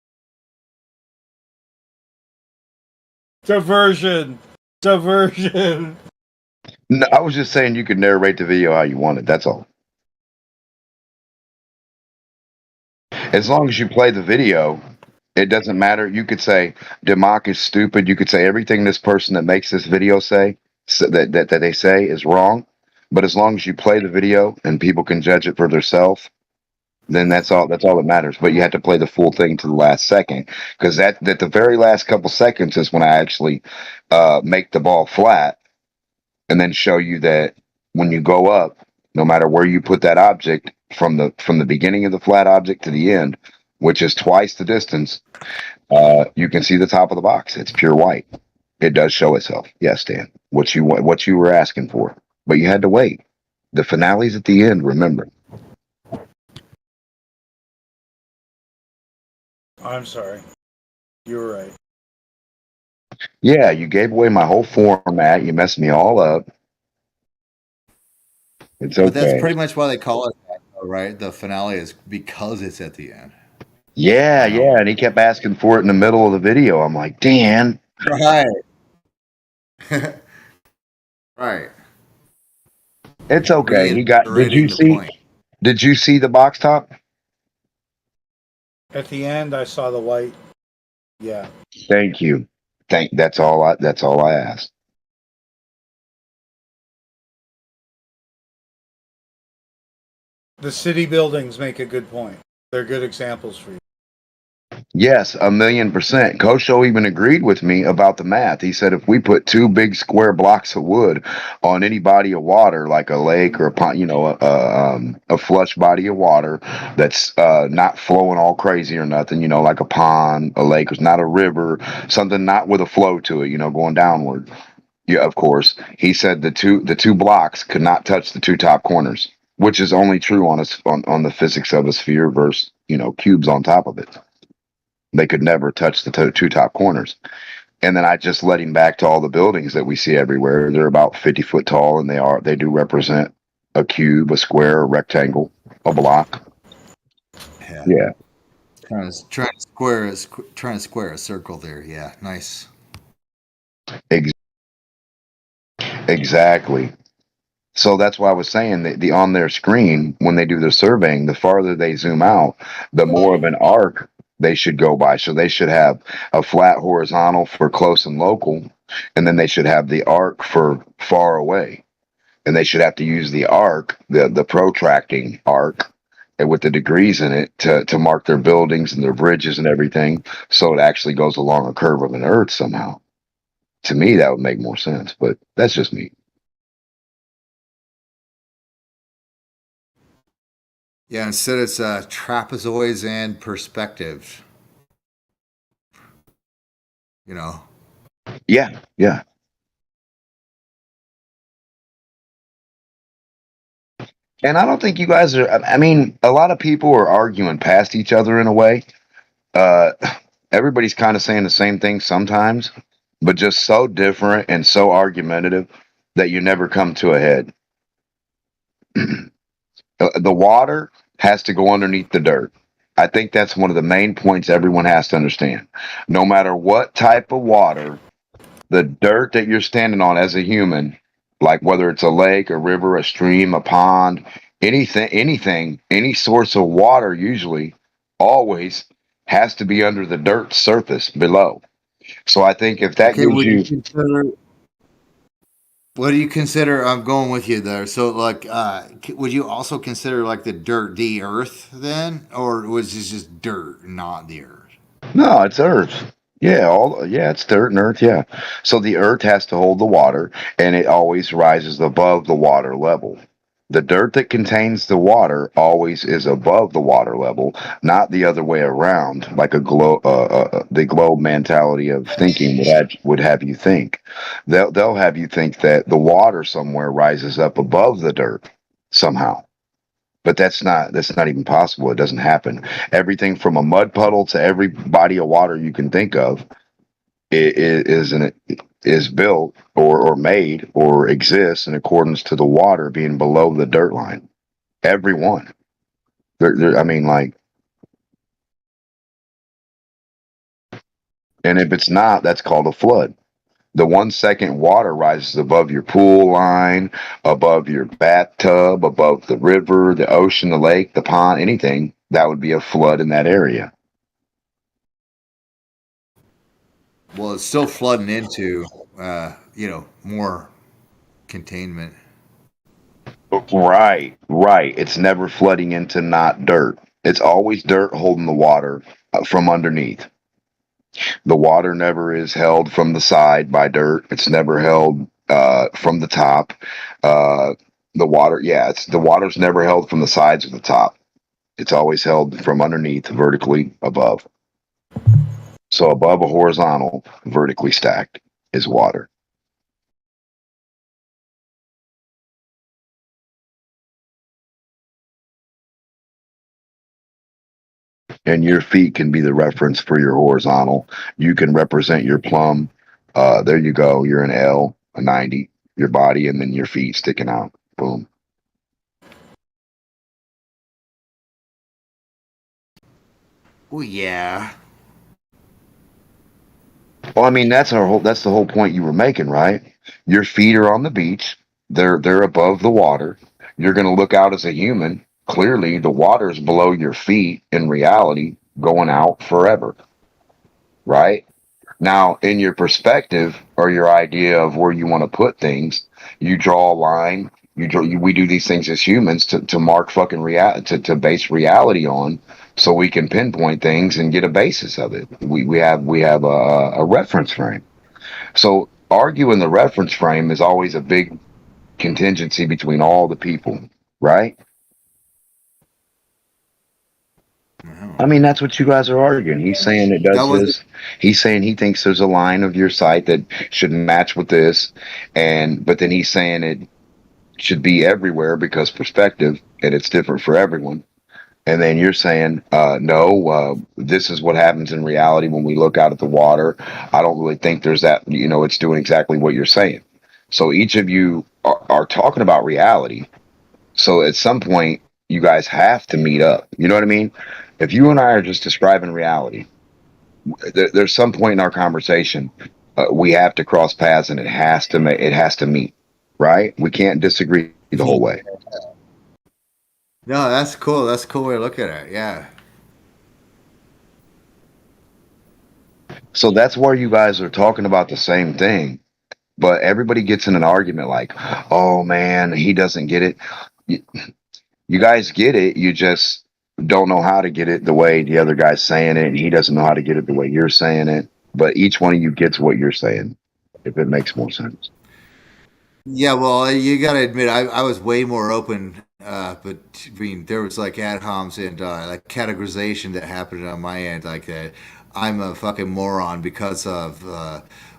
Diversion. Diversion.
No, I was just saying you could narrate the video how you wanted. That's all. As long as you play the video, it doesn't matter. You could say Democ is stupid. You could say everything this person that makes this video say that they say is wrong. But as long as you play the video and people can judge it for themselves, then that's all that matters. But you have to play the full thing to the last second, because that the very last couple seconds is when I actually make the ball flat and then show you that when you go up, no matter where you put that object from the beginning of the flat object to the end, which is twice the distance, you can see the top of the box. It's pure white. It does show itself. Yes, Dan. What you were asking for, but you had to wait. The finale's at the end. Remember.
I'm sorry. You were right.
Yeah, you gave away my whole format. You messed me all up. It's okay.
But that's pretty much why they call it that, right? The finale is because it's at the end.
Yeah, yeah. And he kept asking for it in the middle of the video. I'm like, Dan.
Right. Right.
It's okay. He got. Did you see the box top?
At the end, I saw the white. Yeah.
Thank you. That's all I asked.
The city buildings make a good point. They're good examples for you.
Yes, 1,000,000%. Kosho even agreed with me about the math. He said if we put 2 big square blocks of wood on any body of water, like a lake or a pond, a flush body of water that's not flowing all crazy or nothing, like a pond, a lake, it's not a river, something not with a flow to it, going downward. Yeah, of course. He said the two blocks could not touch the 2 top corners, which is only true on the physics of a sphere versus cubes on top of it. They could never touch the 2 top corners. And then I just led him back to all the buildings that we see everywhere. They're about 50 foot tall, and they do represent a cube, a square, a rectangle, a block. Yeah.
Trying to square a circle there. Yeah, nice.
Exactly. So that's why I was saying that the on their screen, when they do the surveying, the farther they zoom out, the more of an arc they should go by. So they should have a flat horizontal for close and local, and then they should have the arc for far away. And they should have to use the arc, the protracting arc, and with the degrees in it to mark their buildings and their bridges and everything, so it actually goes along a curve of an Earth somehow. To me, that would make more sense, but that's just me.
Yeah, instead it's trapezoids and perspective. You know.
Yeah, yeah. And I don't think you guys are. I mean, a lot of people are arguing past each other in a way. Uh, Everybody's kind of saying the same thing sometimes, but just so different and so argumentative that you never come to a head. The water has to go underneath the dirt. I think that's one of the main points everyone has to understand. No matter what type of water, the dirt that you're standing on as a human, like whether it's a lake, a river, a stream, a pond, anything, any source of water usually always has to be under the dirt surface below. So I think if that
Okay,
gives you
what do you consider? I'm going with you there. So, like, would you also consider like the dirt the earth then, or was this just dirt, not the earth?
No, it's earth. Yeah, it's dirt and earth, yeah. So the earth has to hold the water and it always rises above the water level. The dirt that contains the water always is above the water level, not the other way around, like the globe mentality of thinking would have you think. They'll have you think that the water somewhere rises up above the dirt somehow. But that's not even possible. It doesn't happen. Everything from a mud puddle to every body of water you can think of is built or made or exists in accordance to the water being below the dirt line. Every one. I mean, like, and if it's not, that's called a flood. The 1 second water rises above your pool line, above your bathtub, above the river, the ocean, the lake, the pond, anything, that would be a flood in that area.
Well, it's still flooding into, more containment.
Right, right. It's never flooding into not dirt. It's always dirt holding the water from underneath. The water never is held from the side by dirt. It's never held from the top. The water's never held from the sides or the top. It's always held from underneath, vertically above. So above a horizontal, vertically stacked is water. And your feet can be the reference for your horizontal. You can represent your plumb. There you go. You're an L, a 90, your body, and then your feet sticking out. Boom.
Well, yeah.
Well, I mean, that's the whole point you were making, right? Your feet are on the beach. They're above the water. You're going to look out as a human. Clearly, the water's below your feet in reality, going out forever. Right? Now, in your perspective or your idea of where you want to put things, you draw a line. We do these things as humans to mark fucking reality, to base reality on, so we can pinpoint things and get a basis of it. We have a reference frame. So arguing the reference frame is always a big contingency between all the people, right? I mean, that's what you guys are arguing. He's saying it does this. He's saying he thinks there's a line of your site that should match with this, but then he's saying it should be everywhere because perspective, and it's different for everyone. And then you're saying, no, this is what happens in reality when we look out at the water. I don't really think there's that, it's doing exactly what you're saying. So each of you are talking about reality. So at some point, you guys have to meet up. You know what I mean? If you and I are just describing reality, there's some point in our conversation we have to cross paths, and it has to meet. Right? We can't disagree the whole way.
No, that's cool. That's a cool way to look at it. Yeah.
So that's where you guys are talking about the same thing, but everybody gets in an argument like, "Oh man, he doesn't get it." You guys get it. You just don't know how to get it the way the other guy's saying it, and he doesn't know how to get it the way you're saying it. But each one of you gets what you're saying, if it makes more sense.
Yeah, well, you got to admit, I was way more open, but I mean, there was like ad homs and like categorization that happened on my end, like that. I'm a fucking moron because of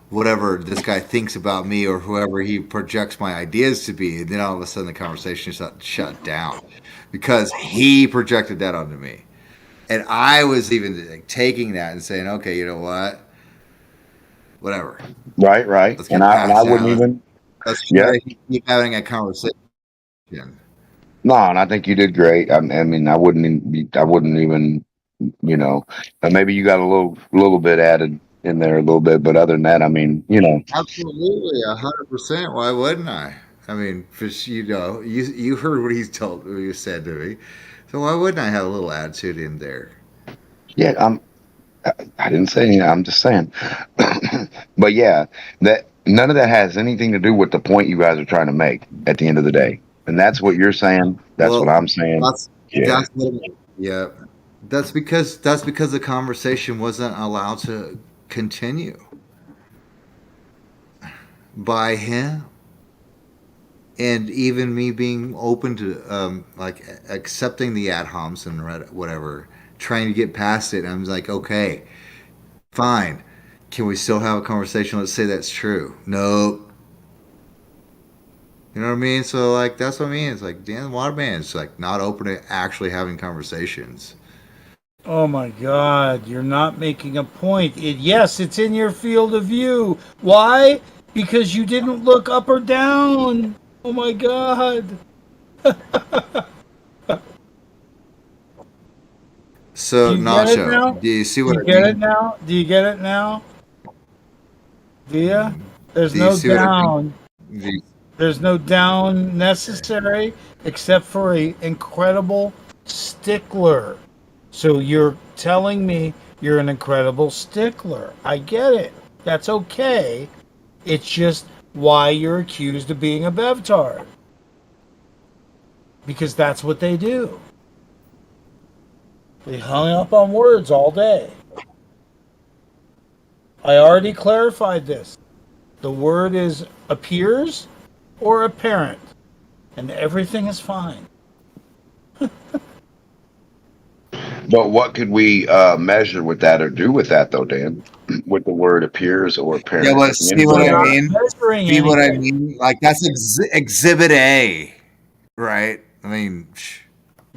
whatever this guy thinks about me or whoever he projects my ideas to be, and then all of a sudden the conversation is shut down because he projected that onto me, and I was even like, taking that and saying, okay, you know what, whatever,
Right, right.
let's
And
get
I
past
wouldn't
that.
even.
Let's
Yeah.
keep having a conversation.
No, and I think you did great. I mean, I wouldn't even, you know, maybe you got a little bit added in there a little bit, but other than that, I mean, you know,
Absolutely, 100%. Why wouldn't I? I mean, you know, you heard what what he said to me, so why wouldn't I have a little attitude in there?
yeah, I didn't say anything. I'm just saying, but yeah, that none of that has anything to do with the point you guys are trying to make at the end of the day, and that's what you're saying. That's what
Well,
I'm saying. Yeah.
that's yeah, that's because the conversation wasn't allowed to continue by him, and even me being open to like accepting the ad homs and whatever, trying to get past it. I'm like, okay, fine. Can we still have a conversation? Let's say that's true. No. You know what I mean? So like that's what I mean. It's like Dan Waterman's like not open to actually having conversations.
Oh my God, you're not making a point. Yes, it's in your field of view. Why? Because you didn't look up or down. Oh my God.
So
Do you get it
Nacho,
now?
do you see
Do
what
you
I
get it
mean?
now? Do you get it now? Do you? There's
Do you
no
see what I mean?
down. There's no down necessary except for a incredible stickler. So you're telling me you're an incredible stickler. I get it. That's okay. It's just why you're accused of being a bevtard. Because that's what they do. They hung up on words all day. I already clarified this. The word is appears or apparent, and everything is fine.
But what could we measure with that or do with that though, Dan? With the word appears or
Yeah,
apparent?
but
Can
see what
anybody
I
else?
mean?
Measuring
See what I
anything.
mean? Like that's exhibit A, right? I mean,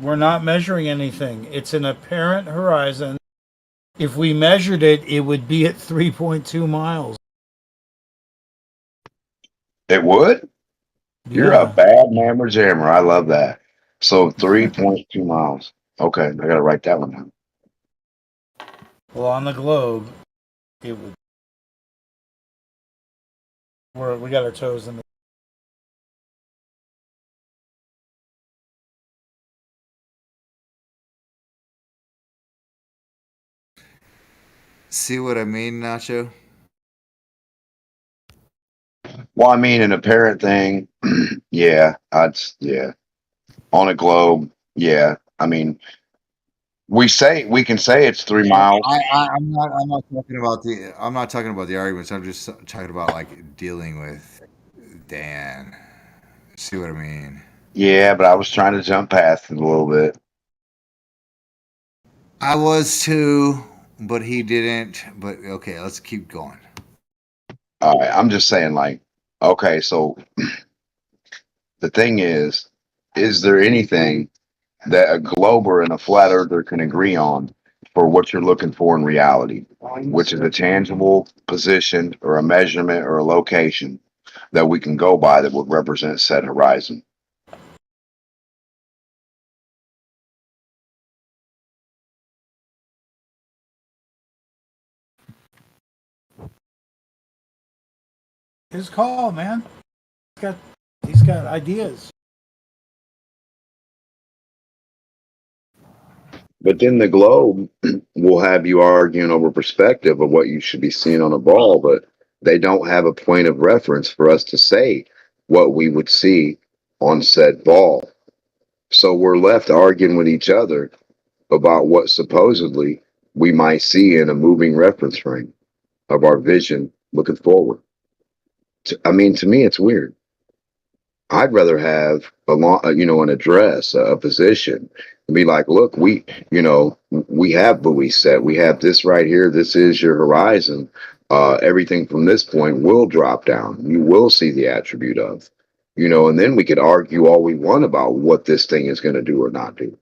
We're not measuring anything. It's an apparent horizon. If we measured it, it would be at 3.2 miles.
It would? You're a
Yeah.
bad mammer jammer. I love that. So 3.2 miles. Okay, I gotta write that one down.
Well, on the globe, it would. We got our toes in the.
see what I mean, Nacho?
Well, I mean, an apparent thing, yeah, yeah. On a globe, yeah. I mean, we can say it's 3 miles.
I'm not talking about the arguments. I'm just talking about like dealing with Dan. See what I mean?
Yeah, but I was trying to jump past it a little bit.
I was too, but he didn't. But okay, let's keep going.
All right, I'm just saying, like, okay, so the thing is there anything that a glober and a flat earther can agree on for what you're looking for in reality, which is a tangible position or a measurement or a location that we can go by that would represent said horizon?
his call, man. He's got ideas.
But then the globe will have you arguing over perspective of what you should be seeing on a ball, but they don't have a point of reference for us to say what we would see on said ball. So we're left arguing with each other about what supposedly we might see in a moving reference frame of our vision looking forward. I mean, to me, it's weird. I'd rather have an address, a position, and be like, look, we have buoy set. We have this right here. This is your horizon. Everything from this point will drop down. You will see the attribute of, and then we could argue all we want about what this thing is going to do or not do.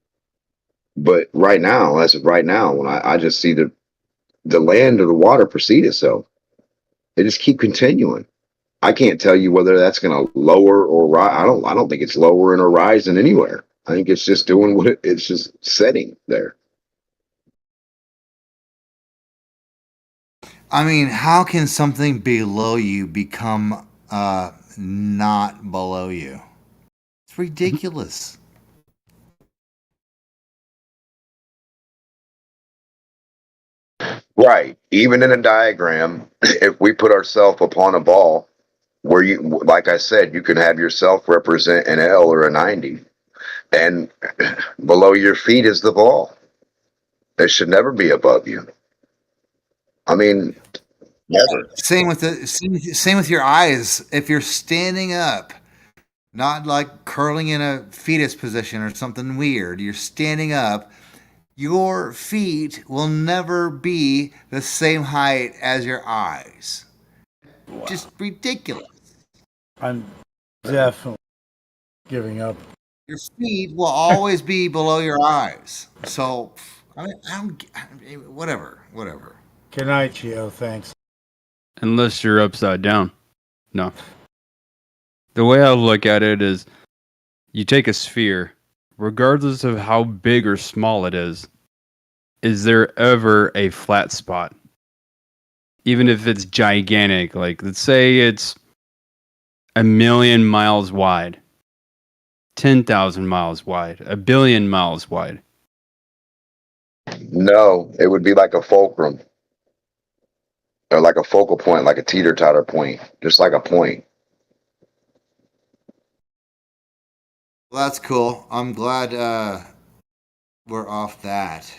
But right now, as of right now, when I just see the land or the water precede itself, they just keep continuing. I can't tell you whether that's going to lower or rise. I don't think it's lowering or rising anywhere. I think it's just doing what it's just setting there.
I mean, how can something below you become not below you? It's ridiculous.
Right. Even in a diagram, if we put ourselves upon a ball where you, like I said, you can have yourself represent an L or a 90, and below your feet is the ball. It should never be above you. I mean, never.
Same with your eyes. If you're standing up, not like curling in a fetus position or something weird, you're standing up, your feet will never be the same height as your eyes. Wow. Just ridiculous.
I'm definitely giving up.
Your feet will always be below your eyes. So, I mean, whatever.
Good night, Gio. Thanks.
Unless you're upside down. No. The way I look at it is you take a sphere, regardless of how big or small it is there ever a flat spot? Even if it's gigantic, like let's say it's 1,000,000 miles wide, 10,000 miles wide, 1,000,000,000 miles wide.
No, it would be like a fulcrum. Or like a focal point, like a teeter-totter point, just like a point.
Well, that's cool. I'm glad we're off that.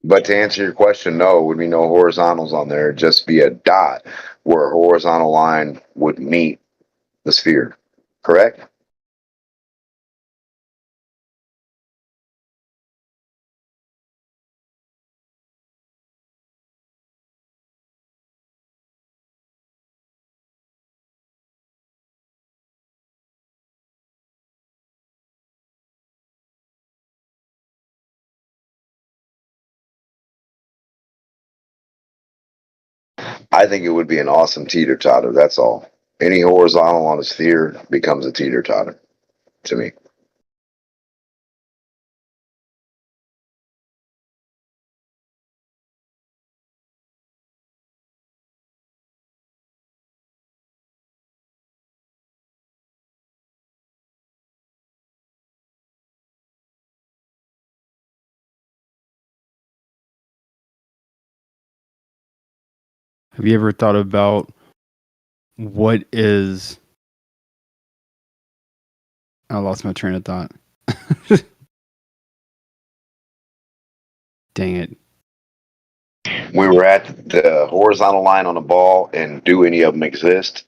But to answer your question, no, it would be no horizontals on there. It'd just be a dot where a horizontal line would meet the sphere. Correct? I think it would be an awesome teeter-totter. That's all. Any horizontal on a sphere becomes a teeter-totter to me.
Have you ever thought about what is... I lost my train of thought. Dang it.
We were at the horizontal line on the ball, and do any of them exist?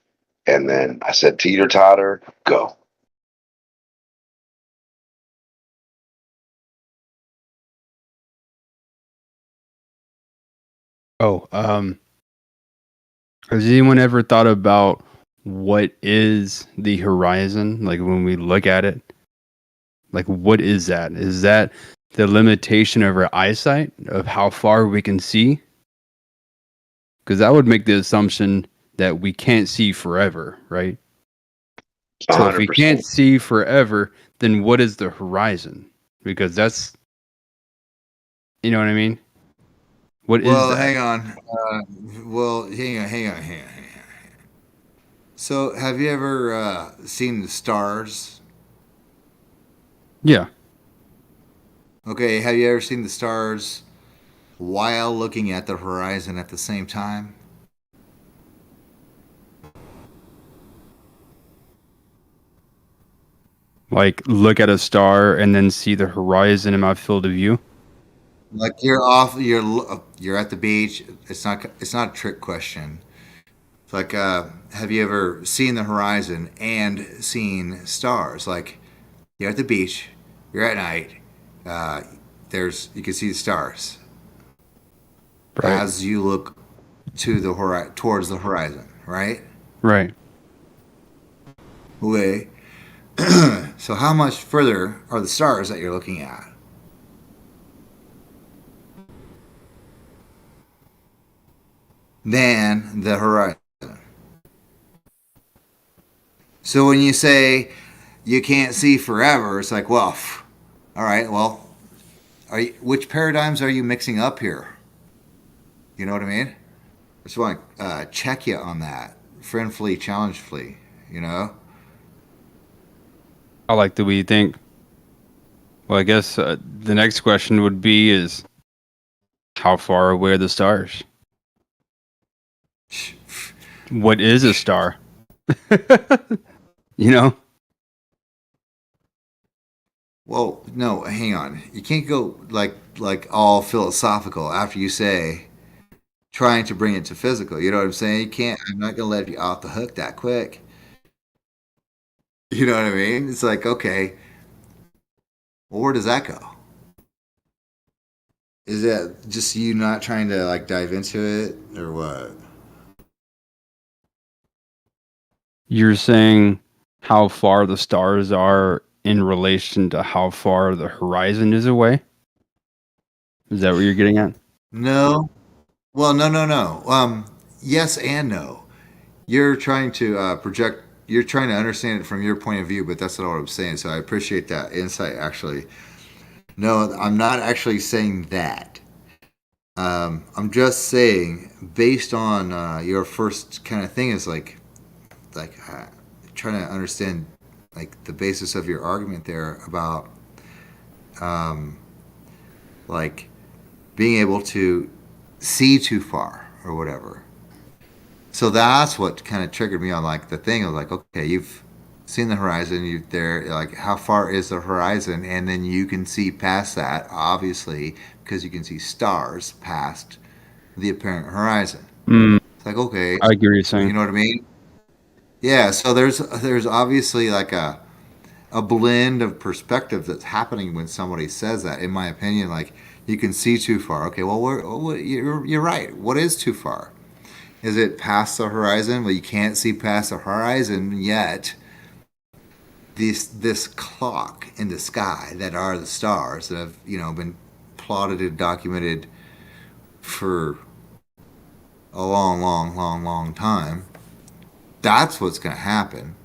And then I said, teeter-totter, go.
Oh, has anyone ever thought about what is the horizon? Like when we look at it, like what is that? Is that the limitation of our eyesight of how far we can see? Because that would make the assumption that we can't see forever, right? So if we
100%.
can't see forever, then what is the horizon? Because that's, you know what I mean? What is
Well,
that?
hang on. Hang on. So, have you ever seen the stars?
Yeah.
Okay, have you ever seen the stars while looking at the horizon at the same time?
Like look at a star and then see the horizon in my field of view.
Like you're at the beach. It's not a trick question. It's like have you ever seen the horizon and seen stars? Like you're at the beach, you're at night. Uh, you can see the stars
Right.
as you look to towards the horizon, right?
Right.
Okay. So how much further are the stars that you're looking at? Than the horizon. So when you say you can't see forever, it's like, well, all right, well, which paradigms are you mixing up here? You know what I mean? I just want to check you on that. Friendly, challengefully, you know?
I like the way you think. Well, I guess the next question would be is how far away are the stars? What is a star? You know?
Well, no, hang on. You can't go like all philosophical after you say trying to bring it to physical. You know what I'm saying? You can't. I'm not gonna let you off the hook that quick. You know what I mean? It's like, okay, well, where does that go? Is that just you not trying to like dive into it, or what?
You're saying how far the stars are in relation to how far the horizon is away? Is that what you're getting at?
No. Well, no. Yes and no. You're trying to project. You're trying to understand it from your point of view, but that's not what I'm saying. So I appreciate that insight. Actually, no, I'm not actually saying that. I'm just saying, based on your first kind of thing, is like trying to understand like the basis of your argument there about um, like being able to see too far or whatever. So that's what kind of triggered me on like the thing of like, okay, you've seen the horizon, you there, like how far is the horizon, and then you can see past that, obviously, because you can see stars past the apparent horizon. It's like, okay,
I agree with you
you
saying.
know what I mean? Yeah. So there's obviously like a blend of perspective that's happening when somebody says that. In my opinion, like you can see too far. Okay, well, you're right. What is too far? Is it past the horizon? Well, you can't see past the horizon yet. This clock in the sky that are the stars that have been plotted and documented for a long time. That's what's going to happen.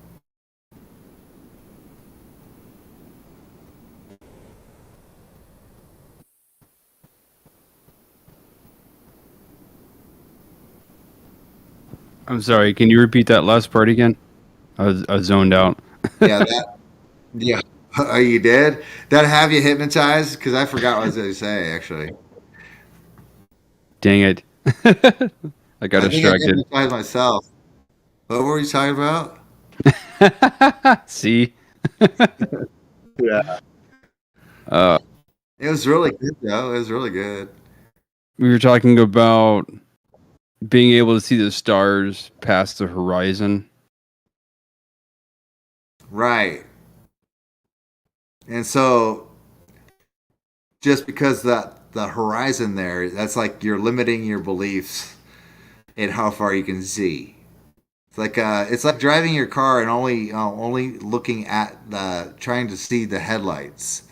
I'm sorry, can you repeat that last part again? I was zoned out.
Yeah, yeah. Are you dead? That have you hypnotized? Because I forgot what I was going to say, actually.
Dang it. I got
I think I
distracted.
hypnotized myself. What were you talking about?
See?
Yeah.
Uh,
It was really good, though. It was really good.
we were talking about being able to see the stars past the horizon.
Right. And so, just because the horizon there, that's like you're limiting your beliefs in how far you can see. It's like driving your car and only looking at trying to see the headlights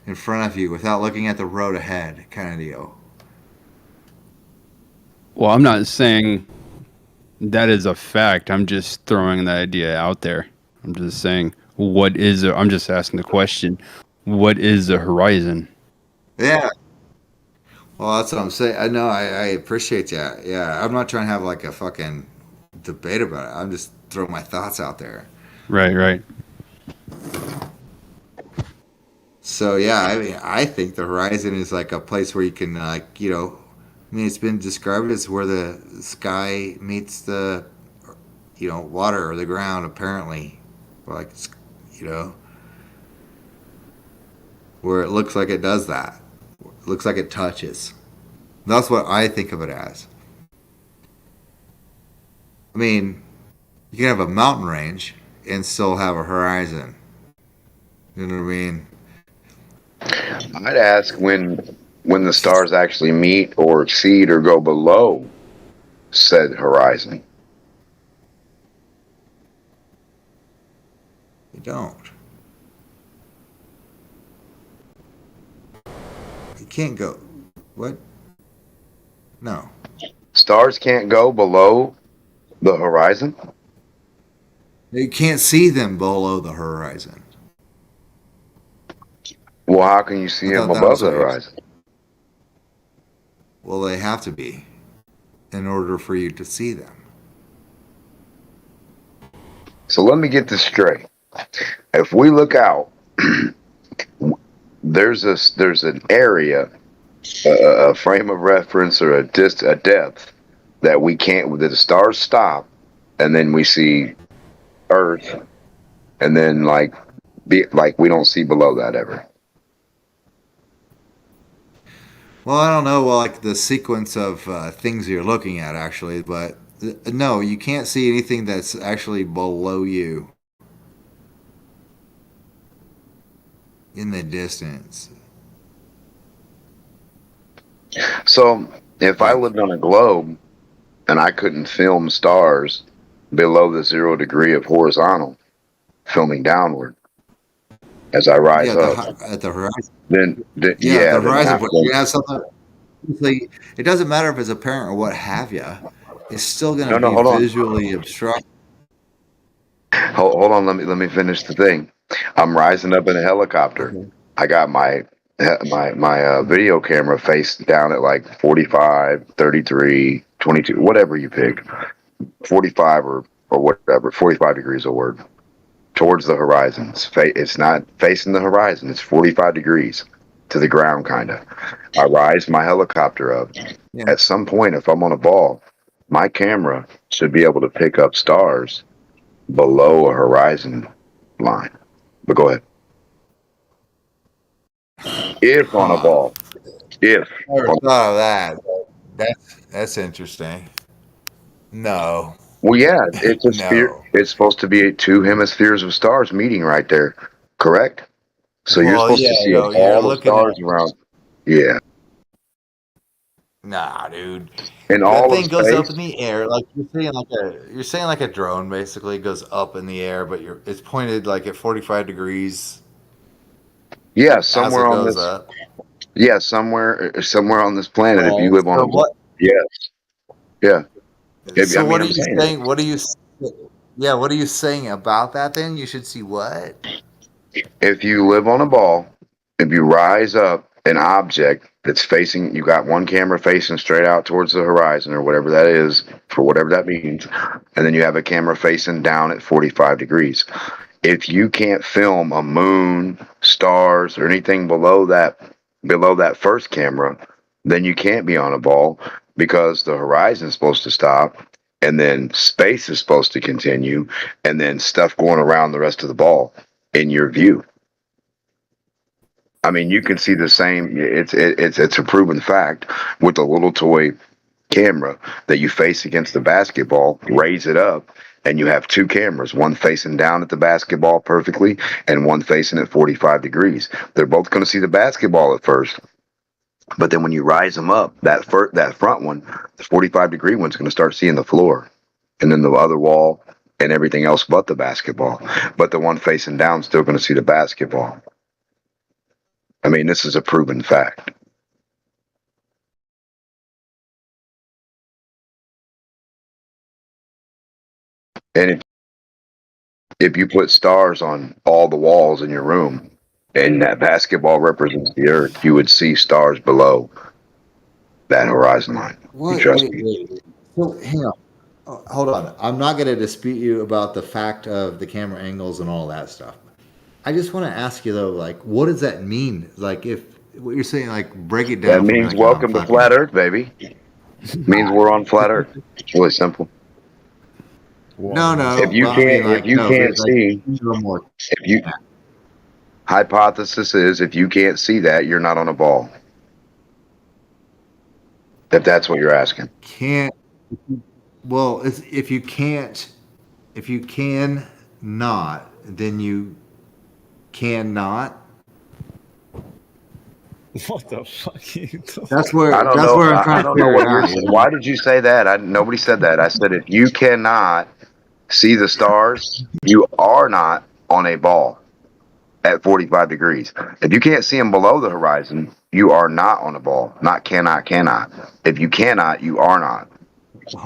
in front of you without looking at the road ahead, kind of deal.
Well, I'm not saying that is a fact. I'm just throwing the idea out there. I'm just saying, I'm just asking the question, what is the horizon?
Yeah. Well, that's what I'm saying. I know. I appreciate that. Yeah, I'm not trying to have like a fucking debate about it. I'm just throwing my thoughts out there.
Right, right.
So yeah, I mean, I think the horizon is like a place where you can, like, I mean, it's been described as where the sky meets the, water or the ground. Apparently, like, you know, where it looks like it does that. It looks like it touches. That's what I think of it as. I mean, you can have a mountain range and still have a horizon. You know what I mean?
I'd ask when the stars actually meet or exceed or go below said horizon.
You don't. You can't go. What? No.
Stars can't go below the horizon?
You can't see them below the horizon.
Well, how can you see
I
them
thought that
above
was
the
what you.
horizon?
Well, they have to be in order for you to see them.
So let me get this straight. If we look out, there's an area, a frame of reference, or a depth that we can't. That the stars stop, and then we see Earth, and then like we don't see below that ever.
Well, I don't know, well, like the sequence of things you're looking at, actually, but no, you can't see anything that's actually below you in the distance.
So if I
Like,
lived on a globe and I couldn't film stars below the 0 degree of horizontal, filming downward as I
yeah,
rise up,
at the horizon.
then
Yeah, at the
then
horizon, but you
after.
have something. Like, it doesn't matter if it's apparent or what have you. It's still going to
No, no,
be
hold on.
visually obstructed.
Hold on, let me finish the thing. I'm rising up in a helicopter.
Okay.
I got my video camera faced down at like 45, 33, 22, whatever you pick. 45 or whatever, 45 degrees a word. Towards the horizon. It's not facing the horizon. It's 45 degrees to the ground, kind of. I rise my helicopter up.
Yeah.
At some point, if I'm on a ball, my camera should be able to pick up stars below a horizon line. But go ahead. If on a ball. If.
Never thought of that. That's interesting. No.
Well, yeah, it's a sphere.
No.
It's supposed to be two hemispheres of stars meeting right there. Correct? So you're
Well,
supposed to
yeah,
see
you're
all the
looking at.
stars around. Yeah.
Nah, dude.
In
The
all of
thing goes up in
space.
the air, like you're saying like a drone basically goes up in the air, but it's pointed like at 45 degrees
Yeah,
as
somewhere
it
on
goes
this.
up.
Yeah, somewhere on this planet. If you
Oh,
live on
so
a ball.
what?
Yes. Yeah. I
So
mean,
what are
I'm
you
saying it.
saying? Yeah, what are you saying about that? Then you should see what?
If you live on a ball, if you rise up an object that's facing, you got one camera facing straight out towards the horizon or whatever that is, for whatever that means, and then you have a camera facing down at 45 degrees. If you can't film a moon, stars, or anything below that first camera, then you can't be on a ball because the horizon's supposed to stop, and then space is supposed to continue, and then stuff going around the rest of the ball in your view. I mean, you can see the same. It's a proven fact with a little toy camera that you face against the basketball, raise it up, and you have two cameras, one facing down at the basketball perfectly, and one facing at 45 degrees. They're both going to see the basketball at first, but then when you rise them up, that front one, the 45-degree one's going to start seeing the floor, and then the other wall and everything else but the basketball. But the one facing down still going to see the basketball. I mean, this is a proven fact. And if you put stars on all the walls in your room and that basketball represents the earth, you would see stars below. that horizon line. You
What?
trust
Wait,
me?
wait. So, hang on. Hold on. I'm not going to dispute you about the fact of the camera angles and all that stuff. I just want to ask you though, like, what does that mean? Like, if what you're saying, like, break it
That
down for me,
means
like, I'm
welcome to
fucking.
flat Earth, baby. Means we're on flat Earth. It's really simple.
No,
If
no,
you
but I mean,
can't, if
like,
you
no, but
can't
like,
see,
no more.
if you hypothesis is if you can't see that, you're not on a ball. If that's what you're asking.
Can't. Well, it's, if you can not, then you cannot.
What the fuck?
I don't
That's
know.
where I'm trying
I
to
don't know
figure it
what you're
out.
saying.
You know?
Why did you say that? Nobody said that. I said if you cannot see the stars, you are not on a ball at 45 degrees. If you can't see them below the horizon, you are not on a ball. Not cannot. If you cannot, you are not.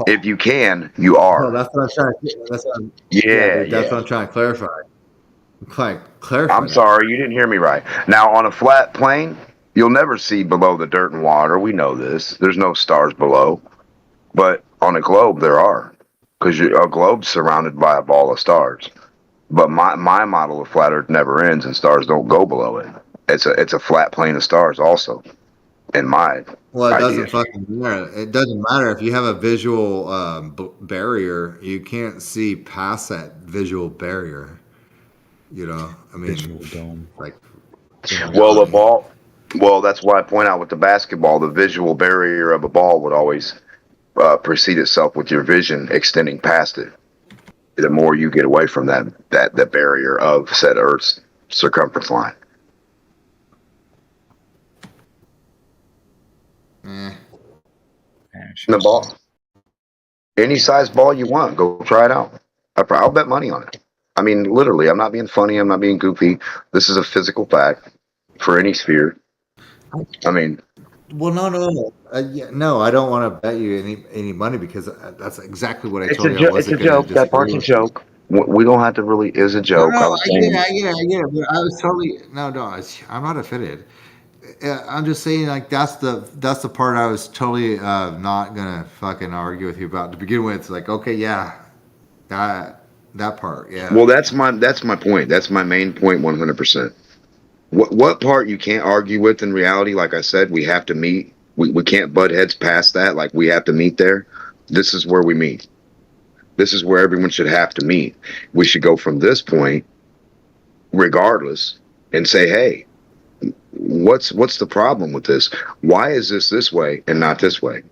If you can, you
No,
are.
that's what I'm trying to. That's what I'm, yeah,
Yeah,
dude. That's
yeah.
what I'm trying to clarify. I'm trying to
I'm
clarify that.
sorry, you didn't hear me right. Now, on a flat plane, you'll never see below the dirt and water. We know this. There's no stars below. But on a globe, there are. Because a globe's surrounded by a ball of stars. But my model of flat Earth never ends, and stars don't go below it. It's a flat plane of stars, also. In my
Well, it
idea.
doesn't fucking matter. It doesn't matter if you have a visual barrier. You can't see past that visual barrier. You know, I mean, like in
Well, the
reality.
ball. Well, that's why I point out with the basketball, the visual barrier of a ball would always precede itself with your vision extending past it. The more you get away from that barrier of said Earth's circumference line.
Eh.
The ball, any size ball you want, go try it out. I'll bet money on it. I mean, literally, I'm not being funny. I'm not being goofy. This is a physical fact for any sphere. I mean,
Well, no. Yeah, no, I don't want to bet you any money because that's exactly what I told you. I
it's a
wasn't going to
joke. That
disagree
part's a
with you.
joke. We don't have to really. Is a
No,
joke.
no,
I was
I get it,
saying.
I get it. But I was totally no. I'm not offended. I'm just saying, like that's the part I was totally not gonna fucking argue with you about to begin with. Like, okay, yeah, that part, yeah.
Well, that's my point. That's my main point. 100%. What part you can't argue with in reality? Like I said, we have to meet. We can't butt heads past that. Like we have to meet there. This is where we meet. This is where everyone should have to meet. We should go from this point, regardless, and say, hey, what's the problem with this? Why is this way and not this way?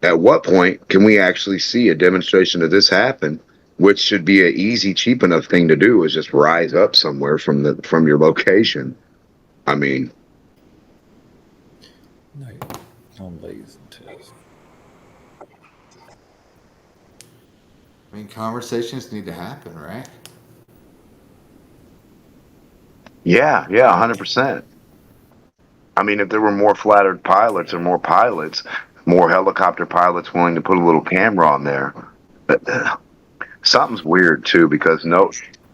At what point can we actually see a demonstration of this happen? Which should be an easy, cheap enough thing to do is just rise up somewhere from your location. I mean,
I mean, conversations need to happen, right?
yeah, 100%. I mean, if there were more flattered pilots or more pilots, more helicopter pilots willing to put a little camera on there, something's weird too because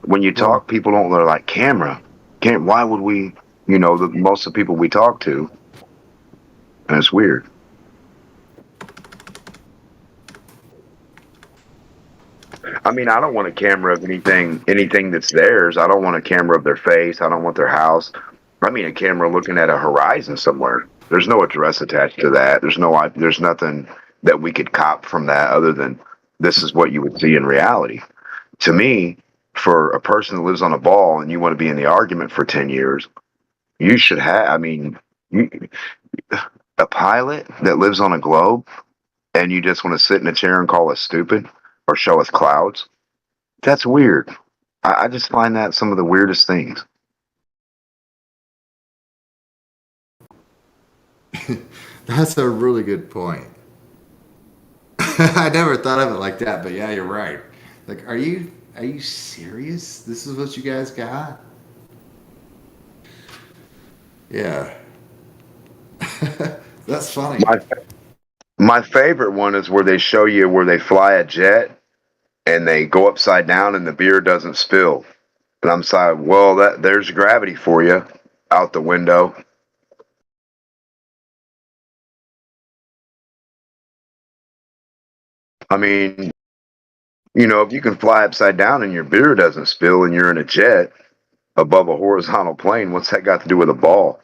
when you talk, people don't. They're like camera. Can't. Why would we? Most of the people we talk to, and it's weird. I mean, I don't want a camera of anything that's theirs. I don't want a camera of their face. I don't want their house. I mean, a camera looking at a horizon somewhere. There's no address attached to that. There's nothing that we could cop from that other than this is what you would see in reality. To me, for a person that lives on a ball and you want to be in the argument for 10 years, you should have, I mean, a pilot that lives on a globe and you just want to sit in a chair and call us stupid or show us clouds, that's weird. I just find that some of the weirdest things.
That's a really good point. I never thought of it like that, but yeah, you're right. Like, are you serious? This is what you guys got? Yeah. That's funny.
My favorite one is where they show you where they fly a jet and they go upside down and the beer doesn't spill. And I'm sorry, well, there's gravity for you out the window. I mean, if you can fly upside down and your beer doesn't spill and you're in a jet above a horizontal plane, what's that got to do with a ball?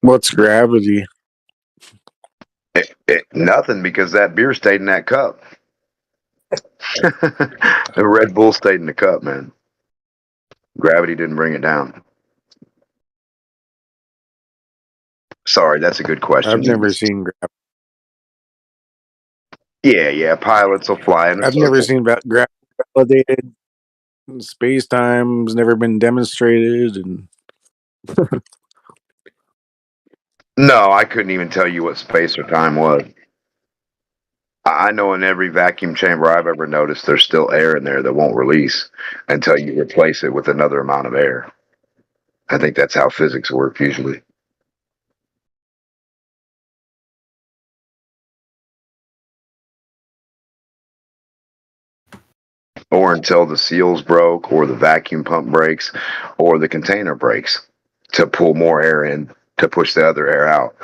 What's gravity?
Nothing, because that beer stayed in that cup. The Red Bull stayed in the cup, man. Gravity didn't bring it down. Sorry, that's a good question.
I've never seen gravity.
Yeah, pilots will fly in a
I've never
circle.
seen gravity validated. Space time's never been demonstrated, and
No, I couldn't even tell you what space or time was. I know in every vacuum chamber I've ever noticed, there's still air in there that won't release until you replace it with another amount of air. I think that's how physics works usually. Or until the seals broke, or the vacuum pump breaks, or the container breaks to pull more air in to push the other air out.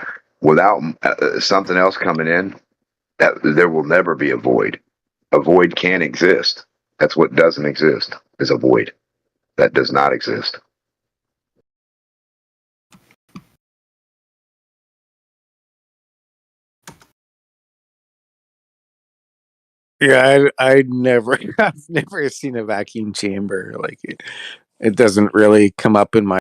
Without something else coming in, there will never be a void. A void can't exist. That's what doesn't exist, is a void. That does not exist.
yeah, I've never seen a vacuum chamber. Like it doesn't really come up in my